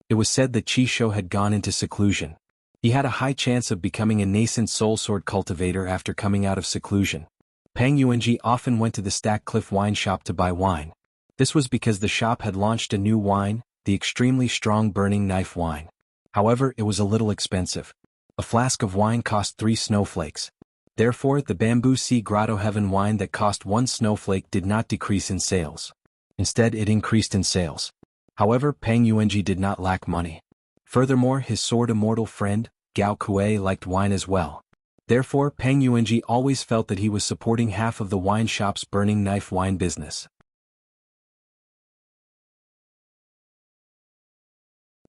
It was said that Qi Shou had gone into seclusion. He had a high chance of becoming a nascent soul sword cultivator after coming out of seclusion. Pang Yuanji often went to the Stack Cliff wine shop to buy wine. This was because the shop had launched a new wine, the extremely strong burning knife wine. However, it was a little expensive. A flask of wine cost 3 snowflakes. Therefore, the Bamboo Sea Grotto Heaven wine that cost 1 snowflake did not decrease in sales. Instead, it increased in sales. However, Pang Yuanji did not lack money. Furthermore, his sword immortal friend, Gao Kuei, liked wine as well. Therefore, Pang Yuanji always felt that he was supporting half of the wine shop's burning knife wine business.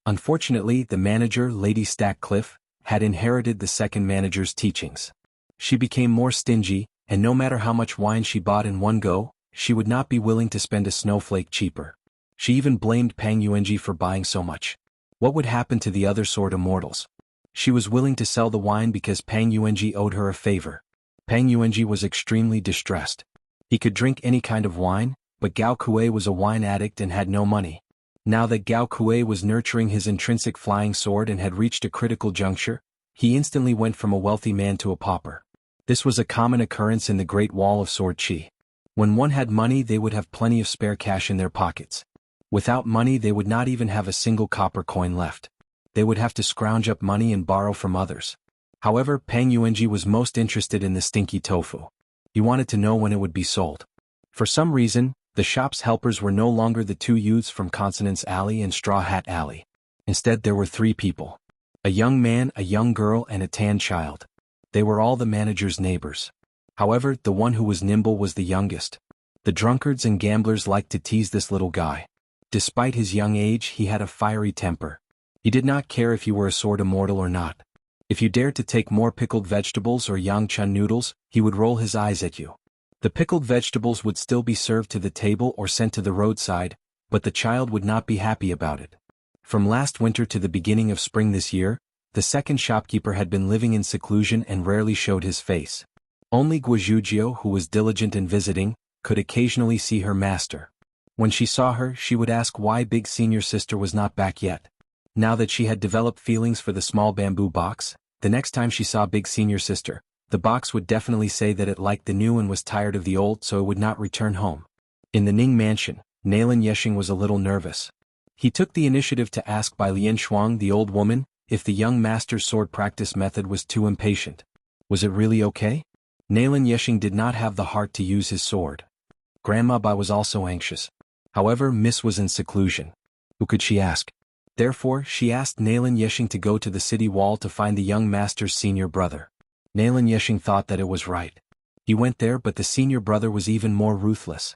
Unfortunately, the manager, Lady Stackcliffe, had inherited the second manager's teachings. She became more stingy, and no matter how much wine she bought in one go, she would not be willing to spend a snowflake cheaper. She even blamed Pang Yuanji for buying so much. What would happen to the other sword immortals? She was willing to sell the wine because Pang Yuanji owed her a favor. Pang Yuanji was extremely distressed. He could drink any kind of wine, but Gao Kuei was a wine addict and had no money. Now that Gao Kuei was nurturing his intrinsic flying sword and had reached a critical juncture, he instantly went from a wealthy man to a pauper. This was a common occurrence in the Great Wall of Sword Qi. When one had money, they would have plenty of spare cash in their pockets. Without money, they would not even have a single copper coin left. They would have to scrounge up money and borrow from others. However, Pang Yuanji was most interested in the stinky tofu. He wanted to know when it would be sold. For some reason, the shop's helpers were no longer the 2 youths from Consonance Alley and Straw Hat Alley. Instead, there were 3 people. A young man, a young girl, and a tan child. They were all the manager's neighbors. However, the one who was nimble was the youngest. The drunkards and gamblers liked to tease this little guy. Despite his young age, he had a fiery temper. He did not care if you were a sword immortal or not. If you dared to take more pickled vegetables or yangchun noodles, he would roll his eyes at you. The pickled vegetables would still be served to the table or sent to the roadside, but the child would not be happy about it. From last winter to the beginning of spring this year, the second shopkeeper had been living in seclusion and rarely showed his face. Only Guozhujio, who was diligent in visiting, could occasionally see her master. When she saw her, she would ask why big senior sister was not back yet. Now that she had developed feelings for the small bamboo box, The next time she saw Big Senior Sister, the box would definitely say that it liked the new and was tired of the old, so it would not return home. In the Ning mansion, Nalan Yeshing was a little nervous. He took the initiative to ask Bai Lian Shuang, the old woman, if the young master's sword practice method was too impatient. Was it really okay? Nalan Yeshing did not have the heart to use his sword. Grandma Bai was also anxious. However, Miss was in seclusion. Who could she ask? Therefore, she asked Nalan Yeshing to go to the city wall to find the young master's senior brother. Nalan Yeshing thought that it was right. He went there, but the senior brother was even more ruthless.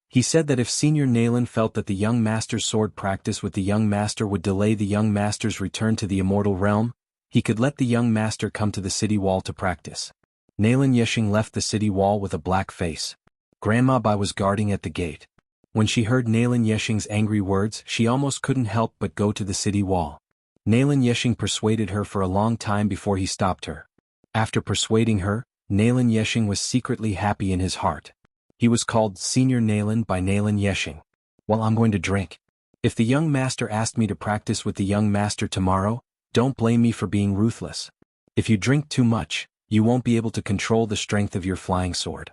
He said that if Senior Nalan felt that the young master's sword practice with the young master would delay the young master's return to the immortal realm, he could let the young master come to the city wall to practice. Nalan Yeshing left the city wall with a black face. Grandma Bai was guarding at the gate. When she heard Nalan Yeshing's angry words, she almost couldn't help but go to the city wall. Nalan Yeshing persuaded her for a long time before he stopped her. After persuading her, Nalan Yeshing was secretly happy in his heart. He was called Senior Nalan by Nalan Yeshing. Well, I'm going to drink. If the young master asked me to practice with the young master tomorrow, don't blame me for being ruthless. If you drink too much, you won't be able to control the strength of your flying sword.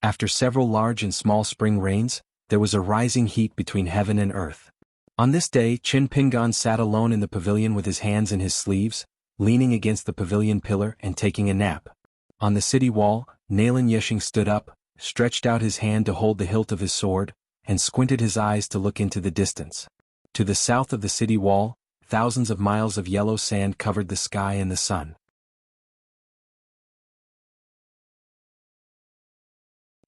After several large and small spring rains, there was a rising heat between heaven and earth. On this day, Qin Pingan sat alone in the pavilion with his hands in his sleeves, leaning against the pavilion pillar and taking a nap. On the city wall, Nalan Yeshing stood up, stretched out his hand to hold the hilt of his sword, and squinted his eyes to look into the distance. To the south of the city wall, thousands of miles of yellow sand covered the sky and the sun.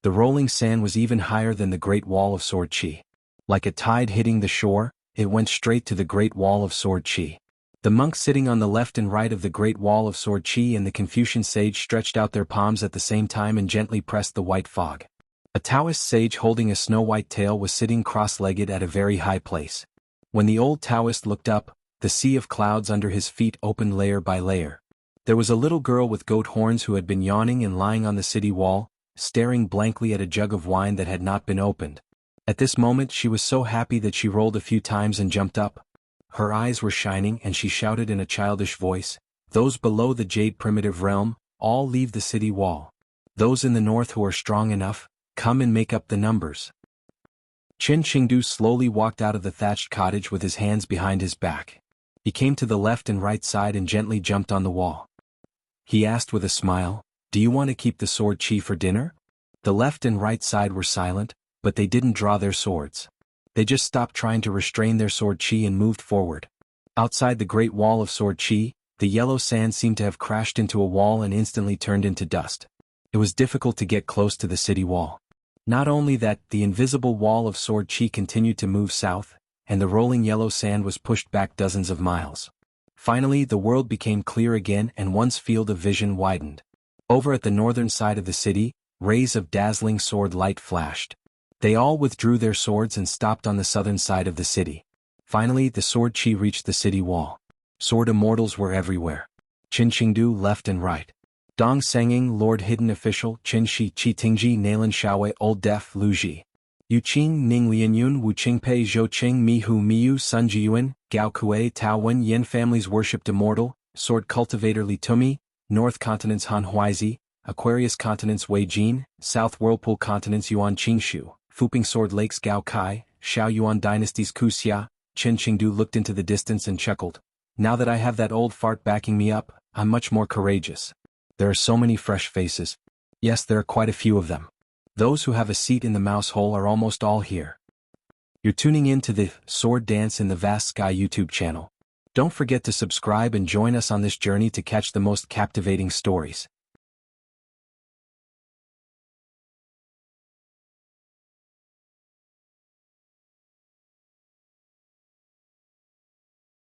The rolling sand was even higher than the Great Wall of Sword Chi. Like a tide hitting the shore, it went straight to the Great Wall of Sword Chi. The monks sitting on the left and right of the Great Wall of Sword Chi and the Confucian sage stretched out their palms at the same time and gently pressed the white fog. A Taoist sage holding a snow-white tail was sitting cross-legged at a very high place. When the old Taoist looked up, the sea of clouds under his feet opened layer by layer. There was a little girl with goat horns who had been yawning and lying on the city wall, staring blankly at a jug of wine that had not been opened. At this moment she was so happy that she rolled a few times and jumped up. Her eyes were shining and she shouted in a childish voice, "Those below the Jade Primitive Realm, all leave the city wall. Those in the north who are strong enough, come and make up the numbers." Qin Qingdu slowly walked out of the thatched cottage with his hands behind his back. He came to the left and right side and gently jumped on the wall. He asked with a smile, "Do you want to keep the sword chi for dinner?" The left and right side were silent, but they didn't draw their swords. They just stopped trying to restrain their sword chi and moved forward. Outside the Great Wall of Sword Chi, the yellow sand seemed to have crashed into a wall and instantly turned into dust. It was difficult to get close to the city wall. Not only that, the invisible wall of Sword Chi continued to move south, and the rolling yellow sand was pushed back dozens of miles. Finally, the world became clear again and one's field of vision widened. Over at the northern side of the city, rays of dazzling sword light flashed. They all withdrew their swords and stopped on the southern side of the city. Finally, the sword chi reached the city wall. Sword immortals were everywhere. Qin Qingdu left and right. Dong Senging, Lord Hidden Official, Qin Shi Qi Tingji Nalan Shaowei Old Deaf Lu Ji. Yu Qing Ning Lianyun Wu Qingpei Zhou Qing Mi Hu Miyu Sun Jiyuan, Gao Kuei Tao Wen Yin Families Worshipped Immortal, Sword Cultivator Li Tumi, North Continents Han Huizi, Aquarius Continents Wei Jin, South Whirlpool Continents Yuan Qingshu, Fuping Sword Lakes Gao Kai, Xiao Yuan Dynasties Ku Xia. Qin Qingdu looked into the distance and chuckled. Now that I have that old fart backing me up, I'm much more courageous. There are so many fresh faces. Yes, there are quite a few of them. Those who have a seat in the mouse hole are almost all here. You're tuning in to the Sword Dance in the Vast Sky YouTube channel. Don't forget to subscribe and join us on this journey to catch the most captivating stories.